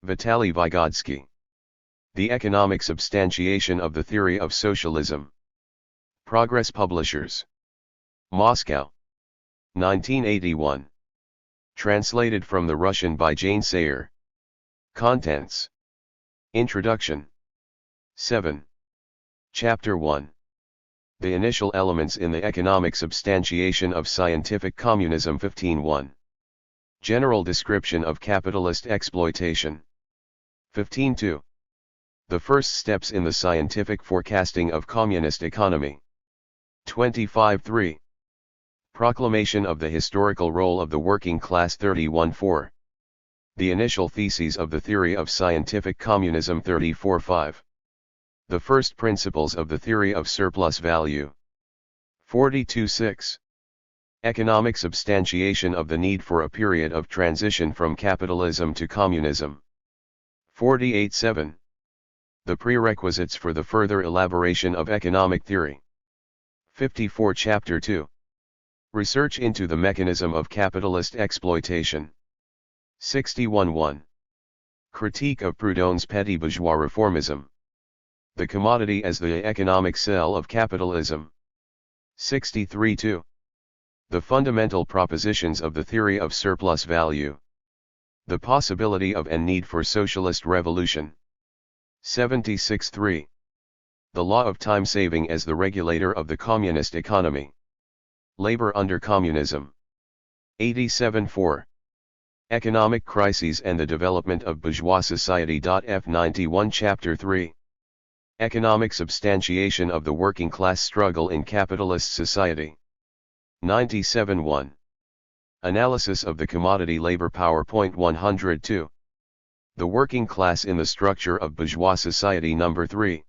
Vitaly Vygodsky. The Economic Substantiation of the Theory of Socialism. Progress Publishers. Moscow. 1981. Translated from the Russian by Jane Sayer. Contents. Introduction. 7. Chapter 1. The initial elements in the economic substantiation of scientific communism. 15.1. General description of capitalist exploitation. 15.2. The first steps in the scientific forecasting of communist economy. 25.3. Proclamation of the historical role of the working class. 31.4. The initial theses of the theory of scientific communism. 34.5. The first principles of the theory of surplus value. 42.6. Economic substantiation of the need for a period of transition from capitalism to communism. 48.7. The prerequisites for the further elaboration of economic theory. 54. Chapter 2. Research into the mechanism of capitalist exploitation. 61.1. Critique of Proudhon's petty bourgeois reformism. The commodity as the economic cell of capitalism. 63.2. The fundamental propositions of the theory of surplus value. The possibility of and need for socialist revolution. 76.3. The law of time saving as the regulator of the communist economy. Labor under communism. 87.4. Economic crises and the development of bourgeois society. F 91. Chapter 3. Economic substantiation of the working class struggle in capitalist society. 97.1. Analysis of the commodity labor power. 102. The working class in the structure of bourgeois society. 3.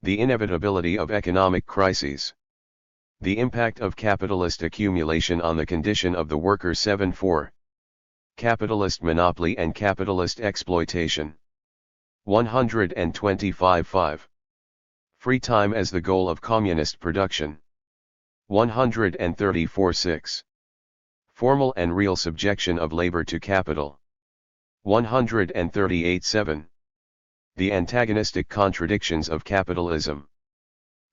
The inevitability of economic crises. The impact of capitalist accumulation on the condition of the worker. 7.4. Capitalist monopoly and capitalist exploitation. 125.5. Free time as the goal of communist production. 134.6. Formal and real subjection of labor to capital. 138.7. The antagonistic contradictions of capitalism.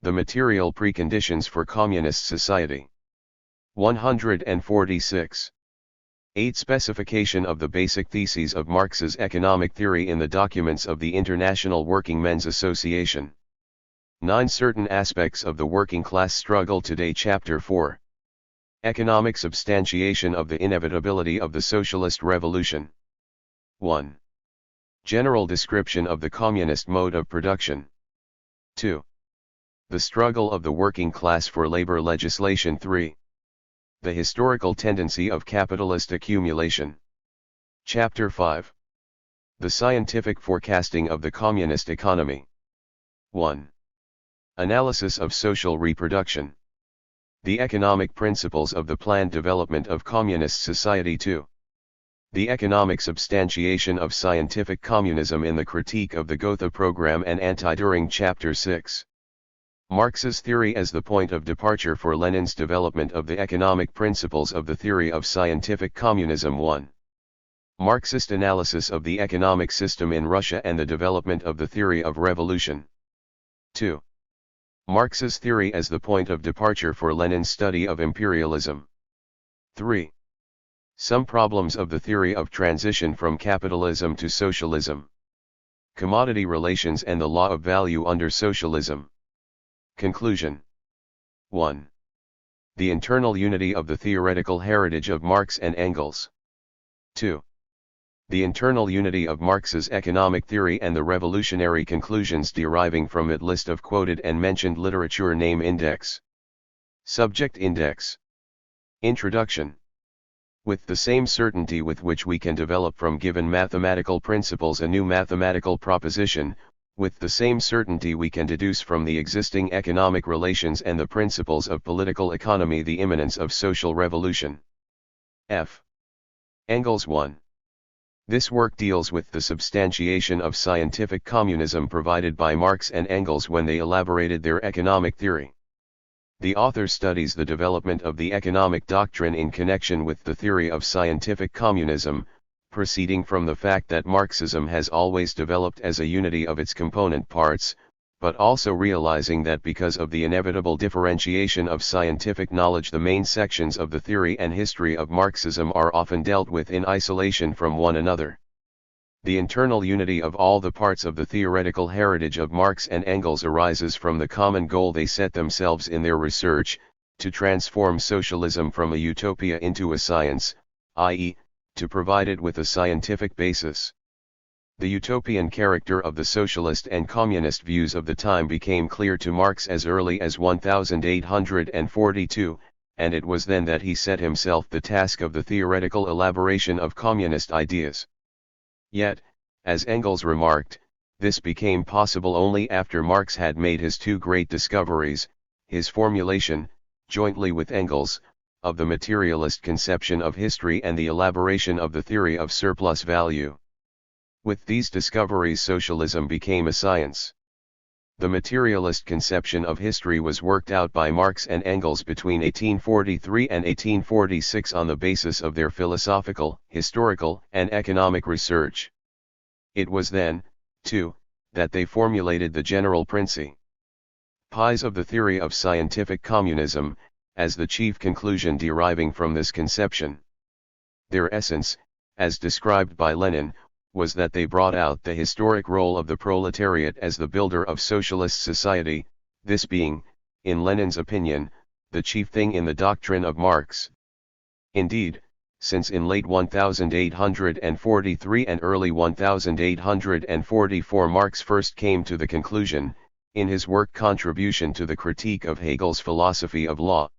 The material preconditions for communist society. 146. 8. Specification of the basic theses of Marx's economic theory in the documents of the International Working Men's Association. 9. Certain aspects of the working class struggle today. Chapter 4. Economic substantiation of the inevitability of the socialist revolution. 1. General description of the communist mode of production. 2. The struggle of the working class for labor legislation. 3. The historical tendency of capitalist accumulation. Chapter 5. The scientific forecasting of the communist economy. 1. Analysis of social reproduction. The economic principles of the planned development of communist society. 2. The economic substantiation of scientific communism in the critique of the Gotha program and anti-Düring. Chapter 6. Marx's theory as the point of departure for Lenin's development of the economic principles of the theory of scientific communism. 1. Marxist analysis of the economic system in Russia and the development of the theory of revolution. 2. Marx's theory as the point of departure for Lenin's study of imperialism. 3. Some problems of the theory of transition from capitalism to socialism. Commodity relations and the law of value under socialism. Conclusion. 1. The internal unity of the theoretical heritage of Marx and Engels. 2. The internal unity of Marx's economic theory and the revolutionary conclusions deriving from it. List of quoted and mentioned literature. Name index. Subject index. Introduction. With the same certainty with which we can develop from given mathematical principles a new mathematical proposition, with the same certainty we can deduce from the existing economic relations and the principles of political economy the imminence of social revolution. F. Engels 1. This work deals with the substantiation of scientific communism provided by Marx and Engels when they elaborated their economic theory. The author studies the development of the economic doctrine in connection with the theory of scientific communism, proceeding from the fact that Marxism has always developed as a unity of its component parts, but also realizing that because of the inevitable differentiation of scientific knowledge, the main sections of the theory and history of Marxism are often dealt with in isolation from one another. The internal unity of all the parts of the theoretical heritage of Marx and Engels arises from the common goal they set themselves in their research, to transform socialism from a utopia into a science, i.e., to provide it with a scientific basis. The utopian character of the socialist and communist views of the time became clear to Marx as early as 1842, and it was then that he set himself the task of the theoretical elaboration of communist ideas. Yet, as Engels remarked, this became possible only after Marx had made his two great discoveries, his formulation, jointly with Engels, of the materialist conception of history and the elaboration of the theory of surplus value. With these discoveries, socialism became a science. The materialist conception of history was worked out by Marx and Engels between 1843 and 1846 on the basis of their philosophical, historical, and economic research. It was then, too, that they formulated the general principes of the theory of scientific communism, as the chief conclusion deriving from this conception. Their essence, as described by Lenin, was that they brought out the historic role of the proletariat as the builder of socialist society, this being, in Lenin's opinion, the chief thing in the doctrine of Marx. Indeed, since in late 1843 and early 1844 Marx first came to the conclusion, in his work Contribution to the Critique of Hegel's Philosophy of Law,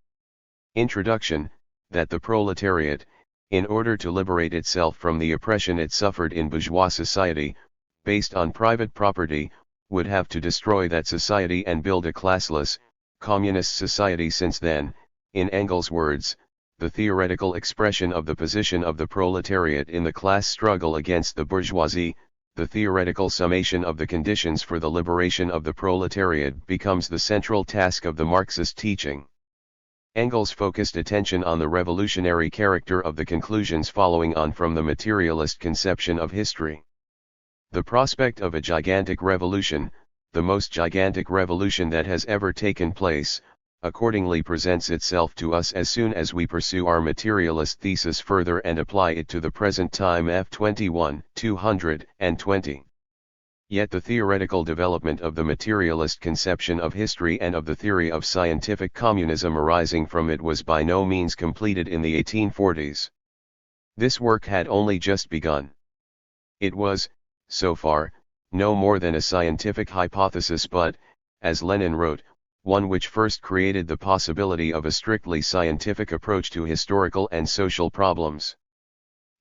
Introduction, that the proletariat, in order to liberate itself from the oppression it suffered in bourgeois society, based on private property, would have to destroy that society and build a classless, communist society. Since then, in Engels' words, the theoretical expression of the position of the proletariat in the class struggle against the bourgeoisie, the theoretical summation of the conditions for the liberation of the proletariat becomes the central task of the Marxist teaching. Engels focused attention on the revolutionary character of the conclusions following on from the materialist conception of history. The prospect of a gigantic revolution, the most gigantic revolution that has ever taken place, accordingly presents itself to us as soon as we pursue our materialist thesis further and apply it to the present time. F 21, 220. Yet the theoretical development of the materialist conception of history and of the theory of scientific communism arising from it was by no means completed in the 1840s. This work had only just begun. It was, so far, no more than a scientific hypothesis, but, as Lenin wrote, one which first created the possibility of a strictly scientific approach to historical and social problems.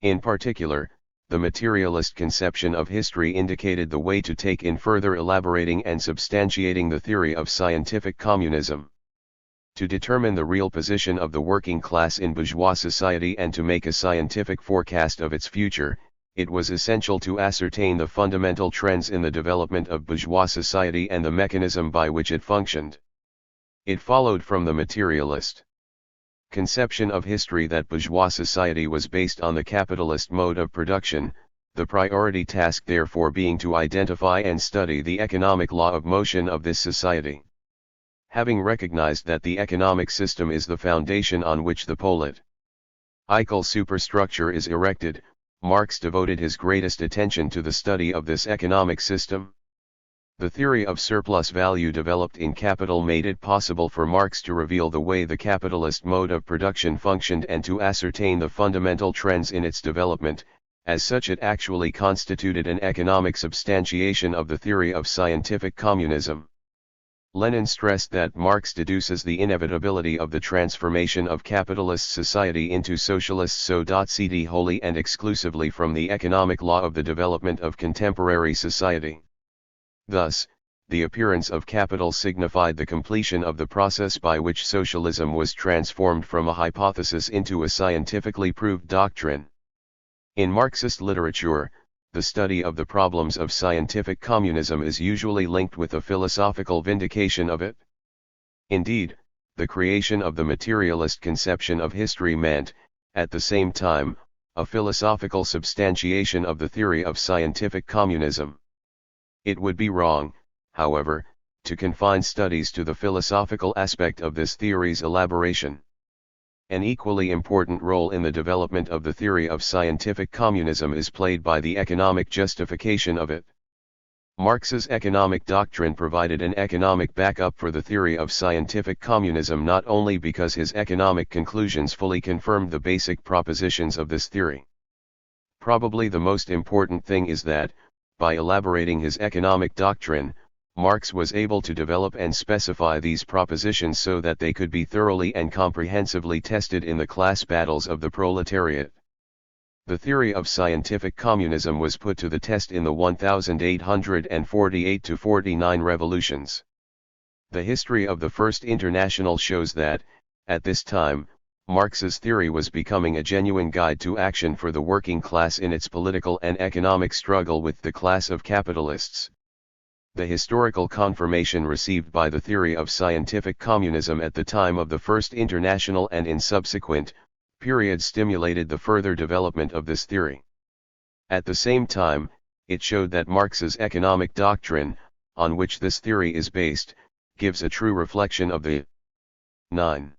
In particular, the materialist conception of history indicated the way to take in further elaborating and substantiating the theory of scientific communism. To determine the real position of the working class in bourgeois society and to make a scientific forecast of its future, it was essential to ascertain the fundamental trends in the development of bourgeois society and the mechanism by which it functioned. It followed from the materialist conception of history that bourgeois society was based on the capitalist mode of production, the priority task therefore being to identify and study the economic law of motion of this society. Having recognized that the economic system is the foundation on which the political superstructure is erected, Marx devoted his greatest attention to the study of this economic system. The theory of surplus value developed in Capital made it possible for Marx to reveal the way the capitalist mode of production functioned and to ascertain the fundamental trends in its development. As such, it actually constituted an economic substantiation of the theory of scientific communism. Lenin stressed that Marx deduces the inevitability of the transformation of capitalist society into socialist so.cd wholly and exclusively from the economic law of the development of contemporary society. Thus, the appearance of capital signified the completion of the process by which socialism was transformed from a hypothesis into a scientifically proved doctrine. In Marxist literature, the study of the problems of scientific communism is usually linked with a philosophical vindication of it. Indeed, the creation of the materialist conception of history meant, at the same time, a philosophical substantiation of the theory of scientific communism. It would be wrong, however, to confine studies to the philosophical aspect of this theory's elaboration. An equally important role in the development of the theory of scientific communism is played by the economic justification of it. Marx's economic doctrine provided an economic backup for the theory of scientific communism not only because his economic conclusions fully confirmed the basic propositions of this theory. Probably the most important thing is that, by elaborating his economic doctrine, Marx was able to develop and specify these propositions so that they could be thoroughly and comprehensively tested in the class battles of the proletariat. The theory of scientific communism was put to the test in the 1848–49 revolutions. The history of the First International shows that, at this time, Marx's theory was becoming a genuine guide to action for the working class in its political and economic struggle with the class of capitalists. The historical confirmation received by the theory of scientific communism at the time of the First International and in subsequent period stimulated the further development of this theory. At the same time, it showed that Marx's economic doctrine, on which this theory is based, gives a true reflection of the 9.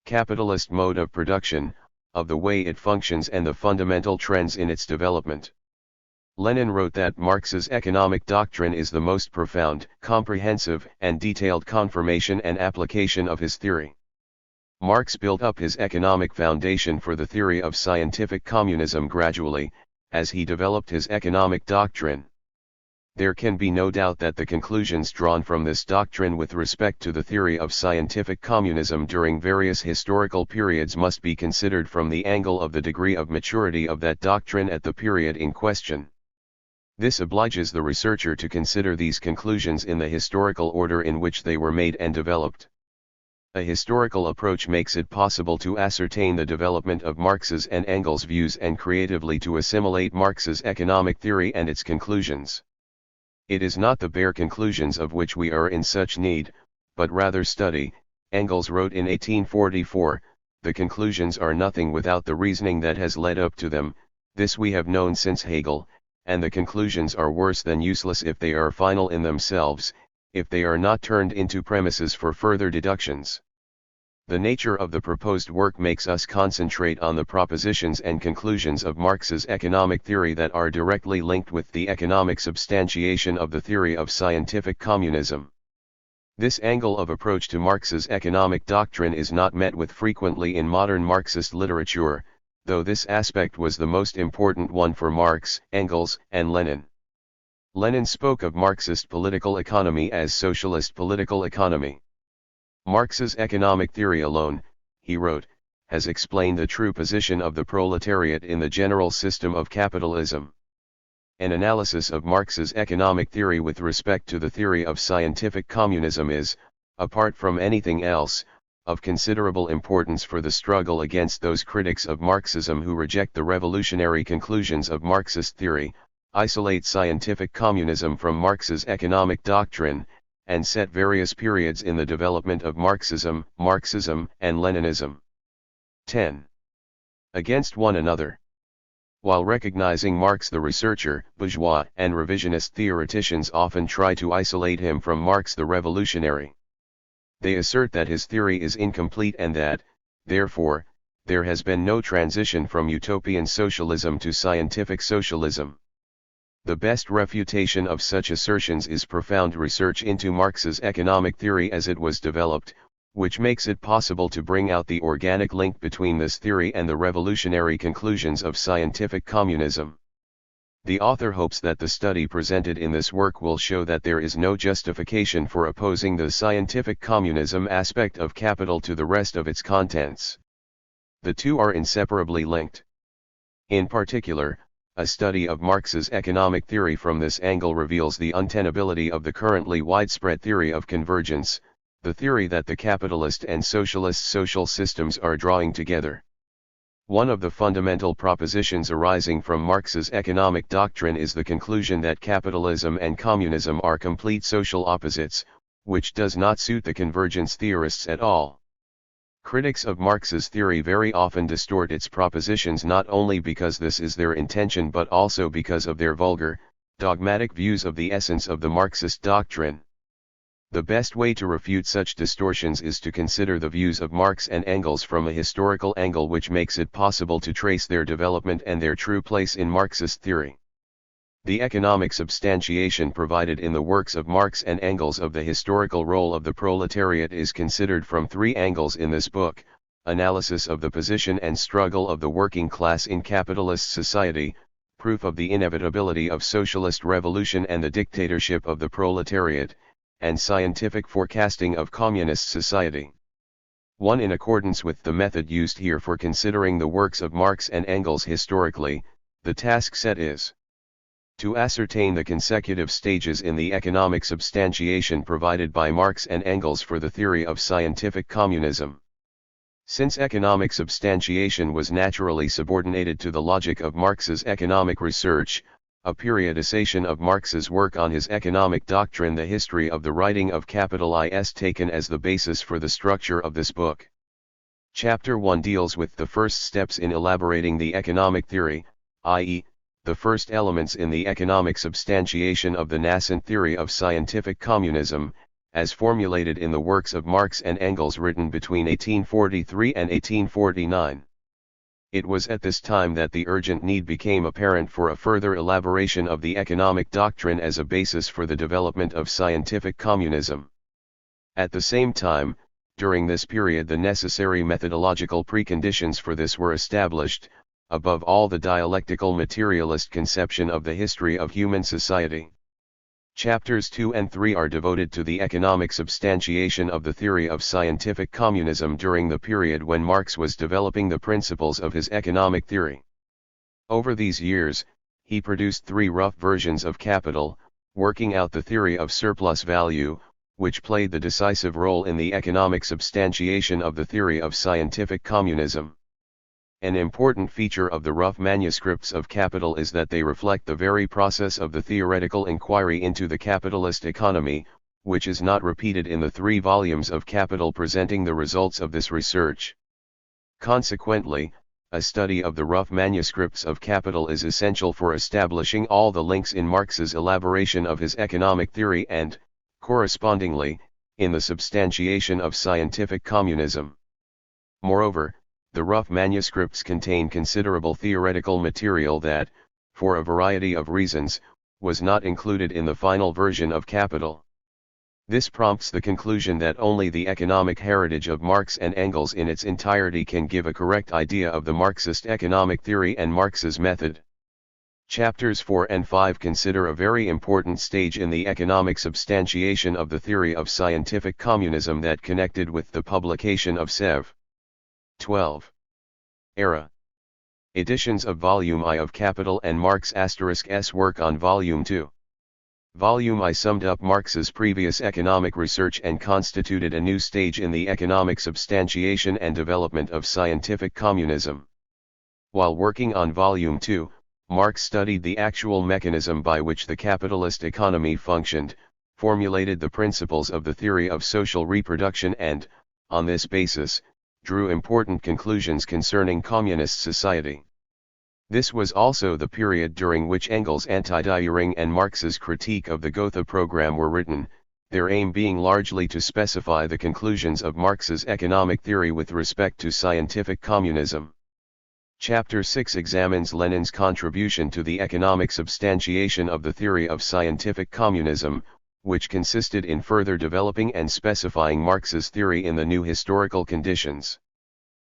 Capitalist mode of production, of the way it functions and the fundamental trends in its development. Lenin wrote that Marx's economic doctrine is the most profound, comprehensive, and detailed confirmation and application of his theory. Marx built up his economic foundation for the theory of scientific communism gradually, as he developed his economic doctrine. There can be no doubt that the conclusions drawn from this doctrine with respect to the theory of scientific communism during various historical periods must be considered from the angle of the degree of maturity of that doctrine at the period in question. This obliges the researcher to consider these conclusions in the historical order in which they were made and developed. A historical approach makes it possible to ascertain the development of Marx's and Engels' views and creatively to assimilate Marx's economic theory and its conclusions. It is not the bare conclusions of which we are in such need, but rather study. Engels wrote in 1844, "The conclusions are nothing without the reasoning that has led up to them, this we have known since Hegel, and the conclusions are worse than useless if they are final in themselves, if they are not turned into premises for further deductions." The nature of the proposed work makes us concentrate on the propositions and conclusions of Marx's economic theory that are directly linked with the economic substantiation of the theory of scientific communism. This angle of approach to Marx's economic doctrine is not met with frequently in modern Marxist literature, though this aspect was the most important one for Marx, Engels, and Lenin. Lenin spoke of Marxist political economy as socialist political economy. Marx's economic theory alone, he wrote, has explained the true position of the proletariat in the general system of capitalism. An analysis of Marx's economic theory with respect to the theory of scientific communism is, apart from anything else, of considerable importance for the struggle against those critics of Marxism who reject the revolutionary conclusions of Marxist theory, isolate scientific communism from Marx's economic doctrine, and set various periods in the development of Marxism, and Leninism. 10. Against one another. While recognizing Marx the researcher, bourgeois and revisionist theoreticians often try to isolate him from Marx the revolutionary. They assert that his theory is incomplete and that, therefore, there has been no transition from utopian socialism to scientific socialism. The best refutation of such assertions is profound research into Marx's economic theory as it was developed, which makes it possible to bring out the organic link between this theory and the revolutionary conclusions of scientific communism. The author hopes that the study presented in this work will show that there is no justification for opposing the scientific communism aspect of capital to the rest of its contents. The two are inseparably linked. In particular, a study of Marx's economic theory from this angle reveals the untenability of the currently widespread theory of convergence, the theory that the capitalist and socialist social systems are drawing together. One of the fundamental propositions arising from Marx's economic doctrine is the conclusion that capitalism and communism are complete social opposites, which does not suit the convergence theorists at all. Critics of Marx's theory very often distort its propositions not only because this is their intention but also because of their vulgar, dogmatic views of the essence of the Marxist doctrine. The best way to refute such distortions is to consider the views of Marx and Engels from a historical angle, which makes it possible to trace their development and their true place in Marxist theory. The economic substantiation provided in the works of Marx and Engels of the historical role of the proletariat is considered from three angles in this book: analysis of the position and struggle of the working class in capitalist society, proof of the inevitability of socialist revolution and the dictatorship of the proletariat, and scientific forecasting of communist society. 1. In accordance with the method used here for considering the works of Marx and Engels historically, the task set is to ascertain the consecutive stages in the economic substantiation provided by Marx and Engels for the theory of scientific communism. Since economic substantiation was naturally subordinated to the logic of Marx's economic research, a periodization of Marx's work on his economic doctrine, the history of the writing of capital I, is taken as the basis for the structure of this book. Chapter 1 deals with the first steps in elaborating the economic theory, i.e., the first elements in the economic substantiation of the nascent theory of scientific communism, as formulated in the works of Marx and Engels written between 1843 and 1849. It was at this time that the urgent need became apparent for a further elaboration of the economic doctrine as a basis for the development of scientific communism. At the same time, during this period the necessary methodological preconditions for this were established, above all the dialectical materialist conception of the history of human society. Chapters 2 and 3 are devoted to the economic substantiation of the theory of scientific communism during the period when Marx was developing the principles of his economic theory. Over these years, he produced three rough versions of Capital, working out the theory of surplus value, which played the decisive role in the economic substantiation of the theory of scientific communism. An important feature of the rough manuscripts of Capital is that they reflect the very process of the theoretical inquiry into the capitalist economy, which is not repeated in the 3 volumes of Capital presenting the results of this research. Consequently, a study of the rough manuscripts of Capital is essential for establishing all the links in Marx's elaboration of his economic theory and, correspondingly, in the substantiation of scientific communism. Moreover, the rough manuscripts contain considerable theoretical material that, for a variety of reasons, was not included in the final version of Capital. This prompts the conclusion that only the economic heritage of Marx and Engels in its entirety can give a correct idea of the Marxist economic theory and Marx's method. Chapters 4 and 5 consider a very important stage in the economic substantiation of the theory of scientific communism that connected with the publication of Sev. 12. Era. Editions of Volume I of Capital and Marx***'s work on Volume 2. Volume I summed up Marx's previous economic research and constituted a new stage in the economic substantiation and development of scientific communism. While working on Volume 2, Marx studied the actual mechanism by which the capitalist economy functioned, formulated the principles of the theory of social reproduction and, on this basis, drew important conclusions concerning communist society. This was also the period during which Engels' Anti-Dühring and Marx's critique of the Gotha program were written, their aim being largely to specify the conclusions of Marx's economic theory with respect to scientific communism. Chapter 6 examines Lenin's contribution to the economic substantiation of the theory of scientific communism, which consisted in further developing and specifying Marx's theory in the new historical conditions.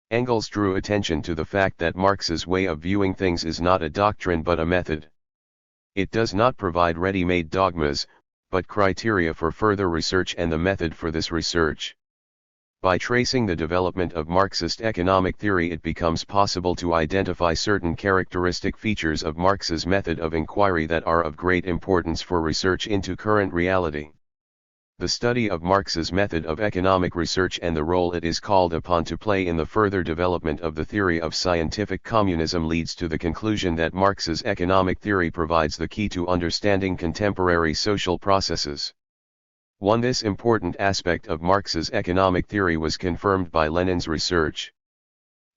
Engels drew attention to the fact that Marx's way of viewing things is not a doctrine but a method. It does not provide ready-made dogmas, but criteria for further research and the method for this research. By tracing the development of Marxist economic theory, it becomes possible to identify certain characteristic features of Marx's method of inquiry that are of great importance for research into current reality. The study of Marx's method of economic research and the role it is called upon to play in the further development of the theory of scientific communism leads to the conclusion that Marx's economic theory provides the key to understanding contemporary social processes. 1. This important aspect of Marx's economic theory was confirmed by Lenin's research.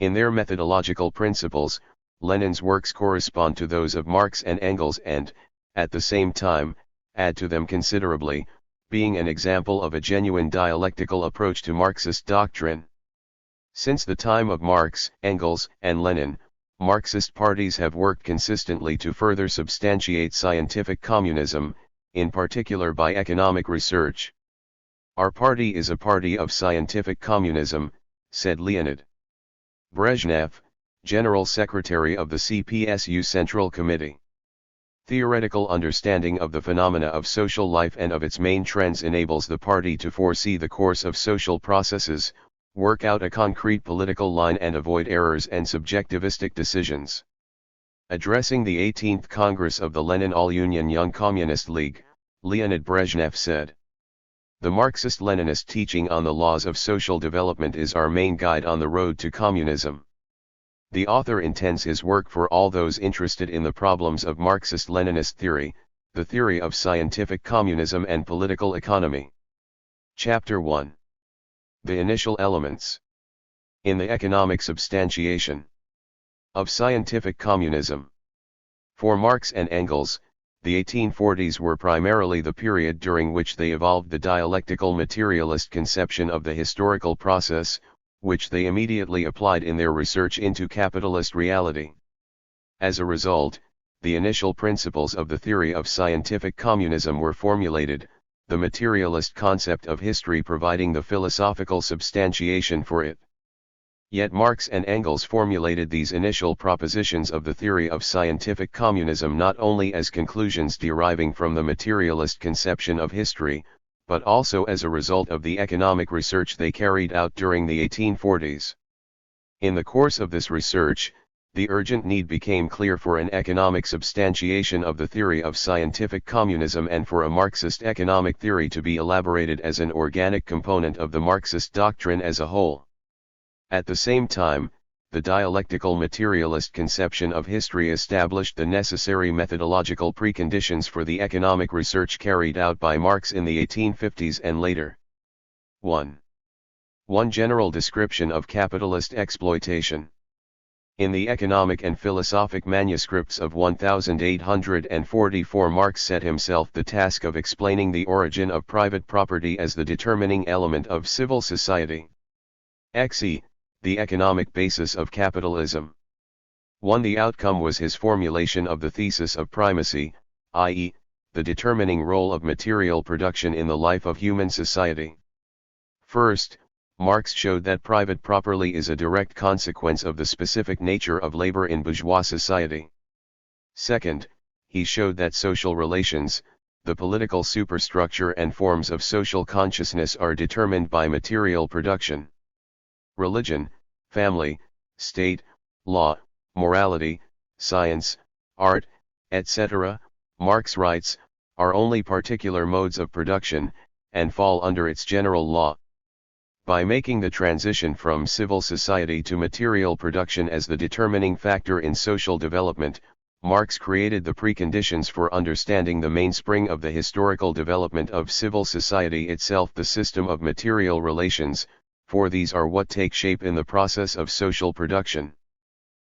In their methodological principles, Lenin's works correspond to those of Marx and Engels and, at the same time, add to them considerably, being an example of a genuine dialectical approach to Marxist doctrine. Since the time of Marx, Engels, and Lenin, Marxist parties have worked consistently to further substantiate scientific communism, in particular by economic research. Our party is a party of scientific communism, said Leonid Brezhnev, General Secretary of the CPSU Central Committee. Theoretical understanding of the phenomena of social life and of its main trends enables the party to foresee the course of social processes, work out a concrete political line and avoid errors and subjectivistic decisions. Addressing the 18th Congress of the Lenin All-Union Young Communist League, Leonid Brezhnev said, "The Marxist-Leninist teaching on the laws of social development is our main guide on the road to communism." The author intends his work for all those interested in the problems of Marxist-Leninist theory, the theory of scientific communism and political economy. Chapter 1. The initial elements. In the economic substantiation of scientific communism. For Marx and Engels, the 1840s were primarily the period during which they evolved the dialectical materialist conception of the historical process, which they immediately applied in their research into capitalist reality. As a result, the initial principles of the theory of scientific communism were formulated, the materialist concept of history providing the philosophical substantiation for it. Yet Marx and Engels formulated these initial propositions of the theory of scientific communism not only as conclusions deriving from the materialist conception of history, but also as a result of the economic research they carried out during the 1840s. In the course of this research, the urgent need became clear for an economic substantiation of the theory of scientific communism and for a Marxist economic theory to be elaborated as an organic component of the Marxist doctrine as a whole. At the same time, the dialectical materialist conception of history established the necessary methodological preconditions for the economic research carried out by Marx in the 1850s and later. 1. General description of capitalist exploitation. In the economic and philosophic manuscripts of 1844, Marx set himself the task of explaining the origin of private property as the determining element of civil society. XE, the economic basis of capitalism. 1. The outcome was his formulation of the thesis of primacy, i.e., the determining role of material production in the life of human society. First, Marx showed that private property is a direct consequence of the specific nature of labor in bourgeois society. Second, he showed that social relations, the political superstructure and forms of social consciousness are determined by material production. Religion, family, state, law, morality, science, art, etc., Marx writes, are only particular modes of production, and fall under its general law. By making the transition from civil society to material production as the determining factor in social development, Marx created the preconditions for understanding the mainspring of the historical development of civil society itself, the system of material relations, for these are what take shape in the process of social production.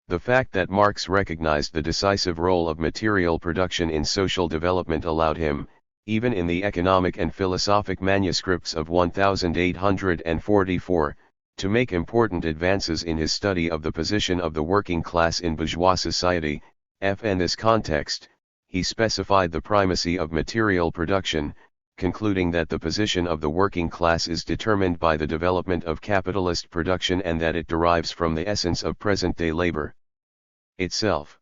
The fact that Marx recognized the decisive role of material production in social development allowed him, even in the economic and philosophic manuscripts of 1844, to make important advances in his study of the position of the working class in bourgeois society. In this context, he specified the primacy of material production, concluding that the position of the working class is determined by the development of capitalist production and that it derives from the essence of present-day labor itself.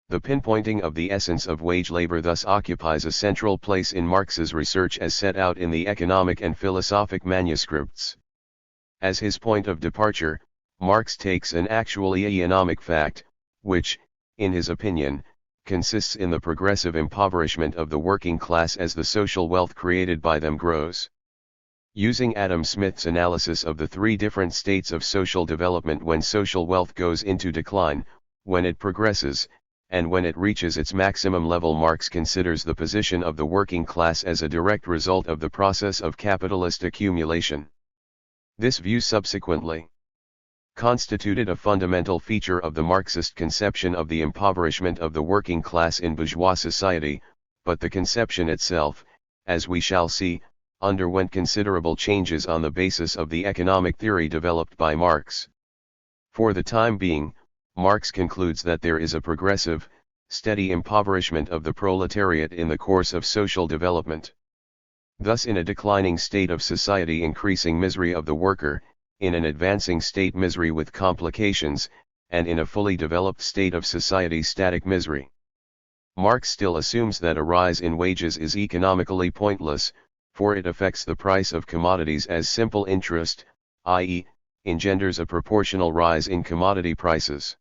The pinpointing of the essence of wage labor thus occupies a central place in Marx's research as set out in the economic and philosophic manuscripts. As his point of departure, Marx takes an actually economic fact, which, in his opinion, consists in the progressive impoverishment of the working class as the social wealth created by them grows. Using Adam Smith's analysis of the three different states of social development, when social wealth goes into decline, when it progresses, and when it reaches its maximum level, Marx considers the position of the working class as a direct result of the process of capitalist accumulation. This view subsequently constituted a fundamental feature of the Marxist conception of the impoverishment of the working class in bourgeois society, but the conception itself, as we shall see, underwent considerable changes on the basis of the economic theory developed by Marx. For the time being, Marx concludes that there is a progressive, steady impoverishment of the proletariat in the course of social development. Thus, in a declining state of society, increasing misery of the worker, in an advancing state misery with complications, and in a fully developed state of society static misery. Marx still assumes that a rise in wages is economically pointless, for it affects the price of commodities as simple interest, i.e., engenders a proportional rise in commodity prices.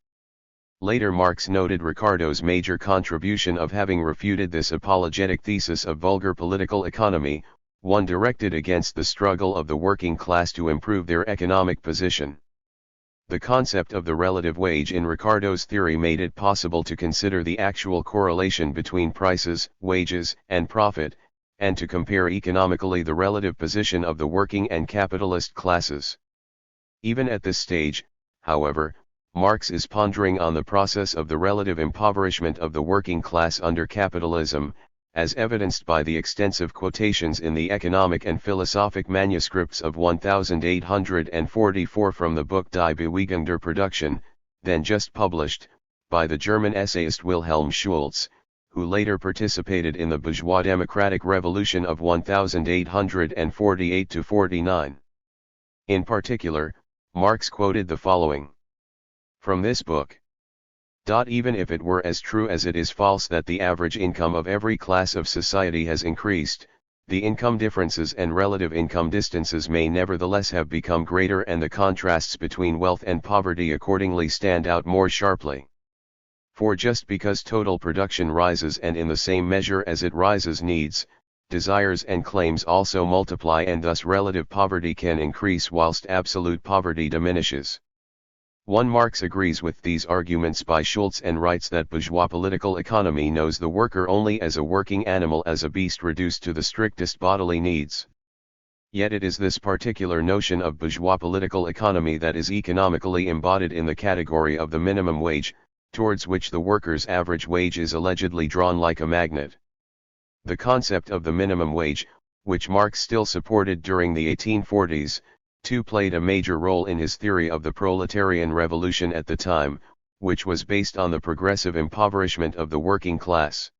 Later, Marx noted Ricardo's major contribution of having refuted this apologetic thesis of vulgar political economy, one directed against the struggle of the working class to improve their economic position. The concept of the relative wage in Ricardo's theory made it possible to consider the actual correlation between prices, wages, and profit, and to compare economically the relative position of the working and capitalist classes. Even at this stage, however, Marx is pondering on the process of the relative impoverishment of the working class under capitalism, as evidenced by the extensive quotations in the economic and philosophic manuscripts of 1844 from the book Die Bewegung der Produktion, then just published, by the German essayist Wilhelm Schulz, who later participated in the bourgeois democratic revolution of 1848–49. In particular, Marx quoted the following from this book. Even if it were as true as it is false that the average income of every class of society has increased, the income differences and relative income distances may nevertheless have become greater, and the contrasts between wealth and poverty accordingly stand out more sharply. For just because total production rises, and in the same measure as it rises needs, desires and claims also multiply, and thus relative poverty can increase whilst absolute poverty diminishes. Marx agrees with these arguments by Schulz and writes that bourgeois political economy knows the worker only as a working animal, as a beast reduced to the strictest bodily needs. Yet it is this particular notion of bourgeois political economy that is economically embodied in the category of the minimum wage, towards which the worker's average wage is allegedly drawn like a magnet. The concept of the minimum wage, which Marx still supported during the 1840s, too played a major role in his theory of the proletarian revolution at the time, which was based on the progressive impoverishment of the working class.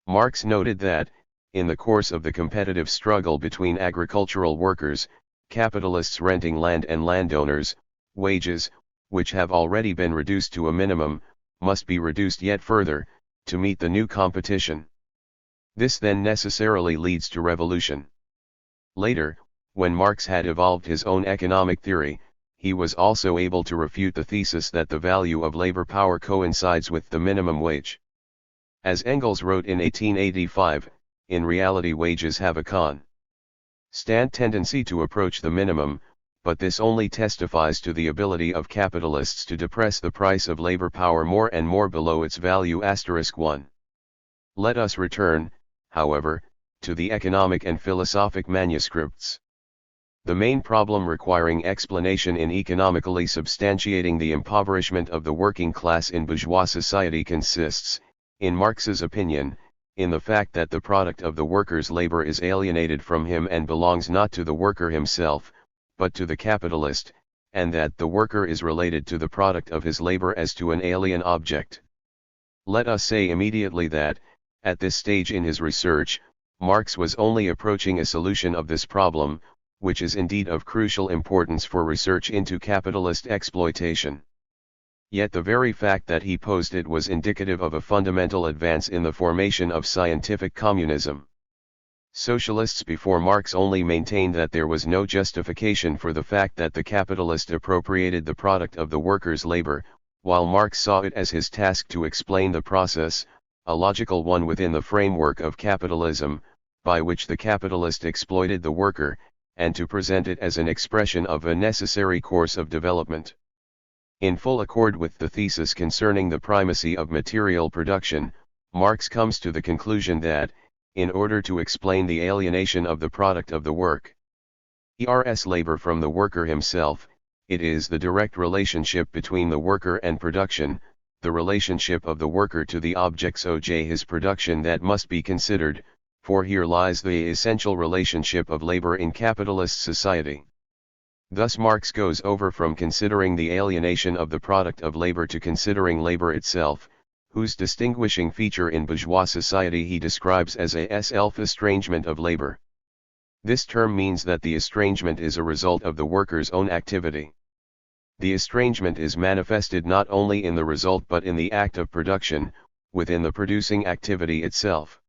Marx noted that, in the course of the competitive struggle between agricultural workers, capitalists renting land, and landowners, wages, which have already been reduced to a minimum, must be reduced yet further, to meet the new competition. This then necessarily leads to revolution. Later, when Marx had evolved his own economic theory, he was also able to refute the thesis that the value of labor power coincides with the minimum wage. As Engels wrote in 1885, in reality wages have a constant tendency to approach the minimum, but this only testifies to the ability of capitalists to depress the price of labor power more and more below its value. *1. Let us return, however, to the economic and philosophic manuscripts. The main problem requiring explanation in economically substantiating the impoverishment of the working class in bourgeois society consists, in Marx's opinion, in the fact that the product of the worker's labor is alienated from him and belongs not to the worker himself, but to the capitalist, and that the worker is related to the product of his labor as to an alien object. Let us say immediately that, at this stage in his research, Marx was only approaching a solution of this problem, which is indeed of crucial importance for research into capitalist exploitation. Yet the very fact that he posed it was indicative of a fundamental advance in the formation of scientific communism. Socialists before Marx only maintained that there was no justification for the fact that the capitalist appropriated the product of the worker's labor, while Marx saw it as his task to explain the process, a logical one within the framework of capitalism, by which the capitalist exploited the worker, and to present it as an expression of a necessary course of development. In full accord with the thesis concerning the primacy of material production, Marx comes to the conclusion that, in order to explain the alienation of the product of the work, e.r.s. labor from the worker himself, it is the direct relationship between the worker and production, the relationship of the worker to the objects of his production that must be considered, for here lies the essential relationship of labor in capitalist society. Thus Marx goes over from considering the alienation of the product of labor to considering labor itself, whose distinguishing feature in bourgeois society he describes as a self-estrangement of labor. This term means that the estrangement is a result of the worker's own activity. The estrangement is manifested not only in the result but in the act of production, within the producing activity itself.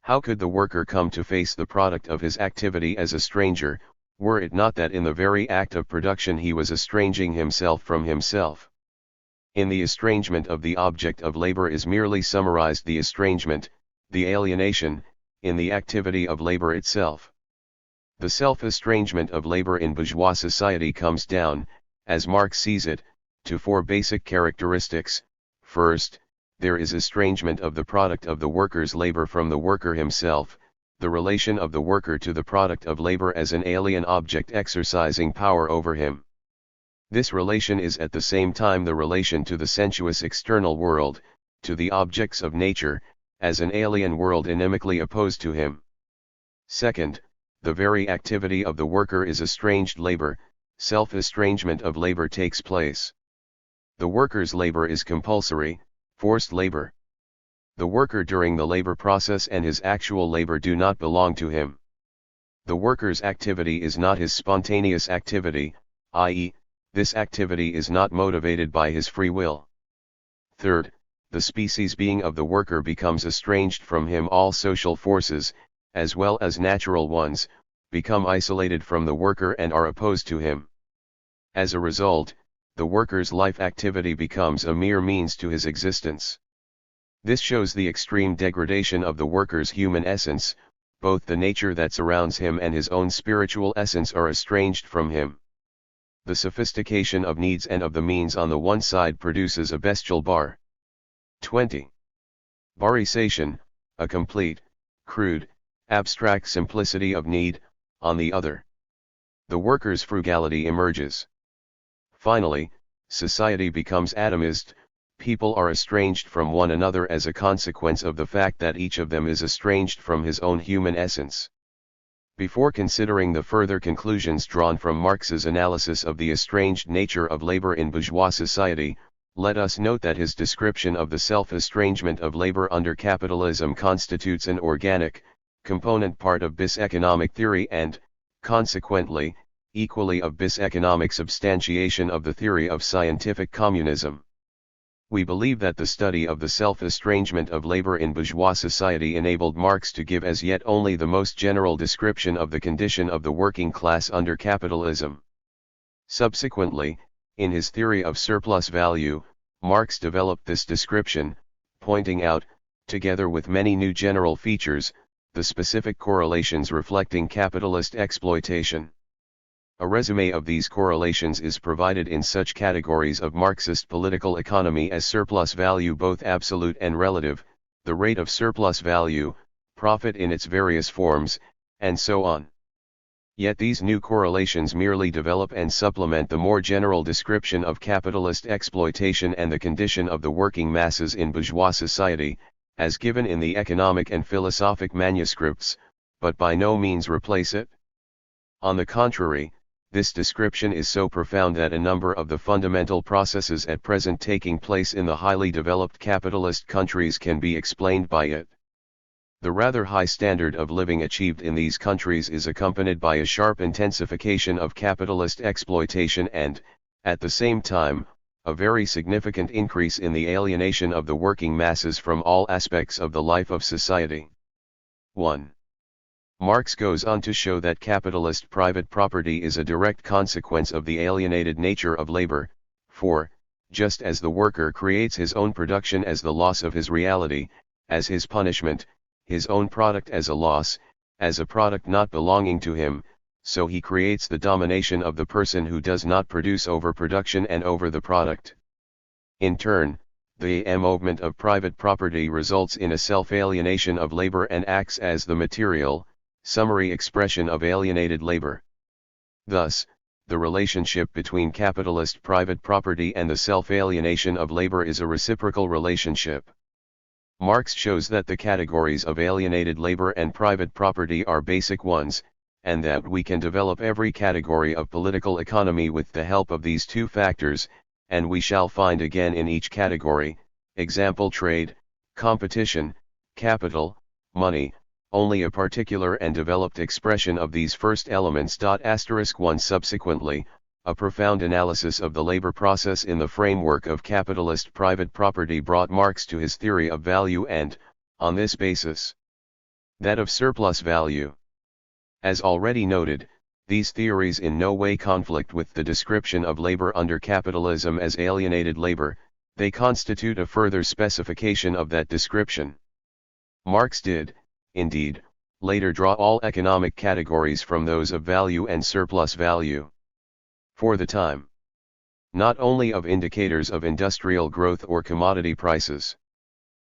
How could the worker come to face the product of his activity as a stranger, were it not that in the very act of production he was estranging himself from himself? In the estrangement of the object of labor is merely summarized the estrangement, the alienation, in the activity of labor itself. The self-estrangement of labor in bourgeois society comes down, as Marx sees it, to four basic characteristics. First, there is estrangement of the product of the worker's labor from the worker himself, the relation of the worker to the product of labor as an alien object exercising power over him. This relation is at the same time the relation to the sensuous external world, to the objects of nature, as an alien world inimically opposed to him. Second, the very activity of the worker is estranged labor, self-estrangement of labor takes place. The worker's labor is compulsory, forced labor. The worker during the labor process and his actual labor do not belong to him. The worker's activity is not his spontaneous activity, i.e., this activity is not motivated by his free will. Third, the species being of the worker becomes estranged from him. All social forces, as well as natural ones, become isolated from the worker and are opposed to him. As a result, the worker's life activity becomes a mere means to his existence. This shows the extreme degradation of the worker's human essence, both the nature that surrounds him and his own spiritual essence are estranged from him. The sophistication of needs and of the means on the one side produces a bestial 20. Barisation, a complete, crude, abstract simplicity of need, on the other. The worker's frugality emerges. Finally, society becomes atomist. People are estranged from one another as a consequence of the fact that each of them is estranged from his own human essence. Before considering the further conclusions drawn from Marx's analysis of the estranged nature of labor in bourgeois society, let us note that his description of the self-estrangement of labor under capitalism constitutes an organic, component part of bis economic theory and, consequently, equally of bis economic substantiation of the theory of scientific communism. We believe that the study of the self-estrangement of labor in bourgeois society enabled Marx to give as yet only the most general description of the condition of the working class under capitalism. Subsequently, in his theory of surplus value, Marx developed this description, pointing out, together with many new general features, the specific correlations reflecting capitalist exploitation. A resume of these correlations is provided in such categories of Marxist political economy as surplus value both absolute and relative, the rate of surplus value, profit in its various forms, and so on. Yet these new correlations merely develop and supplement the more general description of capitalist exploitation and the condition of the working masses in bourgeois society, as given in the economic and philosophic manuscripts, but by no means replace it. On the contrary, this description is so profound that a number of the fundamental processes at present taking place in the highly developed capitalist countries can be explained by it. The rather high standard of living achieved in these countries is accompanied by a sharp intensification of capitalist exploitation and, at the same time, a very significant increase in the alienation of the working masses from all aspects of the life of society. 1. Marx goes on to show that capitalist private property is a direct consequence of the alienated nature of labor, for, just as the worker creates his own production as the loss of his reality, as his punishment, his own product as a loss, as a product not belonging to him, so he creates the domination of the person who does not produce over production and over the product. In turn, the movement of private property results in a self-alienation of labor and acts as the material, summary expression of alienated labor. Thus, the relationship between capitalist private property and the self-alienation of labor is a reciprocal relationship. Marx shows that the categories of alienated labor and private property are basic ones, and that we can develop every category of political economy with the help of these two factors, and we shall find again in each category, example trade, competition, capital, money, only a particular and developed expression of these first elements. *1 Subsequently, a profound analysis of the labor process in the framework of capitalist private property brought Marx to his theory of value and, on this basis, that of surplus value. As already noted, these theories in no way conflict with the description of labor under capitalism as alienated labor, they constitute a further specification of that description. Marx did, indeed, later draw all economic categories from those of value and surplus value. For the time, not only of indicators of industrial growth or commodity prices.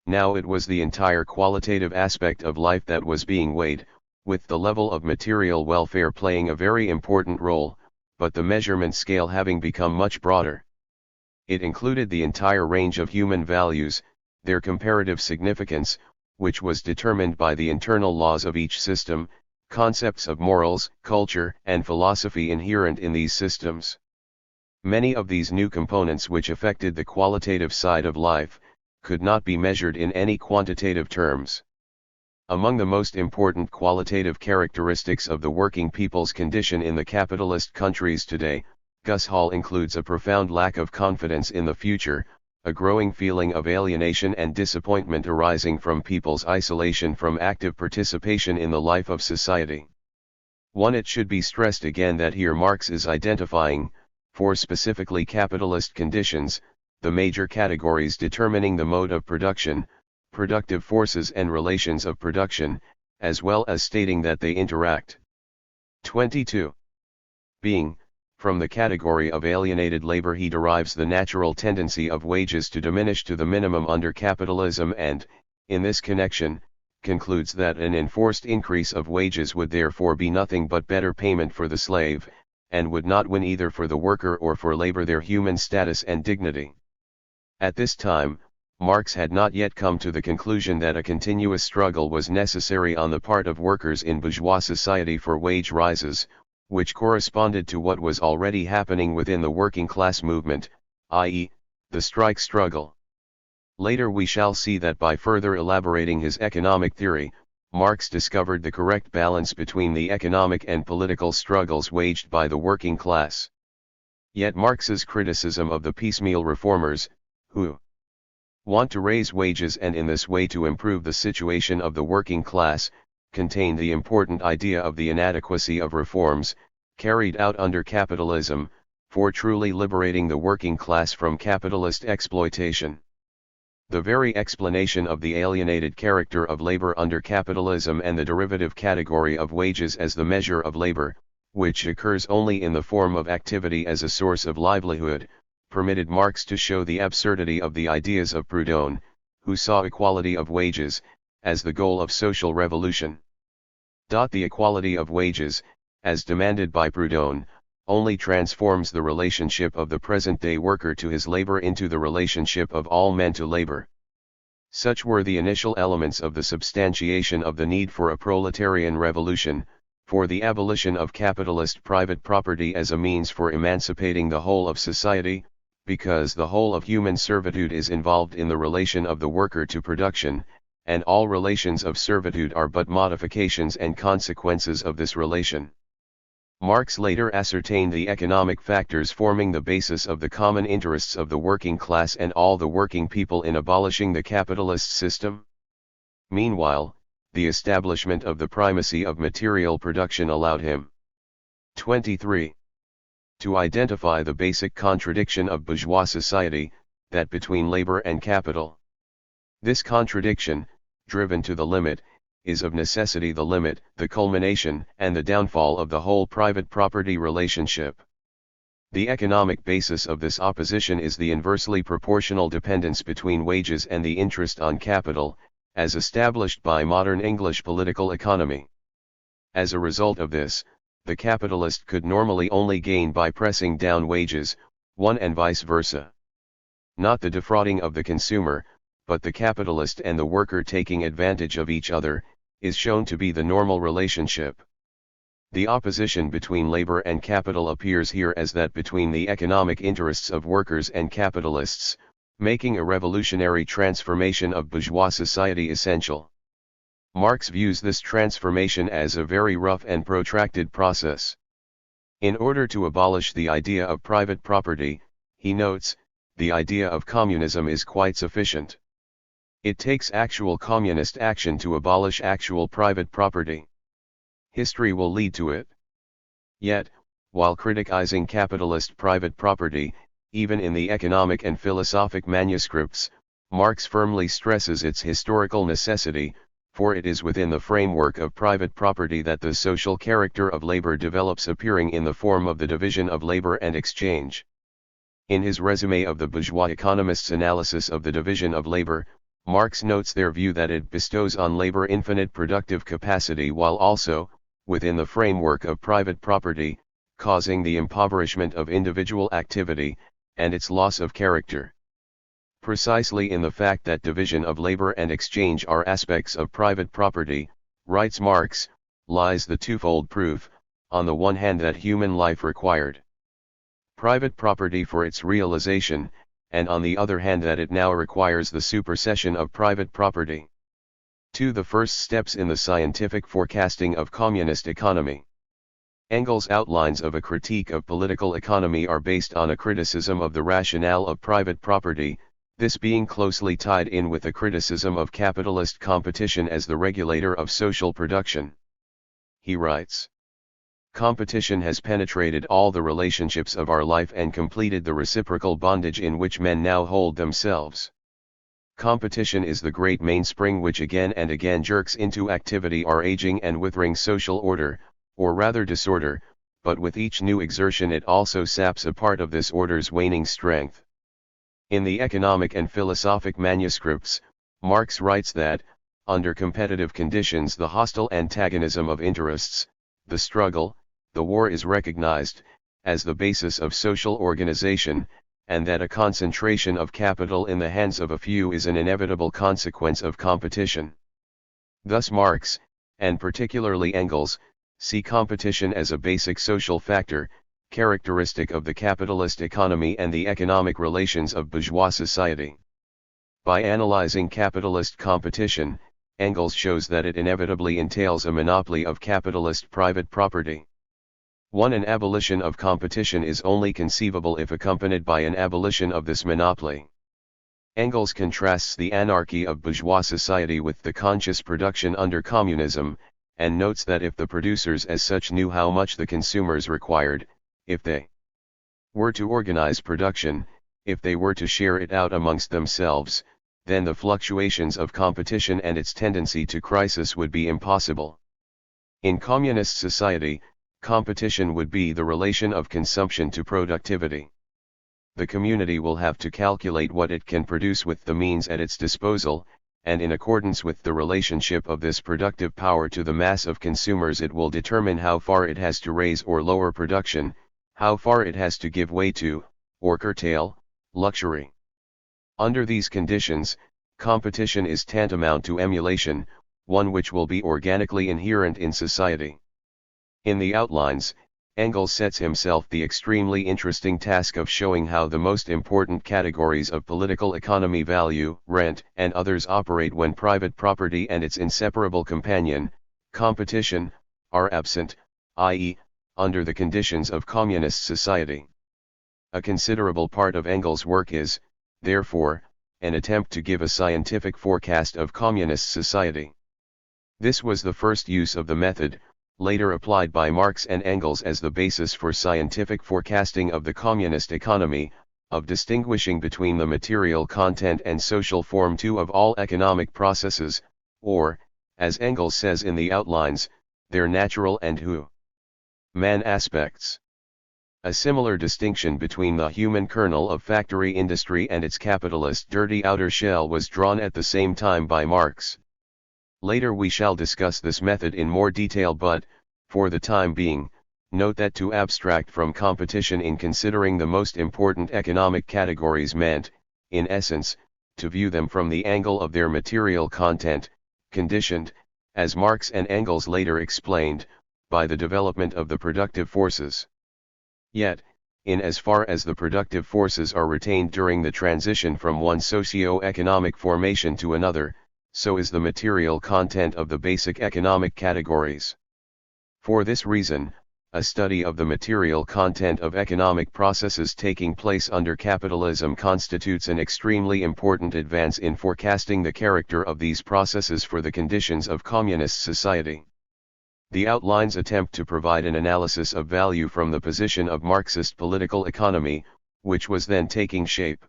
Now it was the entire qualitative aspect of life that was being weighed, with the level of material welfare playing a very important role, but the measurement scale having become much broader. It included the entire range of human values, their comparative significance, which was determined by the internal laws of each system, concepts of morals, culture, and philosophy inherent in these systems. Many of these new components which affected the qualitative side of life, could not be measured in any quantitative terms. Among the most important qualitative characteristics of the working people's condition in the capitalist countries today, Gus Hall includes a profound lack of confidence in the future, a growing feeling of alienation and disappointment arising from people's isolation from active participation in the life of society. It should be stressed again that here Marx is identifying, for specifically capitalist conditions, the major categories determining the mode of production, productive forces and relations of production, as well as stating that they interact. 22. Being, from the category of alienated labor he derives the natural tendency of wages to diminish to the minimum under capitalism and, in this connection, concludes that an enforced increase of wages would therefore be nothing but better payment for the slave, and would not win either for the worker or for labor their human status and dignity. At this time, Marx had not yet come to the conclusion that a continuous struggle was necessary on the part of workers in bourgeois society for wage rises, which corresponded to what was already happening within the working class movement, i.e., the strike struggle. Later we shall see that by further elaborating his economic theory, Marx discovered the correct balance between the economic and political struggles waged by the working class. Yet Marx's criticism of the piecemeal reformers, who want to raise wages and in this way to improve the situation of the working class, contained the important idea of the inadequacy of reforms, carried out under capitalism, for truly liberating the working class from capitalist exploitation. The very explanation of the alienated character of labor under capitalism and the derivative category of wages as the measure of labor, which occurs only in the form of activity as a source of livelihood, permitted Marx to show the absurdity of the ideas of Proudhon, who saw equality of wages as the goal of social revolution. The equality of wages, as demanded by Proudhon, only transforms the relationship of the present-day worker to his labor into the relationship of all men to labor. Such were the initial elements of the substantiation of the need for a proletarian revolution, for the abolition of capitalist private property as a means for emancipating the whole of society, because the whole of human servitude is involved in the relation of the worker to production, and all relations of servitude are but modifications and consequences of this relation. Marx later ascertained the economic factors forming the basis of the common interests of the working class and all the working people in abolishing the capitalist system. Meanwhile, the establishment of the primacy of material production allowed him. 23. To identify the basic contradiction of bourgeois society, that between labor and capital. This contradiction, driven to the limit, is of necessity the limit, the culmination, and the downfall of the whole private property relationship. The economic basis of this opposition is the inversely proportional dependence between wages and the interest on capital, as established by modern English political economy. As a result of this, the capitalist could normally only gain by pressing down wages, and vice versa. Not the defrauding of the consumer, but the capitalist and the worker taking advantage of each other, is shown to be the normal relationship. The opposition between labor and capital appears here as that between the economic interests of workers and capitalists, making a revolutionary transformation of bourgeois society essential. Marx views this transformation as a very rough and protracted process. In order to abolish the idea of private property, he notes, the idea of communism is quite sufficient. It takes actual communist action to abolish actual private property. History will lead to it. Yet, while criticizing capitalist private property, even in the economic and philosophic manuscripts, Marx firmly stresses its historical necessity, for it is within the framework of private property that the social character of labor develops, appearing in the form of the division of labor and exchange. In his resume of the bourgeois economists' analysis of the division of labor, Marx notes their view that it bestows on labor infinite productive capacity while also, within the framework of private property, causing the impoverishment of individual activity, and its loss of character. Precisely in the fact that division of labor and exchange are aspects of private property, writes Marx, lies the twofold proof, on the one hand that human life required private property for its realization, and on the other hand that it now requires the supersession of private property. 2. The first steps in the scientific forecasting of communist economy. Engels' outlines of a critique of political economy are based on a criticism of the rationale of private property, this being closely tied in with a criticism of capitalist competition as the regulator of social production. He writes, "Competition has penetrated all the relationships of our life and completed the reciprocal bondage in which men now hold themselves. Competition is the great mainspring which again and again jerks into activity our aging and withering social order, or rather disorder, but with each new exertion it also saps a part of this order's waning strength." In the economic and philosophic manuscripts, Marx writes that, under competitive conditions the hostile antagonism of interests, the struggle, the war is recognized, as the basis of social organization, and that a concentration of capital in the hands of a few is an inevitable consequence of competition. Thus Marx, and particularly Engels, see competition as a basic social factor, characteristic of the capitalist economy and the economic relations of bourgeois society. By analyzing capitalist competition, Engels shows that it inevitably entails a monopoly of capitalist private property. An abolition of competition is only conceivable if accompanied by an abolition of this monopoly. Engels contrasts the anarchy of bourgeois society with the conscious production under communism, and notes that if the producers as such knew how much the consumers required, if they were to organize production, if they were to share it out amongst themselves, then the fluctuations of competition and its tendency to crisis would be impossible. In communist society, competition would be the relation of consumption to productivity. The community will have to calculate what it can produce with the means at its disposal, and in accordance with the relationship of this productive power to the mass of consumers it will determine how far it has to raise or lower production, how far it has to give way to, or curtail, luxury. Under these conditions, competition is tantamount to emulation, one which will be organically inherent in society. In the outlines, Engels sets himself the extremely interesting task of showing how the most important categories of political economy, value, rent, and others operate when private property and its inseparable companion, competition, are absent, i.e., under the conditions of communist society. A considerable part of Engels' work is, therefore, an attempt to give a scientific forecast of communist society. This was the first use of the method, later applied by Marx and Engels as the basis for scientific forecasting of the communist economy, of distinguishing between the material content and social form too of all economic processes, or, as Engels says in the outlines, their natural and human aspects. A similar distinction between the human kernel of factory industry and its capitalist dirty outer shell was drawn at the same time by Marx. Later we shall discuss this method in more detail, but, for the time being, note that to abstract from competition in considering the most important economic categories meant, in essence, to view them from the angle of their material content, conditioned, as Marx and Engels later explained, by the development of the productive forces. Yet, in as far as the productive forces are retained during the transition from one socio-economic formation to another, so is the material content of the basic economic categories. For this reason, a study of the material content of economic processes taking place under capitalism constitutes an extremely important advance in forecasting the character of these processes for the conditions of communist society. The outlines attempt to provide an analysis of value from the position of Marxist political economy, which was then taking shape.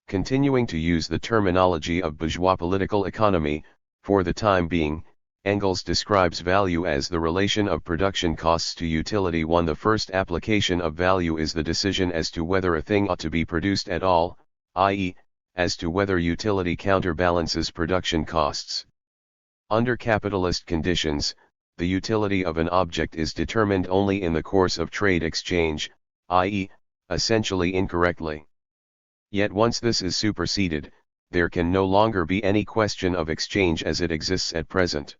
Continuing to use the terminology of bourgeois political economy, for the time being, Engels describes value as the relation of production costs to utility. The first application of value is the decision as to whether a thing ought to be produced at all, i.e., as to whether utility counterbalances production costs. Under capitalist conditions, the utility of an object is determined only in the course of trade exchange, i.e., essentially incorrectly. Yet once this is superseded, there can no longer be any question of exchange as it exists at present.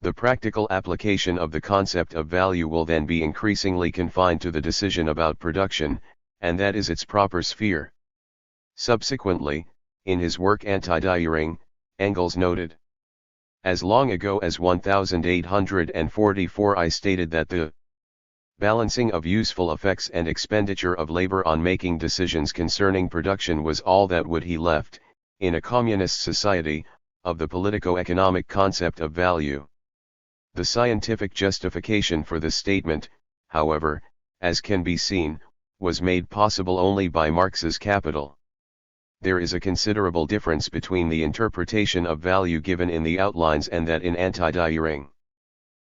The practical application of the concept of value will then be increasingly confined to the decision about production, and that is its proper sphere. Subsequently, in his work Anti-Düring, Engels noted, "As long ago as 1844 I stated that the balancing of useful effects and expenditure of labor on making decisions concerning production was all that would be left, in a communist society, of the politico-economic concept of value." The scientific justification for this statement, however, as can be seen, was made possible only by Marx's Capital. There is a considerable difference between the interpretation of value given in the outlines and that in Anti-Düring.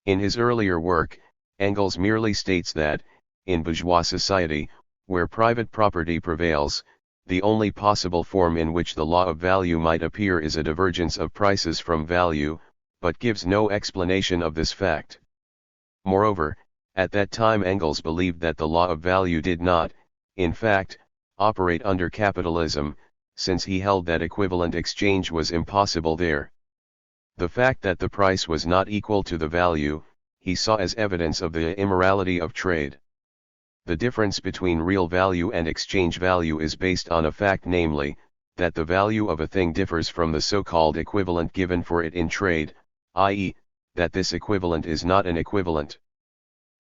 In his earlier work, Engels merely states that, in bourgeois society, where private property prevails, the only possible form in which the law of value might appear is a divergence of prices from value, but gives no explanation of this fact. Moreover, at that time Engels believed that the law of value did not, in fact, operate under capitalism, since he held that equivalent exchange was impossible there. The fact that the price was not equal to the value, he saw as evidence of the immorality of trade. The difference between real value and exchange value is based on a fact, namely, that the value of a thing differs from the so-called equivalent given for it in trade, i.e., that this equivalent is not an equivalent.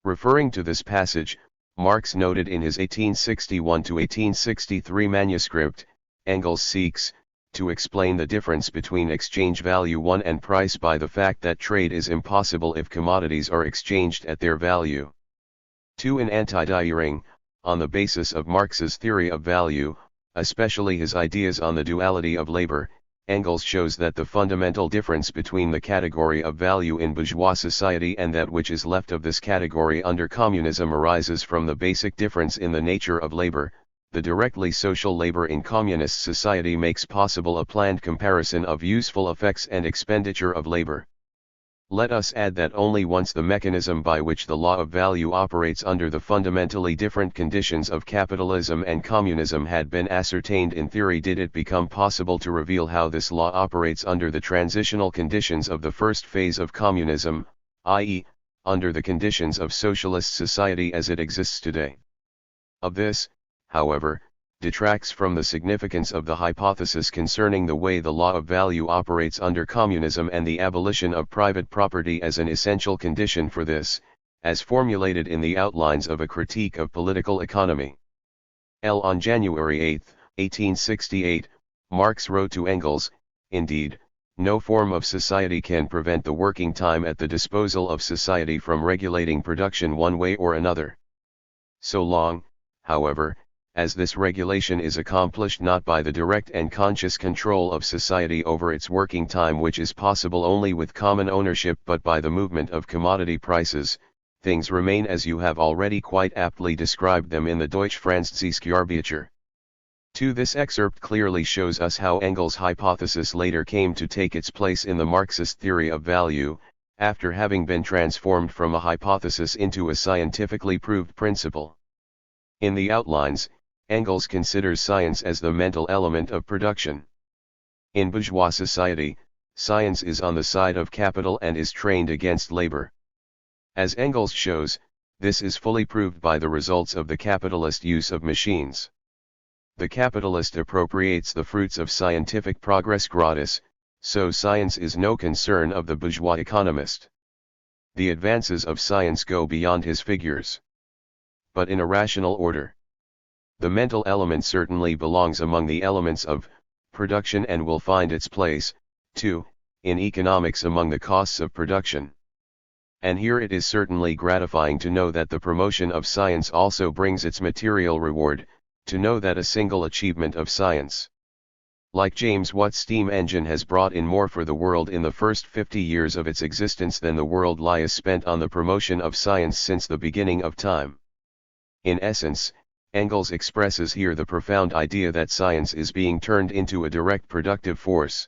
Referring to this passage, Marx noted in his 1861–1863 manuscript, Engels seeks, to explain the difference between exchange value 1 and price by the fact that trade is impossible if commodities are exchanged at their value. 2. In Anti-Düring, on the basis of Marx's theory of value, especially his ideas on the duality of labor, Engels shows that the fundamental difference between the category of value in bourgeois society and that which is left of this category under communism arises from the basic difference in the nature of labor. The directly social labor in communist society makes possible a planned comparison of useful effects and expenditure of labor. Let us add that only once the mechanism by which the law of value operates under the fundamentally different conditions of capitalism and communism had been ascertained in theory did it become possible to reveal how this law operates under the transitional conditions of the first phase of communism, i.e., under the conditions of socialist society as it exists today. Of this, however, detracts from the significance of the hypothesis concerning the way the law of value operates under communism and the abolition of private property as an essential condition for this, as formulated in the outlines of a critique of political economy. On January 8, 1868, Marx wrote to Engels, "Indeed, no form of society can prevent the working time at the disposal of society from regulating production one way or another. So long, however, as this regulation is accomplished not by the direct and conscious control of society over its working time, which is possible only with common ownership, but by the movement of commodity prices, things remain as you have already quite aptly described them in the Deutsche Französische. 2. This excerpt clearly shows us how Engels' hypothesis later came to take its place in the Marxist theory of value, after having been transformed from a hypothesis into a scientifically proved principle. In the outlines, Engels considers science as the mental element of production. In bourgeois society, science is on the side of capital and is trained against labor. As Engels shows, this is fully proved by the results of the capitalist use of machines. The capitalist appropriates the fruits of scientific progress gratis, so science is no concern of the bourgeois economist. The advances of science go beyond his figures, but in a rational order. The mental element certainly belongs among the elements of production and will find its place, too, in economics among the costs of production. And here it is certainly gratifying to know that the promotion of science also brings its material reward, to know that a single achievement of science, like James Watt's steam engine, has brought in more for the world in the first 50 years of its existence than the world lies spent on the promotion of science since the beginning of time. In essence, Engels expresses here the profound idea that science is being turned into a direct productive force.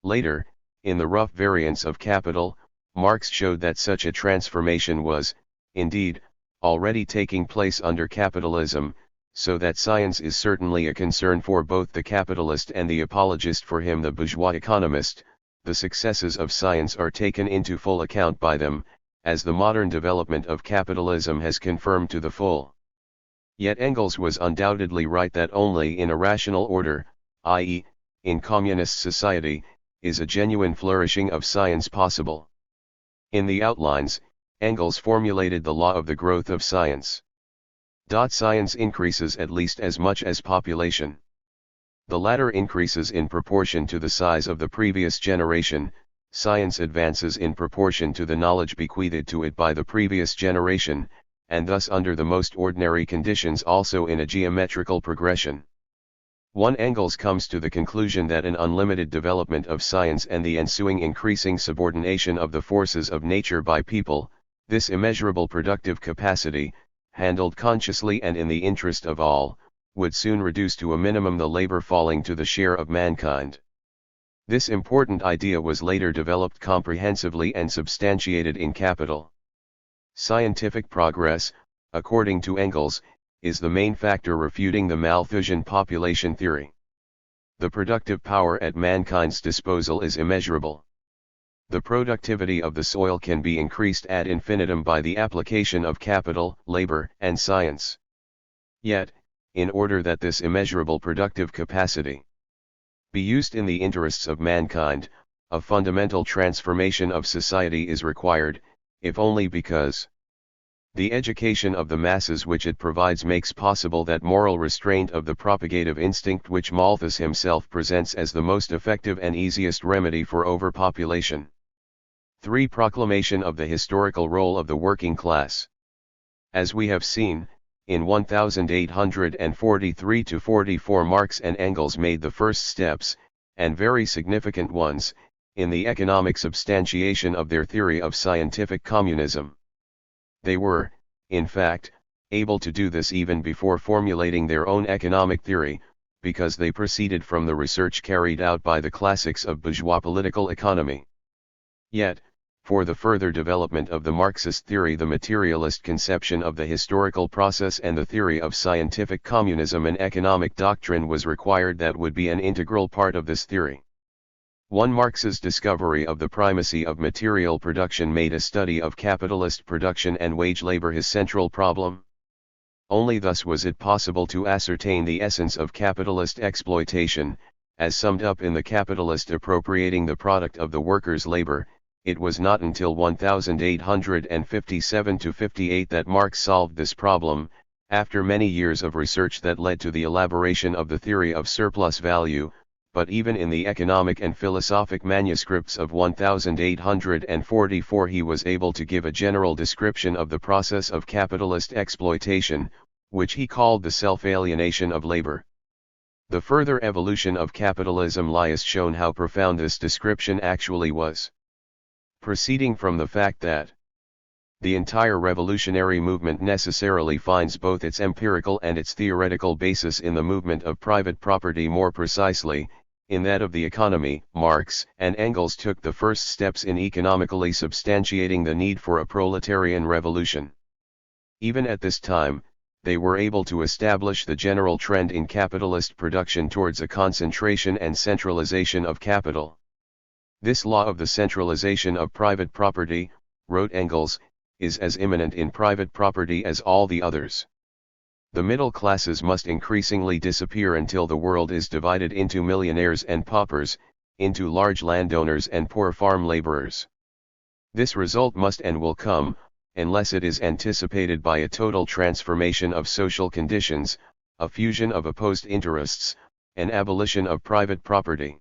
Later, in the rough variants of Capital, Marx showed that such a transformation was, indeed, already taking place under capitalism, so that science is certainly a concern for both the capitalist and the apologist for him the bourgeois economist. The successes of science are taken into full account by them, as the modern development of capitalism has confirmed to the full. Yet Engels was undoubtedly right that only in a rational order, i.e., in communist society, is a genuine flourishing of science possible. In the outlines, Engels formulated the law of the growth of science. Science increases at least as much as population. The latter increases in proportion to the size of the previous generation, science advances in proportion to the knowledge bequeathed to it by the previous generation, and thus under the most ordinary conditions also in a geometrical progression. 1. Engels comes to the conclusion that an unlimited development of science and the ensuing increasing subordination of the forces of nature by people, this immeasurable productive capacity, handled consciously and in the interest of all, would soon reduce to a minimum the labor falling to the share of mankind. This important idea was later developed comprehensively and substantiated in Capital. Scientific progress, according to Engels, is the main factor refuting the Malthusian population theory. The productive power at mankind's disposal is immeasurable. The productivity of the soil can be increased ad infinitum by the application of capital, labor, and science. Yet, in order that this immeasurable productive capacity be used in the interests of mankind, a fundamental transformation of society is required, if only because the education of the masses which it provides makes possible that moral restraint of the propagative instinct which Malthus himself presents as the most effective and easiest remedy for overpopulation. 3. Proclamation of the historical role of the working class. As we have seen, in 1843–44 Marx and Engels made the first steps, and very significant ones, in the economic substantiation of their theory of scientific communism. They were, in fact, able to do this even before formulating their own economic theory, because they proceeded from the research carried out by the classics of bourgeois political economy. Yet, for the further development of the Marxist theory, the materialist conception of the historical process and the theory of scientific communism and economic doctrine was required that would be an integral part of this theory. 1. Marx's discovery of the primacy of material production made a study of capitalist production and wage labor his central problem. Only thus was it possible to ascertain the essence of capitalist exploitation, as summed up in the capitalist appropriating the product of the worker's labor. It was not until 1857–58 that Marx solved this problem, after many years of research that led to the elaboration of the theory of surplus value. But even in the economic and philosophic manuscripts of 1844 he was able to give a general description of the process of capitalist exploitation, which he called the self-alienation of labor. The further evolution of capitalism lies shown how profound this description actually was. Proceeding from the fact that the entire revolutionary movement necessarily finds both its empirical and its theoretical basis in the movement of private property, more precisely, in that of the economy. Marx and Engels took the first steps in economically substantiating the need for a proletarian revolution. Even at this time, they were able to establish the general trend in capitalist production towards a concentration and centralization of capital. This law of the centralization of private property, wrote Engels, is as imminent in private property as all the others. The middle classes must increasingly disappear until the world is divided into millionaires and paupers, into large landowners and poor farm laborers. This result must and will come, unless it is anticipated by a total transformation of social conditions, a fusion of opposed interests, an abolition of private property.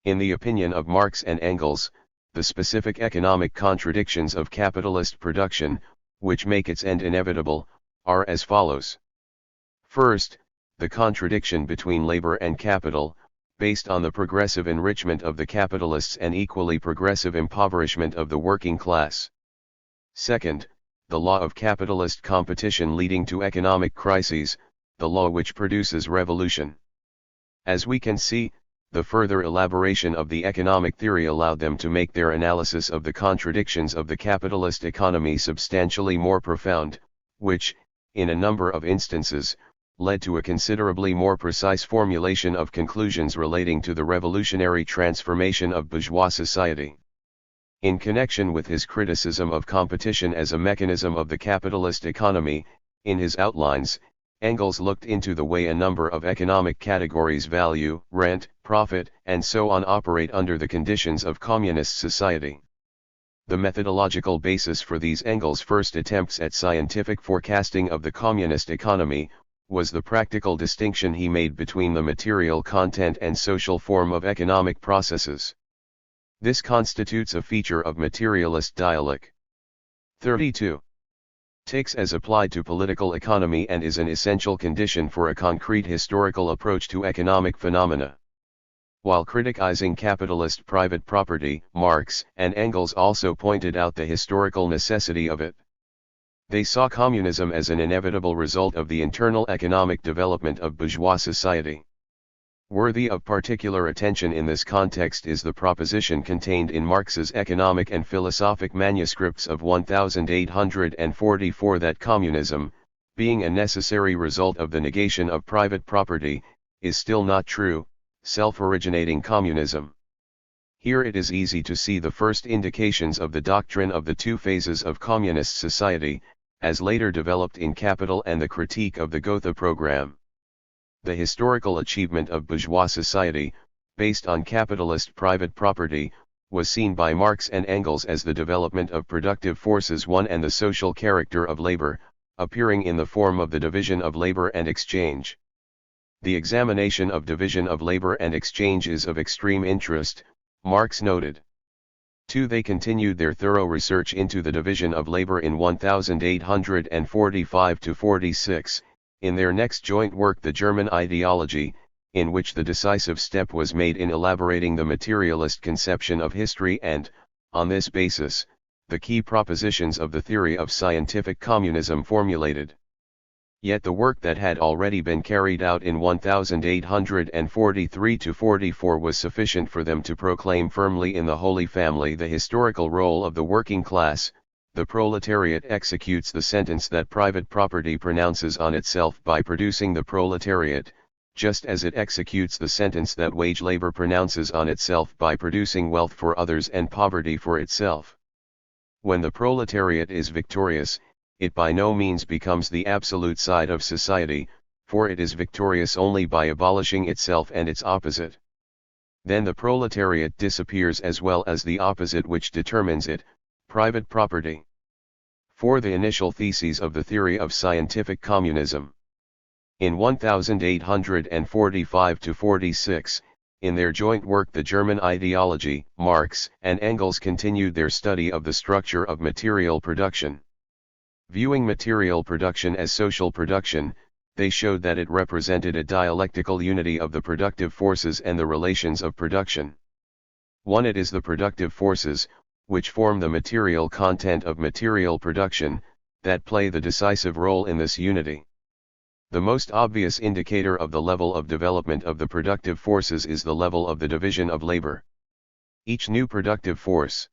In the opinion of Marx and Engels, the specific economic contradictions of capitalist production, which make its end inevitable, are as follows. First, the contradiction between labor and capital, based on the progressive enrichment of the capitalists and equally progressive impoverishment of the working class. Second, the law of capitalist competition leading to economic crises, the law which produces revolution. As we can see, the further elaboration of the economic theory allowed them to make their analysis of the contradictions of the capitalist economy substantially more profound, which, in a number of instances, led to a considerably more precise formulation of conclusions relating to the revolutionary transformation of bourgeois society. In connection with his criticism of competition as a mechanism of the capitalist economy, in his outlines, Engels looked into the way a number of economic categories, value, rent, profit, and so on, operate under the conditions of communist society. The methodological basis for these Engels' first attempts at scientific forecasting of the communist economy was the practical distinction he made between the material content and social form of economic processes. This constitutes a feature of materialist dialectic. 32. Takes as applied to political economy and is an essential condition for a concrete historical approach to economic phenomena. While criticizing capitalist private property, Marx and Engels also pointed out the historical necessity of it. They saw communism as an inevitable result of the internal economic development of bourgeois society. Worthy of particular attention in this context is the proposition contained in Marx's economic and philosophic manuscripts of 1844 that communism, being a necessary result of the negation of private property, is still not true, self-originating communism. Here it is easy to see the first indications of the doctrine of the two phases of communist society, as later developed in Capital and the Critique of the Gotha Program. The historical achievement of bourgeois society, based on capitalist private property, was seen by Marx and Engels as the development of productive forces one and the social character of labor, appearing in the form of the division of labor and exchange. The examination of division of labor and exchange is of extreme interest, Marx noted. 2. They continued their thorough research into the division of labor in 1845–46, in their next joint work The German Ideology, in which the decisive step was made in elaborating the materialist conception of history and, on this basis, the key propositions of the theory of scientific communism formulated. Yet the work that had already been carried out in 1843–44 was sufficient for them to proclaim firmly in the Holy Family the historical role of the working class. The proletariat executes the sentence that private property pronounces on itself by producing the proletariat, just as it executes the sentence that wage labor pronounces on itself by producing wealth for others and poverty for itself. When the proletariat is victorious, it by no means becomes the absolute side of society, for it is victorious only by abolishing itself and its opposite. Then the proletariat disappears as well as the opposite which determines it, private property. For the initial theses of the theory of scientific communism. In 1845–46, in their joint work The German Ideology, Marx and Engels continued their study of the structure of material production. Viewing material production as social production, they showed that it represented a dialectical unity of the productive forces and the relations of production. 1. It is the productive forces, which form the material content of material production, that play the decisive role in this unity. The most obvious indicator of the level of development of the productive forces is the level of the division of labor. Each new productive force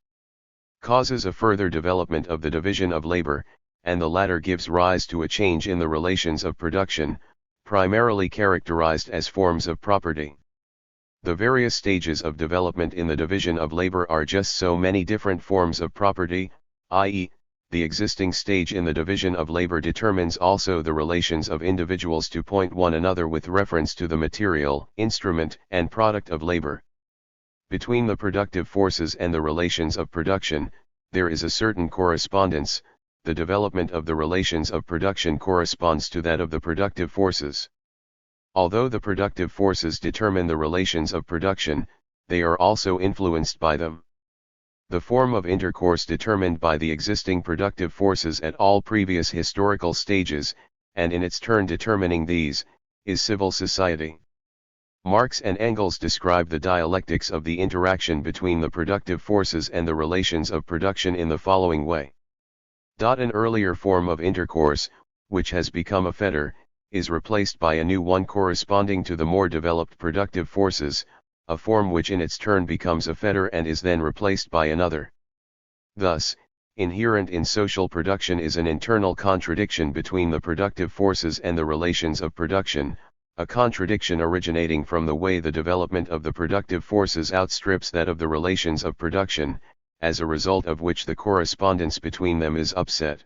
causes a further development of the division of labor, and the latter gives rise to a change in the relations of production, primarily characterized as forms of property. The various stages of development in the division of labor are just so many different forms of property, i.e., the existing stage in the division of labor determines also the relations of individuals to one another with reference to the material, instrument, and product of labor. Between the productive forces and the relations of production, there is a certain correspondence. The development of the relations of production corresponds to that of the productive forces. Although the productive forces determine the relations of production, they are also influenced by them. The form of intercourse determined by the existing productive forces at all previous historical stages, and in its turn determining these, is civil society. Marx and Engels describe the dialectics of the interaction between the productive forces and the relations of production in the following way. An earlier form of intercourse, which has become a fetter, is replaced by a new one corresponding to the more developed productive forces, a form which in its turn becomes a fetter and is then replaced by another. Thus, inherent in social production is an internal contradiction between the productive forces and the relations of production, a contradiction originating from the way the development of the productive forces outstrips that of the relations of production, as a result of which the correspondence between them is upset.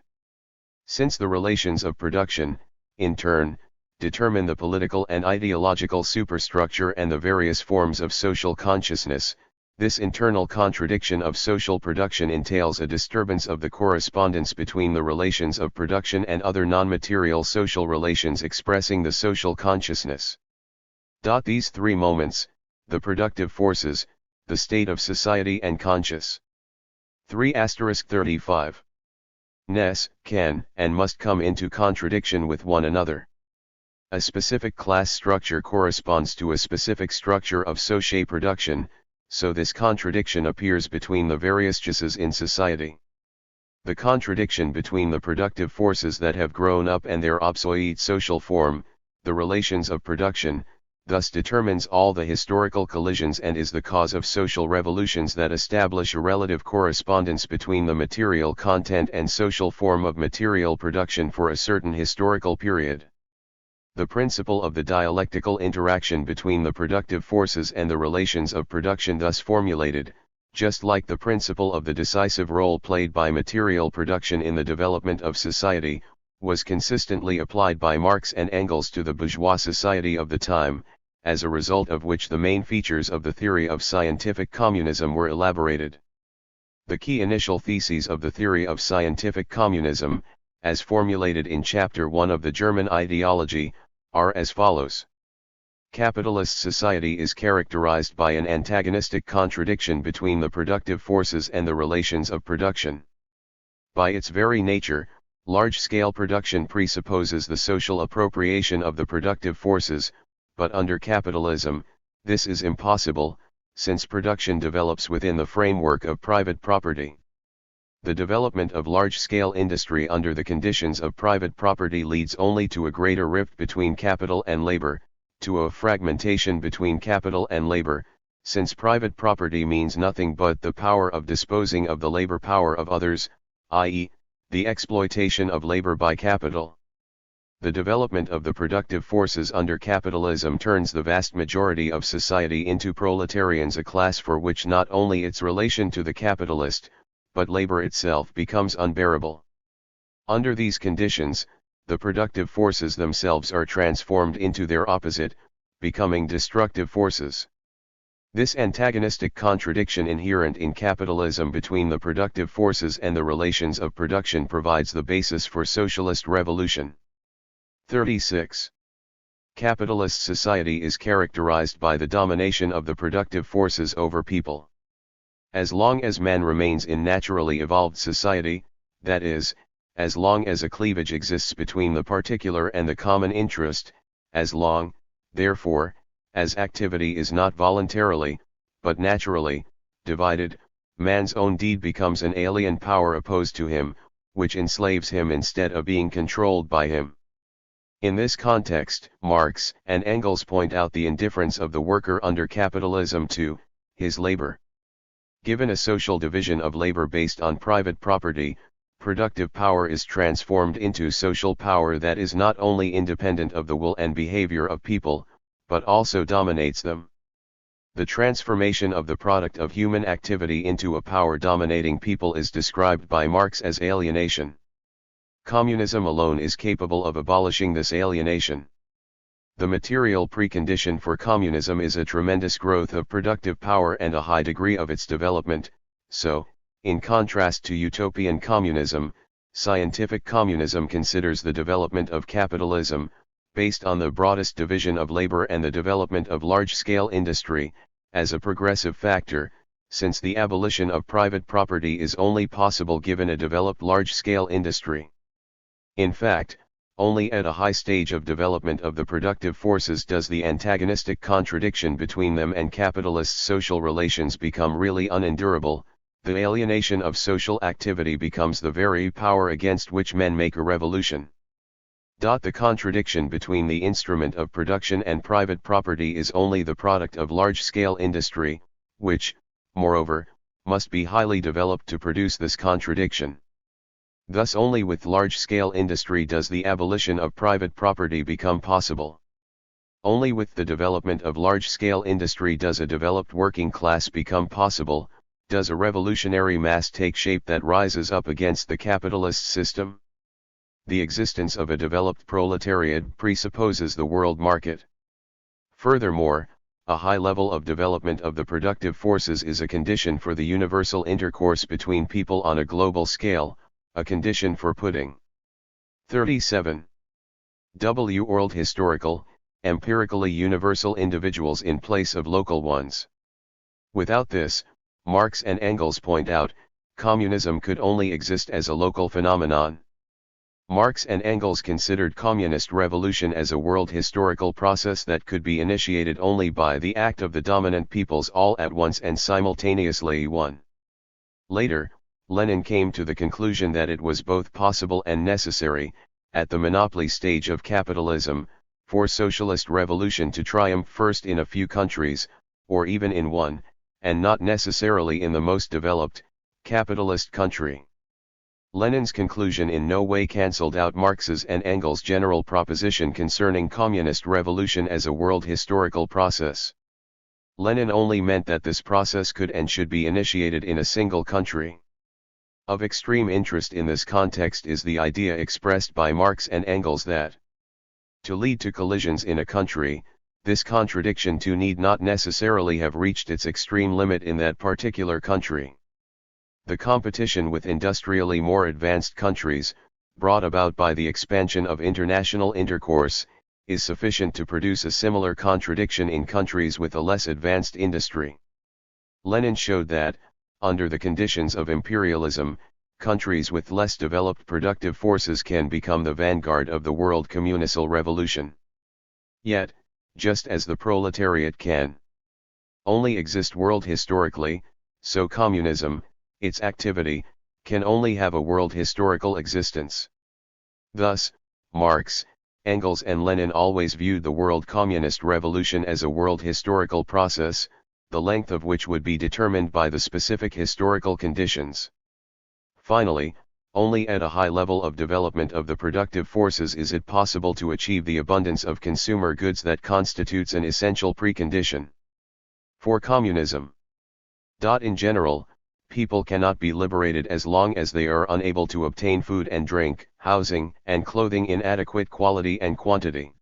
Since the relations of production, in turn, determine the political and ideological superstructure and the various forms of social consciousness, this internal contradiction of social production entails a disturbance of the correspondence between the relations of production and other non-material social relations expressing the social consciousness. These three moments, the productive forces, the state of society and conscious. 3*35. Can and must come into contradiction with one another. A specific class structure corresponds to a specific structure of social production, so this contradiction appears between the various classes in society. The contradiction between the productive forces that have grown up and their obsolete social form, the relations of production, thus determines all the historical collisions and is the cause of social revolutions that establish a relative correspondence between the material content and social form of material production for a certain historical period. The principle of the dialectical interaction between the productive forces and the relations of production thus formulated, just like the principle of the decisive role played by material production in the development of society, was consistently applied by Marx and Engels to the bourgeois society of the time, as a result of which the main features of the theory of scientific communism were elaborated. The key initial theses of the theory of scientific communism, as formulated in Chapter 1 of the German ideology, are as follows. Capitalist society is characterized by an antagonistic contradiction between the productive forces and the relations of production. By its very nature, large-scale production presupposes the social appropriation of the productive forces, but under capitalism, this is impossible, since production develops within the framework of private property. The development of large-scale industry under the conditions of private property leads only to a greater rift between capital and labor, to a fragmentation between capital and labor, since private property means nothing but the power of disposing of the labor power of others, i.e., the exploitation of labor by capital. The development of the productive forces under capitalism turns the vast majority of society into proletarians, a class for which not only its relation to the capitalist, but labor itself becomes unbearable. Under these conditions, the productive forces themselves are transformed into their opposite, becoming destructive forces. This antagonistic contradiction inherent in capitalism between the productive forces and the relations of production provides the basis for socialist revolution. 36. Capitalist society is characterized by the domination of the productive forces over people. As long as man remains in naturally evolved society, that is, as long as a cleavage exists between the particular and the common interest, as long, therefore, as activity is not voluntarily, but naturally, divided, man's own deed becomes an alien power opposed to him, which enslaves him instead of being controlled by him. In this context, Marx and Engels point out the indifference of the worker under capitalism to his labor. Given a social division of labor based on private property, productive power is transformed into social power that is not only independent of the will and behavior of people, but also dominates them. The transformation of the product of human activity into a power dominating people is described by Marx as alienation. Communism alone is capable of abolishing this alienation. The material precondition for communism is a tremendous growth of productive power and a high degree of its development, so, in contrast to utopian communism, scientific communism considers the development of capitalism, based on the broadest division of labor and the development of large-scale industry, as a progressive factor, since the abolition of private property is only possible given a developed large-scale industry. In fact, only at a high stage of development of the productive forces does the antagonistic contradiction between them and capitalist social relations become really unendurable. The alienation of social activity becomes the very power against which men make a revolution. The contradiction between the instrument of production and private property is only the product of large-scale industry, which, moreover, must be highly developed to produce this contradiction. Thus only with large-scale industry does the abolition of private property become possible. Only with the development of large-scale industry does a developed working class become possible, does a revolutionary mass take shape that rises up against the capitalist system. The existence of a developed proletariat presupposes the world market. Furthermore, a high level of development of the productive forces is a condition for the universal intercourse between people on a global scale, a condition for putting 37. World historical, empirically universal individuals in place of local ones. Without this, Marx and Engels point out, communism could only exist as a local phenomenon. Marx and Engels considered communist revolution as a world historical process that could be initiated only by the act of the dominant peoples all at once and simultaneously. Later, Lenin came to the conclusion that it was both possible and necessary, at the monopoly stage of capitalism, for socialist revolution to triumph first in a few countries, or even in one, and not necessarily in the most developed, capitalist country. Lenin's conclusion in no way cancelled out Marx's and Engels' general proposition concerning communist revolution as a world historical process. Lenin only meant that this process could and should be initiated in a single country. Of extreme interest in this context is the idea expressed by Marx and Engels that, to lead to collisions in a country, this contradiction too need not necessarily have reached its extreme limit in that particular country. The competition with industrially more advanced countries, brought about by the expansion of international intercourse, is sufficient to produce a similar contradiction in countries with a less advanced industry. Lenin showed that, under the conditions of imperialism, countries with less developed productive forces can become the vanguard of the world communal revolution. Yet, just as the proletariat can only exist world historically, so communism, its activity, can only have a world historical existence. Thus, Marx, Engels and Lenin always viewed the world communist revolution as a world historical process, the length of which would be determined by the specific historical conditions. Finally, only at a high level of development of the productive forces is it possible to achieve the abundance of consumer goods that constitutes an essential precondition for communism. In general, people cannot be liberated as long as they are unable to obtain food and drink, housing and clothing in adequate quality and quantity.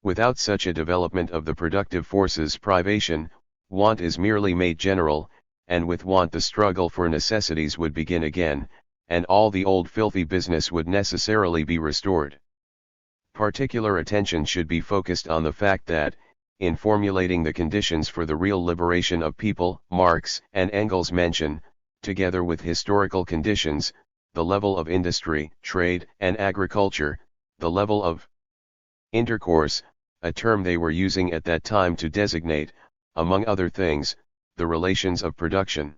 Without such a development of the productive forces, privation, want is merely made general, and with want the struggle for necessities would begin again, and all the old filthy business would necessarily be restored. Particular attention should be focused on the fact that, in formulating the conditions for the real liberation of people, Marx and Engels mention, together with historical conditions, the level of industry, trade, and agriculture, the level of intercourse, a term they were using at that time to designate, among other things, the relations of production.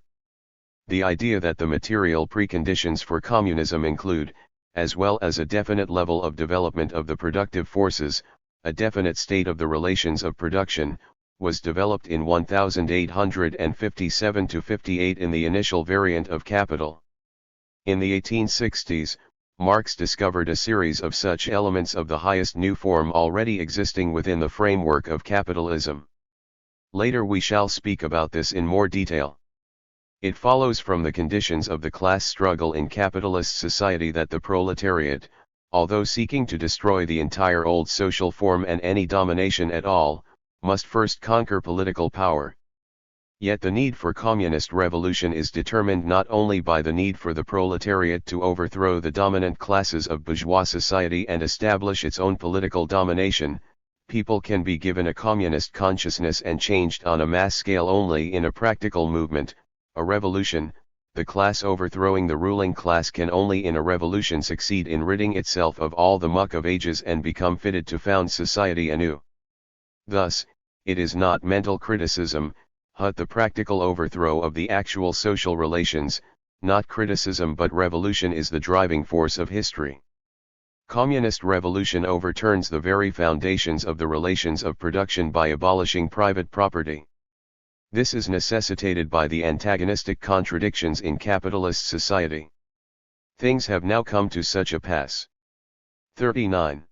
The idea that the material preconditions for communism include, as well as a definite level of development of the productive forces, a definite state of the relations of production, was developed in 1857–58 in the initial variant of Capital. In the 1860s, Marx discovered a series of such elements of the highest new form already existing within the framework of capitalism. Later we shall speak about this in more detail. It follows from the conditions of the class struggle in capitalist society that the proletariat, although seeking to destroy the entire old social form and any domination at all, must first conquer political power. Yet the need for communist revolution is determined not only by the need for the proletariat to overthrow the dominant classes of bourgeois society and establish its own political domination. People can be given a communist consciousness and changed on a mass scale only in a practical movement, a revolution. The class overthrowing the ruling class can only in a revolution succeed in ridding itself of all the muck of ages and become fitted to found society anew. Thus, it is not mental criticism, but the practical overthrow of the actual social relations, not criticism but revolution is the driving force of history. Communist revolution overturns the very foundations of the relations of production by abolishing private property. This is necessitated by the antagonistic contradictions in capitalist society. Things have now come to such a pass. 39.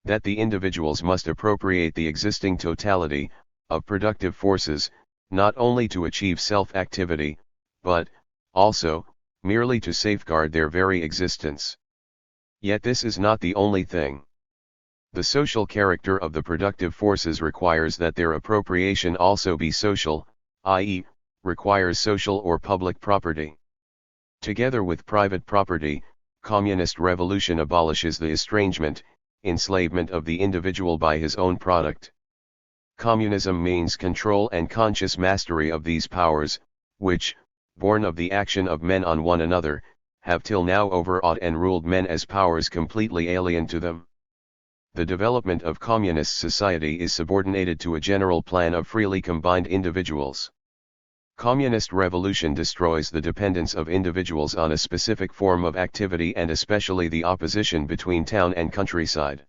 That the individuals must appropriate the existing totality of productive forces, not only to achieve self-activity, but, also, merely to safeguard their very existence. Yet this is not the only thing. The social character of the productive forces requires that their appropriation also be social, i.e., requires social or public property. Together with private property, communist revolution abolishes the estrangement, enslavement of the individual by his own product. Communism means control and conscious mastery of these powers, which, born of the action of men on one another, have till now overawed and ruled men as powers completely alien to them. The development of communist society is subordinated to a general plan of freely combined individuals. Communist revolution destroys the dependence of individuals on a specific form of activity and especially the opposition between town and countryside.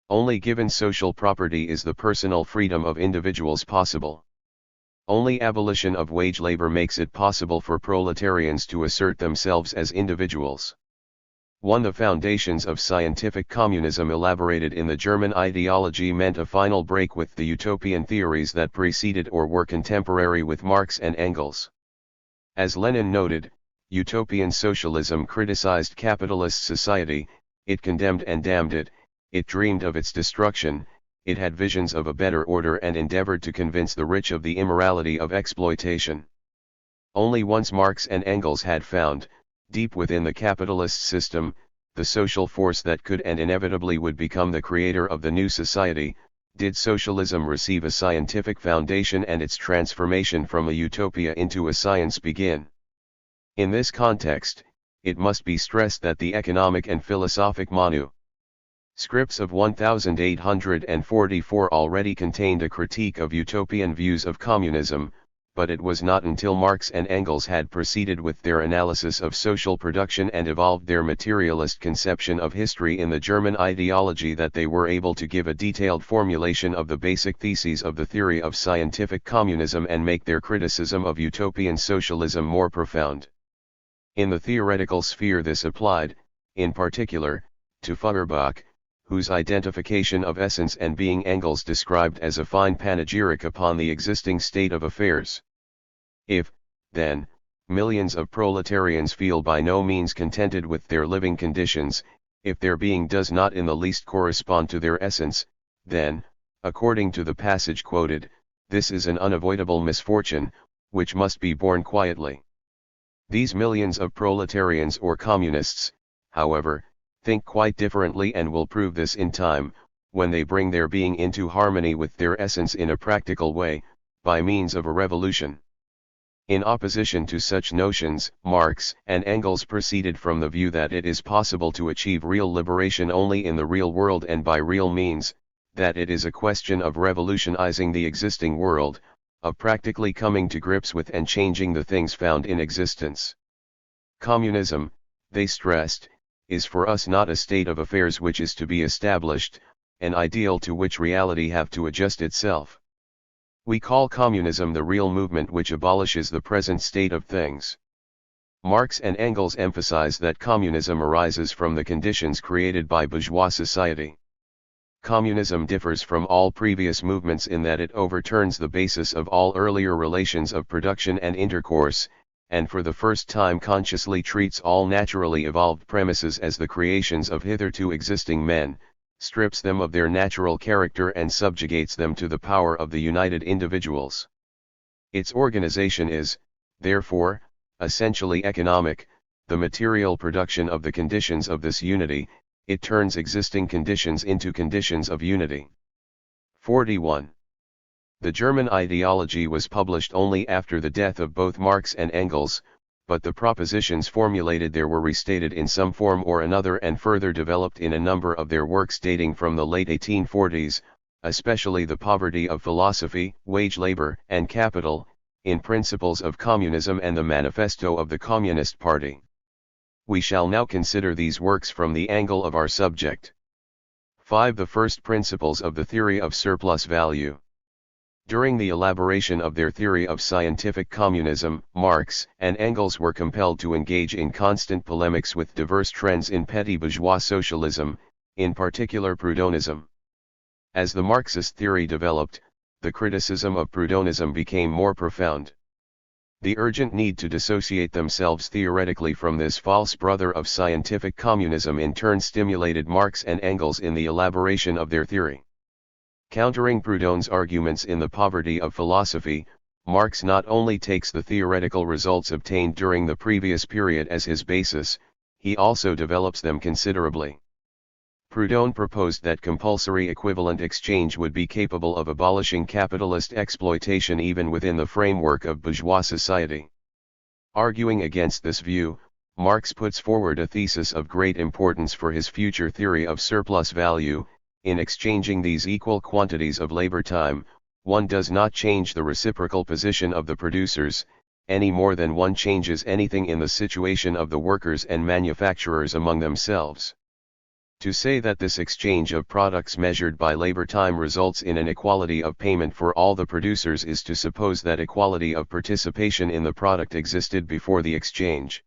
Only given social property is the personal freedom of individuals possible. Only abolition of wage labor makes it possible for proletarians to assert themselves as individuals. 1. The foundations of scientific communism elaborated in the German ideology meant a final break with the utopian theories that preceded or were contemporary with Marx and Engels. As Lenin noted, utopian socialism criticized capitalist society, it condemned and damned it, it dreamed of its destruction, it had visions of a better order and endeavored to convince the rich of the immorality of exploitation. Only once Marx and Engels had found, deep within the capitalist system, the social force that could and inevitably would become the creator of the new society, did socialism receive a scientific foundation and its transformation from a utopia into a science begin. In this context, it must be stressed that the economic and philosophic manuscripts of 1844 already contained a critique of utopian views of communism, but it was not until Marx and Engels had proceeded with their analysis of social production and evolved their materialist conception of history in the German ideology that they were able to give a detailed formulation of the basic theses of the theory of scientific communism and make their criticism of utopian socialism more profound. In the theoretical sphere this applied, in particular, to Feuerbach, whose identification of essence and being Engels described as a fine panegyric upon the existing state of affairs. If, then, millions of proletarians feel by no means contented with their living conditions, if their being does not in the least correspond to their essence, then, according to the passage quoted, this is an unavoidable misfortune, which must be borne quietly. These millions of proletarians or communists, however, think quite differently and will prove this in time, when they bring their being into harmony with their essence in a practical way, by means of a revolution. In opposition to such notions, Marx and Engels proceeded from the view that it is possible to achieve real liberation only in the real world and by real means, that it is a question of revolutionizing the existing world, of practically coming to grips with and changing the things found in existence. Communism, they stressed, is for us not a state of affairs which is to be established, an ideal to which reality have to adjust itself. We call communism the real movement which abolishes the present state of things. Marx and Engels emphasize that communism arises from the conditions created by bourgeois society. Communism differs from all previous movements in that it overturns the basis of all earlier relations of production and intercourse, and for the first time consciously treats all naturally evolved premises as the creations of hitherto existing men, strips them of their natural character and subjugates them to the power of the united individuals. Its organization is, therefore, essentially economic, the material production of the conditions of this unity. It turns existing conditions into conditions of unity. 41. The German ideology was published only after the death of both Marx and Engels, but the propositions formulated there were restated in some form or another and further developed in a number of their works dating from the late 1840s, especially The Poverty of Philosophy, Wage Labor and Capital, in Principles of Communism and the Manifesto of the Communist Party. We shall now consider these works from the angle of our subject. 5. The first principles of the theory of surplus value. During the elaboration of their theory of scientific communism, Marx and Engels were compelled to engage in constant polemics with diverse trends in petty bourgeois socialism, in particular Proudhonism. As the Marxist theory developed, the criticism of Proudhonism became more profound. The urgent need to dissociate themselves theoretically from this false brother of scientific communism in turn stimulated Marx and Engels in the elaboration of their theory. Countering Proudhon's arguments in The Poverty of Philosophy, Marx not only takes the theoretical results obtained during the previous period as his basis, he also develops them considerably. Proudhon proposed that compulsory equivalent exchange would be capable of abolishing capitalist exploitation even within the framework of bourgeois society. Arguing against this view, Marx puts forward a thesis of great importance for his future theory of surplus value. In exchanging these equal quantities of labor time, one does not change the reciprocal position of the producers, any more than one changes anything in the situation of the workers and manufacturers among themselves. To say that this exchange of products measured by labor time results in an equality of payment for all the producers is to suppose that equality of participation in the product existed before the exchange.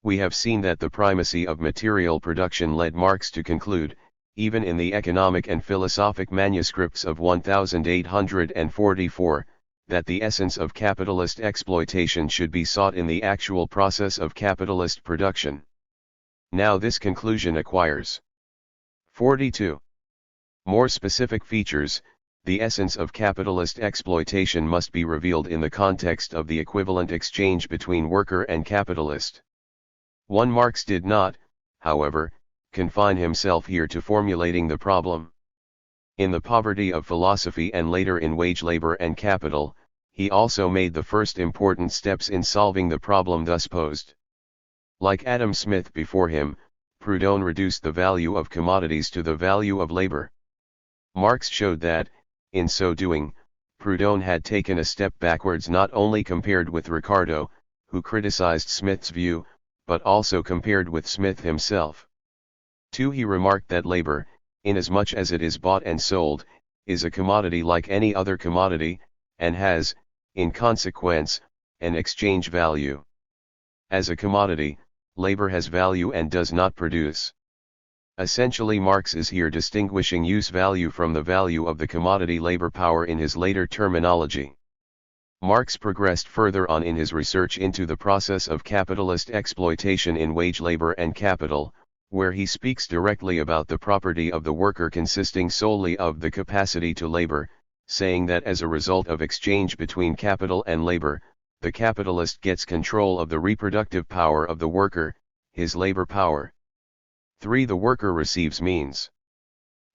We have seen that the primacy of material production led Marx to conclude, even in the economic and philosophic manuscripts of 1844, that the essence of capitalist exploitation should be sought in the actual process of capitalist production. Now this conclusion acquires 42 more specific features. The essence of capitalist exploitation must be revealed in the context of the equivalent exchange between worker and capitalist. Marx did not, however, confine himself here to formulating the problem. In The Poverty of Philosophy and later in Wage Labor and Capital, he also made the first important steps in solving the problem thus posed. Like Adam Smith before him, Proudhon reduced the value of commodities to the value of labor. Marx showed that, in so doing, Proudhon had taken a step backwards not only compared with Ricardo, who criticized Smith's view, but also compared with Smith himself. 2. He remarked that labor, inasmuch as it is bought and sold, is a commodity like any other commodity, and has, in consequence, an exchange value. As a commodity, labor has value and does not produce. Essentially, Marx is here distinguishing use value from the value of the commodity labor power in his later terminology. Marx progressed further on in his research into the process of capitalist exploitation in Wage Labor and Capital, where he speaks directly about the property of the worker consisting solely of the capacity to labor, saying that as a result of exchange between capital and labor, the capitalist gets control of the reproductive power of the worker, his labor power. 3. The worker receives means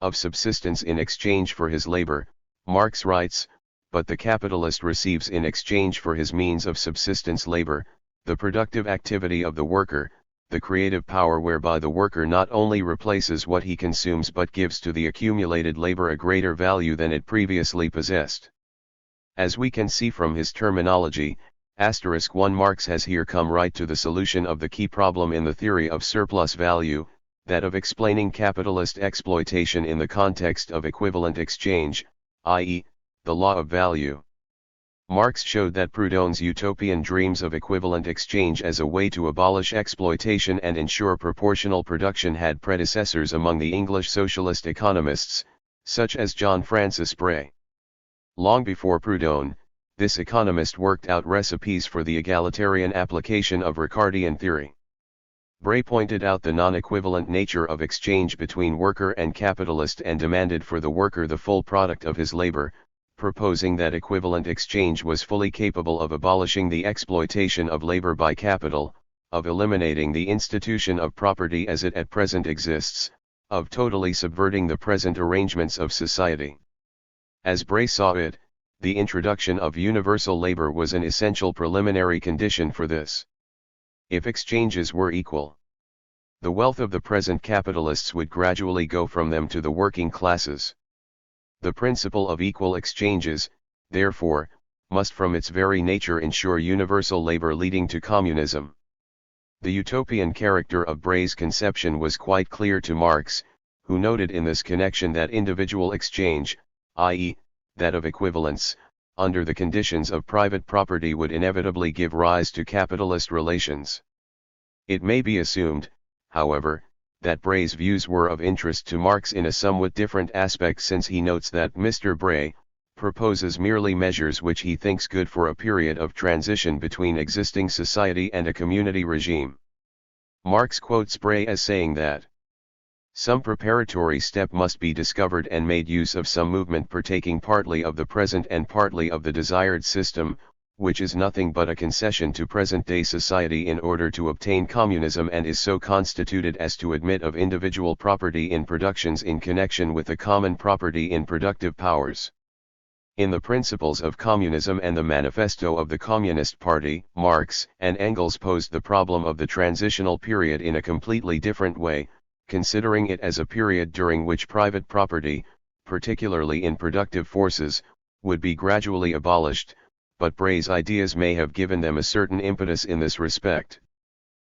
of subsistence in exchange for his labor. Marx writes, but the capitalist receives in exchange for his means of subsistence labor, the productive activity of the worker, the creative power whereby the worker not only replaces what he consumes but gives to the accumulated labor a greater value than it previously possessed. As we can see from his terminology, *1 Marx has here come right to the solution of the key problem in the theory of surplus value, that of explaining capitalist exploitation in the context of equivalent exchange, i.e., the law of value. Marx showed that Proudhon's utopian dreams of equivalent exchange as a way to abolish exploitation and ensure proportional production had predecessors among the English socialist economists, such as John Francis Bray. Long before Proudhon, this economist worked out recipes for the egalitarian application of Ricardian theory. Bray pointed out the non-equivalent nature of exchange between worker and capitalist and demanded for the worker the full product of his labor, proposing that equivalent exchange was fully capable of abolishing the exploitation of labor by capital, of eliminating the institution of property as it at present exists, of totally subverting the present arrangements of society. As Bray saw it, the introduction of universal labor was an essential preliminary condition for this. If exchanges were equal, the wealth of the present capitalists would gradually go from them to the working classes. The principle of equal exchanges, therefore, must from its very nature ensure universal labor leading to communism. The utopian character of Bray's conception was quite clear to Marx, who noted in this connection that individual exchange, i.e., that of equivalence, under the conditions of private property would inevitably give rise to capitalist relations. It may be assumed, however, that Bray's views were of interest to Marx in a somewhat different aspect, since he notes that Mr. Bray proposes merely measures which he thinks good for a period of transition between existing society and a community regime. Marx quotes Bray as saying that some preparatory step must be discovered and made use of some movement partaking partly of the present and partly of the desired system, which is nothing but a concession to present-day society in order to obtain communism, and is so constituted as to admit of individual property in productions in connection with the common property in productive powers. In the Principles of Communism and the Manifesto of the Communist Party, Marx and Engels posed the problem of the transitional period in a completely different way, considering it as a period during which private property, particularly in productive forces, would be gradually abolished, but Bray's ideas may have given them a certain impetus in this respect.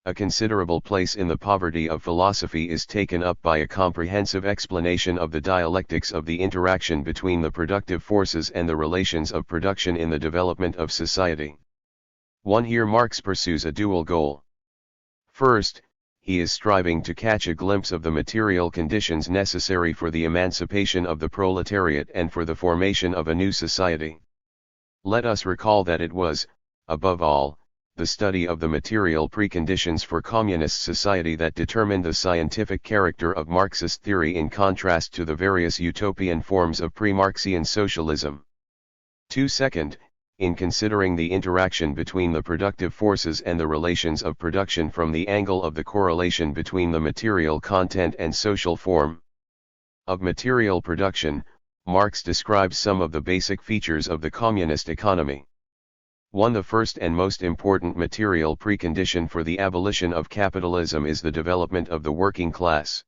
A considerable place in the poverty of philosophy is taken up by a comprehensive explanation of the dialectics of the interaction between the productive forces and the relations of production in the development of society. Here Marx pursues a dual goal. First, he is striving to catch a glimpse of the material conditions necessary for the emancipation of the proletariat and for the formation of a new society. Let us recall that it was, above all, the study of the material preconditions for communist society that determined the scientific character of Marxist theory in contrast to the various utopian forms of pre-Marxian socialism. Second, in considering the interaction between the productive forces and the relations of production from the angle of the correlation between the material content and social form of material production, Marx describes some of the basic features of the communist economy. The first and most important material precondition for the abolition of capitalism is the development of the working class.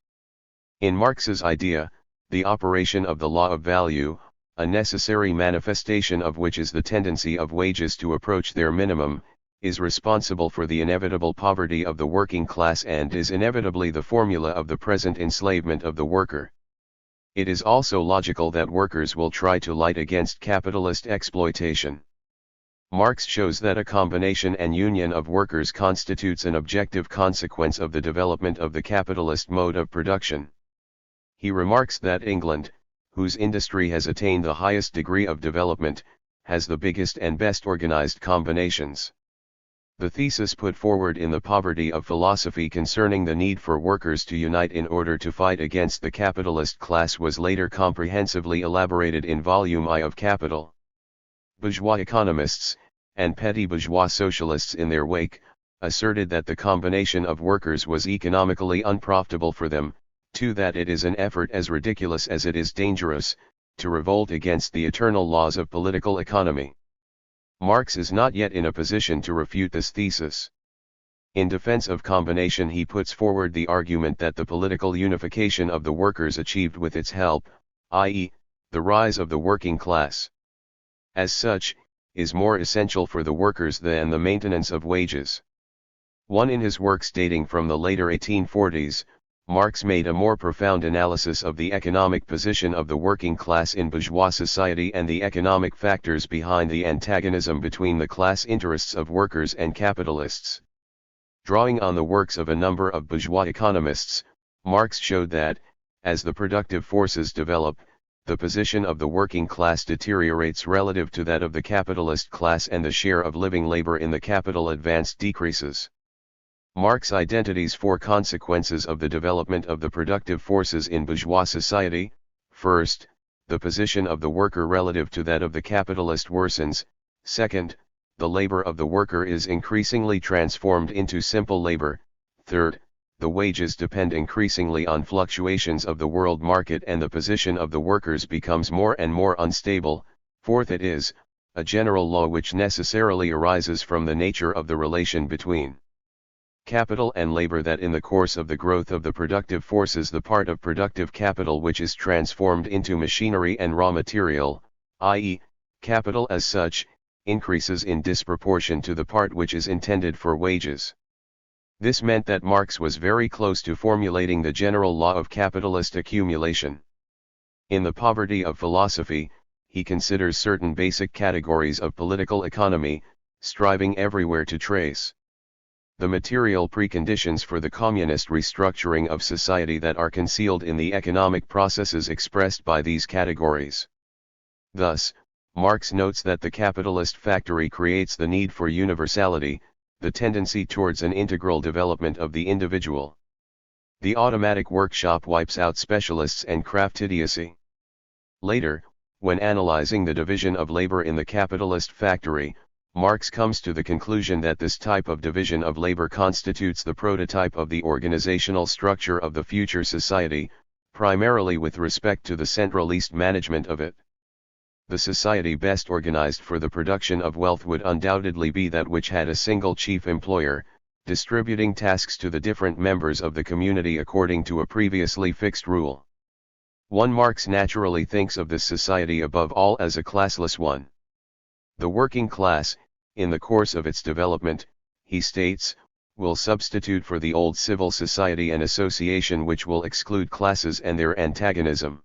In Marx's idea, the operation of the law of value, a necessary manifestation of which is the tendency of wages to approach their minimum, is responsible for the inevitable poverty of the working class and is inevitably the formula of the present enslavement of the worker. It is also logical that workers will try to fight against capitalist exploitation. Marx shows that a combination and union of workers constitutes an objective consequence of the development of the capitalist mode of production. He remarks that England, whose industry has attained the highest degree of development, has the biggest and best organized combinations. The thesis put forward in The Poverty of Philosophy concerning the need for workers to unite in order to fight against the capitalist class was later comprehensively elaborated in Volume I of Capital. Bourgeois economists, and petty bourgeois socialists in their wake, asserted that the combination of workers was economically unprofitable for them, that it is an effort as ridiculous as it is dangerous, to revolt against the eternal laws of political economy. Marx is not yet in a position to refute this thesis. In defense of combination, he puts forward the argument that the political unification of the workers achieved with its help, i.e., the rise of the working class, as such, is more essential for the workers than the maintenance of wages. In his works dating from the later 1840s, Marx made a more profound analysis of the economic position of the working class in bourgeois society and the economic factors behind the antagonism between the class interests of workers and capitalists. Drawing on the works of a number of bourgeois economists, Marx showed that, as the productive forces develop, the position of the working class deteriorates relative to that of the capitalist class, and the share of living labor in the capital advance decreases. Marx identifies four consequences of the development of the productive forces in bourgeois society. First, the position of the worker relative to that of the capitalist worsens. Second, the labor of the worker is increasingly transformed into simple labor. Third, the wages depend increasingly on fluctuations of the world market and the position of the workers becomes more and more unstable. Fourth, it is a general law which necessarily arises from the nature of the relation between capital and labor that in the course of the growth of the productive forces the part of productive capital which is transformed into machinery and raw material, i.e., capital as such, increases in disproportion to the part which is intended for wages. This meant that Marx was very close to formulating the general law of capitalist accumulation. In The Poverty of Philosophy, he considers certain basic categories of political economy, striving everywhere to trace the material preconditions for the communist restructuring of society that are concealed in the economic processes expressed by these categories. Thus, Marx notes that the capitalist factory creates the need for universality, the tendency towards an integral development of the individual. The automatic workshop wipes out specialists and craft idiocy. Later, when analyzing the division of labor in the capitalist factory, Marx comes to the conclusion that this type of division of labor constitutes the prototype of the organizational structure of the future society, primarily with respect to the centralist management of it. The society best organized for the production of wealth would undoubtedly be that which had a single chief employer, distributing tasks to the different members of the community according to a previously fixed rule. Marx naturally thinks of this society above all as a classless one. The working class, in the course of its development, he states, will substitute for the old civil society an association which will exclude classes and their antagonism.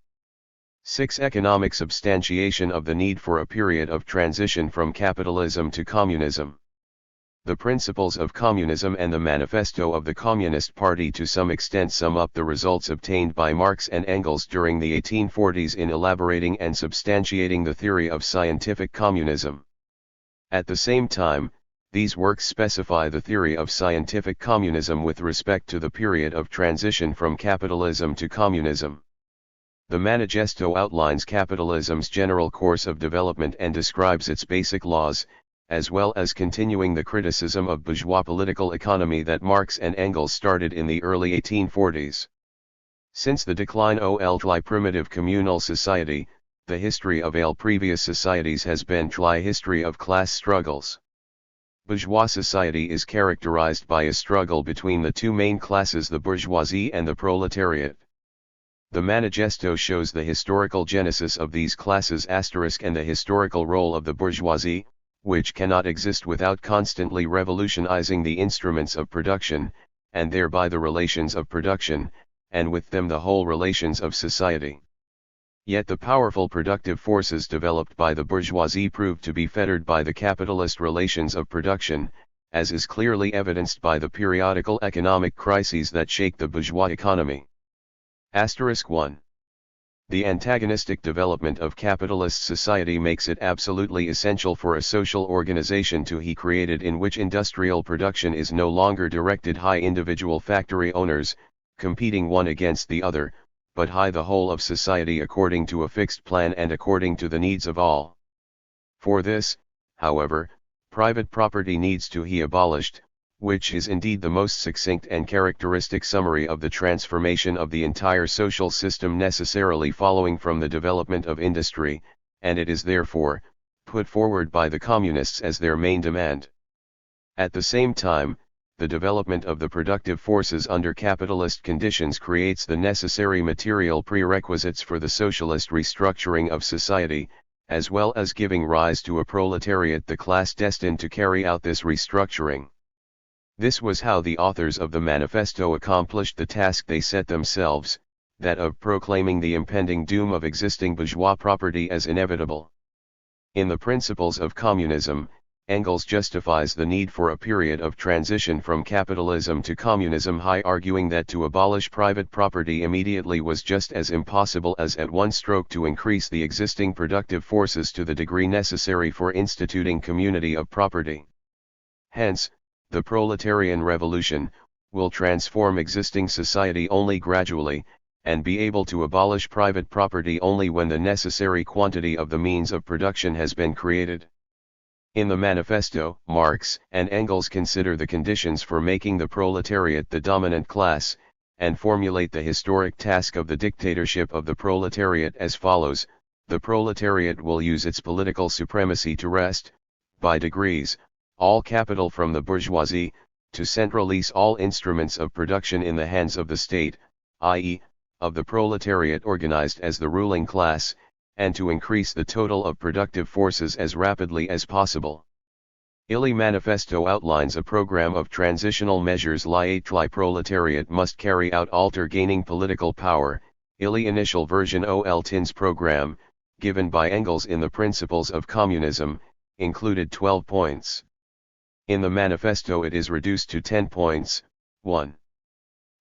6. Economic substantiation of the need for a period of transition from capitalism to communism. The principles of communism and the manifesto of the Communist Party to some extent sum up the results obtained by Marx and Engels during the 1840s in elaborating and substantiating the theory of scientific communism. At the same time, these works specify the theory of scientific communism with respect to the period of transition from capitalism to communism. The manifesto outlines capitalism's general course of development and describes its basic laws, as well as continuing the criticism of bourgeois political economy that Marx and Engels started in the early 1840s. Since the decline of the primitive communal society, the history of all previous societies has been a history of class struggles. Bourgeois society is characterized by a struggle between the two main classes, the bourgeoisie and the proletariat. The manifesto shows the historical genesis of these classes and the historical role of the bourgeoisie, which cannot exist without constantly revolutionizing the instruments of production, and thereby the relations of production, and with them the whole relations of society. Yet the powerful productive forces developed by the bourgeoisie proved to be fettered by the capitalist relations of production, as is clearly evidenced by the periodical economic crises that shake the bourgeois economy. 1. The antagonistic development of capitalist society makes it absolutely essential for a social organization to be created in which industrial production is no longer directed by individual factory owners, competing one against the other, but by the whole of society according to a fixed plan and according to the needs of all. For this, however, private property needs to be abolished, which is indeed the most succinct and characteristic summary of the transformation of the entire social system necessarily following from the development of industry, and it is therefore put forward by the communists as their main demand. At the same time, the development of the productive forces under capitalist conditions creates the necessary material prerequisites for the socialist restructuring of society, as well as giving rise to a proletariat, the class destined to carry out this restructuring. This was how the authors of the manifesto accomplished the task they set themselves, that of proclaiming the impending doom of existing bourgeois property as inevitable. In the Principles of Communism, Engels justifies the need for a period of transition from capitalism to communism, arguing that to abolish private property immediately was just as impossible as at one stroke to increase the existing productive forces to the degree necessary for instituting community of property. Hence, the proletarian revolution will transform existing society only gradually, and be able to abolish private property only when the necessary quantity of the means of production has been created. In the manifesto, Marx and Engels consider the conditions for making the proletariat the dominant class, and formulate the historic task of the dictatorship of the proletariat as follows: the proletariat will use its political supremacy to wrest, by degrees, all capital from the bourgeoisie, to centralize all instruments of production in the hands of the state, i.e., of the proletariat organized as the ruling class, and to increase the total of productive forces as rapidly as possible. Illy Manifesto outlines a program of transitional measures Liatli proletariat must carry out alter gaining political power. Illy initial version ol Tin's program, given by Engels in the Principles of Communism, included 12 points. In the manifesto it is reduced to 10 points. 1.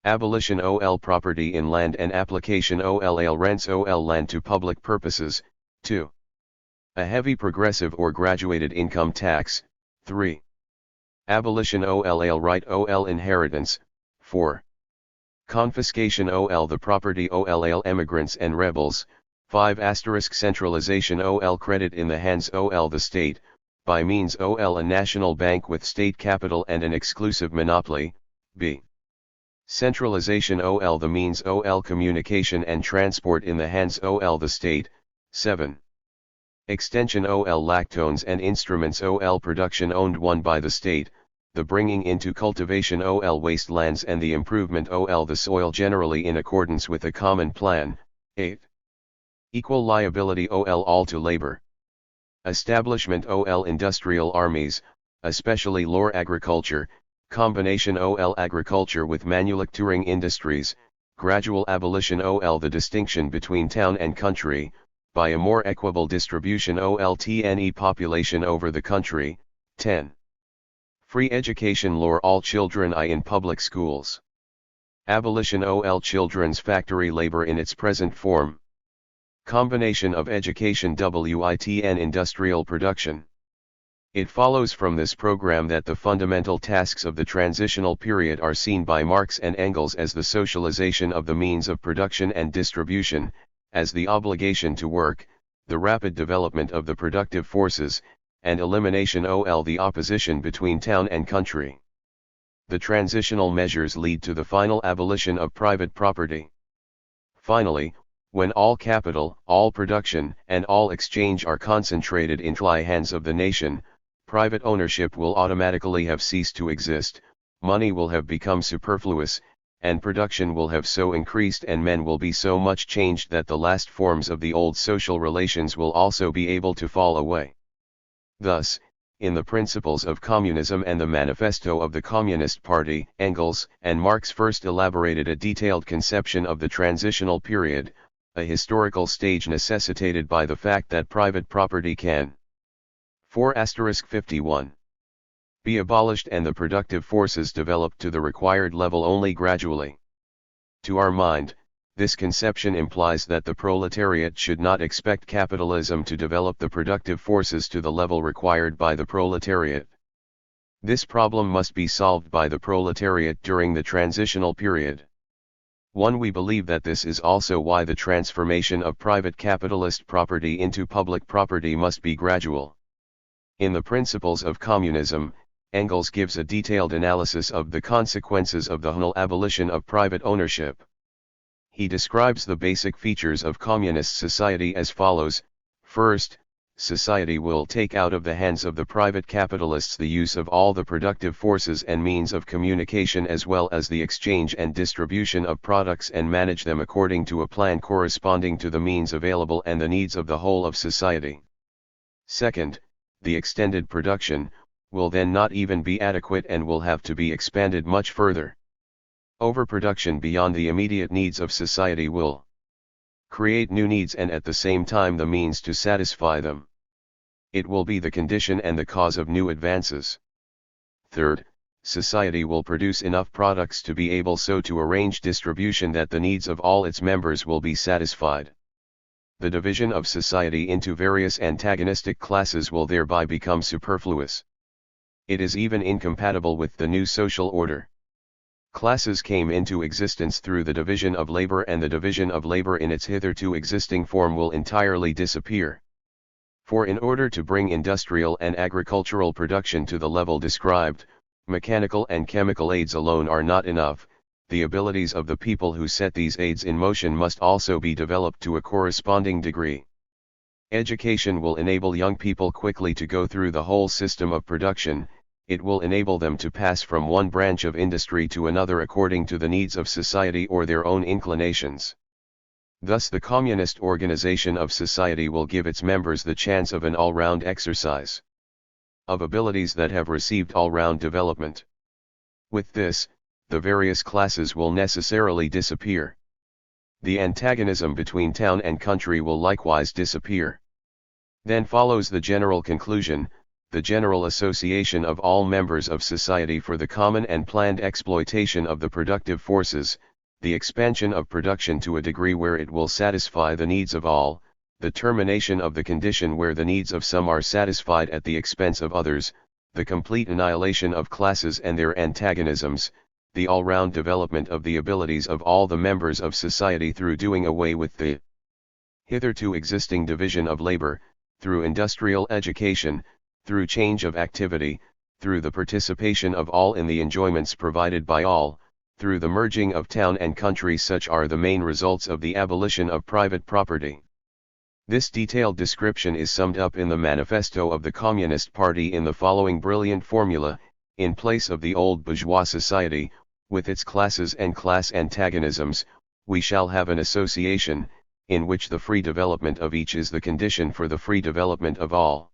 Abolition ol property in land and application ol rents ol land to public purposes. 2. A heavy progressive or graduated income tax. 3. Abolition ol right ol inheritance. 4. Confiscation ol the property ol emigrants and rebels. 5. Centralization ol credit in the hands ol the state, by means ol a national bank with state capital and an exclusive monopoly. B. Centralization ol the means ol communication and transport in the hands ol the state. 7. Extension ol lactones and instruments ol production owned one by the state, the bringing into cultivation ol wastelands and the improvement ol the soil generally in accordance with a common plan. 8. Equal liability ol all to labor. Establishment ol industrial armies, especially lore agriculture, combination ol agriculture with manufacturing industries, gradual abolition ol the distinction between town and country, by a more equable distribution ol tne population over the country. 10. Free education lore all children in public schools. Abolition ol children's factory labor in its present form. Combination of education witn industrial production. It follows from this program that the fundamental tasks of the transitional period are seen by Marx and Engels as the socialization of the means of production and distribution, as the obligation to work, the rapid development of the productive forces, and elimination ol the opposition between town and country. The transitional measures lead to the final abolition of private property. Finally, when all capital, all production, and all exchange are concentrated in the hands of the nation, private ownership will automatically have ceased to exist, money will have become superfluous, and production will have so increased and men will be so much changed that the last forms of the old social relations will also be able to fall away. Thus, in the Principles of Communism and the Manifesto of the Communist Party, Engels and Marx first elaborated a detailed conception of the transitional period, a historical stage necessitated by the fact that private property can 4*51. Be abolished and the productive forces developed to the required level only gradually. To our mind, this conception implies that the proletariat should not expect capitalism to develop the productive forces to the level required by the proletariat. This problem must be solved by the proletariat during the transitional period. 1. We believe that this is also why the transformation of private capitalist property into public property must be gradual. In the Principles of Communism, Engels gives a detailed analysis of the consequences of the whole abolition of private ownership. He describes the basic features of communist society as follows. First, society will take out of the hands of the private capitalists the use of all the productive forces and means of communication as well as the exchange and distribution of products and manage them according to a plan corresponding to the means available and the needs of the whole of society. Second, the extended production will then not even be adequate and will have to be expanded much further. Overproduction beyond the immediate needs of society will create new needs and at the same time the means to satisfy them. It will be the condition and the cause of new advances. Third, society will produce enough products to be able so to arrange distribution that the needs of all its members will be satisfied. The division of society into various antagonistic classes will thereby become superfluous. It is even incompatible with the new social order. Classes came into existence through the division of labor, and the division of labor in its hitherto existing form will entirely disappear. For in order to bring industrial and agricultural production to the level described, mechanical and chemical aids alone are not enough. The abilities of the people who set these aids in motion must also be developed to a corresponding degree. Education will enable young people quickly to go through the whole system of production. It will enable them to pass from one branch of industry to another according to the needs of society or their own inclinations. Thus the communist organization of society will give its members the chance of an all-round exercise of abilities that have received all-round development. With this, the various classes will necessarily disappear. The antagonism between town and country will likewise disappear. Then follows the general conclusion, the general association of all members of society for the common and planned exploitation of the productive forces, the expansion of production to a degree where it will satisfy the needs of all, the termination of the condition where the needs of some are satisfied at the expense of others, the complete annihilation of classes and their antagonisms, the all-round development of the abilities of all the members of society through doing away with the hitherto existing division of labor, through industrial education, through change of activity, through the participation of all in the enjoyments provided by all, through the merging of town and country. Such are the main results of the abolition of private property. This detailed description is summed up in the manifesto of the Communist Party in the following brilliant formula: in place of the old bourgeois society, with its classes and class antagonisms, we shall have an association, in which the free development of each is the condition for the free development of all.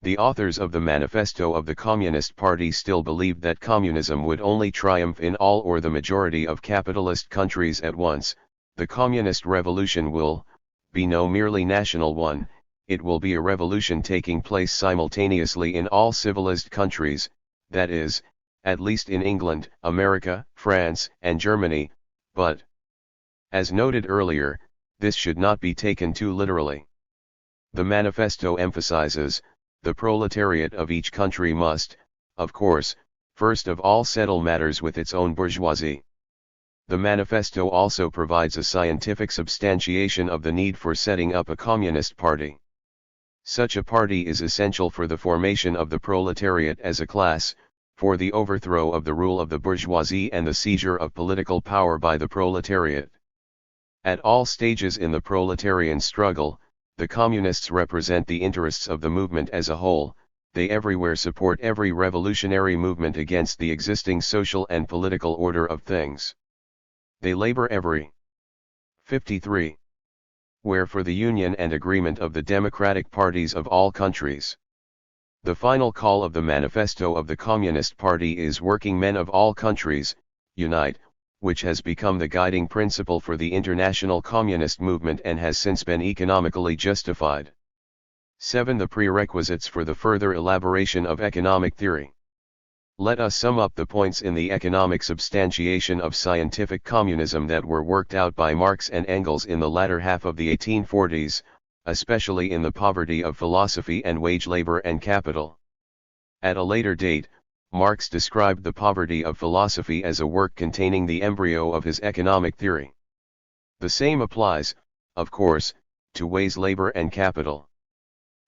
The authors of the manifesto of the Communist Party still believed that communism would only triumph in all or the majority of capitalist countries at once. The communist revolution will be no merely national one, it will be a revolution taking place simultaneously in all civilized countries, that is, at least in England, America, France, and Germany, but, as noted earlier, this should not be taken too literally. The manifesto emphasizes, the proletariat of each country must, of course, first of all settle matters with its own bourgeoisie. The manifesto also provides a scientific substantiation of the need for setting up a communist party. Such a party is essential for the formation of the proletariat as a class, for the overthrow of the rule of the bourgeoisie and the seizure of political power by the proletariat. At all stages in the proletarian struggle, the communists represent the interests of the movement as a whole. They everywhere support every revolutionary movement against the existing social and political order of things. They labor every 53. Where for the union and agreement of the democratic parties of all countries. The final call of the manifesto of the Communist Party is working men of all countries, unite, which has become the guiding principle for the international communist movement and has since been economically justified. 7. The prerequisites for the further elaboration of economic theory. Let us sum up the points in the economic substantiation of scientific communism that were worked out by Marx and Engels in the latter half of the 1840s, especially in the poverty of philosophy and wage labor and capital. At a later date, Marx described the poverty of philosophy as a work containing the embryo of his economic theory. The same applies, of course, to wage labor and capital.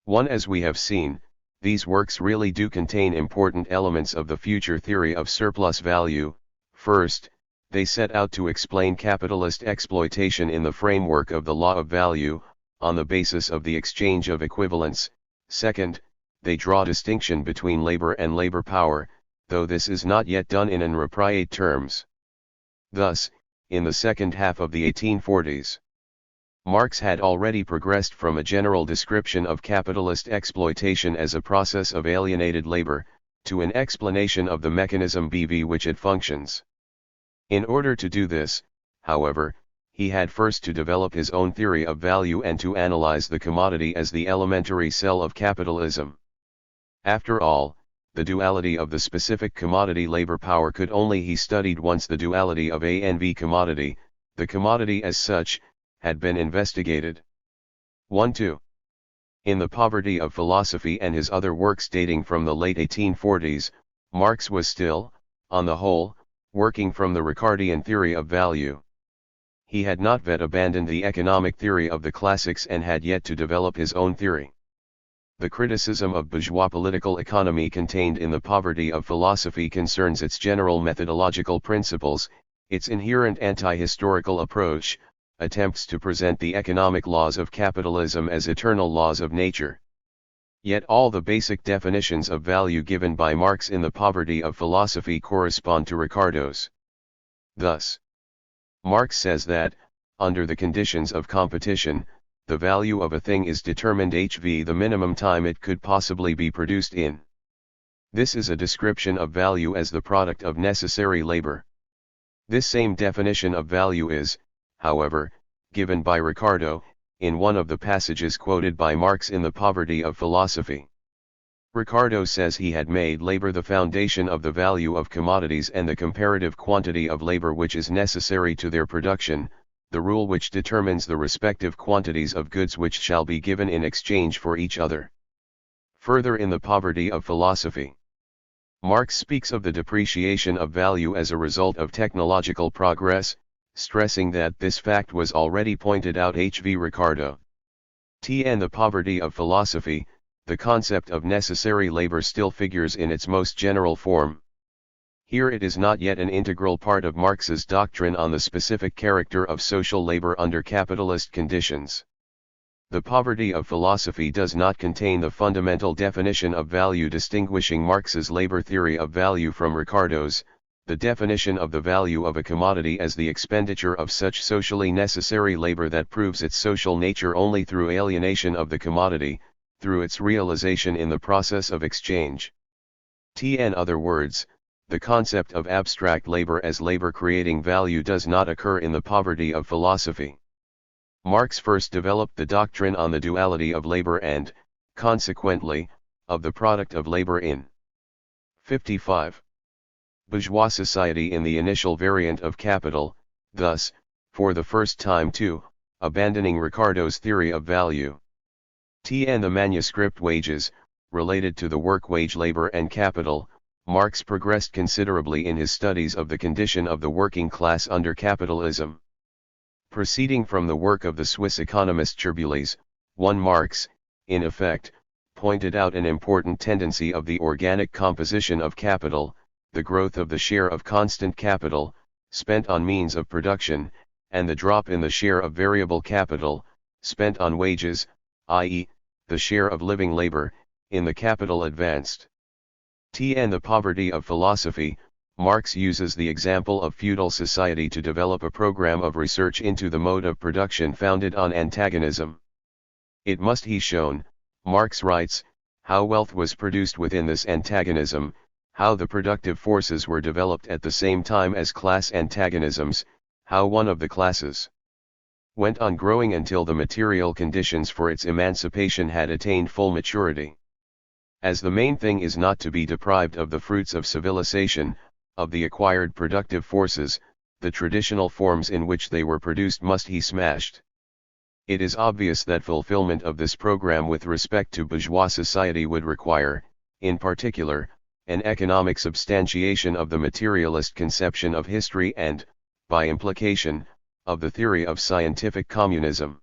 1. As we have seen, These works really do contain important elements of the future theory of surplus value. First, they set out to explain capitalist exploitation in the framework of the law of value, on the basis of the exchange of equivalents. Second, they draw distinction between labor and labor power, though this is not yet done in an appropriate terms. Thus, in the second half of the 1840s, Marx had already progressed from a general description of capitalist exploitation as a process of alienated labor, to an explanation of the mechanism by which it functions. In order to do this, however, he had first to develop his own theory of value and to analyze the commodity as the elementary cell of capitalism. After all, the duality of the specific commodity labor power could only be studied once the duality of A and B commodity, the commodity as such, had been investigated. 1-2. In The Poverty of Philosophy and his other works dating from the late 1840s, Marx was still, on the whole, working from the Ricardian theory of value. He had not yet abandoned the economic theory of the classics and had yet to develop his own theory. The criticism of bourgeois political economy contained in The Poverty of Philosophy concerns its general methodological principles, its inherent anti-historical approach, attempts to present the economic laws of capitalism as eternal laws of nature. Yet all the basic definitions of value given by Marx in The Poverty of Philosophy correspond to Ricardo's. Thus, Marx says that, under the conditions of competition, the value of a thing is determined HV the minimum time it could possibly be produced in. This is a description of value as the product of necessary labor. This same definition of value is, however, given by Ricardo, in one of the passages quoted by Marx in The Poverty of Philosophy. Ricardo says he had made labor the foundation of the value of commodities and the comparative quantity of labor which is necessary to their production, the rule which determines the respective quantities of goods which shall be given in exchange for each other. Further, in The Poverty of Philosophy, Marx speaks of the depreciation of value as a result of technological progress, stressing that this fact was already pointed out H.V. Ricardo. In The Poverty of Philosophy, the concept of necessary labor still figures in its most general form. Here it is not yet an integral part of Marx's doctrine on the specific character of social labor under capitalist conditions. The Poverty of Philosophy does not contain the fundamental definition of value distinguishing Marx's labor theory of value from Ricardo's, the definition of the value of a commodity as the expenditure of such socially necessary labor that proves its social nature only through alienation of the commodity, through its realization in the process of exchange. In other words, the concept of abstract labor as labor creating value does not occur in The Poverty of Philosophy. Marx first developed the doctrine on the duality of labor and, consequently, of the product of labor in 55. Bourgeois society in the initial variant of Capital, thus, for the first time too, abandoning Ricardo's theory of value. In the manuscript Wages, related to the work wage labor and capital, Marx progressed considerably in his studies of the condition of the working class under capitalism. Proceeding from the work of the Swiss economist Cherbuliez, Marx, in effect, pointed out an important tendency of the organic composition of capital, the growth of the share of constant capital, spent on means of production, and the drop in the share of variable capital, spent on wages, i.e., the share of living labor, in the capital advanced. In The Poverty of Philosophy, Marx uses the example of feudal society to develop a program of research into the mode of production founded on antagonism. It must be shown, Marx writes, how wealth was produced within this antagonism, how the productive forces were developed at the same time as class antagonisms, how one of the classes went on growing until the material conditions for its emancipation had attained full maturity. As the main thing is not to be deprived of the fruits of civilization, of the acquired productive forces, the traditional forms in which they were produced must be smashed. It is obvious that fulfillment of this program with respect to bourgeois society would require, in particular, an economic substantiation of the materialist conception of history and, by implication, of the theory of scientific communism.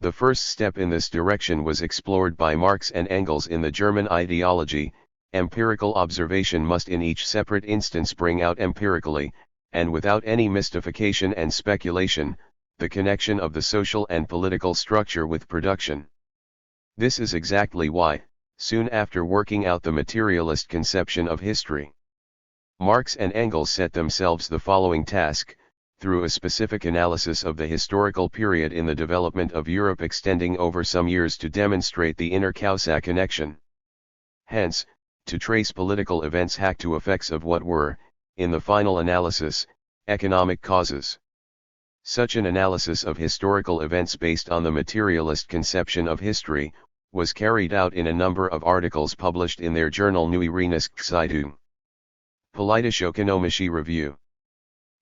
The first step in this direction was explored by Marx and Engels in the German ideology. Empirical observation must in each separate instance bring out empirically, and without any mystification and speculation, the connection of the social and political structure with production. This is exactly why, soon after working out the materialist conception of history, Marx and Engels set themselves the following task: through a specific analysis of the historical period in the development of Europe extending over some years, to demonstrate the inner causa connection. Hence, to trace political events to effects of what were, in the final analysis, economic causes. Such an analysis of historical events based on the materialist conception of history, was carried out in a number of articles published in their journal Neue Rheinische Politisch-ökonomische Review.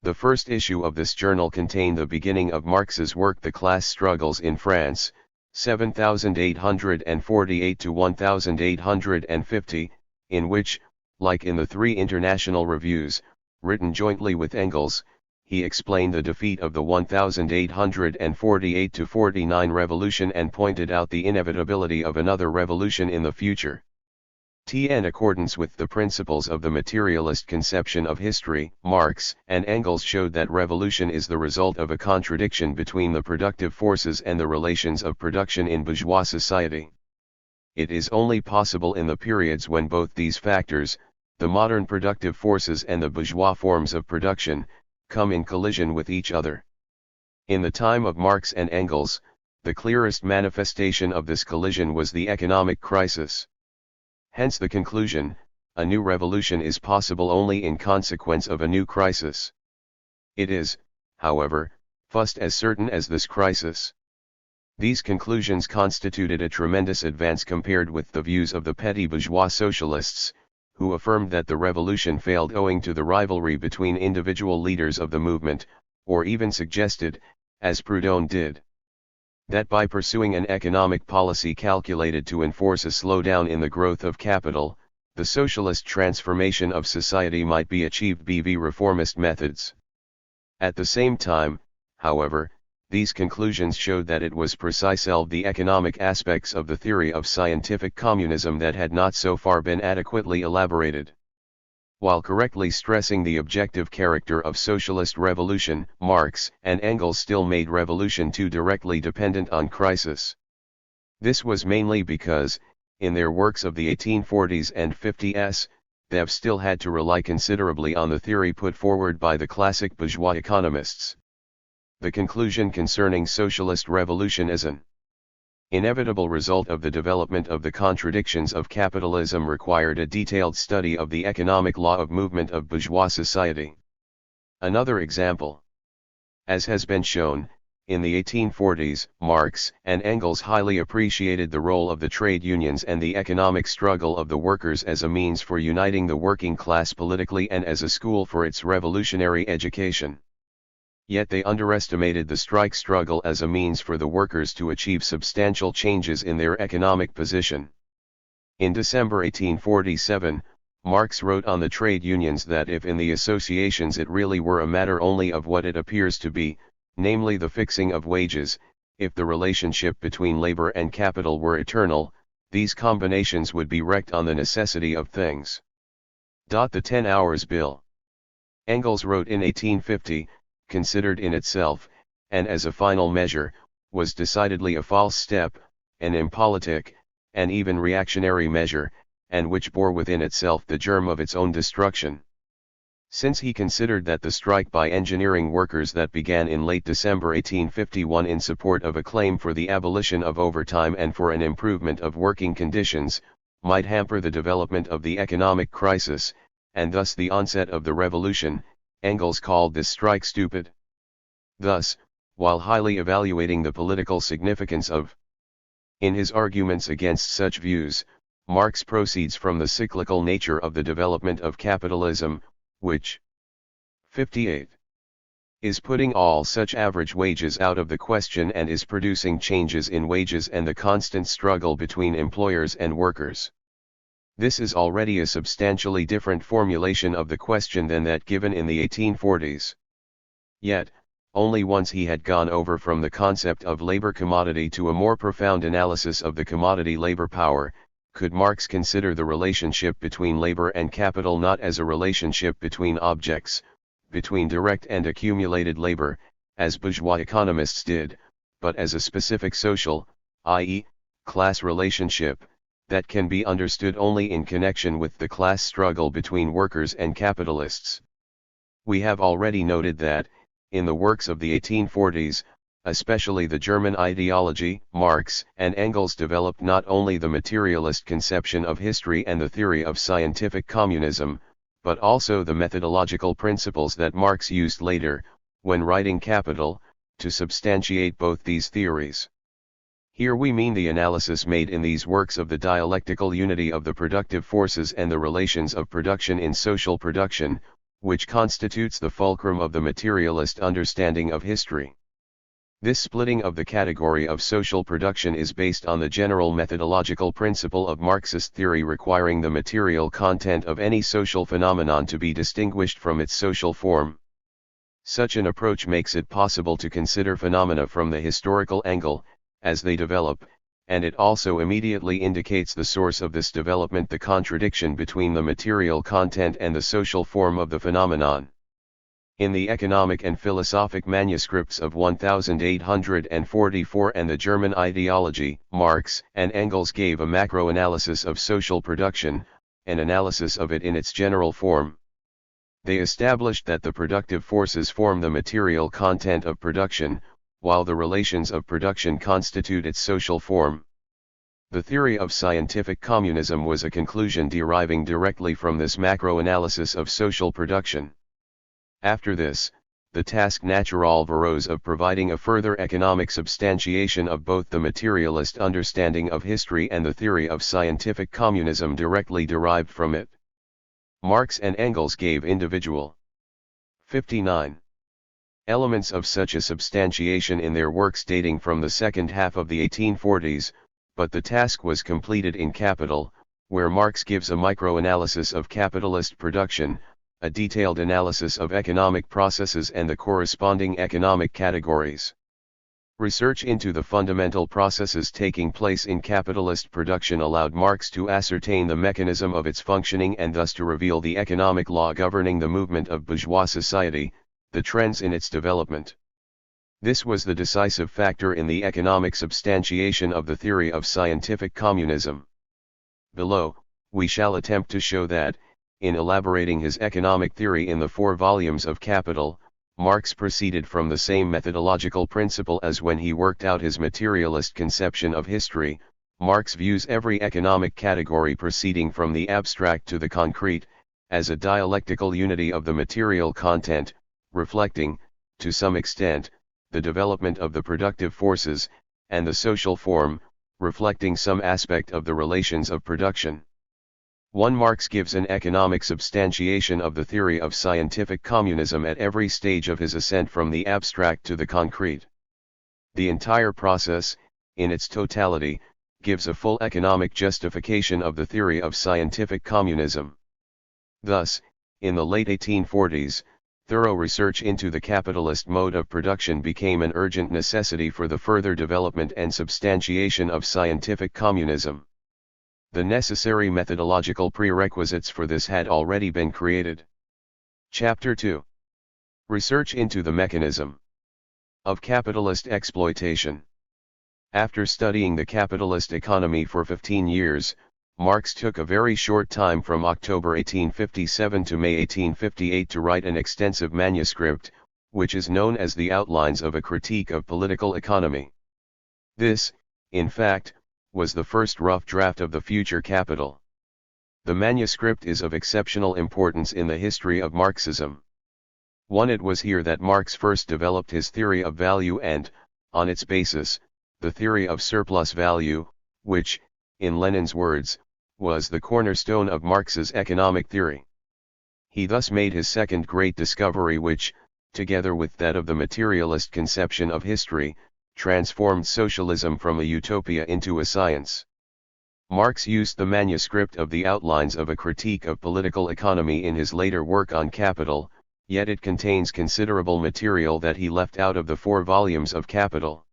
The first issue of this journal contained the beginning of Marx's work The Class Struggles in France, 7848 to 1850, in which, like in the three international reviews, written jointly with Engels, he explained the defeat of the 1848-49 revolution and pointed out the inevitability of another revolution in the future. In accordance with the principles of the materialist conception of history, Marx and Engels showed that revolution is the result of a contradiction between the productive forces and the relations of production in bourgeois society. It is only possible in the periods when both these factors, the modern productive forces and the bourgeois forms of production, come in collision with each other. In the time of Marx and Engels, the clearest manifestation of this collision was the economic crisis. Hence the conclusion, a new revolution is possible only in consequence of a new crisis. It is, however, just as certain as this crisis. These conclusions constituted a tremendous advance compared with the views of the petty bourgeois socialists, who affirmed that the revolution failed owing to the rivalry between individual leaders of the movement, or even suggested, as Proudhon did, that by pursuing an economic policy calculated to enforce a slowdown in the growth of capital, the socialist transformation of society might be achieved by reformist methods. At the same time, however, these conclusions showed that it was precisely the economic aspects of the theory of scientific communism that had not so far been adequately elaborated. While correctly stressing the objective character of socialist revolution, Marx and Engels still made revolution too directly dependent on crisis. This was mainly because, in their works of the 1840s and 50s, they've still had to rely considerably on the theory put forward by the classic bourgeois economists. The conclusion concerning socialist revolution is an inevitable result of the development of the contradictions of capitalism required a detailed study of the economic law of movement of bourgeois society. Another example. As has been shown, in the 1840s, Marx and Engels highly appreciated the role of the trade unions and the economic struggle of the workers as a means for uniting the working class politically and as a school for its revolutionary education. Yet they underestimated the strike struggle as a means for the workers to achieve substantial changes in their economic position. In December 1847, Marx wrote on the trade unions that if in the associations it really were a matter only of what it appears to be, namely the fixing of wages, if the relationship between labor and capital were eternal, these combinations would be wrecked on the necessity of things. The 10 hours bill. Engels wrote in 1850, considered in itself, and as a final measure, was decidedly a false step, an impolitic, and even reactionary measure, and which bore within itself the germ of its own destruction. Since he considered that the strike by engineering workers that began in late December 1851 in support of a claim for the abolition of overtime and for an improvement of working conditions, might hamper the development of the economic crisis, and thus the onset of the revolution, Engels called this strike stupid. Thus, while highly evaluating the political significance of, in his arguments against such views, Marx proceeds from the cyclical nature of the development of capitalism, which 58 is putting all such average wages out of the question and is producing changes in wages and the constant struggle between employers and workers. This is already a substantially different formulation of the question than that given in the 1840s. Yet, Only once he had gone over from the concept of labor commodity to a more profound analysis of the commodity labor power, could Marx consider the relationship between labor and capital not as a relationship between objects, between direct and accumulated labor, as bourgeois economists did, but as a specific social, i.e., class relationship, that can be understood only in connection with the class struggle between workers and capitalists. We have already noted that, in the works of the 1840s, especially the German ideology, Marx and Engels developed not only the materialist conception of history and the theory of scientific communism, but also the methodological principles that Marx used later, when writing Capital, to substantiate both these theories. Here we mean the analysis made in these works of the dialectical unity of the productive forces and the relations of production in social production, which constitutes the fulcrum of the materialist understanding of history. This splitting of the category of social production is based on the general methodological principle of Marxist theory requiring the material content of any social phenomenon to be distinguished from its social form. Such an approach makes it possible to consider phenomena from the historical angle, as they develop, and it also immediately indicates the source of this development, the contradiction between the material content and the social form of the phenomenon. In the economic and philosophic manuscripts of 1844 and the German ideology, Marx and Engels gave a macro-analysis of social production, an analysis of it in its general form. They established that the productive forces form the material content of production, while the relations of production constitute its social form. The theory of scientific communism was a conclusion deriving directly from this macro-analysis of social production. After this, the task naturale arose of providing a further economic substantiation of both the materialist understanding of history and the theory of scientific communism directly derived from it. Marx and Engels gave individual 59 elements of such a substantiation in their works dating from the second half of the 1840s, but the task was completed in Capital, where Marx gives a micro-analysis of capitalist production, a detailed analysis of economic processes and the corresponding economic categories. Research into the fundamental processes taking place in capitalist production allowed Marx to ascertain the mechanism of its functioning and thus to reveal the economic law governing the movement of bourgeois society, the trends in its development. This was the decisive factor in the economic substantiation of the theory of scientific communism. Below, we shall attempt to show that, in elaborating his economic theory in the 4 volumes of Capital, Marx proceeded from the same methodological principle as when he worked out his materialist conception of history. Marx views every economic category proceeding from the abstract to the concrete, as a dialectical unity of the material content, reflecting, to some extent, the development of the productive forces, and the social form, reflecting some aspect of the relations of production. 1. Marx gives an economic substantiation of the theory of scientific communism at every stage of his ascent from the abstract to the concrete. The entire process, in its totality, gives a full economic justification of the theory of scientific communism. Thus, in the late 1840s, thorough research into the capitalist mode of production became an urgent necessity for the further development and substantiation of scientific communism. The necessary methodological prerequisites for this had already been created. Chapter 2. Research into the mechanism of capitalist exploitation. After studying the capitalist economy for 15 years, Marx took a very short time from October 1857 to May 1858 to write an extensive manuscript, which is known as the Outlines of a Critique of Political Economy. This, in fact, was the first rough draft of the future capital. The manuscript is of exceptional importance in the history of Marxism. 1. It was here that Marx first developed his theory of value and, on its basis, the theory of surplus value, which, in Lenin's words, was the cornerstone of Marx's economic theory. He thus made his second great discovery which, together with that of the materialist conception of history, transformed socialism from a utopia into a science. Marx used the manuscript of the Outlines of a Critique of Political Economy in his later work on Capital, yet it contains considerable material that he left out of the 4 volumes of Capital.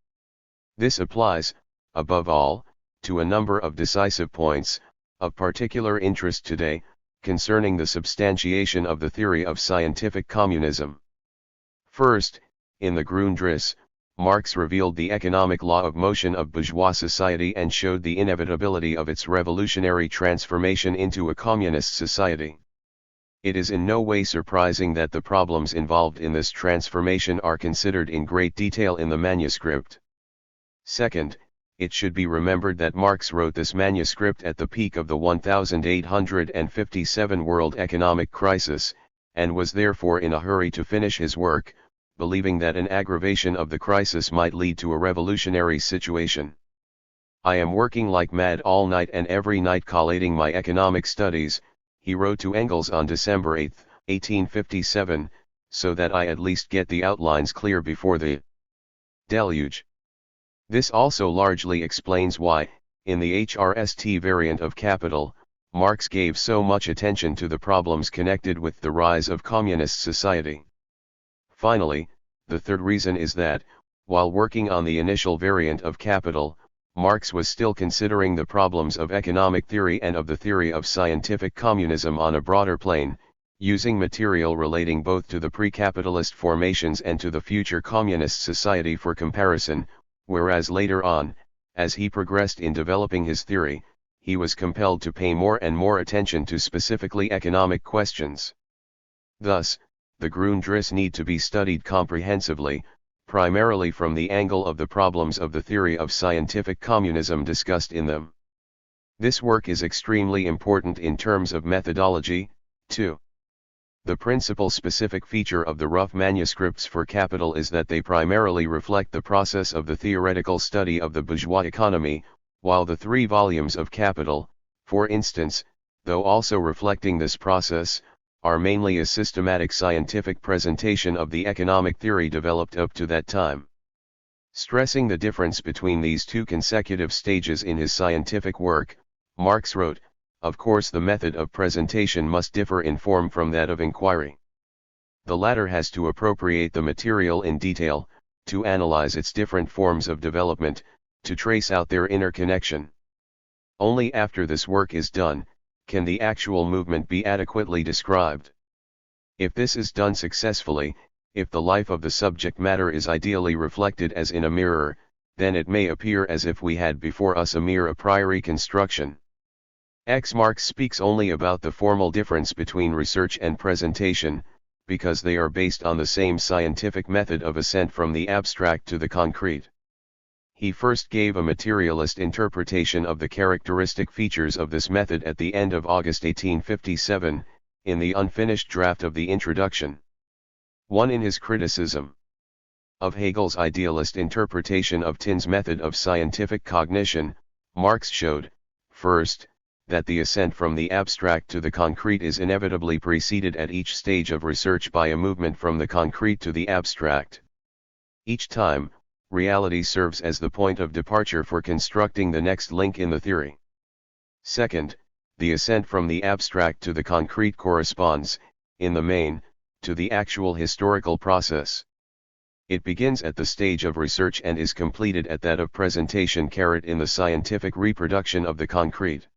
This applies, above all, to a number of decisive points, of particular interest today, concerning the substantiation of the theory of scientific communism. First, in the Grundrisse, Marx revealed the economic law of motion of bourgeois society and showed the inevitability of its revolutionary transformation into a communist society. It is in no way surprising that the problems involved in this transformation are considered in great detail in the manuscript. Second, it should be remembered that Marx wrote this manuscript at the peak of the 1857 world economic crisis, and was therefore in a hurry to finish his work, believing that an aggravation of the crisis might lead to a revolutionary situation. "I am working like mad all night and every night collating my economic studies," he wrote to Engels on December 8, 1857, "so that I at least get the outlines clear before the deluge." This also largely explains why, in the HRST variant of Capital, Marx gave so much attention to the problems connected with the rise of communist society. Finally, the third reason is that, while working on the initial variant of Capital, Marx was still considering the problems of economic theory and of the theory of scientific communism on a broader plane, using material relating both to the pre-capitalist formations and to the future communist society for comparison, whereas later on, as he progressed in developing his theory, he was compelled to pay more and more attention to specifically economic questions. Thus, the Grundrisse need to be studied comprehensively, primarily from the angle of the problems of the theory of scientific communism discussed in them. This work is extremely important in terms of methodology, too. The principal specific feature of the rough manuscripts for Capital is that they primarily reflect the process of the theoretical study of the bourgeois economy, while the 3 volumes of Capital, for instance, though also reflecting this process, are mainly a systematic scientific presentation of the economic theory developed up to that time. Stressing the difference between these 2 consecutive stages in his scientific work, Marx wrote, "Of course the method of presentation must differ in form from that of inquiry. The latter has to appropriate the material in detail, to analyze its different forms of development, to trace out their interconnection. Only after this work is done, can the actual movement be adequately described. If this is done successfully, if the life of the subject matter is ideally reflected as in a mirror, then it may appear as if we had before us a mere a priori construction." Marx speaks only about the formal difference between research and presentation, because they are based on the same scientific method of ascent from the abstract to the concrete. He first gave a materialist interpretation of the characteristic features of this method at the end of August 1857, in the unfinished draft of the introduction. 1. In his criticism of Hegel's idealist interpretation of Tin's method of scientific cognition, Marx showed, first, that the ascent from the abstract to the concrete is inevitably preceded at each stage of research by a movement from the concrete to the abstract. Each time, reality serves as the point of departure for constructing the next link in the theory. Second, the ascent from the abstract to the concrete corresponds, in the main, to the actual historical process. It begins at the stage of research and is completed at that of presentation in the scientific reproduction of the concrete.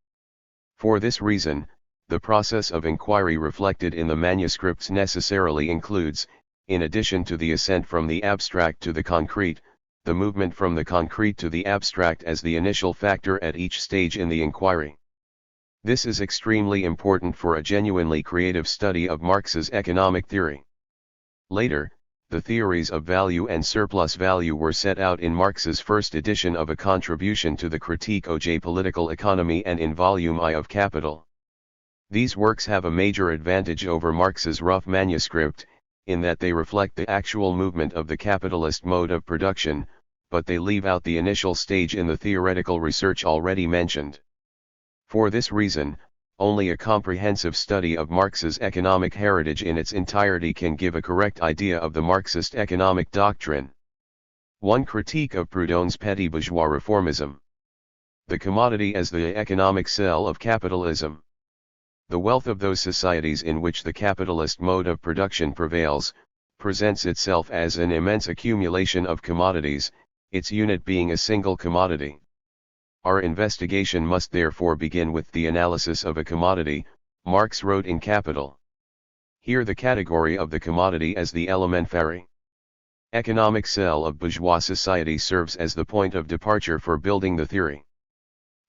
For this reason, the process of inquiry reflected in the manuscripts necessarily includes, in addition to the ascent from the abstract to the concrete, the movement from the concrete to the abstract as the initial factor at each stage in the inquiry. This is extremely important for a genuinely creative study of Marx's economic theory. Later, the theories of value and surplus value were set out in Marx's first edition of A Contribution to the Critique of Political Economy and in Volume I of Capital. These works have a major advantage over Marx's rough manuscript, in that they reflect the actual movement of the capitalist mode of production, but they leave out the initial stage in the theoretical research already mentioned. For this reason, only a comprehensive study of Marx's economic heritage in its entirety can give a correct idea of the Marxist economic doctrine. 1. Critique of Proudhon's petty bourgeois reformism. The commodity as the economic cell of capitalism. The wealth of those societies in which the capitalist mode of production prevails, presents itself as an immense accumulation of commodities, its unit being a single commodity. Our investigation must therefore begin with the analysis of a commodity, Marx wrote in Capital. Here the category of the commodity as the elementary economic cell of bourgeois society serves as the point of departure for building the theory.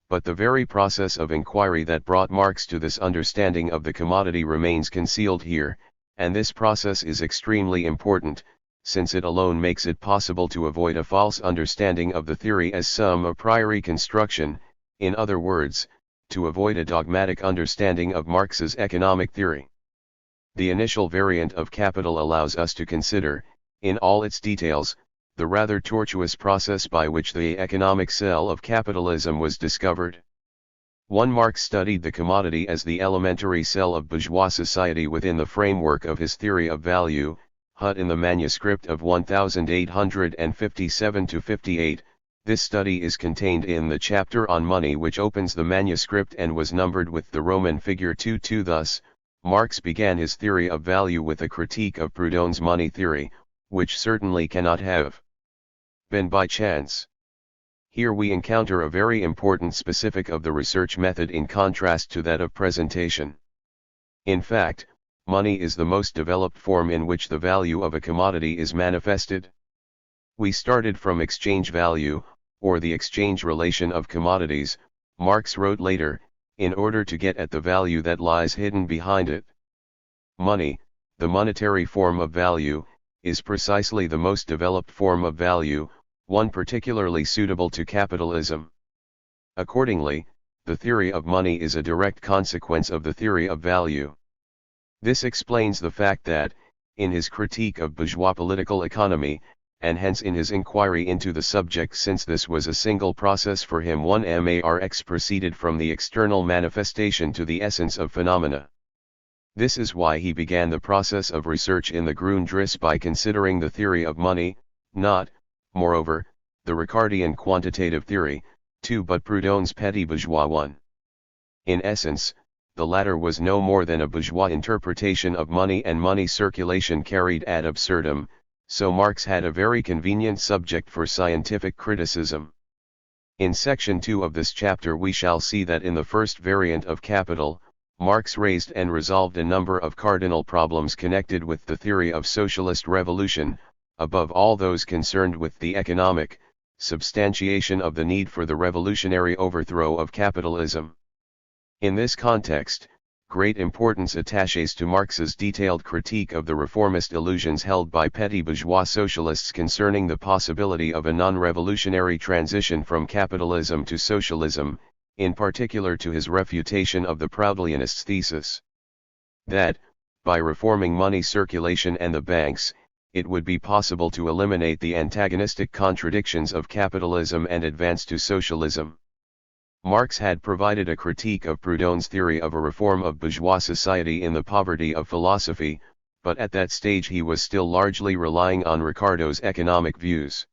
But the very process of inquiry that brought Marx to this understanding of the commodity remains concealed here, and this process is extremely important, since it alone makes it possible to avoid a false understanding of the theory as some a priori construction, in other words, to avoid a dogmatic understanding of Marx's economic theory. The initial variant of Capital allows us to consider, in all its details, the rather tortuous process by which the economic cell of capitalism was discovered. 1. Marx studied the commodity as the elementary cell of bourgeois society within the framework of his theory of value, Hutt in the manuscript of 1857-58. This study is contained in the chapter on money which opens the manuscript and was numbered with the Roman figure 22. Thus, Marx began his theory of value with a critique of Proudhon's money theory, which certainly cannot have been by chance. Here we encounter a very important specific of the research method in contrast to that of presentation. In fact, money is the most developed form in which the value of a commodity is manifested. We started from exchange value, or the exchange relation of commodities, Marx wrote later, in order to get at the value that lies hidden behind it. Money, the monetary form of value, is precisely the most developed form of value, one particularly suitable to capitalism. Accordingly, the theory of money is a direct consequence of the theory of value. This explains the fact that, in his critique of bourgeois political economy, and hence in his inquiry into the subject, since this was a single process for him, 1 Marx proceeded from the external manifestation to the essence of phenomena. This is why he began the process of research in the Grundrisse by considering the theory of money, not, moreover, the Ricardian quantitative theory, 2 but Proudhon's petit bourgeois one. In essence, the latter was no more than a bourgeois interpretation of money and money circulation carried ad absurdum, so Marx had a very convenient subject for scientific criticism. In section 2 of this chapter we shall see that in the first variant of Capital, Marx raised and resolved a number of cardinal problems connected with the theory of socialist revolution, above all those concerned with the economic substantiation of the need for the revolutionary overthrow of capitalism. In this context, great importance attaches to Marx's detailed critique of the reformist illusions held by petty bourgeois socialists concerning the possibility of a non-revolutionary transition from capitalism to socialism, in particular to his refutation of the Proudhonists' thesis that, by reforming money circulation and the banks, it would be possible to eliminate the antagonistic contradictions of capitalism and advance to socialism. Marx had provided a critique of Proudhon's theory of a reform of bourgeois society in the Poverty of Philosophy, but at that stage he was still largely relying on Ricardo's economic views.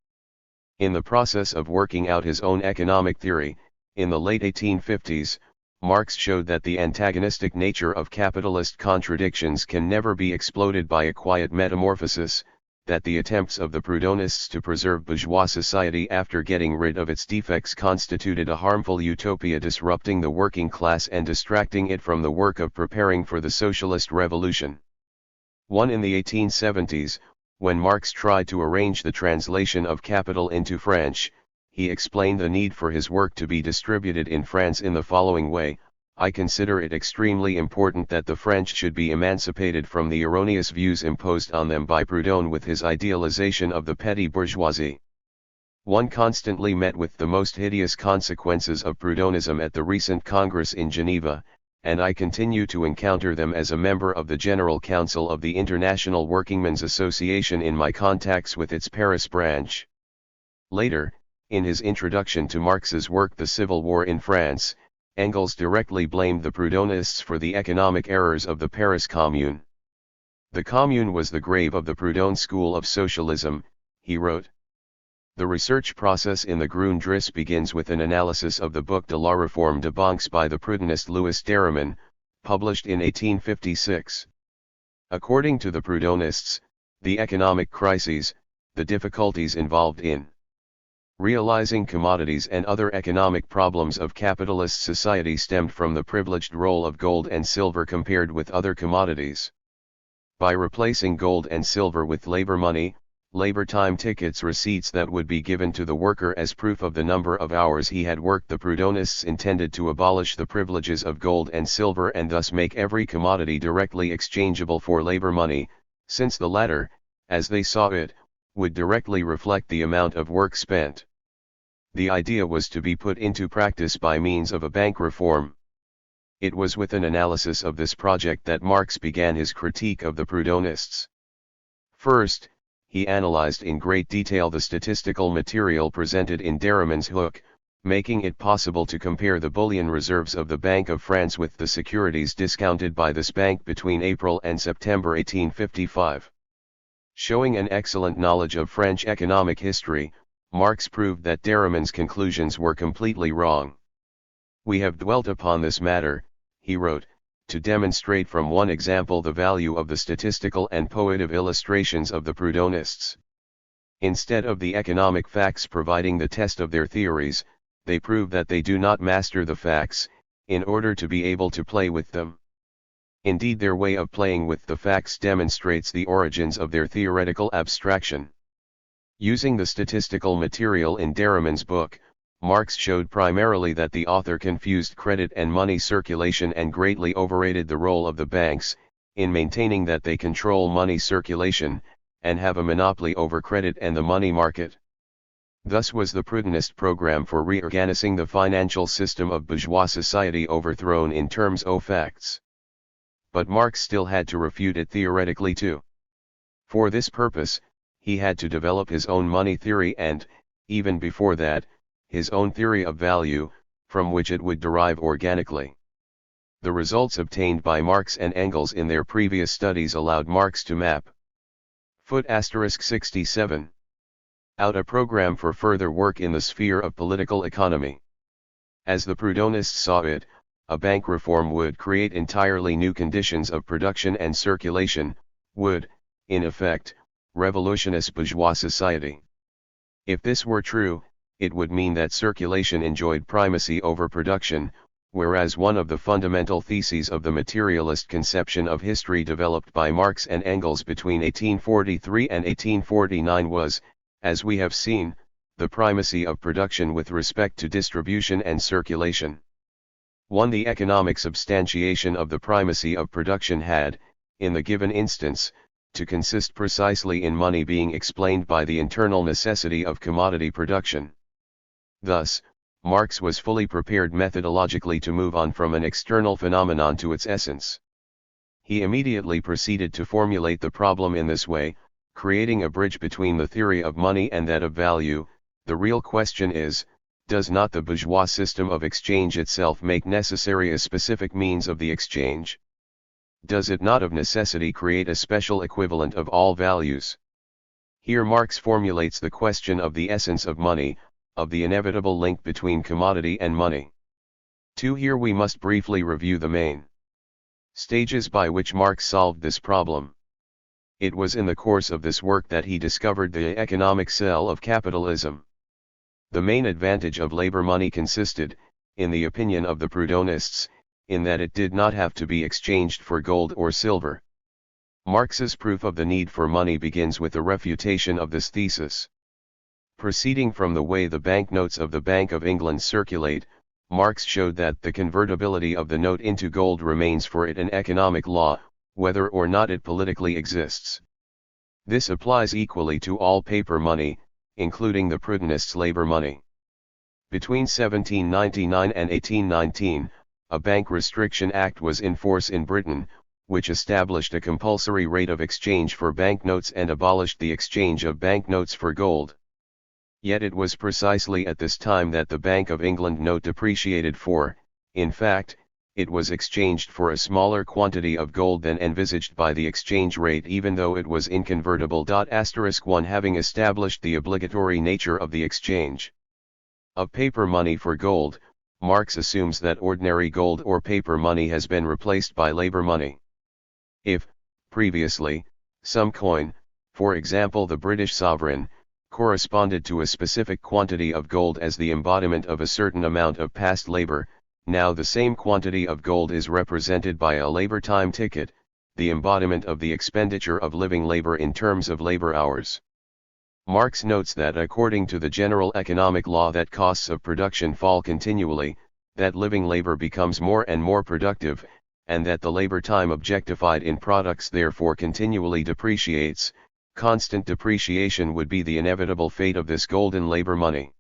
In the process of working out his own economic theory, in the late 1850s, Marx showed that the antagonistic nature of capitalist contradictions can never be exploded by a quiet metamorphosis, that the attempts of the Proudhonists to preserve bourgeois society after getting rid of its defects constituted a harmful utopia disrupting the working class and distracting it from the work of preparing for the socialist revolution. 1. In the 1870s, when Marx tried to arrange the translation of Capital into French, he explained the need for his work to be distributed in France in the following way: I consider it extremely important that the French should be emancipated from the erroneous views imposed on them by Proudhon with his idealization of the petty bourgeoisie. One constantly met with the most hideous consequences of Proudhonism at the recent Congress in Geneva, and I continue to encounter them as a member of the General Council of the International Workingmen's Association in my contacts with its Paris branch. Later, in his introduction to Marx's work The Civil War in France, Engels directly blamed the Proudhonists for the economic errors of the Paris Commune. The Commune was the grave of the Proudhon school of socialism, he wrote. The research process in the Grundrisse begins with an analysis of the book De la Réforme des Banques by the Proudhonist Louis Derriman, published in 1856. According to the Proudhonists, the economic crises, the difficulties involved in realizing commodities and other economic problems of capitalist society stemmed from the privileged role of gold and silver compared with other commodities. By replacing gold and silver with labor money, labor time tickets, receipts that would be given to the worker as proof of the number of hours he had worked, the Proudhonists intended to abolish the privileges of gold and silver and thus make every commodity directly exchangeable for labor money, since the latter, as they saw it, would directly reflect the amount of work spent. The idea was to be put into practice by means of a bank reform. It was with an analysis of this project that Marx began his critique of the Proudhonists. First, he analyzed in great detail the statistical material presented in Derriman's Hook, making it possible to compare the bullion reserves of the Bank of France with the securities discounted by this bank between April and September 1855. Showing an excellent knowledge of French economic history, Marx proved that Derriman's conclusions were completely wrong. "We have dwelt upon this matter," he wrote, "to demonstrate from one example the value of the statistical and poetic illustrations of the Proudhonists. Instead of the economic facts providing the test of their theories, they prove that they do not master the facts, in order to be able to play with them. Indeed, their way of playing with the facts demonstrates the origins of their theoretical abstraction." Using the statistical material in Derriman's book, Marx showed primarily that the author confused credit and money circulation and greatly overrated the role of the banks, in maintaining that they control money circulation, and have a monopoly over credit and the money market. Thus was the Proudhonist program for reorganizing the financial system of bourgeois society overthrown in terms of facts. But Marx still had to refute it theoretically too. For this purpose, he had to develop his own money theory and, even before that, his own theory of value, from which it would derive organically. The results obtained by Marx and Engels in their previous studies allowed Marx to map **67 out a program for further work in the sphere of political economy. As the Proudhonists saw it, a bank reform would create entirely new conditions of production and circulation, would, in effect, revolutionize bourgeois society. If this were true, it would mean that circulation enjoyed primacy over production, whereas one of the fundamental theses of the materialist conception of history developed by Marx and Engels between 1843 and 1849 was, as we have seen, the primacy of production with respect to distribution and circulation. 1. The economic substantiation of the primacy of production had, in the given instance, to consist precisely in money being explained by the internal necessity of commodity production. Thus, Marx was fully prepared methodologically to move on from an external phenomenon to its essence. He immediately proceeded to formulate the problem in this way, creating a bridge between the theory of money and that of value. The real question is, does not the bourgeois system of exchange itself make necessary a specific means of the exchange? Does it not of necessity create a special equivalent of all values? Here Marx formulates the question of the essence of money, of the inevitable link between commodity and money. 2. Here we must briefly review the main stages by which Marx solved this problem. It was in the course of this work that he discovered the economic cell of capitalism. The main advantage of labor money consisted, in the opinion of the Proudhonists, in that it did not have to be exchanged for gold or silver. Marx's proof of the need for money begins with a refutation of this thesis. Proceeding from the way the banknotes of the Bank of England circulate, Marx showed that the convertibility of the note into gold remains for it an economic law, whether or not it politically exists. This applies equally to all paper money, including the Proudhonists' labor money. Between 1799 and 1819, a Bank Restriction Act was in force in Britain, which established a compulsory rate of exchange for banknotes and abolished the exchange of banknotes for gold. Yet it was precisely at this time that the Bank of England note depreciated, for, in fact, it was exchanged for a smaller quantity of gold than envisaged by the exchange rate, even though it was inconvertible. *1 Having established the obligatory nature of the exchange of paper money for gold, Marx assumes that ordinary gold or paper money has been replaced by labor money. If, previously, some coin, for example the British sovereign, corresponded to a specific quantity of gold as the embodiment of a certain amount of past labor, now the same quantity of gold is represented by a labor time ticket, the embodiment of the expenditure of living labor in terms of labor hours. Marx notes that according to the general economic law that costs of production fall continually, that living labor becomes more and more productive, and that the labor time objectified in products therefore continually depreciates. Constant depreciation would be the inevitable fate of this golden labor money.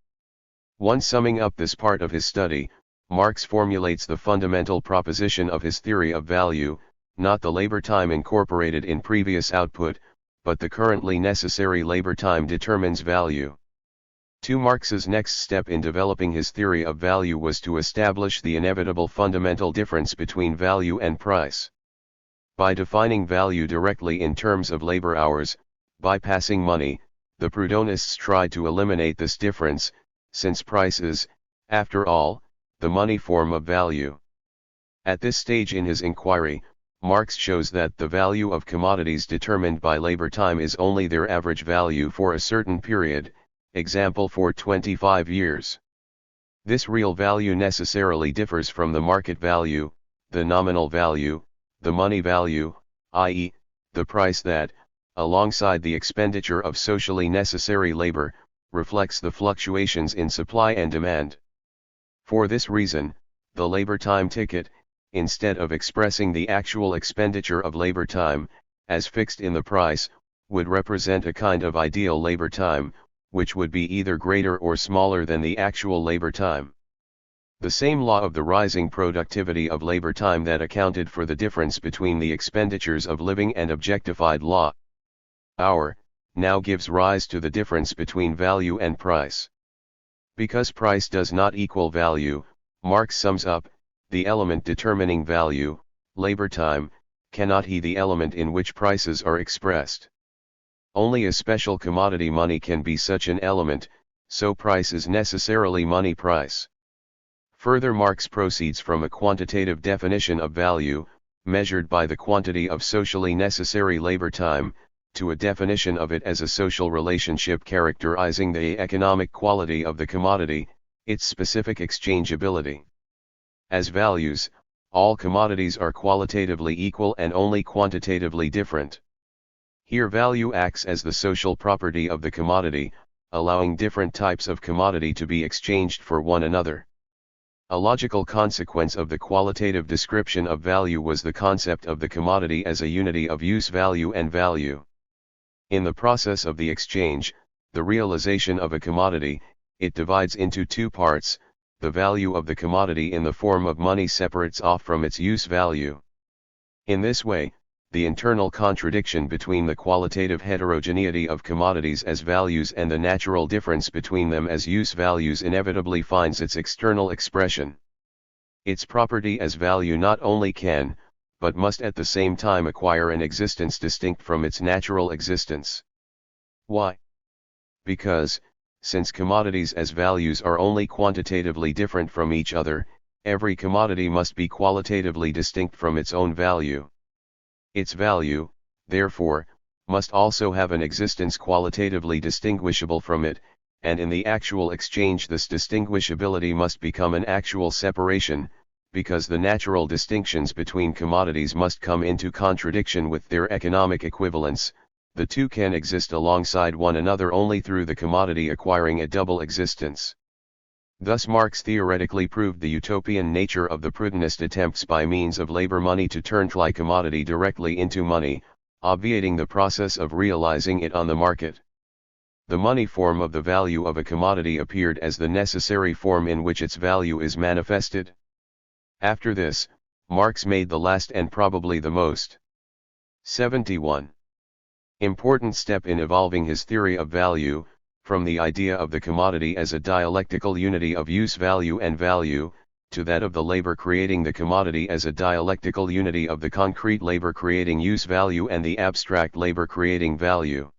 Once summing up this part of his study, Marx formulates the fundamental proposition of his theory of value, not the labor time incorporated in previous output, but the currently necessary labor time determines value. Marx's next step in developing his theory of value was to establish the inevitable fundamental difference between value and price. By defining value directly in terms of labor hours, bypassing money, the Proudhonists tried to eliminate this difference, since price is, after all, the money form of value. At this stage in his inquiry, Marx shows that the value of commodities determined by labor time is only their average value for a certain period, example for 25 years. This real value necessarily differs from the market value, the nominal value, the money value, i.e., the price that, alongside the expenditure of socially necessary labor, reflects the fluctuations in supply and demand. For this reason, the labor time ticket, instead of expressing the actual expenditure of labor time, as fixed in the price, would represent a kind of ideal labor time, which would be either greater or smaller than the actual labor time. The same law of the rising productivity of labor time that accounted for the difference between the expenditures of living and objectified hour, now gives rise to the difference between value and price. Because price does not equal value, Marx sums up, the element determining value, labor time, cannot be the element in which prices are expressed. Only a special commodity money can be such an element, so price is necessarily money price. Further, Marx proceeds from a quantitative definition of value, measured by the quantity of socially necessary labor time, to a definition of it as a social relationship characterizing the economic quality of the commodity, its specific exchangeability. As values, all commodities are qualitatively equal and only quantitatively different. Here value acts as the social property of the commodity, allowing different types of commodity to be exchanged for one another. A logical consequence of the qualitative description of value was the concept of the commodity as a unity of use value and value. In the process of the exchange, the realization of a commodity, it divides into two parts. The value of the commodity in the form of money separates off from its use value. In this way, the internal contradiction between the qualitative heterogeneity of commodities as values and the natural difference between them as use values inevitably finds its external expression. Its property as value not only can, but must at the same time acquire an existence distinct from its natural existence. Why? Because, since commodities as values are only quantitatively different from each other, every commodity must be qualitatively distinct from its own value. Its value, therefore, must also have an existence qualitatively distinguishable from it, and in the actual exchange this distinguishability must become an actual separation, because the natural distinctions between commodities must come into contradiction with their economic equivalents. The two can exist alongside one another only through the commodity acquiring a double existence. Thus Marx theoretically proved the utopian nature of the Proudhonist attempts by means of labor money to turn commodity directly into money, obviating the process of realizing it on the market. The money form of the value of a commodity appeared as the necessary form in which its value is manifested. After this, Marx made the last and probably the most 71. Important step in evolving his theory of value, from the idea of the commodity as a dialectical unity of use value and value, to that of the labor creating the commodity as a dialectical unity of the concrete labor creating use value and the abstract labor creating value.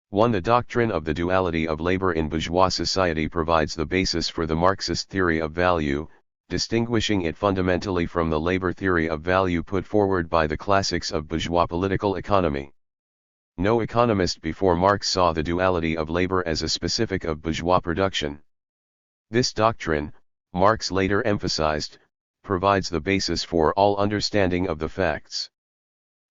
1. The doctrine of the duality of labor in bourgeois society provides the basis for the Marxist theory of value, distinguishing it fundamentally from the labor theory of value put forward by the classics of bourgeois political economy. No economist before Marx saw the duality of labor as a specific of bourgeois production. This doctrine, Marx later emphasized, provides the basis for all understanding of the facts.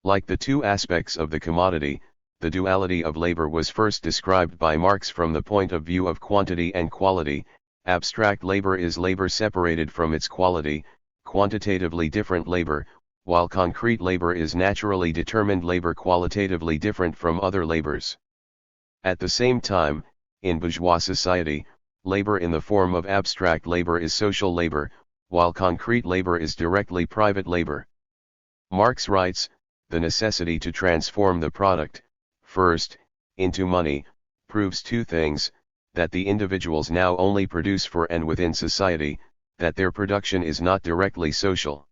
Like the two aspects of the commodity, the duality of labor was first described by Marx from the point of view of quantity and quality. Abstract labor is labor separated from its quality, quantitatively different labor, while concrete labor is naturally determined labor qualitatively different from other labors. At the same time, in bourgeois society, labor in the form of abstract labor is social labor, while concrete labor is directly private labor. Marx writes, the necessity to transform the product, first, into money, proves two things: that the individuals now only produce for and within society, that their production is not directly social.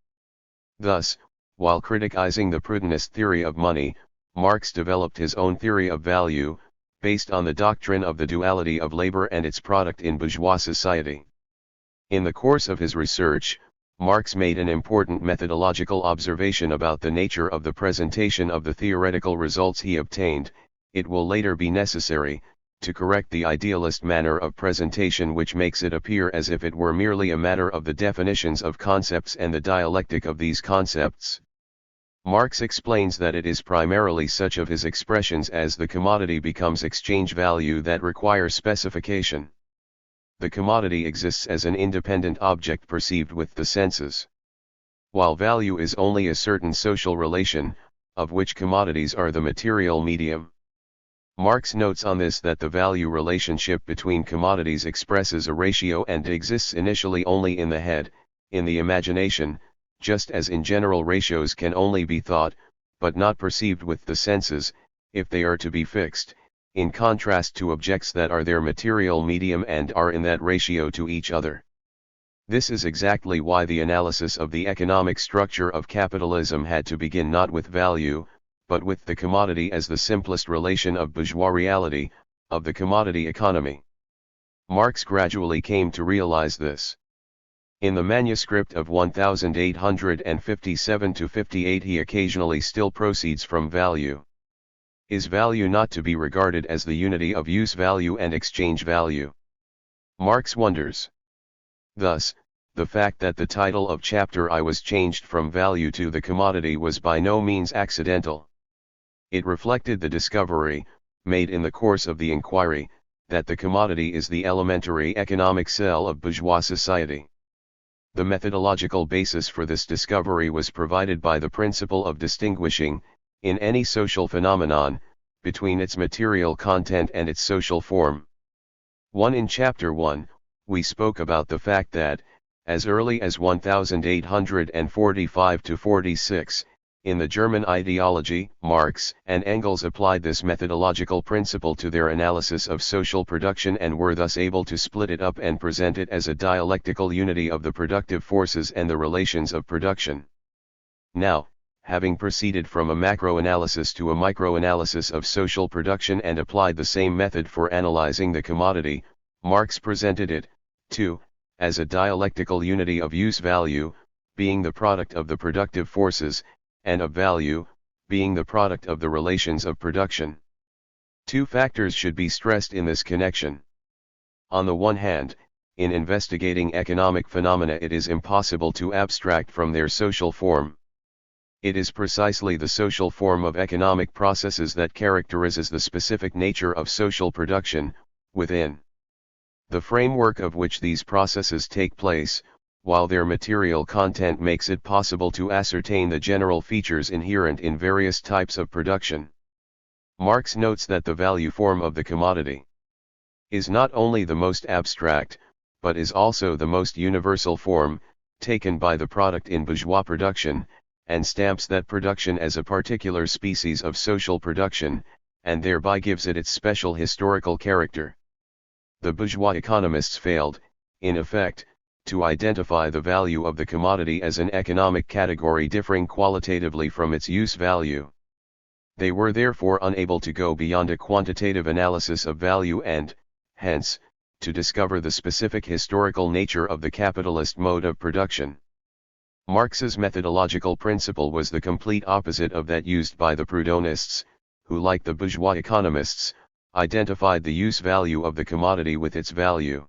Thus, while criticizing the Proudhonist theory of money, Marx developed his own theory of value, based on the doctrine of the duality of labor and its product in bourgeois society. In the course of his research, Marx made an important methodological observation about the nature of the presentation of the theoretical results he obtained. It will later be necessary to correct the idealist manner of presentation which makes it appear as if it were merely a matter of the definitions of concepts and the dialectic of these concepts. Marx explains that it is primarily such of his expressions as the commodity becomes exchange value that require specification. The commodity exists as an independent object perceived with the senses, while value is only a certain social relation, of which commodities are the material medium. Marx notes on this that the value relationship between commodities expresses a ratio and exists initially only in the head, in the imagination, just as in general ratios can only be thought, but not perceived with the senses, if they are to be fixed, in contrast to objects that are their material medium and are in that ratio to each other. This is exactly why the analysis of the economic structure of capitalism had to begin not with value, but with the commodity as the simplest relation of bourgeois reality, of the commodity economy. Marx gradually came to realize this. In the manuscript of 1857-58 he occasionally still proceeds from value. Is value not to be regarded as the unity of use value and exchange value? Marx wonders. Thus, the fact that the title of chapter I was changed from value to the commodity was by no means accidental. It reflected the discovery, made in the course of the inquiry, that the commodity is the elementary economic cell of bourgeois society. The methodological basis for this discovery was provided by the principle of distinguishing, in any social phenomenon, between its material content and its social form. In Chapter 1, we spoke about the fact that, as early as 1845-46, in the German ideology, Marx and Engels applied this methodological principle to their analysis of social production and were thus able to split it up and present it as a dialectical unity of the productive forces and the relations of production. Now, having proceeded from a macro-analysis to a micro-analysis of social production and applied the same method for analyzing the commodity, Marx presented it, too, as a dialectical unity of use value, being the product of the productive forces, and of value, being the product of the relations of production. Two factors should be stressed in this connection. On the one hand, in investigating economic phenomena it is impossible to abstract from their social form. It is precisely the social form of economic processes that characterizes the specific nature of social production, within the framework of which these processes take place, while their material content makes it possible to ascertain the general features inherent in various types of production. Marx notes that the value form of the commodity is not only the most abstract, but is also the most universal form, taken by the product in bourgeois production, and stamps that production as a particular species of social production, and thereby gives it its special historical character. The bourgeois economists failed, in effect, to identify the value of the commodity as an economic category differing qualitatively from its use value. They were therefore unable to go beyond a quantitative analysis of value and, hence, to discover the specific historical nature of the capitalist mode of production. Marx's methodological principle was the complete opposite of that used by the Proudhonists, who, like the bourgeois economists, identified the use value of the commodity with its value.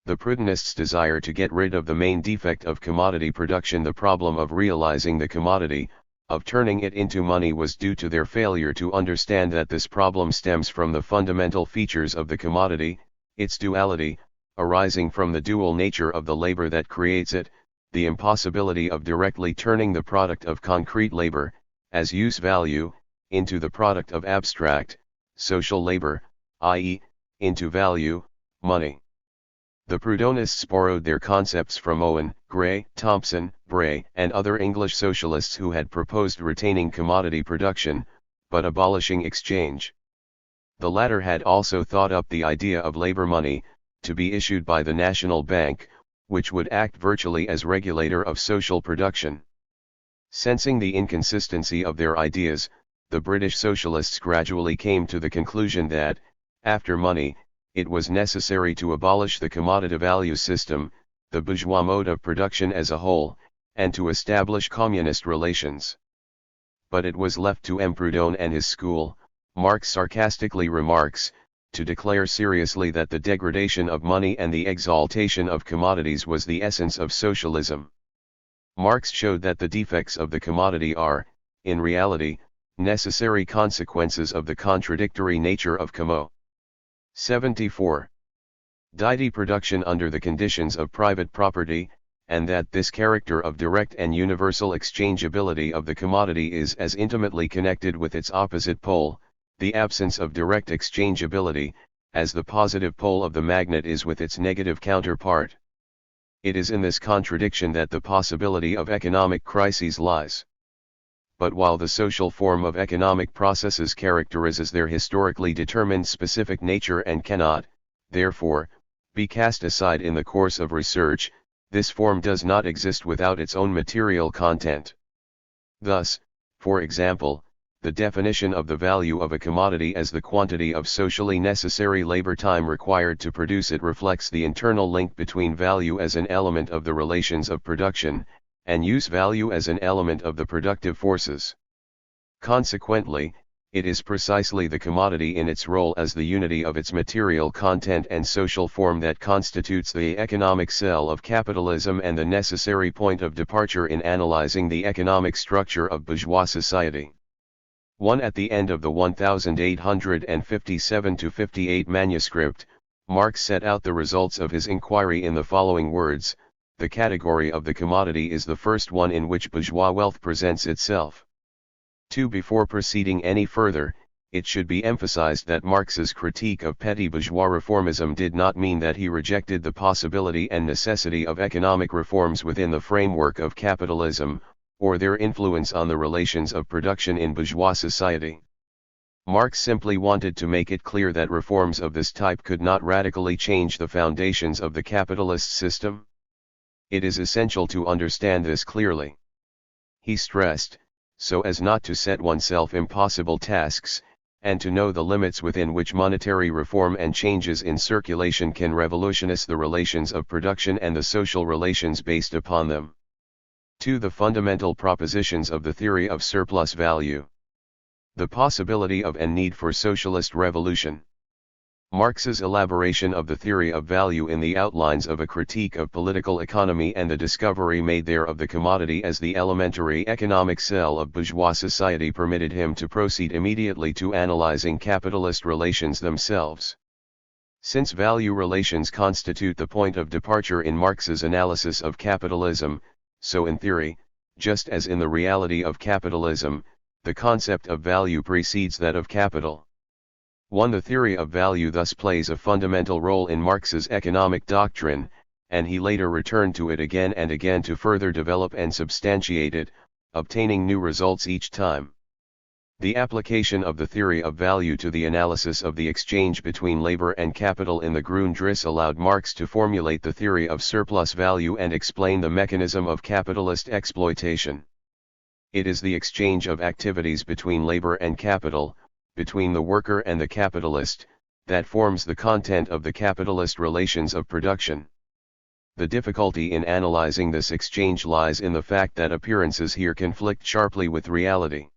The Proudhonists' desire to get rid of the main defect of commodity production, the problem of realizing the commodity, of turning it into money, was due to their failure to understand that this problem stems from the fundamental features of the commodity, its duality, arising from the dual nature of the labor that creates it, the impossibility of directly turning the product of concrete labor, as use value, into the product of abstract, social labor, i.e., into value, money. The Proudhonists borrowed their concepts from Owen, Gray, Thompson, Bray, and other English socialists who had proposed retaining commodity production, but abolishing exchange. The latter had also thought up the idea of labor money, to be issued by the National Bank, which would act virtually as regulator of social production. Sensing the inconsistency of their ideas, the British socialists gradually came to the conclusion that, after money, it was necessary to abolish the commodity value system, the bourgeois mode of production as a whole, and to establish communist relations. But it was left to M. Proudhon and his school, Marx sarcastically remarks, to declare seriously that the degradation of money and the exaltation of commodities was the essence of socialism. Marx showed that the defects of the commodity are, in reality, necessary consequences of the contradictory nature of commo. 74. Production under the conditions of private property, and that this character of direct and universal exchangeability of the commodity is as intimately connected with its opposite pole, the absence of direct exchangeability, as the positive pole of the magnet is with its negative counterpart. It is in this contradiction that the possibility of economic crises lies. But while the social form of economic processes characterizes their historically determined specific nature and cannot, therefore, be cast aside in the course of research, this form does not exist without its own material content. Thus, for example, the definition of the value of a commodity as the quantity of socially necessary labor time required to produce it reflects the internal link between value as an element of the relations of production, and use value as an element of the productive forces. Consequently, it is precisely the commodity in its role as the unity of its material content and social form that constitutes the economic cell of capitalism and the necessary point of departure in analyzing the economic structure of bourgeois society. 1. At the end of the 1857-58 manuscript, Marx set out the results of his inquiry in the following words: the category of the commodity is the first one in which bourgeois wealth presents itself. 2. Before proceeding any further, it should be emphasized that Marx's critique of petty bourgeois reformism did not mean that he rejected the possibility and necessity of economic reforms within the framework of capitalism, or their influence on the relations of production in bourgeois society. Marx simply wanted to make it clear that reforms of this type could not radically change the foundations of the capitalist system. It is essential to understand this clearly. He stressed, so as not to set oneself impossible tasks, and to know the limits within which monetary reform and changes in circulation can revolutionize the relations of production and the social relations based upon them. 2. The fundamental propositions of the theory of surplus value. The possibility of and need for socialist revolution. Marx's elaboration of the theory of value in the outlines of a critique of political economy and the discovery made there of the commodity as the elementary economic cell of bourgeois society permitted him to proceed immediately to analyzing capitalist relations themselves. Since value relations constitute the point of departure in Marx's analysis of capitalism, so in theory, just as in the reality of capitalism, the concept of value precedes that of capital. 1. The theory of value thus plays a fundamental role in Marx's economic doctrine, and he later returned to it again and again to further develop and substantiate it, obtaining new results each time. The application of the theory of value to the analysis of the exchange between labor and capital in the Grundrisse allowed Marx to formulate the theory of surplus value and explain the mechanism of capitalist exploitation. It is the exchange of activities between labor and capital, between the worker and the capitalist, that forms the content of the capitalist relations of production. The difficulty in analyzing this exchange lies in the fact that appearances here conflict sharply with reality.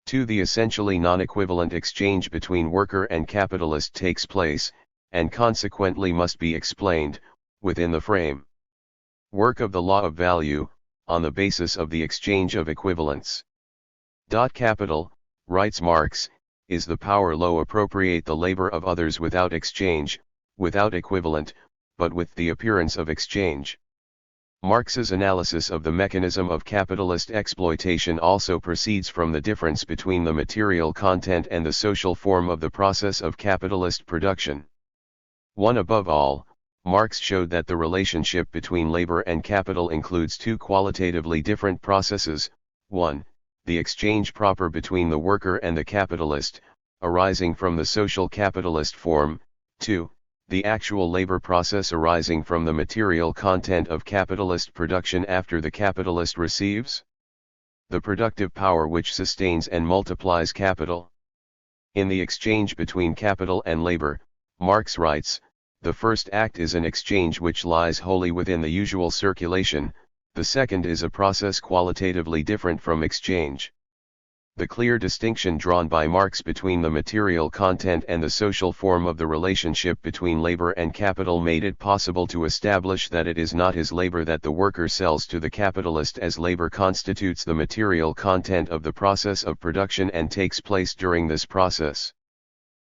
2. The essentially non-equivalent exchange between worker and capitalist takes place, and consequently must be explained, within the frame work of the law of value, on the basis of the exchange of equivalents. Capital, writes Marx, is the power to appropriate the labor of others without exchange, without equivalent, but with the appearance of exchange. Marx's analysis of the mechanism of capitalist exploitation also proceeds from the difference between the material content and the social form of the process of capitalist production. 1. Above all, Marx showed that the relationship between labor and capital includes two qualitatively different processes: 1. The exchange proper between the worker and the capitalist, arising from the social capitalist form; 2. The actual labor process arising from the material content of capitalist production after the capitalist receives the productive power which sustains and multiplies capital. In the exchange between capital and labor, Marx writes, the first act is an exchange which lies wholly within the usual circulation, the second is a process qualitatively different from exchange. The clear distinction drawn by Marx between the material content and the social form of the relationship between labor and capital made it possible to establish that it is not his labor that the worker sells to the capitalist, as labor constitutes the material content of the process of production and takes place during this process.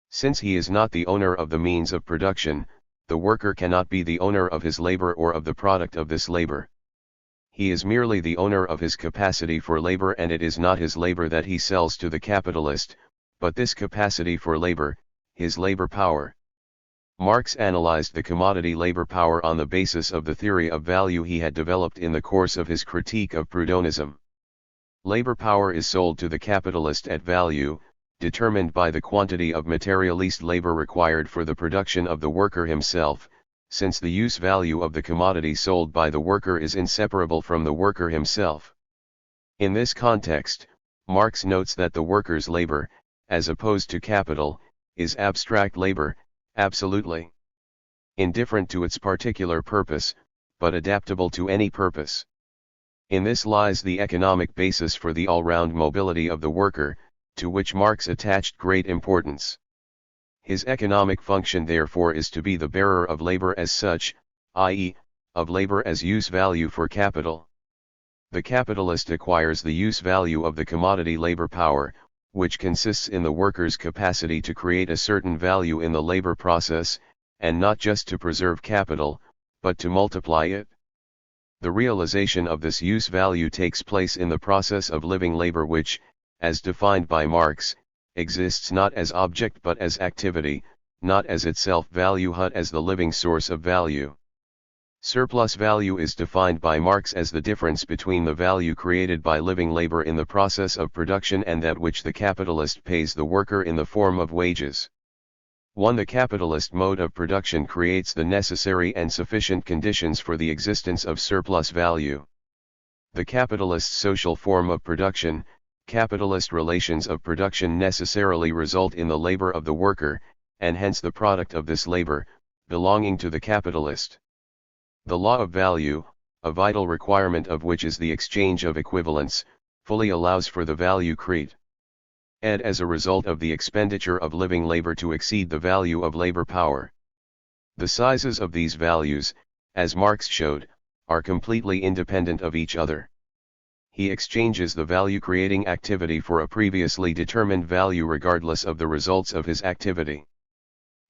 Since he is not the owner of the means of production, the worker cannot be the owner of his labor or of the product of this labor. He is merely the owner of his capacity for labor, and it is not his labor that he sells to the capitalist, but this capacity for labor, his labor power. Marx analyzed the commodity labor power on the basis of the theory of value he had developed in the course of his critique of Proudhonism. Labor power is sold to the capitalist at value, determined by the quantity of materialist labor required for the production of the worker himself, since the use value of the commodity sold by the worker is inseparable from the worker himself. In this context, Marx notes that the worker's labor, as opposed to capital, is abstract labor, absolutely indifferent to its particular purpose, but adaptable to any purpose. In this lies the economic basis for the all-round mobility of the worker, to which Marx attached great importance. His economic function therefore is to be the bearer of labor as such, i.e., of labor as use value for capital. The capitalist acquires the use value of the commodity labor power, which consists in the worker's capacity to create a certain value in the labor process, and not just to preserve capital, but to multiply it. The realization of this use value takes place in the process of living labor, which, as defined by Marx, exists not as object but as activity, not as itself value but as the living source of value. Surplus value is defined by Marx as the difference between the value created by living labor in the process of production and that which the capitalist pays the worker in the form of wages. 1. The capitalist mode of production creates the necessary and sufficient conditions for the existence of surplus value. The capitalist's social form of production, capitalist relations of production, necessarily result in the labor of the worker, and hence the product of this labor, belonging to the capitalist. The law of value, a vital requirement of which is the exchange of equivalents, fully allows for the value created as a result of the expenditure of living labor to exceed the value of labor power. The sizes of these values, as Marx showed, are completely independent of each other. He exchanges the value-creating activity for a previously determined value regardless of the results of his activity.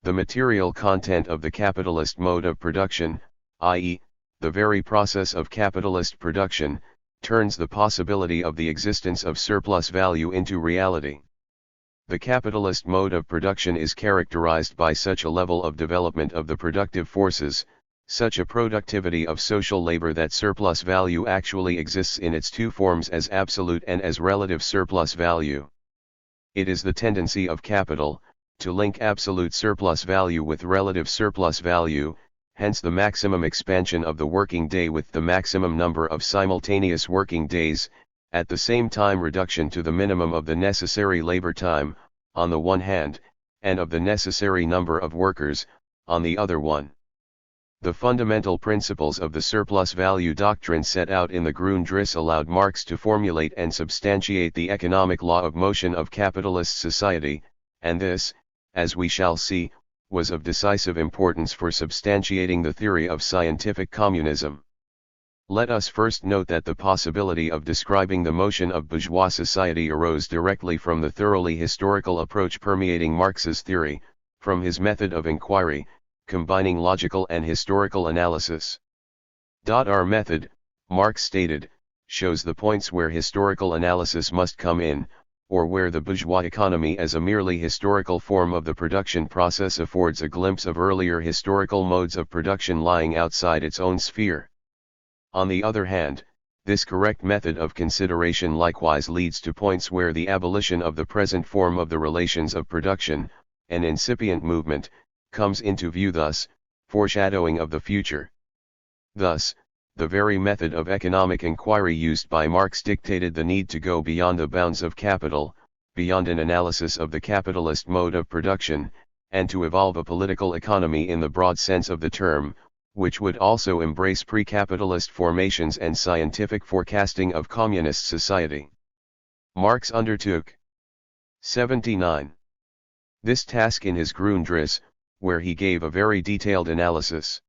The material content of the capitalist mode of production, i.e., the very process of capitalist production, turns the possibility of the existence of surplus value into reality. The capitalist mode of production is characterized by such a level of development of the productive forces, such a productivity of social labor, that surplus value actually exists in its two forms, as absolute and as relative surplus value. It is the tendency of capital to link absolute surplus value with relative surplus value, hence the maximum expansion of the working day with the maximum number of simultaneous working days, at the same time reduction to the minimum of the necessary labor time, on the one hand, and of the necessary number of workers, on the other one. The fundamental principles of the surplus value doctrine set out in the Grundrisse allowed Marx to formulate and substantiate the economic law of motion of capitalist society, and this, as we shall see, was of decisive importance for substantiating the theory of scientific communism. Let us first note that the possibility of describing the motion of bourgeois society arose directly from the thoroughly historical approach permeating Marx's theory, from his method of inquiry, combining logical and historical analysis. Our method, Marx stated, shows the points where historical analysis must come in, or where the bourgeois economy as a merely historical form of the production process affords a glimpse of earlier historical modes of production lying outside its own sphere. On the other hand, this correct method of consideration likewise leads to points where the abolition of the present form of the relations of production, an incipient movement, comes into view, thus foreshadowing of the future. Thus, the very method of economic inquiry used by Marx dictated the need to go beyond the bounds of capital, beyond an analysis of the capitalist mode of production, and to evolve a political economy in the broad sense of the term, which would also embrace pre-capitalist formations and scientific forecasting of communist society. Marx undertook 79. This task in his Grundrisse, where he gave a very detailed analysis.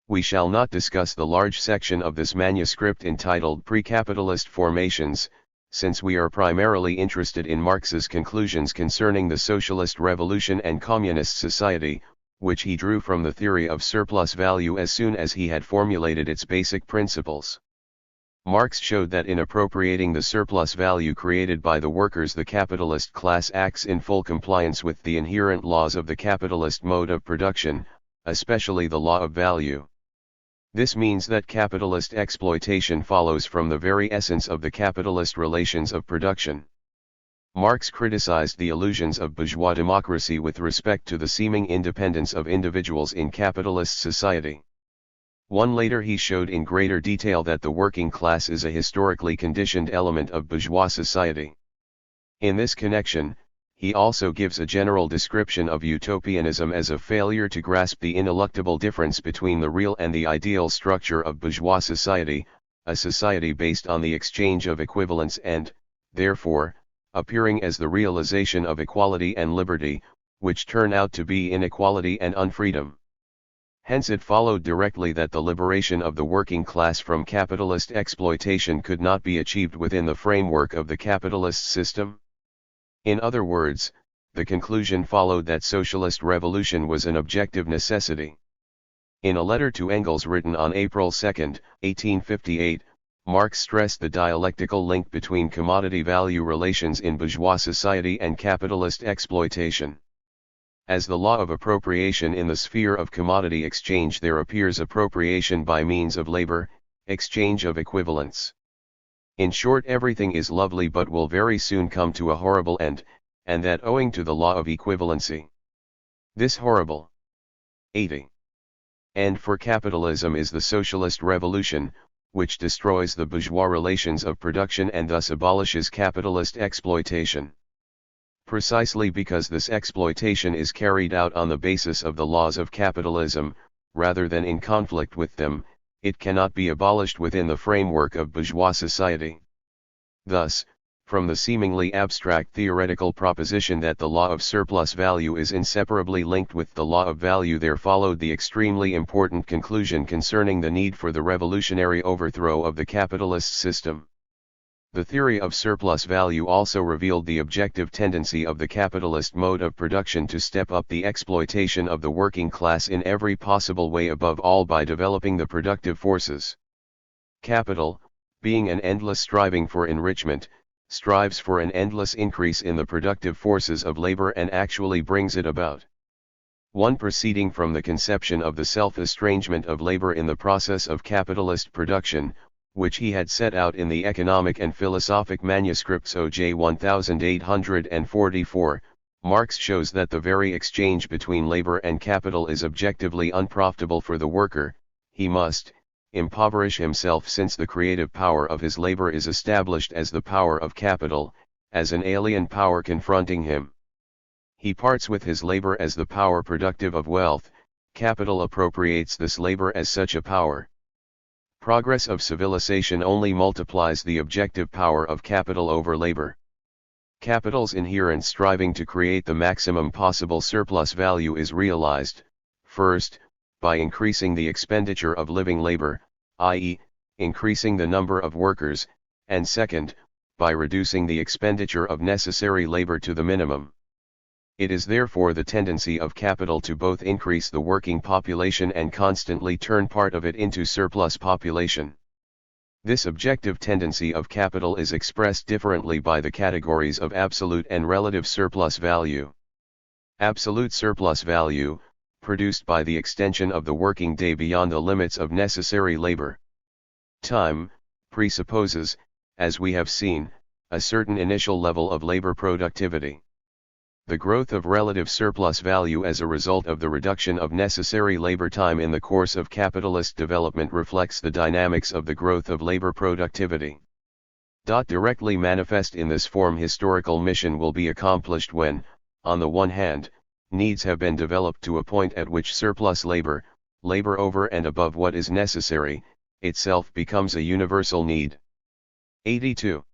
We shall not discuss the large section of this manuscript entitled Pre-Capitalist Formations, since we are primarily interested in Marx's conclusions concerning the socialist revolution and communist society, which he drew from the theory of surplus value as soon as he had formulated its basic principles. Marx showed that in appropriating the surplus value created by the workers, the capitalist class acts in full compliance with the inherent laws of the capitalist mode of production, especially the law of value. This means that capitalist exploitation follows from the very essence of the capitalist relations of production. Marx criticized the illusions of bourgeois democracy with respect to the seeming independence of individuals in capitalist society. Later he showed in greater detail that the working class is a historically conditioned element of bourgeois society. In this connection, he also gives a general description of utopianism as a failure to grasp the ineluctable difference between the real and the ideal structure of bourgeois society, a society based on the exchange of equivalents and, therefore, appearing as the realization of equality and liberty, which turn out to be inequality and unfreedom. Hence it followed directly that the liberation of the working class from capitalist exploitation could not be achieved within the framework of the capitalist system. In other words, the conclusion followed that socialist revolution was an objective necessity. In a letter to Engels written on April 2, 1858, Marx stressed the dialectical link between commodity value relations in bourgeois society and capitalist exploitation. As the law of appropriation in the sphere of commodity exchange, there appears appropriation by means of labor, exchange of equivalents. In short, everything is lovely but will very soon come to a horrible end, and that owing to the law of equivalency. This horrible 80. end for capitalism is the socialist revolution, which destroys the bourgeois relations of production and thus abolishes capitalist exploitation. Precisely because this exploitation is carried out on the basis of the laws of capitalism, rather than in conflict with them, it cannot be abolished within the framework of bourgeois society. Thus, from the seemingly abstract theoretical proposition that the law of surplus value is inseparably linked with the law of value, there followed the extremely important conclusion concerning the need for the revolutionary overthrow of the capitalist system. The theory of surplus value also revealed the objective tendency of the capitalist mode of production to step up the exploitation of the working class in every possible way, above all by developing the productive forces. Capital, being an endless striving for enrichment, strives for an endless increase in the productive forces of labor and actually brings it about. One proceeding from the conception of the self-estrangement of labor in the process of capitalist production, which he had set out in the Economic and Philosophic Manuscripts OJ 1844, Marx shows that the very exchange between labor and capital is objectively unprofitable for the worker. He must impoverish himself, since the creative power of his labor is established as the power of capital, as an alien power confronting him. He parts with his labor as the power productive of wealth, capital appropriates this labor as such a power. Progress of civilization only multiplies the objective power of capital over labor. Capital's inherent striving to create the maximum possible surplus value is realized, first, by increasing the expenditure of living labor, i.e., increasing the number of workers, and second, by reducing the expenditure of necessary labor to the minimum. It is therefore the tendency of capital to both increase the working population and constantly turn part of it into surplus population. This objective tendency of capital is expressed differently by the categories of absolute and relative surplus value. Absolute surplus value, produced by the extension of the working day beyond the limits of necessary labor. Time, presupposes, as we have seen, a certain initial level of labor productivity. The growth of relative surplus value as a result of the reduction of necessary labor time in the course of capitalist development reflects the dynamics of the growth of labor productivity. Directly manifest in this form, historical mission will be accomplished when, on the one hand, needs have been developed to a point at which surplus labor, labor over and above what is necessary, itself becomes a universal need. 82.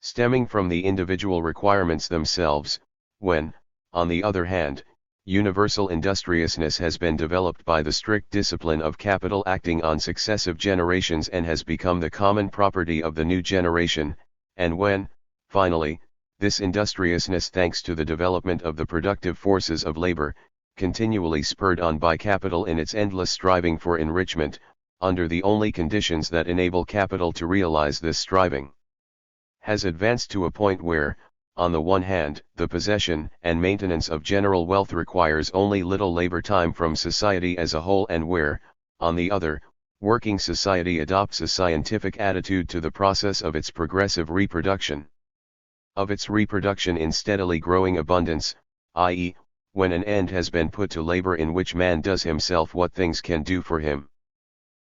Stemming from the individual requirements themselves, when, on the other hand, universal industriousness has been developed by the strict discipline of capital acting on successive generations and has become the common property of the new generation, and when, finally, this industriousness, thanks to the development of the productive forces of labor, continually spurred on by capital in its endless striving for enrichment, under the only conditions that enable capital to realize this striving, has advanced to a point where, on the one hand, the possession and maintenance of general wealth requires only little labor time from society as a whole, and where, on the other, working society adopts a scientific attitude to the process of its progressive reproduction. Of its reproduction in steadily growing abundance, i.e., when an end has been put to labor in which man does himself what things can do for him.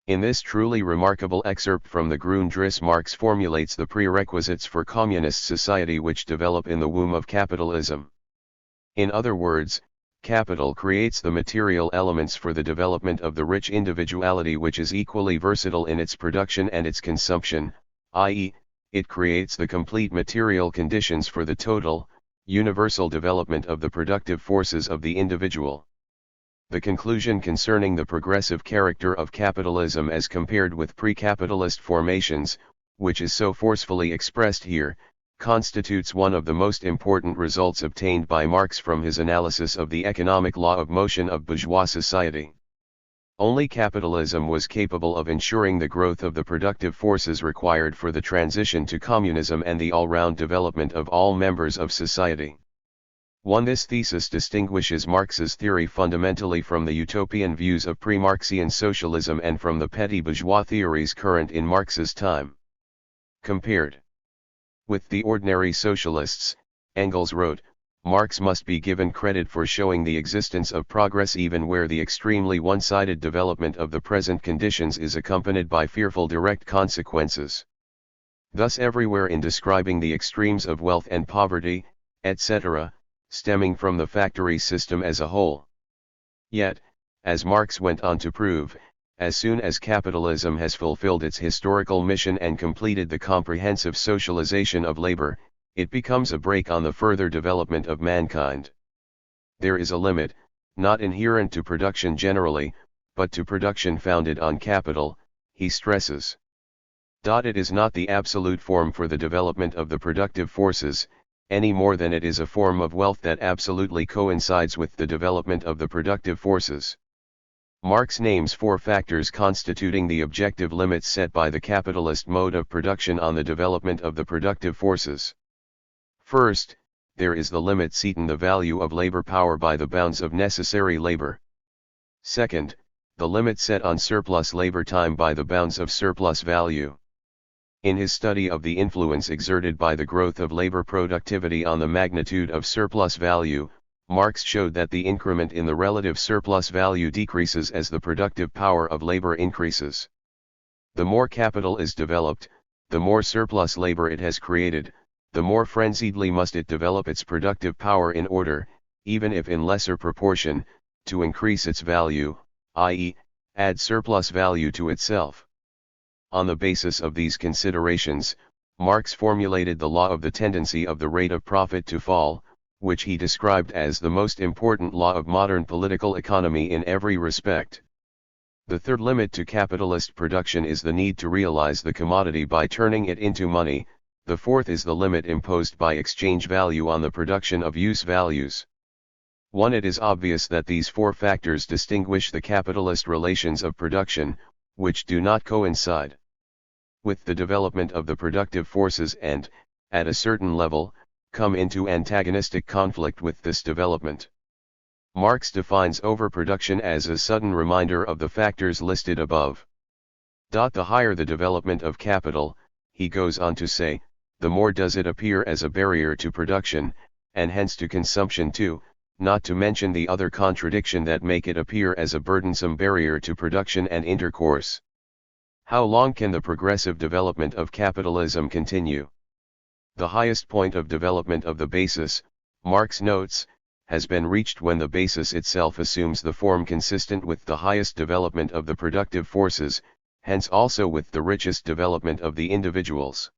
In this truly remarkable excerpt from the Grundrisse, Marx formulates the prerequisites for communist society which develop in the womb of capitalism. In other words, capital creates the material elements for the development of the rich individuality which is equally versatile in its production and its consumption, i.e., it creates the complete material conditions for the total, universal development of the productive forces of the individual. The conclusion concerning the progressive character of capitalism as compared with pre-capitalist formations, which is so forcefully expressed here, constitutes one of the most important results obtained by Marx from his analysis of the economic law of motion of bourgeois society. Only capitalism was capable of ensuring the growth of the productive forces required for the transition to communism and the all-round development of all members of society. This thesis distinguishes Marx's theory fundamentally from the utopian views of pre-Marxian socialism and from the petty bourgeois theories current in Marx's time. Compared with the ordinary socialists, Engels wrote, Marx must be given credit for showing the existence of progress even where the extremely one-sided development of the present conditions is accompanied by fearful direct consequences. Thus everywhere in describing the extremes of wealth and poverty, etc., stemming from the factory system as a whole. Yet, as Marx went on to prove, as soon as capitalism has fulfilled its historical mission and completed the comprehensive socialization of labor, it becomes a brake on the further development of mankind. There is a limit, not inherent to production generally, but to production founded on capital, he stresses. It is not the absolute form for the development of the productive forces, any more than it is a form of wealth that absolutely coincides with the development of the productive forces. Marx names 4 factors constituting the objective limits set by the capitalist mode of production on the development of the productive forces. First, there is the limit set in the value of labor power by the bounds of necessary labor. Second, the limit set on surplus labor time by the bounds of surplus value. In his study of the influence exerted by the growth of labor productivity on the magnitude of surplus value, Marx showed that the increment in the relative surplus value decreases as the productive power of labor increases. The more capital is developed, the more surplus labor it has created, the more frenziedly must it develop its productive power in order, even if in lesser proportion, to increase its value, i.e., add surplus value to itself. On the basis of these considerations, Marx formulated the law of the tendency of the rate of profit to fall, which he described as the most important law of modern political economy in every respect. The third limit to capitalist production is the need to realize the commodity by turning it into money. The fourth is the limit imposed by exchange value on the production of use values. 1. It is obvious that these four factors distinguish the capitalist relations of production, which do not coincide with the development of the productive forces and, at a certain level, come into antagonistic conflict with this development. Marx defines overproduction as a sudden reminder of the factors listed above. The higher the development of capital, he goes on to say, the more does it appear as a barrier to production, and hence to consumption too, not to mention the other contradiction that make it appear as a burdensome barrier to production and intercourse. How long can the progressive development of capitalism continue? The highest point of development of the basis, Marx notes, has been reached when the basis itself assumes the form consistent with the highest development of the productive forces, hence also with the richest development of the individuals.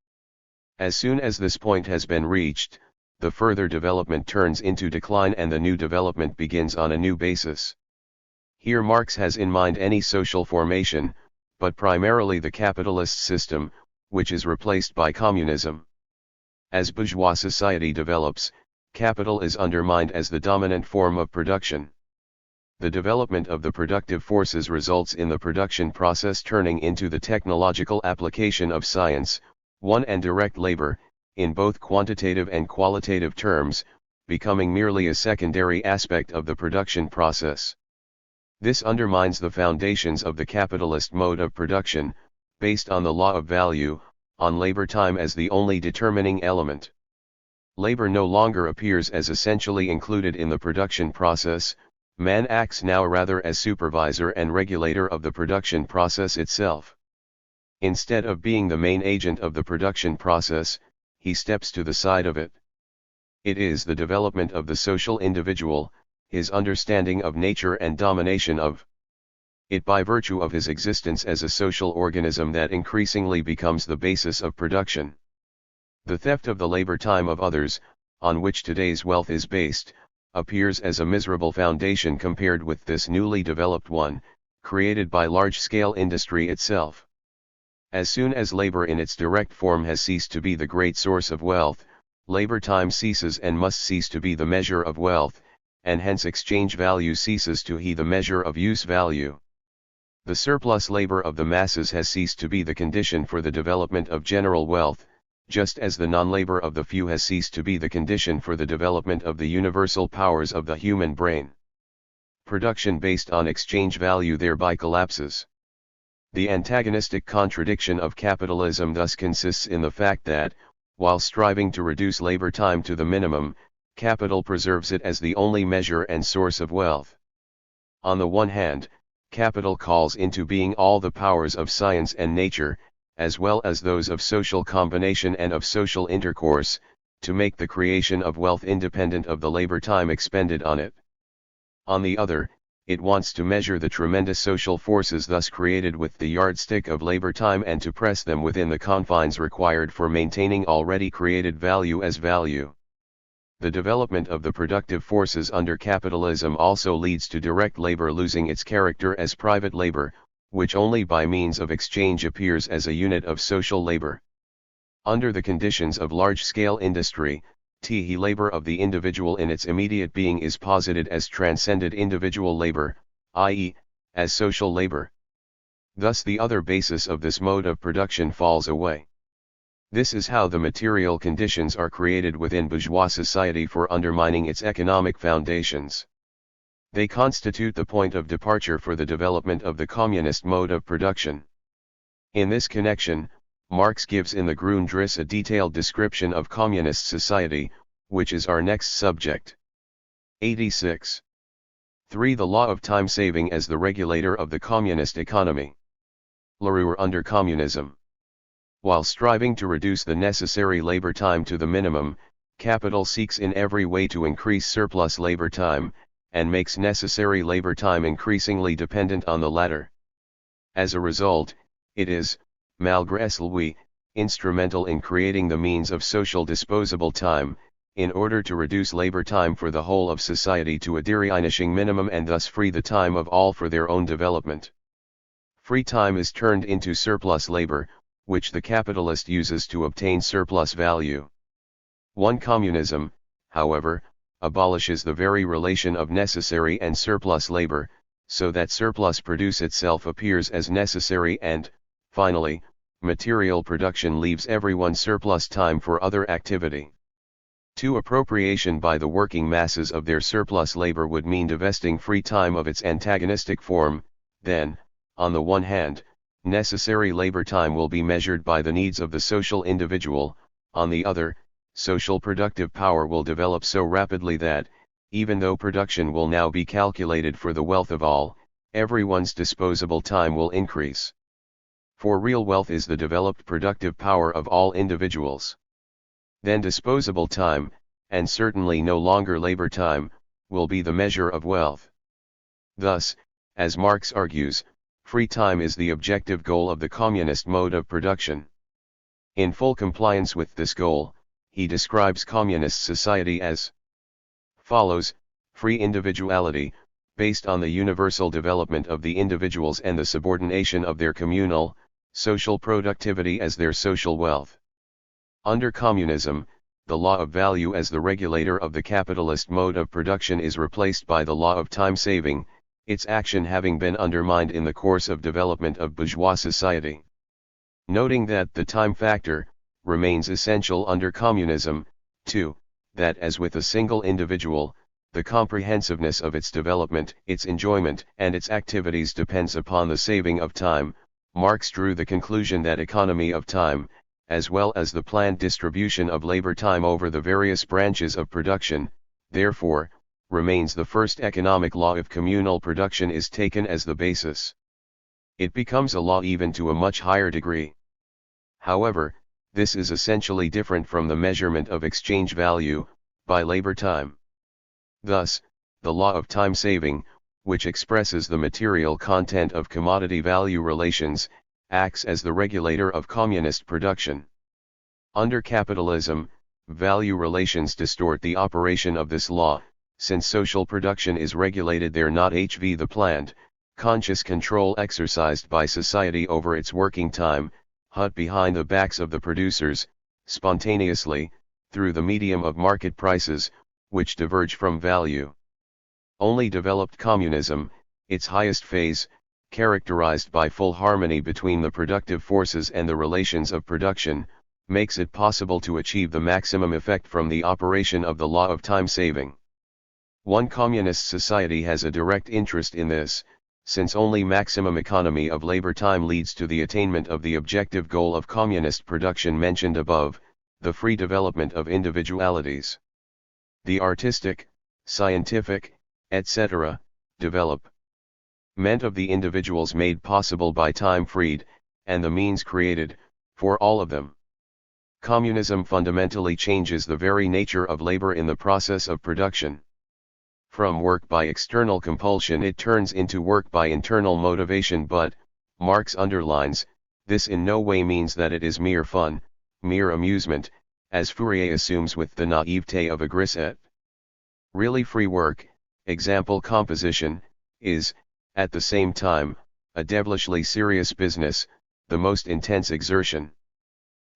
As soon as this point has been reached, the further development turns into decline and the new development begins on a new basis. Here Marx has in mind any social formation, but primarily the capitalist system, which is replaced by communism. As bourgeois society develops, capital is undermined as the dominant form of production. The development of the productive forces results in the production process turning into the technological application of science, and direct labor, in both quantitative and qualitative terms, becoming merely a secondary aspect of the production process. This undermines the foundations of the capitalist mode of production, based on the law of value, on labor time as the only determining element. Labor no longer appears as essentially included in the production process, man acts now rather as supervisor and regulator of the production process itself. Instead of being the main agent of the production process, he steps to the side of it. It is the development of the social individual, his understanding of nature and domination of it by virtue of his existence as a social organism that increasingly becomes the basis of production. The theft of the labor time of others, on which today's wealth is based, appears as a miserable foundation compared with this newly developed one, created by large-scale industry itself. As soon as labor in its direct form has ceased to be the great source of wealth, labor time ceases and must cease to be the measure of wealth, and hence exchange value ceases to be the measure of use value. The surplus labor of the masses has ceased to be the condition for the development of general wealth, just as the non-labor of the few has ceased to be the condition for the development of the universal powers of the human brain. Production based on exchange value thereby collapses. The antagonistic contradiction of capitalism thus consists in the fact that, while striving to reduce labor time to the minimum, capital preserves it as the only measure and source of wealth. On the one hand, capital calls into being all the powers of science and nature, as well as those of social combination and of social intercourse, to make the creation of wealth independent of the labor time expended on it. On the other, it wants to measure the tremendous social forces thus created with the yardstick of labor time and to press them within the confines required for maintaining already created value as value. The development of the productive forces under capitalism also leads to direct labor losing its character as private labor, which only by means of exchange appears as a unit of social labor. Under the conditions of large-scale industry, the labor of the individual in its immediate being is posited as transcended individual labor, i.e., as social labor. Thus the other basis of this mode of production falls away. This is how the material conditions are created within bourgeois society for undermining its economic foundations. They constitute the point of departure for the development of the communist mode of production. In this connection, Marx gives in the Grundrisse a detailed description of communist society, which is our next subject. 86. 3. The law of time saving as the regulator of the communist economy. Leroy under communism. While striving to reduce the necessary labor time to the minimum, Capital seeks in every way to increase surplus labor time, and makes necessary labor time increasingly dependent on the latter. As a result, it is, malgré lui, instrumental in creating the means of social disposable time, in order to reduce labor time for the whole of society to a diminishing minimum and thus free the time of all for their own development. Free time is turned into surplus labor, which the capitalist uses to obtain surplus value. Communism, however, abolishes the very relation of necessary and surplus labor, so that surplus produce itself appears as necessary and, finally, material production leaves everyone surplus time for other activity. Appropriation by the working masses of their surplus labor would mean divesting free time of its antagonistic form. Then, on the one hand, necessary labor time will be measured by the needs of the social individual, on the other, social productive power will develop so rapidly that, even though production will now be calculated for the wealth of all, everyone's disposable time will increase. For real wealth is the developed productive power of all individuals. Then disposable time, and certainly no longer labor time, will be the measure of wealth. Thus, as Marx argues, free time is the objective goal of the communist mode of production. In full compliance with this goal, he describes communist society as follows: free individuality, based on the universal development of the individuals and the subordination of their communal, social productivity as their social wealth. Under communism, the law of value as the regulator of the capitalist mode of production is replaced by the law of time saving, its action having been undermined in the course of development of bourgeois society. Noting that the time factor remains essential under communism, too, that as with a single individual, the comprehensiveness of its development, its enjoyment, and its activities depends upon the saving of time, Marx drew the conclusion that economy of time, as well as the planned distribution of labor time over the various branches of production, therefore, remains the first economic law if communal production is taken as the basis. It becomes a law even to a much higher degree. However, this is essentially different from the measurement of exchange value, by labor time. Thus, the law of time saving, which expresses the material content of commodity value relations, acts as the regulator of communist production. Under capitalism, value relations distort the operation of this law, since social production is regulated there not HV the planned, conscious control exercised by society over its working time, hut behind the backs of the producers, spontaneously, through the medium of market prices, which diverge from value. Only developed communism, its highest phase, characterized by full harmony between the productive forces and the relations of production, makes it possible to achieve the maximum effect from the operation of the law of time saving. One communist society has a direct interest in this, since only maximum economy of labor time leads to the attainment of the objective goal of communist production mentioned above, the free development of individualities. The artistic, scientific, etc., development of the individuals made possible by time freed, and the means created, for all of them. Communism fundamentally changes the very nature of labor in the process of production. From work by external compulsion it turns into work by internal motivation, but, Marx underlines, this in no way means that it is mere fun, mere amusement, as Fourier assumes with the naivete of a grisette. Really free work, example composition, is, at the same time, a devilishly serious business, the most intense exertion.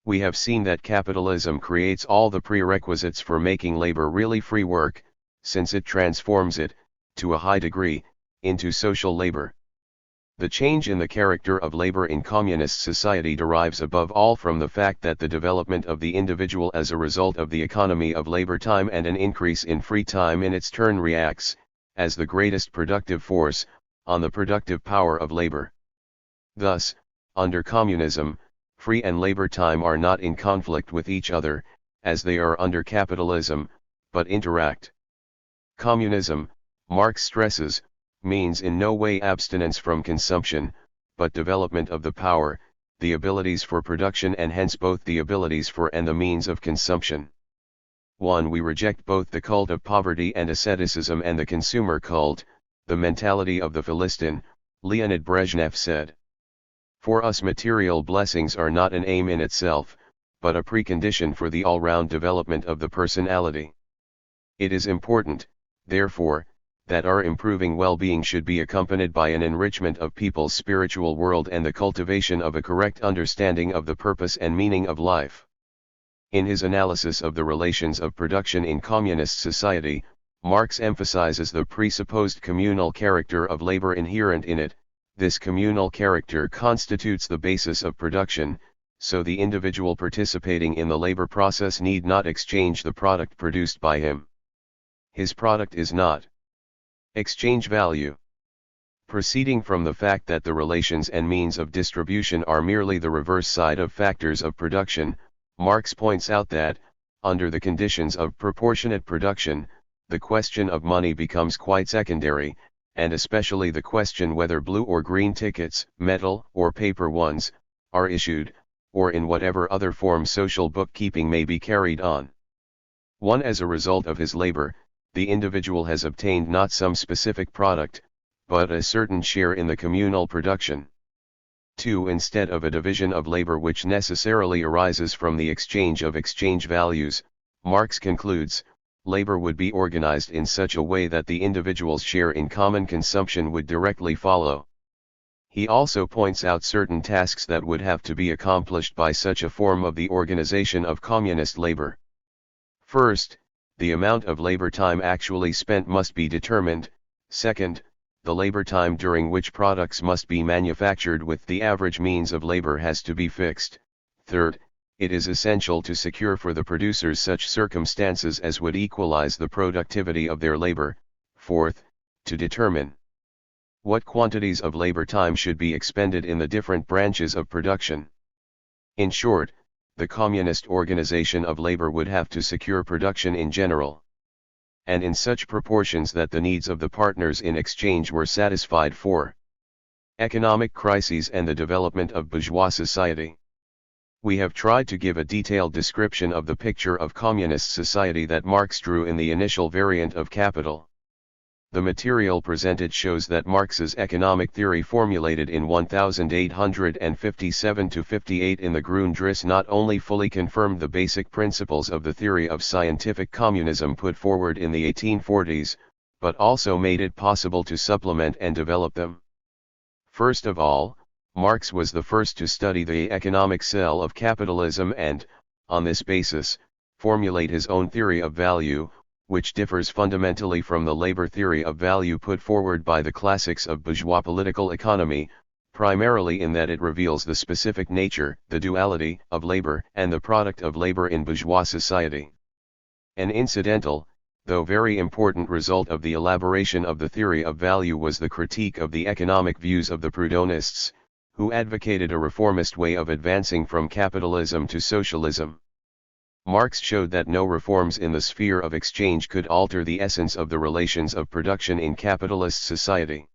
We have seen that capitalism creates all the prerequisites for making labor really free work, since it transforms it, to a high degree, into social labor. The change in the character of labor in communist society derives above all from the fact that the development of the individual as a result of the economy of labor time and an increase in free time in its turn reacts, as the greatest productive force, on the productive power of labor. Thus, under communism, free and labor time are not in conflict with each other, as they are under capitalism, but interact. Communism, Marx stresses, means in no way abstinence from consumption, but development of the power, the abilities for production and hence both the abilities for and the means of consumption. 1. We reject both the cult of poverty and asceticism and the consumer cult, the mentality of the Philistine, Leonid Brezhnev said. For us, material blessings are not an aim in itself, but a precondition for the all-round development of the personality. It is important, therefore, that our improving well-being should be accompanied by an enrichment of people's spiritual world and the cultivation of a correct understanding of the purpose and meaning of life. In his analysis of the relations of production in communist society, Marx emphasizes the presupposed communal character of labor inherent in it. This communal character constitutes the basis of production, so the individual participating in the labor process need not exchange the product produced by him. His product is not exchange value. Proceeding from the fact that the relations and means of distribution are merely the reverse side of factors of production, Marx points out that, under the conditions of proportionate production, the question of money becomes quite secondary, and especially the question whether blue or green tickets, metal or paper ones, are issued, or in whatever other form social bookkeeping may be carried on. 1. As a result of his labor, the individual has obtained not some specific product, but a certain share in the communal production. 2. Instead of a division of labor which necessarily arises from the exchange of exchange values, Marx concludes, labor would be organized in such a way that the individual's share in common consumption would directly follow. He also points out certain tasks that would have to be accomplished by such a form of the organization of communist labor. First, the amount of labor time actually spent must be determined. Second, the labor time during which products must be manufactured with the average means of labor has to be fixed. Third, it is essential to secure for the producers such circumstances as would equalize the productivity of their labor. Fourth, to determine what quantities of labor time should be expended in the different branches of production. In short, the communist organization of labor would have to secure production in general, and in such proportions that the needs of the partners in exchange were satisfied. 4. Economic crises and the development of bourgeois society. We have tried to give a detailed description of the picture of communist society that Marx drew in the initial variant of Capital. The material presented shows that Marx's economic theory formulated in 1857-58 in the Grundrisse not only fully confirmed the basic principles of the theory of scientific communism put forward in the 1840s, but also made it possible to supplement and develop them. First of all, Marx was the first to study the economic cell of capitalism and, on this basis, formulate his own theory of value, which differs fundamentally from the labor theory of value put forward by the classics of bourgeois political economy, primarily in that it reveals the specific nature, the duality, of labor and the product of labor in bourgeois society. An incidental, though very important result of the elaboration of the theory of value was the critique of the economic views of the Proudhonists, who advocated a reformist way of advancing from capitalism to socialism. Marx showed that no reforms in the sphere of exchange could alter the essence of the relations of production in capitalist society.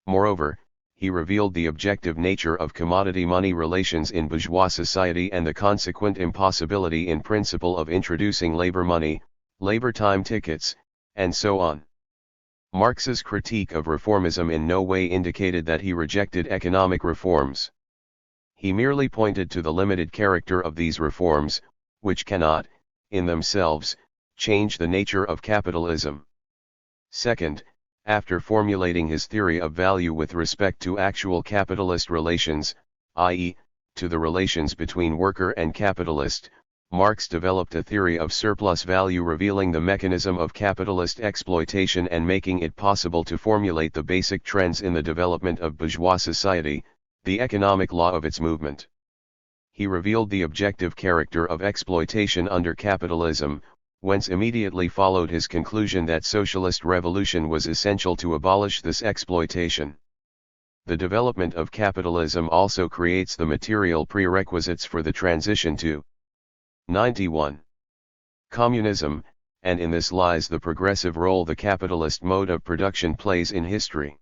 Moreover, he revealed the objective nature of commodity-money relations in bourgeois society and the consequent impossibility in principle of introducing labor money, labor time tickets, and so on. Marx's critique of reformism in no way indicated that he rejected economic reforms. He merely pointed to the limited character of these reforms, which cannot, in themselves, change the nature of capitalism. Second, after formulating his theory of value with respect to actual capitalist relations, i.e., to the relations between worker and capitalist, Marx developed a theory of surplus value revealing the mechanism of capitalist exploitation and making it possible to formulate the basic trends in the development of bourgeois society, the economic law of its movement. He revealed the objective character of exploitation under capitalism, whence immediately followed his conclusion that socialist revolution was essential to abolish this exploitation. The development of capitalism also creates the material prerequisites for the transition to 91. Communism, and in this lies the progressive role the capitalist mode of production plays in history.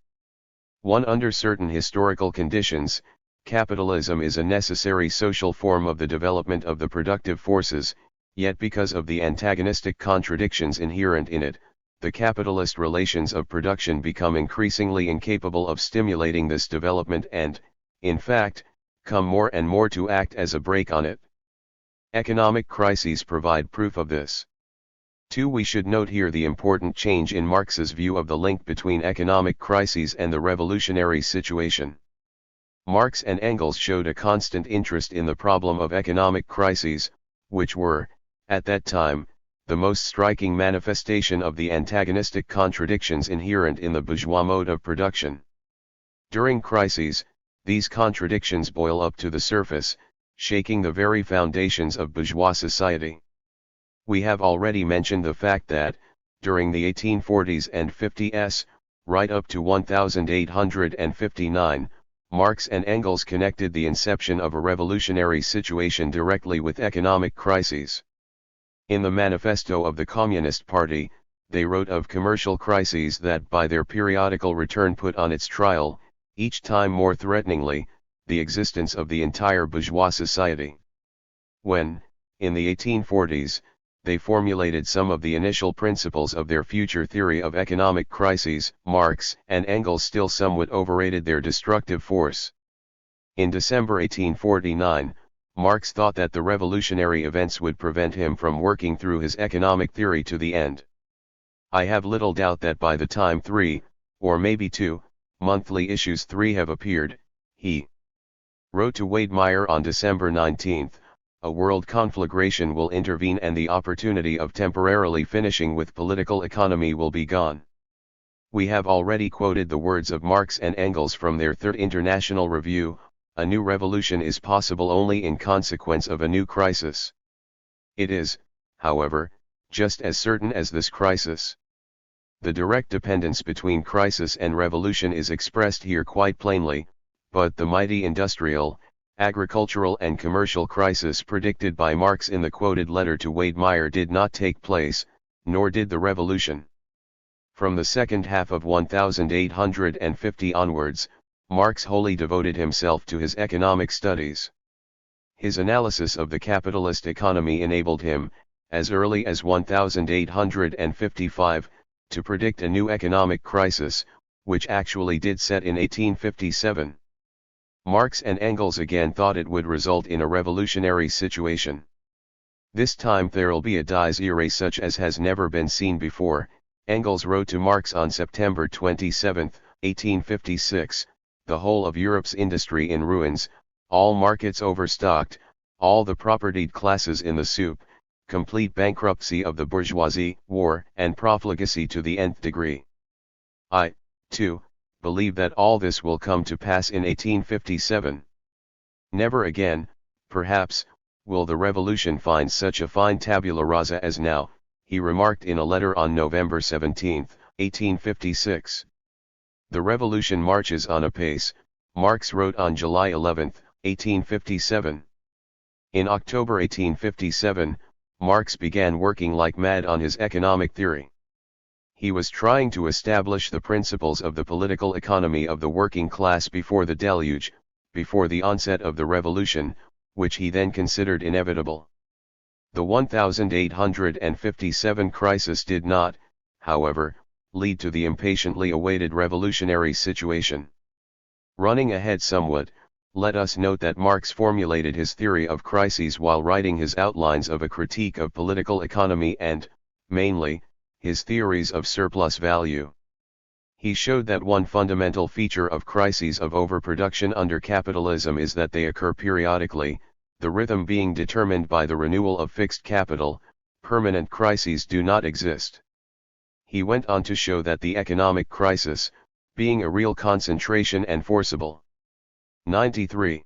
1. Under certain historical conditions, capitalism is a necessary social form of the development of the productive forces, Yet because of the antagonistic contradictions inherent in it, the capitalist relations of production become increasingly incapable of stimulating this development and, in fact, come more and more to act as a brake on it. Economic crises provide proof of this. 2. We should note here the important change in Marx's view of the link between economic crises and the revolutionary situation. Marx and Engels showed a constant interest in the problem of economic crises, which were, at that time, the most striking manifestation of the antagonistic contradictions inherent in the bourgeois mode of production. During crises, these contradictions boil up to the surface, shaking the very foundations of bourgeois society. We have already mentioned the fact that, during the 1840s and 50s, right up to 1859, Marx and Engels connected the inception of a revolutionary situation directly with economic crises. In the manifesto of the Communist Party, they wrote of commercial crises that by their periodical return put on its trial, each time more threateningly, the existence of the entire bourgeois society. When, in the 1840s, they formulated some of the initial principles of their future theory of economic crises, Marx and Engels still somewhat overrated their destructive force. In December 1849, Marx thought that the revolutionary events would prevent him from working through his economic theory to the end. I have little doubt that by the time 3, or maybe 2, monthly issues 3 have appeared, he wrote to Wedemeyer on December 19, a world conflagration will intervene and the opportunity of temporarily finishing with political economy will be gone. We have already quoted the words of Marx and Engels from their Third International Review, a new revolution is possible only in consequence of a new crisis. It is, however, just as certain as this crisis. The direct dependence between crisis and revolution is expressed here quite plainly, but the mighty industrial, agricultural and commercial crisis predicted by Marx in the quoted letter to Wedemeyer did not take place, nor did the revolution. From the second half of 1850 onwards, Marx wholly devoted himself to his economic studies. His analysis of the capitalist economy enabled him, as early as 1855, to predict a new economic crisis, which actually did set in 1857. Marx and Engels again thought it would result in a revolutionary situation. This time there'll be a dies irae such as has never been seen before, Engels wrote to Marx on September 27, 1856, the whole of Europe's industry in ruins, all markets overstocked, all the propertied classes in the soup, complete bankruptcy of the bourgeoisie, war and profligacy to the nth degree. I, too, believe that all this will come to pass in 1857. Never again, perhaps, will the revolution find such a fine tabula rasa as now, he remarked in a letter on November 17, 1856. The revolution marches on apace, Marx wrote on July 11, 1857. In October 1857, Marx began working like mad on his economic theory. He was trying to establish the principles of the political economy of the working class before the deluge, before the onset of the revolution, which he then considered inevitable. The 1857 crisis did not, however, lead to the impatiently awaited revolutionary situation. Running ahead somewhat, let us note that Marx formulated his theory of crises while writing his outlines of a critique of political economy and, mainly, his theories of surplus value. He showed that one fundamental feature of crises of overproduction under capitalism is that they occur periodically, the rhythm being determined by the renewal of fixed capital. Permanent crises do not exist. He went on to show that the economic crisis, being a real concentration and forcible 93.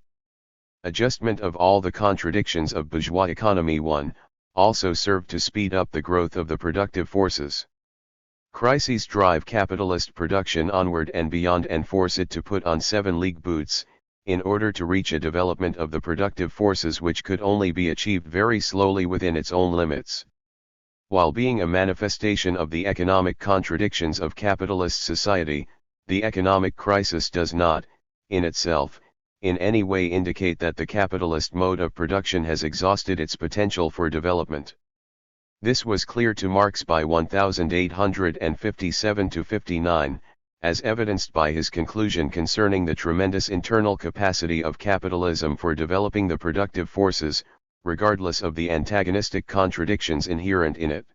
Adjustment of all the contradictions of bourgeois economy 1, also served to speed up the growth of the productive forces. Crises drive capitalist production onward and beyond and force it to put on 7-league boots, in order to reach a development of the productive forces which could only be achieved very slowly within its own limits. While being a manifestation of the economic contradictions of capitalist society, the economic crisis does not, in itself, in any way indicate that the capitalist mode of production has exhausted its potential for development. This was clear to Marx by 1857–59, as evidenced by his conclusion concerning the tremendous internal capacity of capitalism for developing the productive forces, regardless of the antagonistic contradictions inherent in it.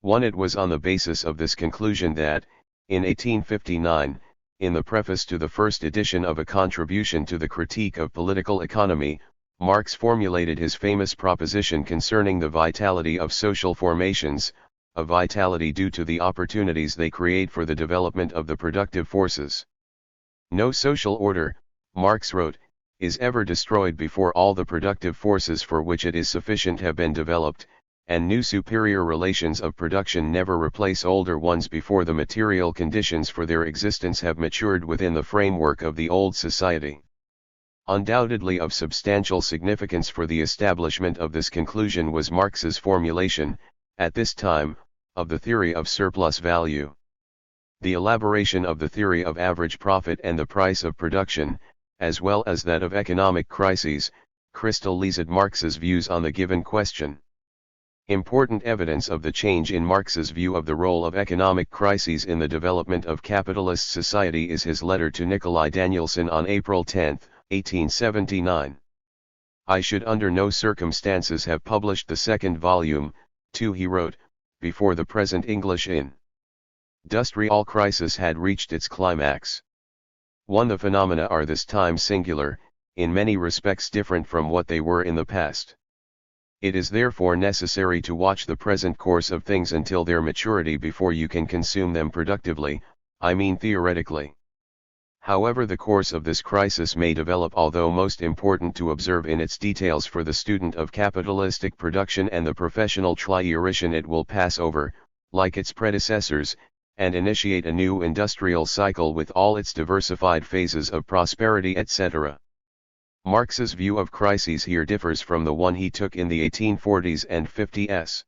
It was on the basis of this conclusion that, in 1859, in the preface to the first edition of a contribution to the Critique of Political Economy, Marx formulated his famous proposition concerning the vitality of social formations, a vitality due to the opportunities they create for the development of the productive forces. No social order, Marx wrote, is ever destroyed before all the productive forces for which it is sufficient have been developed, and new superior relations of production never replace older ones before the material conditions for their existence have matured within the framework of the old society. Undoubtedly of substantial significance for the establishment of this conclusion was Marx's formulation, at this time, of the theory of surplus value. The elaboration of the theory of average profit and the price of production, as well as that of economic crises, crystallized Marx's views on the given question. Important evidence of the change in Marx's view of the role of economic crises in the development of capitalist society is his letter to Nikolai Danielson on April 10, 1879. I should under no circumstances have published the second volume, too, he wrote, before the present English industrial crisis had reached its climax. The phenomena are this time singular, in many respects different from what they were in the past. It is therefore necessary to watch the present course of things until their maturity before you can consume them productively, I mean theoretically. However the course of this crisis may develop, although most important to observe in its details for the student of capitalistic production and the professional theoretician, it will pass over, like its predecessors, and initiate a new industrial cycle with all its diversified phases of prosperity, etc. Marx's view of crises here differs from the one he took in the 1840s and 50s.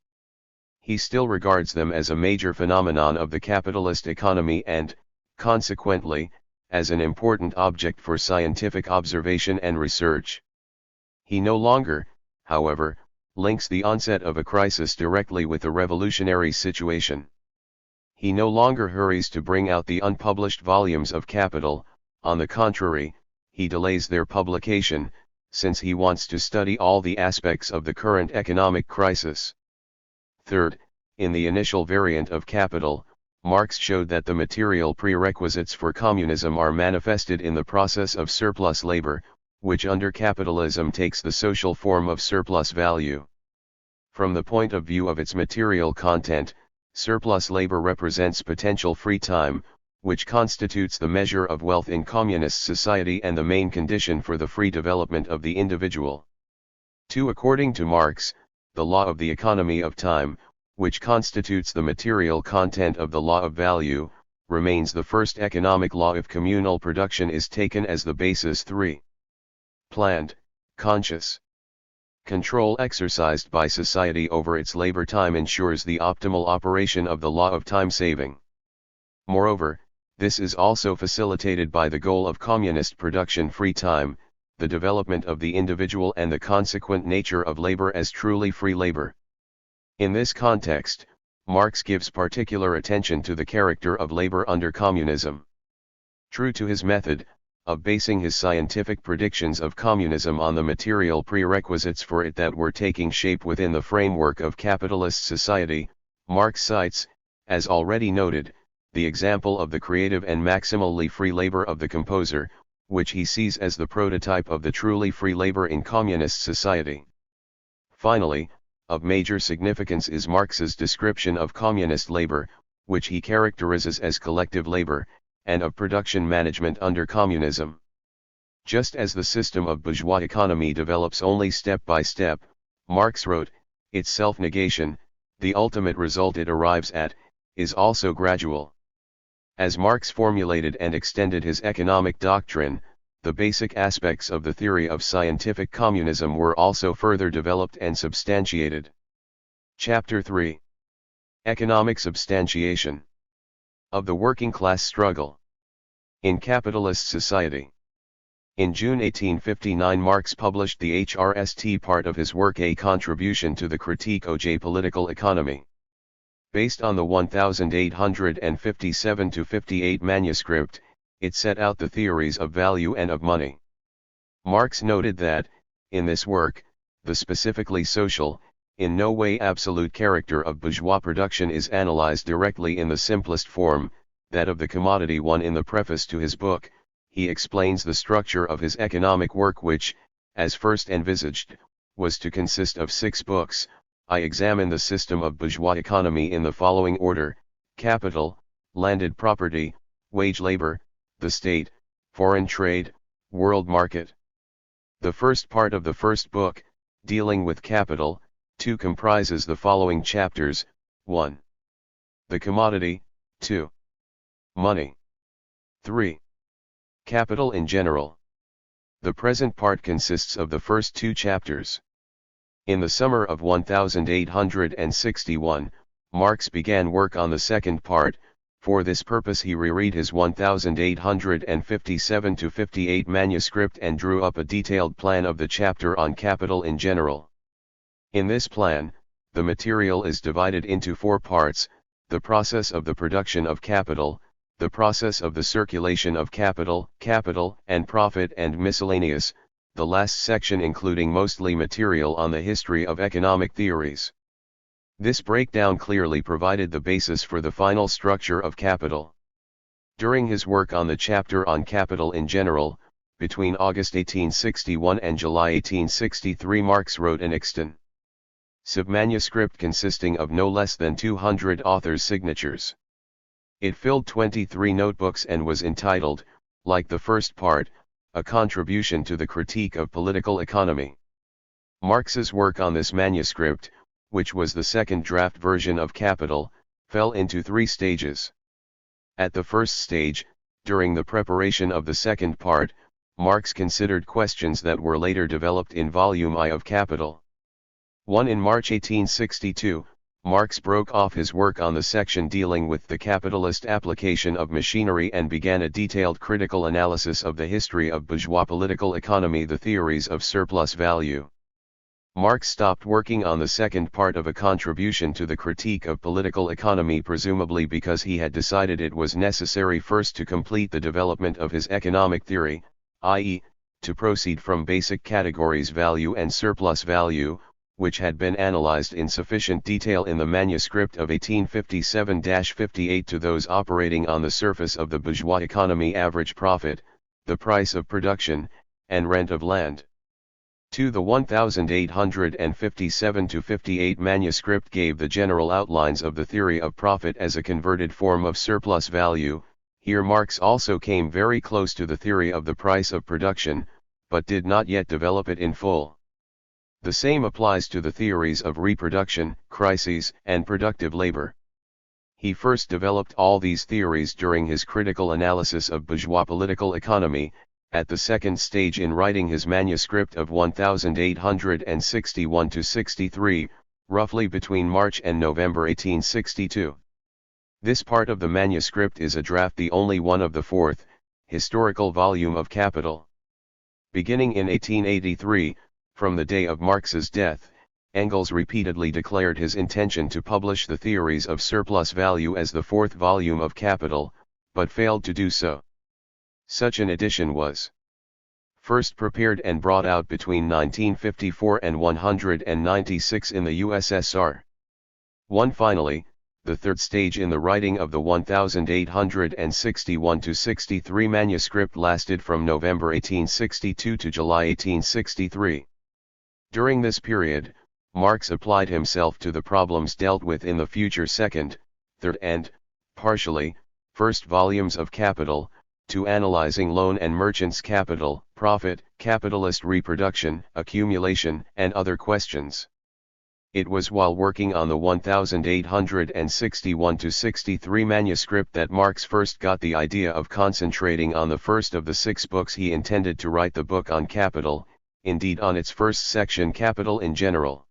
He still regards them as a major phenomenon of the capitalist economy and, consequently, as an important object for scientific observation and research. He no longer, however, links the onset of a crisis directly with the revolutionary situation. He no longer hurries to bring out the unpublished volumes of Capital, on the contrary, he delays their publication, since he wants to study all the aspects of the current economic crisis. Third, in the initial variant of Capital, Marx showed that the material prerequisites for communism are manifested in the process of surplus labor, which under capitalism takes the social form of surplus value. From the point of view of its material content, surplus labor represents potential free time, which constitutes the measure of wealth in communist society and the main condition for the free development of the individual. 2. According to Marx, the law of the economy of time, which constitutes the material content of the law of value, remains the first economic law if communal production is taken as the basis. 3. Planned, conscious control exercised by society over its labor time ensures the optimal operation of the law of time saving. Moreover, this is also facilitated by the goal of communist production free time, the development of the individual and the consequent nature of labor as truly free labor. In this context, Marx gives particular attention to the character of labor under communism. True to his method, of basing his scientific predictions of communism on the material prerequisites for it that were taking shape within the framework of capitalist society, Marx cites, as already noted, the example of the creative and maximally free labor of the composer, which he sees as the prototype of the truly free labor in communist society. Finally, of major significance is Marx's description of communist labor, which he characterizes as collective labor, and of production management under communism. Just as the system of bourgeois economy develops only step by step, Marx wrote, its self-negation, the ultimate result it arrives at, is also gradual. As Marx formulated and extended his economic doctrine, the basic aspects of the theory of scientific communism were also further developed and substantiated. Chapter 3. Economic substantiation of the working class struggle in capitalist society. In June 1859 Marx published the HRST part of his work A Contribution to the Critique of Political Economy. Based on the 1857-58 manuscript, it set out the theories of value and of money. Marx noted that, in this work, the specifically social, in no way absolute character of bourgeois production is analyzed directly in the simplest form, that of the commodity one. In the preface to his book, he explains the structure of his economic work which, as first envisaged, was to consist of 6 books. I examine the system of bourgeois economy in the following order: capital, landed property, wage labor, the state, foreign trade, world market. The first part of the first book, dealing with capital, 2 comprises the following chapters: 1. The commodity, 2. Money, 3. Capital in general. The present part consists of the first 2 chapters. In the summer of 1861, Marx began work on the second part. For this purpose he reread his 1857-58 manuscript and drew up a detailed plan of the chapter on capital in general. In this plan, the material is divided into 4 parts: the process of the production of capital, the process of the circulation of capital, capital and profit, and miscellaneous, the last section including mostly material on the history of economic theories. This breakdown clearly provided the basis for the final structure of capital. During his work on the chapter on capital in general, between August 1861 and July 1863, Marx wrote an extensive manuscript consisting of no less than 200 authors' signatures. It filled 23 notebooks and was entitled, like the first part, A Contribution to the Critique of Political Economy. Marx's work on this manuscript, which was the second draft version of Capital, fell into 3 stages. At the first stage, during the preparation of the second part, Marx considered questions that were later developed in Volume I of Capital. 1. In March 1862, Marx broke off his work on the section dealing with the capitalist application of machinery and began a detailed critical analysis of the history of bourgeois political economy, the theories of surplus value. Marx stopped working on the second part of A Contribution to the Critique of Political Economy, presumably because he had decided it was necessary first to complete the development of his economic theory, i.e., to proceed from basic categories value and surplus value, which had been analyzed in sufficient detail in the manuscript of 1857-58, to those operating on the surface of the bourgeois economy: average profit, the price of production, and rent of land. 2. The 1857-58 manuscript gave the general outlines of the theory of profit as a converted form of surplus value. Here Marx also came very close to the theory of the price of production, but did not yet develop it in full. The same applies to the theories of reproduction, crises, and productive labor. He first developed all these theories during his critical analysis of bourgeois political economy, at the second stage in writing his manuscript of 1861-63, roughly between March and November 1862. This part of the manuscript is a draft, the only one of the 4th, historical volume of Capital. Beginning in 1883, from the day of Marx's death, Engels repeatedly declared his intention to publish the theories of surplus value as the 4th volume of Capital, but failed to do so. Such an edition was first prepared and brought out between 1954 and 196 in the USSR. 1. Finally, the 3rd stage in the writing of the 1861-63 manuscript lasted from November 1862 to July 1863. During this period, Marx applied himself to the problems dealt with in the future 2nd, 3rd and, partially, 1st volumes of Capital, to analyzing loan and merchants' capital, profit, capitalist reproduction, accumulation, and other questions. It was while working on the 1861-63 manuscript that Marx first got the idea of concentrating on the first of the 6 books he intended to write, the book on capital, indeed on its first section, Capital in General.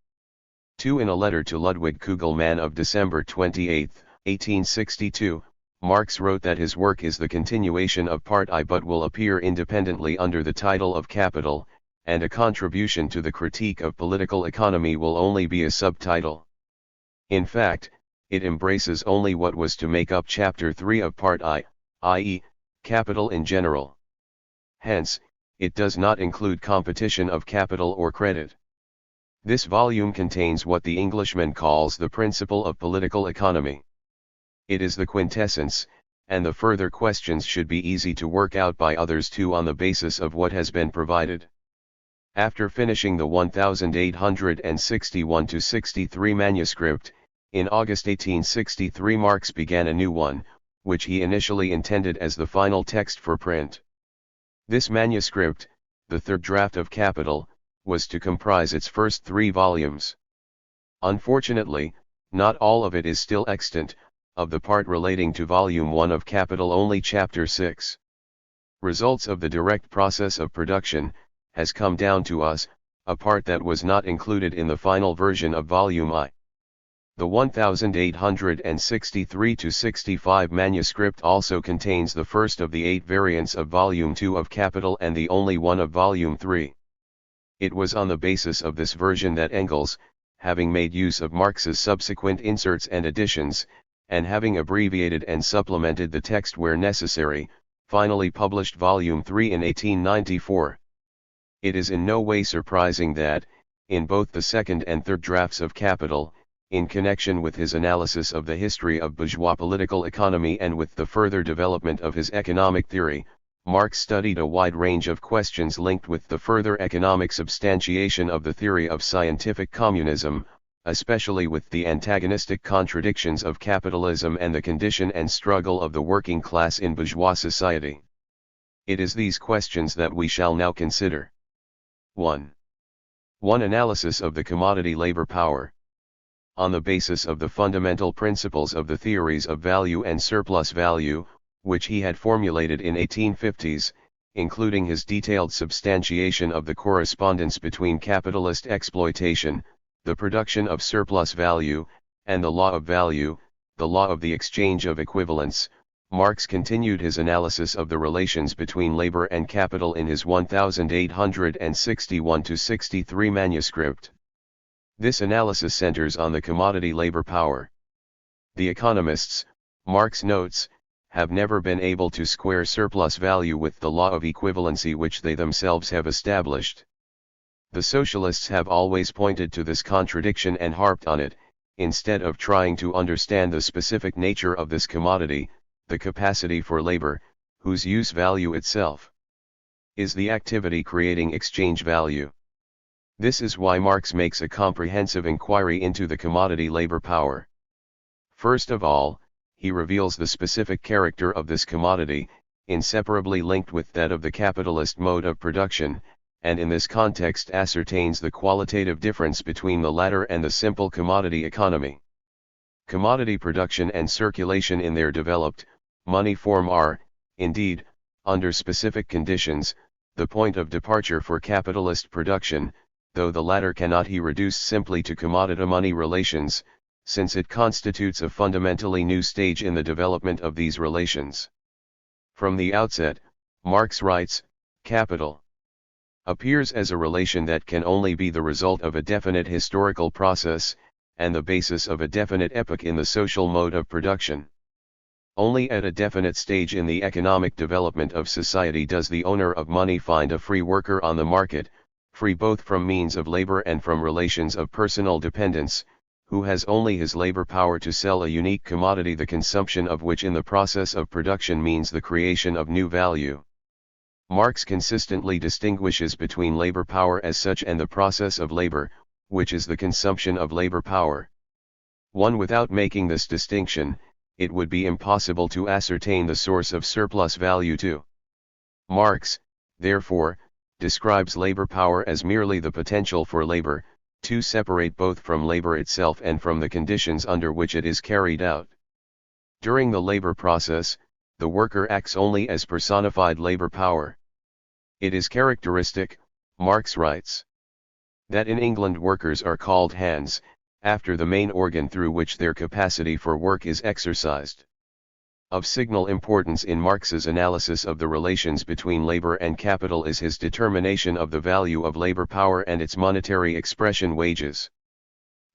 2. In a letter to Ludwig Kugelmann of December 28, 1862, Marx wrote that his work is the continuation of Part I but will appear independently under the title of Capital, and a contribution to the critique of political economy will only be a subtitle. In fact, it embraces only what was to make up Chapter 3 of Part I, i.e., capital in general. Hence, it does not include competition of capital or credit. This volume contains what the Englishman calls the principle of political economy. It is the quintessence, and the further questions should be easy to work out by others too on the basis of what has been provided. After finishing the 1861-63 manuscript, in August 1863 Marx began a new one, which he initially intended as the final text for print. This manuscript, the third draft of Capital, was to comprise its first 3 volumes. Unfortunately, not all of it is still extant, of the part relating to Volume 1 of Capital only Chapter 6. Results of the direct process of production, has come down to us, a part that was not included in the final version of Volume I. The 1863-65 manuscript also contains the first of the 8 variants of Volume 2 of Capital and the only one of Volume 3. It was on the basis of this version that Engels, having made use of Marx's subsequent inserts and additions, and having abbreviated and supplemented the text where necessary, finally published Volume 3 in 1894. It is in no way surprising that, in both the second and third drafts of Capital, in connection with his analysis of the history of bourgeois political economy and with the further development of his economic theory, Marx studied a wide range of questions linked with the further economic substantiation of the theory of scientific communism, especially with the antagonistic contradictions of capitalism and the condition and struggle of the working class in bourgeois society. It is these questions that we shall now consider. 1. Analysis of the commodity labor power. On the basis of the fundamental principles of the theories of value and surplus value, which he had formulated in 1850s, including his detailed substantiation of the correspondence between capitalist exploitation, the production of surplus value, and the law of value, the law of the exchange of equivalents, Marx continued his analysis of the relations between labor and capital in his 1861-63 manuscript. This analysis centers on the commodity labor power. The economists, Marx notes, have never been able to square surplus value with the law of equivalency which they themselves have established. The socialists have always pointed to this contradiction and harped on it, instead of trying to understand the specific nature of this commodity, the capacity for labor, whose use value itself is the activity creating exchange value. This is why Marx makes a comprehensive inquiry into the commodity labor power. First of all, he reveals the specific character of this commodity, inseparably linked with that of the capitalist mode of production, and in this context ascertains the qualitative difference between the latter and the simple commodity economy. Commodity production and circulation in their developed, money form are, indeed, under specific conditions, the point of departure for capitalist production, though the latter cannot be reduced simply to commodity-money relations, since it constitutes a fundamentally new stage in the development of these relations. From the outset, Marx writes, capital appears as a relation that can only be the result of a definite historical process, and the basis of a definite epoch in the social mode of production. Only at a definite stage in the economic development of society does the owner of money find a free worker on the market, free both from means of labor and from relations of personal dependence, who has only his labor power to sell a unique commodity, the consumption of which in the process of production means the creation of new value. Marx consistently distinguishes between labor power as such and the process of labor, which is the consumption of labor power. Without making this distinction, it would be impossible to ascertain the source of surplus value too. Marx, therefore, describes labor power as merely the potential for labor, to separate both from labor itself and from the conditions under which it is carried out. During the labor process, the worker acts only as personified labor power. It is characteristic, Marx writes, that in England workers are called hands, after the main organ through which their capacity for work is exercised. Of signal importance in Marx's analysis of the relations between labor and capital is his determination of the value of labor power and its monetary expression, wages.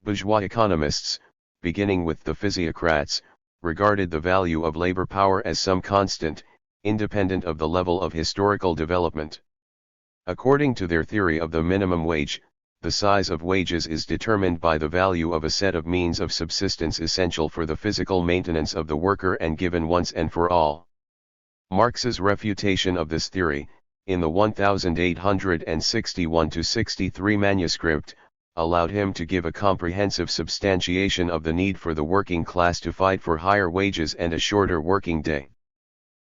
Bourgeois economists, beginning with the physiocrats, regarded the value of labor power as some constant, independent of the level of historical development. According to their theory of the minimum wage, the size of wages is determined by the value of a set of means of subsistence essential for the physical maintenance of the worker and given once and for all. Marx's refutation of this theory, in the 1861-63 manuscript, allowed him to give a comprehensive substantiation of the need for the working class to fight for higher wages and a shorter working day.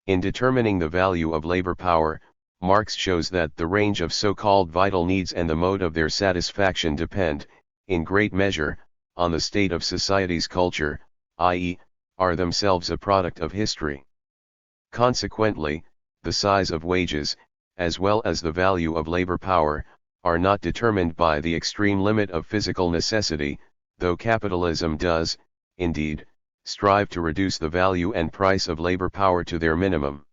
In determining the value of labor power, Marx shows that the range of so-called vital needs and the mode of their satisfaction depend, in great measure, on the state of society's culture, i.e., are themselves a product of history. Consequently, the size of wages, as well as the value of labor power, are not determined by the extreme limit of physical necessity, though capitalism does, indeed, strive to reduce the value and price of labor power to their minimum.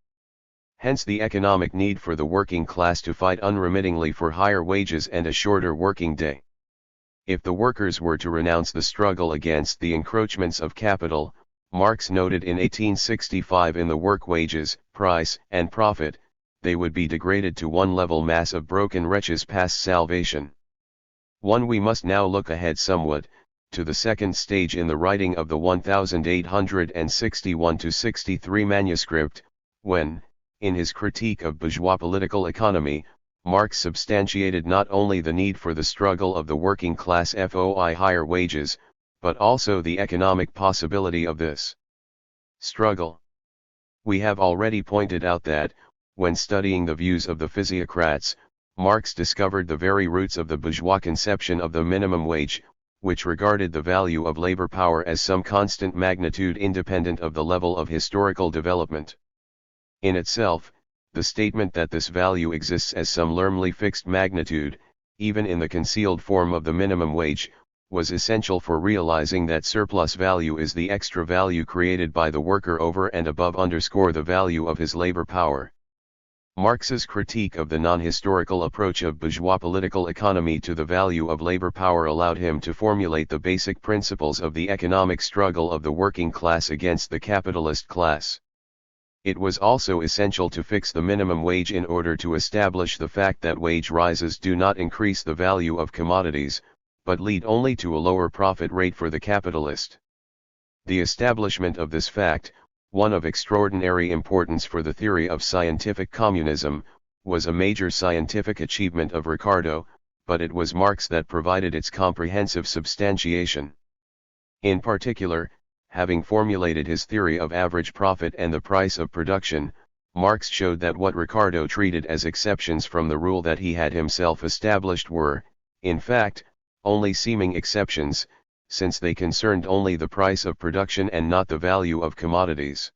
Hence the economic need for the working class to fight unremittingly for higher wages and a shorter working day. If the workers were to renounce the struggle against the encroachments of capital, Marx noted in 1865 in the Work, Wages, Price, and Profit, they would be degraded to one level mass of broken wretches past salvation. We must now look ahead somewhat, to the second stage in the writing of the 1861-63 manuscript, when, in his critique of bourgeois political economy, Marx substantiated not only the need for the struggle of the working class for higher wages, but also the economic possibility of this struggle. We have already pointed out that, when studying the views of the physiocrats, Marx discovered the very roots of the bourgeois conception of the minimum wage, which regarded the value of labor power as some constant magnitude independent of the level of historical development. In itself, the statement that this value exists as some firmly fixed magnitude, even in the concealed form of the minimum wage, was essential for realizing that surplus value is the extra value created by the worker over and above the value of his labor power. Marx's critique of the non-historical approach of bourgeois political economy to the value of labor power allowed him to formulate the basic principles of the economic struggle of the working class against the capitalist class. It was also essential to fix the minimum wage in order to establish the fact that wage rises do not increase the value of commodities, but lead only to a lower profit rate for the capitalist. The establishment of this fact, one of extraordinary importance for the theory of scientific communism, was a major scientific achievement of Ricardo, but it was Marx that provided its comprehensive substantiation. In particular, having formulated his theory of average profit and the price of production, Marx showed that what Ricardo treated as exceptions from the rule that he had himself established were, in fact, only seeming exceptions, since they concerned only the price of production and not the value of commodities.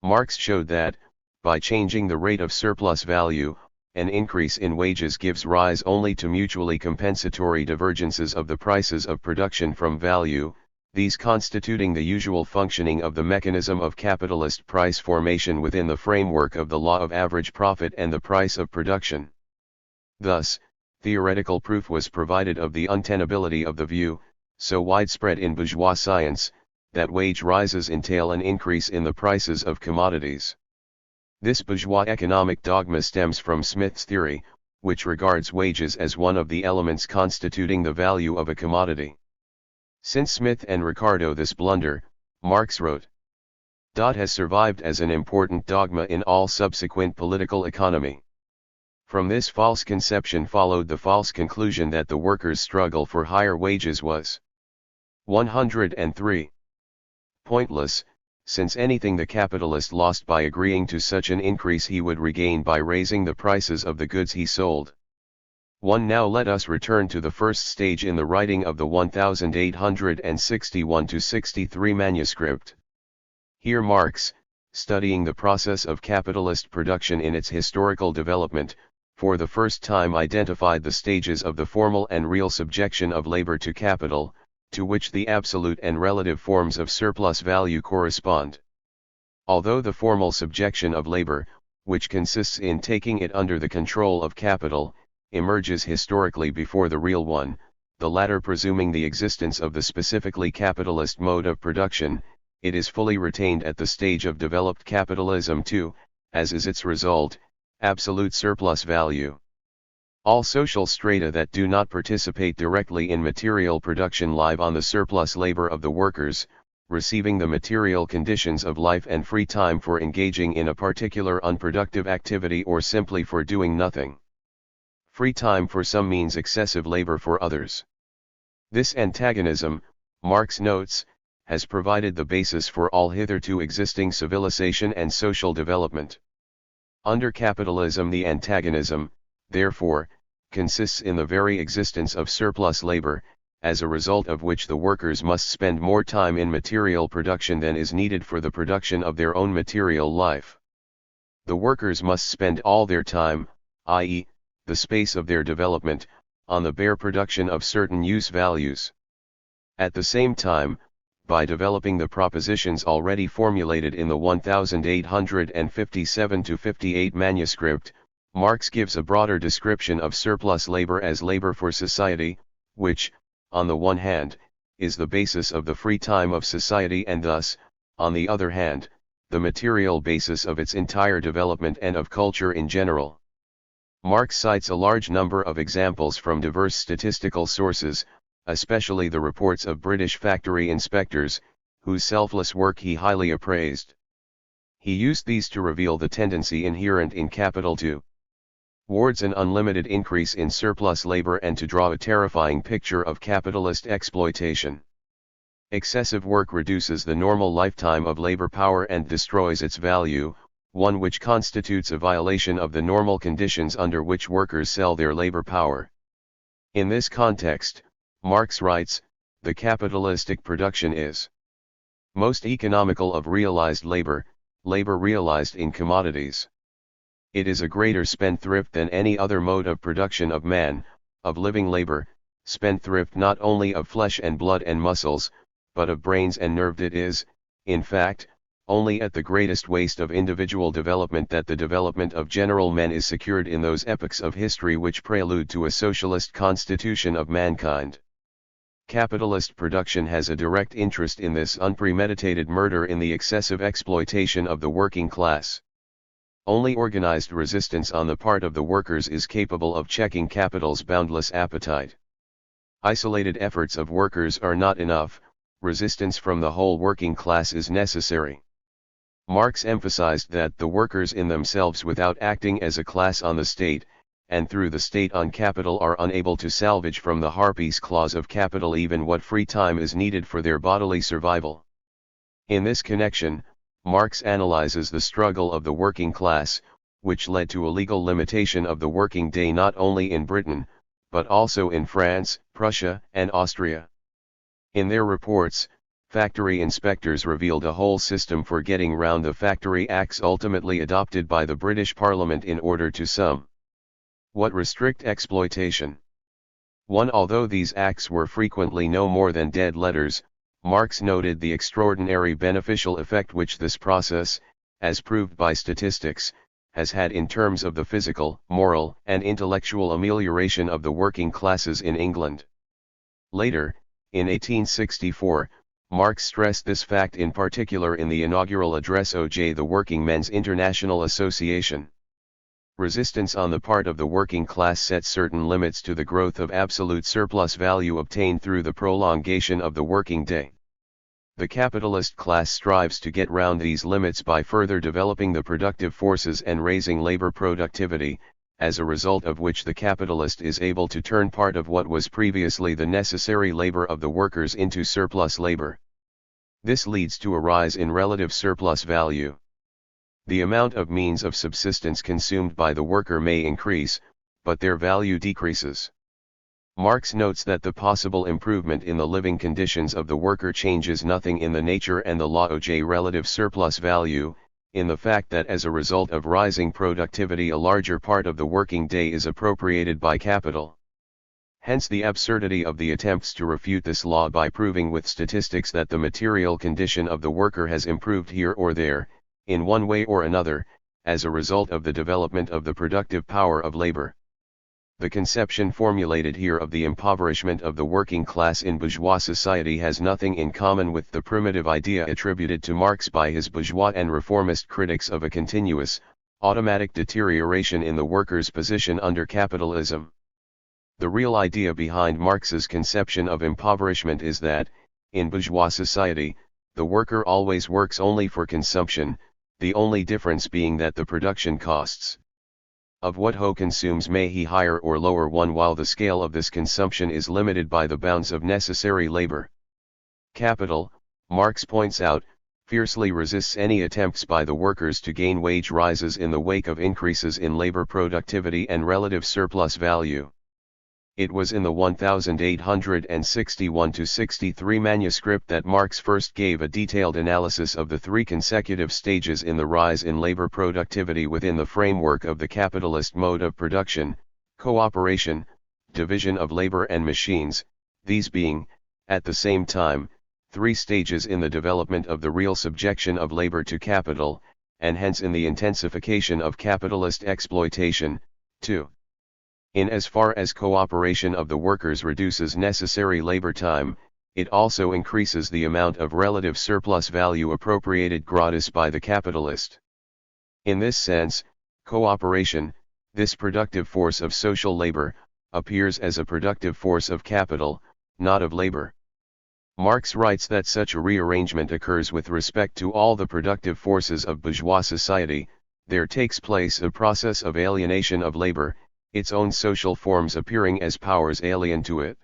Marx showed that, by changing the rate of surplus value, an increase in wages gives rise only to mutually compensatory divergences of the prices of production from value, these constituting the usual functioning of the mechanism of capitalist price formation within the framework of the law of average profit and the price of production. Thus, theoretical proof was provided of the untenability of the view, so widespread in bourgeois science, that wage rises entail an increase in the prices of commodities. This bourgeois economic dogma stems from Smith's theory, which regards wages as one of the elements constituting the value of a commodity. Since Smith and Ricardo this blunder, Marx wrote, has survived as an important dogma in all subsequent political economy. From this false conception followed the false conclusion that the workers' struggle for higher wages was 103. Pointless, since anything the capitalist lost by agreeing to such an increase he would regain by raising the prices of the goods he sold. Now let us return to the first stage in the writing of the 1861-63 manuscript. Here Marx, studying the process of capitalist production in its historical development, for the first time identified the stages of the formal and real subjection of labor to capital, to which the absolute and relative forms of surplus value correspond. Although the formal subjection of labor, which consists in taking it under the control of capital, emerges historically before the real one, the latter presuming the existence of the specifically capitalist mode of production, it is fully retained at the stage of developed capitalism too, as is its result, absolute surplus value. All social strata that do not participate directly in material production live on the surplus labor of the workers, receiving the material conditions of life and free time for engaging in a particular unproductive activity or simply for doing nothing. Free time for some means excessive labor for others. This antagonism, Marx notes, has provided the basis for all hitherto existing civilization and social development. Under capitalism, the antagonism, therefore, consists in the very existence of surplus labor, as a result of which the workers must spend more time in material production than is needed for the production of their own material life. The workers must spend all their time, i.e., the space of their development, on the bare production of certain use values. At the same time, by developing the propositions already formulated in the 1857-58 manuscript, Marx gives a broader description of surplus labor as labor for society, which, on the one hand, is the basis of the free time of society and thus, on the other hand, the material basis of its entire development and of culture in general. Marx cites a large number of examples from diverse statistical sources, especially the reports of British factory inspectors, whose selfless work he highly appraised. He used these to reveal the tendency inherent in capital towards an unlimited increase in surplus labor and to draw a terrifying picture of capitalist exploitation. Excessive work reduces the normal lifetime of labor power and destroys its value, one which constitutes a violation of the normal conditions under which workers sell their labor power. In this context, Marx writes, the capitalistic production is most economical of realized labor, labor realized in commodities. It is a greater spendthrift than any other mode of production of man, of living labor, spendthrift not only of flesh and blood and muscles, but of brains and nerve. It is, in fact, only at the greatest waste of individual development that the development of general men is secured in those epochs of history which prelude to a socialist constitution of mankind. Capitalist production has a direct interest in this unpremeditated murder in the excessive exploitation of the working class. Only organized resistance on the part of the workers is capable of checking capital's boundless appetite. Isolated efforts of workers are not enough, resistance from the whole working class is necessary. Marx emphasized that the workers in themselves without acting as a class on the state, and through the state on capital are unable to salvage from the harpies clause of capital even what free time is needed for their bodily survival. In this connection, Marx analyzes the struggle of the working class, which led to a legal limitation of the working day not only in Britain, but also in France, Prussia, and Austria. In their reports, factory inspectors revealed a whole system for getting round the Factory Acts ultimately adopted by the British Parliament in order to somewhat restrict exploitation. 1. Although these acts were frequently no more than dead letters, Marx noted the extraordinary beneficial effect which this process, as proved by statistics, has had in terms of the physical, moral, and intellectual amelioration of the working classes in England. Later, in 1864, Marx stressed this fact in particular in the inaugural address OJ the Working Men's International Association. Resistance on the part of the working class set certain limits to the growth of absolute surplus value obtained through the prolongation of the working day. The capitalist class strives to get round these limits by further developing the productive forces and raising labor productivity, as a result of which the capitalist is able to turn part of what was previously the necessary labor of the workers into surplus labor. This leads to a rise in relative surplus value. The amount of means of subsistence consumed by the worker may increase, but their value decreases. Marx notes that the possible improvement in the living conditions of the worker changes nothing in the nature and the law of relative surplus value, in the fact that as a result of rising productivity a larger part of the working day is appropriated by capital. Hence the absurdity of the attempts to refute this law by proving with statistics that the material condition of the worker has improved here or there, in one way or another, as a result of the development of the productive power of labor. The conception formulated here of the impoverishment of the working class in bourgeois society has nothing in common with the primitive idea attributed to Marx by his bourgeois and reformist critics of a continuous, automatic deterioration in the workers' position under capitalism. The real idea behind Marx's conception of impoverishment is that, in bourgeois society, the worker always works only for consumption, the only difference being that the production costs of what he consumes may he higher or lower one, while the scale of this consumption is limited by the bounds of necessary labor. Capital, Marx points out, fiercely resists any attempts by the workers to gain wage rises in the wake of increases in labor productivity and relative surplus value. It was in the 1861-63 manuscript that Marx first gave a detailed analysis of the three consecutive stages in the rise in labor productivity within the framework of the capitalist mode of production: cooperation, division of labor and machines, these being, at the same time, three stages in the development of the real subjection of labor to capital, and hence in the intensification of capitalist exploitation. 2. In as far as cooperation of the workers reduces necessary labor time, it also increases the amount of relative surplus value appropriated gratis by the capitalist. In this sense, cooperation, this productive force of social labor, appears as a productive force of capital, not of labor. Marx writes that such a rearrangement occurs with respect to all the productive forces of bourgeois society. There takes place a process of alienation of labor, its own social forms appearing as powers alien to it.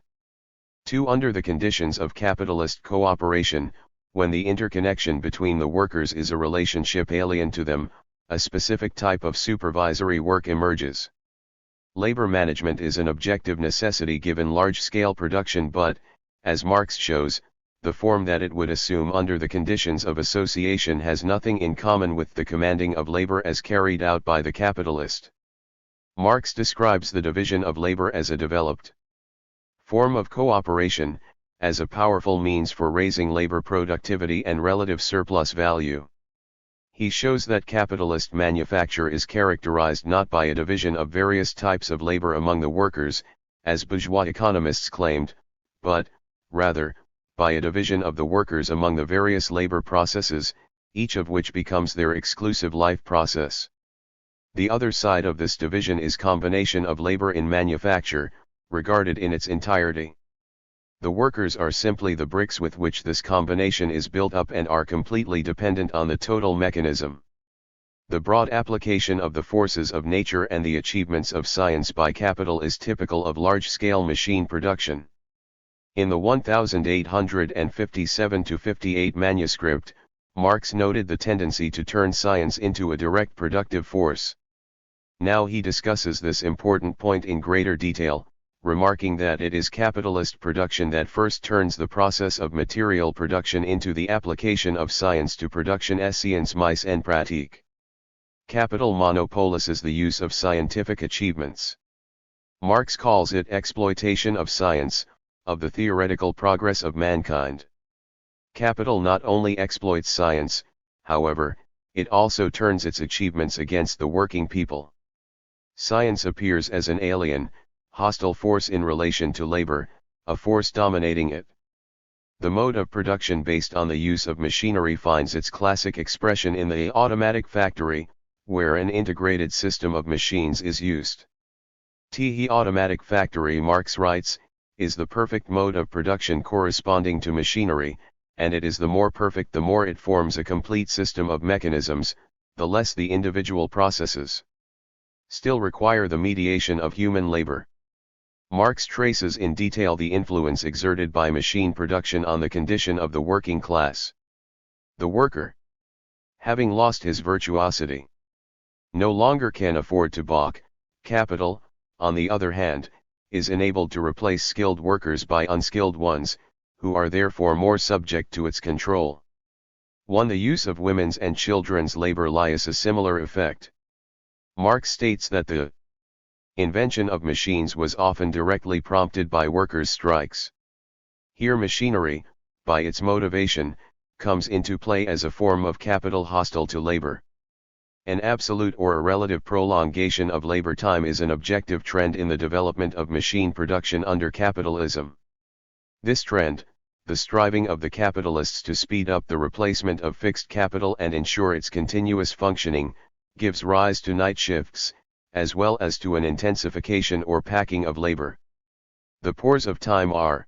2. Under the conditions of capitalist cooperation, when the interconnection between the workers is a relationship alien to them, a specific type of supervisory work emerges. Labor management is an objective necessity given large-scale production, but, as Marx shows, the form that it would assume under the conditions of association has nothing in common with the commanding of labor as carried out by the capitalist. Marx describes the division of labor as a developed form of cooperation, as a powerful means for raising labor productivity and relative surplus value. He shows that capitalist manufacture is characterized not by a division of various types of labor among the workers, as bourgeois economists claimed, but, rather, by a division of the workers among the various labor processes, each of which becomes their exclusive life process. The other side of this division is combination of labor in manufacture, regarded in its entirety. The workers are simply the bricks with which this combination is built up and are completely dependent on the total mechanism. The broad application of the forces of nature and the achievements of science by capital is typical of large-scale machine production. In the 1857-58 manuscript, Marx noted the tendency to turn science into a direct productive force. Now he discusses this important point in greater detail, remarking that it is capitalist production that first turns the process of material production into the application of science to production as science mise en pratique. Capital monopolizes the use of scientific achievements. Marx calls it exploitation of science, of the theoretical progress of mankind. Capital not only exploits science, however, it also turns its achievements against the working people. Science appears as an alien, hostile force in relation to labor, a force dominating it. The mode of production based on the use of machinery finds its classic expression in the automatic factory, where an integrated system of machines is used. The automatic factory, Marx writes, is the perfect mode of production corresponding to machinery, and it is the more perfect the more it forms a complete system of mechanisms, the less the individual processes still require the mediation of human labor. Marx traces in detail the influence exerted by machine production on the condition of the working class. The worker, having lost his virtuosity, no longer can afford to balk. Capital, on the other hand, is enabled to replace skilled workers by unskilled ones, who are therefore more subject to its control. 1. The use of women's and children's labor lies a similar effect. Marx states that the invention of machines was often directly prompted by workers' strikes. Here machinery, by its motivation, comes into play as a form of capital hostile to labor. An absolute or a relative prolongation of labor time is an objective trend in the development of machine production under capitalism. This trend, the striving of the capitalists to speed up the replacement of fixed capital and ensure its continuous functioning, gives rise to night shifts, as well as to an intensification or packing of labor. The pores of time are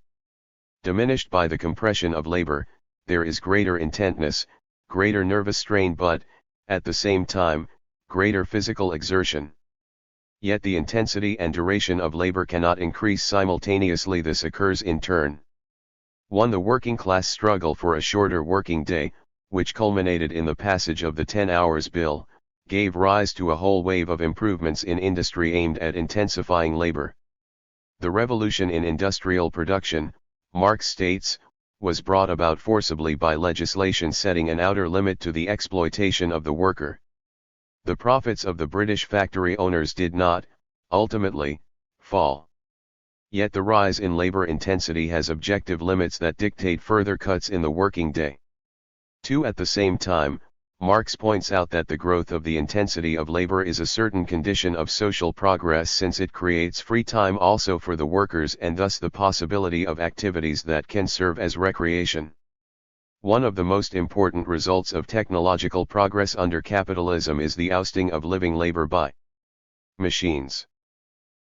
diminished by the compression of labor. There is greater intentness, greater nervous strain, but, at the same time, greater physical exertion. Yet the intensity and duration of labor cannot increase simultaneously. This occurs in turn. 1. The working class struggle for a shorter working day, which culminated in the passage of the 10 Hours Bill, gave rise to a whole wave of improvements in industry aimed at intensifying labor. The revolution in industrial production, Marx states, was brought about forcibly by legislation setting an outer limit to the exploitation of the worker. The profits of the British factory owners did not, ultimately, fall. Yet the rise in labor intensity has objective limits that dictate further cuts in the working day. 2. At the same time, Marx points out that the growth of the intensity of labor is a certain condition of social progress, since it creates free time also for the workers and thus the possibility of activities that can serve as recreation. One of the most important results of technological progress under capitalism is the ousting of living labor by machines.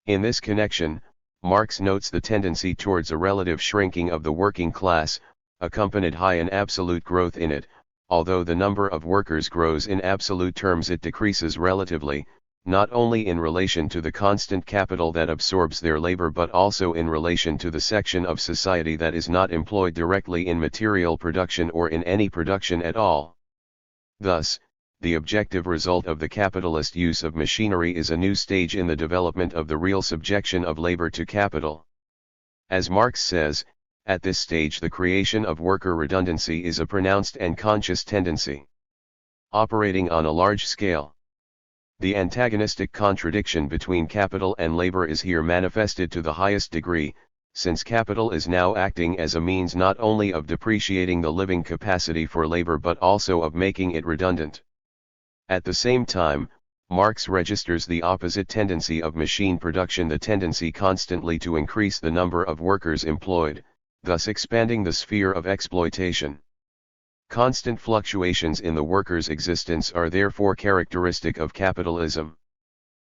In this connection, Marx notes the tendency towards a relative shrinking of the working class, accompanied high and absolute growth in it. Although the number of workers grows in absolute terms, it decreases relatively, not only in relation to the constant capital that absorbs their labor but also in relation to the section of society that is not employed directly in material production or in any production at all. Thus, the objective result of the capitalist use of machinery is a new stage in the development of the real subjection of labor to capital. As Marx says, at this stage the creation of worker redundancy is a pronounced and conscious tendency. Operating on a large scale. The antagonistic contradiction between capital and labor is here manifested to the highest degree, since capital is now acting as a means not only of depreciating the living capacity for labor but also of making it redundant. At the same time, Marx registers the opposite tendency of machine production, the tendency constantly to increase the number of workers employed, thus expanding the sphere of exploitation. Constant fluctuations in the worker's existence are therefore characteristic of capitalism.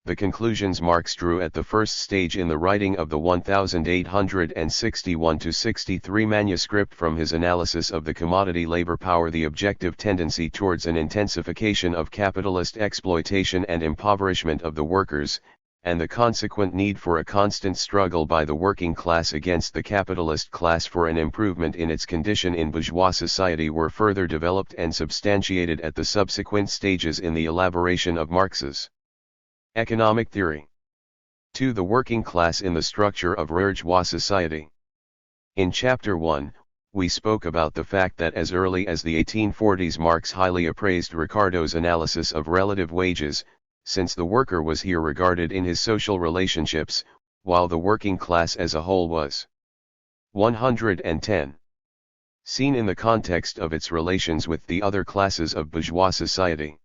The conclusions Marx drew at the first stage in the writing of the 1861-63 manuscript from his analysis of the commodity labor power, the objective tendency towards an intensification of capitalist exploitation and impoverishment of the workers, and the consequent need for a constant struggle by the working class against the capitalist class for an improvement in its condition in bourgeois society, were further developed and substantiated at the subsequent stages in the elaboration of Marx's economic theory. 2. The working class in the structure of bourgeois society. In Chapter 1, we spoke about the fact that as early as the 1840s Marx highly appraised Ricardo's analysis of relative wages, since the worker was here regarded in his social relationships, while the working class as a whole was 110. Seen in the context of its relations with the other classes of bourgeois society.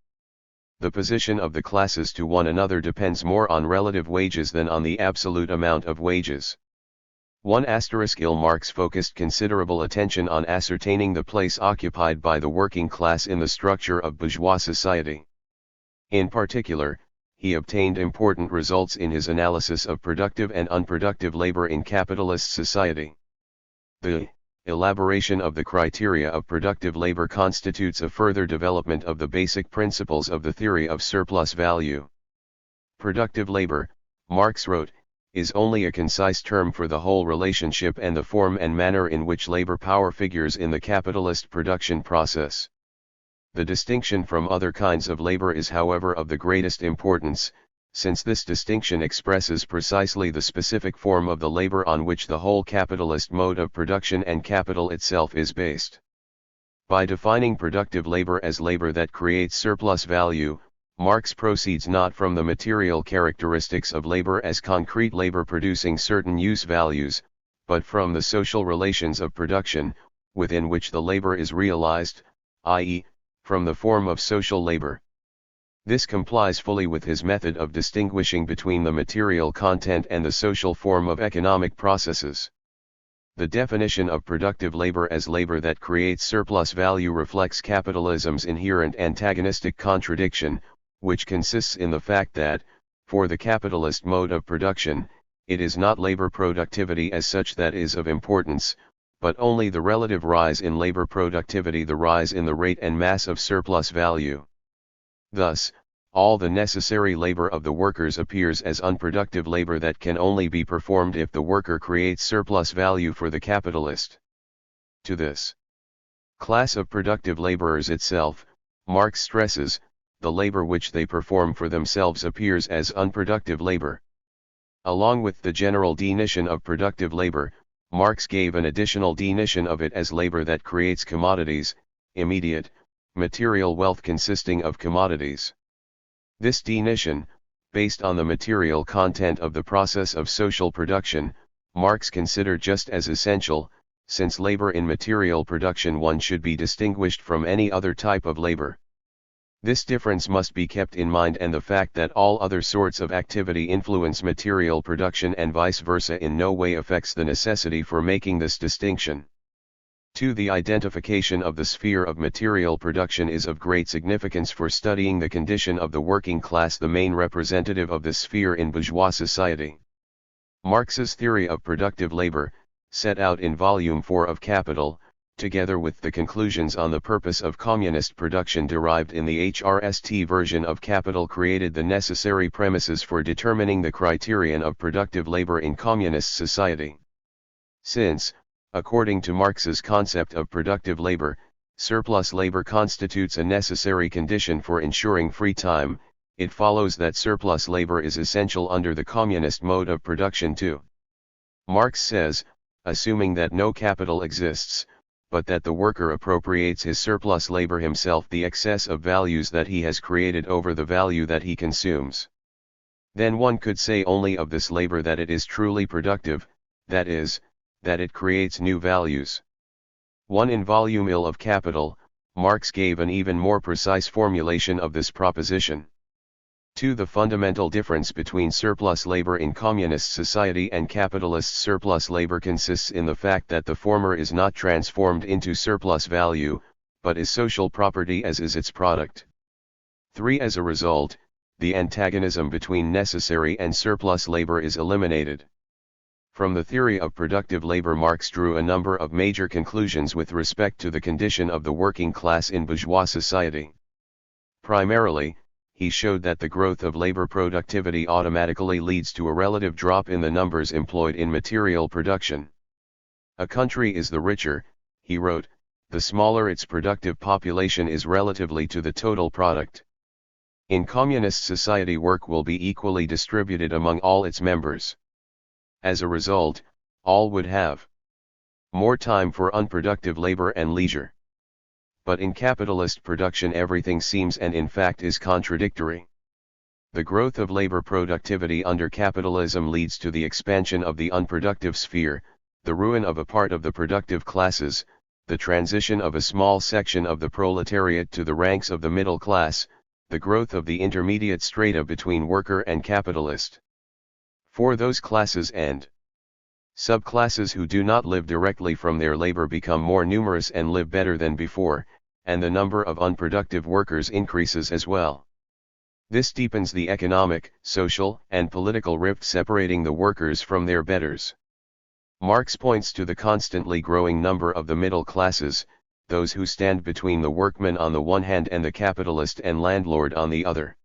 The position of the classes to one another depends more on relative wages than on the absolute amount of wages. 1 *ill Marx focused considerable attention on ascertaining the place occupied by the working class in the structure of bourgeois society. In particular, he obtained important results in his analysis of productive and unproductive labor in capitalist society. The elaboration of the criteria of productive labor constitutes a further development of the basic principles of the theory of surplus value. Productive labor, Marx wrote, is only a concise term for the whole relationship and the form and manner in which labor power figures in the capitalist production process. The distinction from other kinds of labor is, however, of the greatest importance, since this distinction expresses precisely the specific form of the labor on which the whole capitalist mode of production and capital itself is based. By defining productive labor as labor that creates surplus value, Marx proceeds not from the material characteristics of labor as concrete labor producing certain use values, but from the social relations of production, within which the labor is realized, i.e., from the form of social labor. This complies fully with his method of distinguishing between the material content and the social form of economic processes. The definition of productive labor as labor that creates surplus value reflects capitalism's inherent antagonistic contradiction, which consists in the fact that, for the capitalist mode of production, it is not labor productivity as such that is of importance, but only the relative rise in labor productivity, the rise in the rate and mass of surplus value. Thus, all the necessary labor of the workers appears as unproductive labor that can only be performed if the worker creates surplus value for the capitalist. To this class of productive laborers itself, Marx stresses, the labor which they perform for themselves appears as unproductive labor. Along with the general definition of productive labor, Marx gave an additional definition of it as labor that creates commodities, immediate, material wealth consisting of commodities. This definition, based on the material content of the process of social production, Marx considered just as essential, since labor in material production one should be distinguished from any other type of labor. This difference must be kept in mind, and the fact that all other sorts of activity influence material production and vice versa in no way affects the necessity for making this distinction. 2. The identification of the sphere of material production is of great significance for studying the condition of the working class, the main representative of this sphere in bourgeois society. Marx's theory of productive labor, set out in Volume 4 of Capital, together with the conclusions on the purpose of communist production derived in the HRST version of Capital, created the necessary premises for determining the criterion of productive labor in communist society. Since, according to Marx's concept of productive labor, surplus labor constitutes a necessary condition for ensuring free time, it follows that surplus labor is essential under the communist mode of production too. Marx says, assuming that no capital exists, but that the worker appropriates his surplus labor himself, the excess of values that he has created over the value that he consumes, then one could say only of this labor that it is truly productive, that is, that it creates new values. 1. In Volume I of Capital, Marx gave an even more precise formulation of this proposition. 2. The fundamental difference between surplus labor in communist society and capitalist surplus labor consists in the fact that the former is not transformed into surplus value, but is social property as is its product. 3. As a result, the antagonism between necessary and surplus labor is eliminated. From the theory of productive labor, Marx drew a number of major conclusions with respect to the condition of the working class in bourgeois society. Primarily, he showed that the growth of labor productivity automatically leads to a relative drop in the numbers employed in material production. A country is the richer, he wrote, the smaller its productive population is relatively to the total product. In communist society, work will be equally distributed among all its members. As a result, all would have more time for unproductive labor and leisure. But in capitalist production everything seems and in fact is contradictory. The growth of labor productivity under capitalism leads to the expansion of the unproductive sphere, the ruin of a part of the productive classes, the transition of a small section of the proletariat to the ranks of the middle class, the growth of the intermediate strata between worker and capitalist. For those classes and subclasses who do not live directly from their labor become more numerous and live better than before, and the number of unproductive workers increases as well. This deepens the economic, social, and political rift separating the workers from their betters. Marx points to the constantly growing number of the middle classes, those who stand between the workman on the one hand and the capitalist and landlord on the other.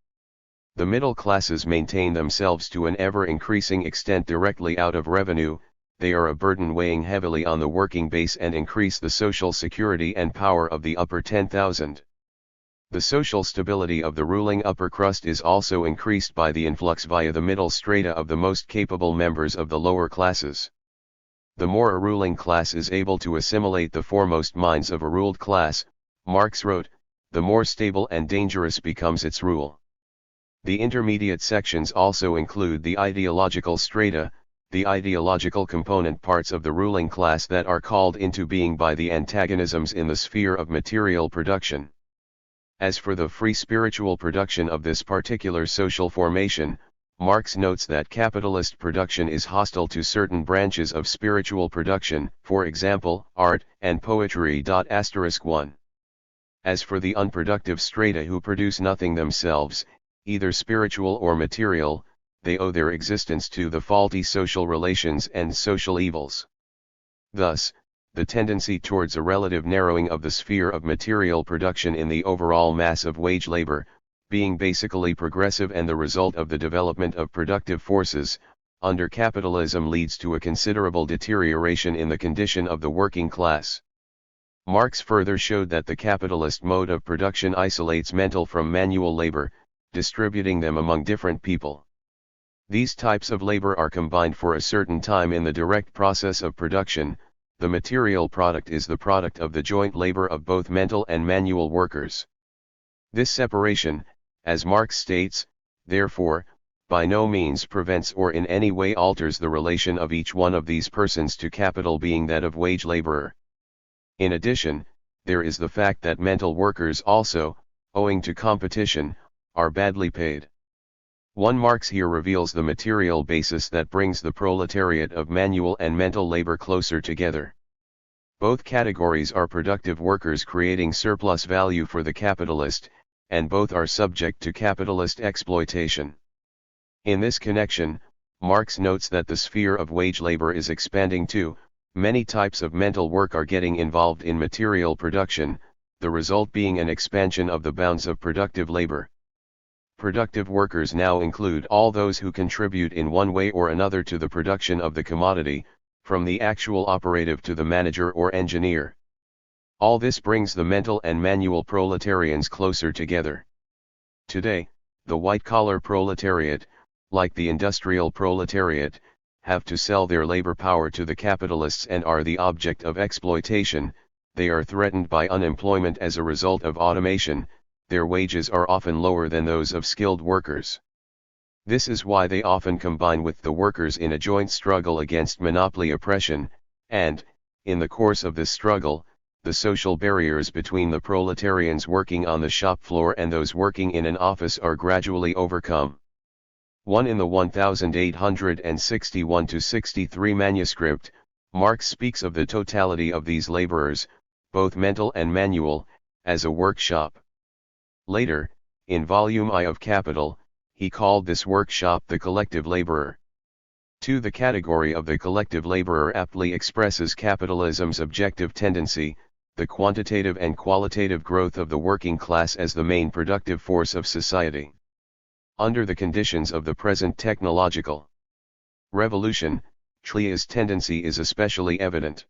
The middle classes maintain themselves to an ever-increasing extent directly out of revenue. They are a burden weighing heavily on the working base and increase the social security and power of the upper 10,000. The social stability of the ruling upper crust is also increased by the influx via the middle strata of the most capable members of the lower classes. The more a ruling class is able to assimilate the foremost minds of a ruled class, Marx wrote, the more stable and dangerous becomes its rule. The intermediate sections also include the ideological strata, the ideological component parts of the ruling class that are called into being by the antagonisms in the sphere of material production. As for the free spiritual production of this particular social formation, Marx notes that capitalist production is hostile to certain branches of spiritual production, for example, art and poetry. *1. As for the unproductive strata who produce nothing themselves, either spiritual or material, they owe their existence to the faulty social relations and social evils. Thus, the tendency towards a relative narrowing of the sphere of material production in the overall mass of wage labor, being basically progressive and the result of the development of productive forces, under capitalism leads to a considerable deterioration in the condition of the working class. Marx further showed that the capitalist mode of production isolates mental from manual labor, distributing them among different people. These types of labor are combined for a certain time in the direct process of production. The material product is the product of the joint labor of both mental and manual workers. This separation, as Marx states, therefore, by no means prevents or in any way alters the relation of each one of these persons to capital being that of wage laborer. In addition, there is the fact that mental workers also, owing to competition, are badly paid. Marx here reveals the material basis that brings the proletariat of manual and mental labor closer together. Both categories are productive workers creating surplus value for the capitalist, and both are subject to capitalist exploitation. In this connection, Marx notes that the sphere of wage labor is expanding too. Many types of mental work are getting involved in material production, the result being an expansion of the bounds of productive labor. Productive workers now include all those who contribute in one way or another to the production of the commodity, from the actual operative to the manager or engineer. All this brings the mental and manual proletarians closer together. Today, the white-collar proletariat, like the industrial proletariat, have to sell their labor power to the capitalists and are the object of exploitation. They are threatened by unemployment as a result of automation. Their wages are often lower than those of skilled workers. This is why they often combine with the workers in a joint struggle against monopoly oppression, and, in the course of this struggle, the social barriers between the proletarians working on the shop floor and those working in an office are gradually overcome. In the 1861-63 manuscript, Marx speaks of the totality of these laborers, both mental and manual, as a workshop. Later, in Volume I of Capital, he called this workshop the collective laborer. The category of the collective laborer aptly expresses capitalism's objective tendency, the quantitative and qualitative growth of the working class as the main productive force of society. Under the conditions of the present technological revolution, THIRD-WORLDISm's tendency is especially evident.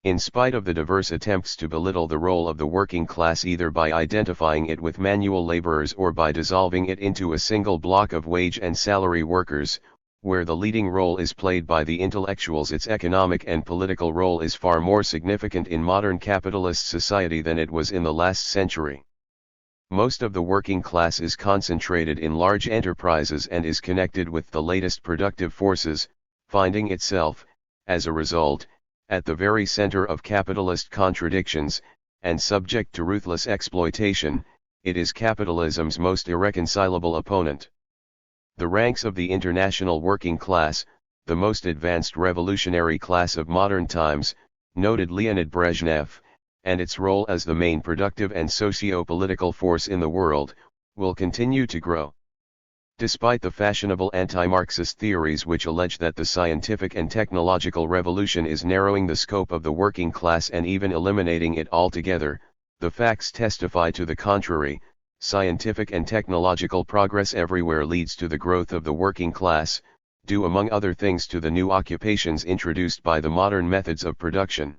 In spite of the diverse attempts to belittle the role of the working class either by identifying it with manual laborers or by dissolving it into a single block of wage and salary workers, where the leading role is played by the intellectuals, its economic and political role is far more significant in modern capitalist society than it was in the last century. Most of the working class is concentrated in large enterprises and is connected with the latest productive forces, finding itself, as a result, at the very center of capitalist contradictions, and subject to ruthless exploitation. It is capitalism's most irreconcilable opponent. The ranks of the international working class, the most advanced revolutionary class of modern times, noted Leonid Brezhnev, and its role as the main productive and socio-political force in the world, will continue to grow. Despite the fashionable anti-Marxist theories which allege that the scientific and technological revolution is narrowing the scope of the working class and even eliminating it altogether, the facts testify to the contrary. Scientific and technological progress everywhere leads to the growth of the working class, due among other things to the new occupations introduced by the modern methods of production.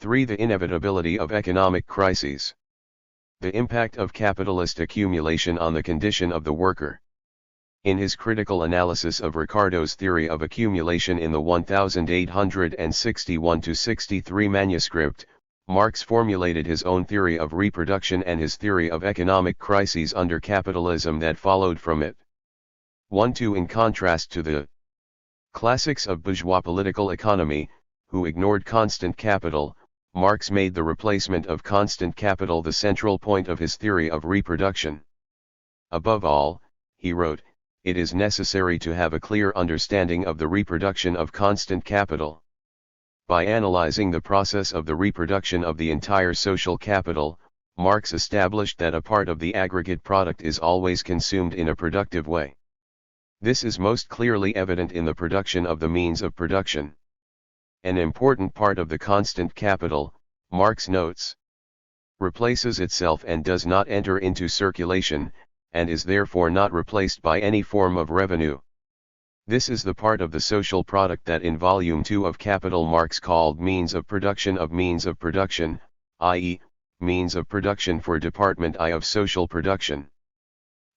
3. The inevitability of economic crises. The impact of capitalist accumulation on the condition of the worker. In his critical analysis of Ricardo's theory of accumulation in the 1861-63 manuscript, Marx formulated his own theory of reproduction and his theory of economic crises under capitalism that followed from it. 1. In contrast to the Classics of bourgeois political economy, who ignored constant capital, Marx made the replacement of constant capital the central point of his theory of reproduction. Above all, he wrote, it is necessary to have a clear understanding of the reproduction of constant capital. By analyzing the process of the reproduction of the entire social capital, Marx established that a part of the aggregate product is always consumed in a productive way. This is most clearly evident in the production of the means of production. An important part of the constant capital, Marx notes, replaces itself and does not enter into circulation, and is therefore not replaced by any form of revenue. This is the part of the social product that in Volume 2 of Capital Marx called means of production, i.e., means of production for Department I of social production.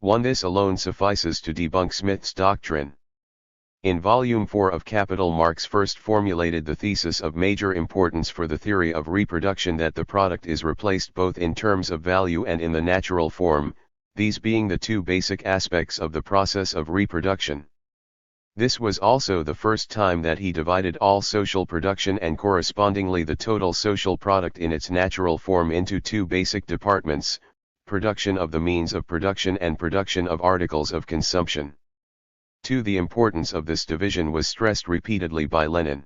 1. This alone suffices to debunk Smith's doctrine. In Volume 4 of Capital, Marx first formulated the thesis of major importance for the theory of reproduction that the product is replaced both in terms of value and in the natural form, these being the two basic aspects of the process of reproduction. This was also the first time that he divided all social production and correspondingly the total social product in its natural form into two basic departments, production of the means of production and production of articles of consumption. 2. The importance of this division was stressed repeatedly by Lenin.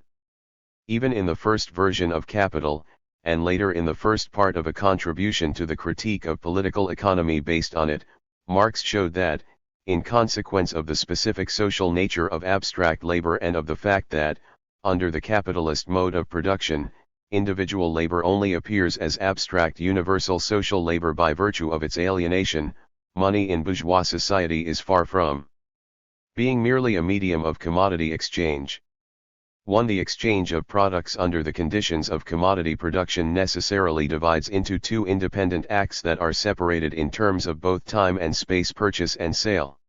Even in the first version of Capital, and later in the first part of a contribution to the critique of political economy based on it, Marx showed that, in consequence of the specific social nature of abstract labor and of the fact that, under the capitalist mode of production, individual labor only appears as abstract universal social labor by virtue of its alienation, money in bourgeois society is far from being merely a medium of commodity exchange. 1. The exchange of products under the conditions of commodity production necessarily divides into two independent acts that are separated in terms of both time and space, purchase and sale.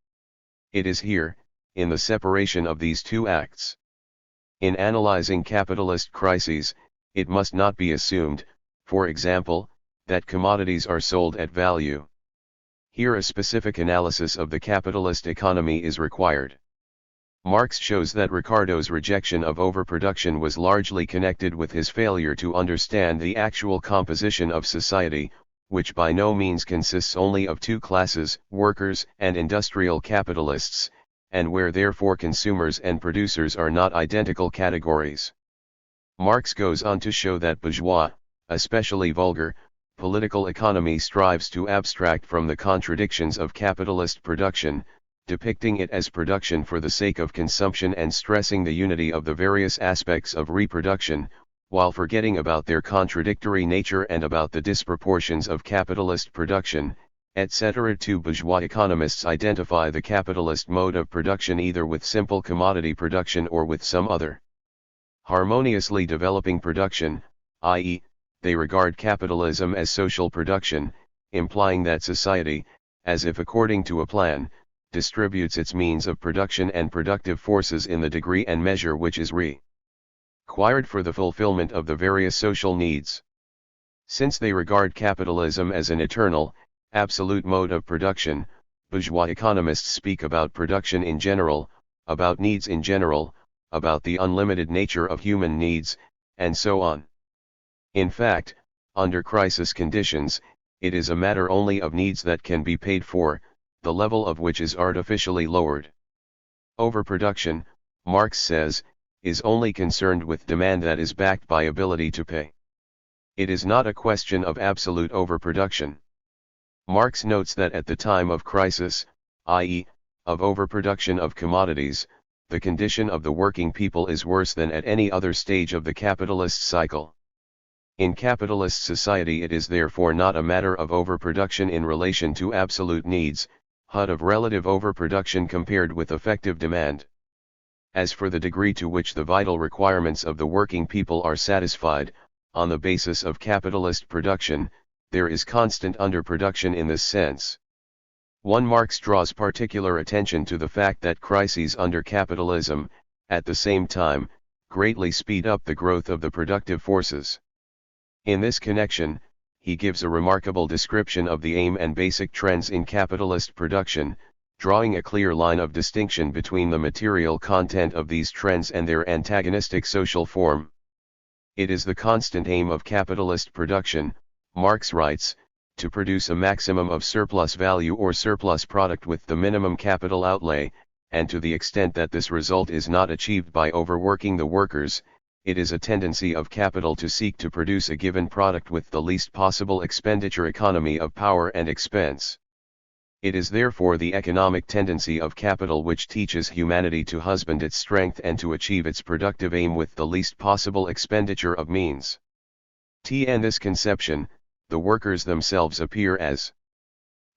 It is here, in the separation of these two acts. In analyzing capitalist crises, it must not be assumed, for example, that commodities are sold at value. Here a specific analysis of the capitalist economy is required. Marx shows that Ricardo's rejection of overproduction was largely connected with his failure to understand the actual composition of society, which by no means consists only of two classes, workers and industrial capitalists, and where therefore consumers and producers are not identical categories. Marx goes on to show that bourgeois, especially vulgar, political economy strives to abstract from the contradictions of capitalist production, depicting it as production for the sake of consumption and stressing the unity of the various aspects of reproduction, while forgetting about their contradictory nature and about the disproportions of capitalist production, etc. 2. Bourgeois economists identify the capitalist mode of production either with simple commodity production or with some other harmoniously developing production, i.e., they regard capitalism as social production, implying that society, as if according to a plan, distributes its means of production and productive forces in the degree and measure which is required for the fulfillment of the various social needs. Since they regard capitalism as an eternal, absolute mode of production, bourgeois economists speak about production in general, about needs in general, about the unlimited nature of human needs, and so on. In fact, under crisis conditions, it is a matter only of needs that can be paid for, the level of which is artificially lowered. Overproduction, Marx says, is only concerned with demand that is backed by ability to pay. It is not a question of absolute overproduction. Marx notes that at the time of crisis, i.e., of overproduction of commodities, the condition of the working people is worse than at any other stage of the capitalist cycle. In capitalist society it is therefore not a matter of overproduction in relation to absolute needs, but of relative overproduction compared with effective demand. As for the degree to which the vital requirements of the working people are satisfied, on the basis of capitalist production, there is constant underproduction in this sense. 1. Marx draws particular attention to the fact that crises under capitalism, at the same time, greatly speed up the growth of the productive forces. In this connection, he gives a remarkable description of the aim and basic trends in capitalist production, drawing a clear line of distinction between the material content of these trends and their antagonistic social form. It is the constant aim of capitalist production, Marx writes, to produce a maximum of surplus value or surplus product with the minimum capital outlay, and to the extent that this result is not achieved by overworking the workers, it is a tendency of capital to seek to produce a given product with the least possible expenditure economy of power and expense. It is therefore the economic tendency of capital which teaches humanity to husband its strength and to achieve its productive aim with the least possible expenditure of means. In this conception, the workers themselves appear as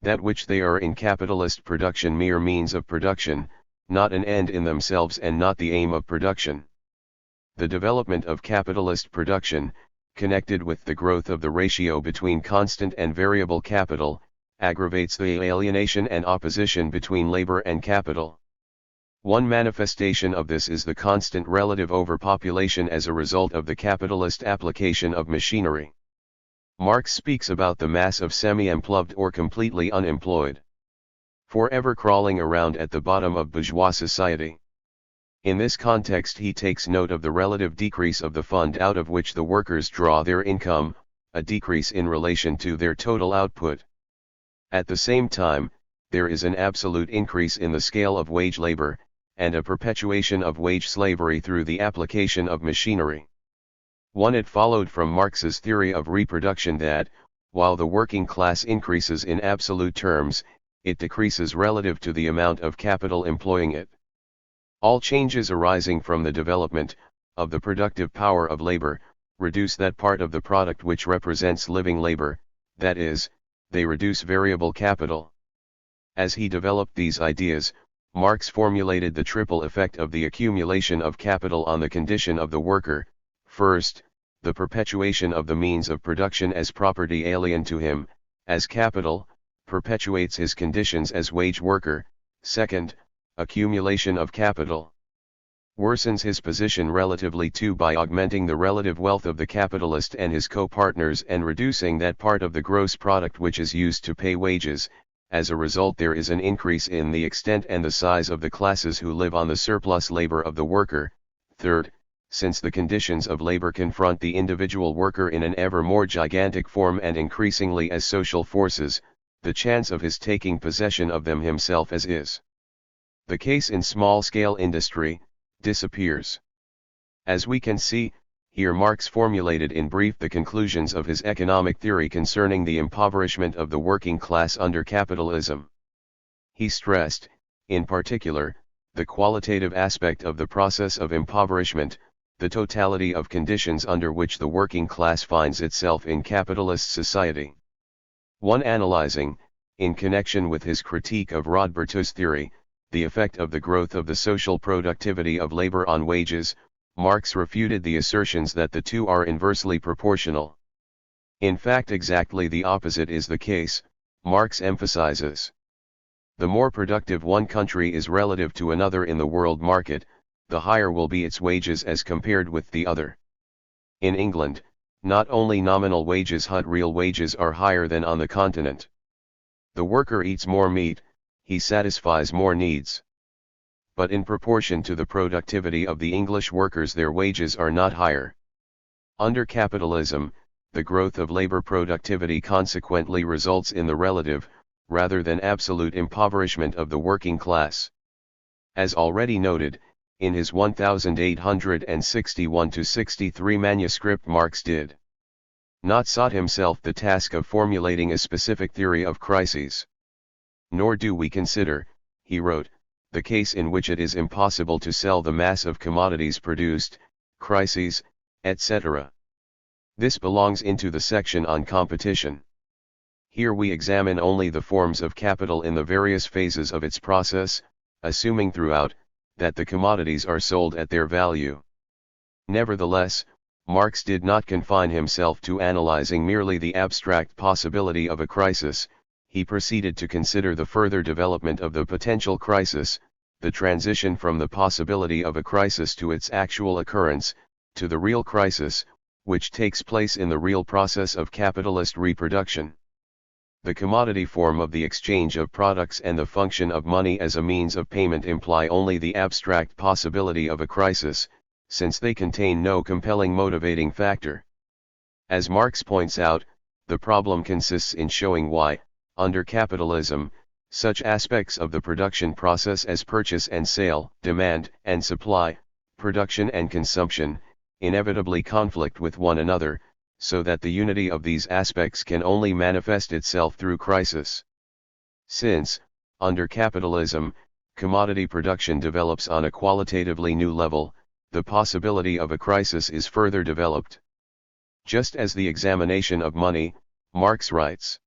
that which they are in capitalist production, mere means of production, not an end in themselves and not the aim of production. The development of capitalist production, connected with the growth of the ratio between constant and variable capital, aggravates the alienation and opposition between labor and capital. One manifestation of this is the constant relative overpopulation as a result of the capitalist application of machinery. Marx speaks about the mass of semi-employed or completely unemployed, forever crawling around at the bottom of bourgeois society. In this context he takes note of the relative decrease of the fund out of which the workers draw their income, a decrease in relation to their total output. At the same time, there is an absolute increase in the scale of wage labor, and a perpetuation of wage slavery through the application of machinery. It followed from Marx's theory of reproduction that, while the working class increases in absolute terms, it decreases relative to the amount of capital employing it. All changes arising from the development of the productive power of labor reduce that part of the product which represents living labor, that is, they reduce variable capital. As he developed these ideas, Marx formulated the triple effect of the accumulation of capital on the condition of the worker: first, the perpetuation of the means of production as property alien to him, as capital, perpetuates his conditions as wage worker; second, accumulation of capital worsens his position relatively to by augmenting the relative wealth of the capitalist and his co-partners and reducing that part of the gross product which is used to pay wages. As a result, there is an increase in the extent and the size of the classes who live on the surplus labor of the worker. Third, since the conditions of labor confront the individual worker in an ever more gigantic form and increasingly as social forces, the chance of his taking possession of them himself, as is the case in small-scale industry, disappears. As we can see, here Marx formulated in brief the conclusions of his economic theory concerning the impoverishment of the working class under capitalism. He stressed, in particular, the qualitative aspect of the process of impoverishment, the totality of conditions under which the working class finds itself in capitalist society. Analyzing, in connection with his critique of Rodberto's theory, the effect of the growth of the social productivity of labor on wages, Marx refuted the assertions that the two are inversely proportional. In fact, exactly the opposite is the case, Marx emphasizes. The more productive one country is relative to another in the world market, the higher will be its wages as compared with the other. In England, not only nominal wages but real wages are higher than on the continent. The worker eats more meat, he satisfies more needs. But in proportion to the productivity of the English workers, their wages are not higher. Under capitalism, the growth of labor productivity consequently results in the relative, rather than absolute impoverishment of the working class. As already noted, in his 1861-63 manuscript, Marx did not set himself the task of formulating a specific theory of crises. Nor do we consider, he wrote, the case in which it is impossible to sell the mass of commodities produced, crises, etc. This belongs into the section on competition. Here we examine only the forms of capital in the various phases of its process, assuming throughout, that the commodities are sold at their value. Nevertheless, Marx did not confine himself to analyzing merely the abstract possibility of a crisis. He proceeded to consider the further development of the potential crisis, the transition from the possibility of a crisis to its actual occurrence, to the real crisis, which takes place in the real process of capitalist reproduction. The commodity form of the exchange of products and the function of money as a means of payment imply only the abstract possibility of a crisis, since they contain no compelling motivating factor. As Marx points out, the problem consists in showing why, under capitalism, such aspects of the production process as purchase and sale, demand and supply, production and consumption, inevitably conflict with one another, so that the unity of these aspects can only manifest itself through crisis. Since, under capitalism, commodity production develops on a qualitatively new level, the possibility of a crisis is further developed. Just as the examination of money, Marx writes,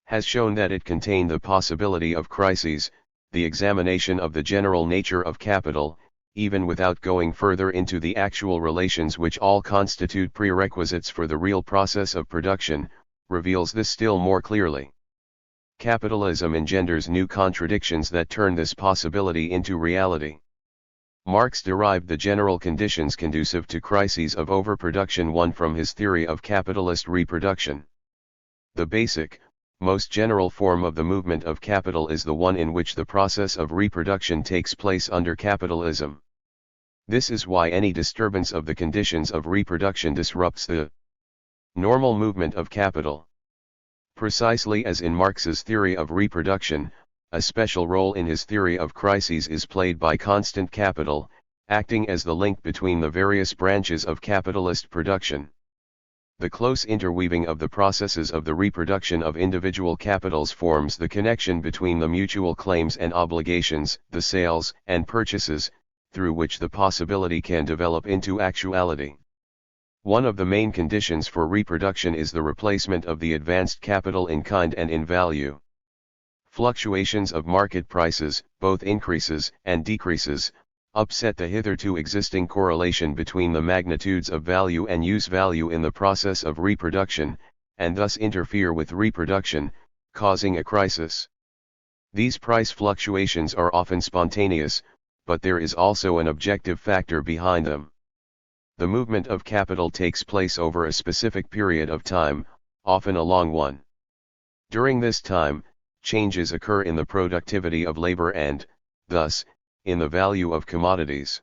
has shown that it contained the possibility of crises, the examination of the general nature of capital, even without going further into the actual relations which all constitute prerequisites for the real process of production, reveals this still more clearly. Capitalism engenders new contradictions that turn this possibility into reality. Marx derived the general conditions conducive to crises of overproduction one from his theory of capitalist reproduction. The basic, most general form of the movement of capital is the one in which the process of reproduction takes place under capitalism. This is why any disturbance of the conditions of reproduction disrupts the normal movement of capital. Precisely as in Marx's theory of reproduction, a special role in his theory of crises is played by constant capital, acting as the link between the various branches of capitalist production. The close interweaving of the processes of the reproduction of individual capitals forms the connection between the mutual claims and obligations, the sales and purchases, through which the possibility can develop into actuality. One of the main conditions for reproduction is the replacement of the advanced capital in kind and in value. Fluctuations of market prices, both increases and decreases, upset the hitherto existing correlation between the magnitudes of value and use value in the process of reproduction, and thus interfere with reproduction, causing a crisis. These price fluctuations are often spontaneous, but there is also an objective factor behind them. The movement of capital takes place over a specific period of time, often a long one. During this time, changes occur in the productivity of labor and, thus, in the value of commodities.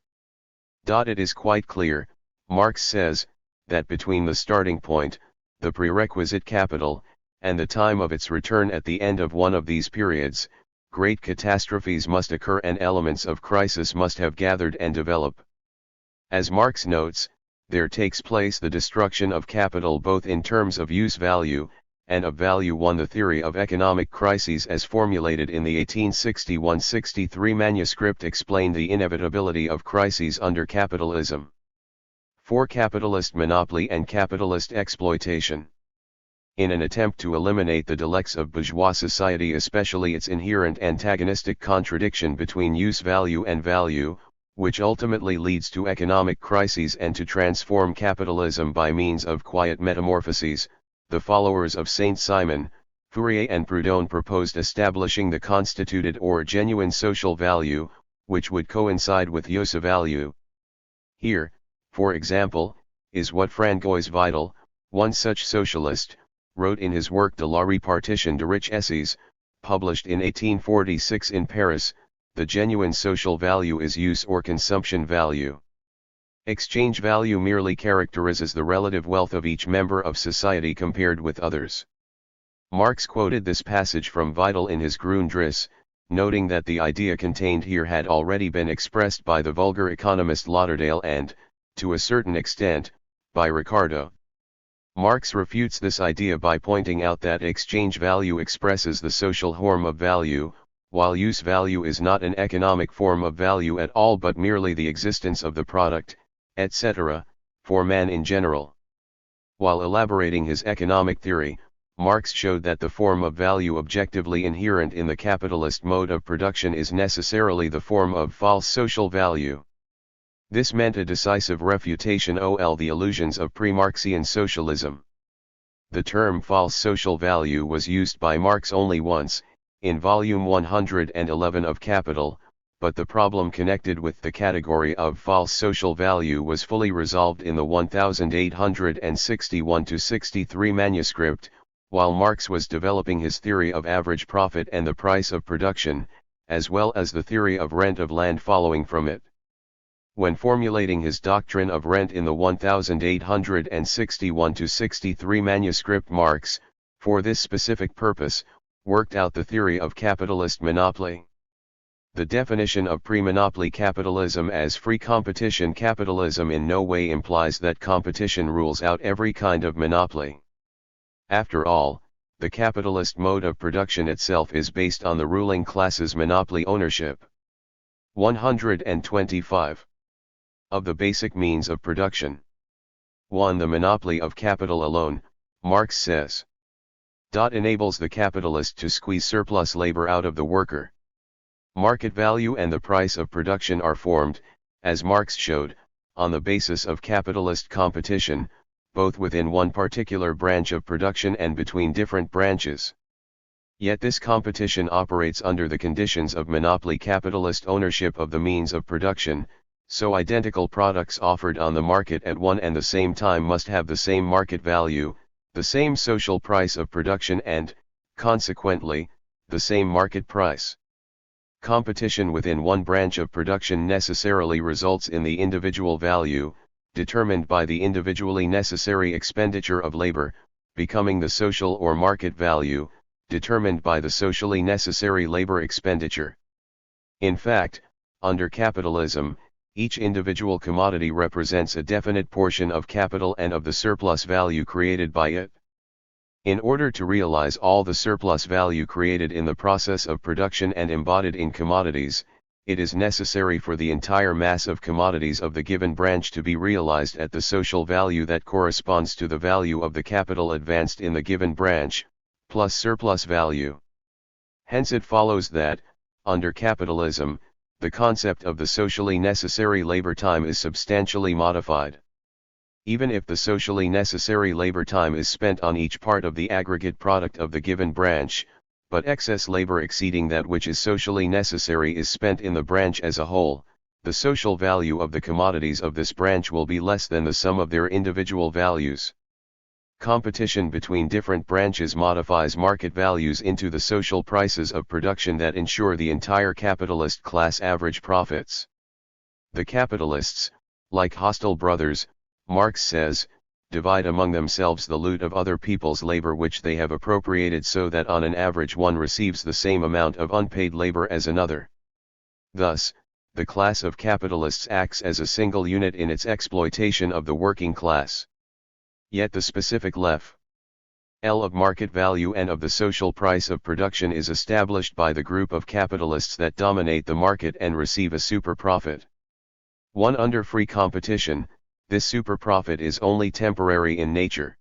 It is quite clear, Marx says, that between the starting point, the prerequisite capital, and the time of its return at the end of one of these periods, great catastrophes must occur and elements of crisis must have gathered and develop. As Marx notes, there takes place the destruction of capital both in terms of use value, and of value one. The theory of economic crises as formulated in the 1861-63 manuscript explained the inevitability of crises under capitalism. 4. Capitalist monopoly and capitalist exploitation. In an attempt to eliminate the delects of bourgeois society, especially its inherent antagonistic contradiction between use value and value, which ultimately leads to economic crises, and to transform capitalism by means of quiet metamorphoses, the followers of Saint-Simon, Fourier and Proudhon proposed establishing the constituted or genuine social value, which would coincide with use value. Here, for example, is what Francois Vital, one such socialist, wrote in his work De la répartition des richesses, published in 1846 in Paris: the genuine social value is use or consumption value. Exchange value merely characterizes the relative wealth of each member of society compared with others. Marx quoted this passage from Vital in his Grundrisse, noting that the idea contained here had already been expressed by the vulgar economist Lauderdale and, to a certain extent, by Ricardo. Marx refutes this idea by pointing out that exchange value expresses the social form of value, while use value is not an economic form of value at all but merely the existence of the product, etc., for man in general. While elaborating his economic theory, Marx showed that the form of value objectively inherent in the capitalist mode of production is necessarily the form of false social value. This meant a decisive refutation of the illusions of pre-Marxian socialism. The term false social value was used by Marx only once, in volume 111 of Capital, but the problem connected with the category of false social value was fully resolved in the 1861-63 manuscript, While Marx was developing his theory of average profit and the price of production, as well as the theory of rent of land following from it. When formulating his doctrine of rent in the 1861-63 manuscript, Marx, for this specific purpose, worked out the theory of capitalist monopoly. The definition of pre-monopoly capitalism as free competition capitalism in no way implies that competition rules out every kind of monopoly. After all, the capitalist mode of production itself is based on the ruling class's monopoly ownership. 125. Of the basic means of production. 1. The monopoly of capital alone, Marx says, enables the capitalist to squeeze surplus labor out of the worker. Market value and the price of production are formed, as Marx showed, on the basis of capitalist competition, both within one particular branch of production and between different branches. Yet this competition operates under the conditions of monopoly capitalist ownership of the means of production, so identical products offered on the market at one and the same time must have the same market value, the same social price of production and, consequently, the same market price. Competition within one branch of production necessarily results in the individual value, determined by the individually necessary expenditure of labor, becoming the social or market value, determined by the socially necessary labor expenditure. In fact, under capitalism, each individual commodity represents a definite portion of capital and of the surplus value created by it. In order to realize all the surplus value created in the process of production and embodied in commodities, it is necessary for the entire mass of commodities of the given branch to be realized at the social value that corresponds to the value of the capital advanced in the given branch, plus surplus value. Hence it follows that, under capitalism, the concept of the socially necessary labor time is substantially modified. Even if the socially necessary labor time is spent on each part of the aggregate product of the given branch, but excess labor exceeding that which is socially necessary is spent in the branch as a whole, the social value of the commodities of this branch will be less than the sum of their individual values. Competition between different branches modifies market values into the social prices of production that ensure the entire capitalist class average profits. The capitalists, like hostile brothers, Marx says, divide among themselves the loot of other people's labor which they have appropriated so that on an average one receives the same amount of unpaid labor as another. Thus, the class of capitalists acts as a single unit in its exploitation of the working class. Yet the specific L of market value and of the social price of production is established by the group of capitalists that dominate the market and receive a super profit. 1. Under free competition, this super profit is only temporary in nature.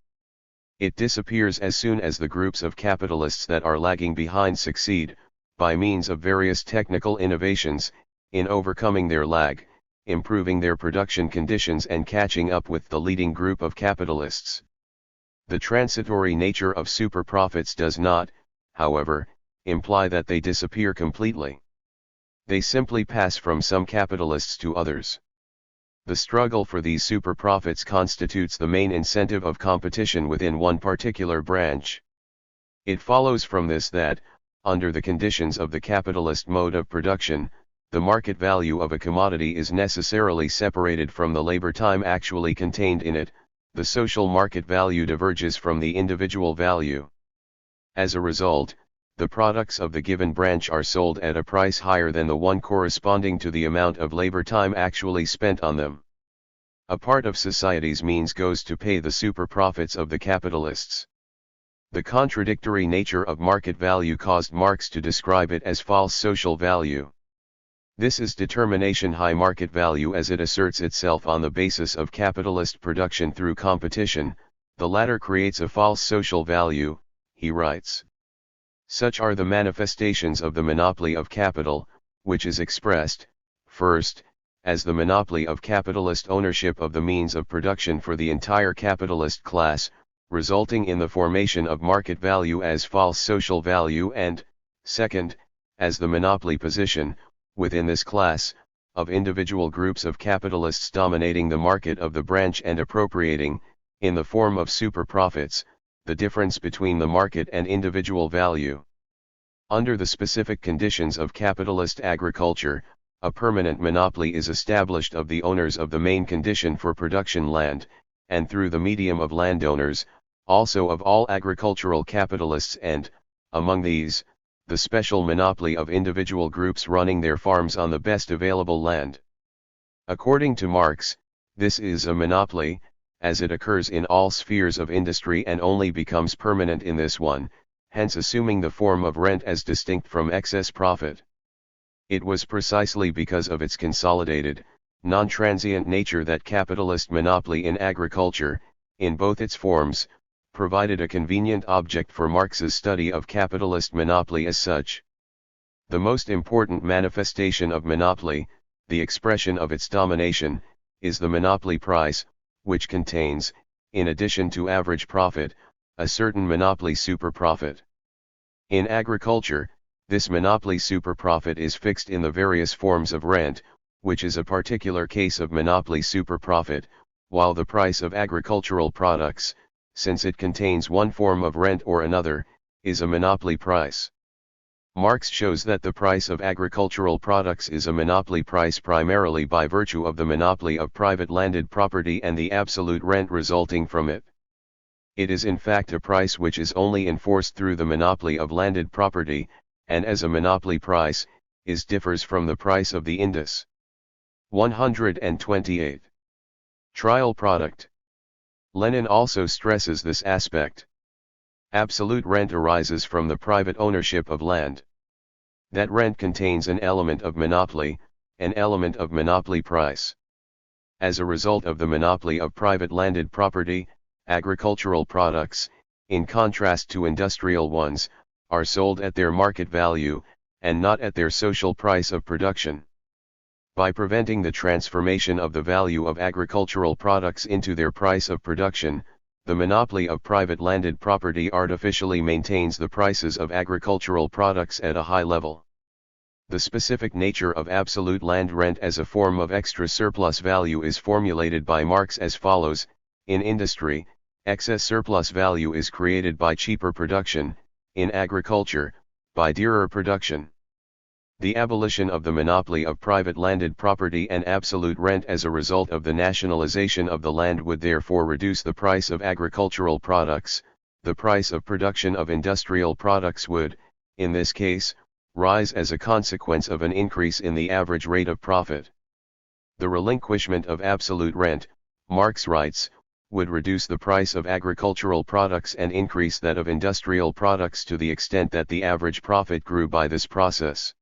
It disappears as soon as the groups of capitalists that are lagging behind succeed, by means of various technical innovations, in overcoming their lag, improving their production conditions and catching up with the leading group of capitalists. The transitory nature of super profits does not, however, imply that they disappear completely. They simply pass from some capitalists to others. The struggle for these super profits constitutes the main incentive of competition within one particular branch. It follows from this that, under the conditions of the capitalist mode of production, the market value of a commodity is necessarily separated from the labor time actually contained in it, the social market value diverges from the individual value. As a result, the products of the given branch are sold at a price higher than the one corresponding to the amount of labor time actually spent on them. A part of society's means goes to pay the super profits of the capitalists. The contradictory nature of market value caused Marx to describe it as false social value. This is determination high market value as it asserts itself on the basis of capitalist production through competition, the latter creates a false social value, he writes. Such are the manifestations of the monopoly of capital, which is expressed, first, as the monopoly of capitalist ownership of the means of production for the entire capitalist class, resulting in the formation of market value as false social value and, second, as the monopoly position, within this class, of individual groups of capitalists dominating the market of the branch and appropriating, in the form of super profits, the difference between the market and individual value. Under the specific conditions of capitalist agriculture, a permanent monopoly is established of the owners of the main condition for production land, and through the medium of landowners, also of all agricultural capitalists and, among these, the special monopoly of individual groups running their farms on the best available land. According to Marx, this is a monopoly, as it occurs in all spheres of industry and only becomes permanent in this one, hence assuming the form of rent as distinct from excess profit. It was precisely because of its consolidated, non-transient nature that capitalist monopoly in agriculture, in both its forms, provided a convenient object for Marx's study of capitalist monopoly as such. The most important manifestation of monopoly, the expression of its domination, is the monopoly price, which contains, in addition to average profit, a certain monopoly superprofit. In agriculture, this monopoly superprofit is fixed in the various forms of rent, which is a particular case of monopoly superprofit, while the price of agricultural products, since it contains one form of rent or another, is a monopoly price. Marx shows that the price of agricultural products is a monopoly price primarily by virtue of the monopoly of private landed property and the absolute rent resulting from it. It is in fact a price which is only enforced through the monopoly of landed property, and as a monopoly price, differs from the price of the indus. 128. Trial product. Lenin also stresses this aspect. Absolute rent arises from the private ownership of land. That rent contains an element of monopoly, an element of monopoly price. As a result of the monopoly of private landed property, agricultural products, in contrast to industrial ones, are sold at their market value, and not at their social price of production. By preventing the transformation of the value of agricultural products into their price of production, the monopoly of private landed property artificially maintains the prices of agricultural products at a high level. The specific nature of absolute land rent as a form of extra surplus value is formulated by Marx as follows: in industry, excess surplus value is created by cheaper production, in agriculture, by dearer production. The abolition of the monopoly of private landed property and absolute rent as a result of the nationalization of the land would therefore reduce the price of agricultural products. The price of production of industrial products would, in this case, rise as a consequence of an increase in the average rate of profit. The relinquishment of absolute rent, Marx writes, would reduce the price of agricultural products and increase that of industrial products to the extent that the average profit grew by this process.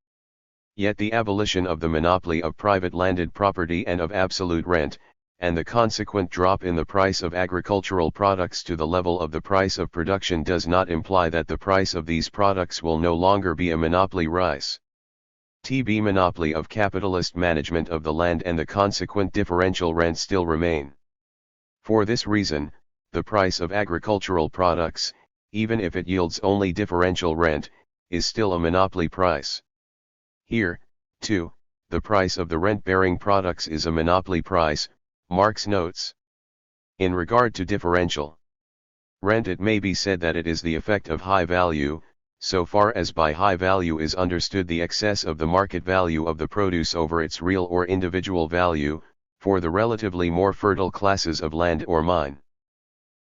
Yet the abolition of the monopoly of private landed property and of absolute rent, and the consequent drop in the price of agricultural products to the level of the price of production does not imply that the price of these products will no longer be a monopoly rise. TB monopoly of capitalist management of the land and the consequent differential rent still remain. For this reason, the price of agricultural products, even if it yields only differential rent, is still a monopoly price. Here, too, the price of the rent-bearing products is a monopoly price, Marx notes. In regard to differential rent, it may be said that it is the effect of high value, so far as by high value is understood the excess of the market value of the produce over its real or individual value, for the relatively more fertile classes of land or mine.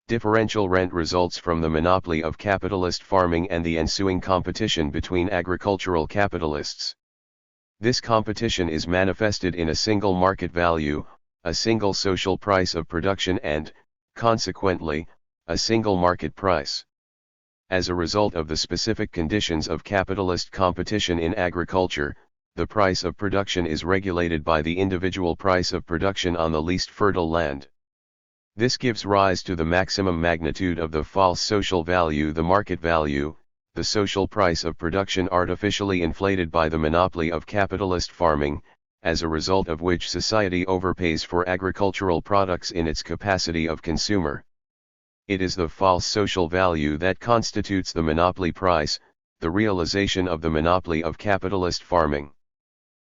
Differential rent results from the monopoly of capitalist farming and the ensuing competition between agricultural capitalists. This competition is manifested in a single market value, a single social price of production and, consequently, a single market price. As a result of the specific conditions of capitalist competition in agriculture, the price of production is regulated by the individual price of production on the least fertile land. This gives rise to the maximum magnitude of the false social value, the market value, the social price of production artificially inflated by the monopoly of capitalist farming, as a result of which society overpays for agricultural products in its capacity of consumer. It is the false social value that constitutes the monopoly price, the realization of the monopoly of capitalist farming.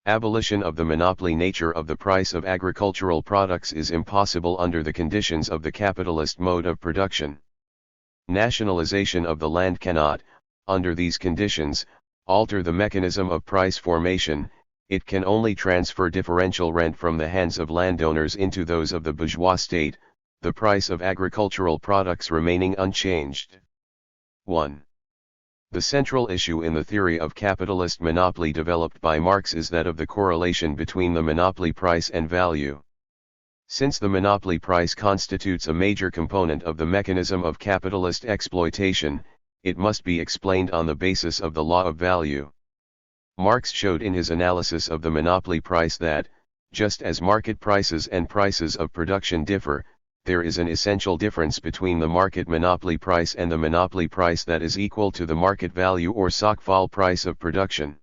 Abolition of the monopoly nature of the price of agricultural products is impossible under the conditions of the capitalist mode of production. Nationalization of the land cannot, under these conditions, alter the mechanism of price formation. It can only transfer differential rent from the hands of landowners into those of the bourgeois state, the price of agricultural products remaining unchanged. 1. The central issue in the theory of capitalist monopoly developed by Marx is that of the correlation between the monopoly price and value. Since the monopoly price constitutes a major component of the mechanism of capitalist exploitation, it must be explained on the basis of the law of value. Marx showed in his analysis of the monopoly price that, just as market prices and prices of production differ, there is an essential difference between the market monopoly price and the monopoly price that is equal to the market value or Stockfall price of production.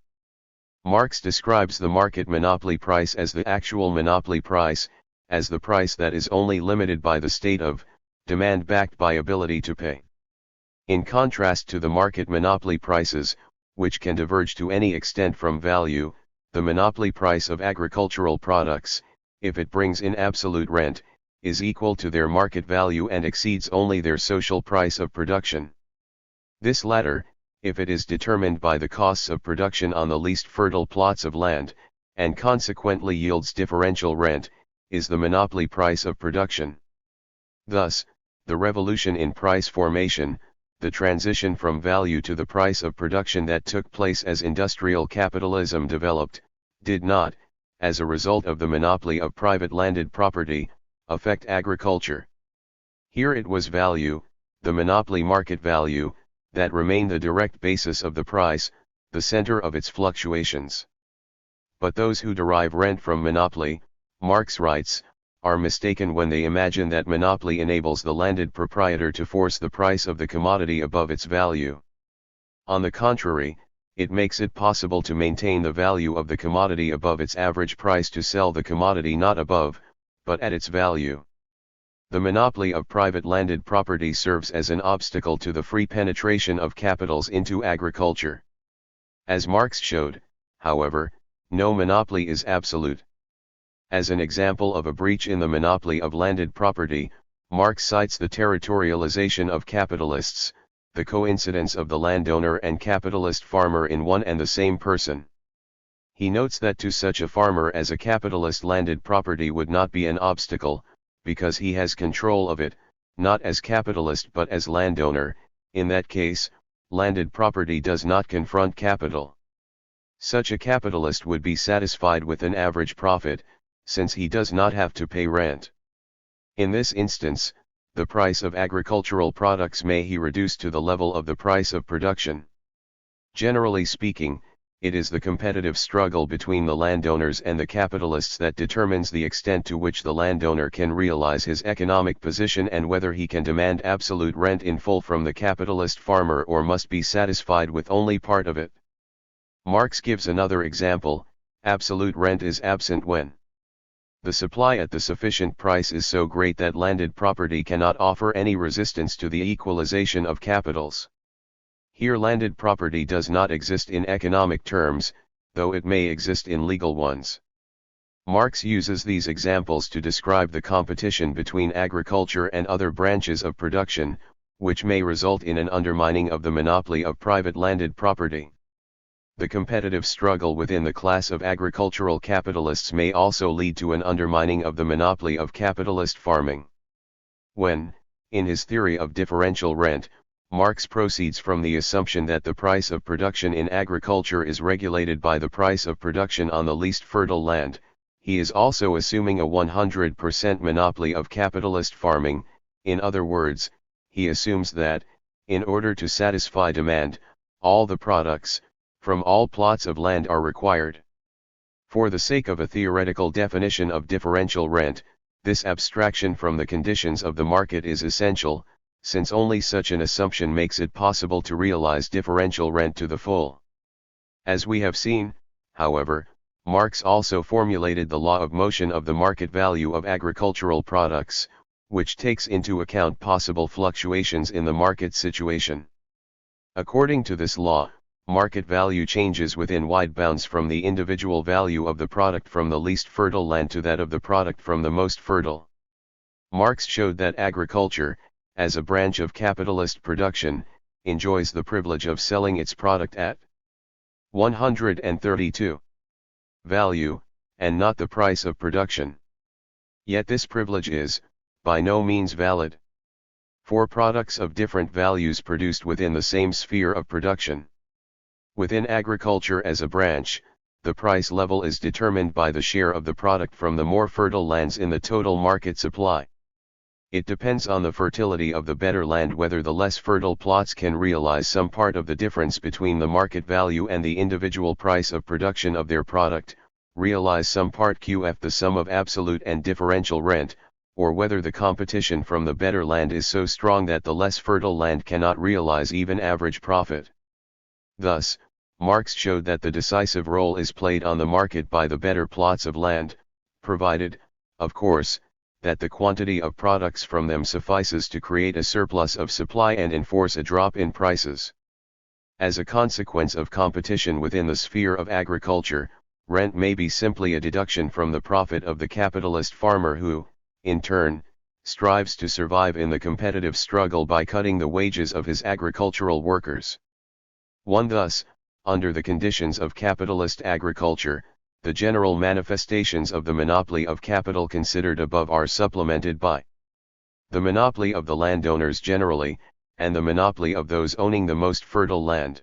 Marx describes the market monopoly price as the actual monopoly price, as the price that is only limited by the state of demand backed by ability to pay. In contrast to the market monopoly prices, which can diverge to any extent from value, the monopoly price of agricultural products, if it brings in absolute rent, is equal to their market value and exceeds only their social price of production. This latter, if it is determined by the costs of production on the least fertile plots of land, and consequently yields differential rent, is the monopoly price of production. Thus, the revolution in price formation, the transition from value to the price of production that took place as industrial capitalism developed, did not, as a result of the monopoly of private landed property, affect agriculture. Here it was value, the monopoly market value, that remained the direct basis of the price, the center of its fluctuations. But those who derive rent from monopoly, Marx writes, are mistaken when they imagine that monopoly enables the landed proprietor to force the price of the commodity above its value. On the contrary, it makes it possible to maintain the value of the commodity above its average price to sell the commodity not above, but at its value. The monopoly of private landed property serves as an obstacle to the free penetration of capitals into agriculture. As Marx showed, however, no monopoly is absolute. As an example of a breach in the monopoly of landed property, Marx cites the territorialization of capitalists, the coincidence of the landowner and capitalist farmer in one and the same person. He notes that to such a farmer as a capitalist landed property would not be an obstacle, because he has control of it, not as capitalist but as landowner. In that case, landed property does not confront capital. Such a capitalist would be satisfied with an average profit, since he does not have to pay rent. In this instance, the price of agricultural products may be reduced to the level of the price of production. Generally speaking, it is the competitive struggle between the landowners and the capitalists that determines the extent to which the landowner can realize his economic position and whether he can demand absolute rent in full from the capitalist farmer or must be satisfied with only part of it. Marx gives another example: absolute rent is absent when the supply at the sufficient price is so great that landed property cannot offer any resistance to the equalization of capitals. Here landed property does not exist in economic terms, though it may exist in legal ones. Marx uses these examples to describe the competition between agriculture and other branches of production, which may result in an undermining of the monopoly of private landed property. The competitive struggle within the class of agricultural capitalists may also lead to an undermining of the monopoly of capitalist farming. When, in his theory of differential rent, Marx proceeds from the assumption that the price of production in agriculture is regulated by the price of production on the least fertile land, he is also assuming a 100% monopoly of capitalist farming. In other words, he assumes that, in order to satisfy demand, all the products, from all plots of land are required. For the sake of a theoretical definition of differential rent, this abstraction from the conditions of the market is essential, since only such an assumption makes it possible to realize differential rent to the full. As we have seen, however, Marx also formulated the law of motion of the market value of agricultural products, which takes into account possible fluctuations in the market situation. According to this law, market value changes within wide bounds from the individual value of the product from the least fertile land to that of the product from the most fertile. Marx showed that agriculture, as a branch of capitalist production, enjoys the privilege of selling its product at 132 value, and not the price of production. Yet this privilege is, by no means valid for products of different values produced within the same sphere of production. Within agriculture as a branch, the price level is determined by the share of the product from the more fertile lands in the total market supply. It depends on the fertility of the better land whether the less fertile plots can realize some part of the difference between the market value and the individual price of production of their product, realize some part QF the sum of absolute and differential rent, or whether the competition from the better land is so strong that the less fertile land cannot realize even average profit. Thus, Marx showed that the decisive role is played on the market by the better plots of land, provided, of course, that the quantity of products from them suffices to create a surplus of supply and enforce a drop in prices. As a consequence of competition within the sphere of agriculture, rent may be simply a deduction from the profit of the capitalist farmer who, in turn, strives to survive in the competitive struggle by cutting the wages of his agricultural workers. Thus, under the conditions of capitalist agriculture, the general manifestations of the monopoly of capital considered above are supplemented by the monopoly of the landowners generally, and the monopoly of those owning the most fertile land.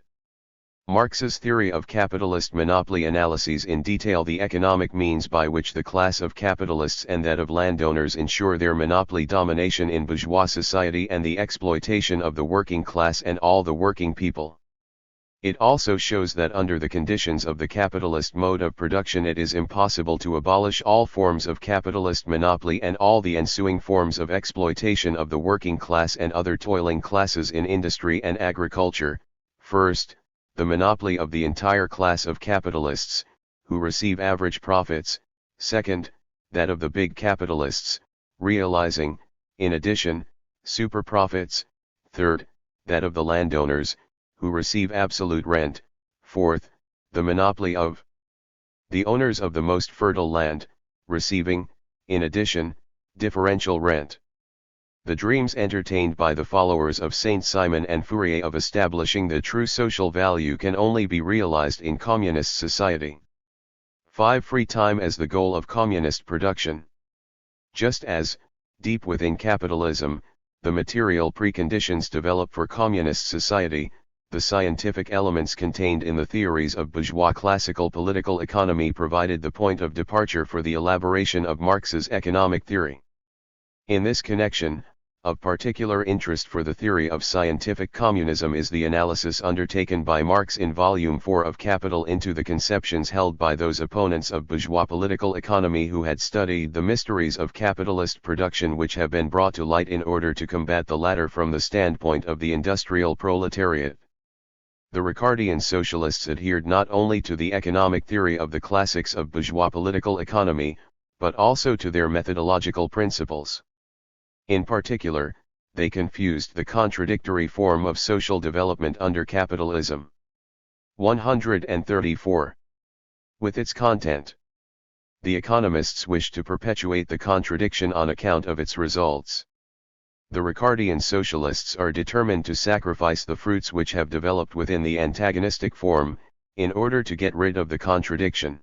Marx's theory of capitalist monopoly analyses in detail the economic means by which the class of capitalists and that of landowners ensure their monopoly domination in bourgeois society and the exploitation of the working class and all the working people. It also shows that under the conditions of the capitalist mode of production it is impossible to abolish all forms of capitalist monopoly and all the ensuing forms of exploitation of the working class and other toiling classes in industry and agriculture. First, the monopoly of the entire class of capitalists, who receive average profits; second, that of the big capitalists, realizing, in addition, super profits; third, that of the landowners, who receive absolute rent; fourth, the monopoly of the owners of the most fertile land, receiving, in addition, differential rent. The dreams entertained by the followers of Saint-Simon and Fourier of establishing the true social value can only be realized in communist society. 5. Free time as the goal of communist production. Just as, deep within capitalism, the material preconditions develop for communist society, the scientific elements contained in the theories of bourgeois classical political economy provided the point of departure for the elaboration of Marx's economic theory. In this connection, of particular interest for the theory of scientific communism is the analysis undertaken by Marx in Volume 4 of Capital into the conceptions held by those opponents of bourgeois political economy who had studied the mysteries of capitalist production which have been brought to light in order to combat the latter from the standpoint of the industrial proletariat. The Ricardian socialists adhered not only to the economic theory of the classics of bourgeois political economy, but also to their methodological principles. In particular, they confused the contradictory form of social development under capitalism 134 with its content. The economists wished to perpetuate the contradiction on account of its results. The Ricardian socialists are determined to sacrifice the fruits which have developed within the antagonistic form, in order to get rid of the contradiction.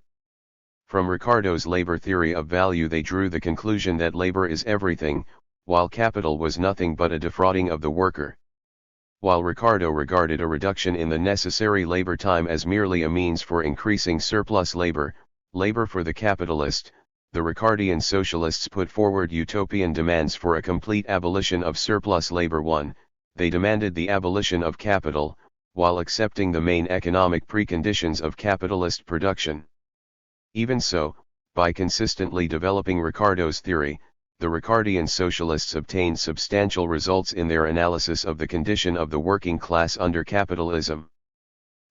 From Ricardo's labor theory of value they drew the conclusion that labor is everything, while capital was nothing but a defrauding of the worker. While Ricardo regarded a reduction in the necessary labor time as merely a means for increasing surplus labor for the capitalist, the Ricardian socialists put forward utopian demands for a complete abolition of surplus labor. 1. They demanded the abolition of capital, while accepting the main economic preconditions of capitalist production. Even so, by consistently developing Ricardo's theory, the Ricardian socialists obtained substantial results in their analysis of the condition of the working class under capitalism.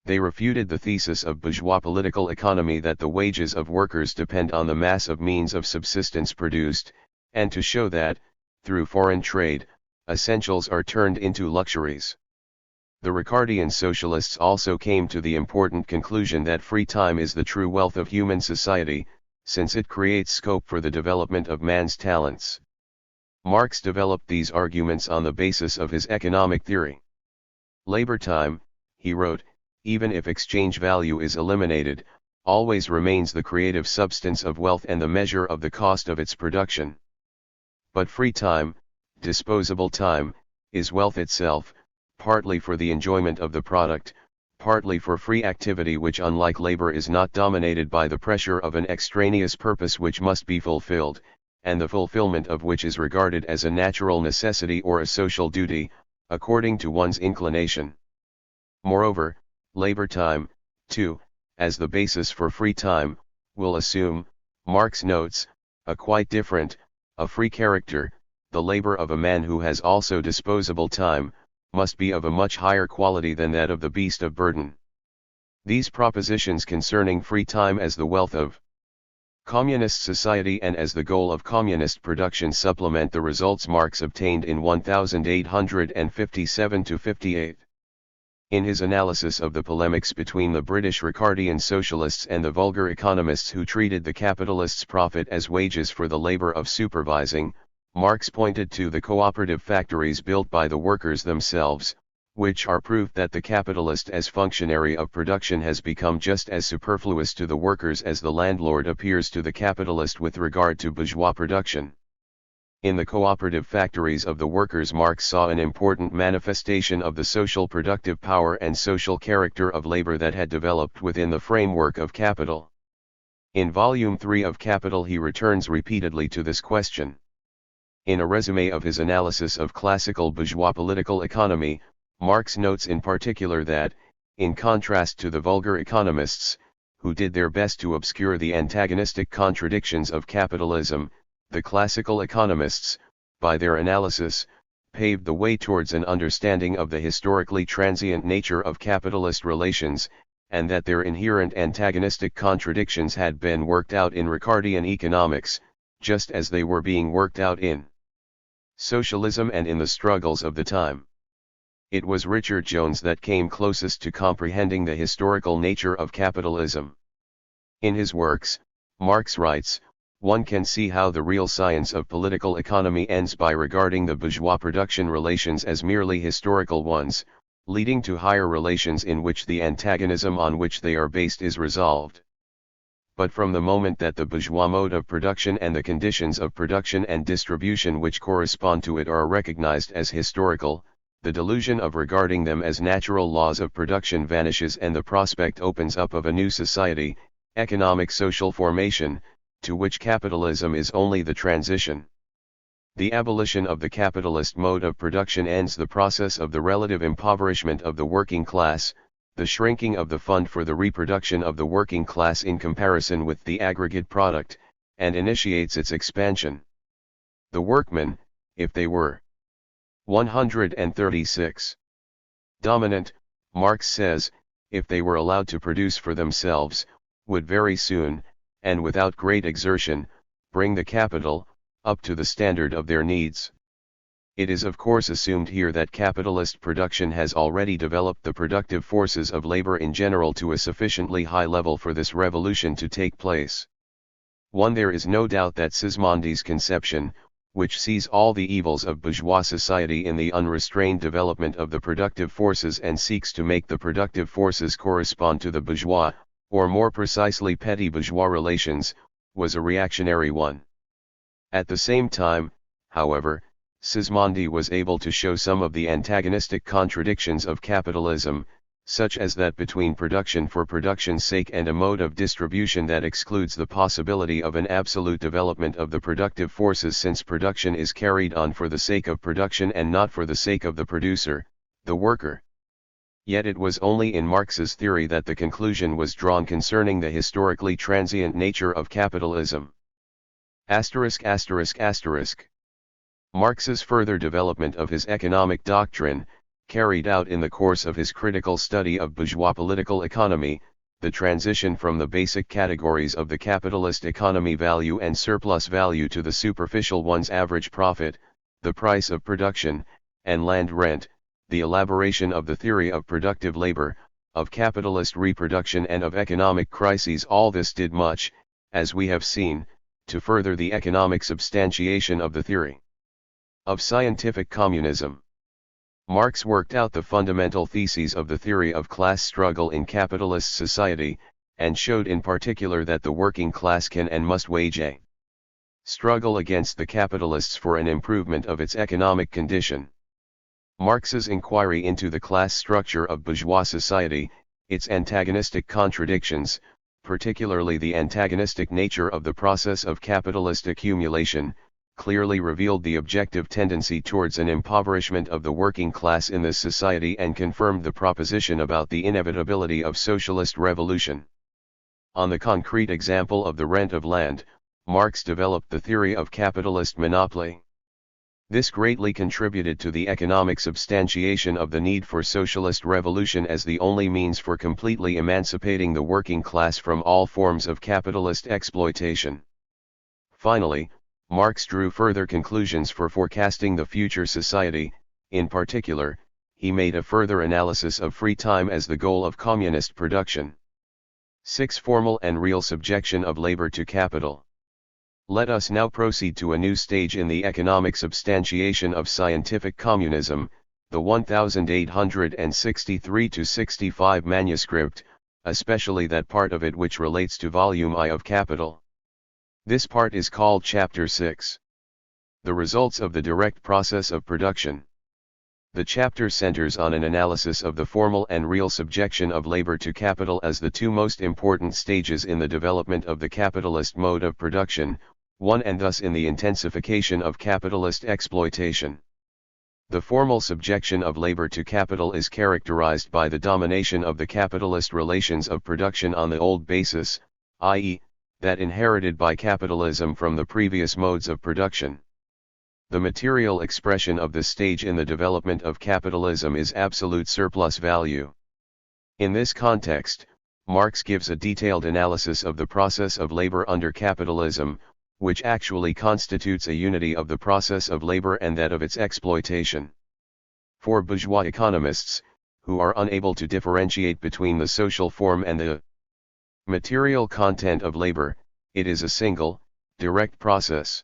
They refuted the thesis of bourgeois political economy that the wages of workers depend on the mass of means of subsistence produced, and to show that, through foreign trade, essentials are turned into luxuries. The Ricardian socialists also came to the important conclusion that free time is the true wealth of human society, since it creates scope for the development of man's talents. Marx developed these arguments on the basis of his economic theory. Labor time, he wrote, even if exchange value is eliminated, always remains the creative substance of wealth and the measure of the cost of its production. But free time, disposable time, is wealth itself, partly for the enjoyment of the product, partly for free activity which unlike labor is not dominated by the pressure of an extraneous purpose which must be fulfilled, and the fulfillment of which is regarded as a natural necessity or a social duty, according to one's inclination. Moreover, labor time, too, as the basis for free time, will assume, Marx notes, a quite different, a free character. The labor of a man who has also disposable time, must be of a much higher quality than that of the beast of burden. These propositions concerning free time as the wealth of communist society and as the goal of communist production supplement the results Marx obtained in 1857-58. In his analysis of the polemics between the British Ricardian socialists and the vulgar economists who treated the capitalists' profit as wages for the labor of supervising, Marx pointed to the cooperative factories built by the workers themselves, which are proof that the capitalist as functionary of production has become just as superfluous to the workers as the landlord appears to the capitalist with regard to bourgeois production. In the cooperative factories of the workers Marx saw an important manifestation of the social productive power and social character of labor that had developed within the framework of capital. In Volume 3 of Capital he returns repeatedly to this question. In a resume of his analysis of classical bourgeois political economy, Marx notes in particular that, in contrast to the vulgar economists, who did their best to obscure the antagonistic contradictions of capitalism, the classical economists, by their analysis, paved the way towards an understanding of the historically transient nature of capitalist relations, and that their inherent antagonistic contradictions had been worked out in Ricardian economics, just as they were being worked out in socialism and in the struggles of the time. It was Richard Jones that came closest to comprehending the historical nature of capitalism. In his works, Marx writes, one can see how the real science of political economy ends by regarding the bourgeois production relations as merely historical ones, leading to higher relations in which the antagonism on which they are based is resolved. But from the moment that the bourgeois mode of production and the conditions of production and distribution which correspond to it are recognized as historical, the delusion of regarding them as natural laws of production vanishes and the prospect opens up of a new society, economic social formation, to which capitalism is only the transition. The abolition of the capitalist mode of production ends the process of the relative impoverishment of the working class, the shrinking of the fund for the reproduction of the working class in comparison with the aggregate product, and initiates its expansion. The workmen, if they were 136. Dominant, Marx says, if they were allowed to produce for themselves, would very soon, and without great exertion, bring the capital up to the standard of their needs. It is of course assumed here that capitalist production has already developed the productive forces of labor in general to a sufficiently high level for this revolution to take place. There is no doubt that Sismondi's conception, which sees all the evils of bourgeois society in the unrestrained development of the productive forces and seeks to make the productive forces correspond to the bourgeois, or more precisely petty bourgeois relations, was a reactionary one. At the same time, however, Sismondi was able to show some of the antagonistic contradictions of capitalism, such as that between production for production's sake and a mode of distribution that excludes the possibility of an absolute development of the productive forces, since production is carried on for the sake of production and not for the sake of the producer, the worker. Yet it was only in Marx's theory that the conclusion was drawn concerning the historically transient nature of capitalism. Marx's further development of his economic doctrine, carried out in the course of his critical study of bourgeois political economy, the transition from the basic categories of the capitalist economy, value and surplus value, to the superficial ones, average profit, the price of production, and land rent, the elaboration of the theory of productive labor, of capitalist reproduction and of economic crises, all this did much, as we have seen, to further the economic substantiation of the theory. Of scientific communism. Marx worked out the fundamental theses of the theory of class struggle in capitalist society, and showed in particular that the working class can and must wage a struggle against the capitalists for an improvement of its economic condition. Marx's inquiry into the class structure of bourgeois society, its antagonistic contradictions, particularly the antagonistic nature of the process of capitalist accumulation, clearly revealed the objective tendency towards an impoverishment of the working class in this society and confirmed the proposition about the inevitability of socialist revolution. On the concrete example of the rent of land, Marx developed the theory of capitalist monopoly. This greatly contributed to the economic substantiation of the need for socialist revolution as the only means for completely emancipating the working class from all forms of capitalist exploitation. Finally, Marx drew further conclusions for forecasting the future society. In particular, he made a further analysis of free time as the goal of communist production. 6. Formal and real subjection of labor to capital. Let us now proceed to a new stage in the economic substantiation of scientific communism, the 1863-65 manuscript, especially that part of it which relates to Volume I of Capital. This part is called Chapter 6. The results of the direct process of production. The chapter centers on an analysis of the formal and real subjection of labor to capital as the two most important stages in the development of the capitalist mode of production, and thus in the intensification of capitalist exploitation. The formal subjection of labor to capital is characterized by the domination of the capitalist relations of production on the old basis, i.e., that inherited by capitalism from the previous modes of production. The material expression of this stage in the development of capitalism is absolute surplus value. In this context, Marx gives a detailed analysis of the process of labor under capitalism, which actually constitutes a unity of the process of labor and that of its exploitation. For bourgeois economists, who are unable to differentiate between the social form and the material content of labor, it is a single, direct process.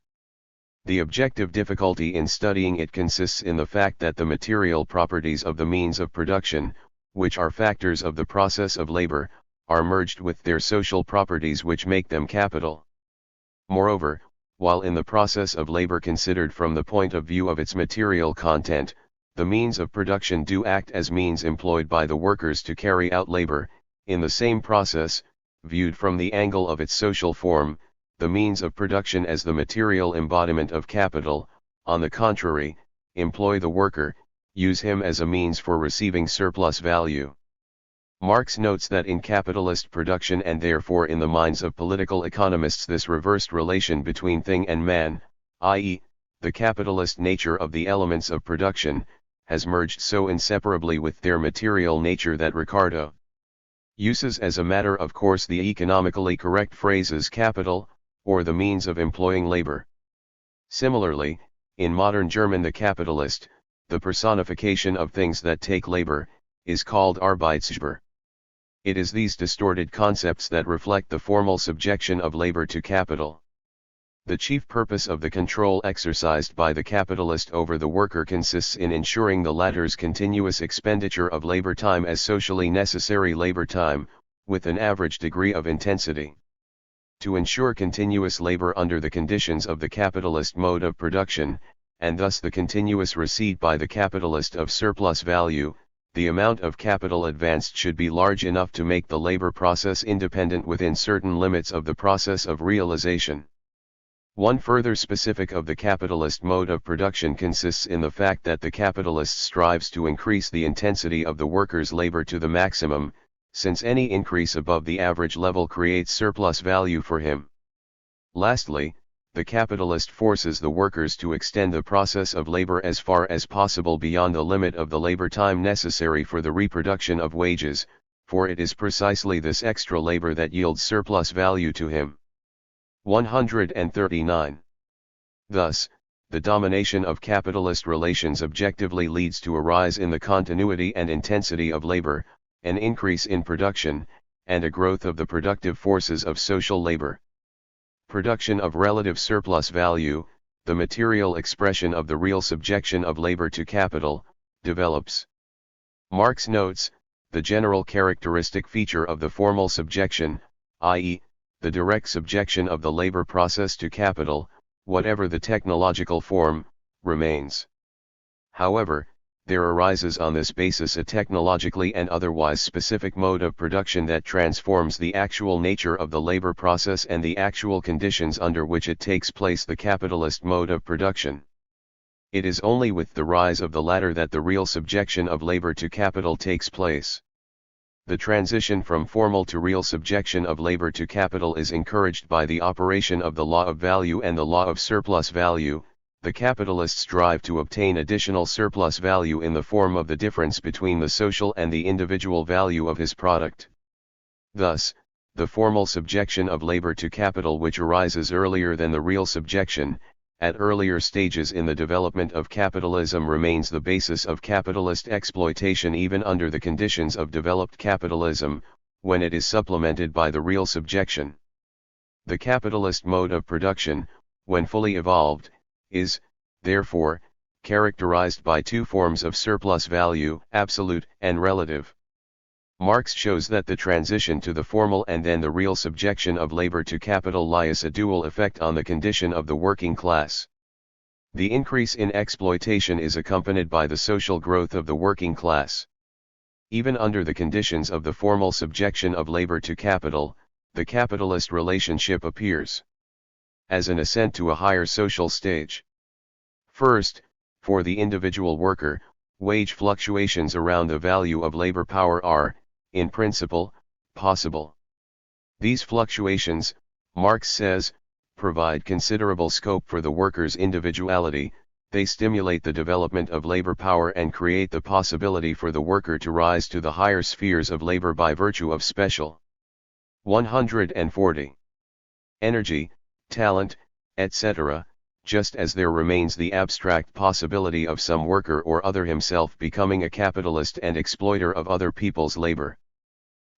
The objective difficulty in studying it consists in the fact that the material properties of the means of production, which are factors of the process of labor, are merged with their social properties which make them capital. Moreover, while in the process of labor considered from the point of view of its material content, the means of production do act as means employed by the workers to carry out labor, in the same process, viewed from the angle of its social form, the means of production as the material embodiment of capital, on the contrary, employ the worker, use him as a means for receiving surplus value. Marx notes that in capitalist production and therefore in the minds of political economists this reversed relation between thing and man, i.e., the capitalist nature of the elements of production, has merged so inseparably with their material nature that Ricardo uses as a matter of course the economically correct phrases capital, or the means of employing labor. Similarly, in modern German the capitalist, the personification of things that take labor, is called Arbeitsgeber. It is these distorted concepts that reflect the formal subjection of labor to capital. The chief purpose of the control exercised by the capitalist over the worker consists in ensuring the latter's continuous expenditure of labor time as socially necessary labor time, with an average degree of intensity. To ensure continuous labor under the conditions of the capitalist mode of production, and thus the continuous receipt by the capitalist of surplus value, the amount of capital advanced should be large enough to make the labor process independent within certain limits of the process of realization. One further specific of the capitalist mode of production consists in the fact that the capitalist strives to increase the intensity of the worker's labor to the maximum, since any increase above the average level creates surplus value for him. Lastly, the capitalist forces the workers to extend the process of labor as far as possible beyond the limit of the labor time necessary for the reproduction of wages, for it is precisely this extra labor that yields surplus value to him. 139. Thus, the domination of capitalist relations objectively leads to a rise in the continuity and intensity of labor, an increase in production, and a growth of the productive forces of social labor. Production of relative surplus value, the material expression of the real subjection of labor to capital, develops. Marx notes, the general characteristic feature of the formal subjection, i.e., the direct subjection of the labor process to capital, whatever the technological form, remains. However, there arises on this basis a technologically and otherwise specific mode of production that transforms the actual nature of the labor process and the actual conditions under which it takes place, the capitalist mode of production. It is only with the rise of the latter that the real subjection of labor to capital takes place. The transition from formal to real subjection of labor to capital is encouraged by the operation of the law of value and the law of surplus value. The capitalists strive to obtain additional surplus value in the form of the difference between the social and the individual value of his product. Thus, the formal subjection of labor to capital, which arises earlier than the real subjection, at earlier stages in the development of capitalism, remains the basis of capitalist exploitation even under the conditions of developed capitalism, when it is supplemented by the real subjection. The capitalist mode of production, when fully evolved, is, therefore, characterized by two forms of surplus value, absolute and relative. Marx shows that the transition to the formal and then the real subjection of labor to capital lies a dual effect on the condition of the working class. The increase in exploitation is accompanied by the social growth of the working class. Even under the conditions of the formal subjection of labor to capital, the capitalist relationship appears as an ascent to a higher social stage. First, for the individual worker, wage fluctuations around the value of labor power are, in principle, possible. These fluctuations, Marx says, provide considerable scope for the worker's individuality. They stimulate the development of labor power and create the possibility for the worker to rise to the higher spheres of labor by virtue of special 140 energy, talent, etc., just as there remains the abstract possibility of some worker or other himself becoming a capitalist and exploiter of other people's labor.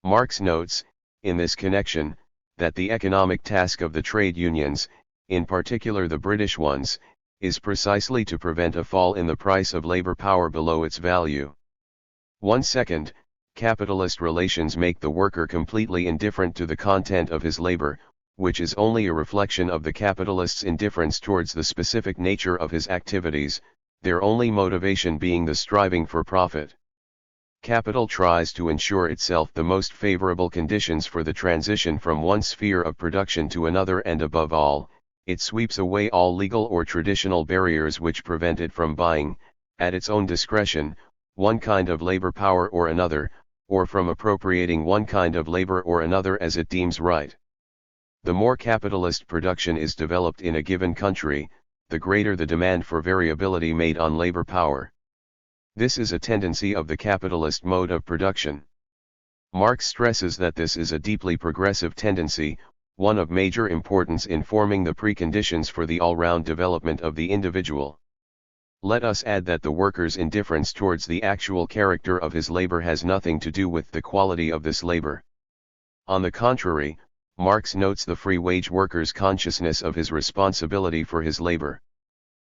Marx notes, in this connection, that the economic task of the trade unions, in particular the British ones, is precisely to prevent a fall in the price of labor power below its value. 1 second, capitalist relations make the worker completely indifferent to the content of his labor, which is only a reflection of the capitalist's indifference towards the specific nature of his activities, their only motivation being the striving for profit. Capital tries to ensure itself the most favorable conditions for the transition from one sphere of production to another, and above all, it sweeps away all legal or traditional barriers which prevent it from buying, at its own discretion, one kind of labor power or another, or from appropriating one kind of labor or another as it deems right. The more capitalist production is developed in a given country, the greater the demand for variability made on labor power. This is a tendency of the capitalist mode of production. Marx stresses that this is a deeply progressive tendency, one of major importance in forming the preconditions for the all-round development of the individual. Let us add that the worker's indifference towards the actual character of his labor has nothing to do with the quality of this labor. On the contrary, Marx notes the free wage worker's consciousness of his responsibility for his labor.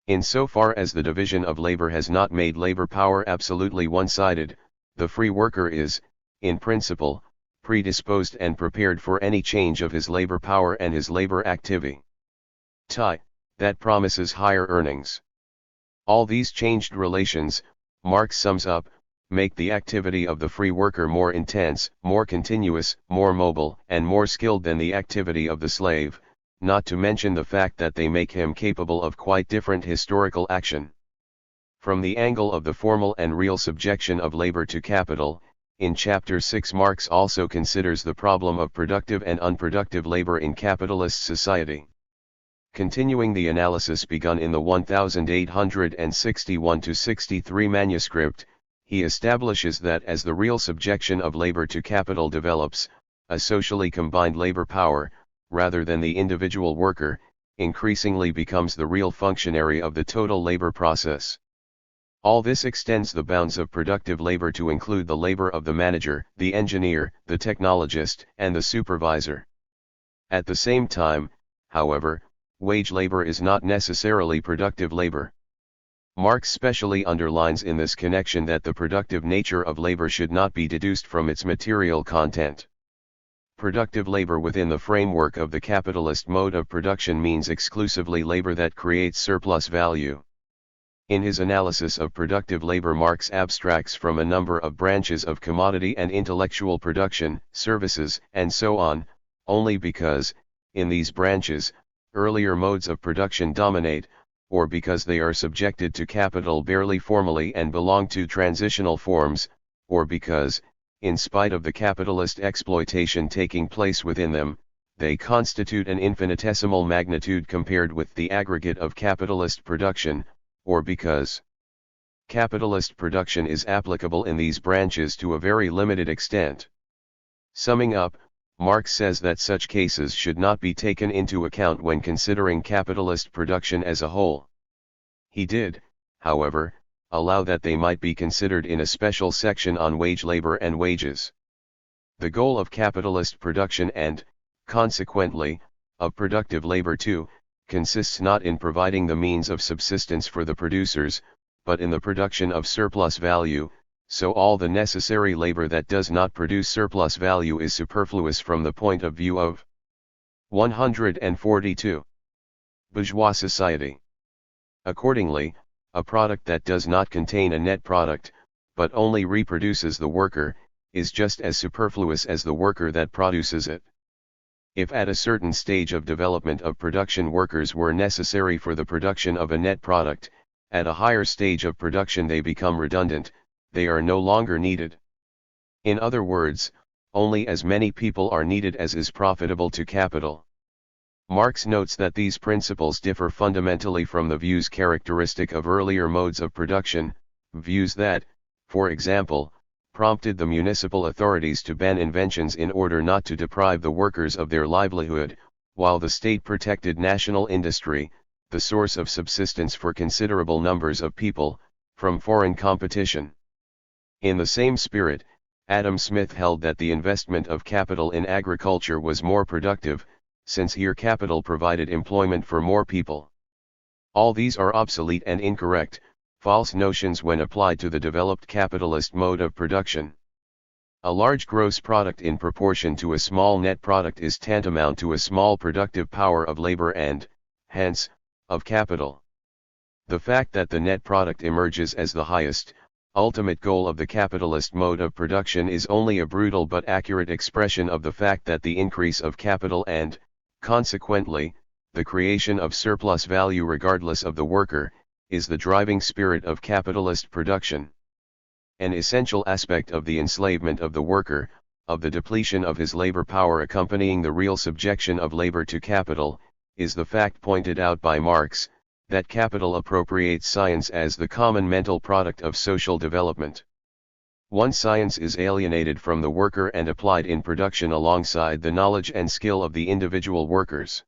In so far as the division of labor has not made labor power absolutely one-sided, the free worker is, in principle, predisposed and prepared for any change of his labor power and his labor activity. That promises higher earnings. All these changed relations, Marx sums up, make the activity of the free worker more intense, more continuous, more mobile, and more skilled than the activity of the slave, not to mention the fact that they make him capable of quite different historical action. From the angle of the formal and real subjection of labor to capital, in Chapter 6 Marx also considers the problem of productive and unproductive labor in capitalist society. Continuing the analysis begun in the 1861-63 manuscript, he establishes that as the real subjection of labor to capital develops, a socially combined labor power, rather than the individual worker, increasingly becomes the real functionary of the total labor process. All this extends the bounds of productive labor to include the labor of the manager, the engineer, the technologist, and the supervisor. At the same time, however, wage labor is not necessarily productive labor. Marx specially underlines in this connection that the productive nature of labor should not be deduced from its material content. Productive labor within the framework of the capitalist mode of production means exclusively labor that creates surplus value. In his analysis of productive labor, Marx abstracts from a number of branches of commodity and intellectual production, services, and so on, only because, in these branches, earlier modes of production dominate, or because they are subjected to capital barely formally and belong to transitional forms, or because, in spite of the capitalist exploitation taking place within them, they constitute an infinitesimal magnitude compared with the aggregate of capitalist production, or because capitalist production is applicable in these branches to a very limited extent. Summing up, Marx says that such cases should not be taken into account when considering capitalist production as a whole. He did, however, allow that they might be considered in a special section on wage labor and wages. The goal of capitalist production and, consequently, of productive labor too, consists not in providing the means of subsistence for the producers, but in the production of surplus value, so all the necessary labor that does not produce surplus value is superfluous from the point of view of 142. Bourgeois society. Accordingly, a product that does not contain a net product, but only reproduces the worker, is just as superfluous as the worker that produces it. If at a certain stage of development of production workers were necessary for the production of a net product, at a higher stage of production they become redundant, they are no longer needed. In other words, only as many people are needed as is profitable to capital. Marx notes that these principles differ fundamentally from the views characteristic of earlier modes of production, views that, for example, prompted the municipal authorities to ban inventions in order not to deprive the workers of their livelihood, while the state protected national industry, the source of subsistence for considerable numbers of people, from foreign competition. In the same spirit, Adam Smith held that the investment of capital in agriculture was more productive, since here capital provided employment for more people. All these are obsolete and incorrect, false notions when applied to the developed capitalist mode of production. A large gross product in proportion to a small net product is tantamount to a small productive power of labor and, hence, of capital. The fact that the net product emerges as the highest, ultimate goal of the capitalist mode of production is only a brutal but accurate expression of the fact that the increase of capital and, consequently, the creation of surplus value regardless of the worker, is the driving spirit of capitalist production. An essential aspect of the enslavement of the worker, of the depletion of his labor power accompanying the real subjection of labor to capital, is the fact pointed out by Marx, that capital appropriates science as the common mental product of social development. Once science is alienated from the worker and applied in production alongside the knowledge and skill of the individual workers.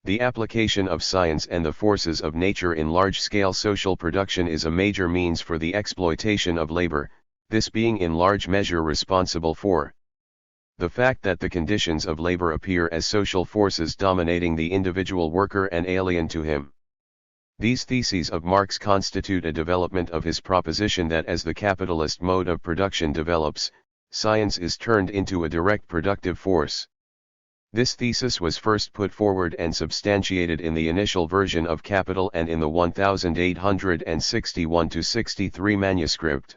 The application of science and the forces of nature in large-scale social production is a major means for the exploitation of labor, this being in large measure responsible for the fact that the conditions of labor appear as social forces dominating the individual worker and alien to him. These theses of Marx constitute a development of his proposition that as the capitalist mode of production develops, science is turned into a direct productive force. This thesis was first put forward and substantiated in the initial version of Capital and in the 1861-63 manuscript.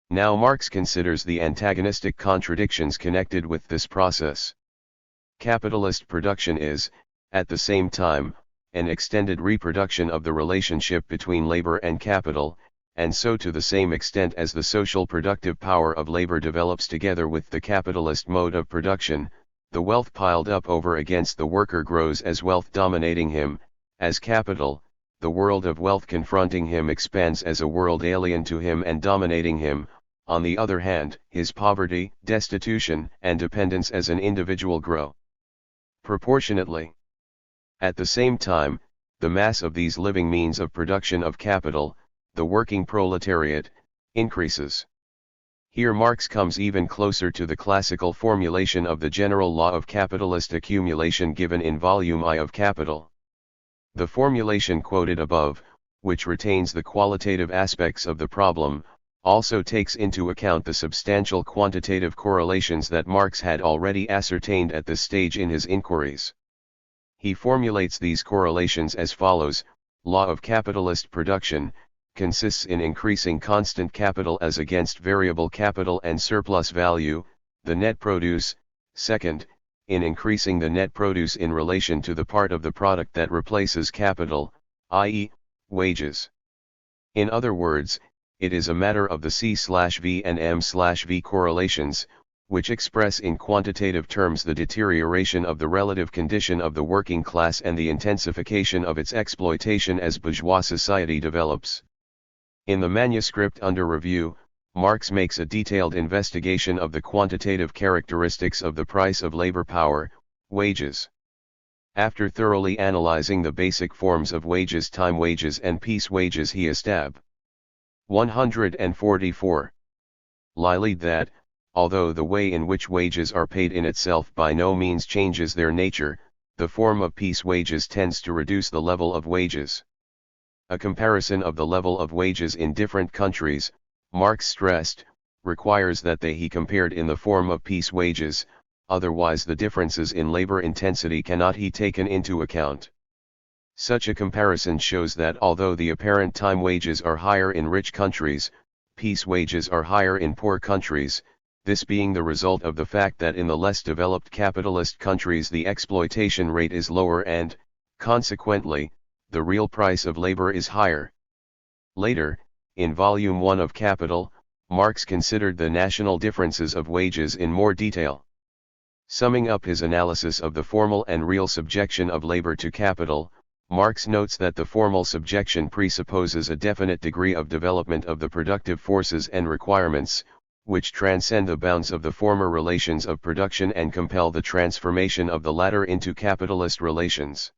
Now Marx considers the antagonistic contradictions connected with this process. Capitalist production is, at the same time, an extended reproduction of the relationship between labor and capital, and so to the same extent as the social productive power of labor develops together with the capitalist mode of production, the wealth piled up over against the worker grows as wealth dominating him, as capital, the world of wealth confronting him expands as a world alien to him and dominating him, on the other hand, his poverty, destitution, and dependence as an individual grow proportionately. At the same time, the mass of these living means of production of capital, the working proletariat, increases. Here Marx comes even closer to the classical formulation of the general law of capitalist accumulation given in Volume I of Capital. The formulation quoted above, which retains the qualitative aspects of the problem, also takes into account the substantial quantitative correlations that Marx had already ascertained at this stage in his inquiries. He formulates these correlations as follows: law of capitalist production consists in increasing constant capital as against variable capital and surplus value, the net produce; second, in increasing the net produce in relation to the part of the product that replaces capital, i.e., wages. In other words, it is a matter of the C/V and M/V correlations, which express in quantitative terms the deterioration of the relative condition of the working class and the intensification of its exploitation as bourgeois society develops. In the manuscript under review, Marx makes a detailed investigation of the quantitative characteristics of the price of labor power, wages. After thoroughly analyzing the basic forms of wages, time wages and piece wages, he estab. 144. Lied that, although the way in which wages are paid in itself by no means changes their nature, the form of piece wages tends to reduce the level of wages. A comparison of the level of wages in different countries, Marx stressed, requires that they be compared in the form of piece wages, otherwise the differences in labor intensity cannot be taken into account. Such a comparison shows that although the apparent time wages are higher in rich countries, piece wages are higher in poor countries, this being the result of the fact that in the less developed capitalist countries the exploitation rate is lower and, consequently, the real price of labor is higher. Later, in Volume 1 of Capital, Marx considered the national differences of wages in more detail. Summing up his analysis of the formal and real subjection of labor to capital, Marx notes that the formal subjection presupposes a definite degree of development of the productive forces and requirements, which transcend the bounds of the former relations of production and compel the transformation of the latter into capitalist relations.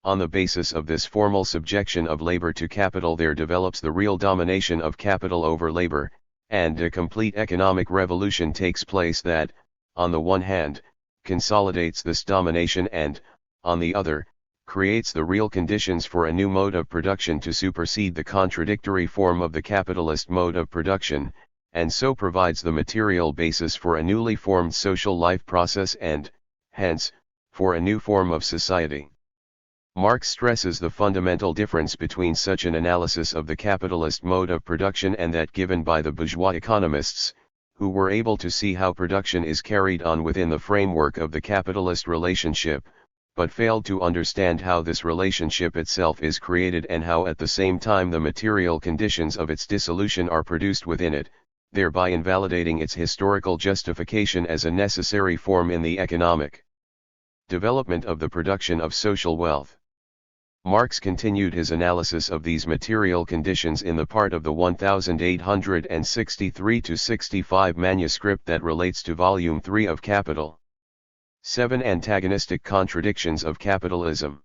On the basis of this formal subjection of labor to capital there develops the real domination of capital over labor, and a complete economic revolution takes place that, on the one hand, consolidates this domination and, on the other, creates the real conditions for a new mode of production to supersede the contradictory form of the capitalist mode of production, and so provides the material basis for a newly formed social life process and, hence, for a new form of society. Marx stresses the fundamental difference between such an analysis of the capitalist mode of production and that given by the bourgeois economists, who were able to see how production is carried on within the framework of the capitalist relationship, but failed to understand how this relationship itself is created and how at the same time the material conditions of its dissolution are produced within it, thereby invalidating its historical justification as a necessary form in the economic development of the production of social wealth. Marx continued his analysis of these material conditions in the part of the 1863-65 manuscript that relates to Volume 3 of Capital. 7 Antagonistic contradictions of capitalism.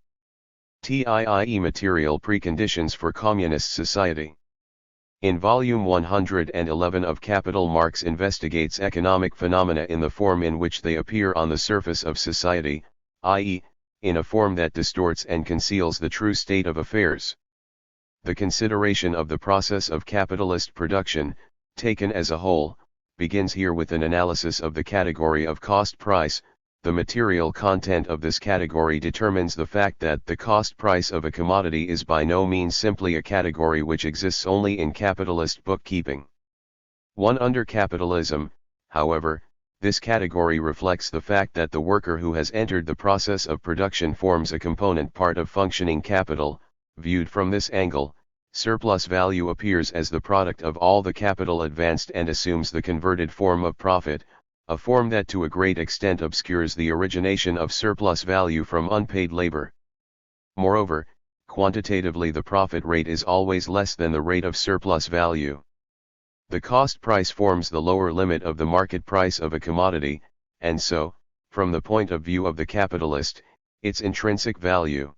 TIIE Material preconditions for communist society. In Volume 111 of Capital, Marx investigates economic phenomena in the form in which they appear on the surface of society, i.e., in a form that distorts and conceals the true state of affairs. The consideration of the process of capitalist production, taken as a whole, begins here with an analysis of the category of cost-price. The material content of this category determines the fact that the cost price of a commodity is by no means simply a category which exists only in capitalist bookkeeping. Under capitalism, however, this category reflects the fact that the worker who has entered the process of production forms a component part of functioning capital. Viewed from this angle, surplus value appears as the product of all the capital advanced and assumes the converted form of profit, a form that to a great extent obscures the origination of surplus value from unpaid labor. Moreover, quantitatively the profit rate is always less than the rate of surplus value. The cost price forms the lower limit of the market price of a commodity, and so, from the point of view of the capitalist, its intrinsic value.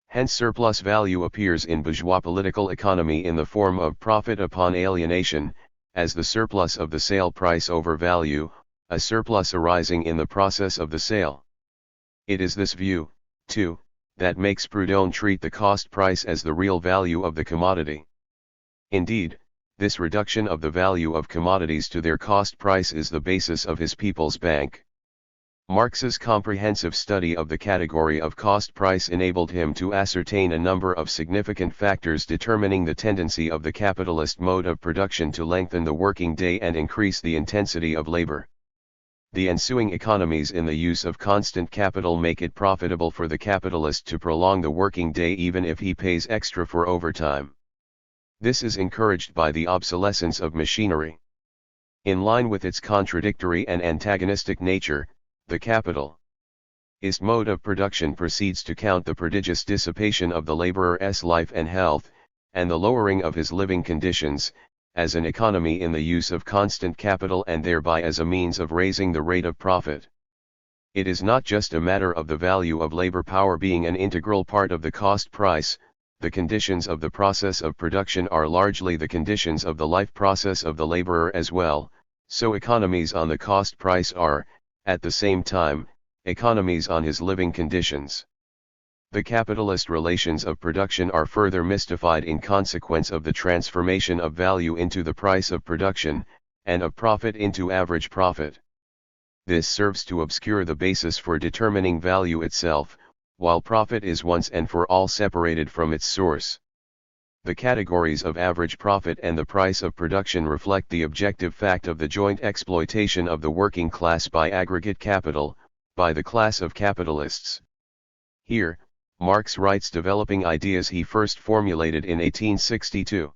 Hence surplus value appears in bourgeois political economy in the form of profit upon alienation, as the surplus of the sale price over value, a surplus arising in the process of the sale. It is this view, too, that makes Proudhon treat the cost price as the real value of the commodity. Indeed, this reduction of the value of commodities to their cost price is the basis of his People's Bank. Marx's comprehensive study of the category of cost price enabled him to ascertain a number of significant factors determining the tendency of the capitalist mode of production to lengthen the working day and increase the intensity of labor. The ensuing economies in the use of constant capital make it profitable for the capitalist to prolong the working day even if he pays extra for overtime. This is encouraged by the obsolescence of machinery. In line with its contradictory and antagonistic nature, the capitalist mode of production proceeds to count the prodigious dissipation of the laborer's life and health, and the lowering of his living conditions, as an economy in the use of constant capital and thereby as a means of raising the rate of profit. It is not just a matter of the value of labor power being an integral part of the cost price. The conditions of the process of production are largely the conditions of the life process of the laborer as well, so economies on the cost price are, at the same time, economies on his living conditions. The capitalist relations of production are further mystified in consequence of the transformation of value into the price of production, and of profit into average profit. This serves to obscure the basis for determining value itself, while profit is once and for all separated from its source. The categories of average profit and the price of production reflect the objective fact of the joint exploitation of the working class by aggregate capital, by the class of capitalists. Here, Marx writes developing ideas he first formulated in 1862.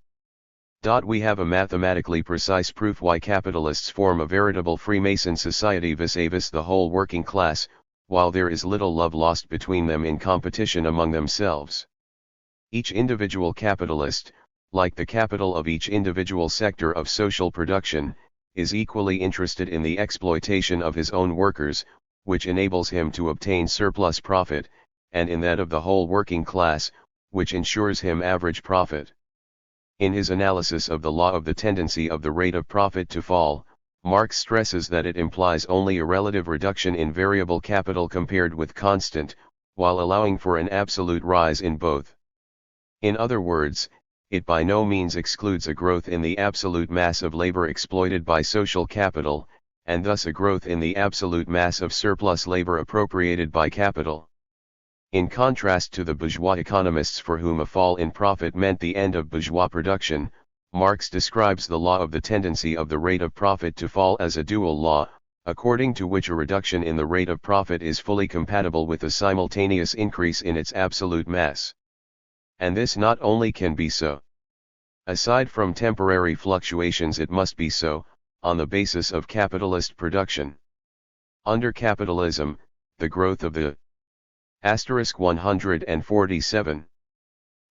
We have a mathematically precise proof why capitalists form a veritable Freemason society vis-a-vis the whole working class, while there is little love lost between them in competition among themselves. Each individual capitalist, like the capital of each individual sector of social production, is equally interested in the exploitation of his own workers, which enables him to obtain surplus profit, and in that of the whole working class, which ensures him average profit. In his analysis of the law of the tendency of the rate of profit to fall, Marx stresses that it implies only a relative reduction in variable capital compared with constant, while allowing for an absolute rise in both. In other words, it by no means excludes a growth in the absolute mass of labor exploited by social capital, and thus a growth in the absolute mass of surplus labor appropriated by capital. In contrast to the bourgeois economists for whom a fall in profit meant the end of bourgeois production, Marx describes the law of the tendency of the rate of profit to fall as a dual law, according to which a reduction in the rate of profit is fully compatible with a simultaneous increase in its absolute mass. And this not only can be so. Aside from temporary fluctuations, it must be so, on the basis of capitalist production. Under capitalism, the growth of the *147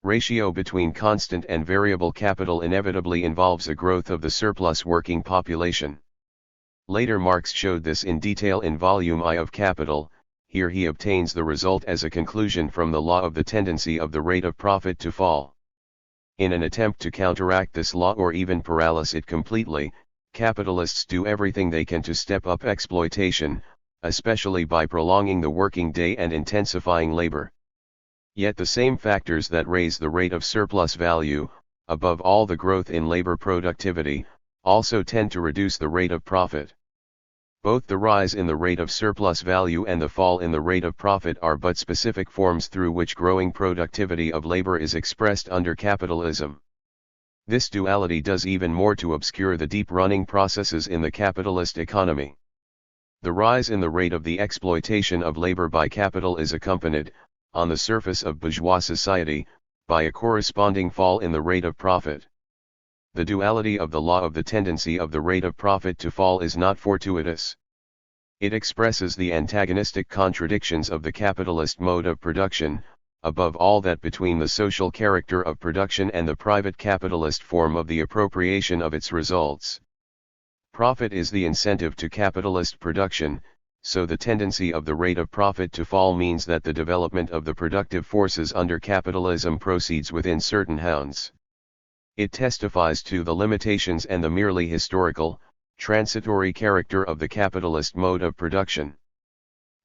ratio between constant and variable capital inevitably involves a growth of the surplus working population. Later Marx showed this in detail in Volume I of Capital. Here he obtains the result as a conclusion from the law of the tendency of the rate of profit to fall. In an attempt to counteract this law or even paralyze it completely, capitalists do everything they can to step up exploitation, especially by prolonging the working day and intensifying labor. Yet the same factors that raise the rate of surplus value, above all the growth in labor productivity, also tend to reduce the rate of profit. Both the rise in the rate of surplus value and the fall in the rate of profit are but specific forms through which growing productivity of labor is expressed under capitalism. This duality does even more to obscure the deep-running processes in the capitalist economy. The rise in the rate of the exploitation of labor by capital is accompanied, on the surface of bourgeois society, by a corresponding fall in the rate of profit. The duality of the law of the tendency of the rate of profit to fall is not fortuitous. It expresses the antagonistic contradictions of the capitalist mode of production, above all that between the social character of production and the private capitalist form of the appropriation of its results. Profit is the incentive to capitalist production, so the tendency of the rate of profit to fall means that the development of the productive forces under capitalism proceeds within certain bounds. It testifies to the limitations and the merely historical, transitory character of the capitalist mode of production.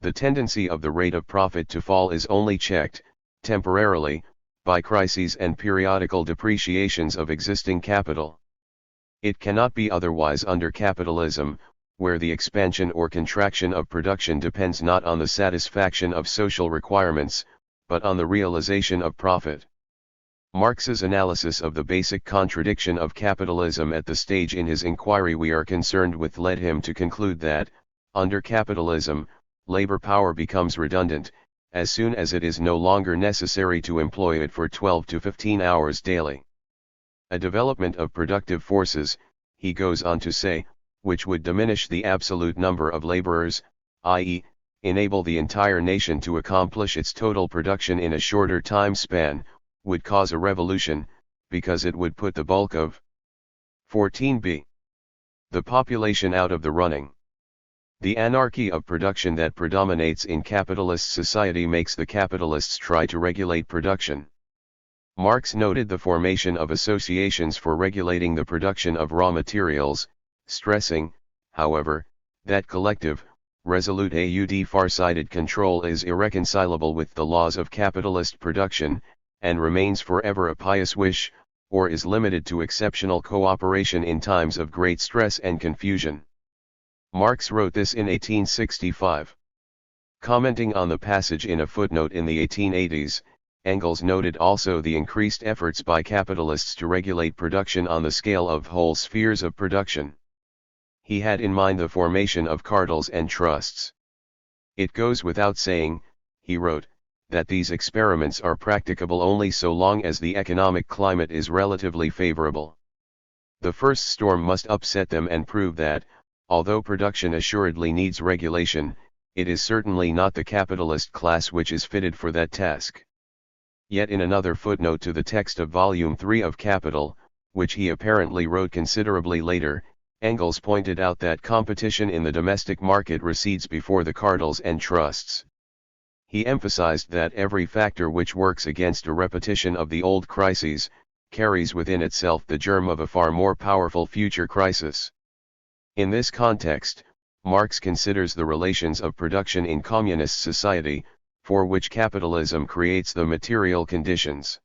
The tendency of the rate of profit to fall is only checked, temporarily, by crises and periodical depreciations of existing capital. It cannot be otherwise under capitalism, where the expansion or contraction of production depends not on the satisfaction of social requirements, but on the realization of profit. Marx's analysis of the basic contradiction of capitalism at the stage in his inquiry we are concerned with led him to conclude that, under capitalism, labor power becomes redundant, as soon as it is no longer necessary to employ it for 12 to 15 hours daily. A development of productive forces, he goes on to say, which would diminish the absolute number of laborers, i.e., enable the entire nation to accomplish its total production in a shorter time span, would cause a revolution, because it would put the bulk of 14b. the population out of the running. The anarchy of production that predominates in capitalist society makes the capitalists try to regulate production. Marx noted the formation of associations for regulating the production of raw materials, stressing, however, that collective, resolute and far-sighted control is irreconcilable with the laws of capitalist production, and remains forever a pious wish, or is limited to exceptional cooperation in times of great stress and confusion. Marx wrote this in 1865. Commenting on the passage in a footnote in the 1880s, Engels noted also the increased efforts by capitalists to regulate production on the scale of whole spheres of production. He had in mind the formation of cartels and trusts. It goes without saying, he wrote, that these experiments are practicable only so long as the economic climate is relatively favorable. The first storm must upset them and prove that, although production assuredly needs regulation, it is certainly not the capitalist class which is fitted for that task. Yet in another footnote to the text of Volume 3 of Capital, which he apparently wrote considerably later, Engels pointed out that competition in the domestic market recedes before the cartels and trusts. He emphasized that every factor which works against a repetition of the old crises, carries within itself the germ of a far more powerful future crisis. In this context, Marx considers the relations of production in communist society, for which capitalism creates the material conditions.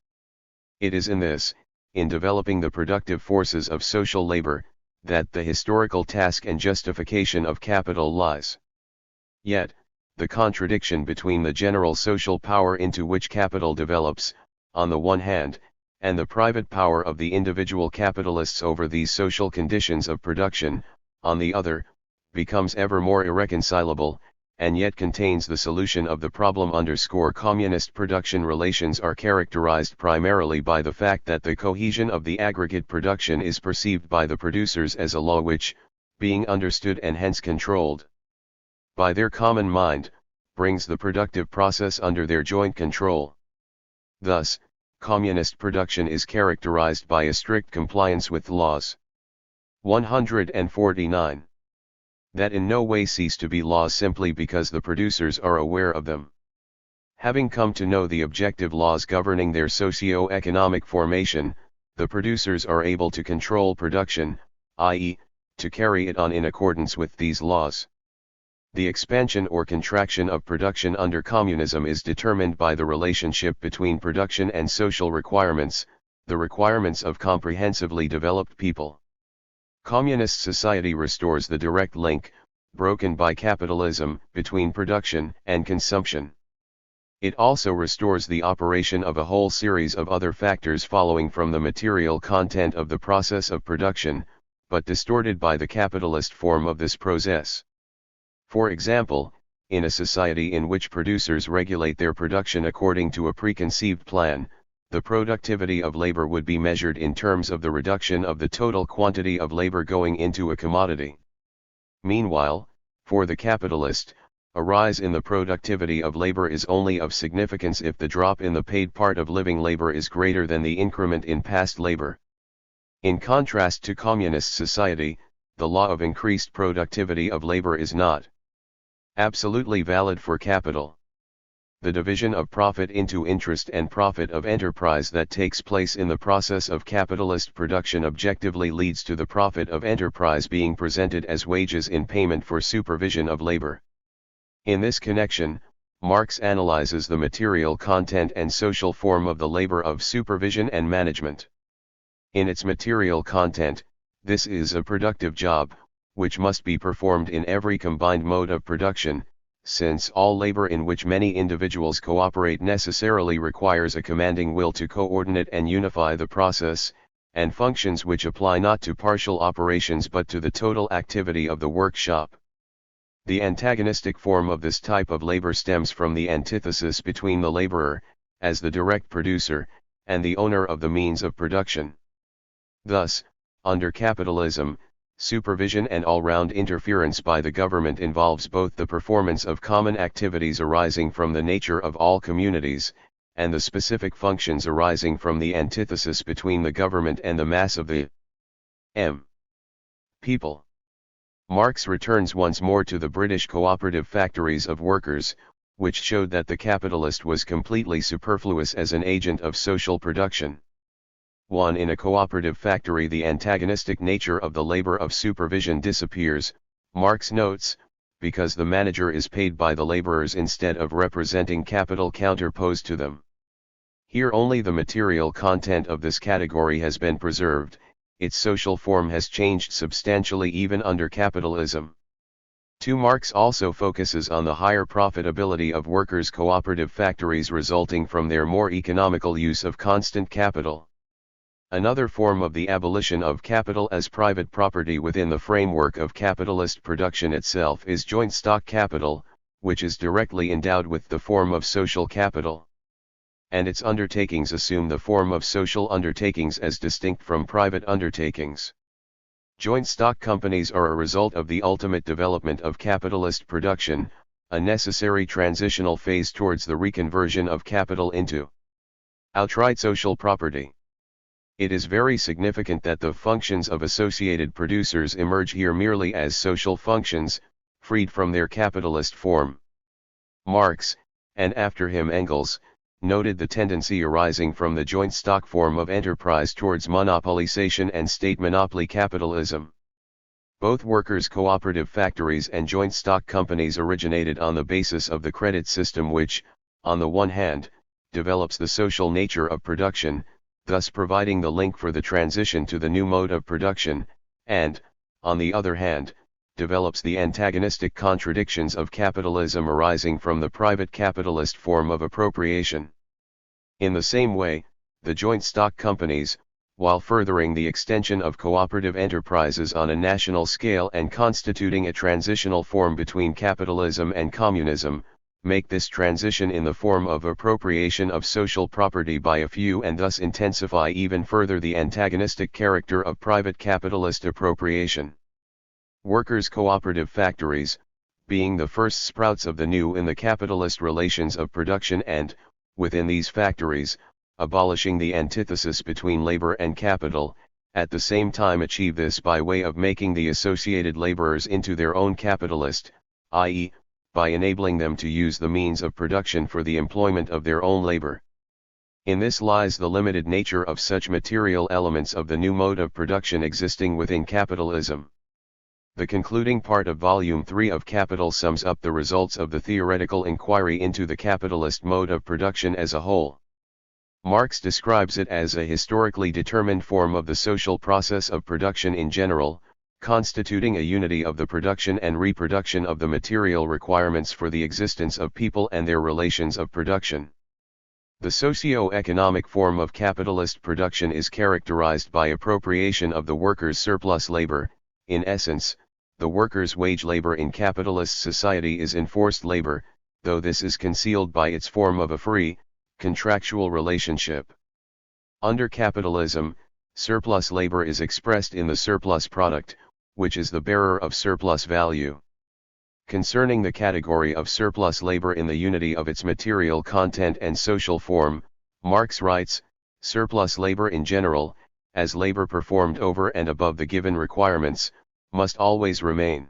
It is in this, in developing the productive forces of social labor, that the historical task and justification of capital lies. Yet, the contradiction between the general social power into which capital develops, on the one hand, and the private power of the individual capitalists over these social conditions of production, on the other, becomes ever more irreconcilable, and yet contains the solution of the problem. Communist production relations are characterized primarily by the fact that the cohesion of the aggregate production is perceived by the producers as a law which, being understood and hence controlled by their common mind, brings the productive process under their joint control. Thus, communist production is characterized by a strict compliance with laws. 149. That in no way cease to be laws simply because the producers are aware of them. Having come to know the objective laws governing their socio-economic formation, the producers are able to control production, i.e., to carry it on in accordance with these laws. The expansion or contraction of production under communism is determined by the relationship between production and social requirements, the requirements of comprehensively developed people. Communist society restores the direct link, broken by capitalism, between production and consumption. It also restores the operation of a whole series of other factors following from the material content of the process of production, but distorted by the capitalist form of this process. For example, in a society in which producers regulate their production according to a preconceived plan, the productivity of labor would be measured in terms of the reduction of the total quantity of labor going into a commodity. Meanwhile, for the capitalist, a rise in the productivity of labor is only of significance if the drop in the paid part of living labor is greater than the increment in past labor. In contrast to communist society, the law of increased productivity of labor is not absolutely valid for capital. The division of profit into interest and profit of enterprise that takes place in the process of capitalist production objectively leads to the profit of enterprise being presented as wages in payment for supervision of labor. In this connection, Marx analyzes the material content and social form of the labor of supervision and management. In its material content, this is a productive job, which must be performed in every combined mode of production, since all labor in which many individuals cooperate necessarily requires a commanding will to coordinate and unify the process, and functions which apply not to partial operations but to the total activity of the workshop. The antagonistic form of this type of labor stems from the antithesis between the laborer, as the direct producer, and the owner of the means of production. Thus, under capitalism, supervision and all-round interference by the government involves both the performance of common activities arising from the nature of all communities, and the specific functions arising from the antithesis between the government and the mass of the people. Marx returns once more to the British cooperative factories of workers, which showed that the capitalist was completely superfluous as an agent of social production. 1. In a cooperative factory, the antagonistic nature of the labor of supervision disappears, Marx notes, because the manager is paid by the laborers instead of representing capital counterposed to them. Here only the material content of this category has been preserved, its social form has changed substantially even under capitalism. 2. Marx also focuses on the higher profitability of workers' cooperative factories resulting from their more economical use of constant capital. Another form of the abolition of capital as private property within the framework of capitalist production itself is joint stock capital, which is directly endowed with the form of social capital. And its undertakings assume the form of social undertakings as distinct from private undertakings. Joint stock companies are a result of the ultimate development of capitalist production, a necessary transitional phase towards the reconversion of capital into outright social property. It is very significant that the functions of associated producers emerge here merely as social functions, freed from their capitalist form. Marx, and after him Engels, noted the tendency arising from the joint stock form of enterprise towards monopolization and state monopoly capitalism. Both workers' cooperative factories and joint stock companies originated on the basis of the credit system which, on the one hand, develops the social nature of production, thus providing the link for the transition to the new mode of production, and, on the other hand, develops the antagonistic contradictions of capitalism arising from the private capitalist form of appropriation. In the same way, the joint stock companies, while furthering the extension of cooperative enterprises on a national scale and constituting a transitional form between capitalism and communism, make this transition in the form of appropriation of social property by a few and thus intensify even further the antagonistic character of private capitalist appropriation. Workers' cooperative factories, being the first sprouts of the new in the capitalist relations of production and, within these factories, abolishing the antithesis between labor and capital, at the same time achieve this by way of making the associated laborers into their own capitalist, i.e., by enabling them to use the means of production for the employment of their own labor. In this lies the limited nature of such material elements of the new mode of production existing within capitalism. The concluding part of Volume 3 of Capital sums up the results of the theoretical inquiry into the capitalist mode of production as a whole. Marx describes it as a historically determined form of the social process of production in general, constituting a unity of the production and reproduction of the material requirements for the existence of people and their relations of production. The socio-economic form of capitalist production is characterized by appropriation of the workers' surplus labor. In essence, the workers' wage labor in capitalist society is enforced labor, though this is concealed by its form of a free, contractual relationship. Under capitalism, surplus labor is expressed in the surplus product, which is the bearer of surplus value. Concerning the category of surplus labor in the unity of its material content and social form, Marx writes, surplus labor in general, as labor performed over and above the given requirements, must always remain.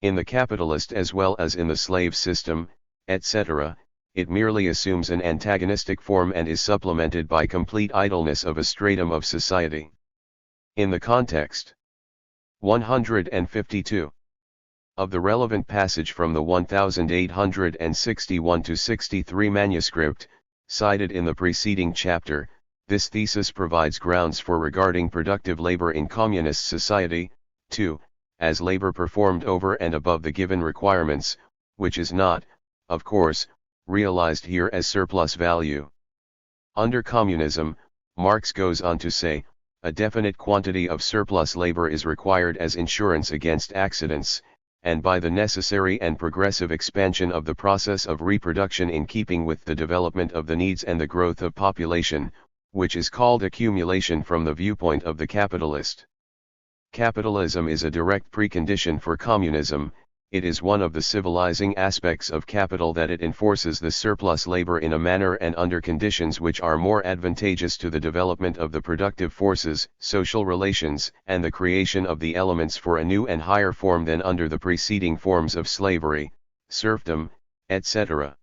In the capitalist as well as in the slave system, etc., it merely assumes an antagonistic form and is supplemented by complete idleness of a stratum of society. In the context 152. Of the relevant passage from the 1861-63 manuscript, cited in the preceding chapter, this thesis provides grounds for regarding productive labor in communist society, too, as labor performed over and above the given requirements, which is not, of course, realized here as surplus value. Under communism, Marx goes on to say, a definite quantity of surplus labor is required as insurance against accidents, and by the necessary and progressive expansion of the process of reproduction in keeping with the development of the needs and the growth of population, which is called accumulation from the viewpoint of the capitalist. Capitalism is a direct precondition for communism. It is one of the civilizing aspects of capital that it enforces the surplus labor in a manner and under conditions which are more advantageous to the development of the productive forces, social relations, and the creation of the elements for a new and higher form than under the preceding forms of slavery, serfdom, etc.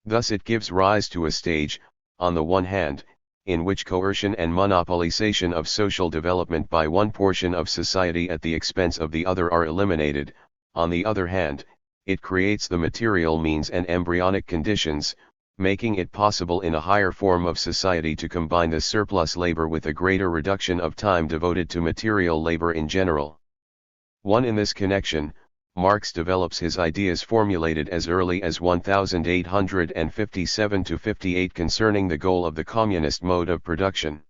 Thus it gives rise to a stage, on the one hand, in which coercion and monopolization of social development by one portion of society at the expense of the other are eliminated. On the other hand, it creates the material means and embryonic conditions, making it possible in a higher form of society to combine the surplus labor with a greater reduction of time devoted to material labor in general. In this connection, Marx develops his ideas formulated as early as 1857-58 concerning the goal of the communist mode of production.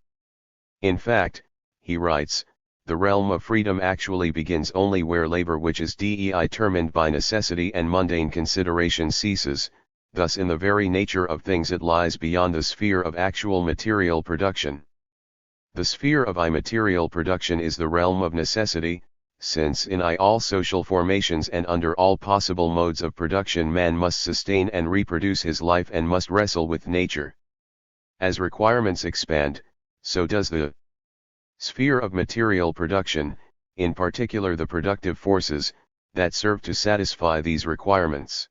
In fact, he writes, the realm of freedom actually begins only where labor which is determined by necessity and mundane consideration ceases, thus in the very nature of things it lies beyond the sphere of actual material production. The sphere of immaterial production is the realm of necessity, since in all social formations and under all possible modes of production man must sustain and reproduce his life and must wrestle with nature. As requirements expand, so does the sphere of material production, in particular the productive forces, that serve to satisfy these requirements.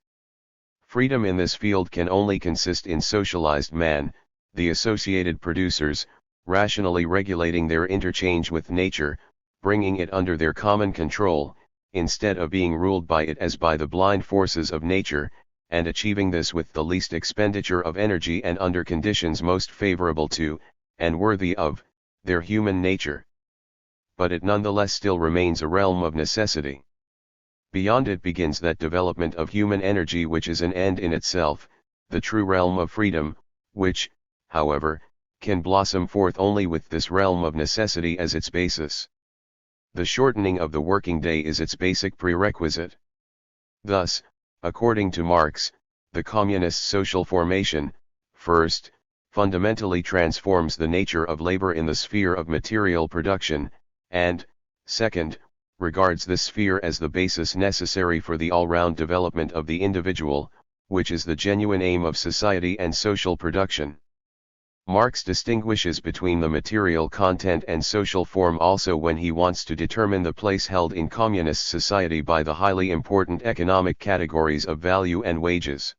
Freedom in this field can only consist in socialized man, the associated producers, rationally regulating their interchange with nature, bringing it under their common control, instead of being ruled by it as by the blind forces of nature, and achieving this with the least expenditure of energy and under conditions most favorable to, and worthy of, their human nature. But it nonetheless still remains a realm of necessity. Beyond it begins that development of human energy which is an end in itself, the true realm of freedom, which, however, can blossom forth only with this realm of necessity as its basis. The shortening of the working day is its basic prerequisite. Thus, according to Marx, the communist social formation, first, fundamentally transforms the nature of labor in the sphere of material production, and, second, regards this sphere as the basis necessary for the all-round development of the individual, which is the genuine aim of society and social production. Marx distinguishes between the material content and social form also when he wants to determine the place held in communist society by the highly important economic categories of value and wages.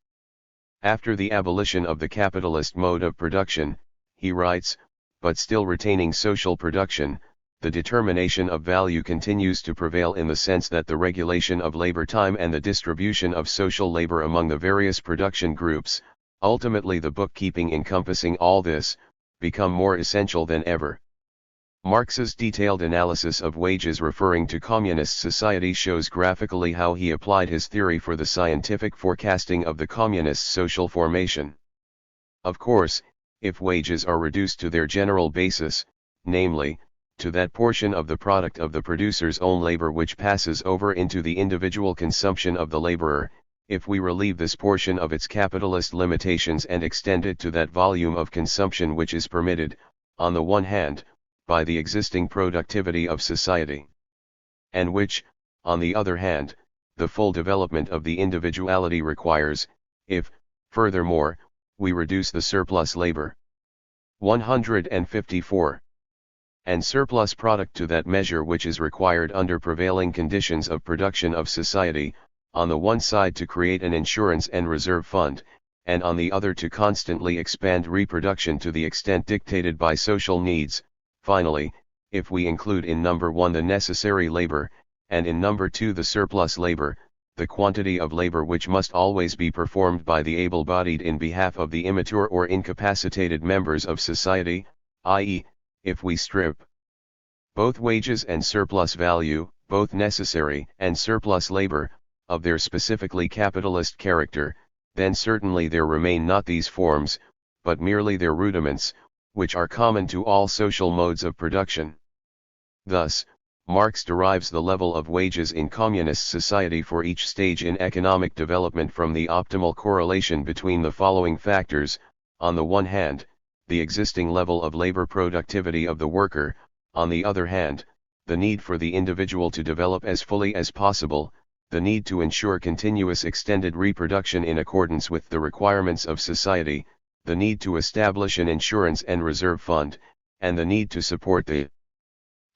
After the abolition of the capitalist mode of production, he writes, but still retaining social production, the determination of value continues to prevail in the sense that the regulation of labor time and the distribution of social labor among the various production groups, ultimately the bookkeeping encompassing all this, become more essential than ever. Marx's detailed analysis of wages referring to communist society shows graphically how he applied his theory for the scientific forecasting of the communist social formation. Of course, if wages are reduced to their general basis, namely, to that portion of the product of the producer's own labor which passes over into the individual consumption of the laborer, if we relieve this portion of its capitalist limitations and extend it to that volume of consumption which is permitted, on the one hand, by the existing productivity of society, and which, on the other hand, the full development of the individuality requires, if, furthermore, we reduce the surplus labor. 154. And surplus product to that measure which is required under prevailing conditions of production of society, on the one side to create an insurance and reserve fund, and on the other to constantly expand reproduction to the extent dictated by social needs. Finally, if we include in number 1 the necessary labor, and in number 2 the surplus labor, the quantity of labor which must always be performed by the able-bodied in behalf of the immature or incapacitated members of society, i.e., if we strip both wages and surplus value, both necessary and surplus labor, of their specifically capitalist character, then certainly there remain not these forms, but merely their rudiments, which are common to all social modes of production. Thus, Marx derives the level of wages in communist society for each stage in economic development from the optimal correlation between the following factors: on the one hand, the existing level of labor productivity of the worker; on the other hand, the need for the individual to develop as fully as possible, the need to ensure continuous extended reproduction in accordance with the requirements of society, the need to establish an insurance and reserve fund, and the need to support the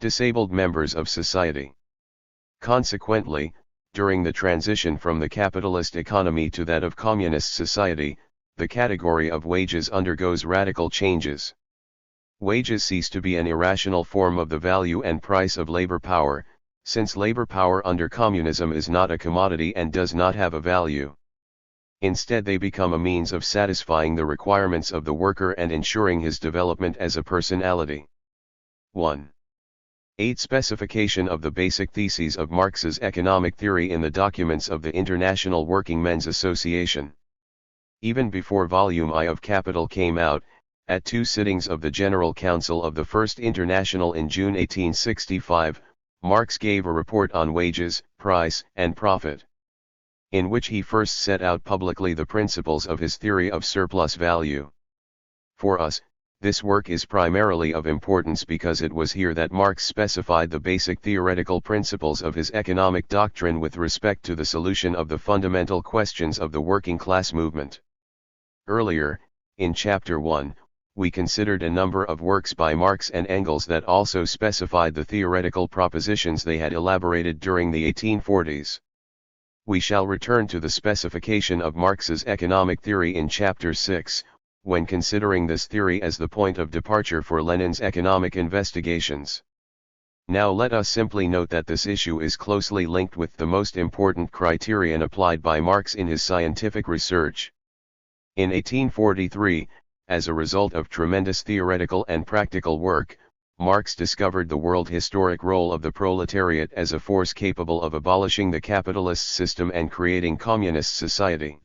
disabled members of society. Consequently, during the transition from the capitalist economy to that of communist society, the category of wages undergoes radical changes. Wages cease to be an irrational form of the value and price of labor power, since labor power under communism is not a commodity and does not have a value. Instead, they become a means of satisfying the requirements of the worker and ensuring his development as a personality. 1. 8. Specification of the basic theses of Marx's economic theory in the documents of the International Working Men's Association. Even before Volume I of Capital came out, at 2 sittings of the General Council of the First International in June 1865, Marx gave a report on wages, price, and profit, in which he first set out publicly the principles of his theory of surplus value. For us, this work is primarily of importance because it was here that Marx specified the basic theoretical principles of his economic doctrine with respect to the solution of the fundamental questions of the working class movement. Earlier, in Chapter 1, we considered a number of works by Marx and Engels that also specified the theoretical propositions they had elaborated during the 1840s. We shall return to the specification of Marx's economic theory in Chapter 6, when considering this theory as the point of departure for Lenin's economic investigations. Now let us simply note that this issue is closely linked with the most important criterion applied by Marx in his scientific research. In 1843, as a result of tremendous theoretical and practical work, Marx discovered the world historic role of the proletariat as a force capable of abolishing the capitalist system and creating communist society.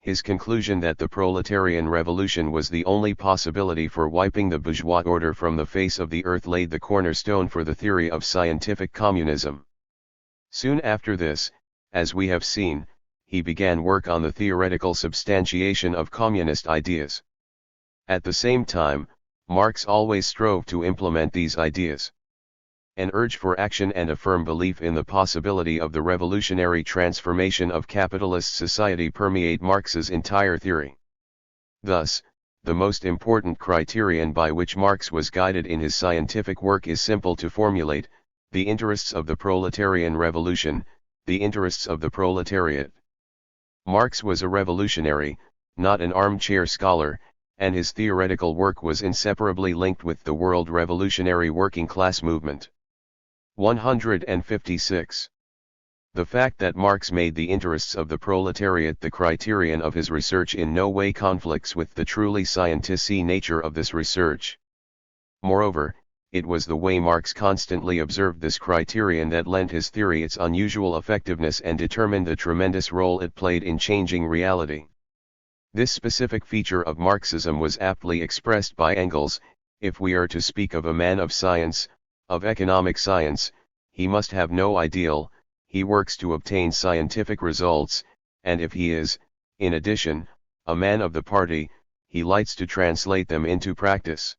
His conclusion that the proletarian revolution was the only possibility for wiping the bourgeois order from the face of the earth laid the cornerstone for the theory of scientific communism. Soon after this, as we have seen, he began work on the theoretical substantiation of communist ideas. At the same time, Marx always strove to implement these ideas. An urge for action and a firm belief in the possibility of the revolutionary transformation of capitalist society permeate Marx's entire theory. Thus, the most important criterion by which Marx was guided in his scientific work is simple to formulate: the interests of the proletarian revolution, the interests of the proletariat. Marx was a revolutionary, not an armchair scholar, and his theoretical work was inseparably linked with the world revolutionary working class movement. 156. The fact that Marx made the interests of the proletariat the criterion of his research in no way conflicts with the truly scientific nature of this research. Moreover, it was the way Marx constantly observed this criterion that lent his theory its unusual effectiveness and determined the tremendous role it played in changing reality. This specific feature of Marxism was aptly expressed by Engels: if we are to speak of a man of science, of economic science, he must have no ideal, he works to obtain scientific results, and if he is, in addition, a man of the party, he lights to translate them into practice.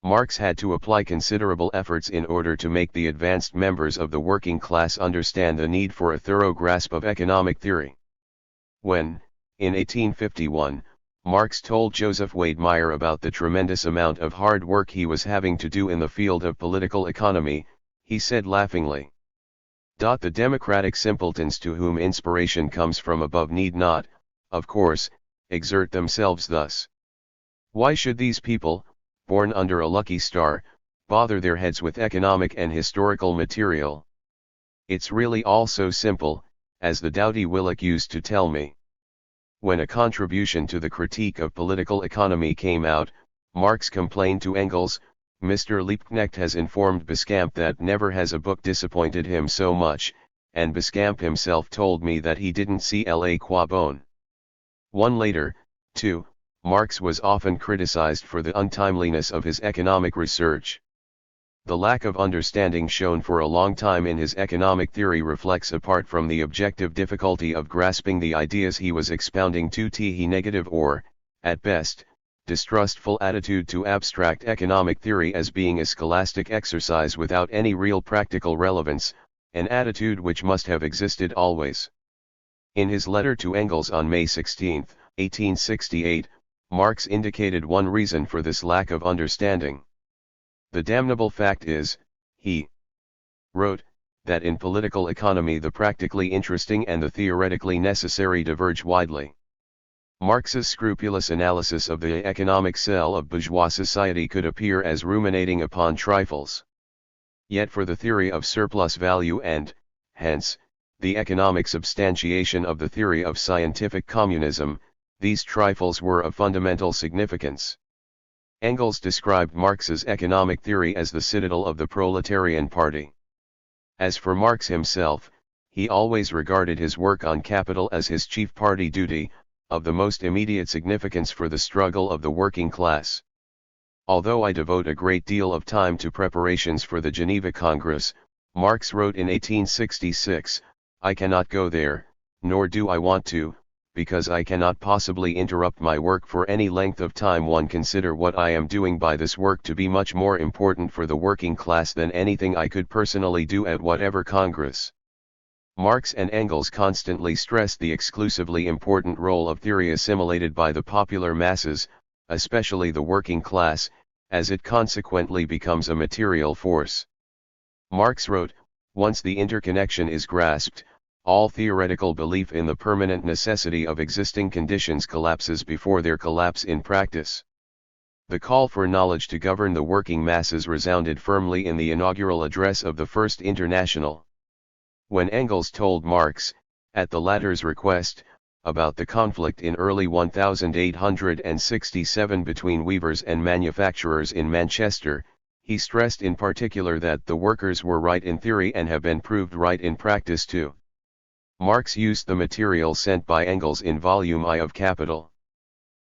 Marx had to apply considerable efforts in order to make the advanced members of the working class understand the need for a thorough grasp of economic theory. When, in 1851, Marx told Joseph Wade Meyer about the tremendous amount of hard work he was having to do in the field of political economy, he said laughingly, "The democratic simpletons to whom inspiration comes from above need not, of course, exert themselves thus. Why should these people, born under a lucky star, bother their heads with economic and historical material? It's really all so simple, as the doughty Willock used to tell me. When a contribution to the critique of political economy came out, Marx complained to Engels, "Mr. Liebknecht has informed Biscamp that never has a book disappointed him so much, and Biscamp himself told me that he didn't see la quoi bonne." One later, too, Marx was often criticized for the untimeliness of his economic research. The lack of understanding shown for a long time in his economic theory reflects, apart from the objective difficulty of grasping the ideas he was expounding, he negative or, at best, distrustful attitude to abstract economic theory as being a scholastic exercise without any real practical relevance, an attitude which must have existed always. In his letter to Engels on May 16, 1868, Marx indicated one reason for this lack of understanding. "The damnable fact is," he wrote, "that in political economy the practically interesting and the theoretically necessary diverge widely." Marx's scrupulous analysis of the economic cell of bourgeois society could appear as ruminating upon trifles. Yet for the theory of surplus value and, hence, the economic substantiation of the theory of scientific communism, these trifles were of fundamental significance. Engels described Marx's economic theory as the citadel of the proletarian party. As for Marx himself, he always regarded his work on capital as his chief party duty, of the most immediate significance for the struggle of the working class. "Although I devote a great deal of time to preparations for the Geneva Congress," Marx wrote in 1866, "I cannot go there, nor do I want to, because I cannot possibly interrupt my work for any length of time. One consider what I am doing by this work to be much more important for the working class than anything I could personally do at whatever Congress." Marx and Engels constantly stressed the exclusively important role of theory assimilated by the popular masses, especially the working class, as it consequently becomes a material force. Marx wrote, "Once the interconnection is grasped, all theoretical belief in the permanent necessity of existing conditions collapses before their collapse in practice." The call for knowledge to govern the working masses resounded firmly in the inaugural address of the First International. When Engels told Marx, at the latter's request, about the conflict in early 1867 between weavers and manufacturers in Manchester, he stressed in particular that the workers were right in theory and have been proved right in practice too. Marx used the material sent by Engels in Volume I of Capital.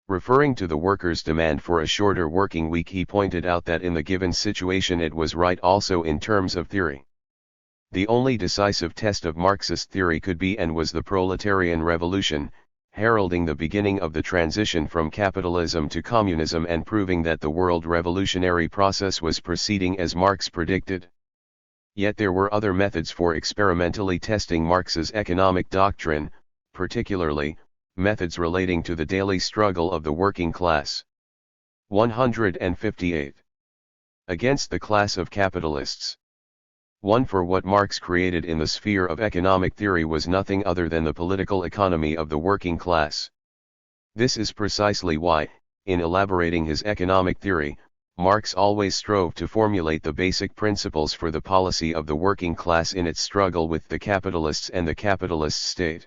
Referring to the workers' demand for a shorter working week, he pointed out that in the given situation it was right also in terms of theory. The only decisive test of Marxist theory could be and was the proletarian revolution, heralding the beginning of the transition from capitalism to communism and proving that the world revolutionary process was proceeding as Marx predicted. Yet there were other methods for experimentally testing Marx's economic doctrine, particularly, methods relating to the daily struggle of the working class. 158. Against the class of capitalists. One, for what Marx created in the sphere of economic theory was nothing other than the political economy of the working class. This is precisely why, in elaborating his economic theory, Marx always strove to formulate the basic principles for the policy of the working class in its struggle with the capitalists and the capitalist state.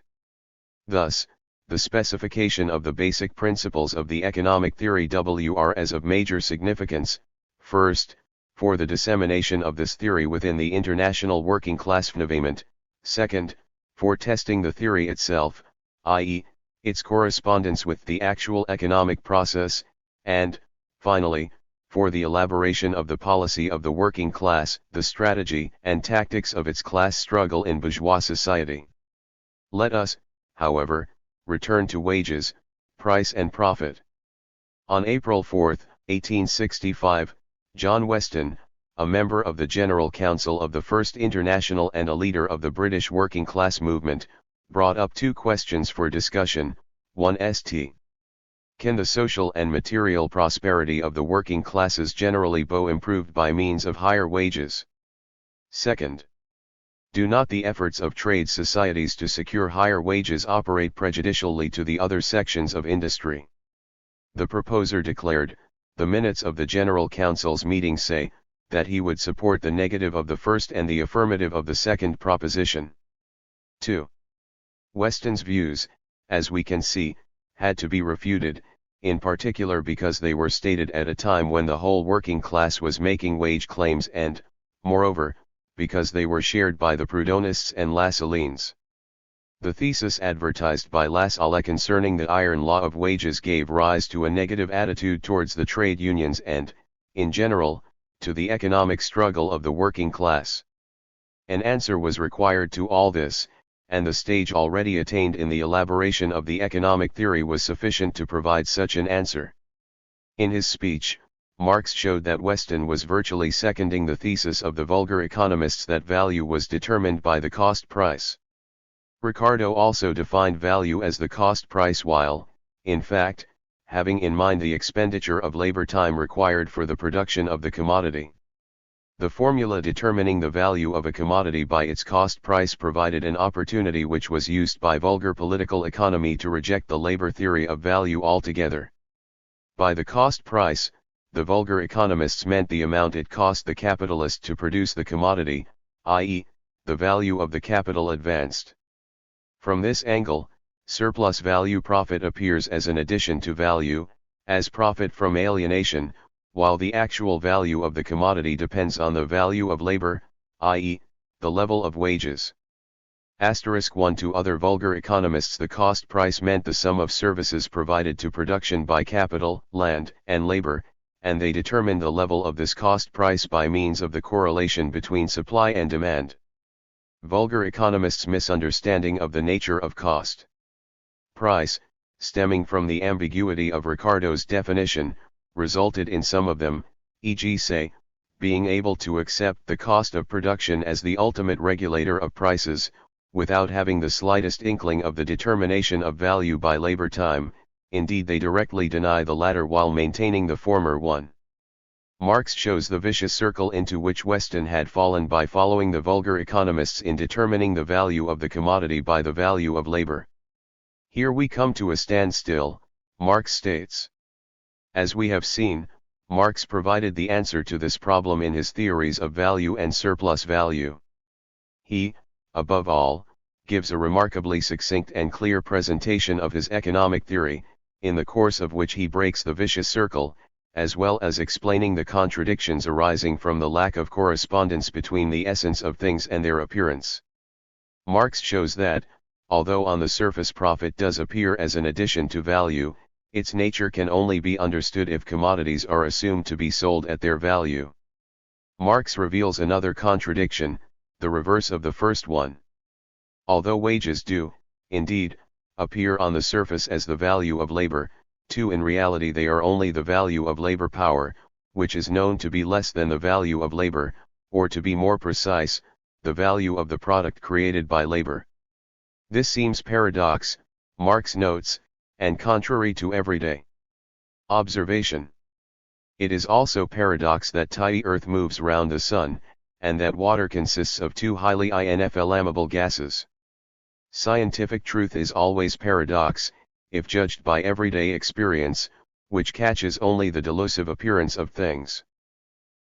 Thus, the specification of the basic principles of the economic theory were as of major significance, first, for the dissemination of this theory within the international working class movement, second, for testing the theory itself, i.e., its correspondence with the actual economic process, and, finally, for the elaboration of the policy of the working class, the strategy and tactics of its class struggle in bourgeois society. Let us, however, return to wages, price and profit. On April 4, 1865, John Weston, a member of the General Council of the First International and a leader of the British working class movement, brought up two questions for discussion. 1. Can the social and material prosperity of the working classes generally be improved by means of higher wages? Second, do not the efforts of trade societies to secure higher wages operate prejudicially to the other sections of industry? The proposer declared, the minutes of the General Council's meeting say, that he would support the negative of the first and the affirmative of the second proposition. 2. Weston's views, as we can see, had to be refuted, in particular because they were stated at a time when the whole working class was making wage claims and, moreover, because they were shared by the Proudhonists and Lassalleans. The thesis advertised by Lassalle concerning the iron law of wages gave rise to a negative attitude towards the trade unions and, in general, to the economic struggle of the working class. An answer was required to all this, and the stage already attained in the elaboration of the economic theory was sufficient to provide such an answer. In his speech, Marx showed that Weston was virtually seconding the thesis of the vulgar economists that value was determined by the cost price. Ricardo also defined value as the cost price while, in fact, having in mind the expenditure of labor time required for the production of the commodity. The formula determining the value of a commodity by its cost price provided an opportunity which was used by vulgar political economy to reject the labor theory of value altogether. By the cost price, the vulgar economists meant the amount it cost the capitalist to produce the commodity, i.e., the value of the capital advanced. From this angle, surplus value profit appears as an addition to value, as profit from alienation, while the actual value of the commodity depends on the value of labor, i.e., the level of wages. *1 To other vulgar economists the cost price meant the sum of services provided to production by capital, land, and labor, and they determined the level of this cost price by means of the correlation between supply and demand. Vulgar economists' misunderstanding of the nature of cost price, stemming from the ambiguity of Ricardo's definition, resulted in some of them, e.g. say, being able to accept the cost of production as the ultimate regulator of prices, without having the slightest inkling of the determination of value by labor time. Indeed, they directly deny the latter while maintaining the former one. Marx shows the vicious circle into which Weston had fallen by following the vulgar economists in determining the value of the commodity by the value of labor. Here we come to a standstill, Marx states. As we have seen, Marx provided the answer to this problem in his theories of value and surplus value. He, above all, gives a remarkably succinct and clear presentation of his economic theory, in the course of which he breaks the vicious circle, as well as explaining the contradictions arising from the lack of correspondence between the essence of things and their appearance. Marx shows that, although on the surface profit does appear as an addition to value, its nature can only be understood if commodities are assumed to be sold at their value. Marx reveals another contradiction, the reverse of the first one. Although wages do, indeed, appear on the surface as the value of labor, too in reality they are only the value of labor power, which is known to be less than the value of labor, or to be more precise, the value of the product created by labor. This seems paradox, Marx notes, and contrary to everyday observation. It is also paradox that the Earth moves round the Sun, and that water consists of two highly inflammable gases. Scientific truth is always paradox, if judged by everyday experience, which catches only the delusive appearance of things.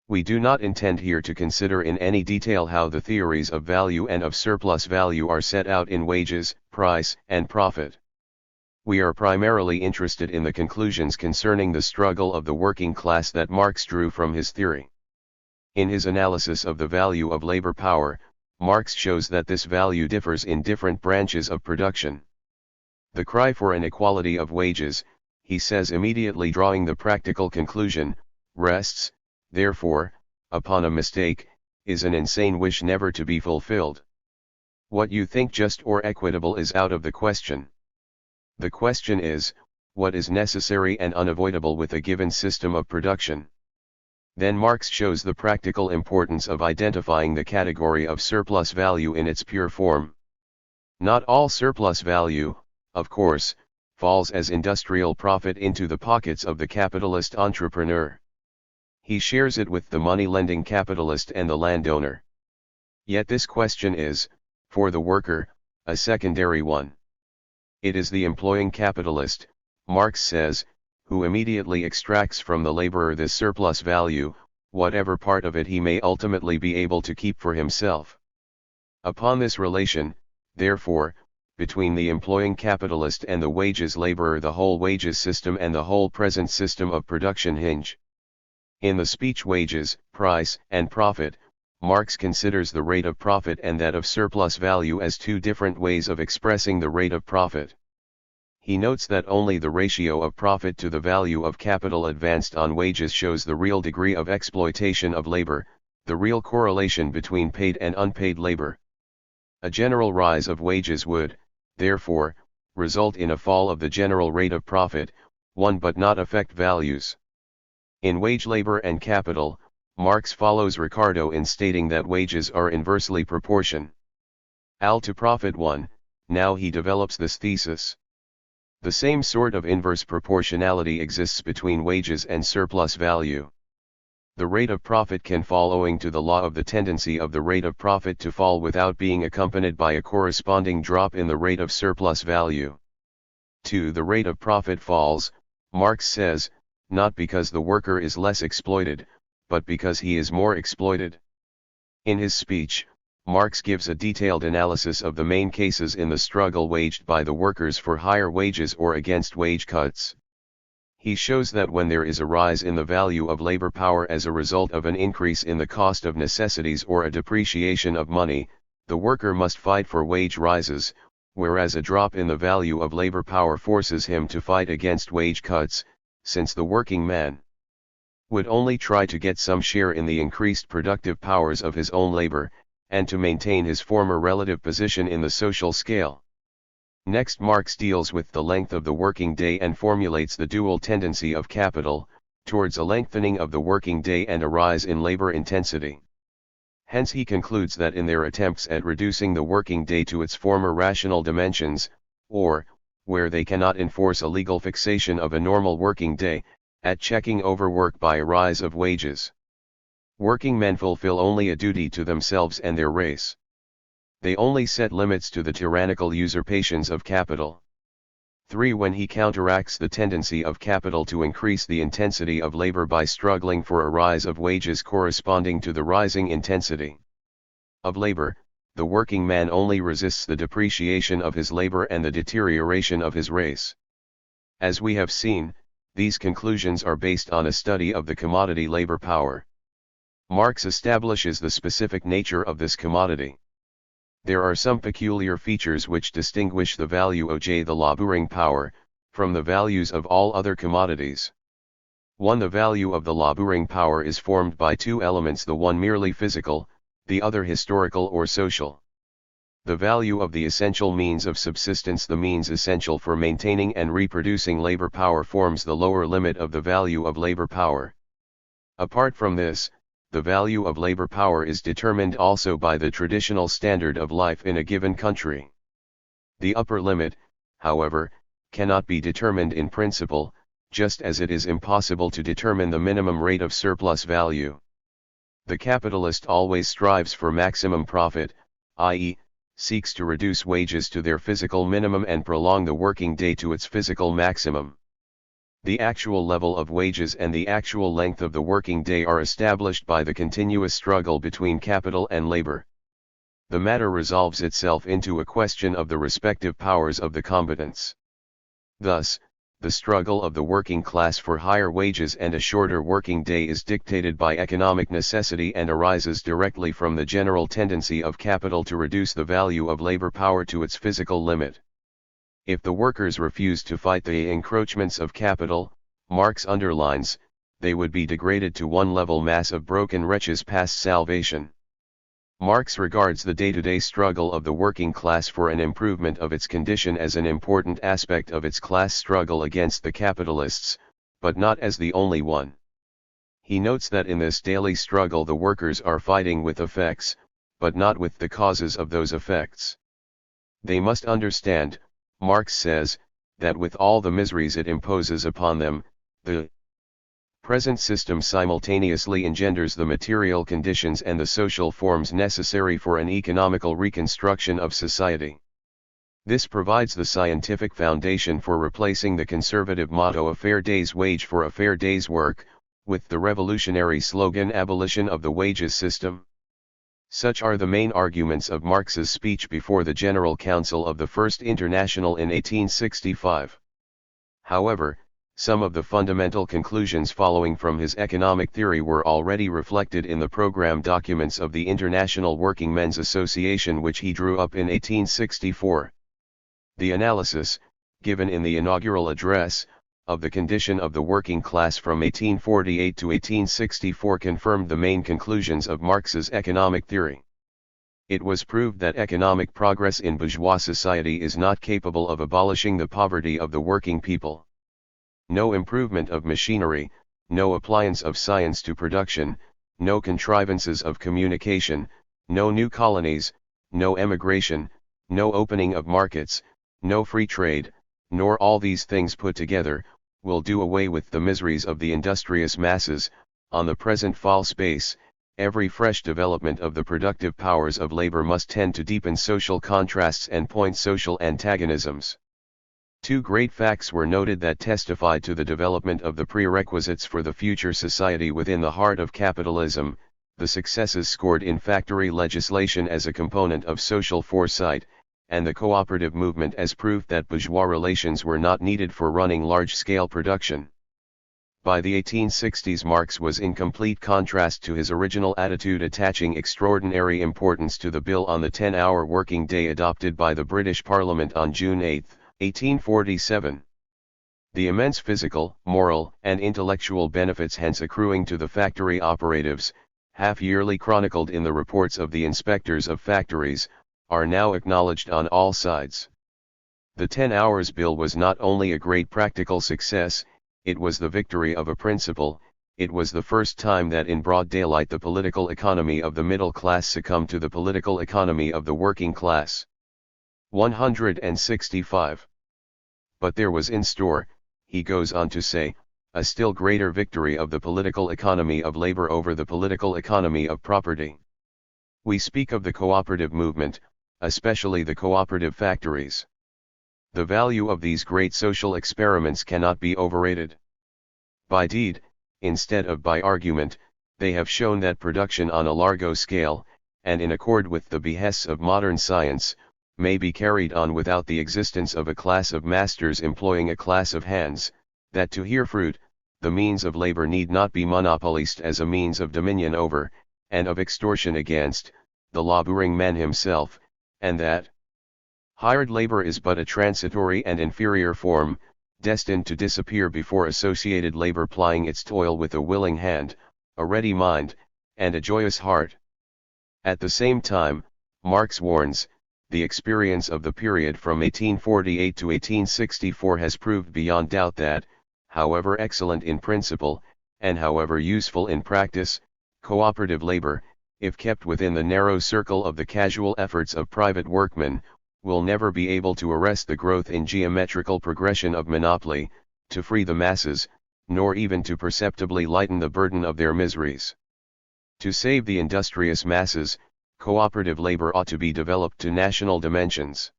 We do not intend here to consider in any detail how the theories of value and of surplus value are set out in wages, price, and profit. We are primarily interested in the conclusions concerning the struggle of the working class that Marx drew from his theory. In his analysis of the value of labor power, Marx shows that this value differs in different branches of production. The cry for an equality of wages, he says immediately drawing the practical conclusion, rests, therefore, upon a mistake, is an insane wish never to be fulfilled. What you think just or equitable is out of the question. The question is, what is necessary and unavoidable with a given system of production? Then Marx shows the practical importance of identifying the category of surplus value in its pure form. Not all surplus value, of course, falls as industrial profit into the pockets of the capitalist entrepreneur. He shares it with the money-lending capitalist and the landowner. Yet this question is, for the worker, a secondary one. It is the employing capitalist, Marx says, who immediately extracts from the laborer this surplus value, whatever part of it he may ultimately be able to keep for himself. Upon this relation, therefore, between the employing capitalist and the wages laborer the whole wages system and the whole present system of production hinge. In the speech wages, price, and profit, Marx considers the rate of profit and that of surplus value as two different ways of expressing the rate of profit. He notes that only the ratio of profit to the value of capital advanced on wages shows the real degree of exploitation of labor, the real correlation between paid and unpaid labor. A general rise of wages would, therefore, result in a fall of the general rate of profit, but not affect values. In Wage Labor and Capital, Marx follows Ricardo in stating that wages are inversely proportion. Al to profit 1, now he develops this thesis. The same sort of inverse proportionality exists between wages and surplus value. The rate of profit can fall owing to the law of the tendency of the rate of profit to fall without being accompanied by a corresponding drop in the rate of surplus value. 2. The rate of profit falls, Marx says, not because the worker is less exploited, but because he is more exploited. In his speech, Marx gives a detailed analysis of the main cases in the struggle waged by the workers for higher wages or against wage cuts. He shows that when there is a rise in the value of labor power as a result of an increase in the cost of necessities or a depreciation of money, the worker must fight for wage rises, whereas a drop in the value of labor power forces him to fight against wage cuts, since the working man would only try to get some share in the increased productive powers of his own labor, and to maintain his former relative position in the social scale. Next, Marx deals with the length of the working day and formulates the dual tendency of capital, towards a lengthening of the working day and a rise in labor intensity. Hence he concludes that in their attempts at reducing the working day to its former rational dimensions, or, where they cannot enforce a legal fixation of a normal working day, at checking overwork by a rise of wages, working men fulfill only a duty to themselves and their race. They only set limits to the tyrannical usurpations of capital. 3. When he counteracts the tendency of capital to increase the intensity of labor by struggling for a rise of wages corresponding to the rising intensity of labor, the working man only resists the depreciation of his labor and the deterioration of his race. As we have seen, these conclusions are based on a study of the commodity labor power. Marx establishes the specific nature of this commodity. There are some peculiar features which distinguish the value of the laboring power, from the values of all other commodities. 1. The value of the laboring power is formed by two elements, the one merely physical, the other historical or social. The value of the essential means of subsistence, the means essential for maintaining and reproducing labor power, forms the lower limit of the value of labor power. Apart from this, the value of labor power is determined also by the traditional standard of life in a given country. The upper limit, however, cannot be determined in principle, just as it is impossible to determine the minimum rate of surplus value. The capitalist always strives for maximum profit, i.e., seeks to reduce wages to their physical minimum and prolong the working day to its physical maximum. The actual level of wages and the actual length of the working day are established by the continuous struggle between capital and labor. The matter resolves itself into a question of the respective powers of the combatants. Thus, the struggle of the working class for higher wages and a shorter working day is dictated by economic necessity and arises directly from the general tendency of capital to reduce the value of labor power to its physical limit. If the workers refuse to fight the encroachments of capital, Marx underlines, they would be degraded to one level mass of broken wretches past salvation. Marx regards the day-to-day struggle of the working class for an improvement of its condition as an important aspect of its class struggle against the capitalists, but not as the only one. He notes that in this daily struggle the workers are fighting with effects, but not with the causes of those effects. They must understand, Marx says, that with all the miseries it imposes upon them, the present system simultaneously engenders the material conditions and the social forms necessary for an economical reconstruction of society. This provides the scientific foundation for replacing the conservative motto "a fair day's wage for a fair day's work," with the revolutionary slogan "Abolition of the Wages System." Such are the main arguments of Marx's speech before the General Council of the First International in 1865. However, some of the fundamental conclusions following from his economic theory were already reflected in the program documents of the International Working Men's Association, which he drew up in 1864. The analysis, given in the inaugural address, of the condition of the working class from 1848 to 1864 confirmed the main conclusions of Marx's economic theory. It was proved that economic progress in bourgeois society is not capable of abolishing the poverty of the working people. No improvement of machinery, no appliance of science to production, no contrivances of communication, no new colonies, no emigration, no opening of markets, no free trade, nor all these things put together, will do away with the miseries of the industrious masses. On the present false base, every fresh development of the productive powers of labor must tend to deepen social contrasts and point social antagonisms. Two great facts were noted that testified to the development of the prerequisites for the future society within the heart of capitalism: the successes scored in factory legislation as a component of social foresight, and the cooperative movement as proof that bourgeois relations were not needed for running large-scale production. By the 1860s, Marx was in complete contrast to his original attitude, attaching extraordinary importance to the bill on the 10-hour working day adopted by the British Parliament on June 8, 1847. The immense physical, moral, and intellectual benefits hence accruing to the factory operatives, half-yearly chronicled in the reports of the inspectors of factories, are now acknowledged on all sides. The 10 Hours Bill was not only a great practical success, it was the victory of a principle. It was the first time that in broad daylight the political economy of the middle class succumbed to the political economy of the working class. 165. But there was in store, he goes on to say, a still greater victory of the political economy of labor over the political economy of property. We speak of the cooperative movement, especially the cooperative factories. The value of these great social experiments cannot be overrated. By deed, instead of by argument, they have shown that production on a largo scale, and in accord with the behests of modern science, may be carried on without the existence of a class of masters employing a class of hands, that to hear fruit, the means of labor need not be monopolized as a means of dominion over, and of extortion against, the laboring man himself, and that hired labor is but a transitory and inferior form, destined to disappear before associated labor plying its toil with a willing hand, a ready mind, and a joyous heart. At the same time, Marx warns, the experience of the period from 1848 to 1864 has proved beyond doubt that, however excellent in principle, and however useful in practice, cooperative labor, if kept within the narrow circle of the casual efforts of private workmen, will never be able to arrest the growth in geometrical progression of monopoly, to free the masses, nor even to perceptibly lighten the burden of their miseries. To save the industrious masses, cooperative labor ought to be developed to national dimensions.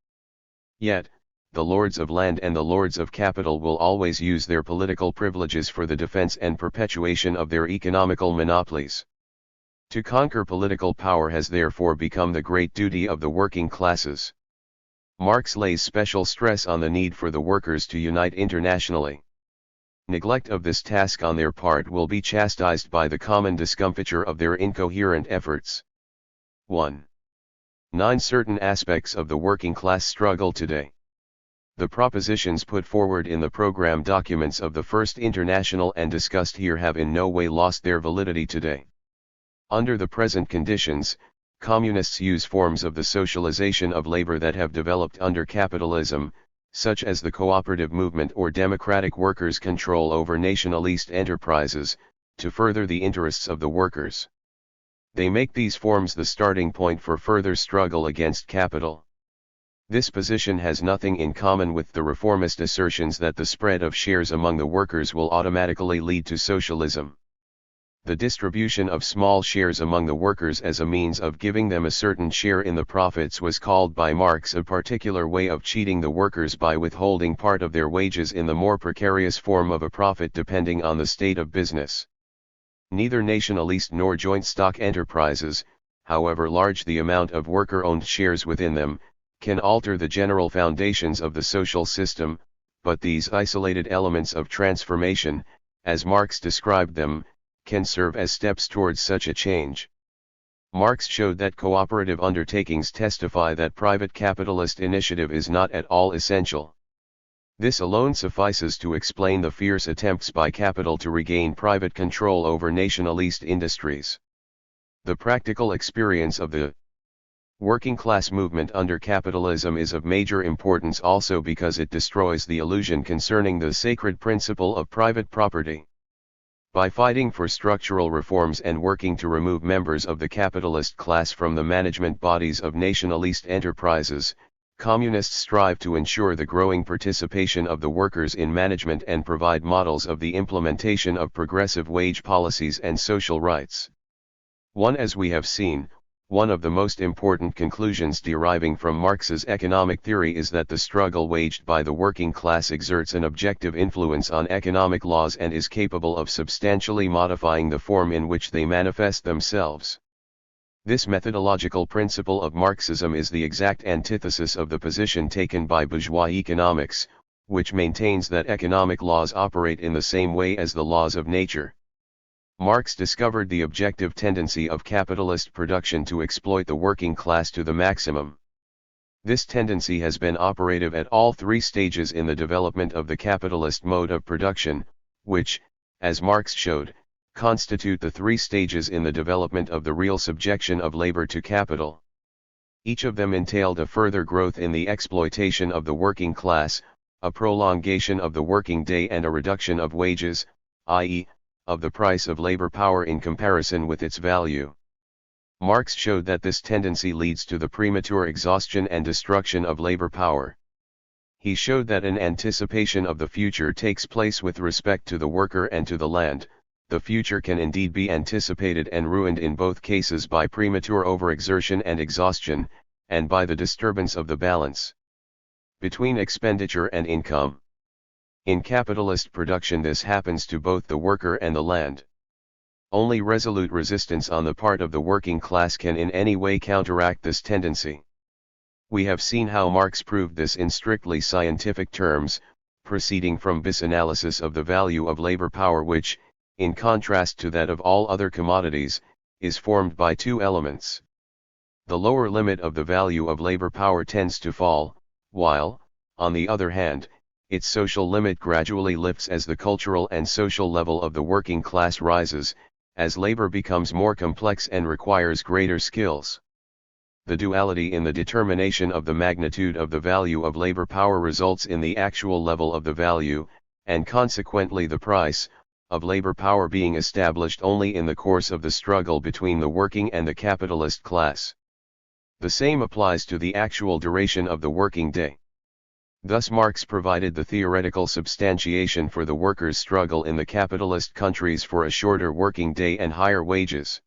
Yet, the lords of land and the lords of capital will always use their political privileges for the defense and perpetuation of their economical monopolies. To conquer political power has therefore become the great duty of the working classes. Marx lays special stress on the need for the workers to unite internationally. Neglect of this task on their part will be chastised by the common discomfiture of their incoherent efforts. 1. 9 Certain aspects of the working class struggle today. The propositions put forward in the program documents of the First International and discussed here have in no way lost their validity today. Under the present conditions, communists use forms of the socialization of labor that have developed under capitalism, such as the cooperative movement or democratic workers' control over nationalist enterprises, to further the interests of the workers. They make these forms the starting point for further struggle against capital. This position has nothing in common with the reformist assertions that the spread of shares among the workers will automatically lead to socialism. The distribution of small shares among the workers as a means of giving them a certain share in the profits was called by Marx a particular way of cheating the workers by withholding part of their wages in the more precarious form of a profit depending on the state of business. Neither nationalist nor joint stock enterprises, however large the amount of worker-owned shares within them, can alter the general foundations of the social system, but these isolated elements of transformation, as Marx described them, can serve as steps towards such a change. Marx showed that cooperative undertakings testify that private capitalist initiative is not at all essential. This alone suffices to explain the fierce attempts by capital to regain private control over nationalist industries. The practical experience of the working class movement under capitalism is of major importance also because it destroys the illusion concerning the sacred principle of private property. By fighting for structural reforms and working to remove members of the capitalist class from the management bodies of nationalist enterprises, communists strive to ensure the growing participation of the workers in management and provide models of the implementation of progressive wage policies and social rights. As we have seen, one of the most important conclusions deriving from Marx's economic theory is that the struggle waged by the working class exerts an objective influence on economic laws and is capable of substantially modifying the form in which they manifest themselves. This methodological principle of Marxism is the exact antithesis of the position taken by bourgeois economics, which maintains that economic laws operate in the same way as the laws of nature. Marx discovered the objective tendency of capitalist production to exploit the working class to the maximum. This tendency has been operative at all three stages in the development of the capitalist mode of production, which, as Marx showed, constitute the three stages in the development of the real subjection of labor to capital. Each of them entailed a further growth in the exploitation of the working class, a prolongation of the working day and a reduction of wages, i.e., of the price of labor power in comparison with its value. Marx showed that this tendency leads to the premature exhaustion and destruction of labor power. He showed that an anticipation of the future takes place with respect to the worker and to the land. The future can indeed be anticipated and ruined in both cases by premature overexertion and exhaustion, and by the disturbance of the balance between expenditure and income. In capitalist production this happens to both the worker and the land. Only resolute resistance on the part of the working class can in any way counteract this tendency. We have seen how Marx proved this in strictly scientific terms, proceeding from this analysis of the value of labor power which, in contrast to that of all other commodities, is formed by two elements. The lower limit of the value of labor power tends to fall, while, on the other hand, its social limit gradually lifts as the cultural and social level of the working class rises, as labor becomes more complex and requires greater skills. The duality in the determination of the magnitude of the value of labor power results in the actual level of the value, and consequently the price, of labor power being established only in the course of the struggle between the working and the capitalist class. The same applies to the actual duration of the working day. Thus Marx provided the theoretical substantiation for the workers' struggle in the capitalist countries for a shorter working day and higher wages.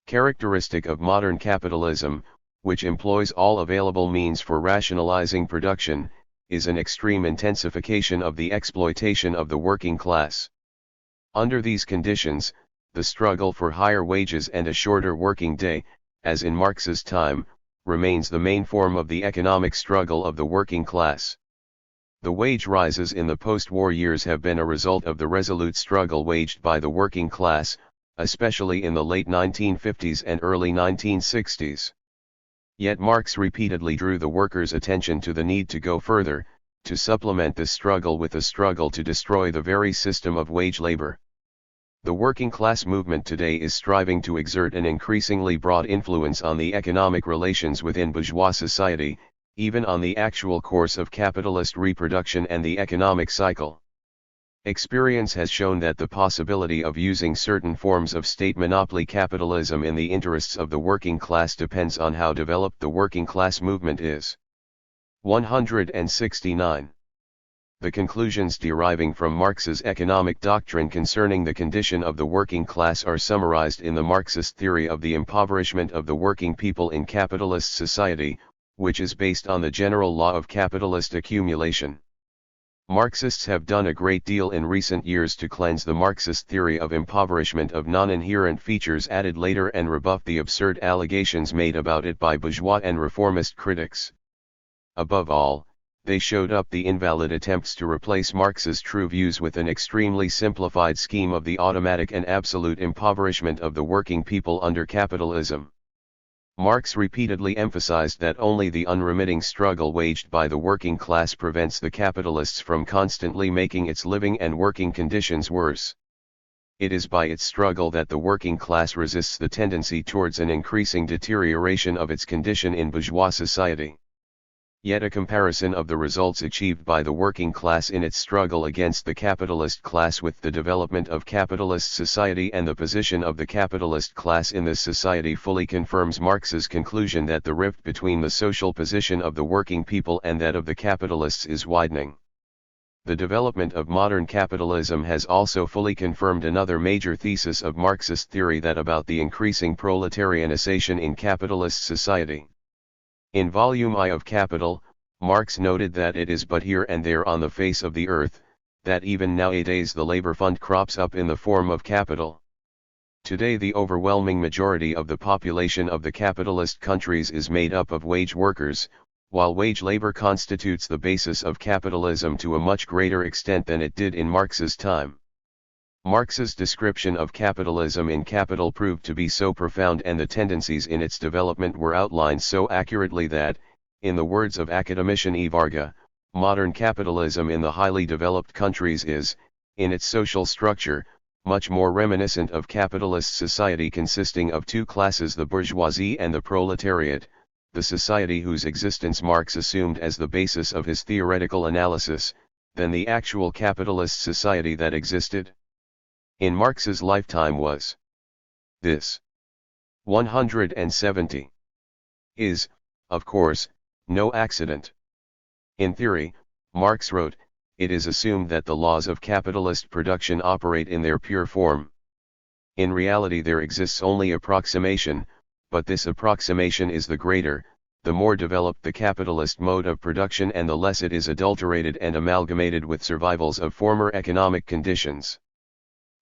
Characteristic of modern capitalism, which employs all available means for rationalizing production, is an extreme intensification of the exploitation of the working class. Under these conditions, the struggle for higher wages and a shorter working day, as in Marx's time, remains the main form of the economic struggle of the working class. The wage rises in the post-war years have been a result of the resolute struggle waged by the working class, especially in the late 1950s and early 1960s. Yet Marx repeatedly drew the workers' attention to the need to go further, to supplement this struggle with a struggle to destroy the very system of wage labor. The working class movement today is striving to exert an increasingly broad influence on the economic relations within bourgeois society, even on the actual course of capitalist reproduction and the economic cycle. Experience has shown that the possibility of using certain forms of state monopoly capitalism in the interests of the working class depends on how developed the working class movement is. 169. The conclusions deriving from Marx's economic doctrine concerning the condition of the working class are summarized in the Marxist theory of the impoverishment of the working people in capitalist society, which is based on the general law of capitalist accumulation. Marxists have done a great deal in recent years to cleanse the Marxist theory of impoverishment of non-inherent features added later and rebuff the absurd allegations made about it by bourgeois and reformist critics. Above all, they showed up the invalid attempts to replace Marx's true views with an extremely simplified scheme of the automatic and absolute impoverishment of the working people under capitalism. Marx repeatedly emphasized that only the unremitting struggle waged by the working class prevents the capitalists from constantly making its living and working conditions worse. It is by its struggle that the working class resists the tendency towards an increasing deterioration of its condition in bourgeois society. Yet a comparison of the results achieved by the working class in its struggle against the capitalist class with the development of capitalist society and the position of the capitalist class in this society fully confirms Marx's conclusion that the rift between the social position of the working people and that of the capitalists is widening. The development of modern capitalism has also fully confirmed another major thesis of Marxist theory, that about the increasing proletarianization in capitalist society. In Volume I of Capital, Marx noted that it is but here and there on the face of the earth, that even nowadays the labor fund crops up in the form of capital. Today the overwhelming majority of the population of the capitalist countries is made up of wage workers, while wage labor constitutes the basis of capitalism to a much greater extent than it did in Marx's time. Marx's description of capitalism in Capital proved to be so profound and the tendencies in its development were outlined so accurately that, in the words of academician E. Varga, modern capitalism in the highly developed countries is, in its social structure, much more reminiscent of capitalist society consisting of two classes, the bourgeoisie and the proletariat, the society whose existence Marx assumed as the basis of his theoretical analysis, than the actual capitalist society that existed in Marx's lifetime was. This 170 is, of course, no accident. In theory, Marx wrote, it is assumed that the laws of capitalist production operate in their pure form. In reality there exists only approximation, but this approximation is the greater, the more developed the capitalist mode of production and the less it is adulterated and amalgamated with survivals of former economic conditions.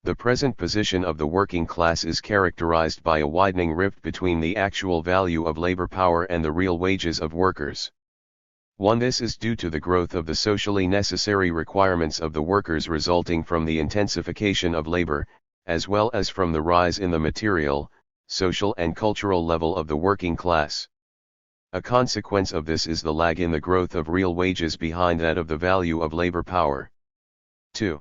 The present position of the working class is characterized by a widening rift between the actual value of labor power and the real wages of workers. This is due to the growth of the socially necessary requirements of the workers resulting from the intensification of labor, as well as from the rise in the material, social and cultural level of the working class. A consequence of this is the lag in the growth of real wages behind that of the value of labor power. 2.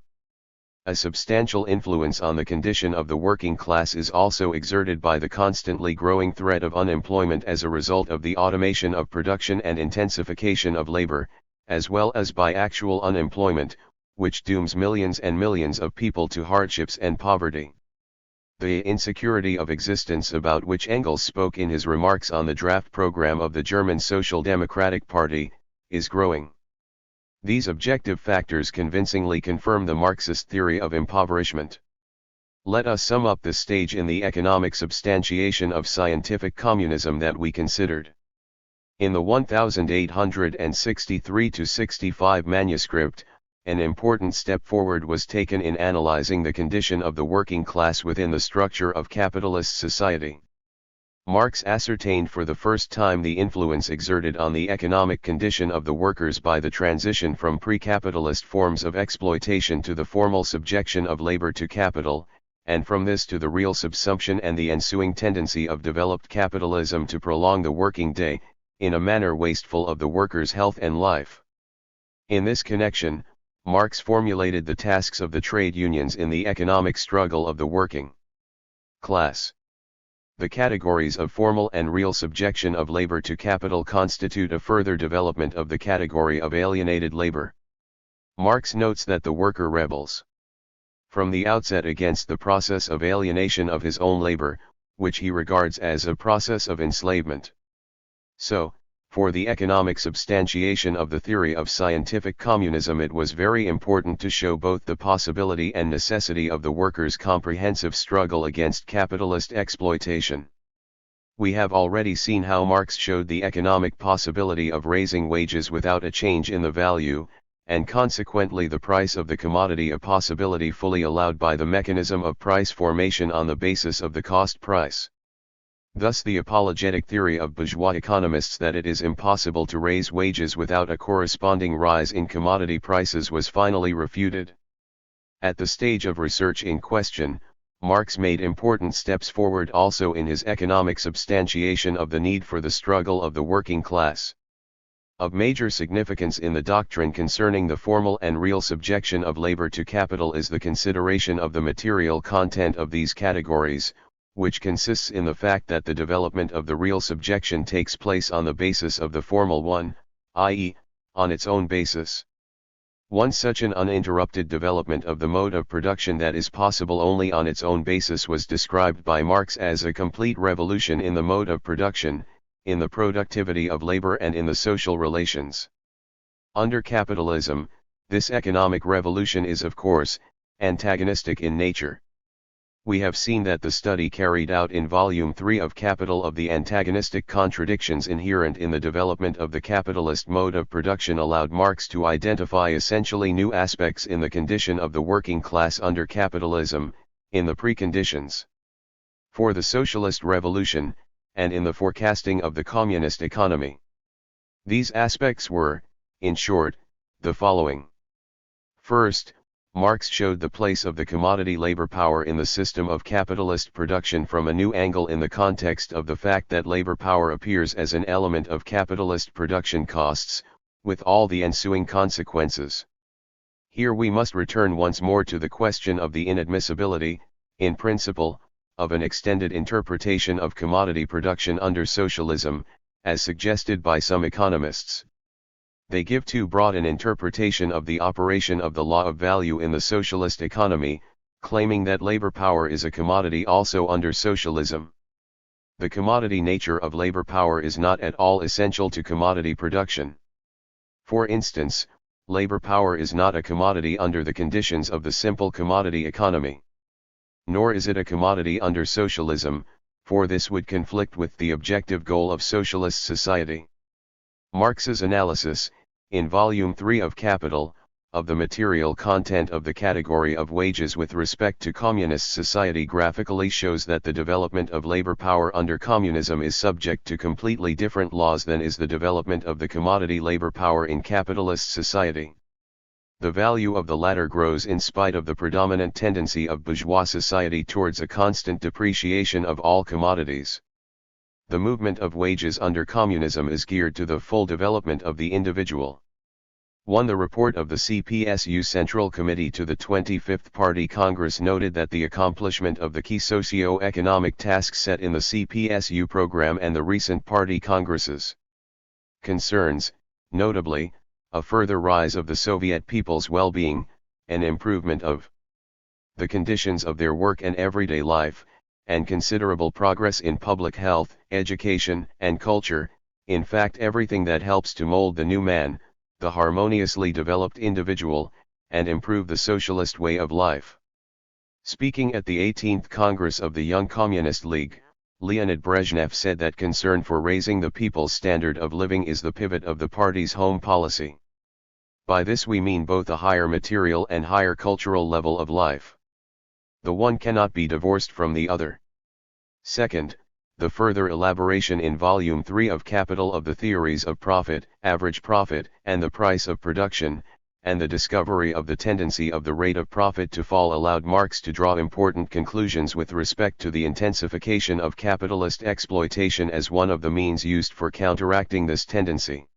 A substantial influence on the condition of the working class is also exerted by the constantly growing threat of unemployment as a result of the automation of production and intensification of labor, as well as by actual unemployment, which dooms millions and millions of people to hardships and poverty. The insecurity of existence about which Engels spoke in his remarks on the draft program of the German Social Democratic Party, is growing. These objective factors convincingly confirm the Marxist theory of impoverishment. Let us sum up this stage in the economic substantiation of scientific communism that we considered. In the 1863-65 manuscript, an important step forward was taken in analyzing the condition of the working class within the structure of capitalist society. Marx ascertained for the first time the influence exerted on the economic condition of the workers by the transition from pre-capitalist forms of exploitation to the formal subjection of labor to capital, and from this to the real subsumption and the ensuing tendency of developed capitalism to prolong the working day, in a manner wasteful of the worker's health and life. In this connection, Marx formulated the tasks of the trade unions in the economic struggle of the working class. The categories of formal and real subjection of labor to capital constitute a further development of the category of alienated labor. Marx notes that the worker rebels from the outset against the process of alienation of his own labor, which he regards as a process of enslavement. So, for the economic substantiation of the theory of scientific communism, it was very important to show both the possibility and necessity of the workers' comprehensive struggle against capitalist exploitation. We have already seen how Marx showed the economic possibility of raising wages without a change in the value, and consequently the price of the commodity a possibility fully allowed by the mechanism of price formation on the basis of the cost price. Thus the apologetic theory of bourgeois economists that it is impossible to raise wages without a corresponding rise in commodity prices was finally refuted. At the stage of research in question, Marx made important steps forward also in his economic substantiation of the need for the struggle of the working class. Of major significance in the doctrine concerning the formal and real subjection of labor to capital is the consideration of the material content of these categories, which consists in the fact that the development of the real subjection takes place on the basis of the formal one, i.e., on its own basis. One such an uninterrupted development of the mode of production that is possible only on its own basis was described by Marx as a complete revolution in the mode of production, in the productivity of labor and in the social relations. Under capitalism, this economic revolution is of course, antagonistic in nature. We have seen that the study carried out in Volume 3 of Capital of the antagonistic contradictions inherent in the development of the capitalist mode of production allowed Marx to identify essentially new aspects in the condition of the working class under capitalism, in the preconditions for the socialist revolution, and in the forecasting of the communist economy. These aspects were, in short, the following. First, Marx showed the place of the commodity labor power in the system of capitalist production from a new angle in the context of the fact that labor power appears as an element of capitalist production costs, with all the ensuing consequences. Here we must return once more to the question of the inadmissibility, in principle, of an extended interpretation of commodity production under socialism, as suggested by some economists. They give too broad an interpretation of the operation of the law of value in the socialist economy, claiming that labor power is a commodity also under socialism. The commodity nature of labor power is not at all essential to commodity production. For instance, labor power is not a commodity under the conditions of the simple commodity economy. Nor is it a commodity under socialism, for this would conflict with the objective goal of socialist society. Marx's analysis, in Volume 3 of Capital, of the material content of the category of wages with respect to communist society graphically shows that the development of labor power under communism is subject to completely different laws than is the development of the commodity labor power in capitalist society. The value of the latter grows in spite of the predominant tendency of bourgeois society towards a constant depreciation of all commodities. The movement of wages under communism is geared to the full development of the individual. 1. The report of the CPSU Central Committee to the 25th Party Congress noted that the accomplishment of the key socio-economic tasks set in the CPSU program and the recent party congresses concerns, notably, a further rise of the Soviet people's well-being, an improvement of the conditions of their work and everyday life, and considerable progress in public health, education, and culture, in fact everything that helps to mold the new man, the harmoniously developed individual, and improve the socialist way of life. Speaking at the 18th Congress of the Young Communist League, Leonid Brezhnev said that concern for raising the people's standard of living is the pivot of the party's home policy. By this we mean both a higher material and higher cultural level of life. The one cannot be divorced from the other. Second, the further elaboration in Volume 3 of Capital of the theories of profit, average profit, and the price of production, and the discovery of the tendency of the rate of profit to fall allowed Marx to draw important conclusions with respect to the intensification of capitalist exploitation as one of the means used for counteracting this tendency.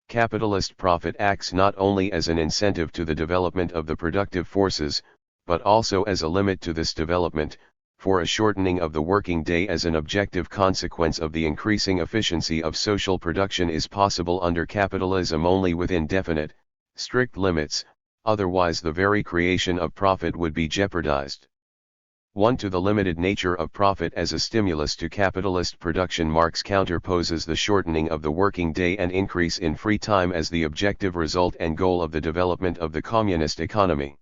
Capitalist profit acts not only as an incentive to the development of the productive forces, but also as a limit to this development, for a shortening of the working day as an objective consequence of the increasing efficiency of social production is possible under capitalism only within definite, strict limits, otherwise the very creation of profit would be jeopardized. 1. To the limited nature of profit as a stimulus to capitalist production, Marx counterposes the shortening of the working day and increase in free time as the objective result and goal of the development of the communist economy.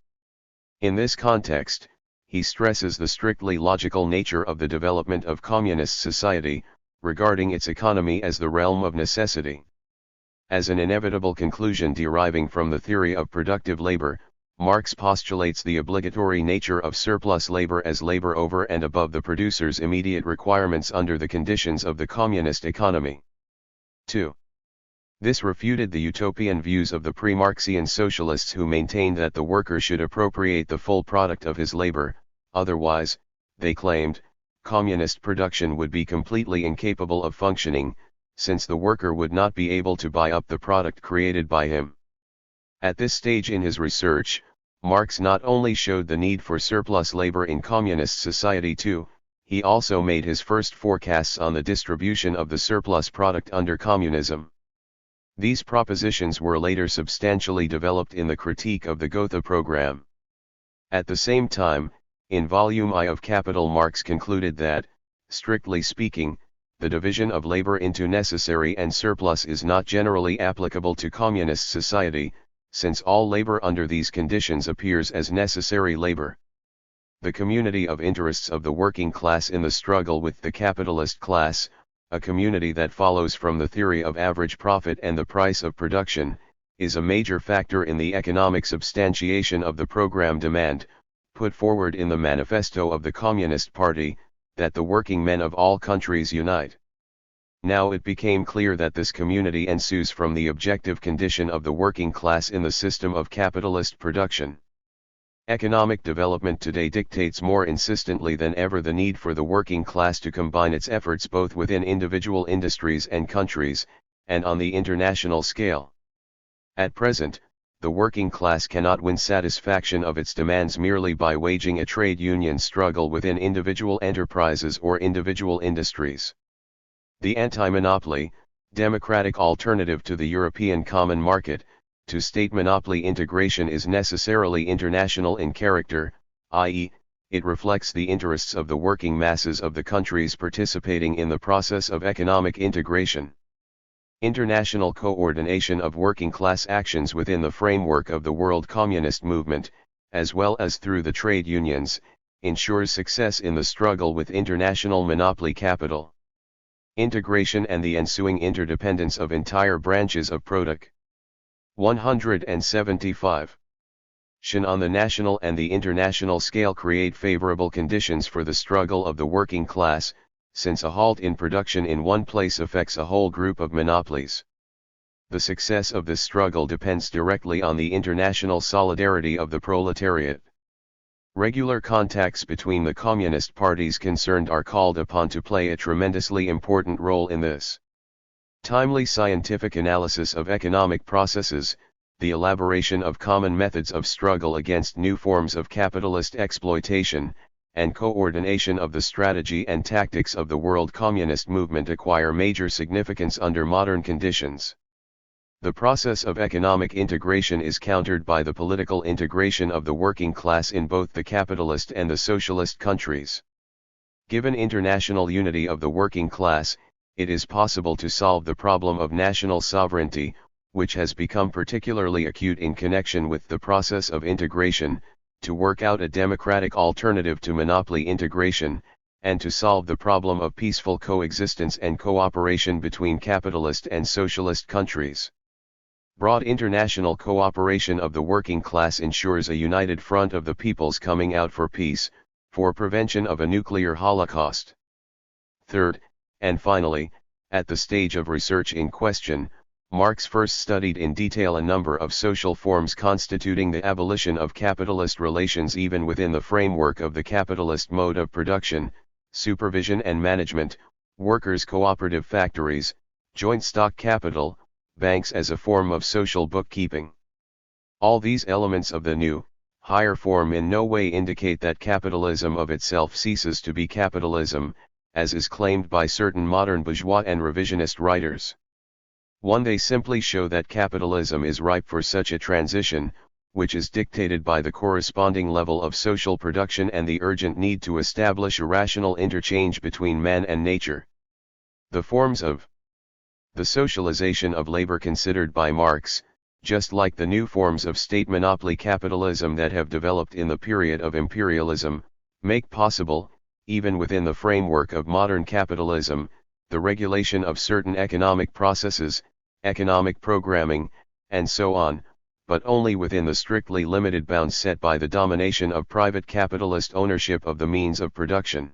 In this context, he stresses the strictly logical nature of the development of communist society, regarding its economy as the realm of necessity. As an inevitable conclusion deriving from the theory of productive labor, Marx postulates the obligatory nature of surplus labor as labor over and above the producer's immediate requirements under the conditions of the communist economy. 2. This refuted the utopian views of the pre-Marxian socialists who maintained that the worker should appropriate the full product of his labor, otherwise, they claimed, communist production would be completely incapable of functioning, since the worker would not be able to buy up the product created by him. At this stage in his research, Marx not only showed the need for surplus labor in communist society too, he also made his first forecasts on the distribution of the surplus product under communism. These propositions were later substantially developed in the Critique of the Gotha program. At the same time, in Volume I of Capital, Marx concluded that, strictly speaking, the division of labor into necessary and surplus is not generally applicable to communist society, since all labor under these conditions appears as necessary labor. The community of interests of the working class in the struggle with the capitalist class, a community that follows from the theory of average profit and the price of production, is a major factor in the economic substantiation of the program demand, put forward in the manifesto of the Communist Party, that the working men of all countries unite. Now it became clear that this community ensues from the objective condition of the working class in the system of capitalist production. Economic development today dictates more insistently than ever the need for the working class to combine its efforts both within individual industries and countries, and on the international scale. At present, the working class cannot win satisfaction of its demands merely by waging a trade union struggle within individual enterprises or individual industries. The anti-monopoly, democratic alternative to the European common market, to state monopoly integration is necessarily international in character, i.e., it reflects the interests of the working masses of the countries participating in the process of economic integration. International coordination of working class actions within the framework of the world communist movement, as well as through the trade unions, ensures success in the struggle with international monopoly capital. Integration and the ensuing interdependence of entire branches of product. 175. On the national and the international scale create favorable conditions for the struggle of the working class, since a halt in production in one place affects a whole group of monopolies. The success of this struggle depends directly on the international solidarity of the proletariat. Regular contacts between the communist parties concerned are called upon to play a tremendously important role in this. Timely scientific analysis of economic processes, the elaboration of common methods of struggle against new forms of capitalist exploitation, and coordination of the strategy and tactics of the world communist movement acquire major significance under modern conditions. The process of economic integration is countered by the political integration of the working class in both the capitalist and the socialist countries. Given international unity of the working class, it is possible to solve the problem of national sovereignty, which has become particularly acute in connection with the process of integration, to work out a democratic alternative to monopoly integration, and to solve the problem of peaceful coexistence and cooperation between capitalist and socialist countries. Broad international cooperation of the working class ensures a united front of the peoples coming out for peace, for prevention of a nuclear holocaust. Third, and finally, at the stage of research in question, Marx first studied in detail a number of social forms constituting the abolition of capitalist relations even within the framework of the capitalist mode of production, supervision and management, workers' cooperative factories, joint stock capital, banks as a form of social bookkeeping. All these elements of the new, higher form in no way indicate that capitalism of itself ceases to be capitalism, as is claimed by certain modern bourgeois and revisionist writers. They simply show that capitalism is ripe for such a transition, which is dictated by the corresponding level of social production and the urgent need to establish a rational interchange between man and nature. The forms of the socialization of labor considered by Marx, just like the new forms of state monopoly capitalism that have developed in the period of imperialism, make possible, even within the framework of modern capitalism, the regulation of certain economic processes, economic programming, and so on, but only within the strictly limited bounds set by the domination of private capitalist ownership of the means of production.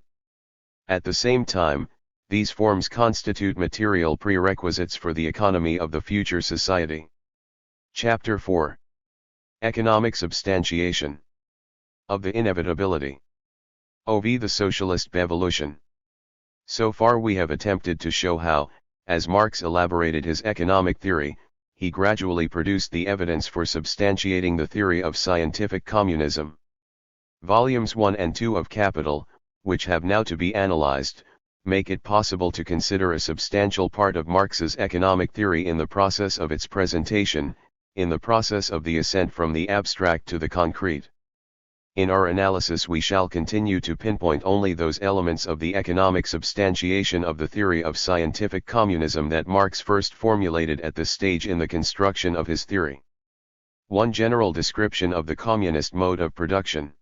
At the same time, these forms constitute material prerequisites for the economy of the future society. Chapter 4. Economic substantiation. Of the inevitability of the socialist evolution. So far we have attempted to show how, as Marx elaborated his economic theory, he gradually produced the evidence for substantiating the theory of scientific communism. Volumes 1 and 2 of Capital, which have now to be analyzed, make it possible to consider a substantial part of Marx's economic theory in the process of its presentation, in the process of the ascent from the abstract to the concrete. In our analysis we shall continue to pinpoint only those elements of the economic substantiation of the theory of scientific communism that Marx first formulated at this stage in the construction of his theory. 1. General description of the communist mode of production.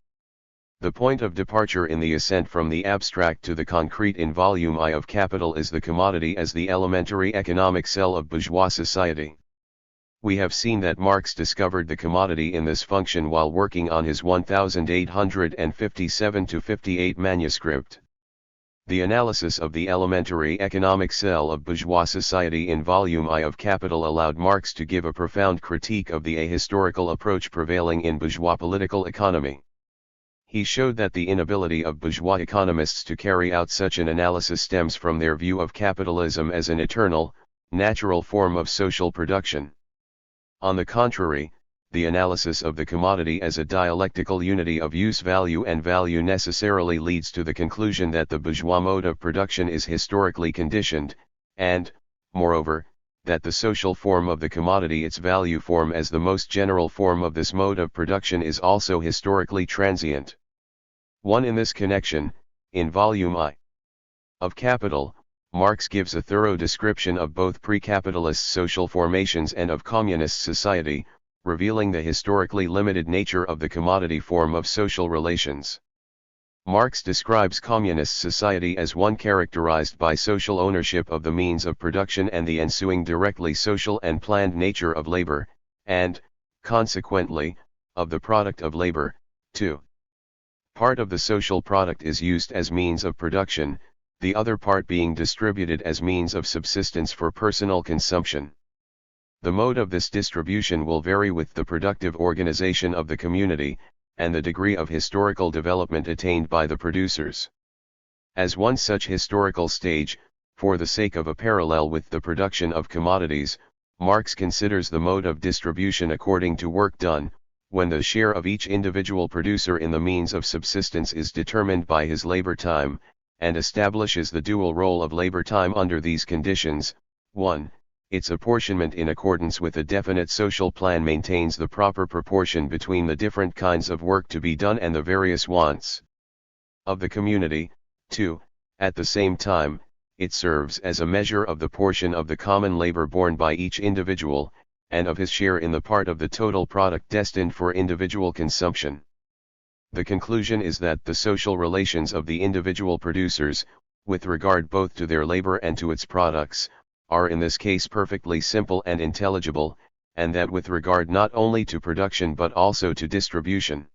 The point of departure in the ascent from the abstract to the concrete in Volume I of Capital is the commodity as the elementary economic cell of bourgeois society. We have seen that Marx discovered the commodity in this function while working on his 1857-58 manuscript. The analysis of the elementary economic cell of bourgeois society in Volume I of Capital allowed Marx to give a profound critique of the ahistorical approach prevailing in bourgeois political economy. He showed that the inability of bourgeois economists to carry out such an analysis stems from their view of capitalism as an eternal, natural form of social production. On the contrary, the analysis of the commodity as a dialectical unity of use value and value necessarily leads to the conclusion that the bourgeois mode of production is historically conditioned, and, moreover, that the social form of the commodity, its value form as the most general form of this mode of production, is also historically transient. 1. In this connection, in Volume I of Capital, Marx gives a thorough description of both pre-capitalist social formations and of communist society, revealing the historically limited nature of the commodity form of social relations. Marx describes communist society as one characterized by social ownership of the means of production and the ensuing directly social and planned nature of labor, and, consequently, of the product of labor. 2. Part of the social product is used as means of production, the other part being distributed as means of subsistence for personal consumption. The mode of this distribution will vary with the productive organization of the community, and the degree of historical development attained by the producers. As one such historical stage, for the sake of a parallel with the production of commodities, Marx considers the mode of distribution according to work done, when the share of each individual producer in the means of subsistence is determined by his labor time, and establishes the dual role of labor time under these conditions. 1. Its apportionment in accordance with a definite social plan maintains the proper proportion between the different kinds of work to be done and the various wants of the community. 2. At the same time, it serves as a measure of the portion of the common labor borne by each individual, and of his share in the part of the total product destined for individual consumption. The conclusion is that the social relations of the individual producers, with regard both to their labor and to its products, are in this case perfectly simple and intelligible, and that with regard not only to production but also to distribution.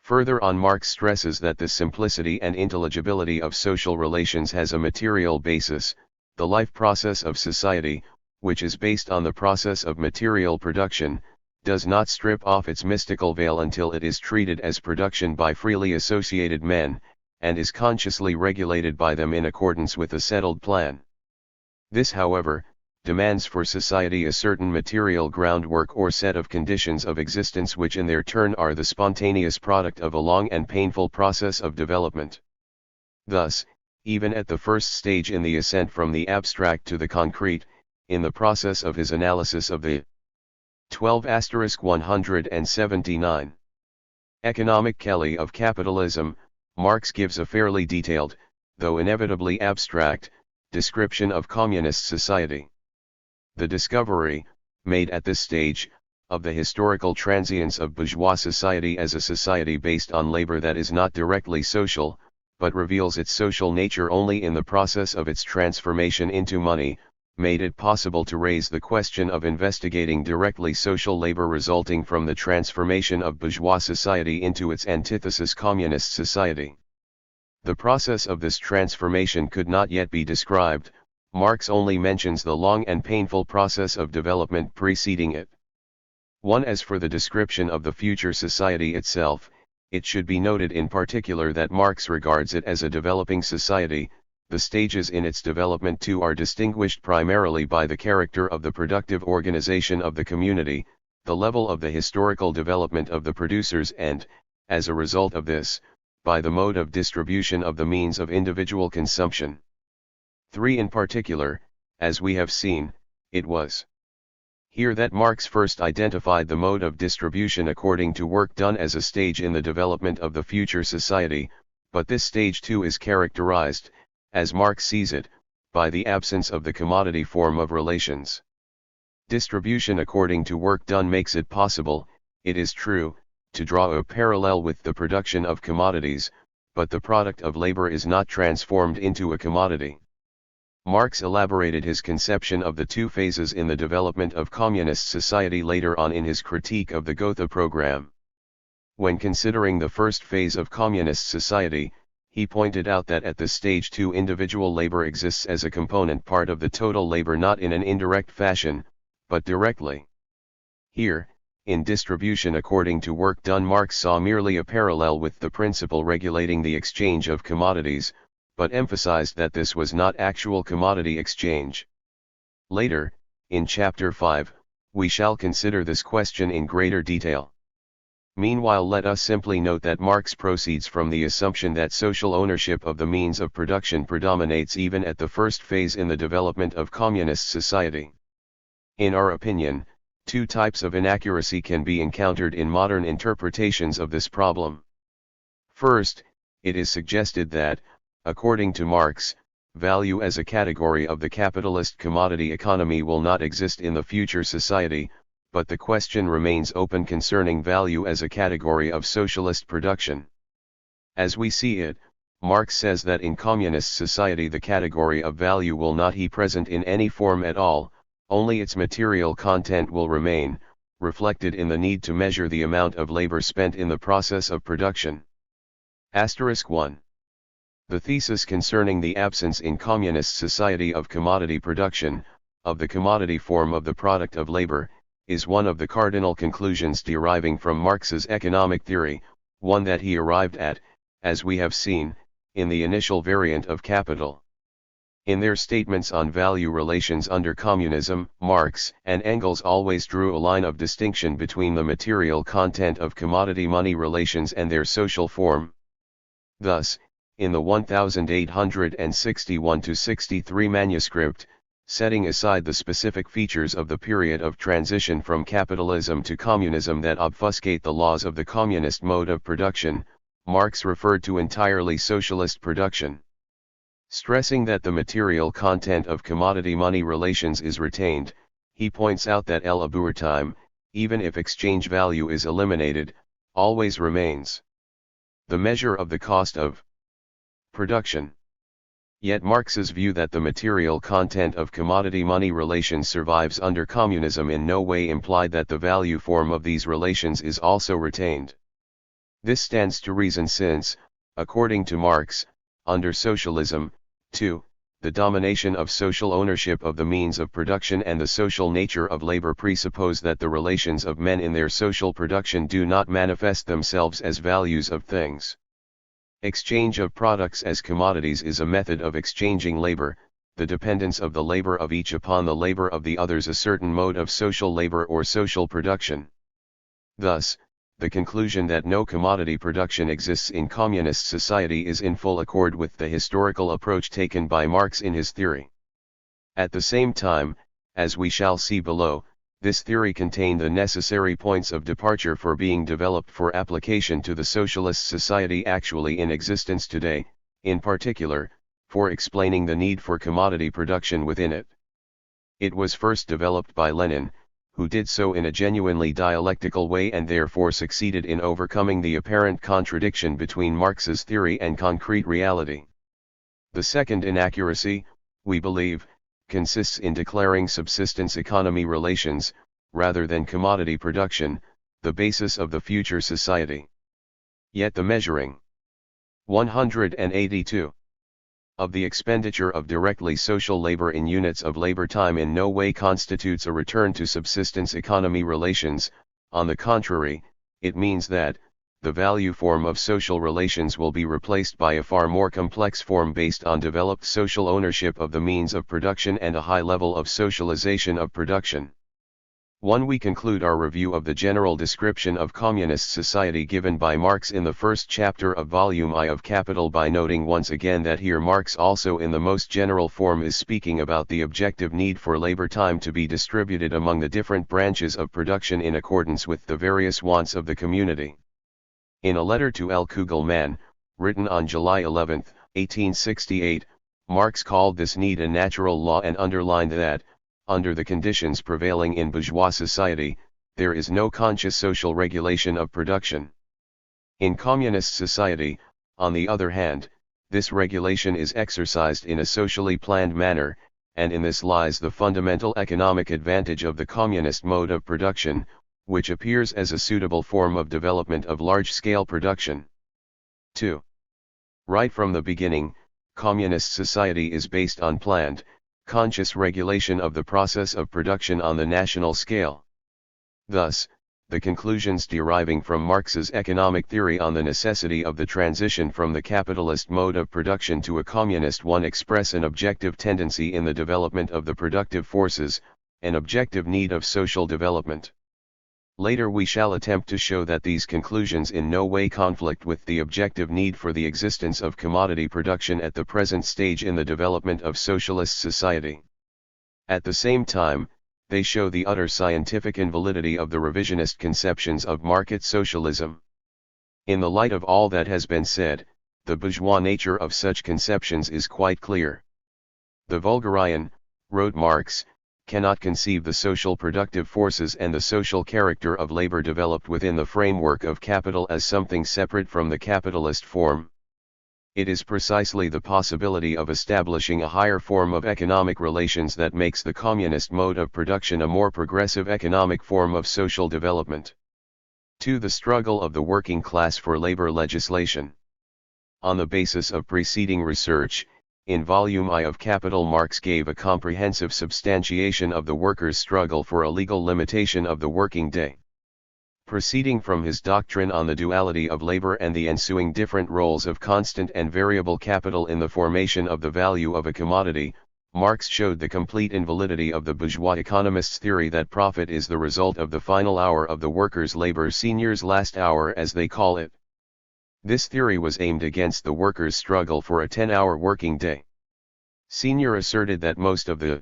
Further on, Marx stresses that the simplicity and intelligibility of social relations has a material basis, the life process of society, which is based on the process of material production, does not strip off its mystical veil until it is treated as production by freely associated men, and is consciously regulated by them in accordance with a settled plan. This, however, demands for society a certain material groundwork or set of conditions of existence which in their turn are the spontaneous product of a long and painful process of development. Thus, even at the first stage in the ascent from the abstract to the concrete, in the process of his analysis of the 12*179 Economic Kelly of Capitalism, Marx gives a fairly detailed, though inevitably abstract, description of communist society. The discovery, made at this stage, of the historical transience of bourgeois society as a society based on labor that is not directly social, but reveals its social nature only in the process of its transformation into money, made it possible to raise the question of investigating directly social labor resulting from the transformation of bourgeois society into its antithesis communist society. The process of this transformation could not yet be described. Marx only mentions the long and painful process of development preceding it. 1. As for the description of the future society itself, it should be noted in particular that Marx regards it as a developing society. The stages in its development too are distinguished primarily by the character of the productive organization of the community, the level of the historical development of the producers and, as a result of this, by the mode of distribution of the means of individual consumption. 3. In particular, as we have seen, it was here that Marx first identified the mode of distribution according to work done as a stage in the development of the future society, but this stage too is characterized, as Marx sees it, by the absence of the commodity form of relations. Distribution according to work done makes it possible, it is true, to draw a parallel with the production of commodities, but the product of labor is not transformed into a commodity. Marx elaborated his conception of the two phases in the development of communist society later on in his critique of the Gotha program. When considering the first phase of communist society, he pointed out that at this stage too individual labor exists as a component part of the total labor, not in an indirect fashion, but directly. Here, in distribution according to work done, Marx saw merely a parallel with the principle regulating the exchange of commodities, but emphasized that this was not actual commodity exchange. Later, in Chapter 5, we shall consider this question in greater detail. Meanwhile, let us simply note that Marx proceeds from the assumption that social ownership of the means of production predominates even at the first phase in the development of communist society. In our opinion, two types of inaccuracy can be encountered in modern interpretations of this problem. First, it is suggested that, according to Marx, value as a category of the capitalist commodity economy will not exist in the future society, but the question remains open concerning value as a category of socialist production. As we see it, Marx says that in communist society the category of value will not be present in any form at all, only its material content will remain, reflected in the need to measure the amount of labor spent in the process of production. *1. The thesis concerning the absence in communist society of commodity production, of the commodity form of the product of labor, is one of the cardinal conclusions deriving from Marx's economic theory, one that he arrived at, as we have seen, in the initial variant of Capital. In their statements on value relations under communism, Marx and Engels always drew a line of distinction between the material content of commodity money relations and their social form. Thus, in the 1861-63 manuscript, setting aside the specific features of the period of transition from capitalism to communism that obfuscate the laws of the communist mode of production, Marx referred to entirely socialist production. Stressing that the material content of commodity money relations is retained, he points out that labor time, even if exchange value is eliminated, always remains the measure of the cost of production. Yet Marx's view that the material content of commodity money relations survives under communism in no way implied that the value form of these relations is also retained. This stands to reason since, according to Marx, under socialism, too, the domination of social ownership of the means of production and the social nature of labor presuppose that the relations of men in their social production do not manifest themselves as values of things. Exchange of products as commodities is a method of exchanging labor, the dependence of the labor of each upon the labor of the others, a certain mode of social labor or social production. Thus, the conclusion that no commodity production exists in communist society is in full accord with the historical approach taken by Marx in his theory. At the same time, as we shall see below, this theory contained the necessary points of departure for being developed for application to the socialist society actually in existence today, in particular, for explaining the need for commodity production within it. It was first developed by Lenin, who did so in a genuinely dialectical way and therefore succeeded in overcoming the apparent contradiction between Marx's theory and concrete reality. The second inaccuracy, we believe, consists in declaring subsistence economy relations, rather than commodity production, the basis of the future society. Yet the measuring 182 of the expenditure of directly social labor in units of labor time in no way constitutes a return to subsistence economy relations. On the contrary, it means that the value form of social relations will be replaced by a far more complex form based on developed social ownership of the means of production and a high level of socialization of production. 1. We conclude our review of the general description of communist society given by Marx in the first chapter of Volume I of Capital by noting once again that here Marx also in the most general form is speaking about the objective need for labor time to be distributed among the different branches of production in accordance with the various wants of the community. In a letter to L. Kugelman, written on July 11, 1868, Marx called this need a natural law and underlined that, under the conditions prevailing in bourgeois society, there is no conscious social regulation of production. In communist society, on the other hand, this regulation is exercised in a socially planned manner, and in this lies the fundamental economic advantage of the communist mode of production, which appears as a suitable form of development of large-scale production. 2. Right from the beginning, communist society is based on planned, conscious regulation of the process of production on the national scale. Thus, the conclusions deriving from Marx's economic theory on the necessity of the transition from the capitalist mode of production to a communist one express an objective tendency in the development of the productive forces, an objective need of social development. Later we shall attempt to show that these conclusions in no way conflict with the objective need for the existence of commodity production at the present stage in the development of socialist society. At the same time, they show the utter scientific invalidity of the revisionist conceptions of market socialism. In the light of all that has been said, the bourgeois nature of such conceptions is quite clear. The vulgarian, wrote Marx, cannot conceive the social productive forces and the social character of labor developed within the framework of capital as something separate from the capitalist form. It is precisely the possibility of establishing a higher form of economic relations that makes the communist mode of production a more progressive economic form of social development. 2. The struggle of the working class for labor legislation. On the basis of preceding research, in Volume I of Capital Marx gave a comprehensive substantiation of the workers' struggle for a legal limitation of the working day. Proceeding from his doctrine on the duality of labor and the ensuing different roles of constant and variable capital in the formation of the value of a commodity, Marx showed the complete invalidity of the bourgeois economist's theory that profit is the result of the final hour of the workers' labor, senior's last hour as they call it. This theory was aimed against the workers' struggle for a 10-hour working day. Senior asserted that most of the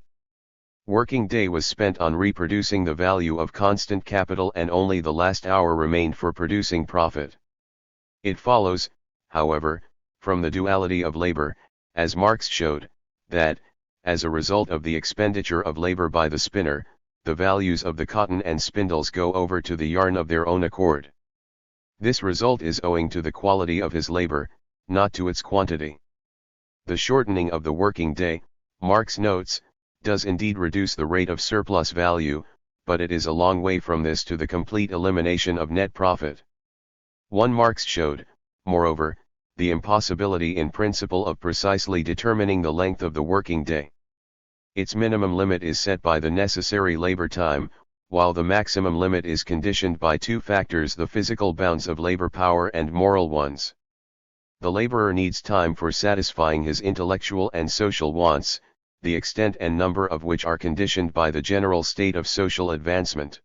working day was spent on reproducing the value of constant capital and only the last hour remained for producing profit. It follows, however, from the duality of labor, as Marx showed, that, as a result of the expenditure of labor by the spinner, the values of the cotton and spindles go over to the yarn of their own accord. This result is owing to the quality of his labor, not to its quantity. The shortening of the working day, Marx notes, does indeed reduce the rate of surplus value, but it is a long way from this to the complete elimination of net profit. 1. Marx showed, moreover, the impossibility in principle of precisely determining the length of the working day. Its minimum limit is set by the necessary labor time, while the maximum limit is conditioned by two factors: the physical bounds of labor power and moral ones. The laborer needs time for satisfying his intellectual and social wants, the extent and number of which are conditioned by the general state of social advancement.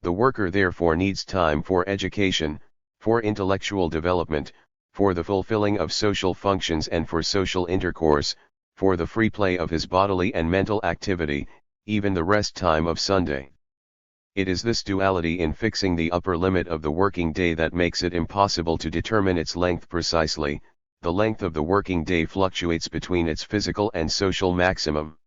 The worker therefore needs time for education, for intellectual development, for the fulfilling of social functions and for social intercourse, for the free play of his bodily and mental activity, even the rest time of Sunday. It is this duality in fixing the upper limit of the working day that makes it impossible to determine its length precisely. The length of the working day fluctuates between its physical and social maximum.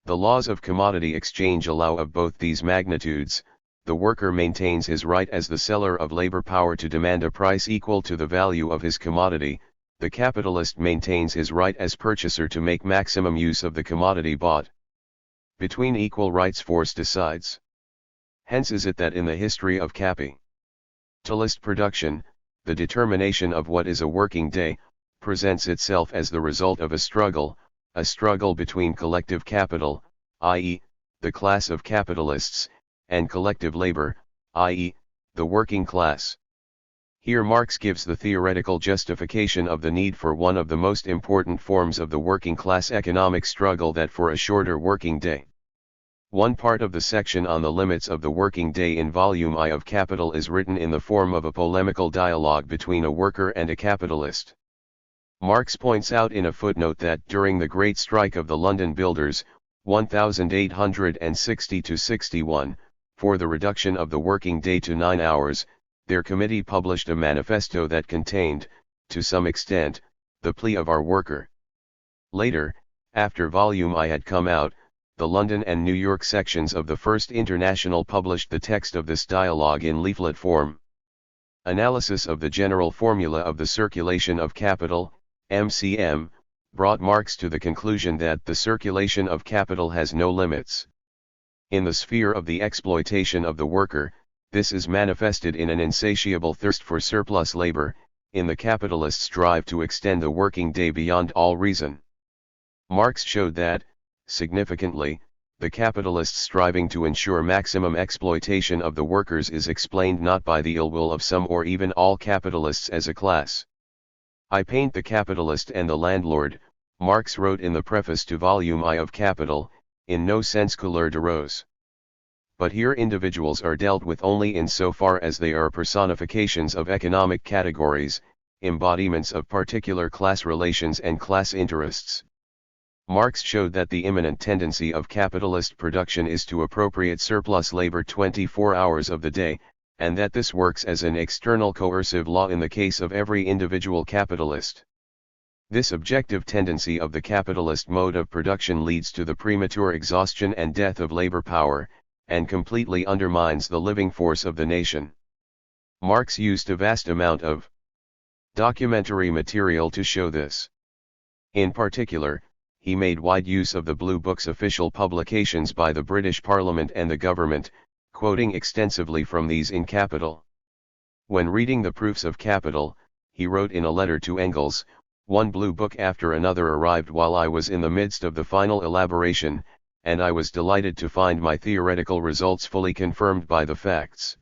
The laws of commodity exchange allow of both these magnitudes. The worker maintains his right as the seller of labor power to demand a price equal to the value of his commodity. the capitalist maintains his right as purchaser to make maximum use of the commodity bought. Between equal rights force decides. Hence is it that in the history of capitalist production, the determination of what is a working day, presents itself as the result of a struggle between collective capital, i.e., the class of capitalists, and collective labor, i.e., the working class. Here Marx gives the theoretical justification of the need for one of the most important forms of the working class economic struggle, that for a shorter working day. One part of the section on the limits of the working day in Volume I of Capital is written in the form of a polemical dialogue between a worker and a capitalist. Marx points out in a footnote that during the Great Strike of the London Builders, 1860–61, for the reduction of the working day to 9 hours, their committee published a manifesto that contained, to some extent, the plea of our worker. Later, after Volume I had come out, the London and New York sections of the First International published the text of this dialogue in leaflet form. Analysis of the general formula of the circulation of capital, MCM, brought Marx to the conclusion that the circulation of capital has no limits. In the sphere of the exploitation of the worker, this is manifested in an insatiable thirst for surplus labor, in the capitalist's drive to extend the working day beyond all reason. Marx showed that, significantly, the capitalist's striving to ensure maximum exploitation of the workers is explained not by the ill will of some or even all capitalists as a class. I paint the capitalist and the landlord, Marx wrote in the preface to Volume I of Capital, in no sense couleur de rose. But here individuals are dealt with only in so far as they are personifications of economic categories, embodiments of particular class relations and class interests. Marx showed that the imminent tendency of capitalist production is to appropriate surplus labor 24 hours of the day, and that this works as an external coercive law in the case of every individual capitalist. This objective tendency of the capitalist mode of production leads to the premature exhaustion and death of labor power, and completely undermines the living force of the nation. Marx used a vast amount of documentary material to show this. In particular, he made wide use of the Blue Book's official publications by the British Parliament and the government, quoting extensively from these in Capital. When reading the proofs of Capital, he wrote in a letter to Engels, one Blue Book after another arrived while I was in the midst of the final elaboration, and I was delighted to find my theoretical results fully confirmed by the facts.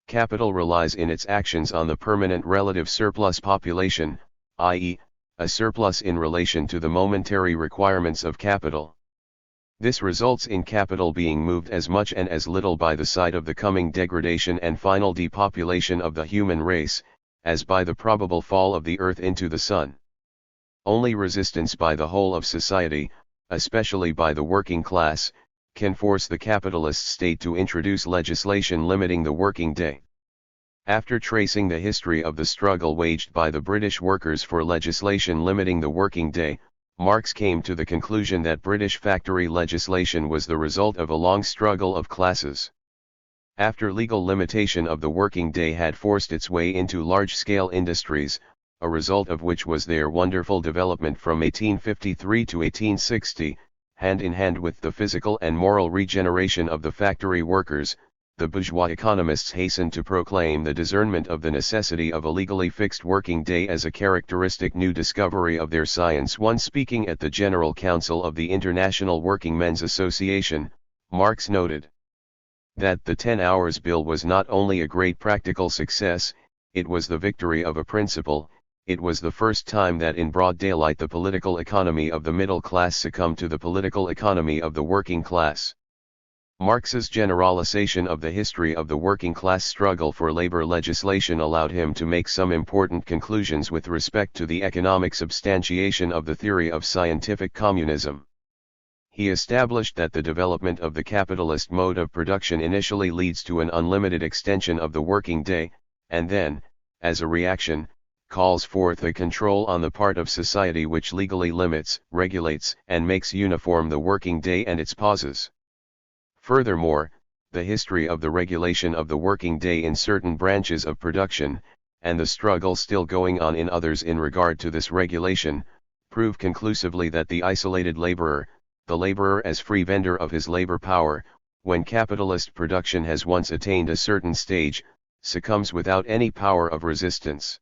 Capital relies in its actions on the permanent relative surplus population, i.e., a surplus in relation to the momentary requirements of capital. This results in capital being moved as much and as little by the side of the coming degradation and final depopulation of the human race, as by the probable fall of the earth into the sun. Only resistance by the whole of society, especially by the working class, can force the capitalist state to introduce legislation limiting the working day. After tracing the history of the struggle waged by the British workers for legislation limiting the working day, Marx came to the conclusion that British factory legislation was the result of a long struggle of classes. After legal limitation of the working day had forced its way into large-scale industries, a result of which was their wonderful development from 1853 to 1860, hand in hand with the physical and moral regeneration of the factory workers, the bourgeois economists hastened to proclaim the discernment of the necessity of a legally fixed working day as a characteristic new discovery of their science. One speaking at the General Council of the International Working Men's Association, Marx noted that the 10 Hours Bill was not only a great practical success, it was the victory of a principle. It was the first time that in broad daylight the political economy of the middle class succumbed to the political economy of the working class. Marx's generalization of the history of the working class struggle for labor legislation allowed him to make some important conclusions with respect to the economic substantiation of the theory of scientific communism. He established that the development of the capitalist mode of production initially leads to an unlimited extension of the working day, and then, as a reaction, calls forth a control on the part of society which legally limits, regulates, and makes uniform the working day and its pauses. Furthermore, the history of the regulation of the working day in certain branches of production, and the struggle still going on in others in regard to this regulation, prove conclusively that the isolated laborer, the laborer as free vendor of his labor power, when capitalist production has once attained a certain stage, succumbs without any power of resistance.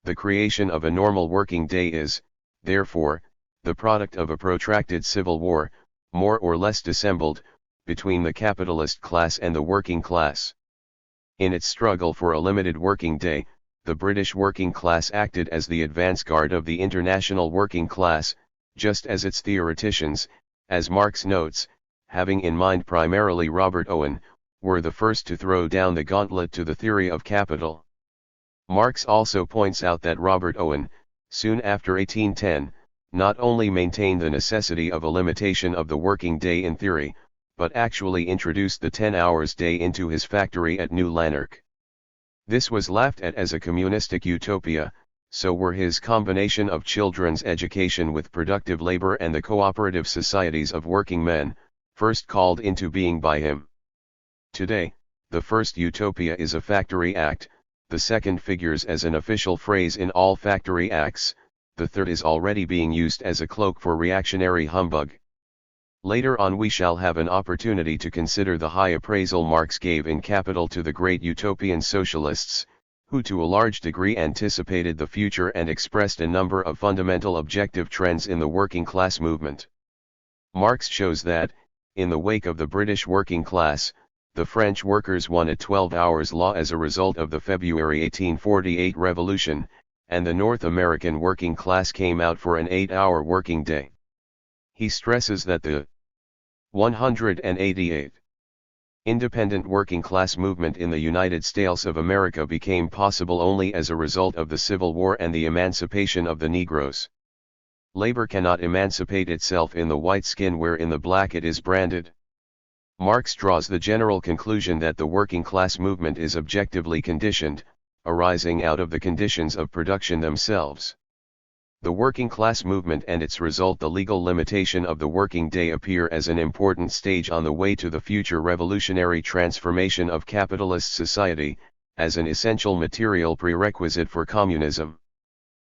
The creation of a normal working day is, therefore, the product of a protracted civil war, more or less dissembled, between the capitalist class and the working class. In its struggle for a limited working day, the British working class acted as the advance guard of the international working class, just as its theoreticians, as Marx notes, having in mind primarily Robert Owen, were the first to throw down the gauntlet to the theory of capital. Marx also points out that Robert Owen, soon after 1810, not only maintained the necessity of a limitation of the working day in theory, but actually introduced the 10-hours day into his factory at New Lanark. This was laughed at as a communistic utopia, so were his combination of children's education with productive labor and the cooperative societies of working men, first called into being by him. Today, the first utopia is a factory act, the second figures as an official phrase in all factory acts, the third is already being used as a cloak for reactionary humbug. Later on we shall have an opportunity to consider the high appraisal Marx gave in Capital to the great utopian socialists, who to a large degree anticipated the future and expressed a number of fundamental objective trends in the working class movement. Marx shows that, in the wake of the British working class, the French workers won a 12-hours law as a result of the February 1848 revolution, and the North American working class came out for an 8-hour working day. He stresses that the 188 independent working class movement in the United States of America became possible only as a result of the Civil War and the emancipation of the Negroes. Labor cannot emancipate itself in the white skin where in the black it is branded. Marx draws the general conclusion that the working class movement is objectively conditioned, arising out of the conditions of production themselves. The working class movement and its result, the legal limitation of the working day, appear as an important stage on the way to the future revolutionary transformation of capitalist society, as an essential material prerequisite for communism.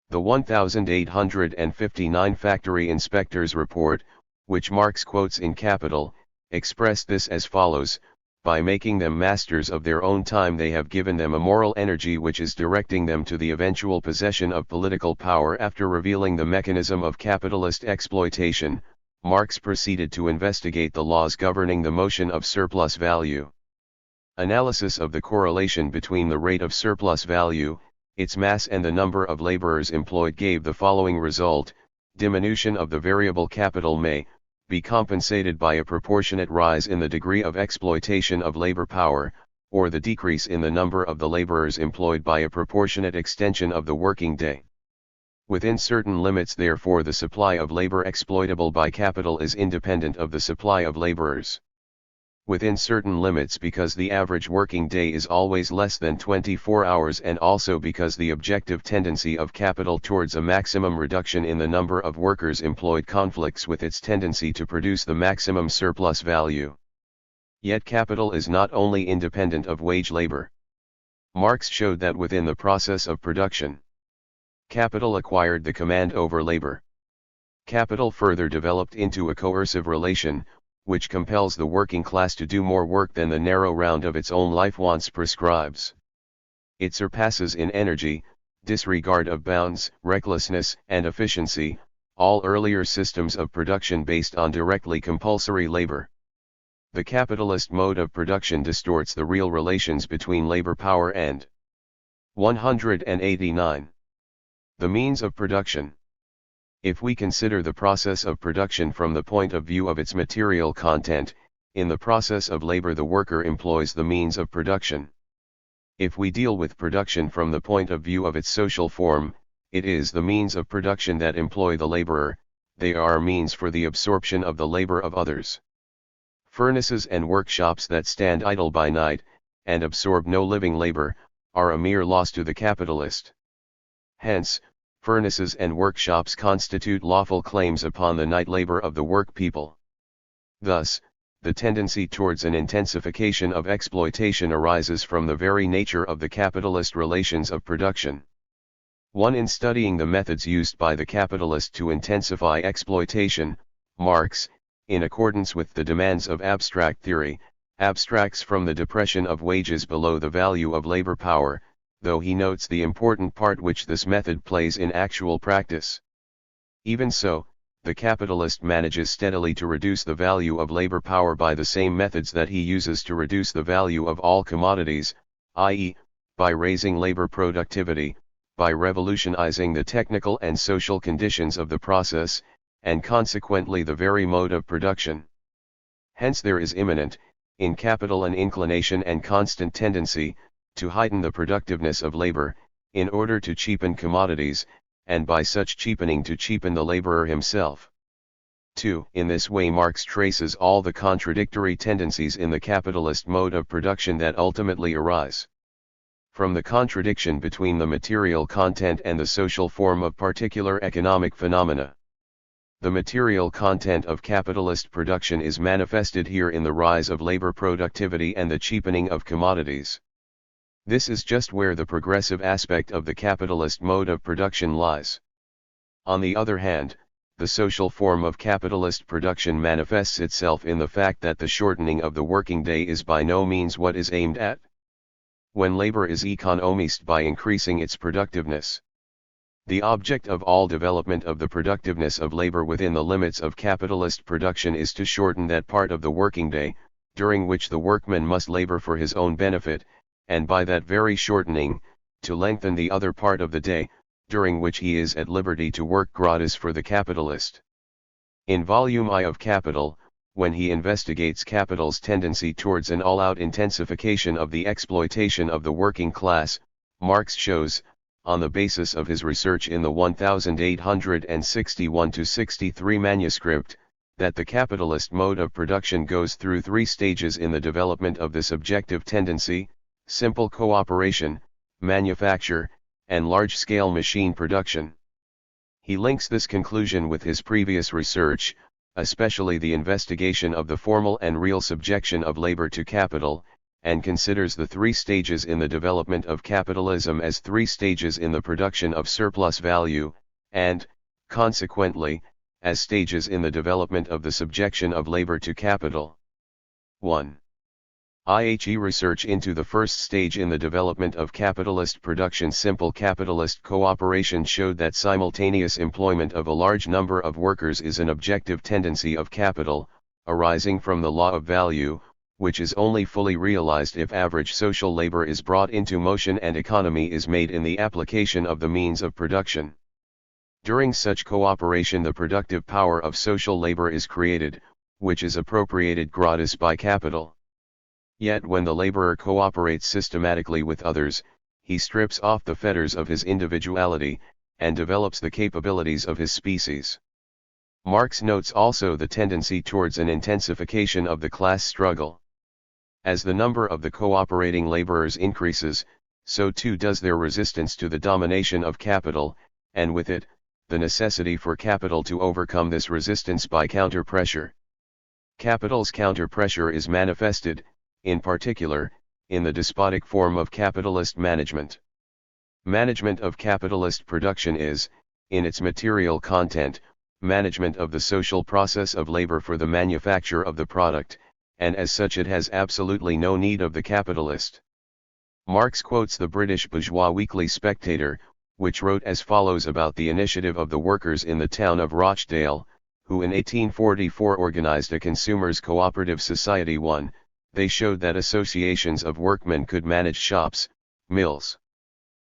The 1859 Factory Inspectors Report, which Marx quotes in Capital, expressed this as follows: by making them masters of their own time they have given them a moral energy which is directing them to the eventual possession of political power. After revealing the mechanism of capitalist exploitation, Marx proceeded to investigate the laws governing the motion of surplus value. Analysis of the correlation between the rate of surplus value, its mass and the number of laborers employed gave the following result: diminution of the variable capital may be compensated by a proportionate rise in the degree of exploitation of labor power, or the decrease in the number of the laborers employed by a proportionate extension of the working day. Within certain limits, therefore, the supply of labor exploitable by capital is independent of the supply of laborers. Within certain limits, because the average working day is always less than 24 hours, and also because the objective tendency of capital towards a maximum reduction in the number of workers employed conflicts with its tendency to produce the maximum surplus value. Yet capital is not only independent of wage labor. Marx showed that within the process of production, capital acquired the command over labor. Capital further developed into a coercive relation, which compels the working class to do more work than the narrow round of its own life wants prescribes. It surpasses in energy, disregard of bounds, recklessness, and efficiency, all earlier systems of production based on directly compulsory labor. The capitalist mode of production distorts the real relations between labor power and 189. The means of production. If we consider the process of production from the point of view of its material content, in the process of labor the worker employs the means of production. If we deal with production from the point of view of its social form, it is the means of production that employ the laborer, they are means for the absorption of the labor of others. Furnaces and workshops that stand idle by night, and absorb no living labor, are a mere loss to the capitalist. Hence, furnaces and workshops constitute lawful claims upon the night labor of the work people. Thus, the tendency towards an intensification of exploitation arises from the very nature of the capitalist relations of production. 1. In studying the methods used by the capitalist to intensify exploitation, Marx, in accordance with the demands of abstract theory, abstracts from the depression of wages below the value of labor power, though he notes the important part which this method plays in actual practice. Even so, the capitalist manages steadily to reduce the value of labor power by the same methods that he uses to reduce the value of all commodities, i.e., by raising labor productivity, by revolutionizing the technical and social conditions of the process, and consequently the very mode of production. Hence there is immanent, in capital an inclination and constant tendency, to heighten the productiveness of labor, in order to cheapen commodities, and by such cheapening to cheapen the laborer himself. 2. In this way Marx traces all the contradictory tendencies in the capitalist mode of production that ultimately arise from the contradiction between the material content and the social form of particular economic phenomena. The material content of capitalist production is manifested here in the rise of labor productivity and the cheapening of commodities. This is just where the progressive aspect of the capitalist mode of production lies. On the other hand, the social form of capitalist production manifests itself in the fact that the shortening of the working day is by no means what is aimed at. When labor is economized by increasing its productiveness, the object of all development of the productiveness of labor within the limits of capitalist production is to shorten that part of the working day, during which the workman must labor for his own benefit, and by that very shortening, to lengthen the other part of the day, during which he is at liberty to work gratis for the capitalist. In Volume I of Capital, when he investigates capital's tendency towards an all-out intensification of the exploitation of the working class, Marx shows, on the basis of his research in the 1861-63 manuscript, that the capitalist mode of production goes through 3 stages in the development of this objective tendency: simple cooperation, manufacture, and large-scale machine production. He links this conclusion with his previous research, especially the investigation of the formal and real subjection of labor to capital, and considers the 3 stages in the development of capitalism as 3 stages in the production of surplus value, and, consequently, as stages in the development of the subjection of labor to capital. 1. IHE research into the first stage in the development of capitalist production. Simple capitalist cooperation showed that simultaneous employment of a large number of workers is an objective tendency of capital, arising from the law of value, which is only fully realized if average social labor is brought into motion and economy is made in the application of the means of production. During such cooperation the productive power of social labor is created, which is appropriated gratis by capital. Yet when the laborer cooperates systematically with others, he strips off the fetters of his individuality, and develops the capabilities of his species. Marx notes also the tendency towards an intensification of the class struggle. As the number of the cooperating laborers increases, so too does their resistance to the domination of capital, and with it, the necessity for capital to overcome this resistance by counter-pressure. Capital's counter-pressure is manifested, in particular, in the despotic form of capitalist management. Management of capitalist production is, in its material content, management of the social process of labor for the manufacture of the product, and as such it has absolutely no need of the capitalist. Marx quotes the British bourgeois weekly Spectator, which wrote as follows about the initiative of the workers in the town of Rochdale, who in 1844 organized a consumers' cooperative society. 1. They showed that associations of workmen could manage shops, mills,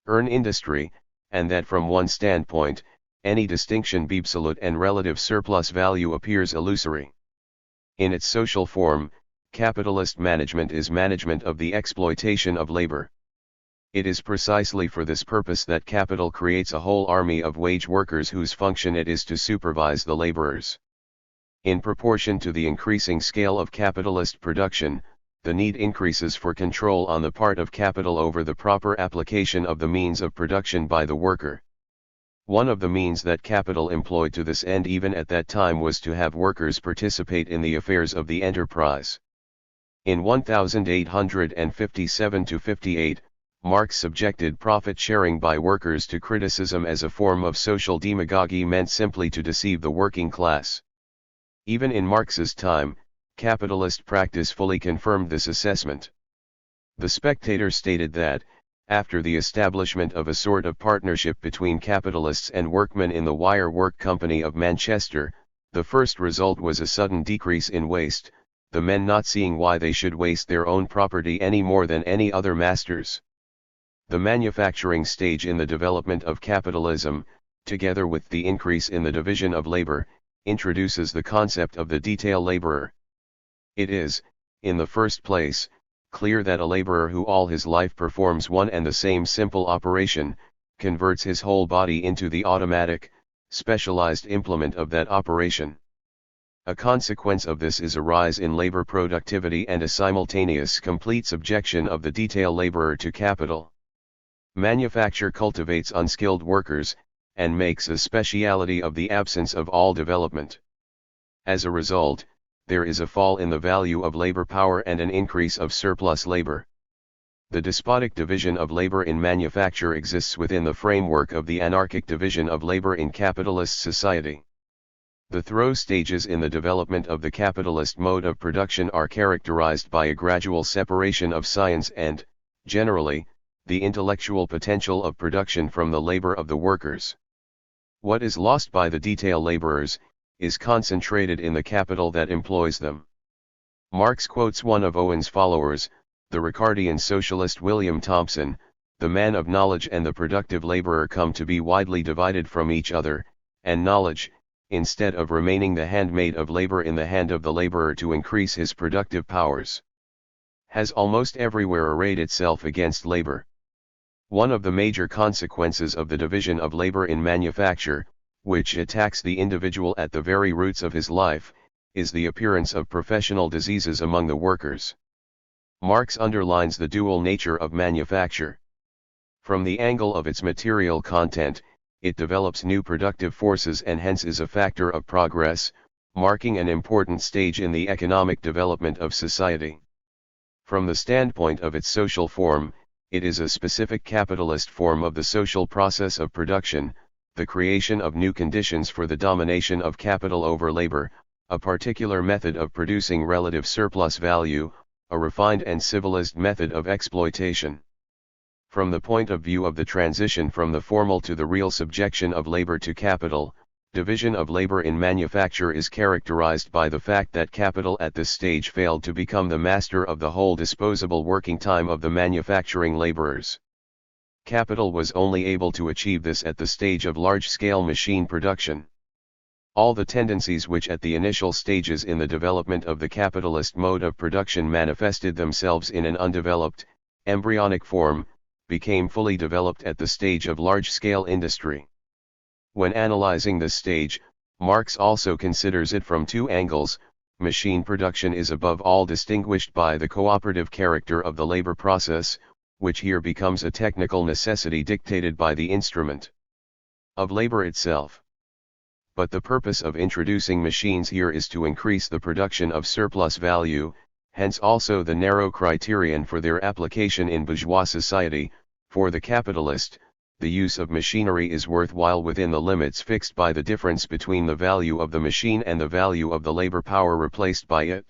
earn industry, and that from one standpoint, any distinction be absolute and relative surplus value appears illusory. In its social form, capitalist management is management of the exploitation of labor. It is precisely for this purpose that capital creates a whole army of wage workers whose function it is to supervise the laborers. In proportion to the increasing scale of capitalist production, the need increases for control on the part of capital over the proper application of the means of production by the worker. One of the means that capital employed to this end even at that time was to have workers participate in the affairs of the enterprise. In 1857-58, Marx subjected profit sharing by workers to criticism as a form of social demagogy meant simply to deceive the working class. Even in Marx's time, capitalist practice fully confirmed this assessment. The Spectator stated that, after the establishment of a sort of partnership between capitalists and workmen in the Wire Work Company of Manchester, the first result was a sudden decrease in waste, the men not seeing why they should waste their own property any more than any other masters. The manufacturing stage in the development of capitalism, together with the increase in the division of labor, introduces the concept of the detail laborer. It is, in the first place, clear that a laborer who all his life performs one and the same simple operation, converts his whole body into the automatic, specialized implement of that operation. A consequence of this is a rise in labor productivity and a simultaneous complete subjection of the detail laborer to capital. Manufacture cultivates unskilled workers, and makes a speciality of the absence of all development. As a result, there is a fall in the value of labor power and an increase of surplus labor. The despotic division of labor in manufacture exists within the framework of the anarchic division of labor in capitalist society. The throw stages in the development of the capitalist mode of production are characterized by a gradual separation of science and, generally, the intellectual potential of production from the labor of the workers. What is lost by the detail laborers, is concentrated in the capital that employs them. Marx quotes one of Owen's followers, the Ricardian socialist William Thompson: "The man of knowledge and the productive laborer come to be widely divided from each other, and knowledge, instead of remaining the handmaid of labor in the hand of the laborer to increase his productive powers, has almost everywhere arrayed itself against labor." One of the major consequences of the division of labor in manufacture, which attacks the individual at the very roots of his life, is the appearance of professional diseases among the workers. Marx underlines the dual nature of manufacture. From the angle of its material content, it develops new productive forces and hence is a factor of progress, marking an important stage in the economic development of society. From the standpoint of its social form, it is a specific capitalist form of the social process of production, the creation of new conditions for the domination of capital over labor, a particular method of producing relative surplus value, a refined and civilized method of exploitation. From the point of view of the transition from the formal to the real subjection of labor to capital, division of labor in manufacture is characterized by the fact that capital at this stage failed to become the master of the whole disposable working time of the manufacturing laborers. Capital was only able to achieve this at the stage of large-scale machine production. All the tendencies which at the initial stages in the development of the capitalist mode of production manifested themselves in an undeveloped, embryonic form, became fully developed at the stage of large-scale industry. When analyzing this stage, Marx also considers it from two angles. Machine production is above all distinguished by the cooperative character of the labor process, which here becomes a technical necessity dictated by the instrument of labor itself. But the purpose of introducing machines here is to increase the production of surplus value, hence also the narrow criterion for their application in bourgeois society. For the capitalist, the use of machinery is worthwhile within the limits fixed by the difference between the value of the machine and the value of the labor power replaced by it.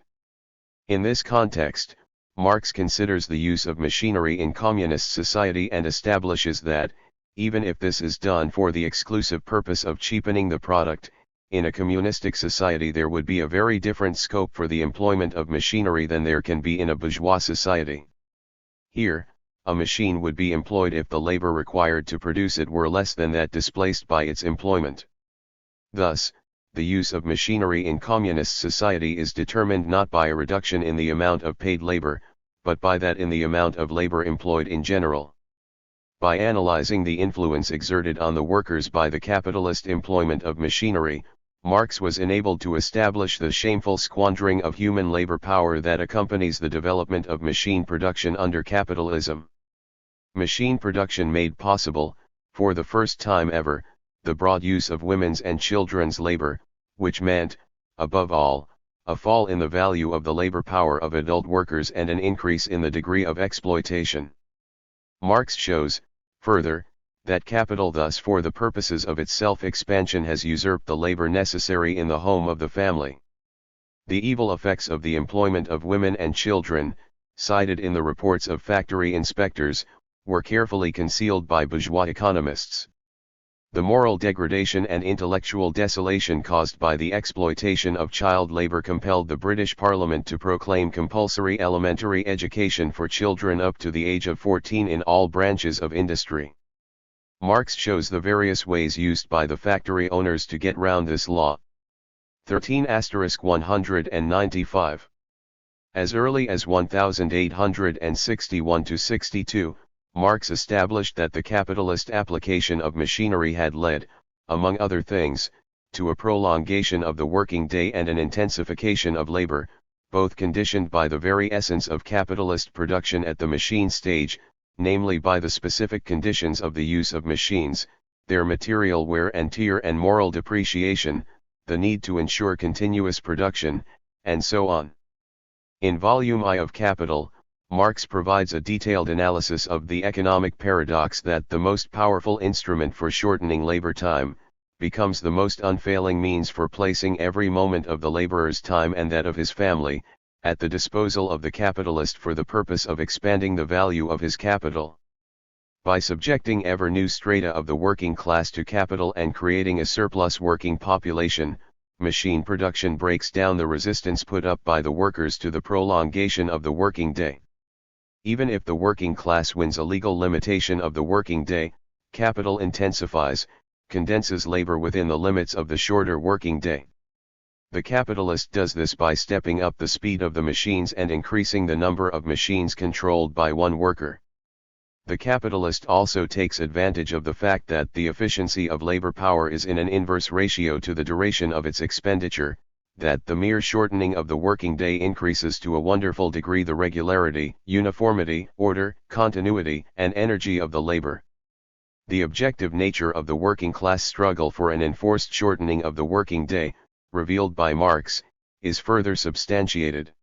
In this context, Marx considers the use of machinery in communist society and establishes that, even if this is done for the exclusive purpose of cheapening the product, in a communistic society there would be a very different scope for the employment of machinery than there can be in a bourgeois society. Here, a machine would be employed if the labor required to produce it were less than that displaced by its employment. Thus, the use of machinery in communist society is determined not by a reduction in the amount of paid labor, but by that in the amount of labor employed in general. By analyzing the influence exerted on the workers by the capitalist employment of machinery, Marx was enabled to establish the shameful squandering of human labor power that accompanies the development of machine production under capitalism. Machine production made possible, for the first time ever, the broad use of women's and children's labor, which meant, above all, a fall in the value of the labor power of adult workers and an increase in the degree of exploitation. Marx shows, further, that capital thus for the purposes of its self-expansion has usurped the labor necessary in the home of the family. The evil effects of the employment of women and children, cited in the reports of factory inspectors, were carefully concealed by bourgeois economists. The moral degradation and intellectual desolation caused by the exploitation of child labor compelled the British Parliament to proclaim compulsory elementary education for children up to the age of 14 in all branches of industry. Marx shows the various ways used by the factory owners to get round this law. 13*195. As early as 1861-62, Marx established that the capitalist application of machinery had led, among other things, to a prolongation of the working day and an intensification of labor, both conditioned by the very essence of capitalist production at the machine stage, namely by the specific conditions of the use of machines, their material wear and tear and moral depreciation, the need to ensure continuous production, and so on. In Volume I of Capital, Marx provides a detailed analysis of the economic paradox that the most powerful instrument for shortening labor time, becomes the most unfailing means for placing every moment of the laborer's time and that of his family, at the disposal of the capitalist for the purpose of expanding the value of his capital. By subjecting ever new strata of the working class to capital and creating a surplus working population, machine production breaks down the resistance put up by the workers to the prolongation of the working day. Even if the working class wins a legal limitation of the working day, capital intensifies, condenses labor within the limits of the shorter working day. The capitalist does this by stepping up the speed of the machines and increasing the number of machines controlled by one worker. The capitalist also takes advantage of the fact that the efficiency of labor power is in an inverse ratio to the duration of its expenditure, that the mere shortening of the working day increases to a wonderful degree the regularity, uniformity, order, continuity, and energy of the labor. The objective nature of the working class struggle for an enforced shortening of the working day, revealed by Marx, is further substantiated.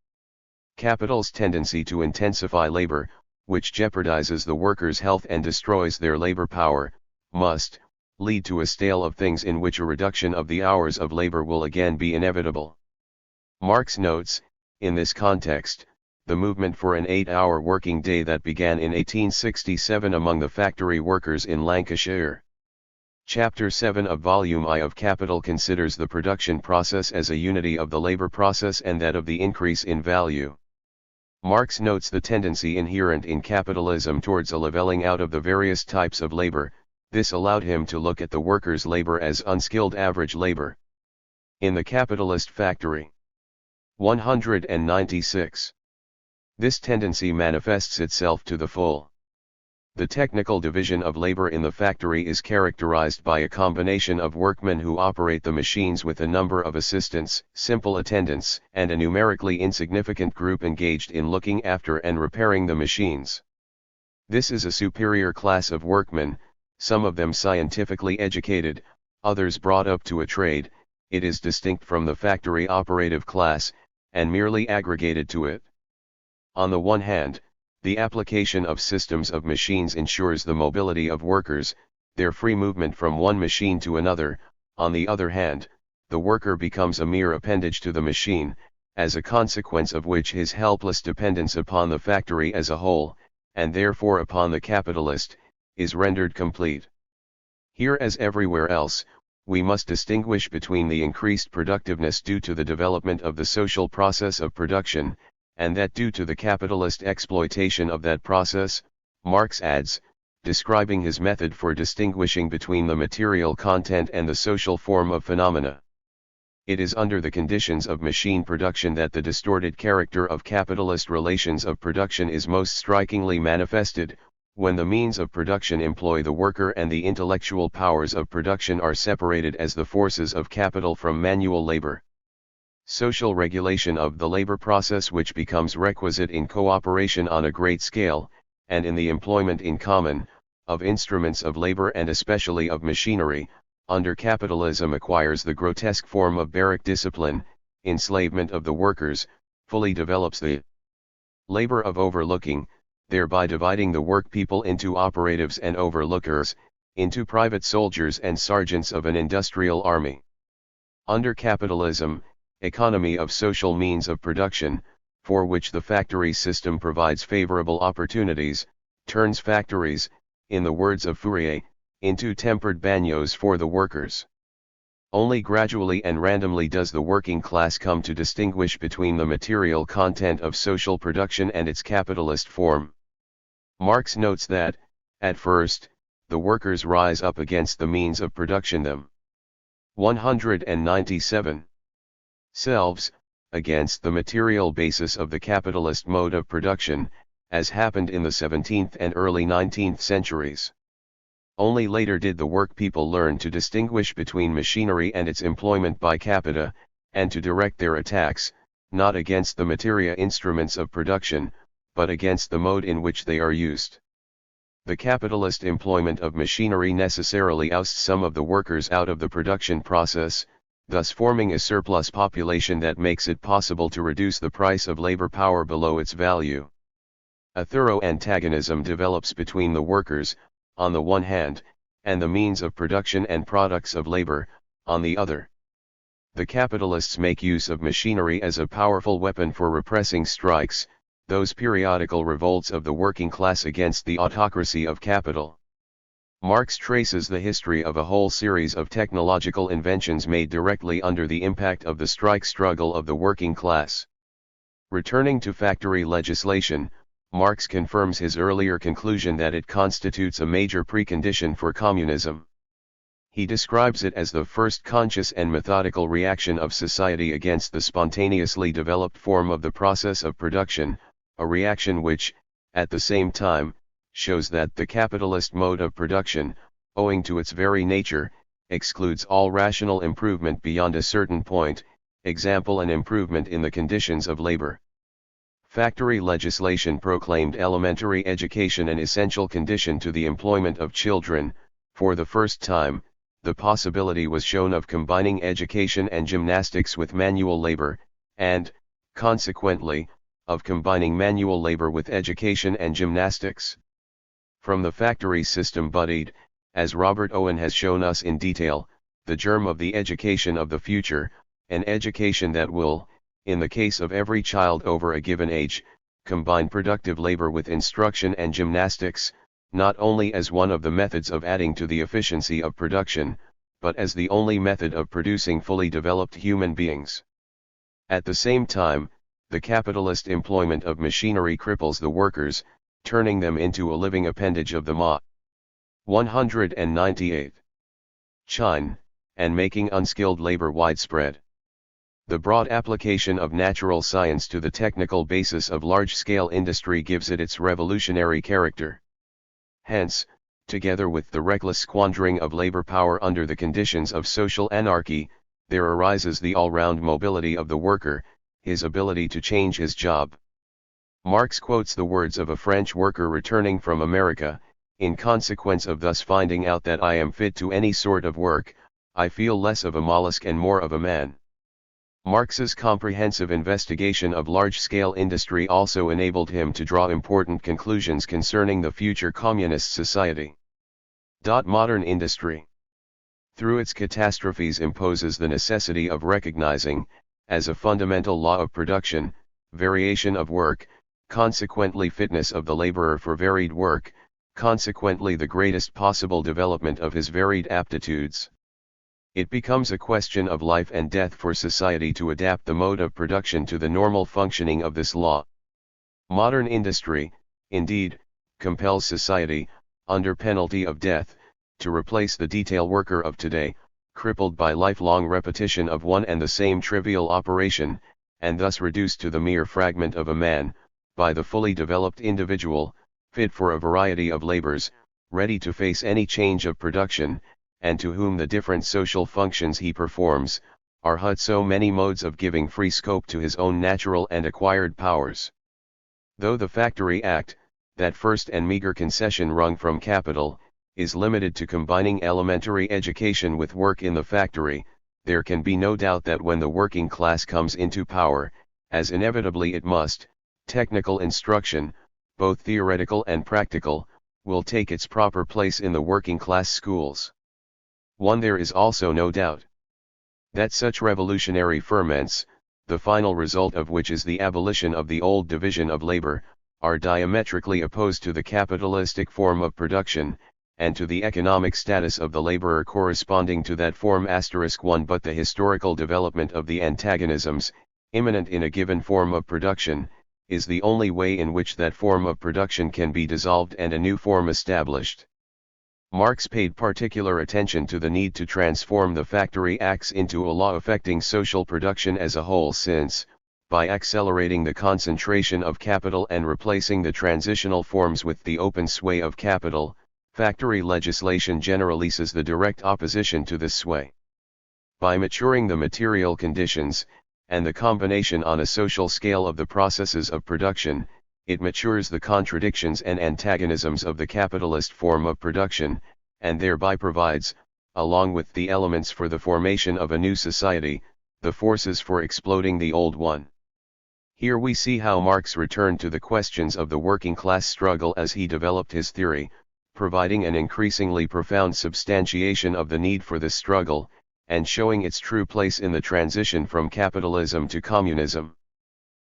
Capital's tendency to intensify labor, which jeopardizes the workers' health and destroys their labor power, must lead to a stale of things in which a reduction of the hours of labor will again be inevitable. Marx notes, in this context, the movement for an 8-hour working day that began in 1867 among the factory workers in Lancashire. Chapter 7 of Volume I of Capital considers the production process as a unity of the labor process and that of the increase in value. Marx notes the tendency inherent in capitalism towards a leveling out of the various types of labor. This allowed him to look at the workers' labor as unskilled average labor. In the capitalist factory. 196. This tendency manifests itself to the full. The technical division of labor in the factory is characterized by a combination of workmen who operate the machines with a number of assistants, simple attendants, and a numerically insignificant group engaged in looking after and repairing the machines. This is a superior class of workmen, some of them scientifically educated, others brought up to a trade. It is distinct from the factory operative class, and merely aggregated to it. On the one hand, the application of systems of machines ensures the mobility of workers, their free movement from one machine to another. On the other hand, the worker becomes a mere appendage to the machine, as a consequence of which his helpless dependence upon the factory as a whole, and therefore upon the capitalist, is rendered complete. Here as everywhere else, we must distinguish between the increased productiveness due to the development of the social process of production, and that due to the capitalist exploitation of that process. Marx adds, describing his method for distinguishing between the material content and the social form of phenomena. It is under the conditions of machine production that the distorted character of capitalist relations of production is most strikingly manifested, when the means of production employ the worker and the intellectual powers of production are separated as the forces of capital from manual labor. Social regulation of the labor process, which becomes requisite in cooperation on a great scale, and in the employment in common, of instruments of labor and especially of machinery, under capitalism acquires the grotesque form of barrack discipline, enslavement of the workers, fully develops the labor of overlooking, thereby dividing the workpeople into operatives and overlookers, into private soldiers and sergeants of an industrial army. Under capitalism, economy of social means of production, for which the factory system provides favorable opportunities, turns factories, in the words of Fourier, into tempered bagnios for the workers. Only gradually and randomly does the working class come to distinguish between the material content of social production and its capitalist form. Marx notes that, at first, the workers rise up against the means of production them. 197. Selves, against the material basis of the capitalist mode of production, as happened in the 17th and early 19th centuries. Only later did the workpeople learn to distinguish between machinery and its employment by capita, and to direct their attacks, not against the materia instruments of production, but against the mode in which they are used. The capitalist employment of machinery necessarily ousts some of the workers out of the production process, thus forming a surplus population that makes it possible to reduce the price of labor power below its value. A thorough antagonism develops between the workers, on the one hand, and the means of production and products of labor, on the other. The capitalists make use of machinery as a powerful weapon for repressing strikes, those periodical revolts of the working class against the autocracy of capital. Marx traces the history of a whole series of technological inventions made directly under the impact of the strike struggle of the working class. Returning to factory legislation, Marx confirms his earlier conclusion that it constitutes a major precondition for communism. He describes it as the first conscious and methodical reaction of society against the spontaneously developed form of the process of production, a reaction which, at the same time, shows that the capitalist mode of production, owing to its very nature, excludes all rational improvement beyond a certain point, example an improvement in the conditions of labor. Factory legislation proclaimed elementary education an essential condition to the employment of children. For the first time, the possibility was shown of combining education and gymnastics with manual labor, and, consequently, of combining manual labor with education and gymnastics. From the factory system budded, as Robert Owen has shown us in detail, the germ of the education of the future, an education that will, in the case of every child over a given age, combine productive labor with instruction and gymnastics, not only as one of the methods of adding to the efficiency of production, but as the only method of producing fully developed human beings. At the same time, the capitalist employment of machinery cripples the workers, turning them into a living appendage of the ma. 198. Chine, and making unskilled labor widespread. The broad application of natural science to the technical basis of large-scale industry gives it its revolutionary character. Hence, together with the reckless squandering of labor power under the conditions of social anarchy, there arises the all-round mobility of the worker, his ability to change his job. Marx quotes the words of a French worker returning from America: "In consequence of thus finding out that I am fit to any sort of work, I feel less of a mollusk and more of a man." Marx's comprehensive investigation of large-scale industry also enabled him to draw important conclusions concerning the future communist society. Modern industry, through its catastrophes, imposes the necessity of recognizing, as a fundamental law of production, variation of work, consequently fitness of the laborer for varied work, consequently the greatest possible development of his varied aptitudes. It becomes a question of life and death for society to adapt the mode of production to the normal functioning of this law. Modern industry, indeed, compels society, under penalty of death, to replace the detail worker of today, crippled by lifelong repetition of one and the same trivial operation, and thus reduced to the mere fragment of a man, by the fully developed individual, fit for a variety of labors, ready to face any change of production, and to whom the different social functions he performs, are so many modes of giving free scope to his own natural and acquired powers. Though the Factory Act, that first and meager concession wrung from capital, is limited to combining elementary education with work in the factory, there can be no doubt that when the working class comes into power, as inevitably it must, technical instruction, both theoretical and practical, will take its proper place in the working class schools. There is also no doubt that such revolutionary ferments, the final result of which is the abolition of the old division of labor, are diametrically opposed to the capitalistic form of production, and to the economic status of the laborer corresponding to that form. 1 But the historical development of the antagonisms, immanent in a given form of production, is the only way in which that form of production can be dissolved and a new form established. Marx paid particular attention to the need to transform the factory acts into a law affecting social production as a whole, since, by accelerating the concentration of capital and replacing the transitional forms with the open sway of capital, factory legislation generalizes the direct opposition to this sway. By maturing the material conditions, and the combination on a social scale of the processes of production, it matures the contradictions and antagonisms of the capitalist form of production, and thereby provides, along with the elements for the formation of a new society, the forces for exploding the old one. Here we see how Marx returned to the questions of the working class struggle as he developed his theory, providing an increasingly profound substantiation of the need for this struggle, and showing its true place in the transition from capitalism to communism.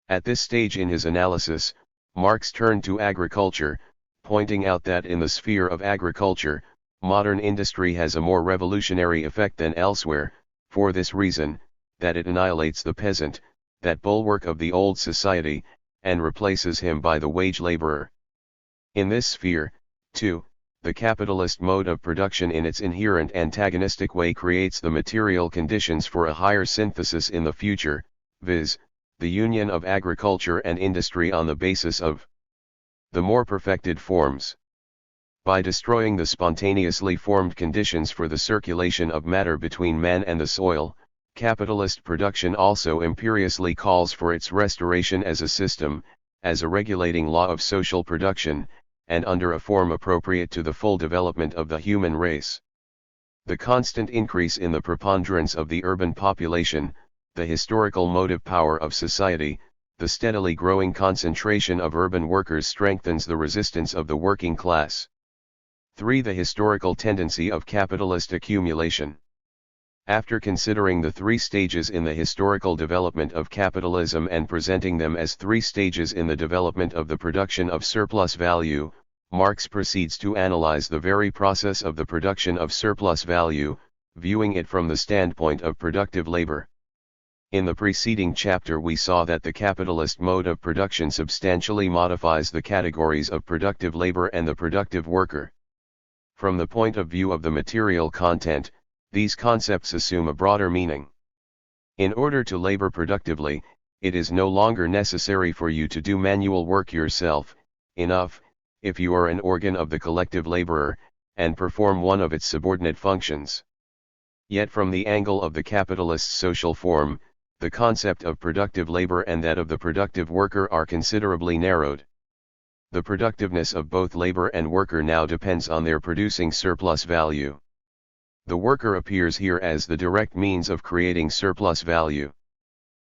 At this stage in his analysis, Marx turned to agriculture, pointing out that in the sphere of agriculture, modern industry has a more revolutionary effect than elsewhere, for this reason, that it annihilates the peasant, that bulwark of the old society, and replaces him by the wage laborer. In this sphere, too, the capitalist mode of production in its inherent antagonistic way creates the material conditions for a higher synthesis in the future, viz., the union of agriculture and industry on the basis of the more perfected forms. By destroying the spontaneously formed conditions for the circulation of matter between man and the soil, capitalist production also imperiously calls for its restoration as a system, as a regulating law of social production, and under a form appropriate to the full development of the human race. The constant increase in the preponderance of the urban population, the historical motive power of society, the steadily growing concentration of urban workers strengthens the resistance of the working class. 3. The historical tendency of capitalist accumulation. After considering the three stages in the historical development of capitalism and presenting them as three stages in the development of the production of surplus value, Marx proceeds to analyze the very process of the production of surplus value, viewing it from the standpoint of productive labor. In the preceding chapter we saw that the capitalist mode of production substantially modifies the categories of productive labor and the productive worker. From the point of view of the material content, these concepts assume a broader meaning. In order to labor productively, it is no longer necessary for you to do manual work yourself, enough, if you are an organ of the collective laborer, and perform one of its subordinate functions. Yet from the angle of the capitalist social form, the concept of productive labor and that of the productive worker are considerably narrowed. The productiveness of both labor and worker now depends on their producing surplus value. The worker appears here as the direct means of creating surplus value.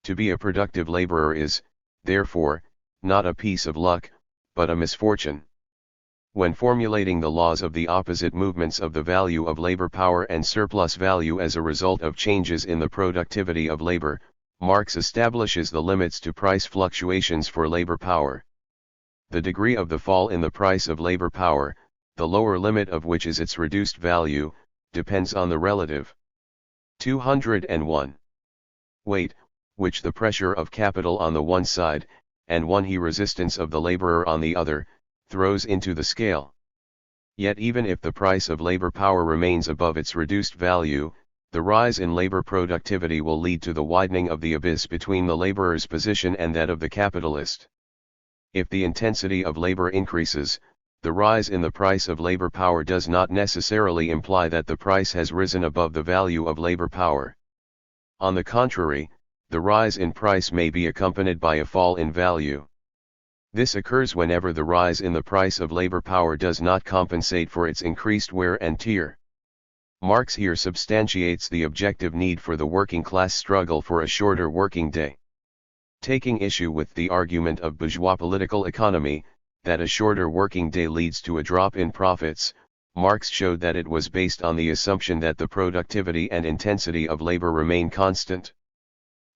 To be a productive laborer is, therefore, not a piece of luck, but a misfortune. When formulating the laws of the opposite movements of the value of labor power and surplus value as a result of changes in the productivity of labor, Marx establishes the limits to price fluctuations for labor power. The degree of the fall in the price of labor power, the lower limit of which is its reduced value, depends on the relative 201 weight, which the pressure of capital on the one side, and resistance of the laborer on the other, throws into the scale. Yet even if the price of labor power remains above its reduced value, the rise in labor productivity will lead to the widening of the abyss between the laborer's position and that of the capitalist. If the intensity of labor increases, the rise in the price of labor power does not necessarily imply that the price has risen above the value of labor power. On the contrary, the rise in price may be accompanied by a fall in value. This occurs whenever the rise in the price of labor power does not compensate for its increased wear and tear. Marx here substantiates the objective need for the working class struggle for a shorter working day. Taking issue with the argument of bourgeois political economy, that a shorter working day leads to a drop in profits, Marx showed that it was based on the assumption that the productivity and intensity of labor remain constant.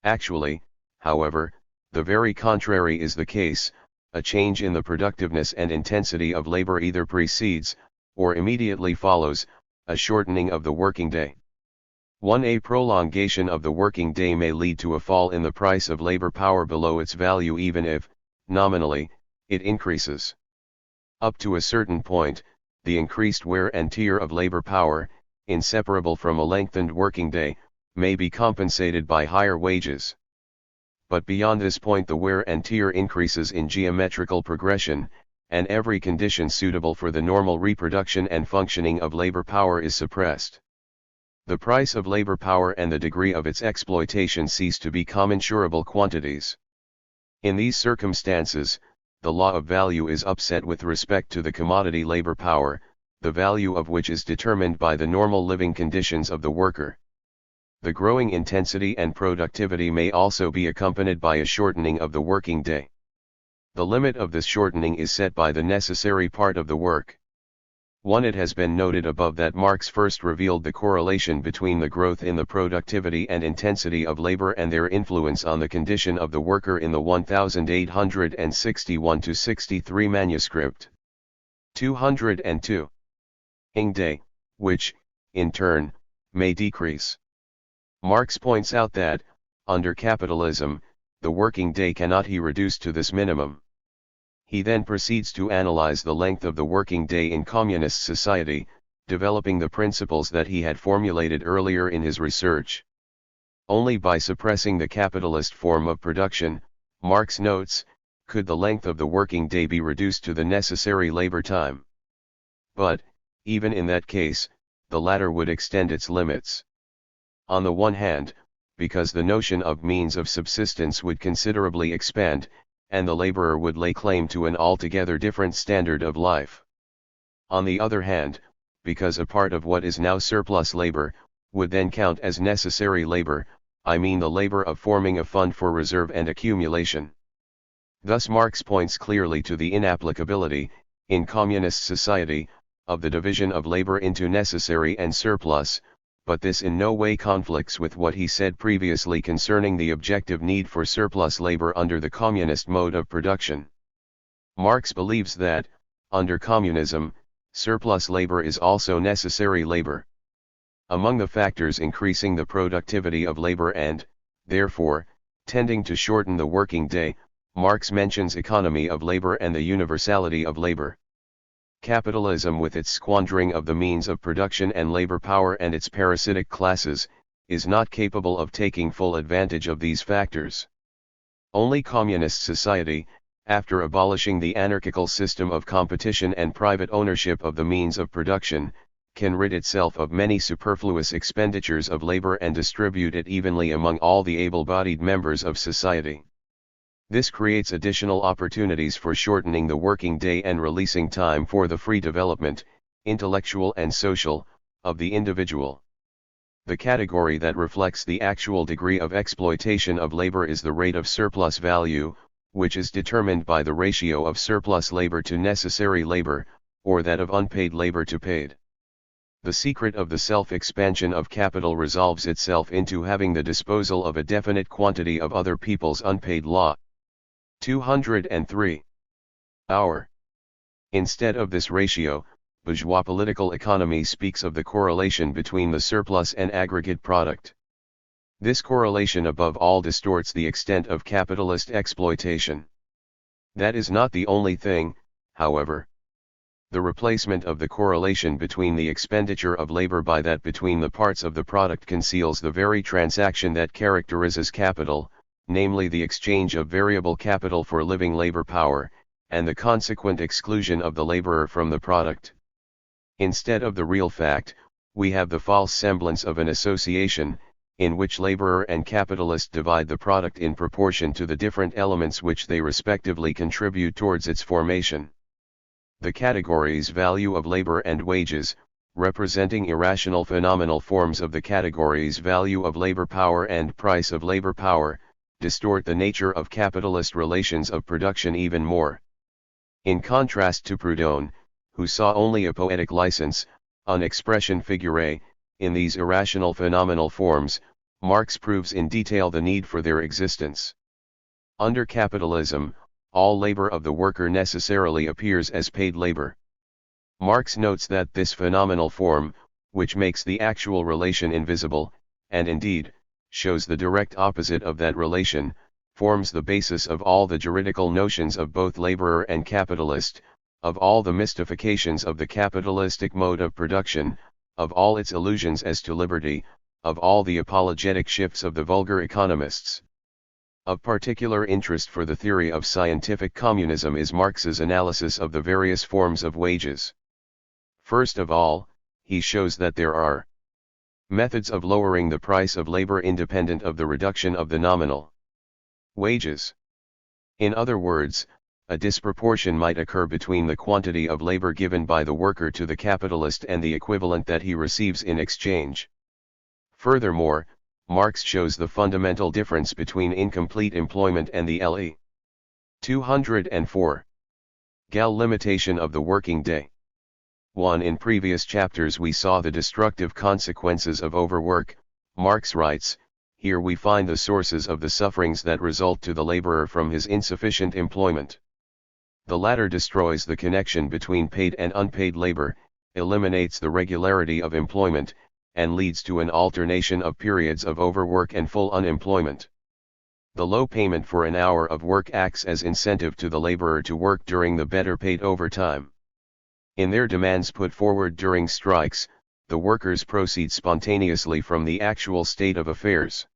Actually, however, the very contrary is the case. A change in the productiveness and intensity of labor either precedes, or immediately follows, a shortening of the working day. A prolongation of the working day may lead to a fall in the price of labor power below its value even if, nominally, it increases. Up to a certain point, the increased wear and tear of labor power, inseparable from a lengthened working day, may be compensated by higher wages. But beyond this point the wear and tear increases in geometrical progression, and every condition suitable for the normal reproduction and functioning of labor power is suppressed. The price of labor power and the degree of its exploitation cease to be commensurable quantities. In these circumstances, the law of value is upset with respect to the commodity labor power, the value of which is determined by the normal living conditions of the worker. The growing intensity and productivity may also be accompanied by a shortening of the working day. The limit of this shortening is set by the necessary part of the work. It has been noted above that Marx first revealed the correlation between the growth in the productivity and intensity of labor and their influence on the condition of the worker in the 1861-63 manuscript. 202. Ing day, which, in turn, may decrease. Marx points out that, under capitalism, the working day cannot be reduced to this minimum. He then proceeds to analyze the length of the working day in communist society, developing the principles that he had formulated earlier in his research. Only by suppressing the capitalist form of production, Marx notes, could the length of the working day be reduced to the necessary labor time. But, even in that case, the latter would extend its limits. On the one hand, because the notion of means of subsistence would considerably expand, and the laborer would lay claim to an altogether different standard of life. On the other hand, because a part of what is now surplus labor, would then count as necessary labor, I mean the labor of forming a fund for reserve and accumulation. Thus Marx points clearly to the inapplicability, in communist society, of the division of labor into necessary and surplus, but this in no way conflicts with what he said previously concerning the objective need for surplus labor under the communist mode of production. Marx believes that, under communism, surplus labor is also necessary labor. Among the factors increasing the productivity of labor and, therefore, tending to shorten the working day, Marx mentions economy of labor and the universality of labor. Capitalism, with its squandering of the means of production and labor power and its parasitic classes, is not capable of taking full advantage of these factors. Only communist society, after abolishing the anarchical system of competition and private ownership of the means of production, can rid itself of many superfluous expenditures of labor and distribute it evenly among all the able-bodied members of society. This creates additional opportunities for shortening the working day and releasing time for the free development, intellectual and social, of the individual. The category that reflects the actual degree of exploitation of labor is the rate of surplus value, which is determined by the ratio of surplus labor to necessary labor, or that of unpaid labor to paid. The secret of the self-expansion of capital resolves itself into having the disposal of a definite quantity of other people's unpaid lot. 203. Hour. Instead of this ratio, bourgeois political economy speaks of the correlation between the surplus and aggregate product. This correlation above all distorts the extent of capitalist exploitation. That is not the only thing, however. The replacement of the correlation between the expenditure of labor by that between the parts of the product conceals the very transaction that characterizes capital, namely the exchange of variable capital for living labor power, and the consequent exclusion of the laborer from the product. Instead of the real fact, we have the false semblance of an association, in which laborer and capitalist divide the product in proportion to the different elements which they respectively contribute towards its formation. The categories value of labor and wages, representing irrational phenomenal forms of the categories value of labor power and price of labor power, distort the nature of capitalist relations of production even more. In contrast to Proudhon, who saw only a poetic license, an expression figurae, in these irrational phenomenal forms, Marx proves in detail the need for their existence. Under capitalism, all labor of the worker necessarily appears as paid labor. Marx notes that this phenomenal form, which makes the actual relation invisible, and indeed, shows the direct opposite of that relation, forms the basis of all the juridical notions of both laborer and capitalist, of all the mystifications of the capitalistic mode of production, of all its illusions as to liberty, of all the apologetic shifts of the vulgar economists. Of particular interest for the theory of scientific communism is Marx's analysis of the various forms of wages. First of all, he shows that there are methods of lowering the price of labor independent of the reduction of the nominal wages. In other words, a disproportion might occur between the quantity of labor given by the worker to the capitalist and the equivalent that he receives in exchange. Furthermore, Marx shows the fundamental difference between incomplete employment and the LE. 204. Gal limitation of the working day. 1. In previous chapters we saw the destructive consequences of overwork. Marx writes, here we find the sources of the sufferings that result to the laborer from his insufficient employment. The latter destroys the connection between paid and unpaid labor, eliminates the regularity of employment, and leads to an alternation of periods of overwork and full unemployment. The low payment for an hour of work acts as incentive to the laborer to work during the better paid overtime. In their demands put forward during strikes, the workers proceed spontaneously from the actual state of affairs.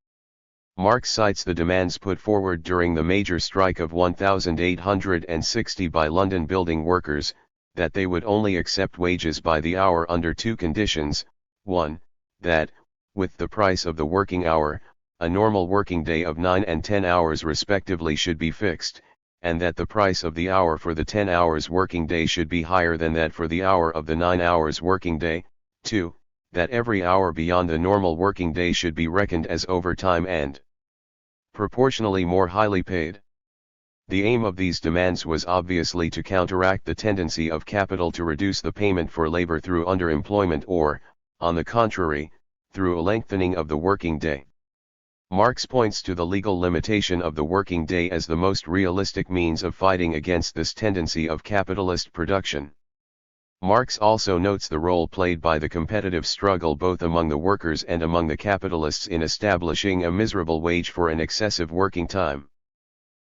Marx cites the demands put forward during the major strike of 1860 by London building workers, that they would only accept wages by the hour under two conditions: 1. That, with the price of the working hour, a normal working day of 9 and 10 hours respectively should be fixed, and that the price of the hour for the 10 hours working day should be higher than that for the hour of the 9 hours working day. 2. That every hour beyond the normal working day should be reckoned as overtime and proportionally more highly paid. The aim of these demands was obviously to counteract the tendency of capital to reduce the payment for labor through underemployment or, on the contrary, through a lengthening of the working day. Marx points to the legal limitation of the working day as the most realistic means of fighting against this tendency of capitalist production. Marx also notes the role played by the competitive struggle both among the workers and among the capitalists in establishing a miserable wage for an excessive working time.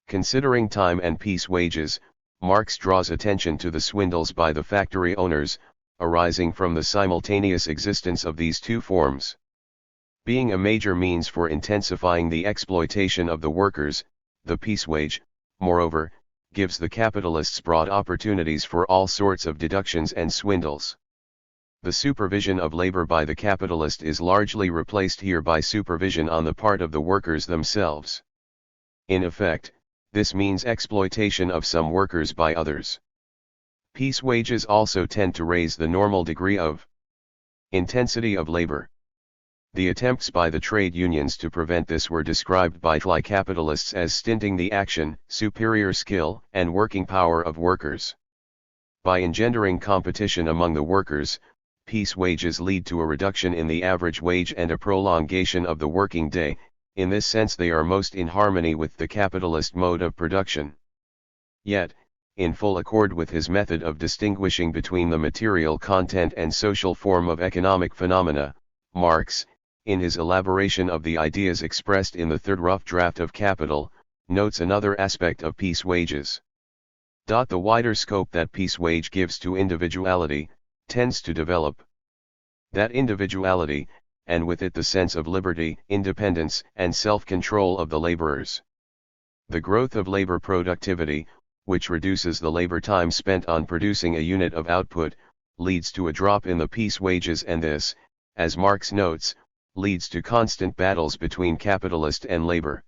Considering time and piece wages, Marx draws attention to the swindles by the factory owners, arising from the simultaneous existence of these two forms. Being a major means for intensifying the exploitation of the workers, the piece wage, moreover, gives the capitalists broad opportunities for all sorts of deductions and swindles. The supervision of labor by the capitalist is largely replaced here by supervision on the part of the workers themselves. In effect, this means exploitation of some workers by others. Piece wages also tend to raise the normal degree of intensity of labor. The attempts by the trade unions to prevent this were described by capitalists as stinting the action, superior skill, and working power of workers. By engendering competition among the workers, piece wages lead to a reduction in the average wage and a prolongation of the working day. In this sense they are most in harmony with the capitalist mode of production. Yet, in full accord with his method of distinguishing between the material content and social form of economic phenomena, Marx, in his elaboration of the ideas expressed in the third rough draft of Capital, notes another aspect of piece wages. The wider scope that piece wage gives to individuality, tends to develop that individuality, and with it the sense of liberty, independence, and self-control of the laborers. The growth of labor productivity, which reduces the labor time spent on producing a unit of output, leads to a drop in the piece wages, and this, as Marx notes, leads to constant battles between capitalist and labor.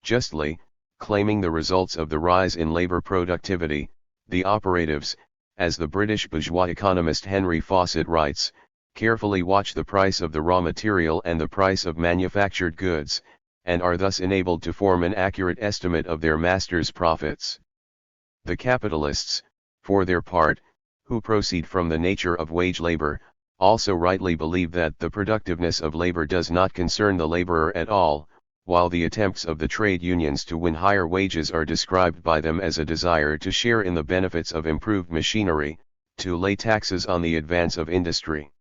Justly, claiming the results of the rise in labor productivity, the operatives, as the British bourgeois economist Henry Fawcett writes, carefully watch the price of the raw material and the price of manufactured goods, and are thus enabled to form an accurate estimate of their masters' profits. The capitalists, for their part, who proceed from the nature of wage labor, also rightly believe that the productiveness of labor does not concern the laborer at all, while the attempts of the trade unions to win higher wages are described by them as a desire to share in the benefits of improved machinery, to lay taxes on the advance of industry.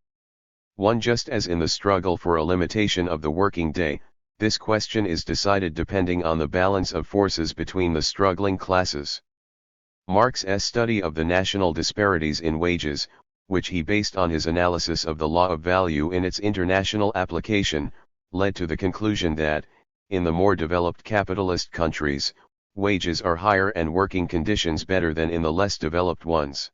Just as in the struggle for a limitation of the working day, this question is decided depending on the balance of forces between the struggling classes. Marx's study of the national disparities in wages, which he based on his analysis of the law of value in its international application, led to the conclusion that, in the more developed capitalist countries, wages are higher and working conditions better than in the less developed ones.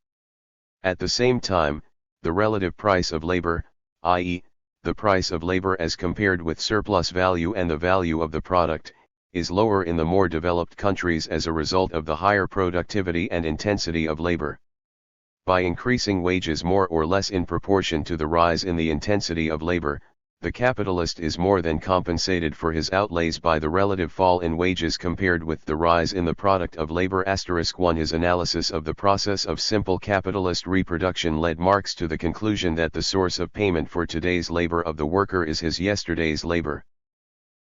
At the same time, the relative price of labor, i.e., the price of labor as compared with surplus value and the value of the product, is lower in the more developed countries as a result of the higher productivity and intensity of labor. By increasing wages more or less in proportion to the rise in the intensity of labor, the capitalist is more than compensated for his outlays by the relative fall in wages compared with the rise in the product of labor. *1 His analysis of the process of simple capitalist reproduction led Marx to the conclusion that the source of payment for today's labor of the worker is his yesterday's labor.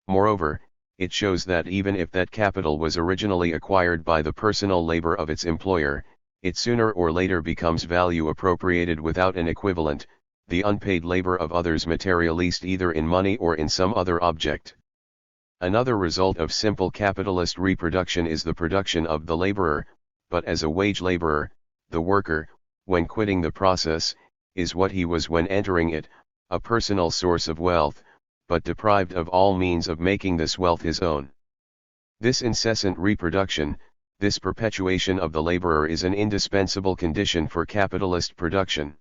Moreover, it shows that even if that capital was originally acquired by the personal labor of its employer, it sooner or later becomes value appropriated without an equivalent, the unpaid labor of others materialized either in money or in some other object. Another result of simple capitalist reproduction is the production of the laborer, but as a wage laborer, the worker, when quitting the process, is what he was when entering it, a personal source of wealth, but deprived of all means of making this wealth his own. This incessant reproduction, this perpetuation of the laborer is an indispensable condition for capitalist production.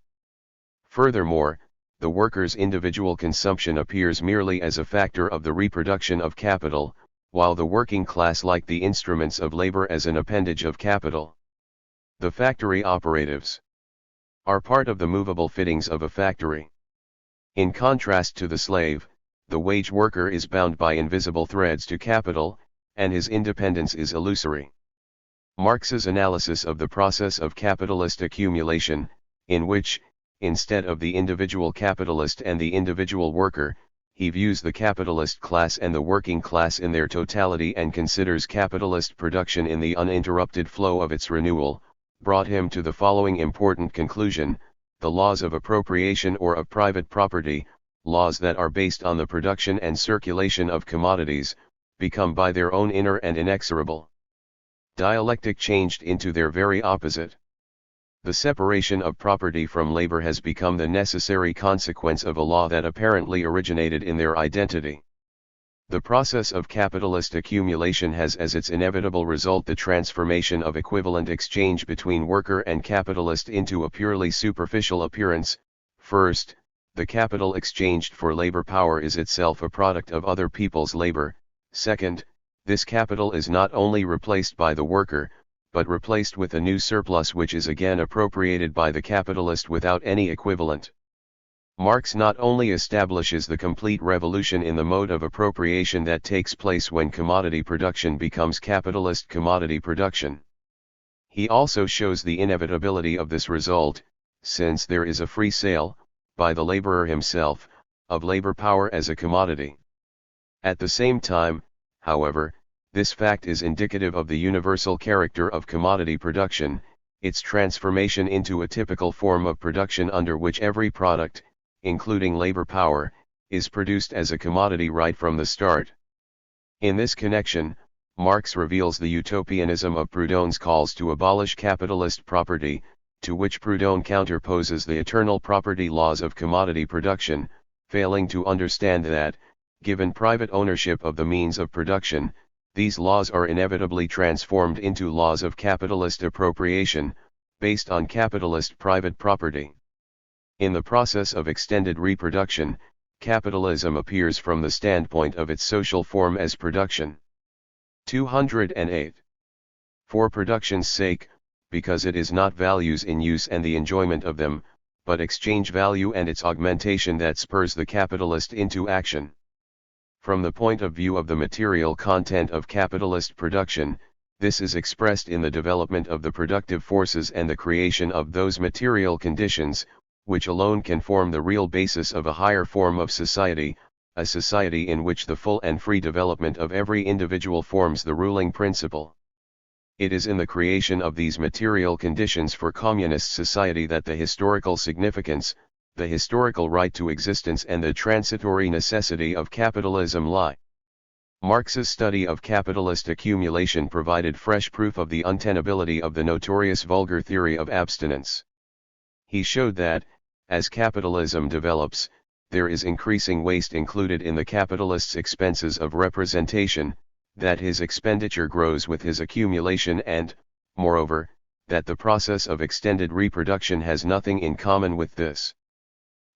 Furthermore, the worker's individual consumption appears merely as a factor of the reproduction of capital, while the working class like the instruments of labor as an appendage of capital. The factory operatives are part of the movable fittings of a factory. In contrast to the slave, the wage worker is bound by invisible threads to capital, and his independence is illusory. Marx's analysis of the process of capitalist accumulation, in which, instead of the individual capitalist and the individual worker, he views the capitalist class and the working class in their totality and considers capitalist production in the uninterrupted flow of its renewal, brought him to the following important conclusion: the laws of appropriation or of private property, laws that are based on the production and circulation of commodities, become by their own inner and inexorable dialectic changed into their very opposite. The separation of property from labor has become the necessary consequence of a law that apparently originated in their identity. The process of capitalist accumulation has as its inevitable result the transformation of equivalent exchange between worker and capitalist into a purely superficial appearance. First, the capital exchanged for labor power is itself a product of other people's labor. Second, this capital is not only replaced by the worker, but replaced with a new surplus which is again appropriated by the capitalist without any equivalent. Marx not only establishes the complete revolution in the mode of appropriation that takes place when commodity production becomes capitalist commodity production. He also shows the inevitability of this result, since there is a free sale, by the laborer himself, of labor power as a commodity. At the same time, however, this fact is indicative of the universal character of commodity production, its transformation into a typical form of production under which every product, including labor power, is produced as a commodity right from the start. In this connection, Marx reveals the utopianism of Proudhon's calls to abolish capitalist property, to which Proudhon counterposes the eternal property laws of commodity production, failing to understand that, given private ownership of the means of production, these laws are inevitably transformed into laws of capitalist appropriation, based on capitalist private property. In the process of extended reproduction, capitalism appears from the standpoint of its social form as production. 208. For production's sake, because it is not values in use and the enjoyment of them, but exchange value and its augmentation that spurs the capitalist into action. From the point of view of the material content of capitalist production, this is expressed in the development of the productive forces and the creation of those material conditions, which alone can form the real basis of a higher form of society, a society in which the full and free development of every individual forms the ruling principle. It is in the creation of these material conditions for communist society that the historical significance, the historical right to existence and the transitory necessity of capitalism lie. Marx's study of capitalist accumulation provided fresh proof of the untenability of the notorious vulgar theory of abstinence. He showed that, as capitalism develops, there is increasing waste included in the capitalist's expenses of representation, that his expenditure grows with his accumulation and, moreover, that the process of extended reproduction has nothing in common with this.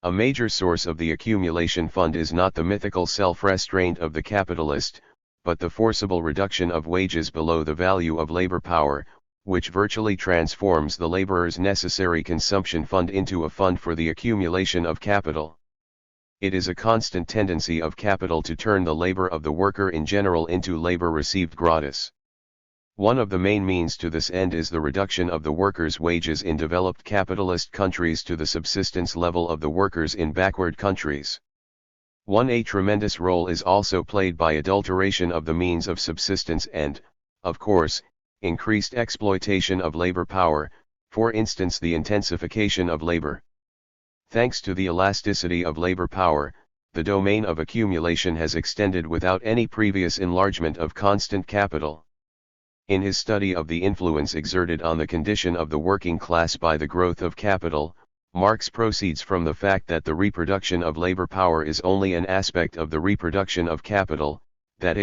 A major source of the accumulation fund is not the mythical self-restraint of the capitalist, but the forcible reduction of wages below the value of labor power, which virtually transforms the laborer's necessary consumption fund into a fund for the accumulation of capital. It is a constant tendency of capital to turn the labor of the worker in general into labor received gratis. One of the main means to this end is the reduction of the workers' wages in developed capitalist countries to the subsistence level of the workers in backward countries. A tremendous role is also played by adulteration of the means of subsistence and, of course, increased exploitation of labor power, for instance the intensification of labor. Thanks to the elasticity of labor power, the domain of accumulation has extended without any previous enlargement of constant capital. In his study of the influence exerted on the condition of the working class by the growth of capital, Marx proceeds from the fact that the reproduction of labor power is only an aspect of the reproduction of capital, that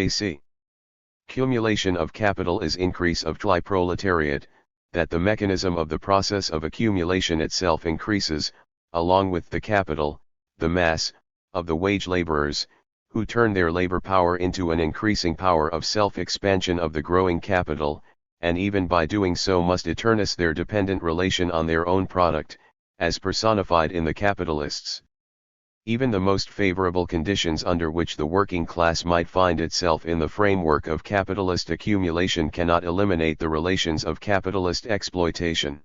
accumulation of capital is increase of proletariat, that the mechanism of the process of accumulation itself increases, along with the capital, the mass, of the wage laborers, who turn their labor power into an increasing power of self-expansion of the growing capital, and even by doing so must eternise their dependent relation on their own product, as personified in the capitalists. Even the most favorable conditions under which the working class might find itself in the framework of capitalist accumulation cannot eliminate the relations of capitalist exploitation.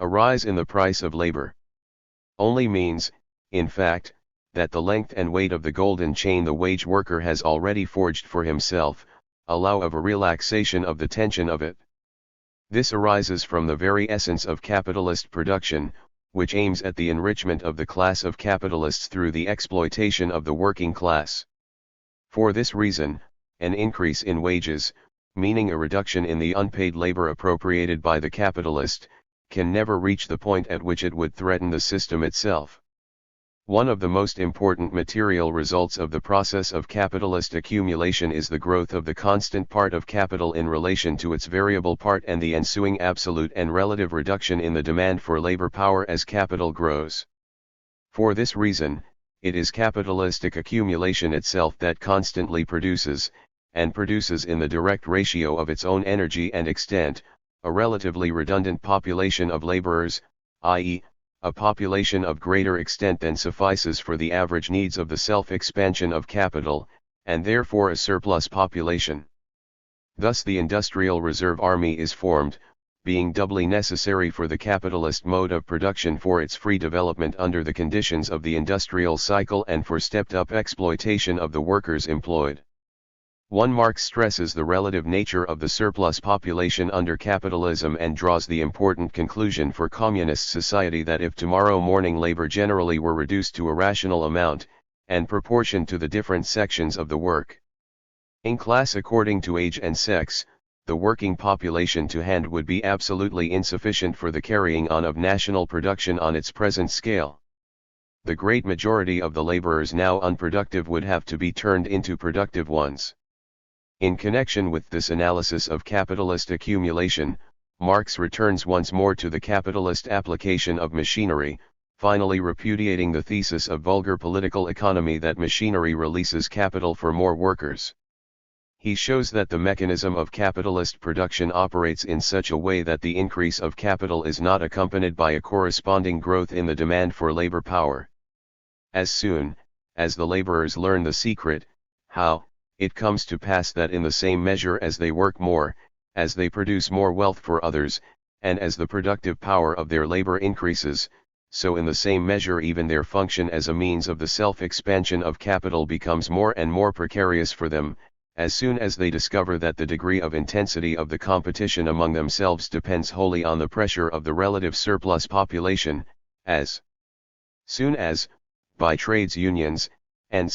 A rise in the price of labor only means, in fact, that the length and weight of the golden chain the wage worker has already forged for himself, allow of a relaxation of the tension of it. This arises from the very essence of capitalist production, which aims at the enrichment of the class of capitalists through the exploitation of the working class. For this reason, an increase in wages, meaning a reduction in the unpaid labor appropriated by the capitalist, can never reach the point at which it would threaten the system itself. One of the most important material results of the process of capitalist accumulation is the growth of the constant part of capital in relation to its variable part and the ensuing absolute and relative reduction in the demand for labor power as capital grows. For this reason, it is capitalistic accumulation itself that constantly produces, and produces in the direct ratio of its own energy and extent, a relatively redundant population of laborers, i.e., a population of greater extent than suffices for the average needs of the self-expansion of capital, and therefore a surplus population. Thus the industrial reserve army is formed, being doubly necessary for the capitalist mode of production for its free development under the conditions of the industrial cycle and for stepped-up exploitation of the workers employed. Marx stresses the relative nature of the surplus population under capitalism and draws the important conclusion for communist society that if tomorrow morning labor generally were reduced to a rational amount, and proportioned to the different sections of the work in class according to age and sex, the working population to hand would be absolutely insufficient for the carrying on of national production on its present scale. The great majority of the laborers now unproductive would have to be turned into productive ones. In connection with this analysis of capitalist accumulation, Marx returns once more to the capitalist application of machinery, finally repudiating the thesis of vulgar political economy that machinery releases capital for more workers. He shows that the mechanism of capitalist production operates in such a way that the increase of capital is not accompanied by a corresponding growth in the demand for labor power. As soon as the laborers learn the secret, how it comes to pass that in the same measure as they work more, as they produce more wealth for others, and as the productive power of their labor increases, so in the same measure even their function as a means of the self-expansion of capital becomes more and more precarious for them, as soon as they discover that the degree of intensity of the competition among themselves depends wholly on the pressure of the relative surplus population, as soon as, by trades unions, and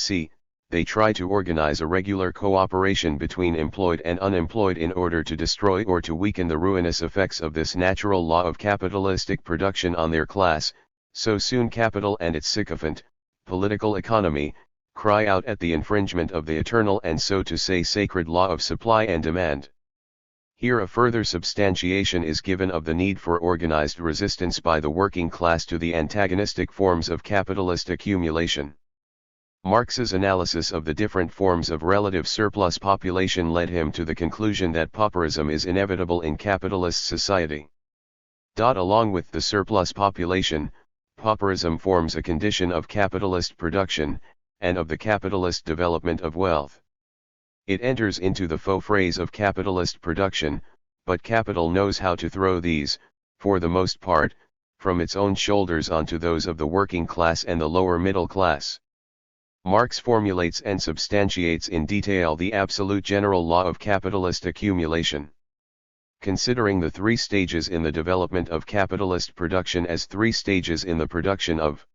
they try to organize a regular cooperation between employed and unemployed in order to destroy or to weaken the ruinous effects of this natural law of capitalistic production on their class, so soon capital and its sycophant, political economy, cry out at the infringement of the eternal and so to say sacred law of supply and demand. Here a further substantiation is given of the need for organized resistance by the working class to the antagonistic forms of capitalist accumulation. Marx's analysis of the different forms of relative surplus population led him to the conclusion that pauperism is inevitable in capitalist society. Along with the surplus population, pauperism forms a condition of capitalist production, and of the capitalist development of wealth. It enters into the faux phrase of capitalist production, but capital knows how to throw these, for the most part, from its own shoulders onto those of the working class and the lower middle class. Marx formulates and substantiates in detail the absolute general law of capitalist accumulation. Considering the three stages in the development of capitalist production as three stages in the production of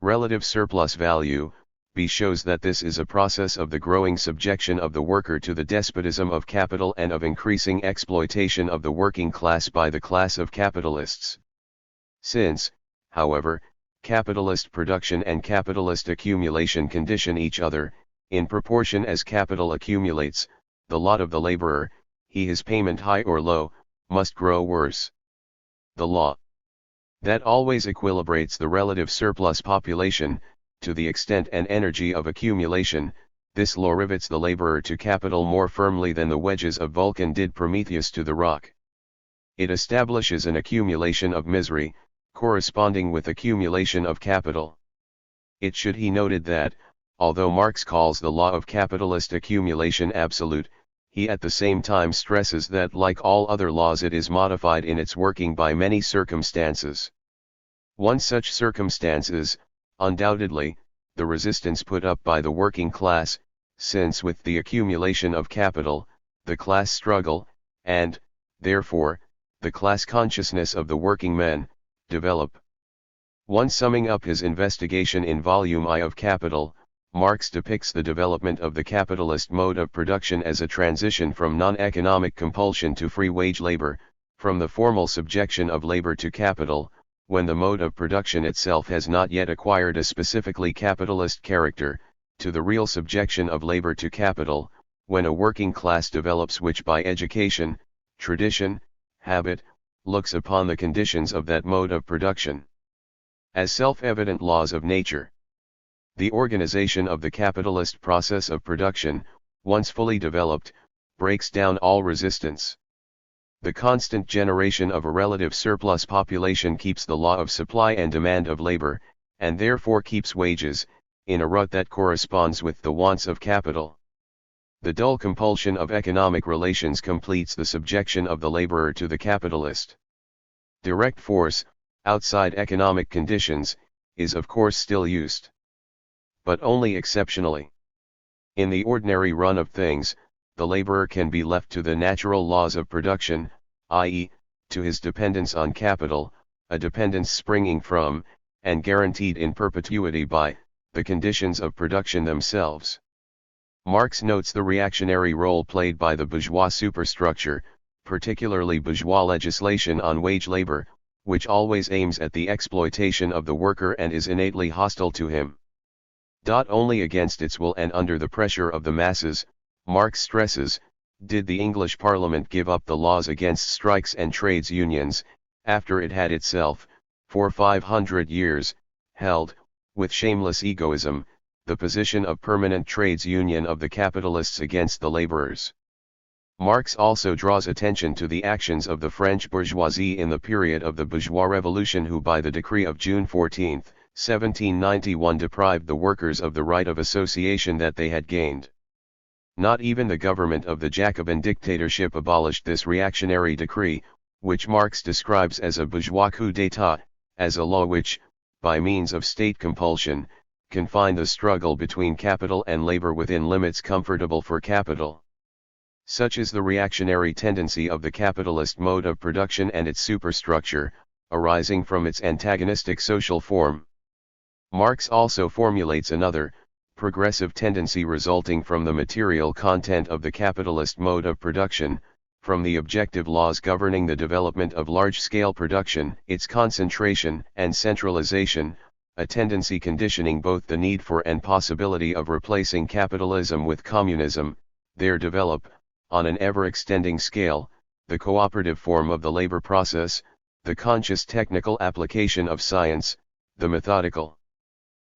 relative surplus value, B shows that this is a process of the growing subjection of the worker to the despotism of capital and of increasing exploitation of the working class by the class of capitalists. Since, however, capitalist production and capitalist accumulation condition each other, in proportion as capital accumulates, the lot of the laborer, he his payment high or low, must grow worse. The law that always equilibrates the relative surplus population, to the extent and energy of accumulation, this law rivets the laborer to capital more firmly than the wedges of Vulcan did Prometheus to the rock. It establishes an accumulation of misery, corresponding with accumulation of capital. It should be noted that, although Marx calls the law of capitalist accumulation absolute, he at the same time stresses that like all other laws it is modified in its working by many circumstances. One such circumstance is, undoubtedly, the resistance put up by the working class, since with the accumulation of capital, the class struggle, and, therefore, the class consciousness of the working men, develop. One summing up his investigation in Volume I of Capital, Marx depicts the development of the capitalist mode of production as a transition from non-economic compulsion to free wage labor, from the formal subjection of labor to capital, when the mode of production itself has not yet acquired a specifically capitalist character, to the real subjection of labor to capital, when a working class develops which by education, tradition, habit, looks upon the conditions of that mode of production as self-evident laws of nature. The organization of the capitalist process of production, once fully developed, breaks down all resistance. The constant generation of a relative surplus population keeps the law of supply and demand of labor, and therefore keeps wages, in a rut that corresponds with the wants of capital. The dull compulsion of economic relations completes the subjection of the laborer to the capitalist. Direct force, outside economic conditions, is of course still used, but only exceptionally. In the ordinary run of things, the laborer can be left to the natural laws of production, i.e., to his dependence on capital, a dependence springing from, and guaranteed in perpetuity by, the conditions of production themselves. Marx notes the reactionary role played by the bourgeois superstructure, particularly bourgeois legislation on wage labor, which always aims at the exploitation of the worker and is innately hostile to him. Only against its will and under the pressure of the masses, Marx stresses, did the English Parliament give up the laws against strikes and trades unions, after it had itself, for 500 years, held, with shameless egoism, the position of permanent trades union of the capitalists against the laborers. Marx also draws attention to the actions of the French bourgeoisie in the period of the bourgeois revolution, who by the decree of June 14, 1791 deprived the workers of the right of association that they had gained. Not even the government of the Jacobin dictatorship abolished this reactionary decree, which Marx describes as a bourgeois coup d'état, as a law which, by means of state compulsion, confined the struggle between capital and labor within limits comfortable for capital. Such is the reactionary tendency of the capitalist mode of production and its superstructure, arising from its antagonistic social form. Marx also formulates another, progressive tendency resulting from the material content of the capitalist mode of production, from the objective laws governing the development of large-scale production, its concentration and centralization, a tendency conditioning both the need for and possibility of replacing capitalism with communism. There develop, on an ever-extending scale, the cooperative form of the labor process, the conscious technical application of science, the methodical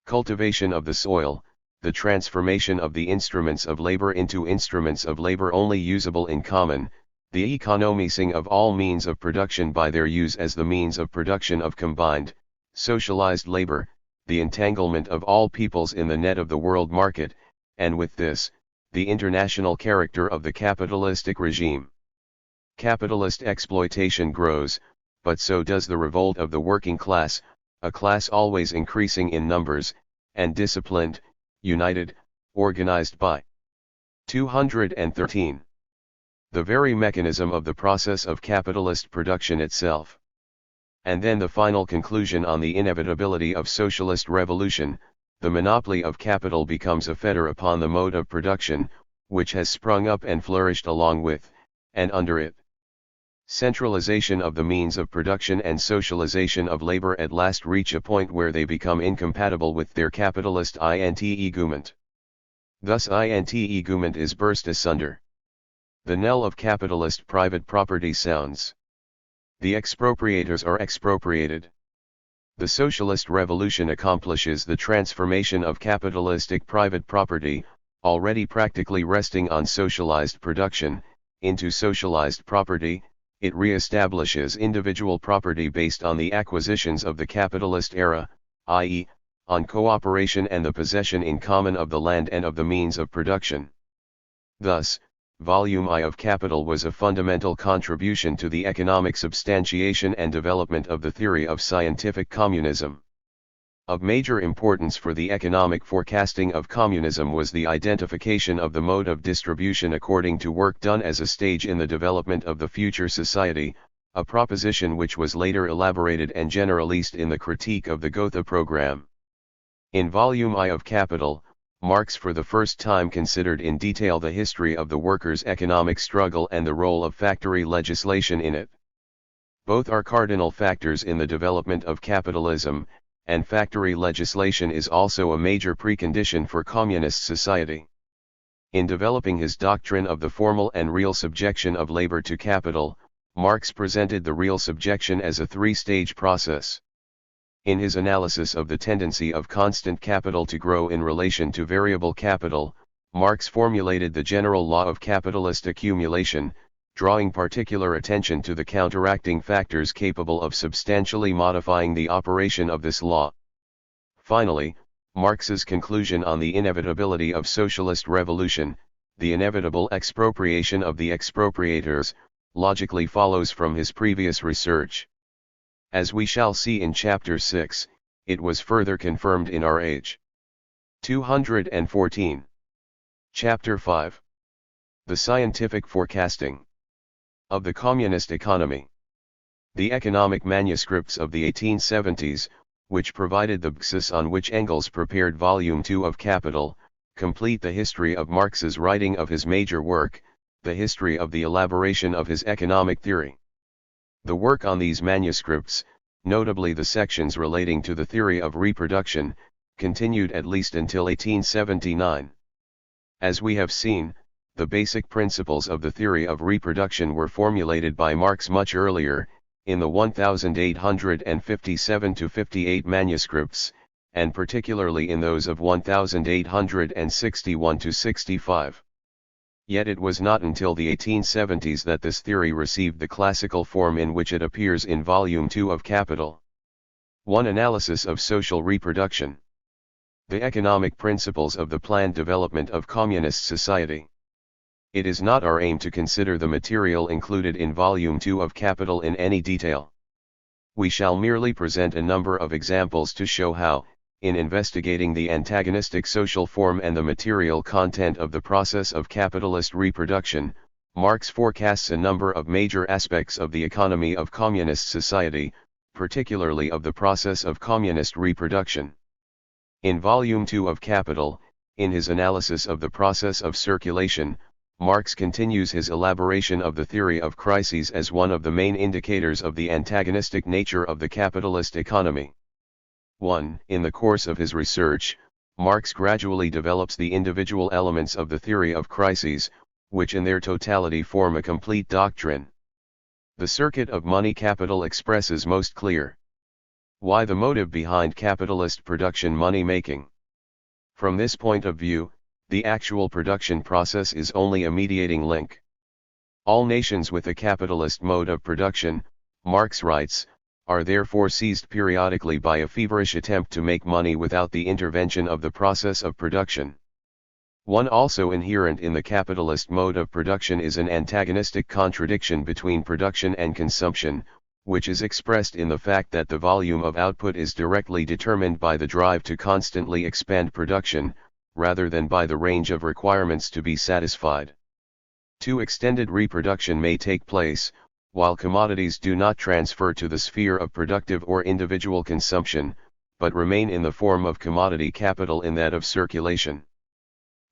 cultivation of the soil, the transformation of the instruments of labor into instruments of labor only usable in common, the economizing of all means of production by their use as the means of production of combined, socialized labor, the entanglement of all peoples in the net of the world market, and with this, the international character of the capitalistic regime. Capitalist exploitation grows, but so does the revolt of the working class, a class always increasing in numbers, and disciplined, united, organized by 213. The very mechanism of the process of capitalist production itself. And then the final conclusion on the inevitability of socialist revolution. The monopoly of capital becomes a fetter upon the mode of production, which has sprung up and flourished along with, and under it. Centralization of the means of production and socialization of labor at last reach a point where they become incompatible with their capitalist int-egument. Thus int-egument is burst asunder. The knell of capitalist private property sounds. The expropriators are expropriated. The socialist revolution accomplishes the transformation of capitalistic private property, already practically resting on socialized production, into socialized property. It re-establishes individual property based on the acquisitions of the capitalist era, i.e., on cooperation and the possession in common of the land and of the means of production. Thus, Volume I of Capital was a fundamental contribution to the economic substantiation and development of the theory of scientific communism. Of major importance for the economic forecasting of communism was the identification of the mode of distribution according to work done as a stage in the development of the future society, a proposition which was later elaborated and generalized in the critique of the Gotha program. In Volume I of Capital, Marx for the first time considered in detail the history of the workers' economic struggle and the role of factory legislation in it. Both are cardinal factors in the development of capitalism, and factory legislation is also a major precondition for communist society. In developing his doctrine of the formal and real subjection of labor to capital, Marx presented the real subjection as a three-stage process. In his analysis of the tendency of constant capital to grow in relation to variable capital, Marx formulated the general law of capitalist accumulation, drawing particular attention to the counteracting factors capable of substantially modifying the operation of this law. Finally, Marx's conclusion on the inevitability of socialist revolution, the inevitable expropriation of the expropriators, logically follows from his previous research. As we shall see in Chapter 6, it was further confirmed in our age. 214. Chapter 5. The Scientific Forecasting of the Communist Economy. The economic manuscripts of the 1870s, which provided the basis on which Engels prepared Volume II of Capital, complete the history of Marx's writing of his major work, the history of the elaboration of his economic theory. The work on these manuscripts, notably the sections relating to the theory of reproduction, continued at least until 1879. As we have seen, the basic principles of the theory of reproduction were formulated by Marx much earlier, in the 1857-58 manuscripts, and particularly in those of 1861-65. Yet it was not until the 1870s that this theory received the classical form in which it appears in Volume 2 of Capital. 1. Analysis of social reproduction. The economic principles of the planned development of communist society. It is not our aim to consider the material included in Volume 2 of Capital in any detail. We shall merely present a number of examples to show how, in investigating the antagonistic social form and the material content of the process of capitalist reproduction, Marx forecasts a number of major aspects of the economy of communist society, particularly of the process of communist reproduction. In Volume 2 of Capital, in his analysis of the process of circulation, Marx continues his elaboration of the theory of crises as one of the main indicators of the antagonistic nature of the capitalist economy. 1. In the course of his research, Marx gradually develops the individual elements of the theory of crises, which in their totality form a complete doctrine. The circuit of money capital expresses most clear. Why the motive behind capitalist production money-making? From this point of view, the actual production process is only a mediating link. All nations with a capitalist mode of production, Marx writes, are therefore seized periodically by a feverish attempt to make money without the intervention of the process of production. One also inherent in the capitalist mode of production is an antagonistic contradiction between production and consumption, which is expressed in the fact that the volume of output is directly determined by the drive to constantly expand production, rather than by the range of requirements to be satisfied. 2. Extended reproduction may take place, while commodities do not transfer to the sphere of productive or individual consumption, but remain in the form of commodity capital in that of circulation.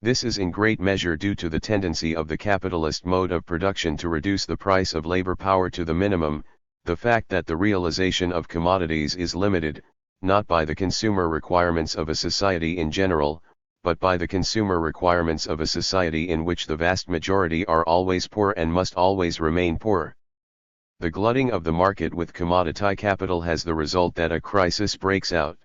This is in great measure due to the tendency of the capitalist mode of production to reduce the price of labor power to the minimum, the fact that the realization of commodities is limited, not by the consumer requirements of a society in general, but by the consumer requirements of a society in which the vast majority are always poor and must always remain poor. The glutting of the market with commodity capital has the result that a crisis breaks out.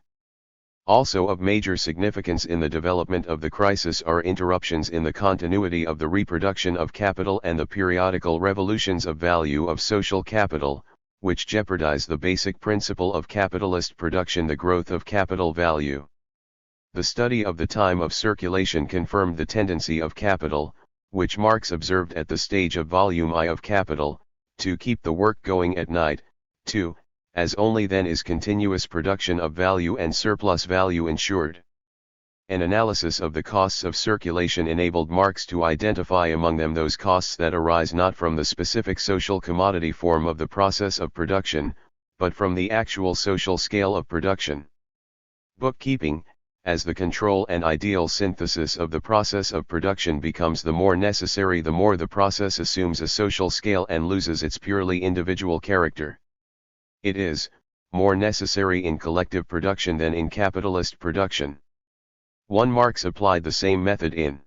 Also of major significance in the development of the crisis are interruptions in the continuity of the reproduction of capital and the periodical revolutions of value of social capital, which jeopardize the basic principle of capitalist production, the growth of capital value. The study of the time of circulation confirmed the tendency of capital, which Marx observed at the stage of Volume I of Capital, to keep the work going at night, 2, as only then is continuous production of value and surplus value ensured. An analysis of the costs of circulation enabled Marx to identify among them those costs that arise not from the specific social commodity form of the process of production, but from the actual social scale of production. Bookkeeping, as the control and ideal synthesis of the process of production becomes the more necessary the more the process assumes a social scale and loses its purely individual character. It is more necessary in collective production than in capitalist production. 1. Marx applied the same method in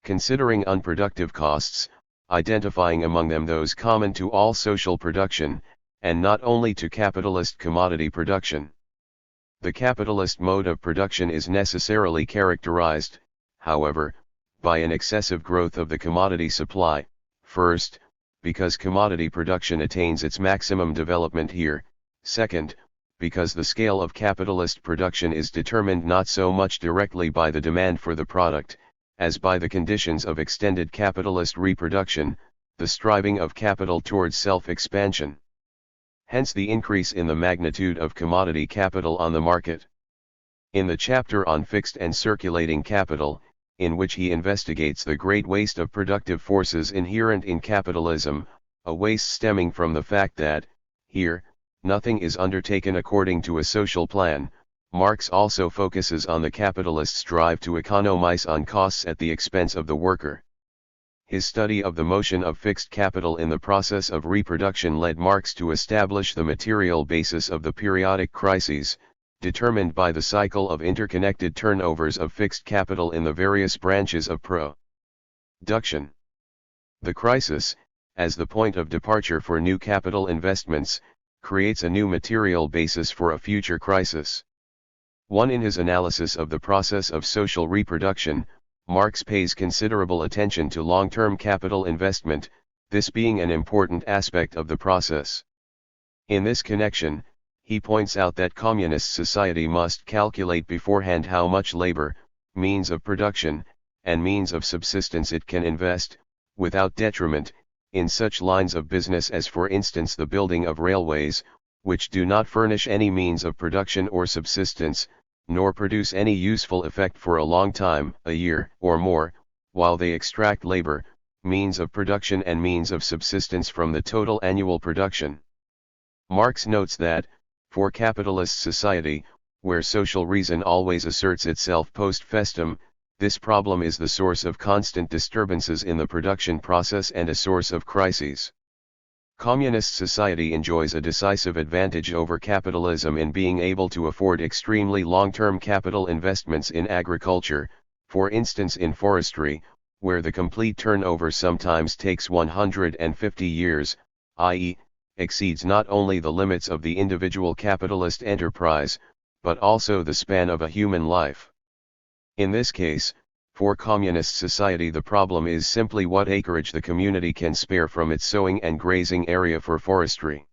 considering unproductive costs, identifying among them those common to all social production, and not only to capitalist commodity production. The capitalist mode of production is necessarily characterized, however, by an excessive growth of the commodity supply, first, because commodity production attains its maximum development here, second, because the scale of capitalist production is determined not so much directly by the demand for the product, as by the conditions of extended capitalist reproduction, the striving of capital towards self-expansion. Hence the increase in the magnitude of commodity capital on the market. In the chapter on fixed and circulating capital, in which he investigates the great waste of productive forces inherent in capitalism, a waste stemming from the fact that, here, nothing is undertaken according to a social plan, Marx also focuses on the capitalist's drive to economize on costs at the expense of the worker. His study of the motion of fixed capital in the process of reproduction led Marx to establish the material basis of the periodic crises, determined by the cycle of interconnected turnovers of fixed capital in the various branches of production. The crisis, as the point of departure for new capital investments, creates a new material basis for a future crisis. 1. In his analysis of the process of social reproduction, Marx pays considerable attention to long-term capital investment, this being an important aspect of the process. In this connection, he points out that communist society must calculate beforehand how much labor, means of production, and means of subsistence it can invest, without detriment, in such lines of business as for instance the building of railways, which do not furnish any means of production or subsistence, nor produce any useful effect for a long time, a year or more, while they extract labor, means of production and means of subsistence from the total annual production. Marx notes that, for capitalist society, where social reason always asserts itself post festum, this problem is the source of constant disturbances in the production process and a source of crises. Communist society enjoys a decisive advantage over capitalism in being able to afford extremely long-term capital investments in agriculture, for instance in forestry, where the complete turnover sometimes takes 150 years, i.e., exceeds not only the limits of the individual capitalist enterprise, but also the span of a human life. In this case, for communist society the problem is simply what acreage the community can spare from its sowing and grazing area for forestry.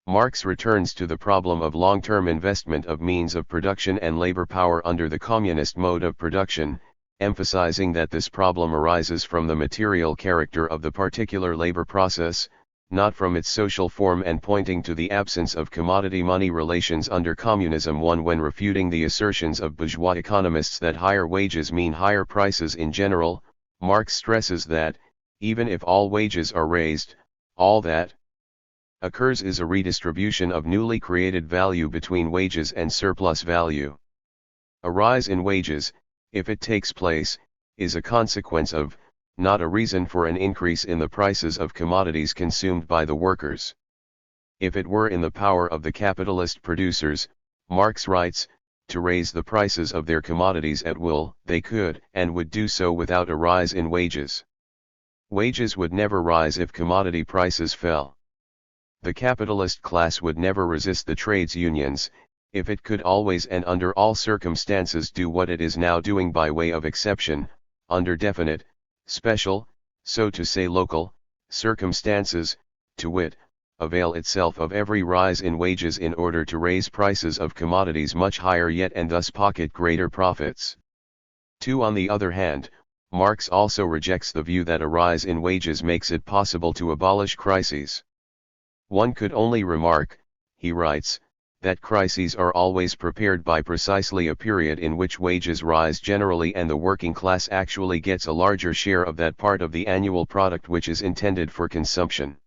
Marx returns to the problem of long-term investment of means of production and labor power under the communist mode of production, emphasizing that this problem arises from the material character of the particular labor process, not from its social form, and pointing to the absence of commodity-money relations under communism. 1. When refuting the assertions of bourgeois economists that higher wages mean higher prices in general, Marx stresses that, even if all wages are raised, all that occurs is a redistribution of newly created value between wages and surplus value. A rise in wages, if it takes place, is a consequence of, not a reason for an increase in the prices of commodities consumed by the workers. If it were in the power of the capitalist producers, Marx writes, to raise the prices of their commodities at will, they could and would do so without a rise in wages. Wages would never rise if commodity prices fell. The capitalist class would never resist the trades unions, if it could always and under all circumstances do what it is now doing by way of exception, under definite, special, so to say local, circumstances, to wit, avail itself of every rise in wages in order to raise prices of commodities much higher yet and thus pocket greater profits. 2. On the other hand, Marx also rejects the view that a rise in wages makes it possible to abolish crises. One could only remark, he writes, that crises are always prepared by precisely a period in which wages rise generally and the working class actually gets a larger share of that part of the annual product which is intended for consumption.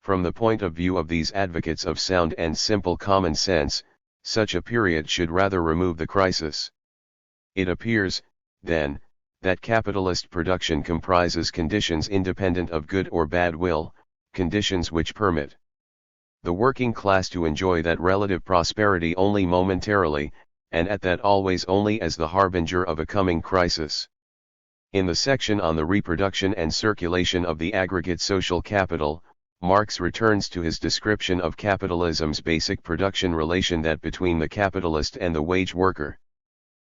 From the point of view of these advocates of sound and simple common sense, such a period should rather remove the crisis. It appears, then, that capitalist production comprises conditions independent of good or bad will, conditions which permit the working class to enjoy that relative prosperity only momentarily, and at that always only as the harbinger of a coming crisis. In the section on the reproduction and circulation of the aggregate social capital, Marx returns to his description of capitalism's basic production relation, that between the capitalist and the wage worker.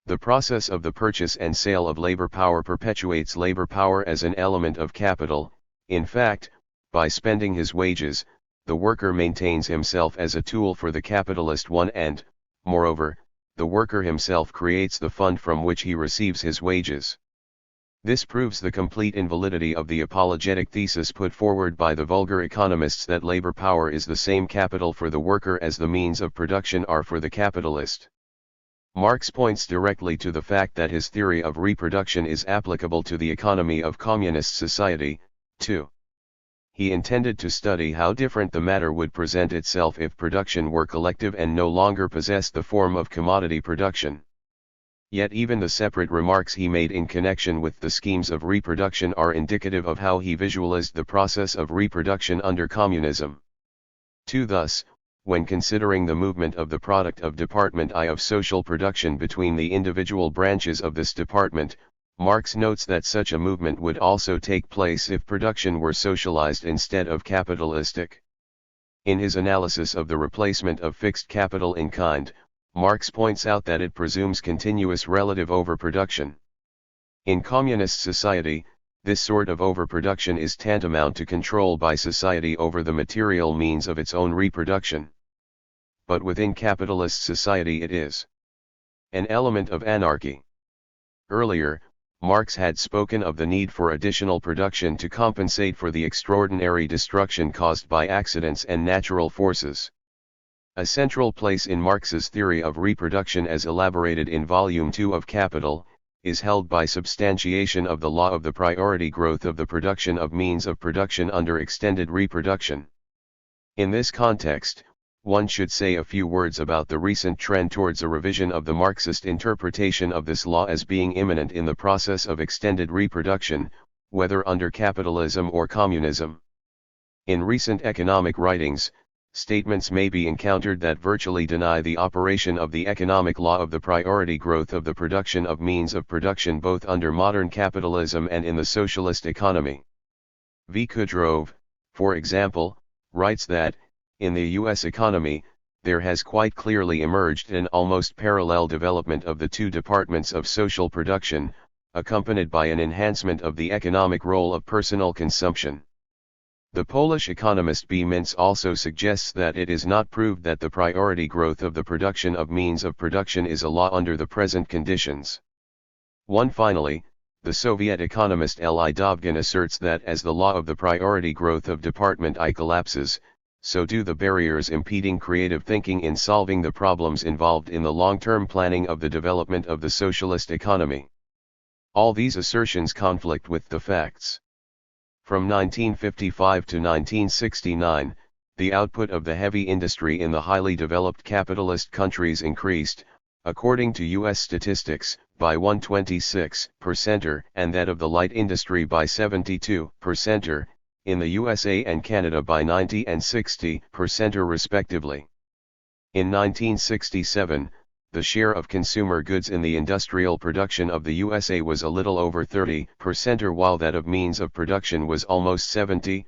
The process of the purchase and sale of labor power perpetuates labor power as an element of capital. In fact, by spending his wages, the worker maintains himself as a tool for the capitalist one, and, moreover, the worker himself creates the fund from which he receives his wages. This proves the complete invalidity of the apologetic thesis put forward by the vulgar economists that labor power is the same capital for the worker as the means of production are for the capitalist. Marx points directly to the fact that his theory of reproduction is applicable to the economy of communist society, too. He intended to study how different the matter would present itself if production were collective and no longer possessed the form of commodity production. Yet even the separate remarks he made in connection with the schemes of reproduction are indicative of how he visualized the process of reproduction under communism. 2. Thus, when considering the movement of the product of Department I of social production between the individual branches of this department, Marx notes that such a movement would also take place if production were socialized instead of capitalistic. In his analysis of the replacement of fixed capital in kind, Marx points out that it presumes continuous relative overproduction. In communist society, this sort of overproduction is tantamount to control by society over the material means of its own reproduction. But within capitalist society it is an element of anarchy. Earlier, Marx had spoken of the need for additional production to compensate for the extraordinary destruction caused by accidents and natural forces. A central place in Marx's theory of reproduction as elaborated in Volume 2 of Capital, is held by substantiation of the law of the priority growth of the production of means of production under extended reproduction. In this context, one should say a few words about the recent trend towards a revision of the Marxist interpretation of this law as being imminent in the process of extended reproduction, whether under capitalism or communism. In recent economic writings, statements may be encountered that virtually deny the operation of the economic law of the priority growth of the production of means of production both under modern capitalism and in the socialist economy. Vygodsky, for example, writes that, in the U.S. economy, there has quite clearly emerged an almost parallel development of the two departments of social production, accompanied by an enhancement of the economic role of personal consumption. The Polish economist B. Mintz also suggests that it is not proved that the priority growth of the production of means of production is a law under the present conditions. Finally, the Soviet economist L.I. Dovgin asserts that as the law of the priority growth of Department I collapses, so do the barriers impeding creative thinking in solving the problems involved in the long-term planning of the development of the socialist economy. All these assertions conflict with the facts. From 1955 to 1969, the output of the heavy industry in the highly developed capitalist countries increased, according to U.S. statistics, by 126%, and that of the light industry by 72%, in the USA and Canada by 90 and 60% respectively. In 1967, the share of consumer goods in the industrial production of the USA was a little over 30%, while that of means of production was almost 70%.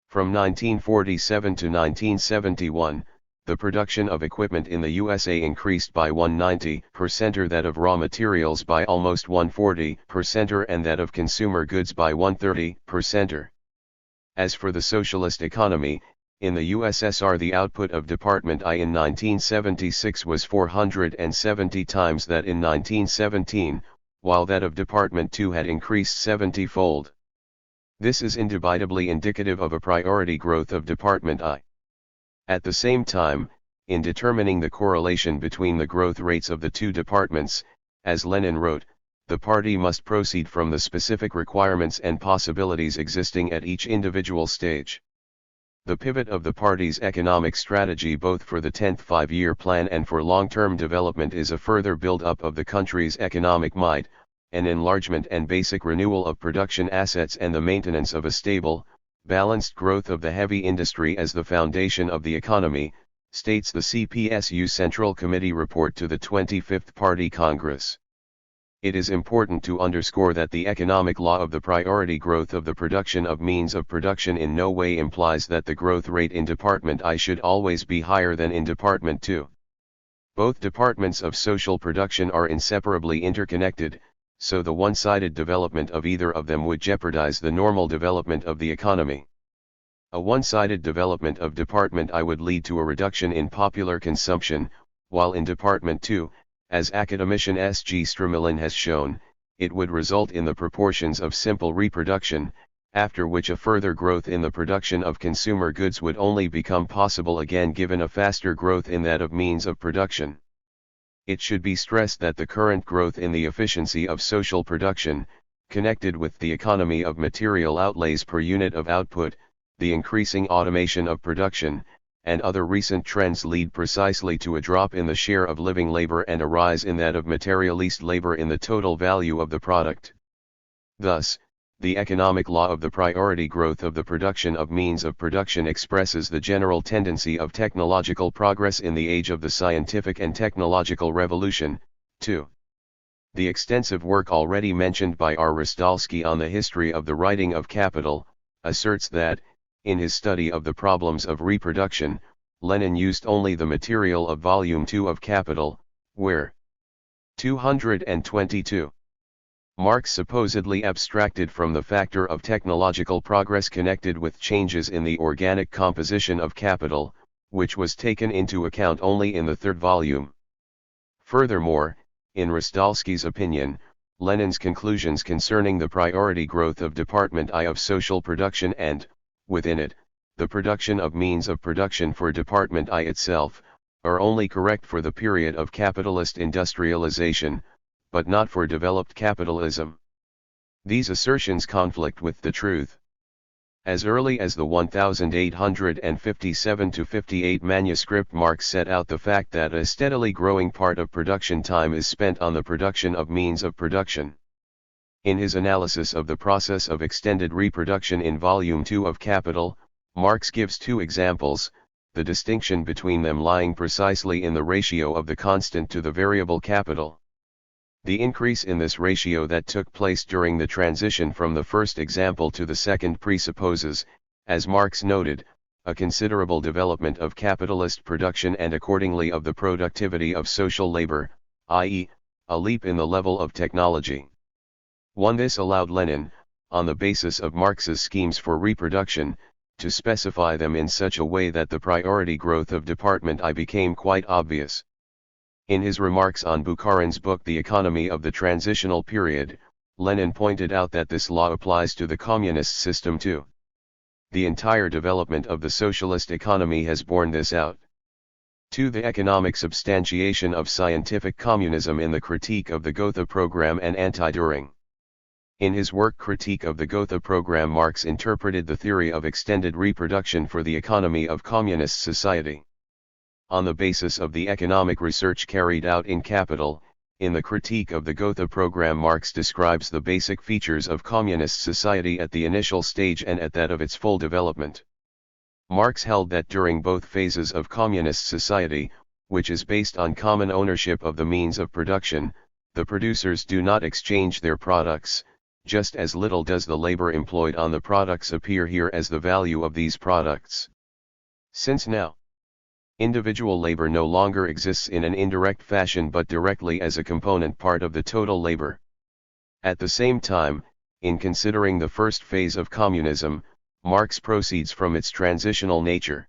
From 1947 to 1971, the production of equipment in the USA increased by 190%, that of raw materials by almost 140%, and that of consumer goods by 130%. As for the socialist economy, in the USSR the output of Department I in 1976 was 470 times that in 1917, while that of Department II had increased 70-fold. This is indubitably indicative of a priority growth of Department I. At the same time, in determining the correlation between the growth rates of the two departments, as Lenin wrote, the party must proceed from the specific requirements and possibilities existing at each individual stage. The pivot of the party's economic strategy both for the 10th five-year plan and for long-term development is a further build-up of the country's economic might, an enlargement and basic renewal of production assets and the maintenance of a stable, balanced growth of the heavy industry as the foundation of the economy, states the CPSU Central Committee report to the 25th Party Congress. It is important to underscore that the economic law of the priority growth of the production of means of production in no way implies that the growth rate in Department I should always be higher than in Department II. Both departments of social production are inseparably interconnected, so the one-sided development of either of them would jeopardize the normal development of the economy. A one-sided development of Department I would lead to a reduction in popular consumption, while in Department II, as academician S. G. Stromilin has shown, it would result in the proportions of simple reproduction, after which a further growth in the production of consumer goods would only become possible again given a faster growth in that of means of production. It should be stressed that the current growth in the efficiency of social production, connected with the economy of material outlays per unit of output, the increasing automation of production, and other recent trends lead precisely to a drop in the share of living labor and a rise in that of materialist labor in the total value of the product. Thus, the economic law of the priority growth of the production of means of production expresses the general tendency of technological progress in the age of the scientific and technological revolution, to The extensive work already mentioned by R. Rostalsky on the history of the writing of Capital, asserts that, in his study of the problems of reproduction, Lenin used only the material of Volume 2 of Capital, where 222. Marx supposedly abstracted from the factor of technological progress connected with changes in the organic composition of capital, which was taken into account only in the third volume. Furthermore, in Rostalsky's opinion, Lenin's conclusions concerning the priority growth of Department I of social production and, within it, the production of means of production for Department I itself, are only correct for the period of capitalist industrialization, but not for developed capitalism. These assertions conflict with the truth. As early as the 1857-58 manuscript, Marx set out the fact that a steadily growing part of production time is spent on the production of means of production. In his analysis of the process of extended reproduction in Volume 2 of Capital, Marx gives two examples, the distinction between them lying precisely in the ratio of the constant to the variable capital. The increase in this ratio that took place during the transition from the first example to the second presupposes, as Marx noted, a considerable development of capitalist production and accordingly of the productivity of social labor, i.e., a leap in the level of technology. This allowed Lenin, on the basis of Marx's schemes for reproduction, to specify them in such a way that the priority growth of Department I became quite obvious. In his remarks on Bukharin's book The Economy of the Transitional Period, Lenin pointed out that this law applies to the communist system too. The entire development of the socialist economy has borne this out. 2. The economic substantiation of scientific communism in the Critique of the Gotha Program and Anti-Düring. In his work Critique of the Gotha Program, Marx interpreted the theory of extended reproduction for the economy of communist society. On the basis of the economic research carried out in Capital, in the Critique of the Gotha Program, Marx describes the basic features of communist society at the initial stage and at that of its full development. Marx held that during both phases of communist society, which is based on common ownership of the means of production, the producers do not exchange their products, just as little does the labor employed on the products appear here as the value of these products. Since now, individual labor no longer exists in an indirect fashion but directly as a component part of the total labor. At the same time, in considering the first phase of communism, Marx proceeds from its transitional nature.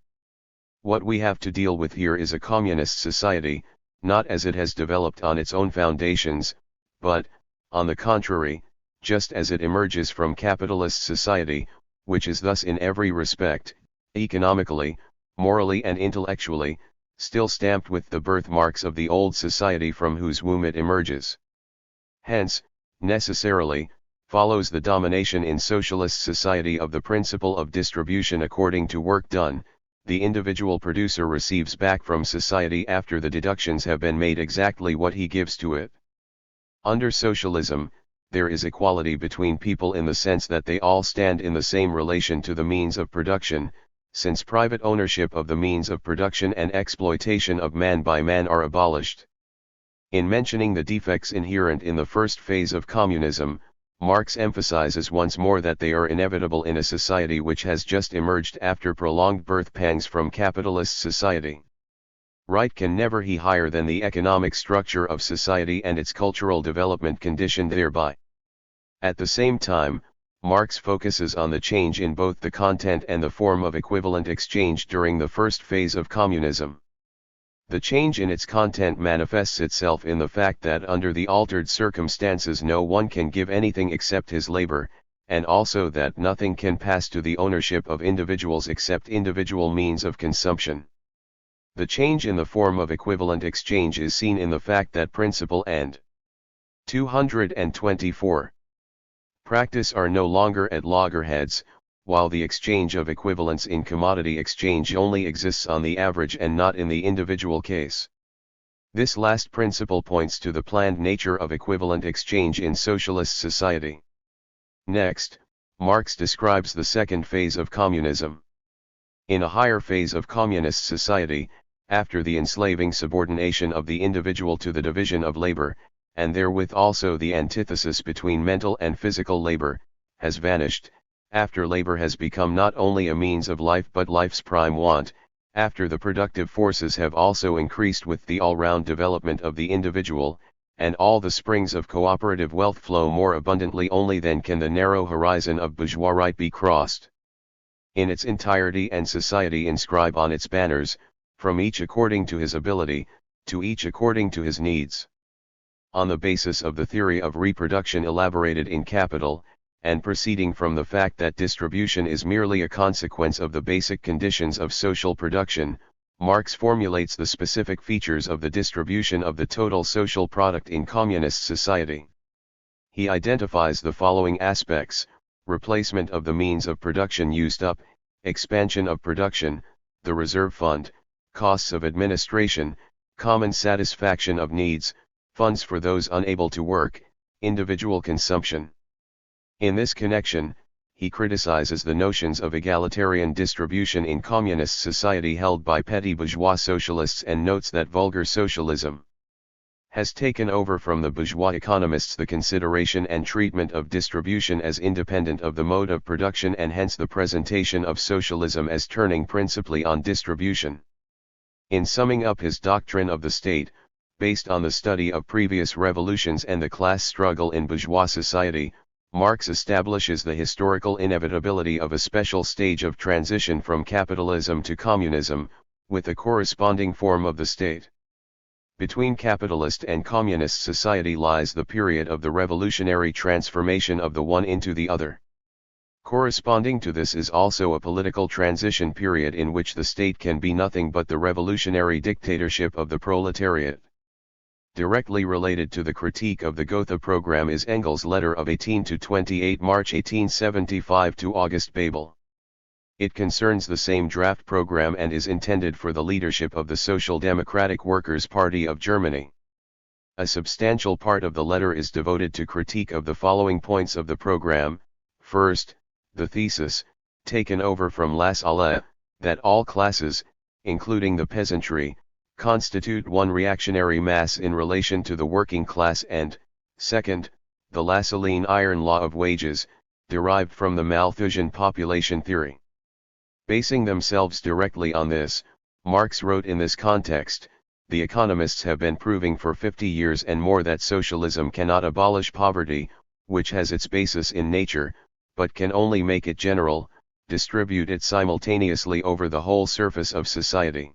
What we have to deal with here is a communist society, not as it has developed on its own foundations, but, on the contrary, just as it emerges from capitalist society, which is thus in every respect, economically, morally and intellectually, still stamped with the birthmarks of the old society from whose womb it emerges. Hence, necessarily, follows the domination in socialist society of the principle of distribution according to work done. The individual producer receives back from society after the deductions have been made exactly what he gives to it. Under socialism, there is equality between people in the sense that they all stand in the same relation to the means of production, since private ownership of the means of production and exploitation of man by man are abolished. In mentioning the defects inherent in the first phase of communism, Marx emphasizes once more that they are inevitable in a society which has just emerged after prolonged birth pangs from capitalist society. Right can never be higher than the economic structure of society and its cultural development conditioned thereby. At the same time, Marx focuses on the change in both the content and the form of equivalent exchange during the first phase of communism. The change in its content manifests itself in the fact that under the altered circumstances no one can give anything except his labor, and also that nothing can pass to the ownership of individuals except individual means of consumption. The change in the form of equivalent exchange is seen in the fact that principle and 224 practice are no longer at loggerheads, while the exchange of equivalents in commodity exchange only exists on the average and not in the individual case. This last principle points to the planned nature of equivalent exchange in socialist society. Next, Marx describes the second phase of communism. In a higher phase of communist society, after the enslaving subordination of the individual to the division of labor, and therewith also the antithesis between mental and physical labor, has vanished, after labor has become not only a means of life but life's prime want, after the productive forces have also increased with the all-round development of the individual, and all the springs of cooperative wealth flow more abundantly, only then can the narrow horizon of bourgeois right be crossed in its entirety, and society inscribe on its banners, from each according to his ability, to each according to his needs. On the basis of the theory of reproduction elaborated in Capital, and proceeding from the fact that distribution is merely a consequence of the basic conditions of social production, Marx formulates the specific features of the distribution of the total social product in communist society. He identifies the following aspects: replacement of the means of production used up, expansion of production, the reserve fund, costs of administration, common satisfaction of needs, funds for those unable to work, individual consumption. In this connection, he criticizes the notions of egalitarian distribution in communist society held by petty bourgeois socialists, and notes that vulgar socialism has taken over from the bourgeois economists the consideration and treatment of distribution as independent of the mode of production, and hence the presentation of socialism as turning principally on distribution. In summing up his doctrine of the state, based on the study of previous revolutions and the class struggle in bourgeois society, Marx establishes the historical inevitability of a special stage of transition from capitalism to communism, with a corresponding form of the state. Between capitalist and communist society lies the period of the revolutionary transformation of the one into the other. Corresponding to this is also a political transition period in which the state can be nothing but the revolutionary dictatorship of the proletariat. Directly related to the critique of the Gotha program is Engels' letter of 18–28 March 1875 to August Bebel. It concerns the same draft program and is intended for the leadership of the Social Democratic Workers' Party of Germany. A substantial part of the letter is devoted to critique of the following points of the program. First, the thesis, taken over from Lassalle, that all classes, including the peasantry, constitute one reactionary mass in relation to the working class, and, second, the Lassallean iron law of wages, derived from the Malthusian population theory. Basing themselves directly on this, Marx wrote in this context, "The economists have been proving for 50 years and more that socialism cannot abolish poverty, which has its basis in nature, but can only make it general, distribute it simultaneously over the whole surface of society."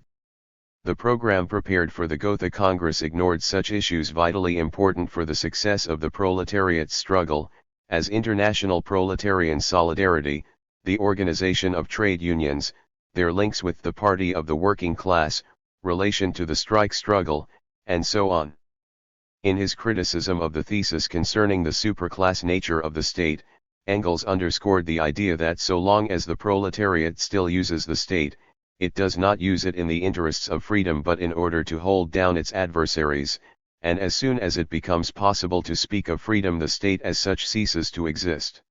The program prepared for the Gotha Congress ignored such issues vitally important for the success of the proletariat's struggle, as international proletarian solidarity, the organization of trade unions, their links with the party of the working class, relation to the strike struggle, and so on. In his criticism of the thesis concerning the superclass nature of the state, Engels underscored the idea that so long as the proletariat still uses the state, it does not use it in the interests of freedom but in order to hold down its adversaries, and as soon as it becomes possible to speak of freedom, the state as such ceases to exist.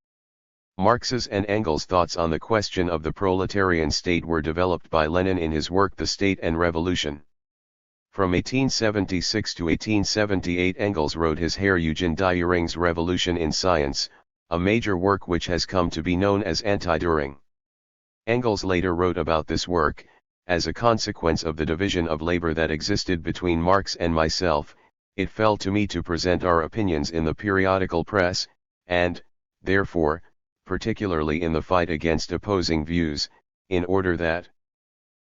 Marx's and Engels' thoughts on the question of the proletarian state were developed by Lenin in his work The State and Revolution. From 1876 to 1878 Engels wrote his Herr Eugen Düring's Revolution in Science, a major work which has come to be known as Anti-Düring. Engels later wrote about this work, as a consequence of the division of labor that existed between Marx and myself, it fell to me to present our opinions in the periodical press, and, therefore, particularly in the fight against opposing views, in order that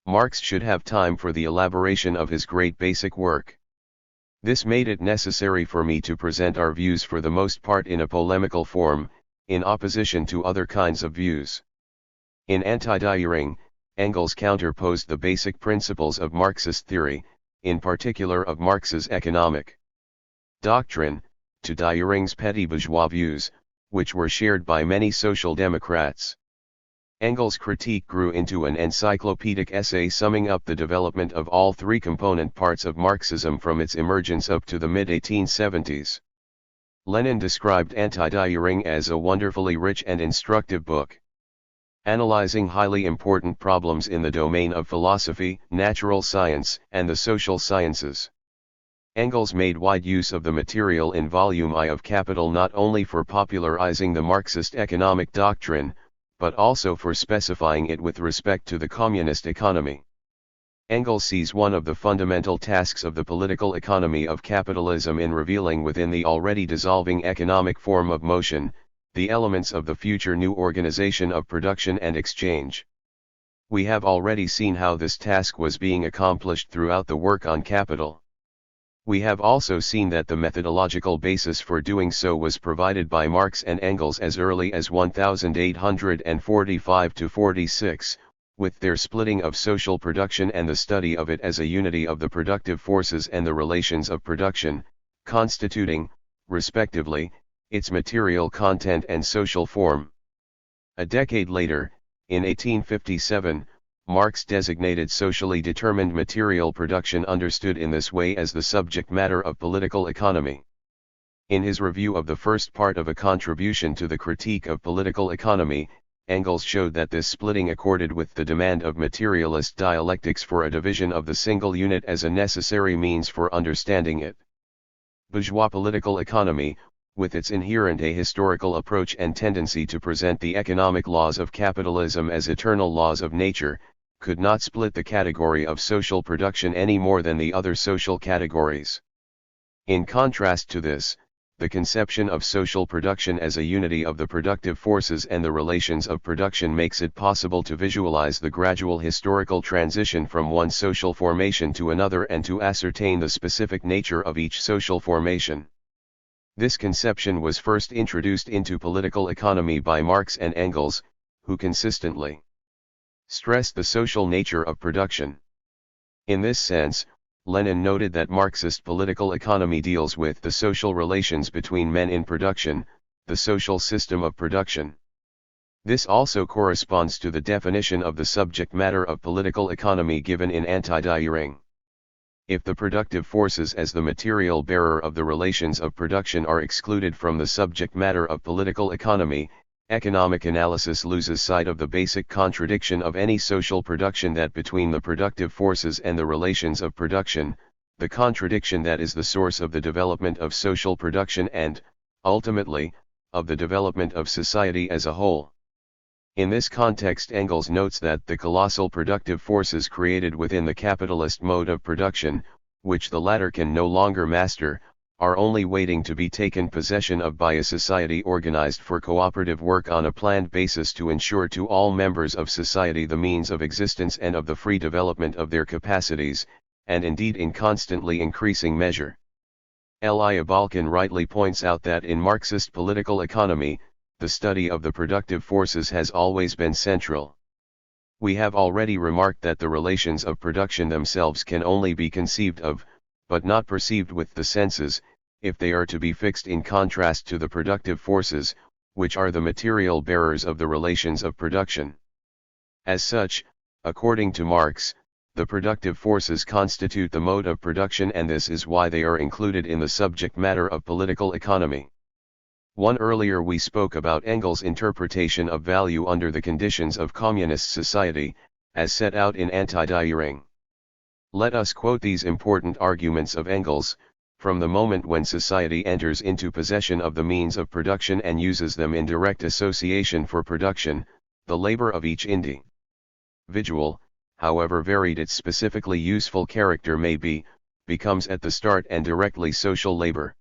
Marx should have time for the elaboration of his great basic work. This made it necessary for me to present our views for the most part in a polemical form, in opposition to other kinds of views. In Anti-Düring, Engels counterposed the basic principles of Marxist theory, in particular of Marx's economic doctrine, to Düring's petty bourgeois views, which were shared by many social democrats. Engels' critique grew into an encyclopedic essay summing up the development of all three component parts of Marxism from its emergence up to the mid-1870s. Lenin described Anti-Düring as a wonderfully rich and instructive book, analyzing highly important problems in the domain of philosophy, natural science, and the social sciences. Engels made wide use of the material in Volume I of Capital not only for popularizing the Marxist economic doctrine, but also for specifying it with respect to the communist economy. Engels sees one of the fundamental tasks of the political economy of capitalism in revealing within the already dissolving economic form of motion, the elements of the future new organization of production and exchange. We have already seen how this task was being accomplished throughout the work on capital. We have also seen that the methodological basis for doing so was provided by Marx and Engels as early as 1845-46, with their splitting of social production and the study of it as a unity of the productive forces and the relations of production, constituting, respectively, its material content and social form. A decade later, in 1857, Marx designated socially determined material production understood in this way as the subject matter of political economy. In his review of the first part of A Contribution to the Critique of Political Economy, Engels showed that this splitting accorded with the demand of materialist dialectics for a division of the single unit as a necessary means for understanding it. Bourgeois political economy, with its inherent ahistorical approach and tendency to present the economic laws of capitalism as eternal laws of nature, could not split the category of social production any more than the other social categories. In contrast to this, the conception of social production as a unity of the productive forces and the relations of production makes it possible to visualize the gradual historical transition from one social formation to another and to ascertain the specific nature of each social formation. This conception was first introduced into political economy by Marx and Engels, who consistently stressed the social nature of production. In this sense, Lenin noted that Marxist political economy deals with the social relations between men in production, the social system of production. This also corresponds to the definition of the subject matter of political economy given in Anti-Die-Ring. If the productive forces as the material bearer of the relations of production are excluded from the subject matter of political economy, economic analysis loses sight of the basic contradiction of any social production that between the productive forces and the relations of production, the contradiction that is the source of the development of social production and, ultimately, of the development of society as a whole. In this context, Engels notes that the colossal productive forces created within the capitalist mode of production, which the latter can no longer master, are only waiting to be taken possession of by a society organized for cooperative work on a planned basis to ensure to all members of society the means of existence and of the free development of their capacities, and indeed in constantly increasing measure. Elia Balkan rightly points out that in Marxist political economy, the study of the productive forces has always been central. We have already remarked that the relations of production themselves can only be conceived of, but not perceived with the senses, if they are to be fixed in contrast to the productive forces, which are the material bearers of the relations of production. As such, according to Marx, the productive forces constitute the mode of production, and this is why they are included in the subject matter of political economy. Earlier we spoke about Engels' interpretation of value under the conditions of communist society, as set out in Anti-Die-Ring. Let us quote these important arguments of Engels. From the moment when society enters into possession of the means of production and uses them in direct association for production, the labor of each individual, however varied its specifically useful character may be, becomes at the start and directly social labor.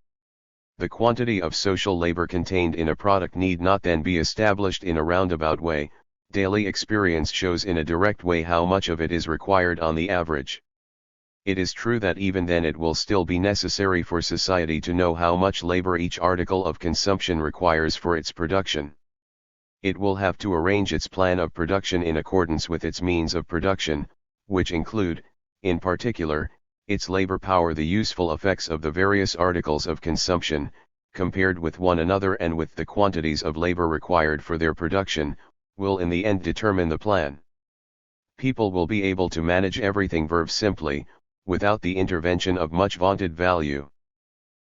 The quantity of social labor contained in a product need not then be established in a roundabout way. Daily experience shows in a direct way how much of it is required on the average. It is true that even then it will still be necessary for society to know how much labor each article of consumption requires for its production. It will have to arrange its plan of production in accordance with its means of production, which include, in particular, its labor power. The useful effects of the various articles of consumption, compared with one another and with the quantities of labor required for their production, will in the end determine the plan. People will be able to manage everything very simply, without the intervention of much vaunted value.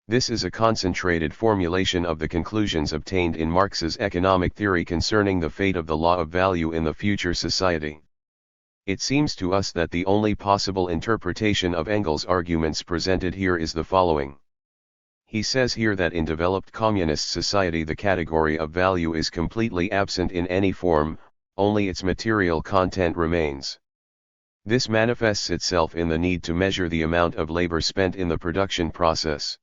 This is a concentrated formulation of the conclusions obtained in Marx's economic theory concerning the fate of the law of value in the future society. It seems to us that the only possible interpretation of Engels' arguments presented here is the following. He says here that in developed communist society the category of value is completely absent in any form, only its material content remains. This manifests itself in the need to measure the amount of labor spent in the production process.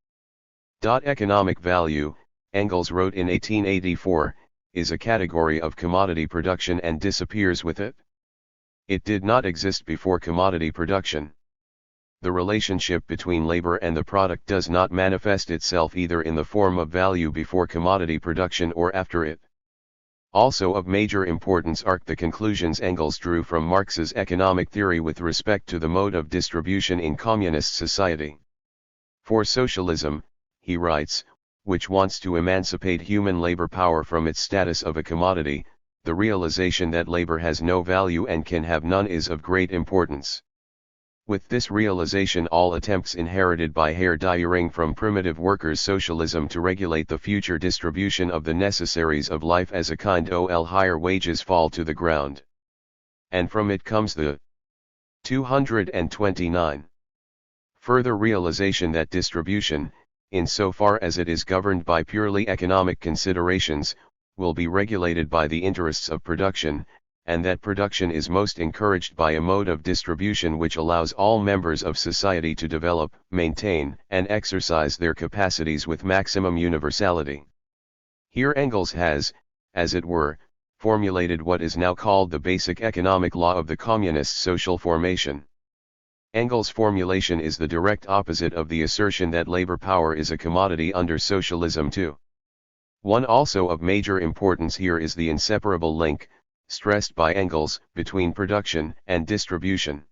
Economic value, Engels wrote in 1884, is a category of commodity production and disappears with it. It did not exist before commodity production. The relationship between labor and the product does not manifest itself either in the form of value before commodity production or after it. Also of major importance are the conclusions Engels drew from Marx's economic theory with respect to the mode of distribution in communist society. For socialism, he writes, which wants to emancipate human labor power from its status of a commodity, the realization that labor has no value and can have none is of great importance. With this realization all attempts inherited by Herr from primitive workers' socialism to regulate the future distribution of the necessaries of life as a kind of higher wages fall to the ground. And from it comes the 229. Further realization that distribution, insofar as it is governed by purely economic considerations, will be regulated by the interests of production, and that production is most encouraged by a mode of distribution which allows all members of society to develop, maintain, and exercise their capacities with maximum universality. Here Engels has, as it were, formulated what is now called the basic economic law of the communist social formation. Engels' formulation is the direct opposite of the assertion that labor power is a commodity under socialism too. One also of major importance here is the inseparable link, stressed by Engels, between production and distribution.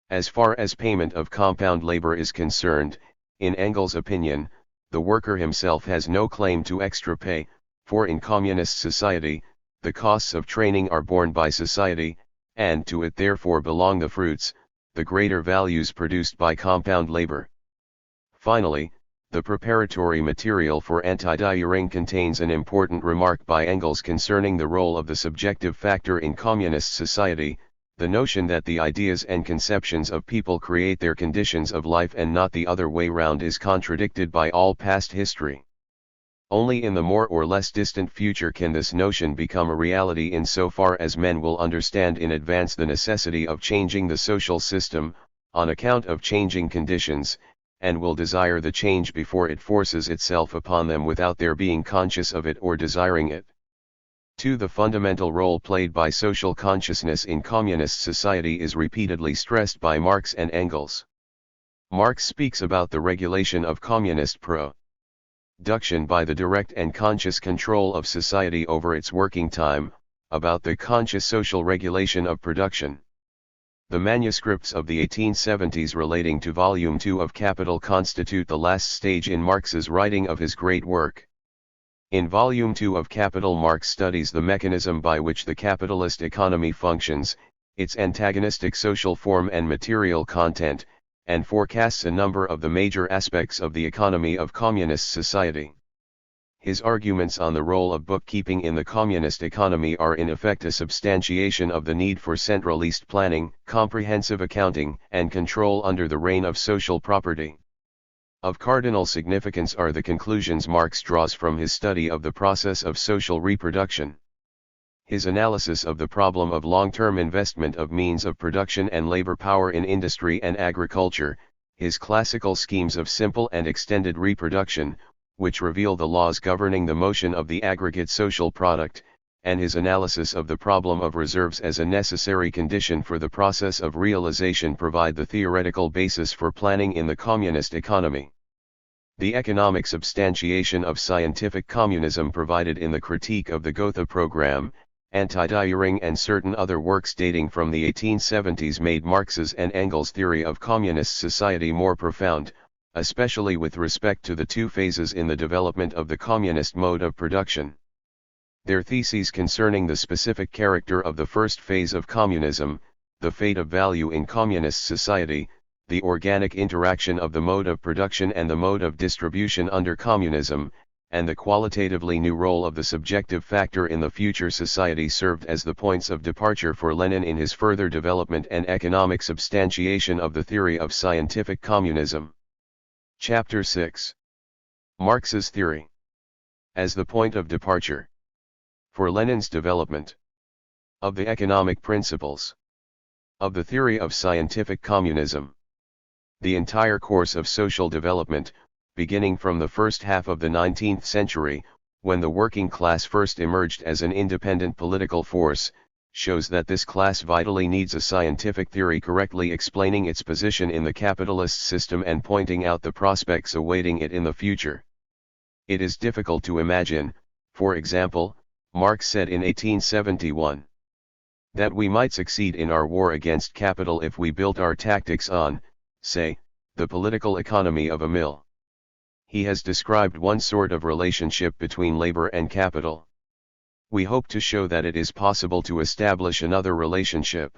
As far as payment of compound labor is concerned, in Engels' opinion, the worker himself has no claim to extra pay, for in communist society, the costs of training are borne by society, and to it therefore belong the fruits, the greater values produced by compound labor. Finally, the preparatory material for anti-Die contains an important remark by Engels concerning the role of the subjective factor in communist society, the notion that the ideas and conceptions of people create their conditions of life and not the other way round is contradicted by all past history. Only in the more or less distant future can this notion become a reality insofar as men will understand in advance the necessity of changing the social system, on account of changing conditions, and will desire the change before it forces itself upon them without their being conscious of it or desiring it. 2. The fundamental role played by social consciousness in communist society is repeatedly stressed by Marx and Engels. Marx speaks about the regulation of communist production by the direct and conscious control of society over its working time, about the conscious social regulation of production. The manuscripts of the 1870s relating to Volume 2 of Capital constitute the last stage in Marx's writing of his great work. In Volume 2 of Capital Marx studies the mechanism by which the capitalist economy functions, its antagonistic social form and material content, and forecasts a number of the major aspects of the economy of communist society. His arguments on the role of bookkeeping in the communist economy are in effect a substantiation of the need for centralist planning, comprehensive accounting, and control under the reign of social property. Of cardinal significance are the conclusions Marx draws from his study of the process of social reproduction. His analysis of the problem of long-term investment of means of production and labor power in industry and agriculture, his classical schemes of simple and extended reproduction, which reveal the laws governing the motion of the aggregate social product, and his analysis of the problem of reserves as a necessary condition for the process of realization provide the theoretical basis for planning in the communist economy. The economic substantiation of scientific communism provided in the critique of the Gotha program, Anti-Die and certain other works dating from the 1870s made Marx's and Engels' theory of communist society more profound, especially with respect to the two phases in the development of the communist mode of production. Their theses concerning the specific character of the first phase of communism, the fate of value in communist society, the organic interaction of the mode of production and the mode of distribution under communism, and the qualitatively new role of the subjective factor in the future society served as the points of departure for Lenin in his further development and economic substantiation of the theory of scientific communism. Chapter 6. Marx's theory. As the point of departure for Lenin's development of the economic principles of the theory of scientific communism. The entire course of social development, beginning from the first half of the 19th century, when the working class first emerged as an independent political force, shows that this class vitally needs a scientific theory correctly explaining its position in the capitalist system and pointing out the prospects awaiting it in the future. It is difficult to imagine, for example, Marx said in 1871, that we might succeed in our war against capital if we built our tactics on, say, the political economy of a mill. He has described one sort of relationship between labor and capital. We hope to show that it is possible to establish another relationship.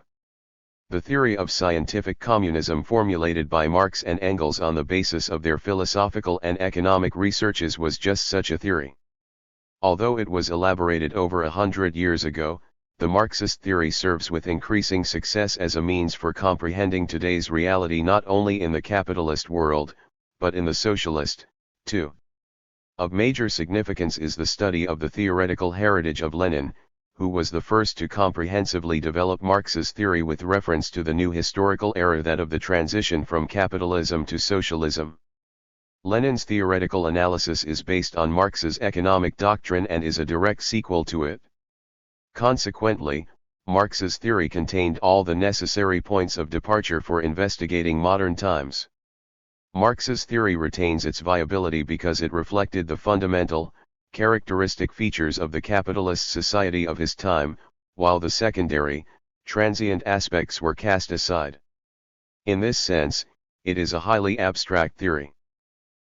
The theory of scientific communism formulated by Marx and Engels on the basis of their philosophical and economic researches was just such a theory. Although it was elaborated over 100 years ago, the Marxist theory serves with increasing success as a means for comprehending today's reality not only in the capitalist world, but in the socialist, too. Of major significance is the study of the theoretical heritage of Lenin, who was the first to comprehensively develop Marx's theory with reference to the new historical era, that of the transition from capitalism to socialism. Lenin's theoretical analysis is based on Marx's economic doctrine and is a direct sequel to it. Consequently, Marx's theory contained all the necessary points of departure for investigating modern times. Marx's theory retains its viability because it reflected the fundamental, characteristic features of the capitalist society of his time, while the secondary, transient aspects were cast aside. In this sense, it is a highly abstract theory.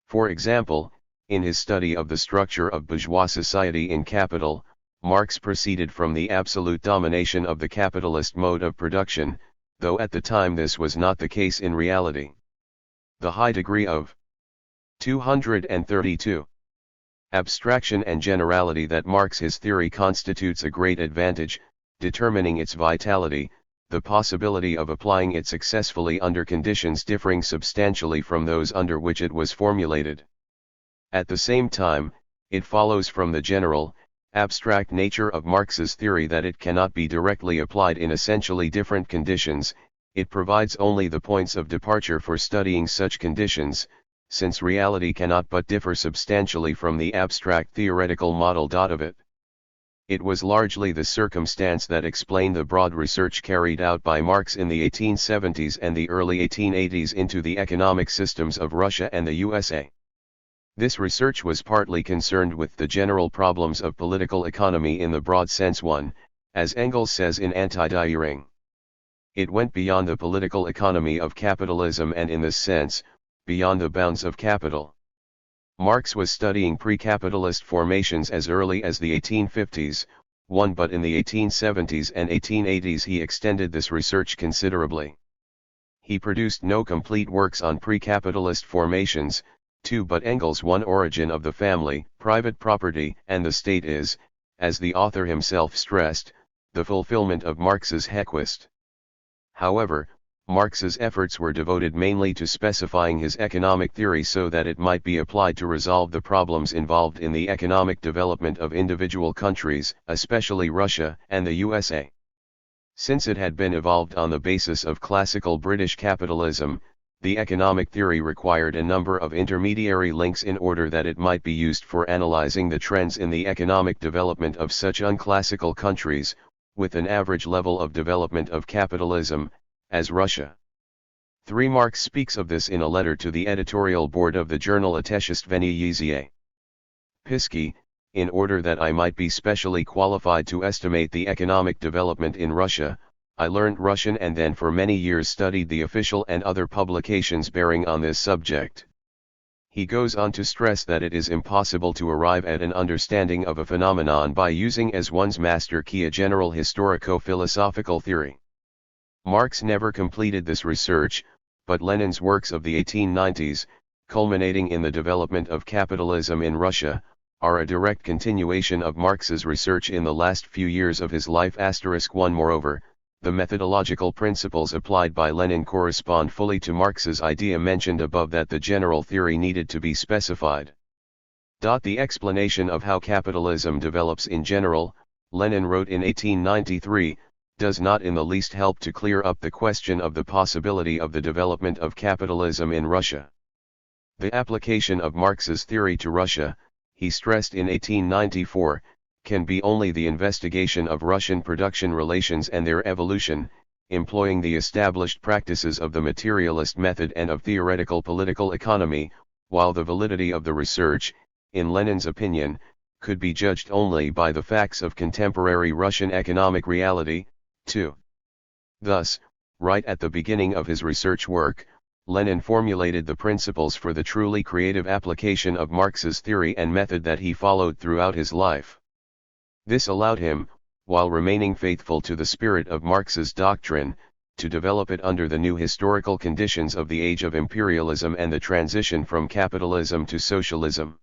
For example, in his study of the structure of bourgeois society in Capital, Marx proceeded from the absolute domination of the capitalist mode of production, though at the time this was not the case in reality. The high degree of 232 abstraction and generality that marks his theory constitutes a great advantage, determining its vitality, the possibility of applying it successfully under conditions differing substantially from those under which it was formulated. At the same time, it follows from the general, abstract nature of Marx's theory that it cannot be directly applied in essentially different conditions. It provides only the points of departure for studying such conditions, since reality cannot but differ substantially from the abstract theoretical model of it. It was largely the circumstance that explained the broad research carried out by Marx in the 1870s and the early 1880s into the economic systems of Russia and the USA. This research was partly concerned with the general problems of political economy in the broad sense one, as Engels says in Anti-Die. It went beyond the political economy of capitalism and in this sense, beyond the bounds of capital. Marx was studying pre-capitalist formations as early as the 1850s, but in the 1870s and 1880s he extended this research considerably. He produced no complete works on pre-capitalist formations, but Engels' One Origin of the Family, Private Property and the State is, as the author himself stressed, the fulfillment of Marx's Hequist. However, Marx's efforts were devoted mainly to specifying his economic theory so that it might be applied to resolve the problems involved in the economic development of individual countries, especially Russia and the USA. Since it had been evolved on the basis of classical British capitalism, the economic theory required a number of intermediary links in order that it might be used for analyzing the trends in the economic development of such unclassical countries, with an average level of development of capitalism, as Russia. 3. Marx speaks of this in a letter to the editorial board of the journal Otechestvenie Pisky, in order that I might be specially qualified to estimate the economic development in Russia, I learned Russian and then for many years studied the official and other publications bearing on this subject. He goes on to stress that it is impossible to arrive at an understanding of a phenomenon by using as one's master key a general historico-philosophical theory. Marx never completed this research, but Lenin's works of the 1890s, culminating in the development of capitalism in Russia, are a direct continuation of Marx's research in the last few years of his life. *1 Moreover, the methodological principles applied by Lenin correspond fully to Marx's idea mentioned above that the general theory needed to be specified. The explanation of how capitalism develops in general, Lenin wrote in 1893, does not in the least help to clear up the question of the possibility of the development of capitalism in Russia. The application of Marx's theory to Russia, he stressed in 1894, can be only the investigation of Russian production relations and their evolution, employing the established practices of the materialist method and of theoretical political economy, while the validity of the research, in Lenin's opinion, could be judged only by the facts of contemporary Russian economic reality, too. Thus, right at the beginning of his research work, Lenin formulated the principles for the truly creative application of Marx's theory and method that he followed throughout his life. This allowed him, while remaining faithful to the spirit of Marx's doctrine, to develop it under the new historical conditions of the age of imperialism and the transition from capitalism to socialism.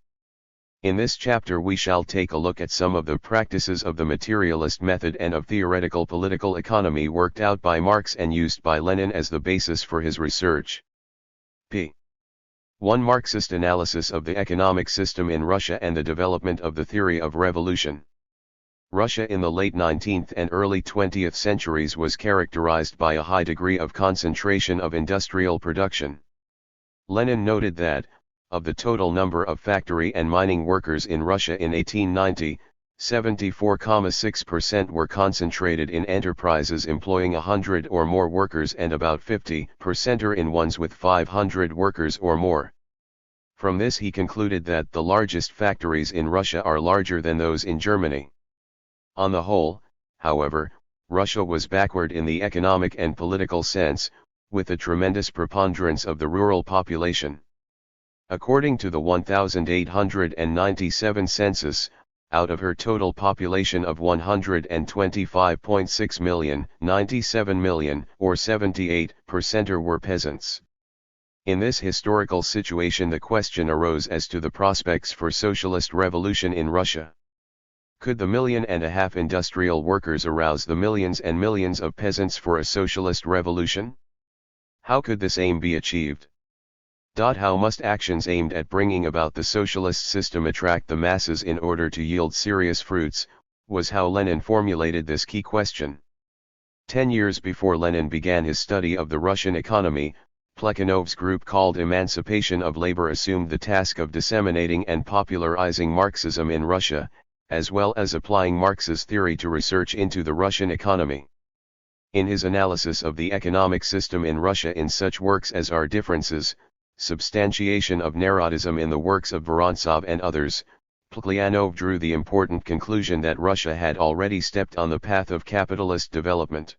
In this chapter we shall take a look at some of the practices of the materialist method and of theoretical political economy worked out by Marx and used by Lenin as the basis for his research. p. 1. Marxist analysis of the economic system in Russia and the development of the theory of revolution. Russia in the late 19th and early 20th centuries was characterized by a high degree of concentration of industrial production. Lenin noted that, of the total number of factory and mining workers in Russia in 1890, 74.6% were concentrated in enterprises employing 100 or more workers and about 50% are in ones with 500 workers or more. From this he concluded that the largest factories in Russia are larger than those in Germany. On the whole, however, Russia was backward in the economic and political sense, with a tremendous preponderance of the rural population. According to the 1897 census, out of her total population of 125.6 million, 97 million, or 78%, were peasants. In this historical situation the question arose as to the prospects for socialist revolution in Russia. Could the 1.5 million industrial workers arouse the millions and millions of peasants for a socialist revolution? How could this aim be achieved? How must actions aimed at bringing about the socialist system attract the masses in order to yield serious fruits, was how Lenin formulated this key question. 10 years before Lenin began his study of the Russian economy, Plekhanov's group called Emancipation of Labor assumed the task of disseminating and popularizing Marxism in Russia, as well as applying Marx's theory to research into the Russian economy. In his analysis of the economic system in Russia in such works as Our Differences, Substantiation of Narodism in the works of Vorontsov and others, Plekhanov drew the important conclusion that Russia had already stepped on the path of capitalist development.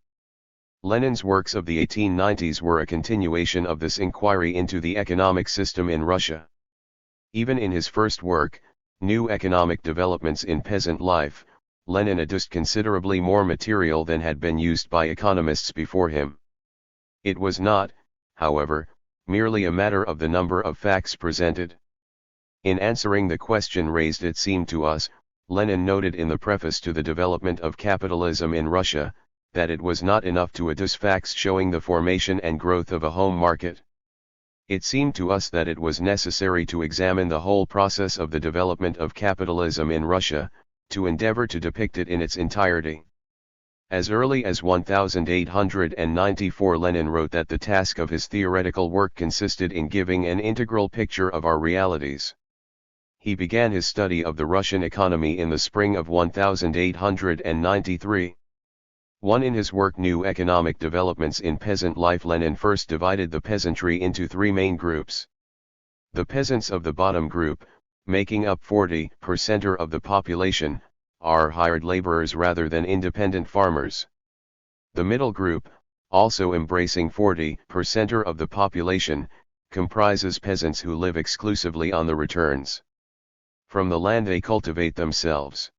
Lenin's works of the 1890s were a continuation of this inquiry into the economic system in Russia. Even in his first work, New Economic Developments in Peasant Life, Lenin adduced considerably more material than had been used by economists before him. It was not, however, merely a matter of the number of facts presented. In answering the question raised, it seemed to us, Lenin noted in the preface to The Development of Capitalism in Russia, that it was not enough to adduce facts showing the formation and growth of a home market. It seemed to us that it was necessary to examine the whole process of the development of capitalism in Russia, to endeavor to depict it in its entirety. As early as 1894 Lenin wrote that the task of his theoretical work consisted in giving an integral picture of our realities. He began his study of the Russian economy in the spring of 1893. In his work New Economic Developments in Peasant Life, Lenin first divided the peasantry into three main groups. The peasants of the bottom group, making up 40% of the population, are hired laborers rather than independent farmers. The middle group, also embracing 40% of the population, comprises peasants who live exclusively on the returns from the land they cultivate themselves.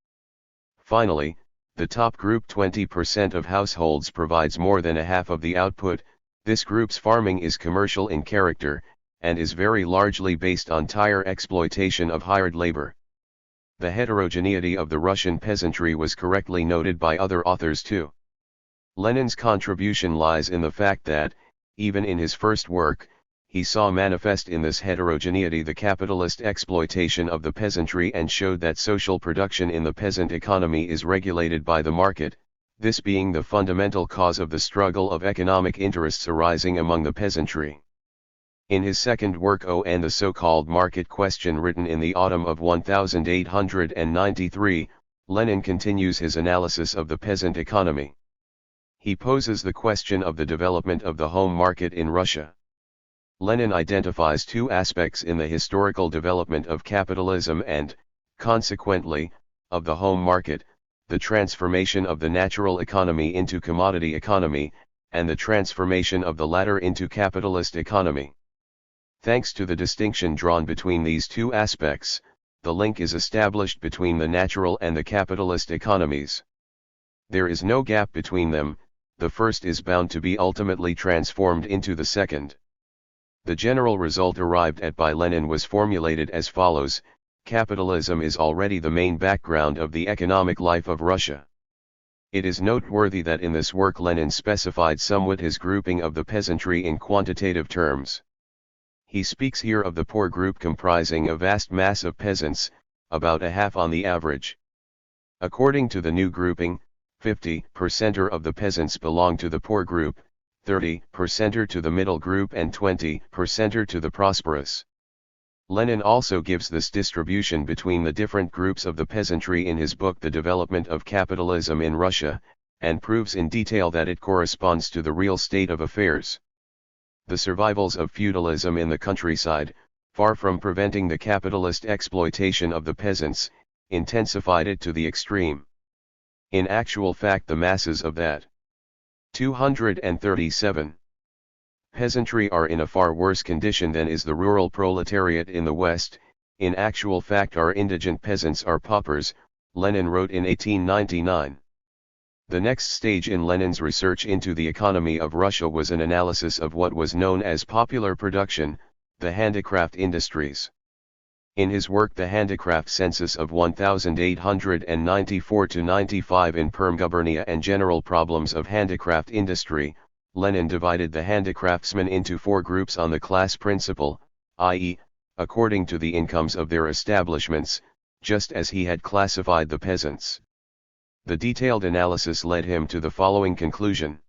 Finally, the top group, 20% of households, provides more than a half of the output. This group's farming is commercial in character, and is very largely based on tire exploitation of hired labor. The heterogeneity of the Russian peasantry was correctly noted by other authors too. Lenin's contribution lies in the fact that, even in his first work, he saw manifest in this heterogeneity the capitalist exploitation of the peasantry and showed that social production in the peasant economy is regulated by the market, this being the fundamental cause of the struggle of economic interests arising among the peasantry. In his second work on the so-called market question, written in the autumn of 1893, Lenin continues his analysis of the peasant economy. He poses the question of the development of the home market in Russia. Lenin identifies two aspects in the historical development of capitalism and, consequently, of the home market: the transformation of the natural economy into commodity economy, and the transformation of the latter into capitalist economy. Thanks to the distinction drawn between these two aspects, the link is established between the natural and the capitalist economies. There is no gap between them, the first is bound to be ultimately transformed into the second. The general result arrived at by Lenin was formulated as follows: capitalism is already the main background of the economic life of Russia. It is noteworthy that in this work Lenin specified somewhat his grouping of the peasantry in quantitative terms. He speaks here of the poor group comprising a vast mass of peasants, about a half on the average. According to the new grouping, 50% of the peasants belong to the poor group, 30% to the middle group and 20% to the prosperous. Lenin also gives this distribution between the different groups of the peasantry in his book The Development of Capitalism in Russia, and proves in detail that it corresponds to the real state of affairs. The survivals of feudalism in the countryside, far from preventing the capitalist exploitation of the peasants, intensified it to the extreme. In actual fact, the masses of that 237 peasantry are in a far worse condition than is the rural proletariat in the West. In actual fact, our indigent peasants are paupers, Lenin wrote in 1899. The next stage in Lenin's research into the economy of Russia was an analysis of what was known as popular production, the handicraft industries. In his work The Handicraft Census of 1894-95 in Perm-Gubernia and General Problems of Handicraft Industry, Lenin divided the handicraftsmen into four groups on the class principle, i.e., according to the incomes of their establishments, just as he had classified the peasants. The detailed analysis led him to the following conclusion.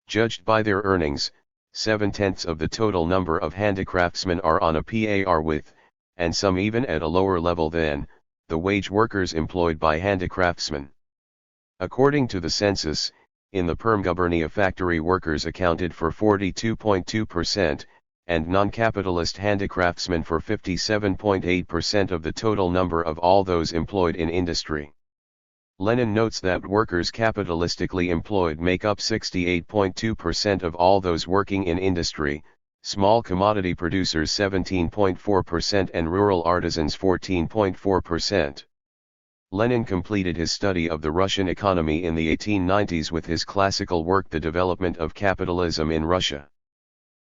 Judged by their earnings, 7/10 of the total number of handicraftsmen are on a par with, and some even at a lower level than, the wage workers employed by handicraftsmen. According to the census, in the Perm-Gubernia factory workers accounted for 42.2%, and non-capitalist handicraftsmen for 57.8% of the total number of all those employed in industry. Lenin notes that workers capitalistically employed make up 68.2% of all those working in industry, small commodity producers 17.4% and rural artisans 14.4%. Lenin completed his study of the Russian economy in the 1890s with his classical work The Development of Capitalism in Russia.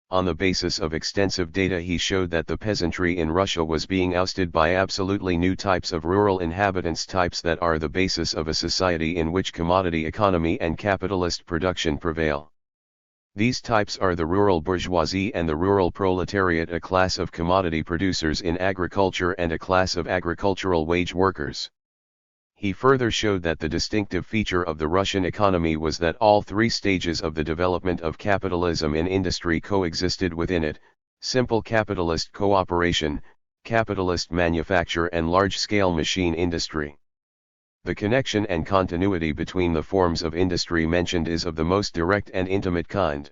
On the basis of extensive data, he showed that the peasantry in Russia was being ousted by absolutely new types of rural inhabitants, types that are the basis of a society in which commodity economy and capitalist production prevail. These types are the rural bourgeoisie and the rural proletariat, a class of commodity producers in agriculture and a class of agricultural wage workers. He further showed that the distinctive feature of the Russian economy was that all three stages of the development of capitalism in industry coexisted within it: simple capitalist cooperation, capitalist manufacture and large-scale machine industry. The connection and continuity between the forms of industry mentioned is of the most direct and intimate kind.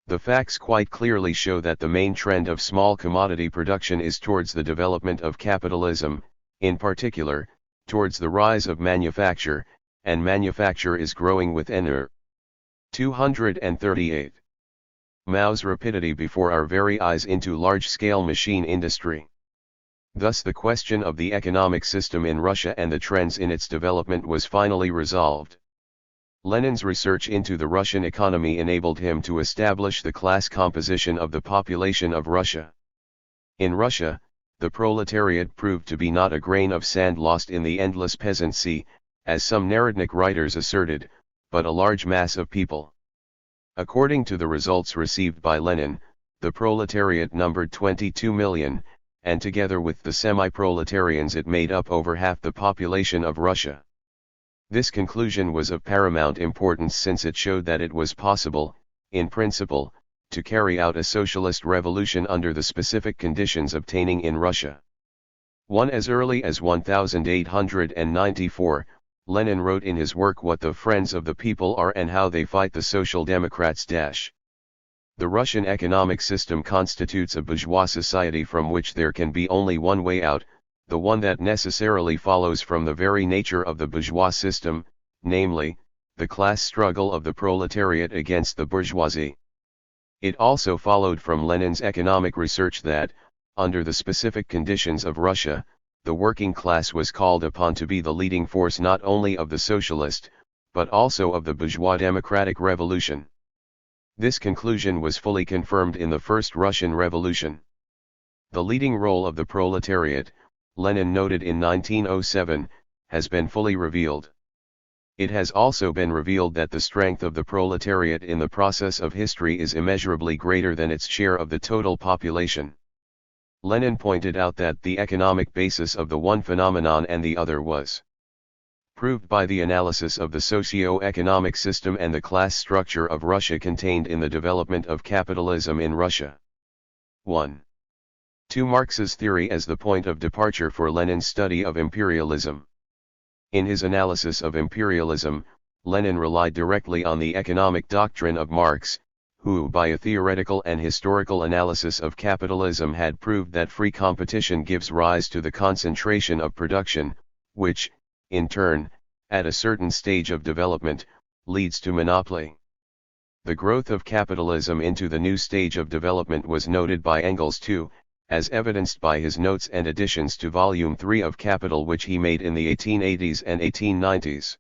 The facts quite clearly show that the main trend of small commodity production is towards the development of capitalism, in particular, towards the rise of manufacture, and manufacture is growing with N. 238. Mao's rapidity before our very eyes into large-scale machine industry. Thus the question of the economic system in Russia and the trends in its development was finally resolved. Lenin's research into the Russian economy enabled him to establish the class composition of the population of Russia. In Russia, the proletariat proved to be not a grain of sand lost in the endless peasant sea, as some Narodnik writers asserted, but a large mass of people. According to the results received by Lenin, the proletariat numbered 22 million, and together with the semi-proletarians it made up over half the population of Russia. This conclusion was of paramount importance since it showed that it was possible, in principle, to carry out a socialist revolution under the specific conditions obtaining in Russia. As early as 1894, Lenin wrote in his work What the Friends of the People Are and How They Fight the Social Democrats. The Russian economic system constitutes a bourgeois society from which there can be only one way out, the one that necessarily follows from the very nature of the bourgeois system, namely, the class struggle of the proletariat against the bourgeoisie. It also followed from Lenin's economic research that, under the specific conditions of Russia, the working class was called upon to be the leading force not only of the socialist, but also of the bourgeois democratic revolution. This conclusion was fully confirmed in the First Russian Revolution. The leading role of the proletariat, Lenin noted in 1907, has been fully revealed. It has also been revealed that the strength of the proletariat in the process of history is immeasurably greater than its share of the total population. Lenin pointed out that the economic basis of the one phenomenon and the other was proved by the analysis of the socio-economic system and the class structure of Russia contained in the development of capitalism in Russia. 1. 2. Marx's theory as the point of departure for Lenin's study of imperialism. In his analysis of imperialism, Lenin relied directly on the economic doctrine of Marx, who by a theoretical and historical analysis of capitalism had proved that free competition gives rise to the concentration of production, which, in turn, at a certain stage of development, leads to monopoly. The growth of capitalism into the new stage of development was noted by Engels too, as evidenced by his notes and additions to Volume 3 of Capital which he made in the 1880s and 1890s.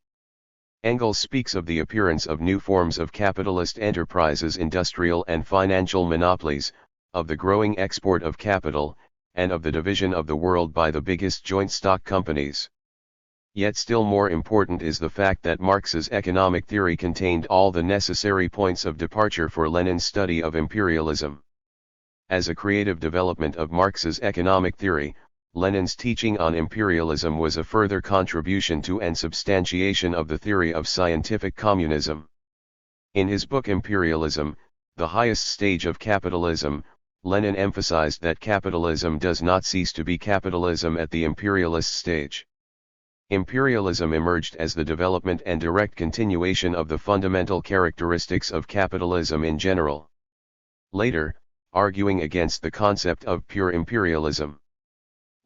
Engels speaks of the appearance of new forms of capitalist enterprises, industrial and financial monopolies, of the growing export of capital, and of the division of the world by the biggest joint stock companies. Yet still more important is the fact that Marx's economic theory contained all the necessary points of departure for Lenin's study of imperialism. As a creative development of Marx's economic theory, Lenin's teaching on imperialism was a further contribution to and substantiation of the theory of scientific communism. In his book Imperialism, the highest stage of capitalism, Lenin emphasized that capitalism does not cease to be capitalism at the imperialist stage. Imperialism emerged as the development and direct continuation of the fundamental characteristics of capitalism in general. Later, arguing against the concept of pure imperialism,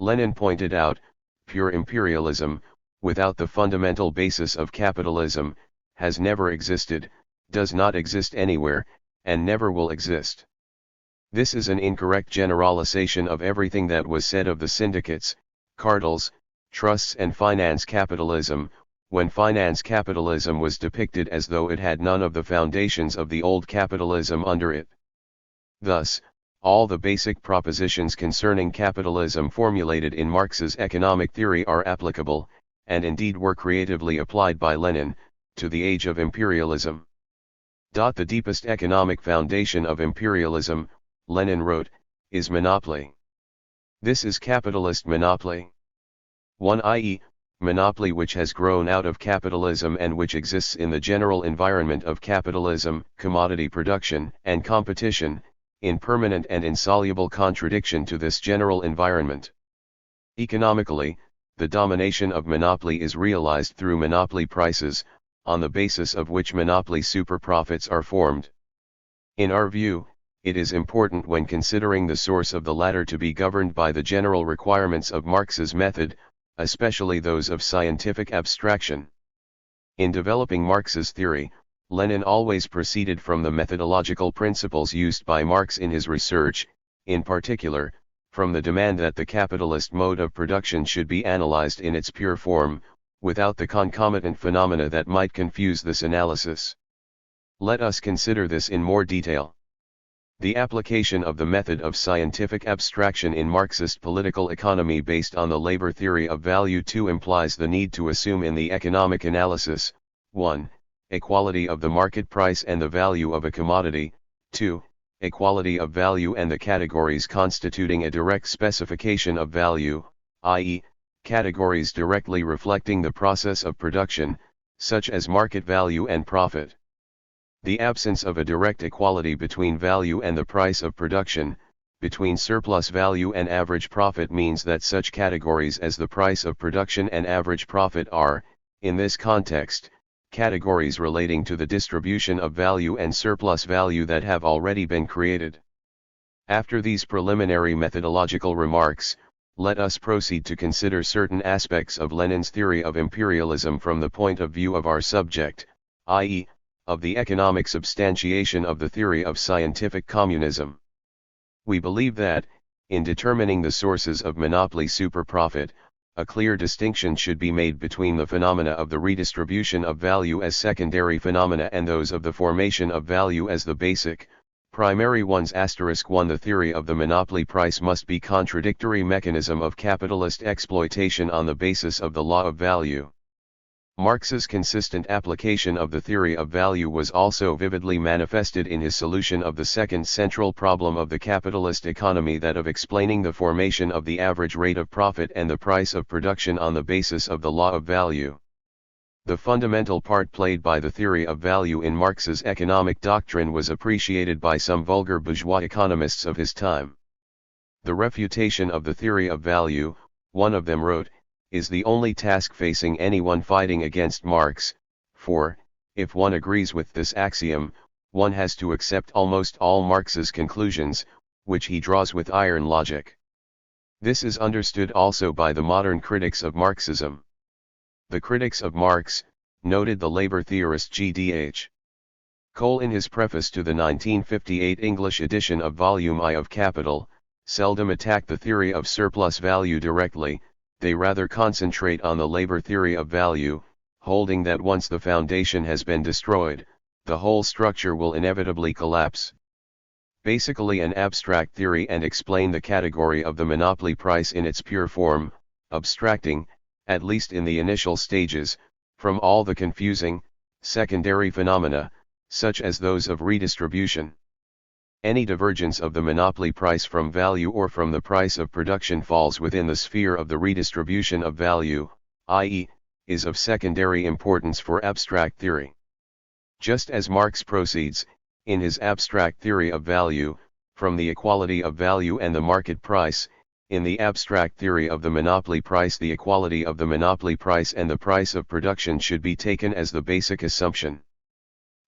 Lenin pointed out, pure imperialism, without the fundamental basis of capitalism, has never existed, does not exist anywhere, and never will exist. This is an incorrect generalization of everything that was said of the syndicates, cartels, trusts and finance capitalism, when finance capitalism was depicted as though it had none of the foundations of the old capitalism under it. Thus, all the basic propositions concerning capitalism formulated in Marx's economic theory are applicable, and indeed were creatively applied by Lenin, to the age of imperialism. The deepest economic foundation of imperialism, Lenin wrote, is monopoly. This is capitalist monopoly. 1. i.e., monopoly which has grown out of capitalism and which exists in the general environment of capitalism, commodity production and competition, in permanent and insoluble contradiction to this general environment. Economically, the domination of monopoly is realized through monopoly prices, on the basis of which monopoly superprofits are formed. In our view, it is important when considering the source of the latter to be governed by the general requirements of Marx's method, especially those of scientific abstraction. In developing Marx's theory, Lenin always proceeded from the methodological principles used by Marx in his research, in particular, from the demand that the capitalist mode of production should be analyzed in its pure form, without the concomitant phenomena that might confuse this analysis. Let us consider this in more detail. The application of the method of scientific abstraction in Marxist political economy based on the labor theory of value 2 implies the need to assume in the economic analysis, 1. Equality of the market price and the value of a commodity, 2. Equality of value and the categories constituting a direct specification of value, i.e., categories directly reflecting the process of production, such as market value and profit. The absence of a direct equality between value and the price of production, between surplus value and average profit, means that such categories as the price of production and average profit are, in this context, categories relating to the distribution of value and surplus value that have already been created. After these preliminary methodological remarks, let us proceed to consider certain aspects of Lenin's theory of imperialism from the point of view of our subject, i.e., of the economic substantiation of the theory of scientific communism. We believe that, in determining the sources of monopoly superprofit, a clear distinction should be made between the phenomena of the redistribution of value as secondary phenomena and those of the formation of value as the basic, primary ones. 1. The theory of the monopoly price must be contradictory mechanism of capitalist exploitation on the basis of the law of value. Marx's consistent application of the theory of value was also vividly manifested in his solution of the second central problem of the capitalist economy, that of explaining the formation of the average rate of profit and the price of production on the basis of the law of value. The fundamental part played by the theory of value in Marx's economic doctrine was appreciated by some vulgar bourgeois economists of his time. The refutation of the theory of value, one of them wrote, is the only task facing anyone fighting against Marx, for, if one agrees with this axiom, one has to accept almost all Marx's conclusions, which he draws with iron logic. This is understood also by the modern critics of Marxism. The critics of Marx, noted the labor theorist G.D.H. Cole in his preface to the 1958 English edition of Volume I of Capital, seldom attack the theory of surplus value directly. They rather concentrate on the labor theory of value, holding that once the foundation has been destroyed, the whole structure will inevitably collapse. Basically an abstract theory, and explain the category of the monopoly price in its pure form, abstracting, at least in the initial stages, from all the confusing, secondary phenomena, such as those of redistribution. Any divergence of the monopoly price from value or from the price of production falls within the sphere of the redistribution of value, i.e., is of secondary importance for abstract theory. Just as Marx proceeds, in his abstract theory of value, from the equality of value and the market price, in the abstract theory of the monopoly price the equality of the monopoly price and the price of production should be taken as the basic assumption.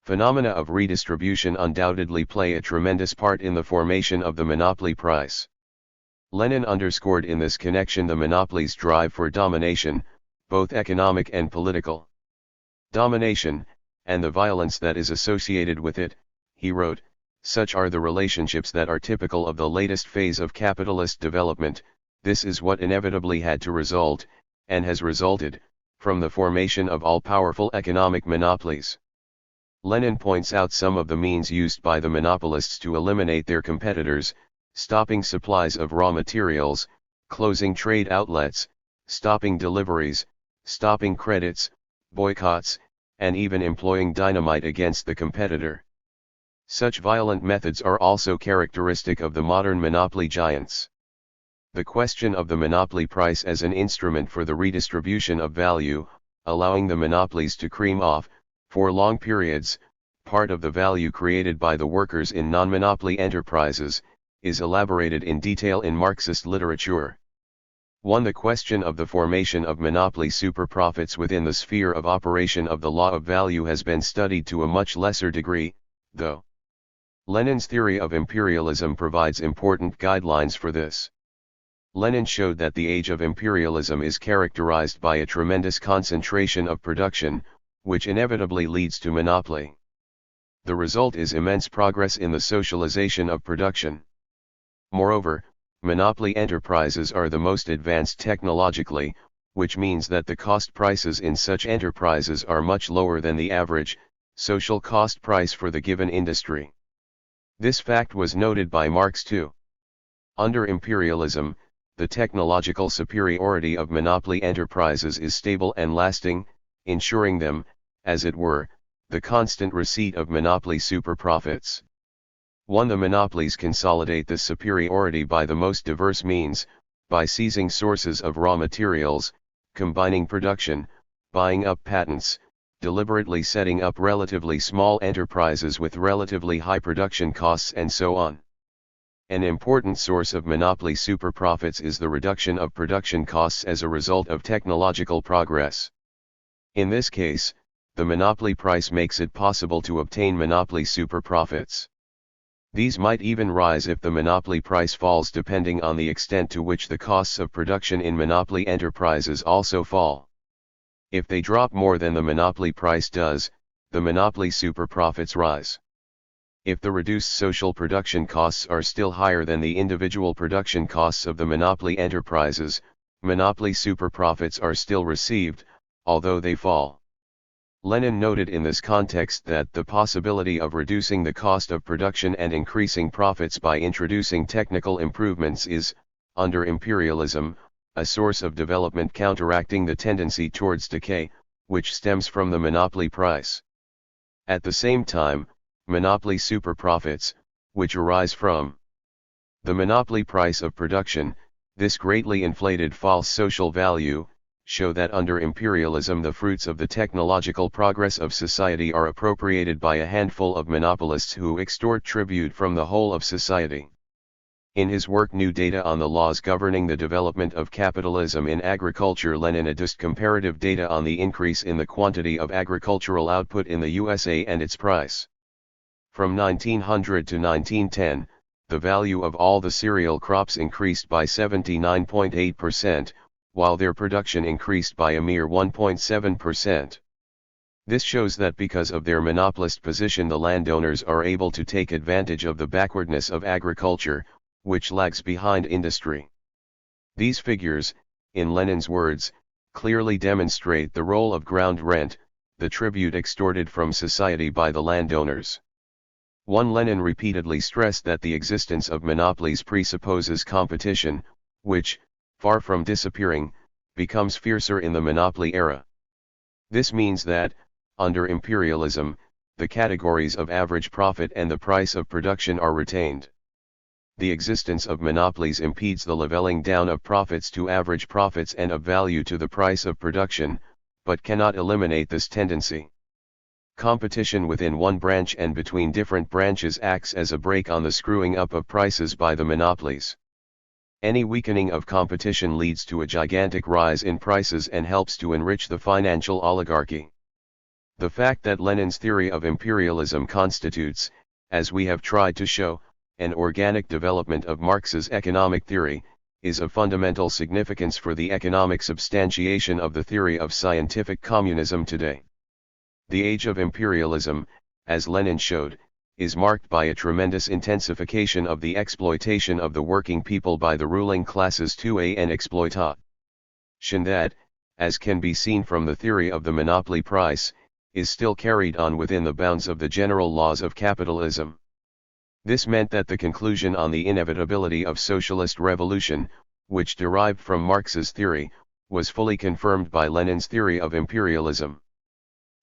Phenomena of redistribution undoubtedly play a tremendous part in the formation of the monopoly price. Lenin underscored in this connection the monopoly's drive for domination, both economic and political. Domination, and the violence that is associated with it, he wrote, such are the relationships that are typical of the latest phase of capitalist development. This is what inevitably had to result, and has resulted, from the formation of all-powerful economic monopolies. Lenin points out some of the means used by the monopolists to eliminate their competitors: stopping supplies of raw materials, closing trade outlets, stopping deliveries, stopping credits, boycotts, and even employing dynamite against the competitor. Such violent methods are also characteristic of the modern monopoly giants. The question of the monopoly price as an instrument for the redistribution of value, allowing the monopolies to cream off, for long periods, part of the value created by the workers in non-monopoly enterprises, is elaborated in detail in Marxist literature. 1. The question of the formation of monopoly superprofits within the sphere of operation of the law of value has been studied to a much lesser degree, though. Lenin's theory of imperialism provides important guidelines for this. Lenin showed that the age of imperialism is characterized by a tremendous concentration of production, which inevitably leads to monopoly. The result is immense progress in the socialization of production. Moreover, monopoly enterprises are the most advanced technologically, which means that the cost prices in such enterprises are much lower than the average, social cost price for the given industry. This fact was noted by Marx too. Under imperialism, the technological superiority of monopoly enterprises is stable and lasting, ensuring them, as it were, the constant receipt of monopoly superprofits. 1. The monopolies consolidate this superiority by the most diverse means, by seizing sources of raw materials, combining production, buying up patents, deliberately setting up relatively small enterprises with relatively high production costs and so on. An important source of monopoly superprofits is the reduction of production costs as a result of technological progress. In this case, the monopoly price makes it possible to obtain monopoly superprofits. These might even rise if the monopoly price falls, depending on the extent to which the costs of production in monopoly enterprises also fall. If they drop more than the monopoly price does, the monopoly superprofits rise. If the reduced social production costs are still higher than the individual production costs of the monopoly enterprises, monopoly superprofits are still received, although they fall. Lenin noted in this context that the possibility of reducing the cost of production and increasing profits by introducing technical improvements is, under imperialism, a source of development counteracting the tendency towards decay, which stems from the monopoly price. At the same time, monopoly superprofits, which arise from the monopoly price of production, this greatly inflated false social value, show that under imperialism the fruits of the technological progress of society are appropriated by a handful of monopolists who extort tribute from the whole of society. In his work New Data on the Laws Governing the Development of Capitalism in Agriculture, Lenin adduced comparative data on the increase in the quantity of agricultural output in the USA and its price. From 1900 to 1910, the value of all the cereal crops increased by 79.8%, while their production increased by a mere 1.7%. This shows that because of their monopolist position the landowners are able to take advantage of the backwardness of agriculture, which lags behind industry. These figures, in Lenin's words, clearly demonstrate the role of ground rent, the tribute extorted from society by the landowners. Lenin repeatedly stressed that the existence of monopolies presupposes competition, which, far from disappearing, becomes fiercer in the monopoly era. This means that, under imperialism, the categories of average profit and the price of production are retained. The existence of monopolies impedes the leveling down of profits to average profits and of value to the price of production, but cannot eliminate this tendency. Competition within one branch and between different branches acts as a brake on the screwing up of prices by the monopolies. Any weakening of competition leads to a gigantic rise in prices and helps to enrich the financial oligarchy. The fact that Lenin's theory of imperialism constitutes, as we have tried to show, an organic development of Marx's economic theory, is of fundamental significance for the economic substantiation of the theory of scientific communism today. The age of imperialism, as Lenin showed, is marked by a tremendous intensification of the exploitation of the working people by the ruling classes to an exploitation that, as can be seen from the theory of the monopoly price, is still carried on within the bounds of the general laws of capitalism. This meant that the conclusion on the inevitability of socialist revolution, which derived from Marx's theory, was fully confirmed by Lenin's theory of imperialism.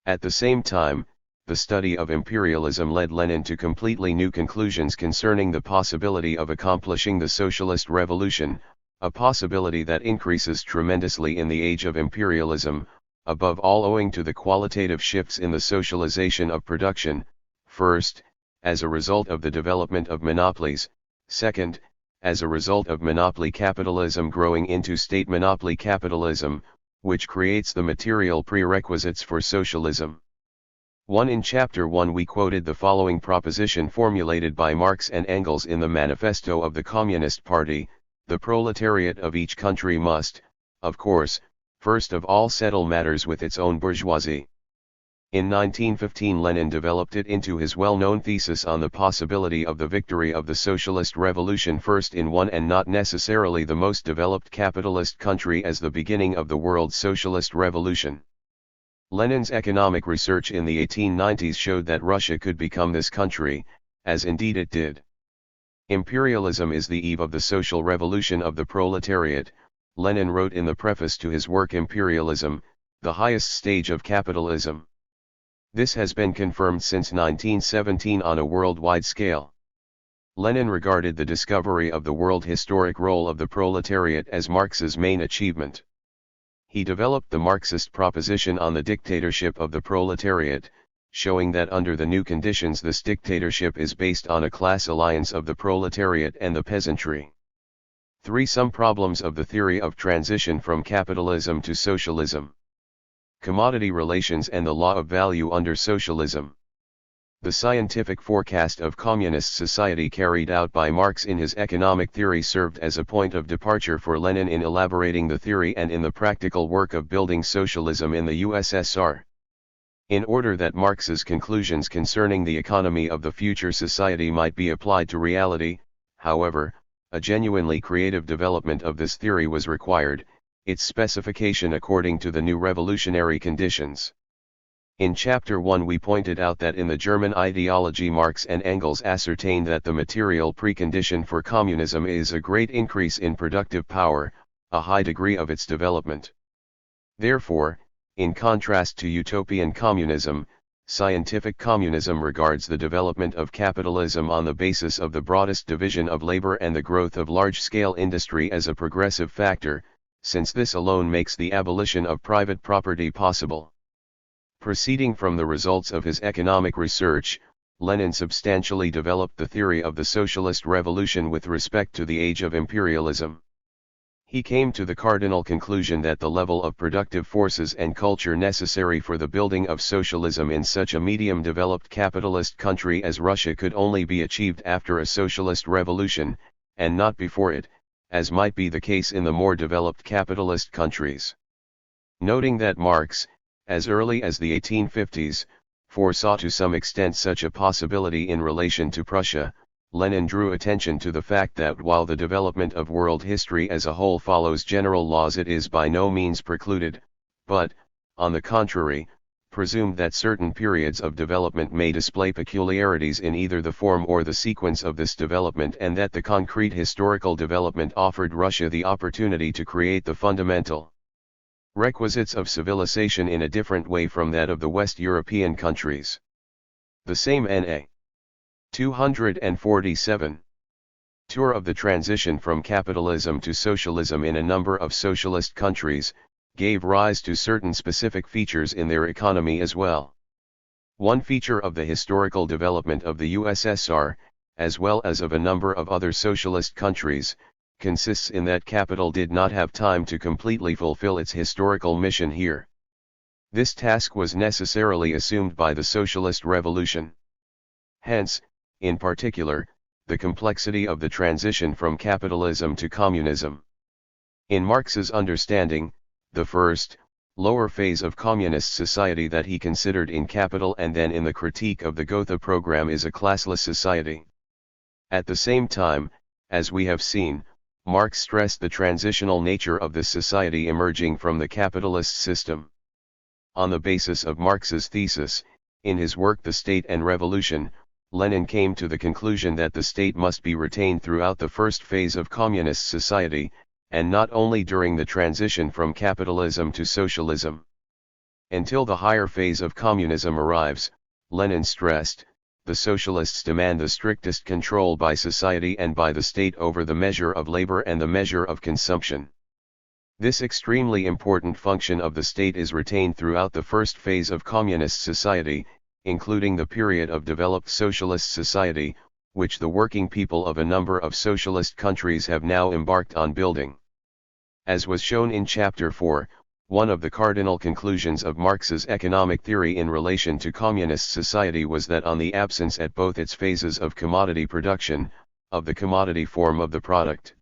At the same time, the study of imperialism led Lenin to completely new conclusions concerning the possibility of accomplishing the socialist revolution, a possibility that increases tremendously in the age of imperialism, above all owing to the qualitative shifts in the socialization of production, first, as a result of the development of monopolies, second, as a result of monopoly capitalism growing into state monopoly capitalism, which creates the material prerequisites for socialism. In Chapter 1 we quoted the following proposition formulated by Marx and Engels in the Manifesto of the Communist Party: the proletariat of each country must, of course, first of all settle matters with its own bourgeoisie. In 1915 Lenin developed it into his well-known thesis on the possibility of the victory of the socialist revolution first in one and not necessarily the most developed capitalist country as the beginning of the world socialist revolution. Lenin's economic research in the 1890s showed that Russia could become this country, as indeed it did. Imperialism is the eve of the social revolution of the proletariat, Lenin wrote in the preface to his work Imperialism, the highest stage of capitalism. This has been confirmed since 1917 on a worldwide scale. Lenin regarded the discovery of the world historic role of the proletariat as Marx's main achievement. He developed the Marxist proposition on the dictatorship of the proletariat, showing that under the new conditions this dictatorship is based on a class alliance of the proletariat and the peasantry. 3. Some problems of the theory of transition from capitalism to socialism. Commodity relations and the law of value under socialism. The scientific forecast of communist society carried out by Marx in his economic theory served as a point of departure for Lenin in elaborating the theory and in the practical work of building socialism in the USSR. In order that Marx's conclusions concerning the economy of the future society might be applied to reality, however, a genuinely creative development of this theory was required, its specification according to the new revolutionary conditions. In Chapter 1 we pointed out that in the German ideology Marx and Engels ascertained that the material precondition for communism is a great increase in productive power, a high degree of its development. Therefore, in contrast to utopian communism, scientific communism regards the development of capitalism on the basis of the broadest division of labor and the growth of large-scale industry as a progressive factor, since this alone makes the abolition of private property possible. Proceeding from the results of his economic research, Lenin substantially developed the theory of the socialist revolution with respect to the age of imperialism. He came to the cardinal conclusion that the level of productive forces and culture necessary for the building of socialism in such a medium-developed capitalist country as Russia could only be achieved after a socialist revolution, and not before it, as might be the case in the more developed capitalist countries. Noting that Marx, as early as the 1850s, foresaw to some extent such a possibility in relation to Prussia, Lenin drew attention to the fact that while the development of world history as a whole follows general laws, it is by no means precluded, but, on the contrary, presumed that certain periods of development may display peculiarities in either the form or the sequence of this development, and that the concrete historical development offered Russia the opportunity to create the fundamental requisites of civilization in a different way from that of the West European countries. The same N.A. 247. Tour of the transition from capitalism to socialism in a number of socialist countries, gave rise to certain specific features in their economy as well. One feature of the historical development of the USSR, as well as of a number of other socialist countries, consists in that capital did not have time to completely fulfill its historical mission here. This task was necessarily assumed by the socialist revolution. Hence, in particular, the complexity of the transition from capitalism to communism. In Marx's understanding, the first, lower phase of communist society that he considered in Capital and then in the critique of the Gotha program is a classless society. At the same time, as we have seen, Marx stressed the transitional nature of this society emerging from the capitalist system. On the basis of Marx's thesis, in his work The State and Revolution, Lenin came to the conclusion that the state must be retained throughout the first phase of communist society, and not only during the transition from capitalism to socialism. Until the higher phase of communism arrives, Lenin stressed, the socialists demand the strictest control by society and by the state over the measure of labor and the measure of consumption. This extremely important function of the state is retained throughout the first phase of communist society, including the period of developed socialist society, which the working people of a number of socialist countries have now embarked on building. As was shown in Chapter 4, one of the cardinal conclusions of Marx's economic theory in relation to communist society was that on the absence at both its phases of commodity production, of the commodity form of the product.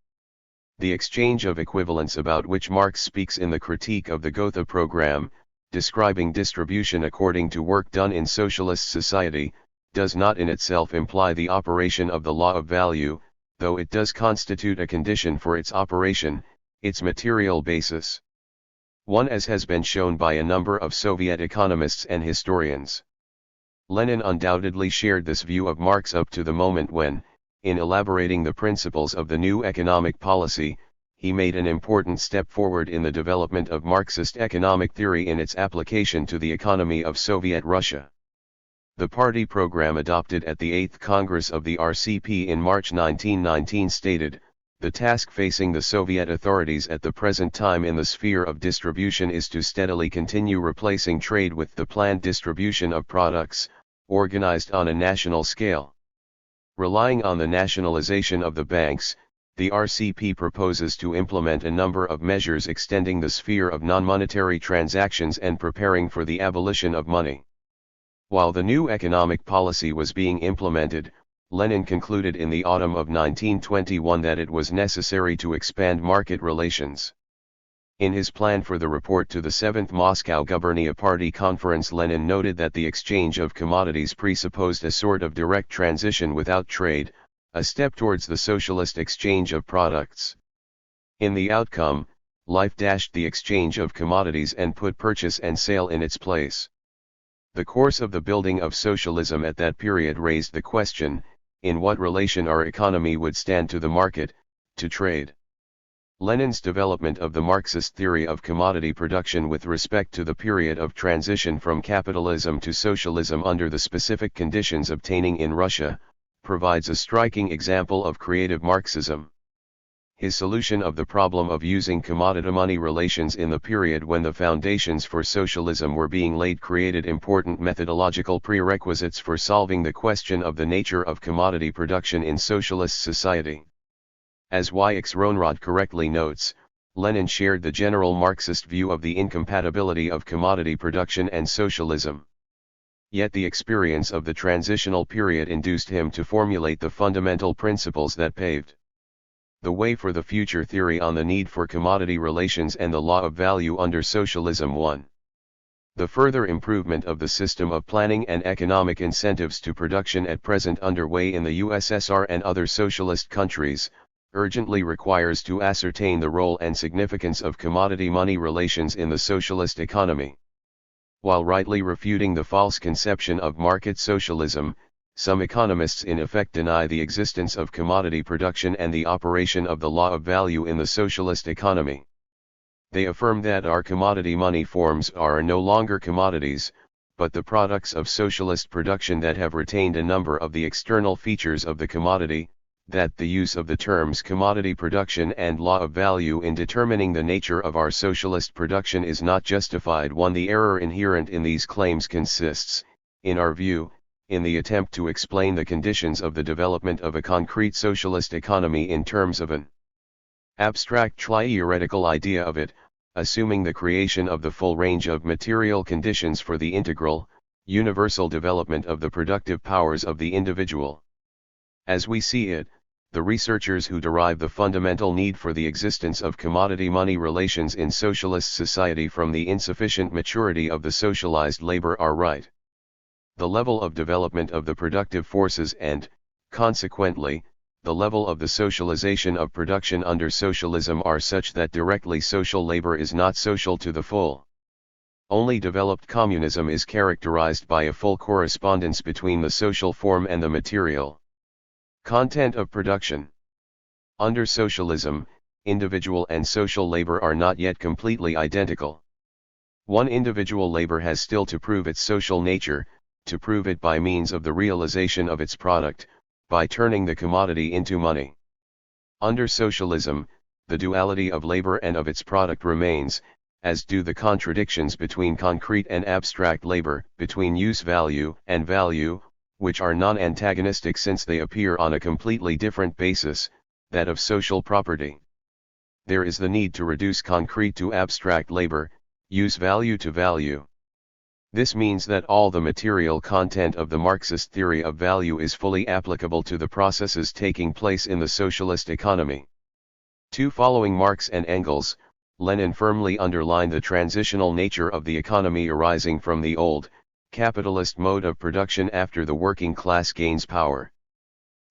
The exchange of equivalence about which Marx speaks in the critique of the Gotha program, describing distribution according to work done in socialist society, does not in itself imply the operation of the law of value, though it does constitute a condition for its operation, its material basis. One as has been shown by a number of Soviet economists and historians. Lenin undoubtedly shared this view of Marx up to the moment when, in elaborating the principles of the new economic policy, he made an important step forward in the development of Marxist economic theory in its application to the economy of Soviet Russia. The party program adopted at the 8th Congress of the RCP in March 1919 stated, "The task facing the Soviet authorities at the present time in the sphere of distribution is to steadily continue replacing trade with the planned distribution of products, organized on a national scale." Relying on the nationalization of the banks, the RCP proposes to implement a number of measures extending the sphere of non-monetary transactions and preparing for the abolition of money. While the new economic policy was being implemented, Lenin concluded in the autumn of 1921 that it was necessary to expand market relations. In his plan for the report to the 7th Moscow Gubernia Party Conference, Lenin noted that the exchange of commodities presupposed a sort of direct transition without trade, a step towards the socialist exchange of products. In the outcome, life dashed the exchange of commodities and put purchase and sale in its place. The course of the building of socialism at that period raised the question, in what relation our economy would stand to the market, to trade. Lenin's development of the Marxist theory of commodity production with respect to the period of transition from capitalism to socialism under the specific conditions obtaining in Russia, provides a striking example of creative Marxism. His solution of the problem of using commodity-money relations in the period when the foundations for socialism were being laid created important methodological prerequisites for solving the question of the nature of commodity production in socialist society. As Y.X. Ronrod correctly notes, Lenin shared the general Marxist view of the incompatibility of commodity production and socialism. Yet the experience of the transitional period induced him to formulate the fundamental principles that paved the way for the future theory on the need for commodity relations and the law of value under socialism. 1. The further improvement of the system of planning and economic incentives to production at present underway in the USSR and other socialist countries, urgently requires to ascertain the role and significance of commodity-money relations in the socialist economy. While rightly refuting the false conception of market socialism, some economists in effect deny the existence of commodity production and the operation of the law of value in the socialist economy. They affirm that our commodity money forms are no longer commodities, but the products of socialist production that have retained a number of the external features of the commodity, that the use of the terms commodity production and law of value in determining the nature of our socialist production is not justified. 1. The error inherent in these claims consists, in our view, in the attempt to explain the conditions of the development of a concrete socialist economy in terms of an abstract theoretical idea of it, assuming the creation of the full range of material conditions for the integral, universal development of the productive powers of the individual. As we see it, the researchers who derive the fundamental need for the existence of commodity-money relations in socialist society from the insufficient maturity of the socialized labor are right. The level of development of the productive forces and, consequently, the level of the socialization of production under socialism are such that directly social labor is not social to the full. Only developed communism is characterized by a full correspondence between the social form and the material content of production. Under socialism, individual and social labor are not yet completely identical. One individual labor has still to prove its social nature, to prove it by means of the realization of its product, by turning the commodity into money. Under socialism, the duality of labor and of its product remains, as do the contradictions between concrete and abstract labor, between use value and value, which are non-antagonistic since they appear on a completely different basis, that of social property. There is the need to reduce concrete to abstract labor, use value to value. This means that all the material content of the Marxist theory of value is fully applicable to the processes taking place in the socialist economy. 2. Following Marx and Engels, Lenin firmly underlined the transitional nature of the economy arising from the old, capitalist mode of production after the working class gains power.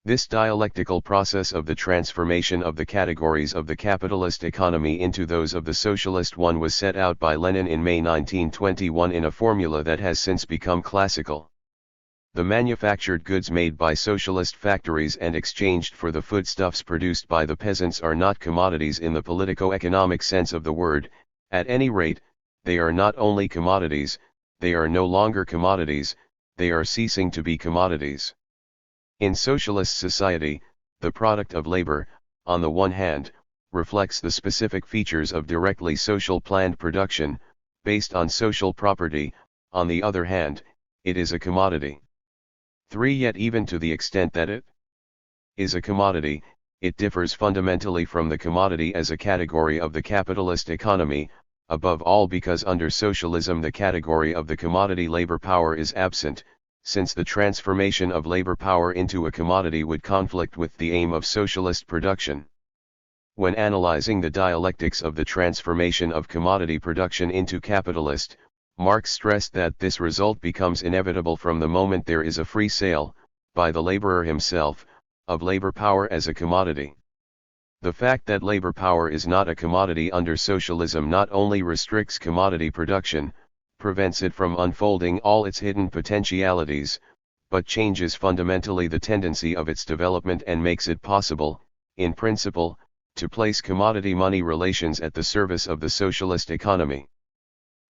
This dialectical process of the transformation of the categories of the capitalist economy into those of the socialist one was set out by Lenin in May 1921 in a formula that has since become classical. The manufactured goods made by socialist factories and exchanged for the foodstuffs produced by the peasants are not commodities in the politico-economic sense of the word. At any rate, they are not only commodities, they are no longer commodities, they are ceasing to be commodities. In socialist society, the product of labor, on the one hand, reflects the specific features of directly social planned production, based on social property. On the other hand, it is a commodity. 3. Yet even to the extent that it is a commodity, it differs fundamentally from the commodity as a category of the capitalist economy, above all because under socialism the category of the commodity labor power is absent, since the transformation of labor power into a commodity would conflict with the aim of socialist production. When analyzing the dialectics of the transformation of commodity production into capitalist, Marx stressed that this result becomes inevitable from the moment there is a free sale, by the laborer himself, of labor power as a commodity. The fact that labor power is not a commodity under socialism not only restricts commodity production, prevents it from unfolding all its hidden potentialities, but changes fundamentally the tendency of its development and makes it possible, in principle, to place commodity-money relations at the service of the socialist economy.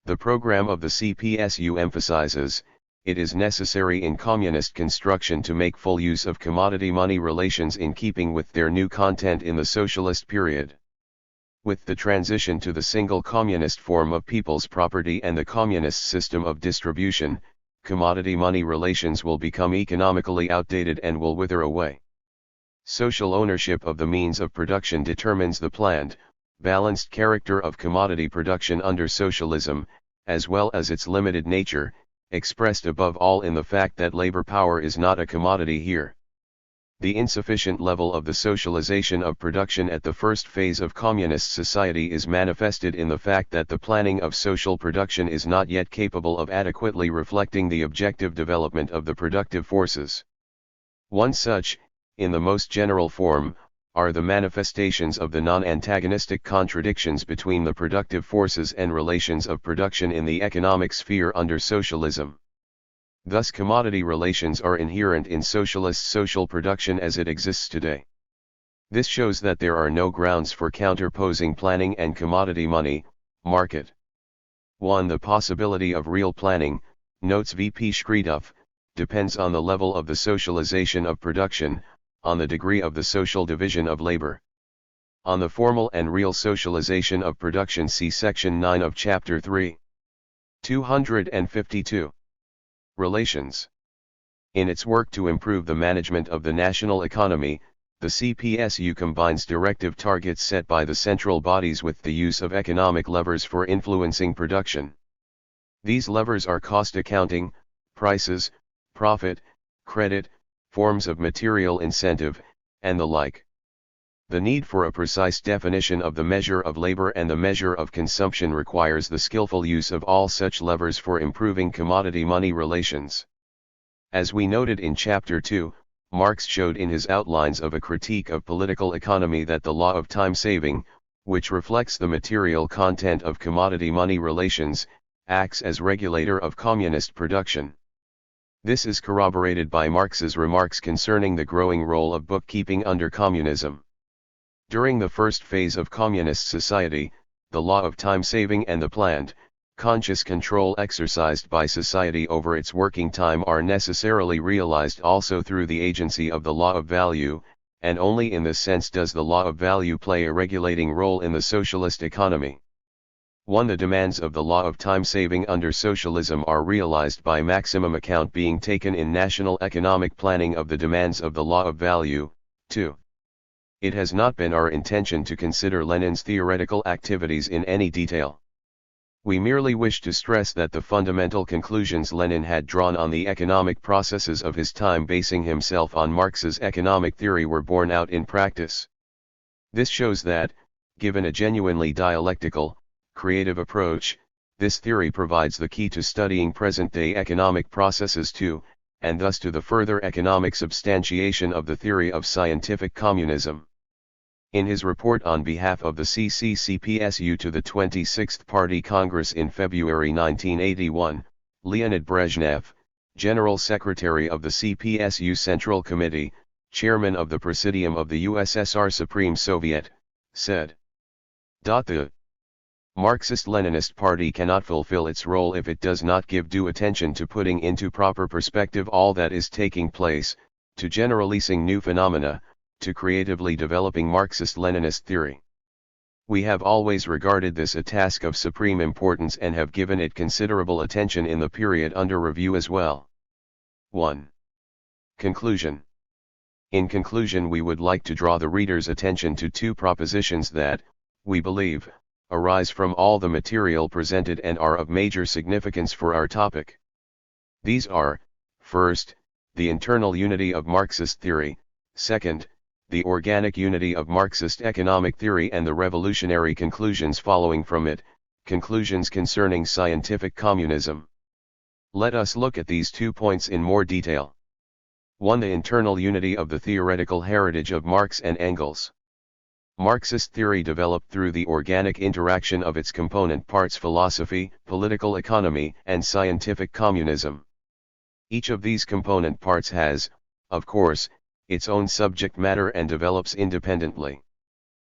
The program of the CPSU emphasizes, it is necessary in communist construction to make full use of commodity-money relations in keeping with their new content in the socialist period. With the transition to the single communist form of people's property and the communist system of distribution, commodity-money relations will become economically outdated and will wither away. Social ownership of the means of production determines the planned, balanced character of commodity production under socialism, as well as its limited nature, expressed above all in the fact that labor power is not a commodity here. The insufficient level of the socialization of production at the first phase of communist society is manifested in the fact that the planning of social production is not yet capable of adequately reflecting the objective development of the productive forces. One such, in the most general form, are the manifestations of the non-antagonistic contradictions between the productive forces and relations of production in the economic sphere under socialism. Thus commodity relations are inherent in socialist social production as it exists today. This shows that there are no grounds for counterposing planning and commodity money, market. 1. The possibility of real planning, notes V.P. Shkridov, depends on the level of the socialization of production, on the degree of the social division of labor. On the formal and real socialization of production see section 9 of chapter 3. 252. Relations. In its work to improve the management of the national economy, the CPSU combines directive targets set by the central bodies with the use of economic levers for influencing production. These levers are cost accounting, prices, profit, credit, forms of material incentive, and the like. The need for a precise definition of the measure of labor and the measure of consumption requires the skillful use of all such levers for improving commodity-money relations. As we noted in Chapter 2, Marx showed in his outlines of a critique of political economy that the law of time-saving, which reflects the material content of commodity-money relations, acts as regulator of communist production. This is corroborated by Marx's remarks concerning the growing role of bookkeeping under communism. During the first phase of communist society, the law of time-saving and the planned, conscious control exercised by society over its working time are necessarily realized also through the agency of the law of value, and only in this sense does the law of value play a regulating role in the socialist economy. 1. The demands of the law of time-saving under socialism are realized by maximum account being taken in national economic planning of the demands of the law of value. 2. It has not been our intention to consider Lenin's theoretical activities in any detail. We merely wish to stress that the fundamental conclusions Lenin had drawn on the economic processes of his time basing himself on Marx's economic theory were borne out in practice. This shows that, given a genuinely dialectical, creative approach, this theory provides the key to studying present-day economic processes too, and thus to the further economic substantiation of the theory of scientific communism. In his report on behalf of the CCCPSU to the 26th Party Congress in February 1981, Leonid Brezhnev, General Secretary of the CPSU Central Committee, Chairman of the Presidium of the USSR Supreme Soviet, said. The Marxist-Leninist Party cannot fulfill its role if it does not give due attention to putting into proper perspective all that is taking place, to generalizing new phenomena, to creatively developing Marxist-Leninist theory. We have always regarded this a task of supreme importance and have given it considerable attention in the period under review as well. 1. Conclusion. In conclusion, we would like to draw the reader's attention to two propositions that, we believe, arise from all the material presented and are of major significance for our topic. These are, first, the internal unity of Marxist theory, second, the organic unity of Marxist economic theory and the revolutionary conclusions following from it, conclusions concerning scientific communism. Let us look at these 2 points in more detail. 1. The internal unity of the theoretical heritage of Marx and Engels. Marxist theory developed through the organic interaction of its component parts: philosophy, political economy, and scientific communism. Each of these component parts has, of course, its own subject matter and develops independently.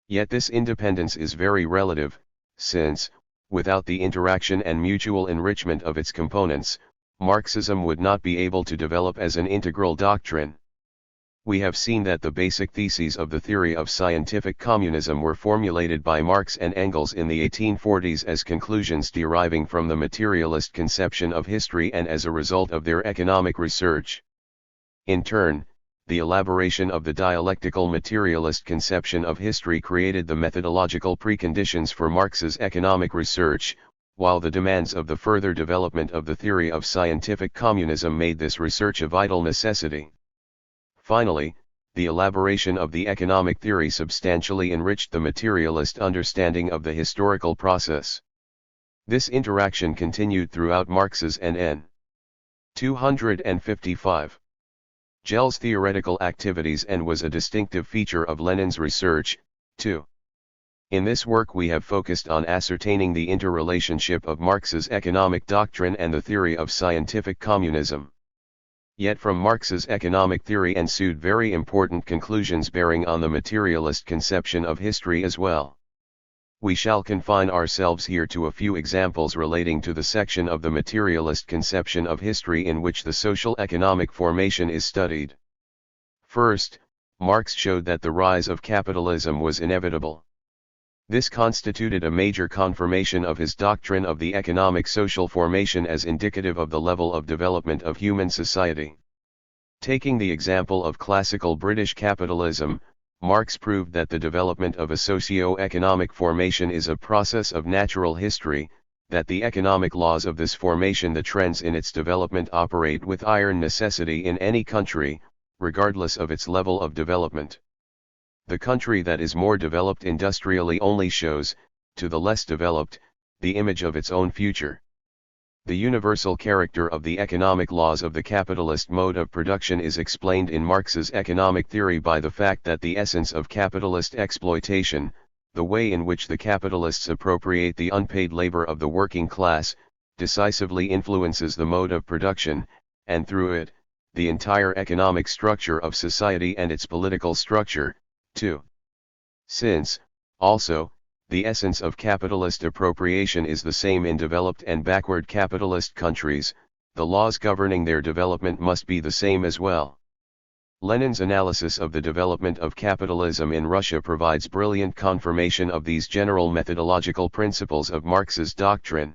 Yet this independence is very relative, since, without the interaction and mutual enrichment of its components, Marxism would not be able to develop as an integral doctrine. We have seen that the basic theses of the theory of scientific communism were formulated by Marx and Engels in the 1840s as conclusions deriving from the materialist conception of history and as a result of their economic research. In turn, the elaboration of the dialectical materialist conception of history created the methodological preconditions for Marx's economic research, while the demands of the further development of the theory of scientific communism made this research a vital necessity. Finally, the elaboration of the economic theory substantially enriched the materialist understanding of the historical process. This interaction continued throughout Marx's N.N. 255. Gell's theoretical activities and was a distinctive feature of Lenin's research, too. In this work we have focused on ascertaining the interrelationship of Marx's economic doctrine and the theory of scientific communism. Yet from Marx's economic theory ensued very important conclusions bearing on the materialist conception of history as well. We shall confine ourselves here to a few examples relating to the section of the materialist conception of history in which the social economic formation is studied. First, Marx showed that the rise of capitalism was inevitable. This constituted a major confirmation of his doctrine of the economic social formation as indicative of the level of development of human society. Taking the example of classical British capitalism, Marx proved that the development of a socio-economic formation is a process of natural history, that the economic laws of this formation, the trends in its development, operate with iron necessity in any country, regardless of its level of development. The country that is more developed industrially only shows, to the less developed, the image of its own future. The universal character of the economic laws of the capitalist mode of production is explained in Marx's economic theory by the fact that the essence of capitalist exploitation, the way in which the capitalists appropriate the unpaid labor of the working class, decisively influences the mode of production, and through it, the entire economic structure of society and its political structure, too. Since, also, the essence of capitalist appropriation is the same in developed and backward capitalist countries, the laws governing their development must be the same as well. Lenin's analysis of the development of capitalism in Russia provides brilliant confirmation of these general methodological principles of Marx's doctrine.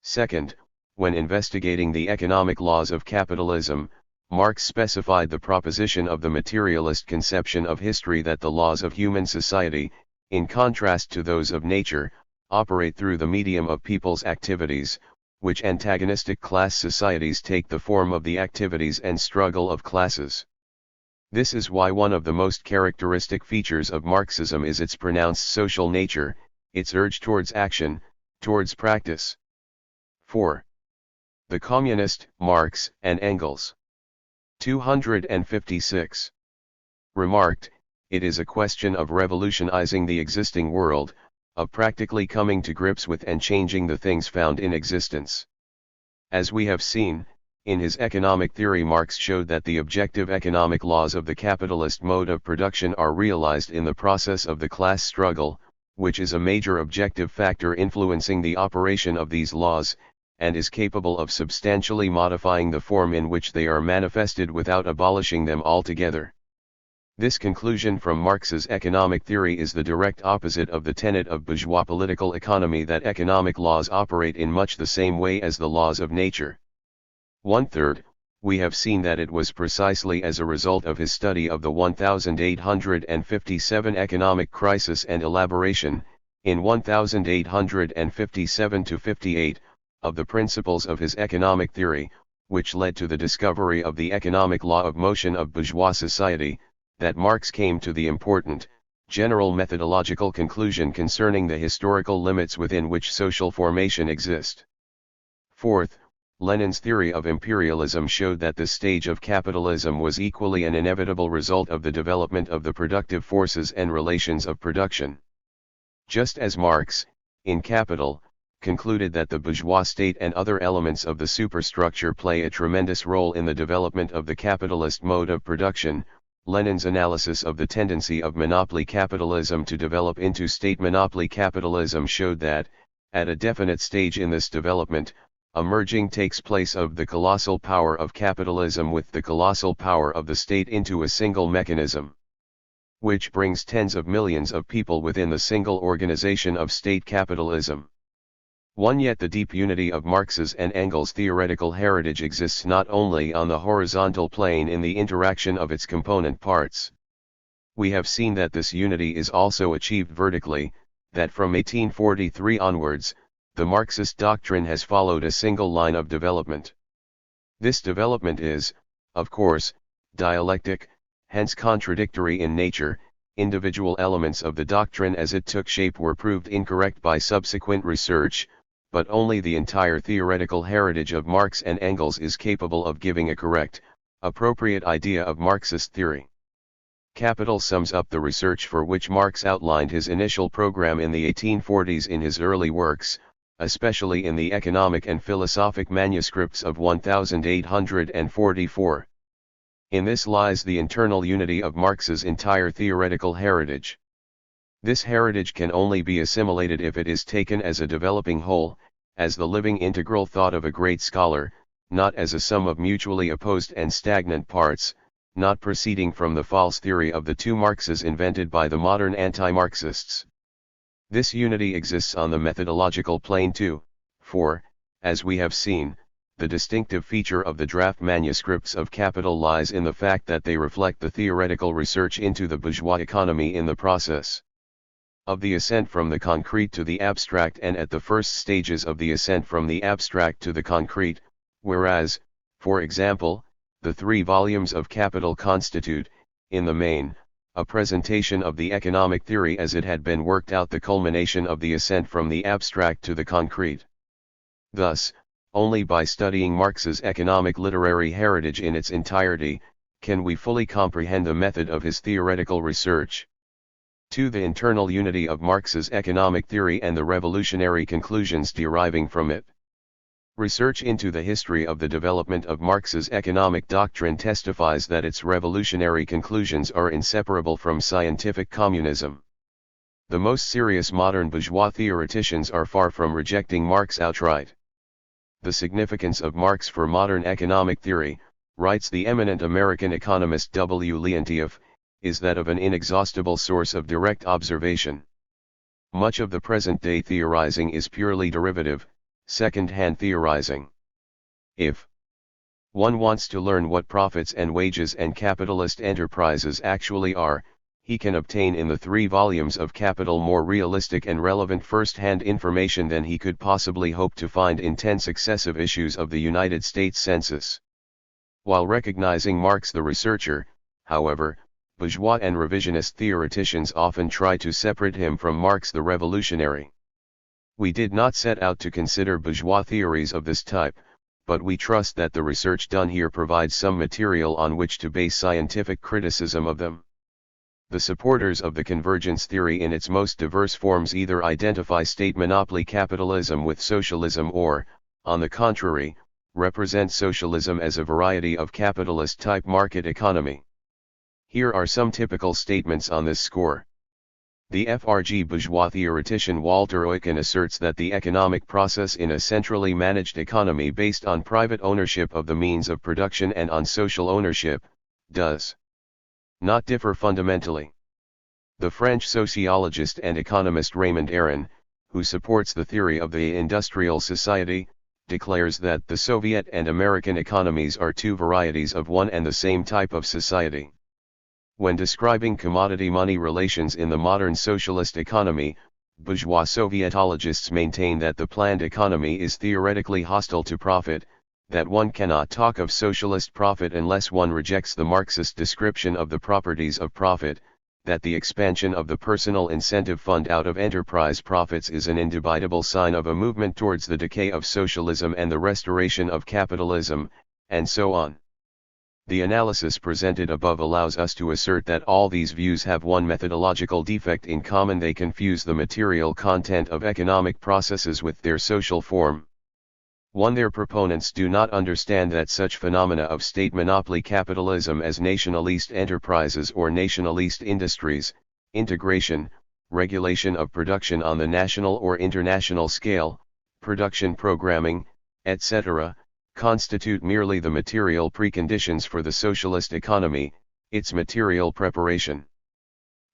Second, when investigating the economic laws of capitalism, Marx specified the proposition of the materialist conception of history that the laws of human society, in contrast to those of nature, operate through the medium of people's activities, which antagonistic class societies take the form of the activities and struggle of classes. This is why one of the most characteristic features of Marxism is its pronounced social nature, its urge towards action, towards practice. 4. The communist, Marx and Engels. 256. Remarked, it is a question of revolutionizing the existing world, of practically coming to grips with and changing the things found in existence. As we have seen, In his economic theory, Marx showed that the objective economic laws of the capitalist mode of production are realized in the process of the class struggle, which is a major objective factor influencing the operation of these laws, and is capable of substantially modifying the form in which they are manifested without abolishing them altogether. This conclusion from Marx's economic theory is the direct opposite of the tenet of bourgeois political economy that economic laws operate in much the same way as the laws of nature. 1/3, we have seen that it was precisely as a result of his study of the 1857 economic crisis and elaboration, in 1857-58, of the principles of his economic theory, which led to the discovery of the economic law of motion of bourgeois society, that Marx came to the important, general methodological conclusion concerning the historical limits within which social formation exist. 4th, Lenin's theory of imperialism showed that this stage of capitalism was equally an inevitable result of the development of the productive forces and relations of production. Just as Marx, in Capital, concluded that the bourgeois state and other elements of the superstructure play a tremendous role in the development of the capitalist mode of production, Lenin's analysis of the tendency of monopoly capitalism to develop into state monopoly capitalism showed that, at a definite stage in this development, a merging takes place of the colossal power of capitalism with the colossal power of the state into a single mechanism, which brings tens of millions of people within the single organization of state capitalism. Yet the deep unity of Marx's and Engels' theoretical heritage exists not only on the horizontal plane in the interaction of its component parts. We have seen that this unity is also achieved vertically, that from 1843 onwards, the Marxist doctrine has followed a single line of development. This development is, of course, dialectic, hence contradictory in nature. Individual elements of the doctrine as it took shape were proved incorrect by subsequent research, but only the entire theoretical heritage of Marx and Engels is capable of giving a correct, appropriate idea of Marxist theory. Capital sums up the research for which Marx outlined his initial program in the 1840s in his early works, especially in the economic and philosophic manuscripts of 1844. In this lies the internal unity of Marx's entire theoretical heritage. This heritage can only be assimilated if it is taken as a developing whole, as the living integral thought of a great scholar, not as a sum of mutually opposed and stagnant parts, not proceeding from the false theory of the two Marxes invented by the modern anti-Marxists. This unity exists on the methodological plane too, for, as we have seen, the distinctive feature of the draft manuscripts of Capital lies in the fact that they reflect the theoretical research into the bourgeois economy in the process of the ascent from the concrete to the abstract and at the first stages of the ascent from the abstract to the concrete, whereas, for example, the 3 volumes of Capital constitute, in the main, a presentation of the economic theory as it had been worked out, the culmination of the ascent from the abstract to the concrete. Thus, only by studying Marx's economic literary heritage in its entirety, can we fully comprehend the method of his theoretical research. 2. The internal unity of Marx's economic theory and the revolutionary conclusions deriving from it. Research into the history of the development of Marx's economic doctrine testifies that its revolutionary conclusions are inseparable from scientific communism. The most serious modern bourgeois theoreticians are far from rejecting Marx outright. The significance of Marx for modern economic theory, writes the eminent American economist W. Leontief, is that of an inexhaustible source of direct observation. Much of the present-day theorizing is purely derivative, second-hand theorizing. If one wants to learn what profits and wages and capitalist enterprises actually are, he can obtain in the 3 volumes of Capital more realistic and relevant first-hand information than he could possibly hope to find in 10 successive issues of the United States Census. While recognizing Marx the researcher, however, bourgeois and revisionist theoreticians often try to separate him from Marx the revolutionary. We did not set out to consider bourgeois theories of this type, but we trust that the research done here provides some material on which to base scientific criticism of them. The supporters of the convergence theory in its most diverse forms either identify state monopoly capitalism with socialism or, on the contrary, represent socialism as a variety of capitalist-type market economy. Here are some typical statements on this score. The FRG bourgeois theoretician Walter Eucken asserts that the economic process in a centrally managed economy based on private ownership of the means of production and on social ownership, does not differ fundamentally. The French sociologist and economist Raymond Aron, who supports the theory of the industrial society, declares that the Soviet and American economies are two varieties of one and the same type of society. When describing commodity-money relations in the modern socialist economy, bourgeois Sovietologists maintain that the planned economy is theoretically hostile to profit, that one cannot talk of socialist profit unless one rejects the Marxist description of the properties of profit, that the expansion of the personal incentive fund out of enterprise profits is an indubitable sign of a movement towards the decay of socialism and the restoration of capitalism, and so on. The analysis presented above allows us to assert that all these views have one methodological defect in common: they confuse the material content of economic processes with their social form. 1. Their proponents do not understand that such phenomena of state monopoly capitalism as nationalist enterprises or nationalist industries, integration, regulation of production on the national or international scale, production programming, etc., constitute merely the material preconditions for the socialist economy, its material preparation.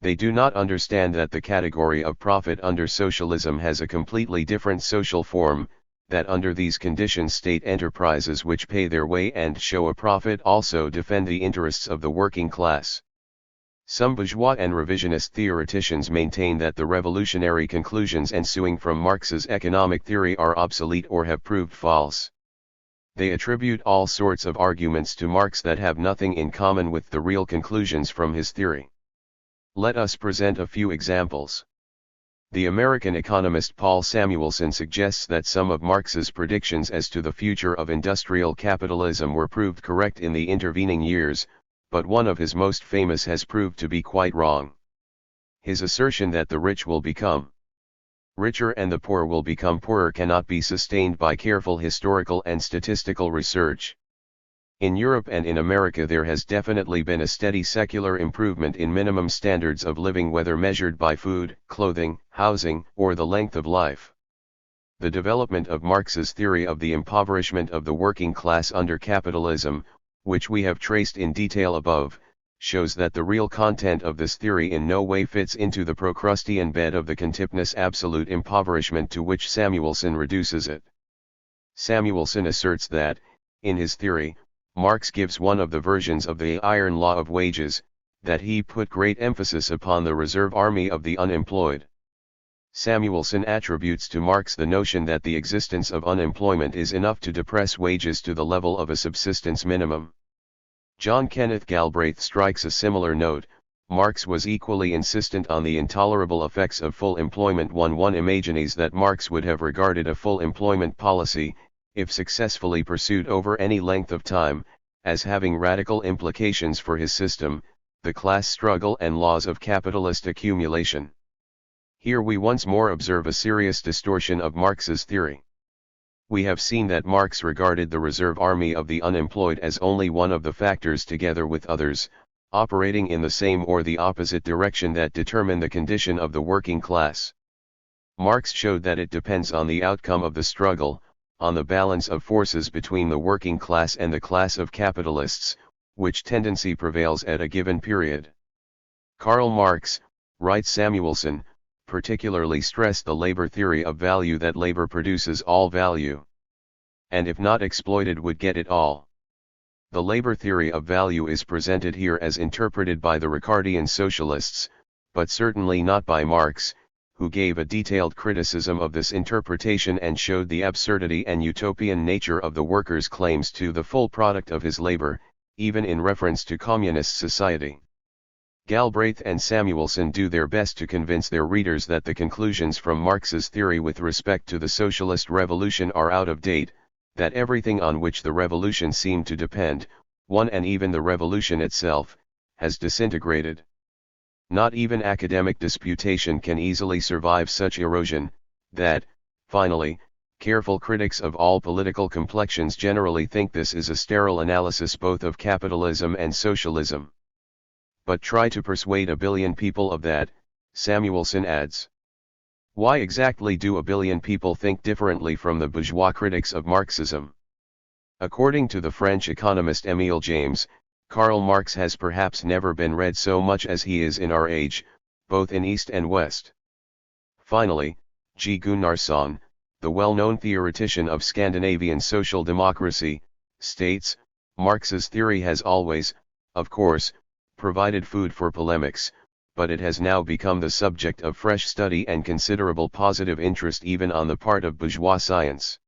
They do not understand that the category of profit under socialism has a completely different social form, that under these conditions state enterprises which pay their way and show a profit also defend the interests of the working class. Some bourgeois and revisionist theoreticians maintain that the revolutionary conclusions ensuing from Marx's economic theory are obsolete or have proved false. They attribute all sorts of arguments to Marx that have nothing in common with the real conclusions from his theory. Let us present a few examples. The American economist Paul Samuelson suggests that some of Marx's predictions as to the future of industrial capitalism were proved correct in the intervening years, but one of his most famous has proved to be quite wrong. His assertion that the rich will become richer and the poor will become poorer cannot be sustained by careful historical and statistical research. In Europe and in America there has definitely been a steady secular improvement in minimum standards of living, whether measured by food, clothing, housing, or the length of life. The development of Marx's theory of the impoverishment of the working class under capitalism, which we have traced in detail above, shows that the real content of this theory in no way fits into the Procrustean bed of the contemporaneous absolute impoverishment to which Samuelson reduces it. Samuelson asserts that, in his theory, Marx gives one of the versions of the iron law of wages, that he put great emphasis upon the reserve army of the unemployed. Samuelson attributes to Marx the notion that the existence of unemployment is enough to depress wages to the level of a subsistence minimum. John Kenneth Galbraith strikes a similar note. Marx was equally insistent on the intolerable effects of full employment. One imagines that Marx would have regarded a full employment policy, if successfully pursued over any length of time, as having radical implications for his system, the class struggle and laws of capitalist accumulation. Here we once more observe a serious distortion of Marx's theory. We have seen that Marx regarded the reserve army of the unemployed as only one of the factors, together with others, operating in the same or the opposite direction, that determine the condition of the working class. Marx showed that it depends on the outcome of the struggle, on the balance of forces between the working class and the class of capitalists, which tendency prevails at a given period. Karl Marx, writes Samuelson, particularly stressed the labor theory of value, that labor produces all value, and if not exploited would get it all. The labor theory of value is presented here as interpreted by the Ricardian socialists, but certainly not by Marx, who gave a detailed criticism of this interpretation and showed the absurdity and utopian nature of the worker's claims to the full product of his labor, even in reference to communist society. Galbraith and Samuelson do their best to convince their readers that the conclusions from Marx's theory with respect to the socialist revolution are out of date, that everything on which the revolution seemed to depend, and even the revolution itself, has disintegrated. Not even academic disputation can easily survive such erosion, that, finally, Careful critics of all political complexions generally think this is a sterile analysis both of capitalism and socialism. But try to persuade a billion people of that, Samuelson adds. Why exactly do a billion people think differently from the bourgeois critics of Marxism? According to the French economist Émile James, Karl Marx has perhaps never been read so much as he is in our age, both in East and West. Finally, G. Gunnarsson, the well-known theoretician of Scandinavian social democracy, states, Marx's theory has always, of course, provided food for polemics, but it has now become the subject of fresh study and considerable positive interest even on the part of bourgeois science.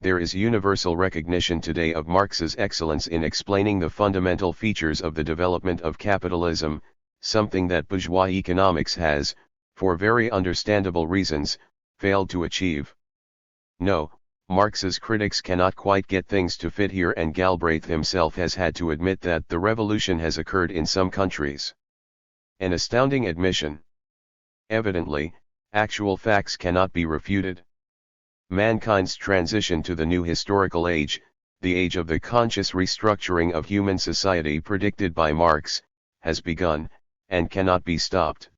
There is universal recognition today of Marx's excellence in explaining the fundamental features of the development of capitalism, something that bourgeois economics has, for very understandable reasons, failed to achieve. No, Marx's critics cannot quite get things to fit here, and Galbraith himself has had to admit that the revolution has occurred in some countries. An astounding admission. Evidently, actual facts cannot be refuted. Mankind's transition to the new historical age, the age of the conscious restructuring of human society predicted by Marx, has begun, and cannot be stopped.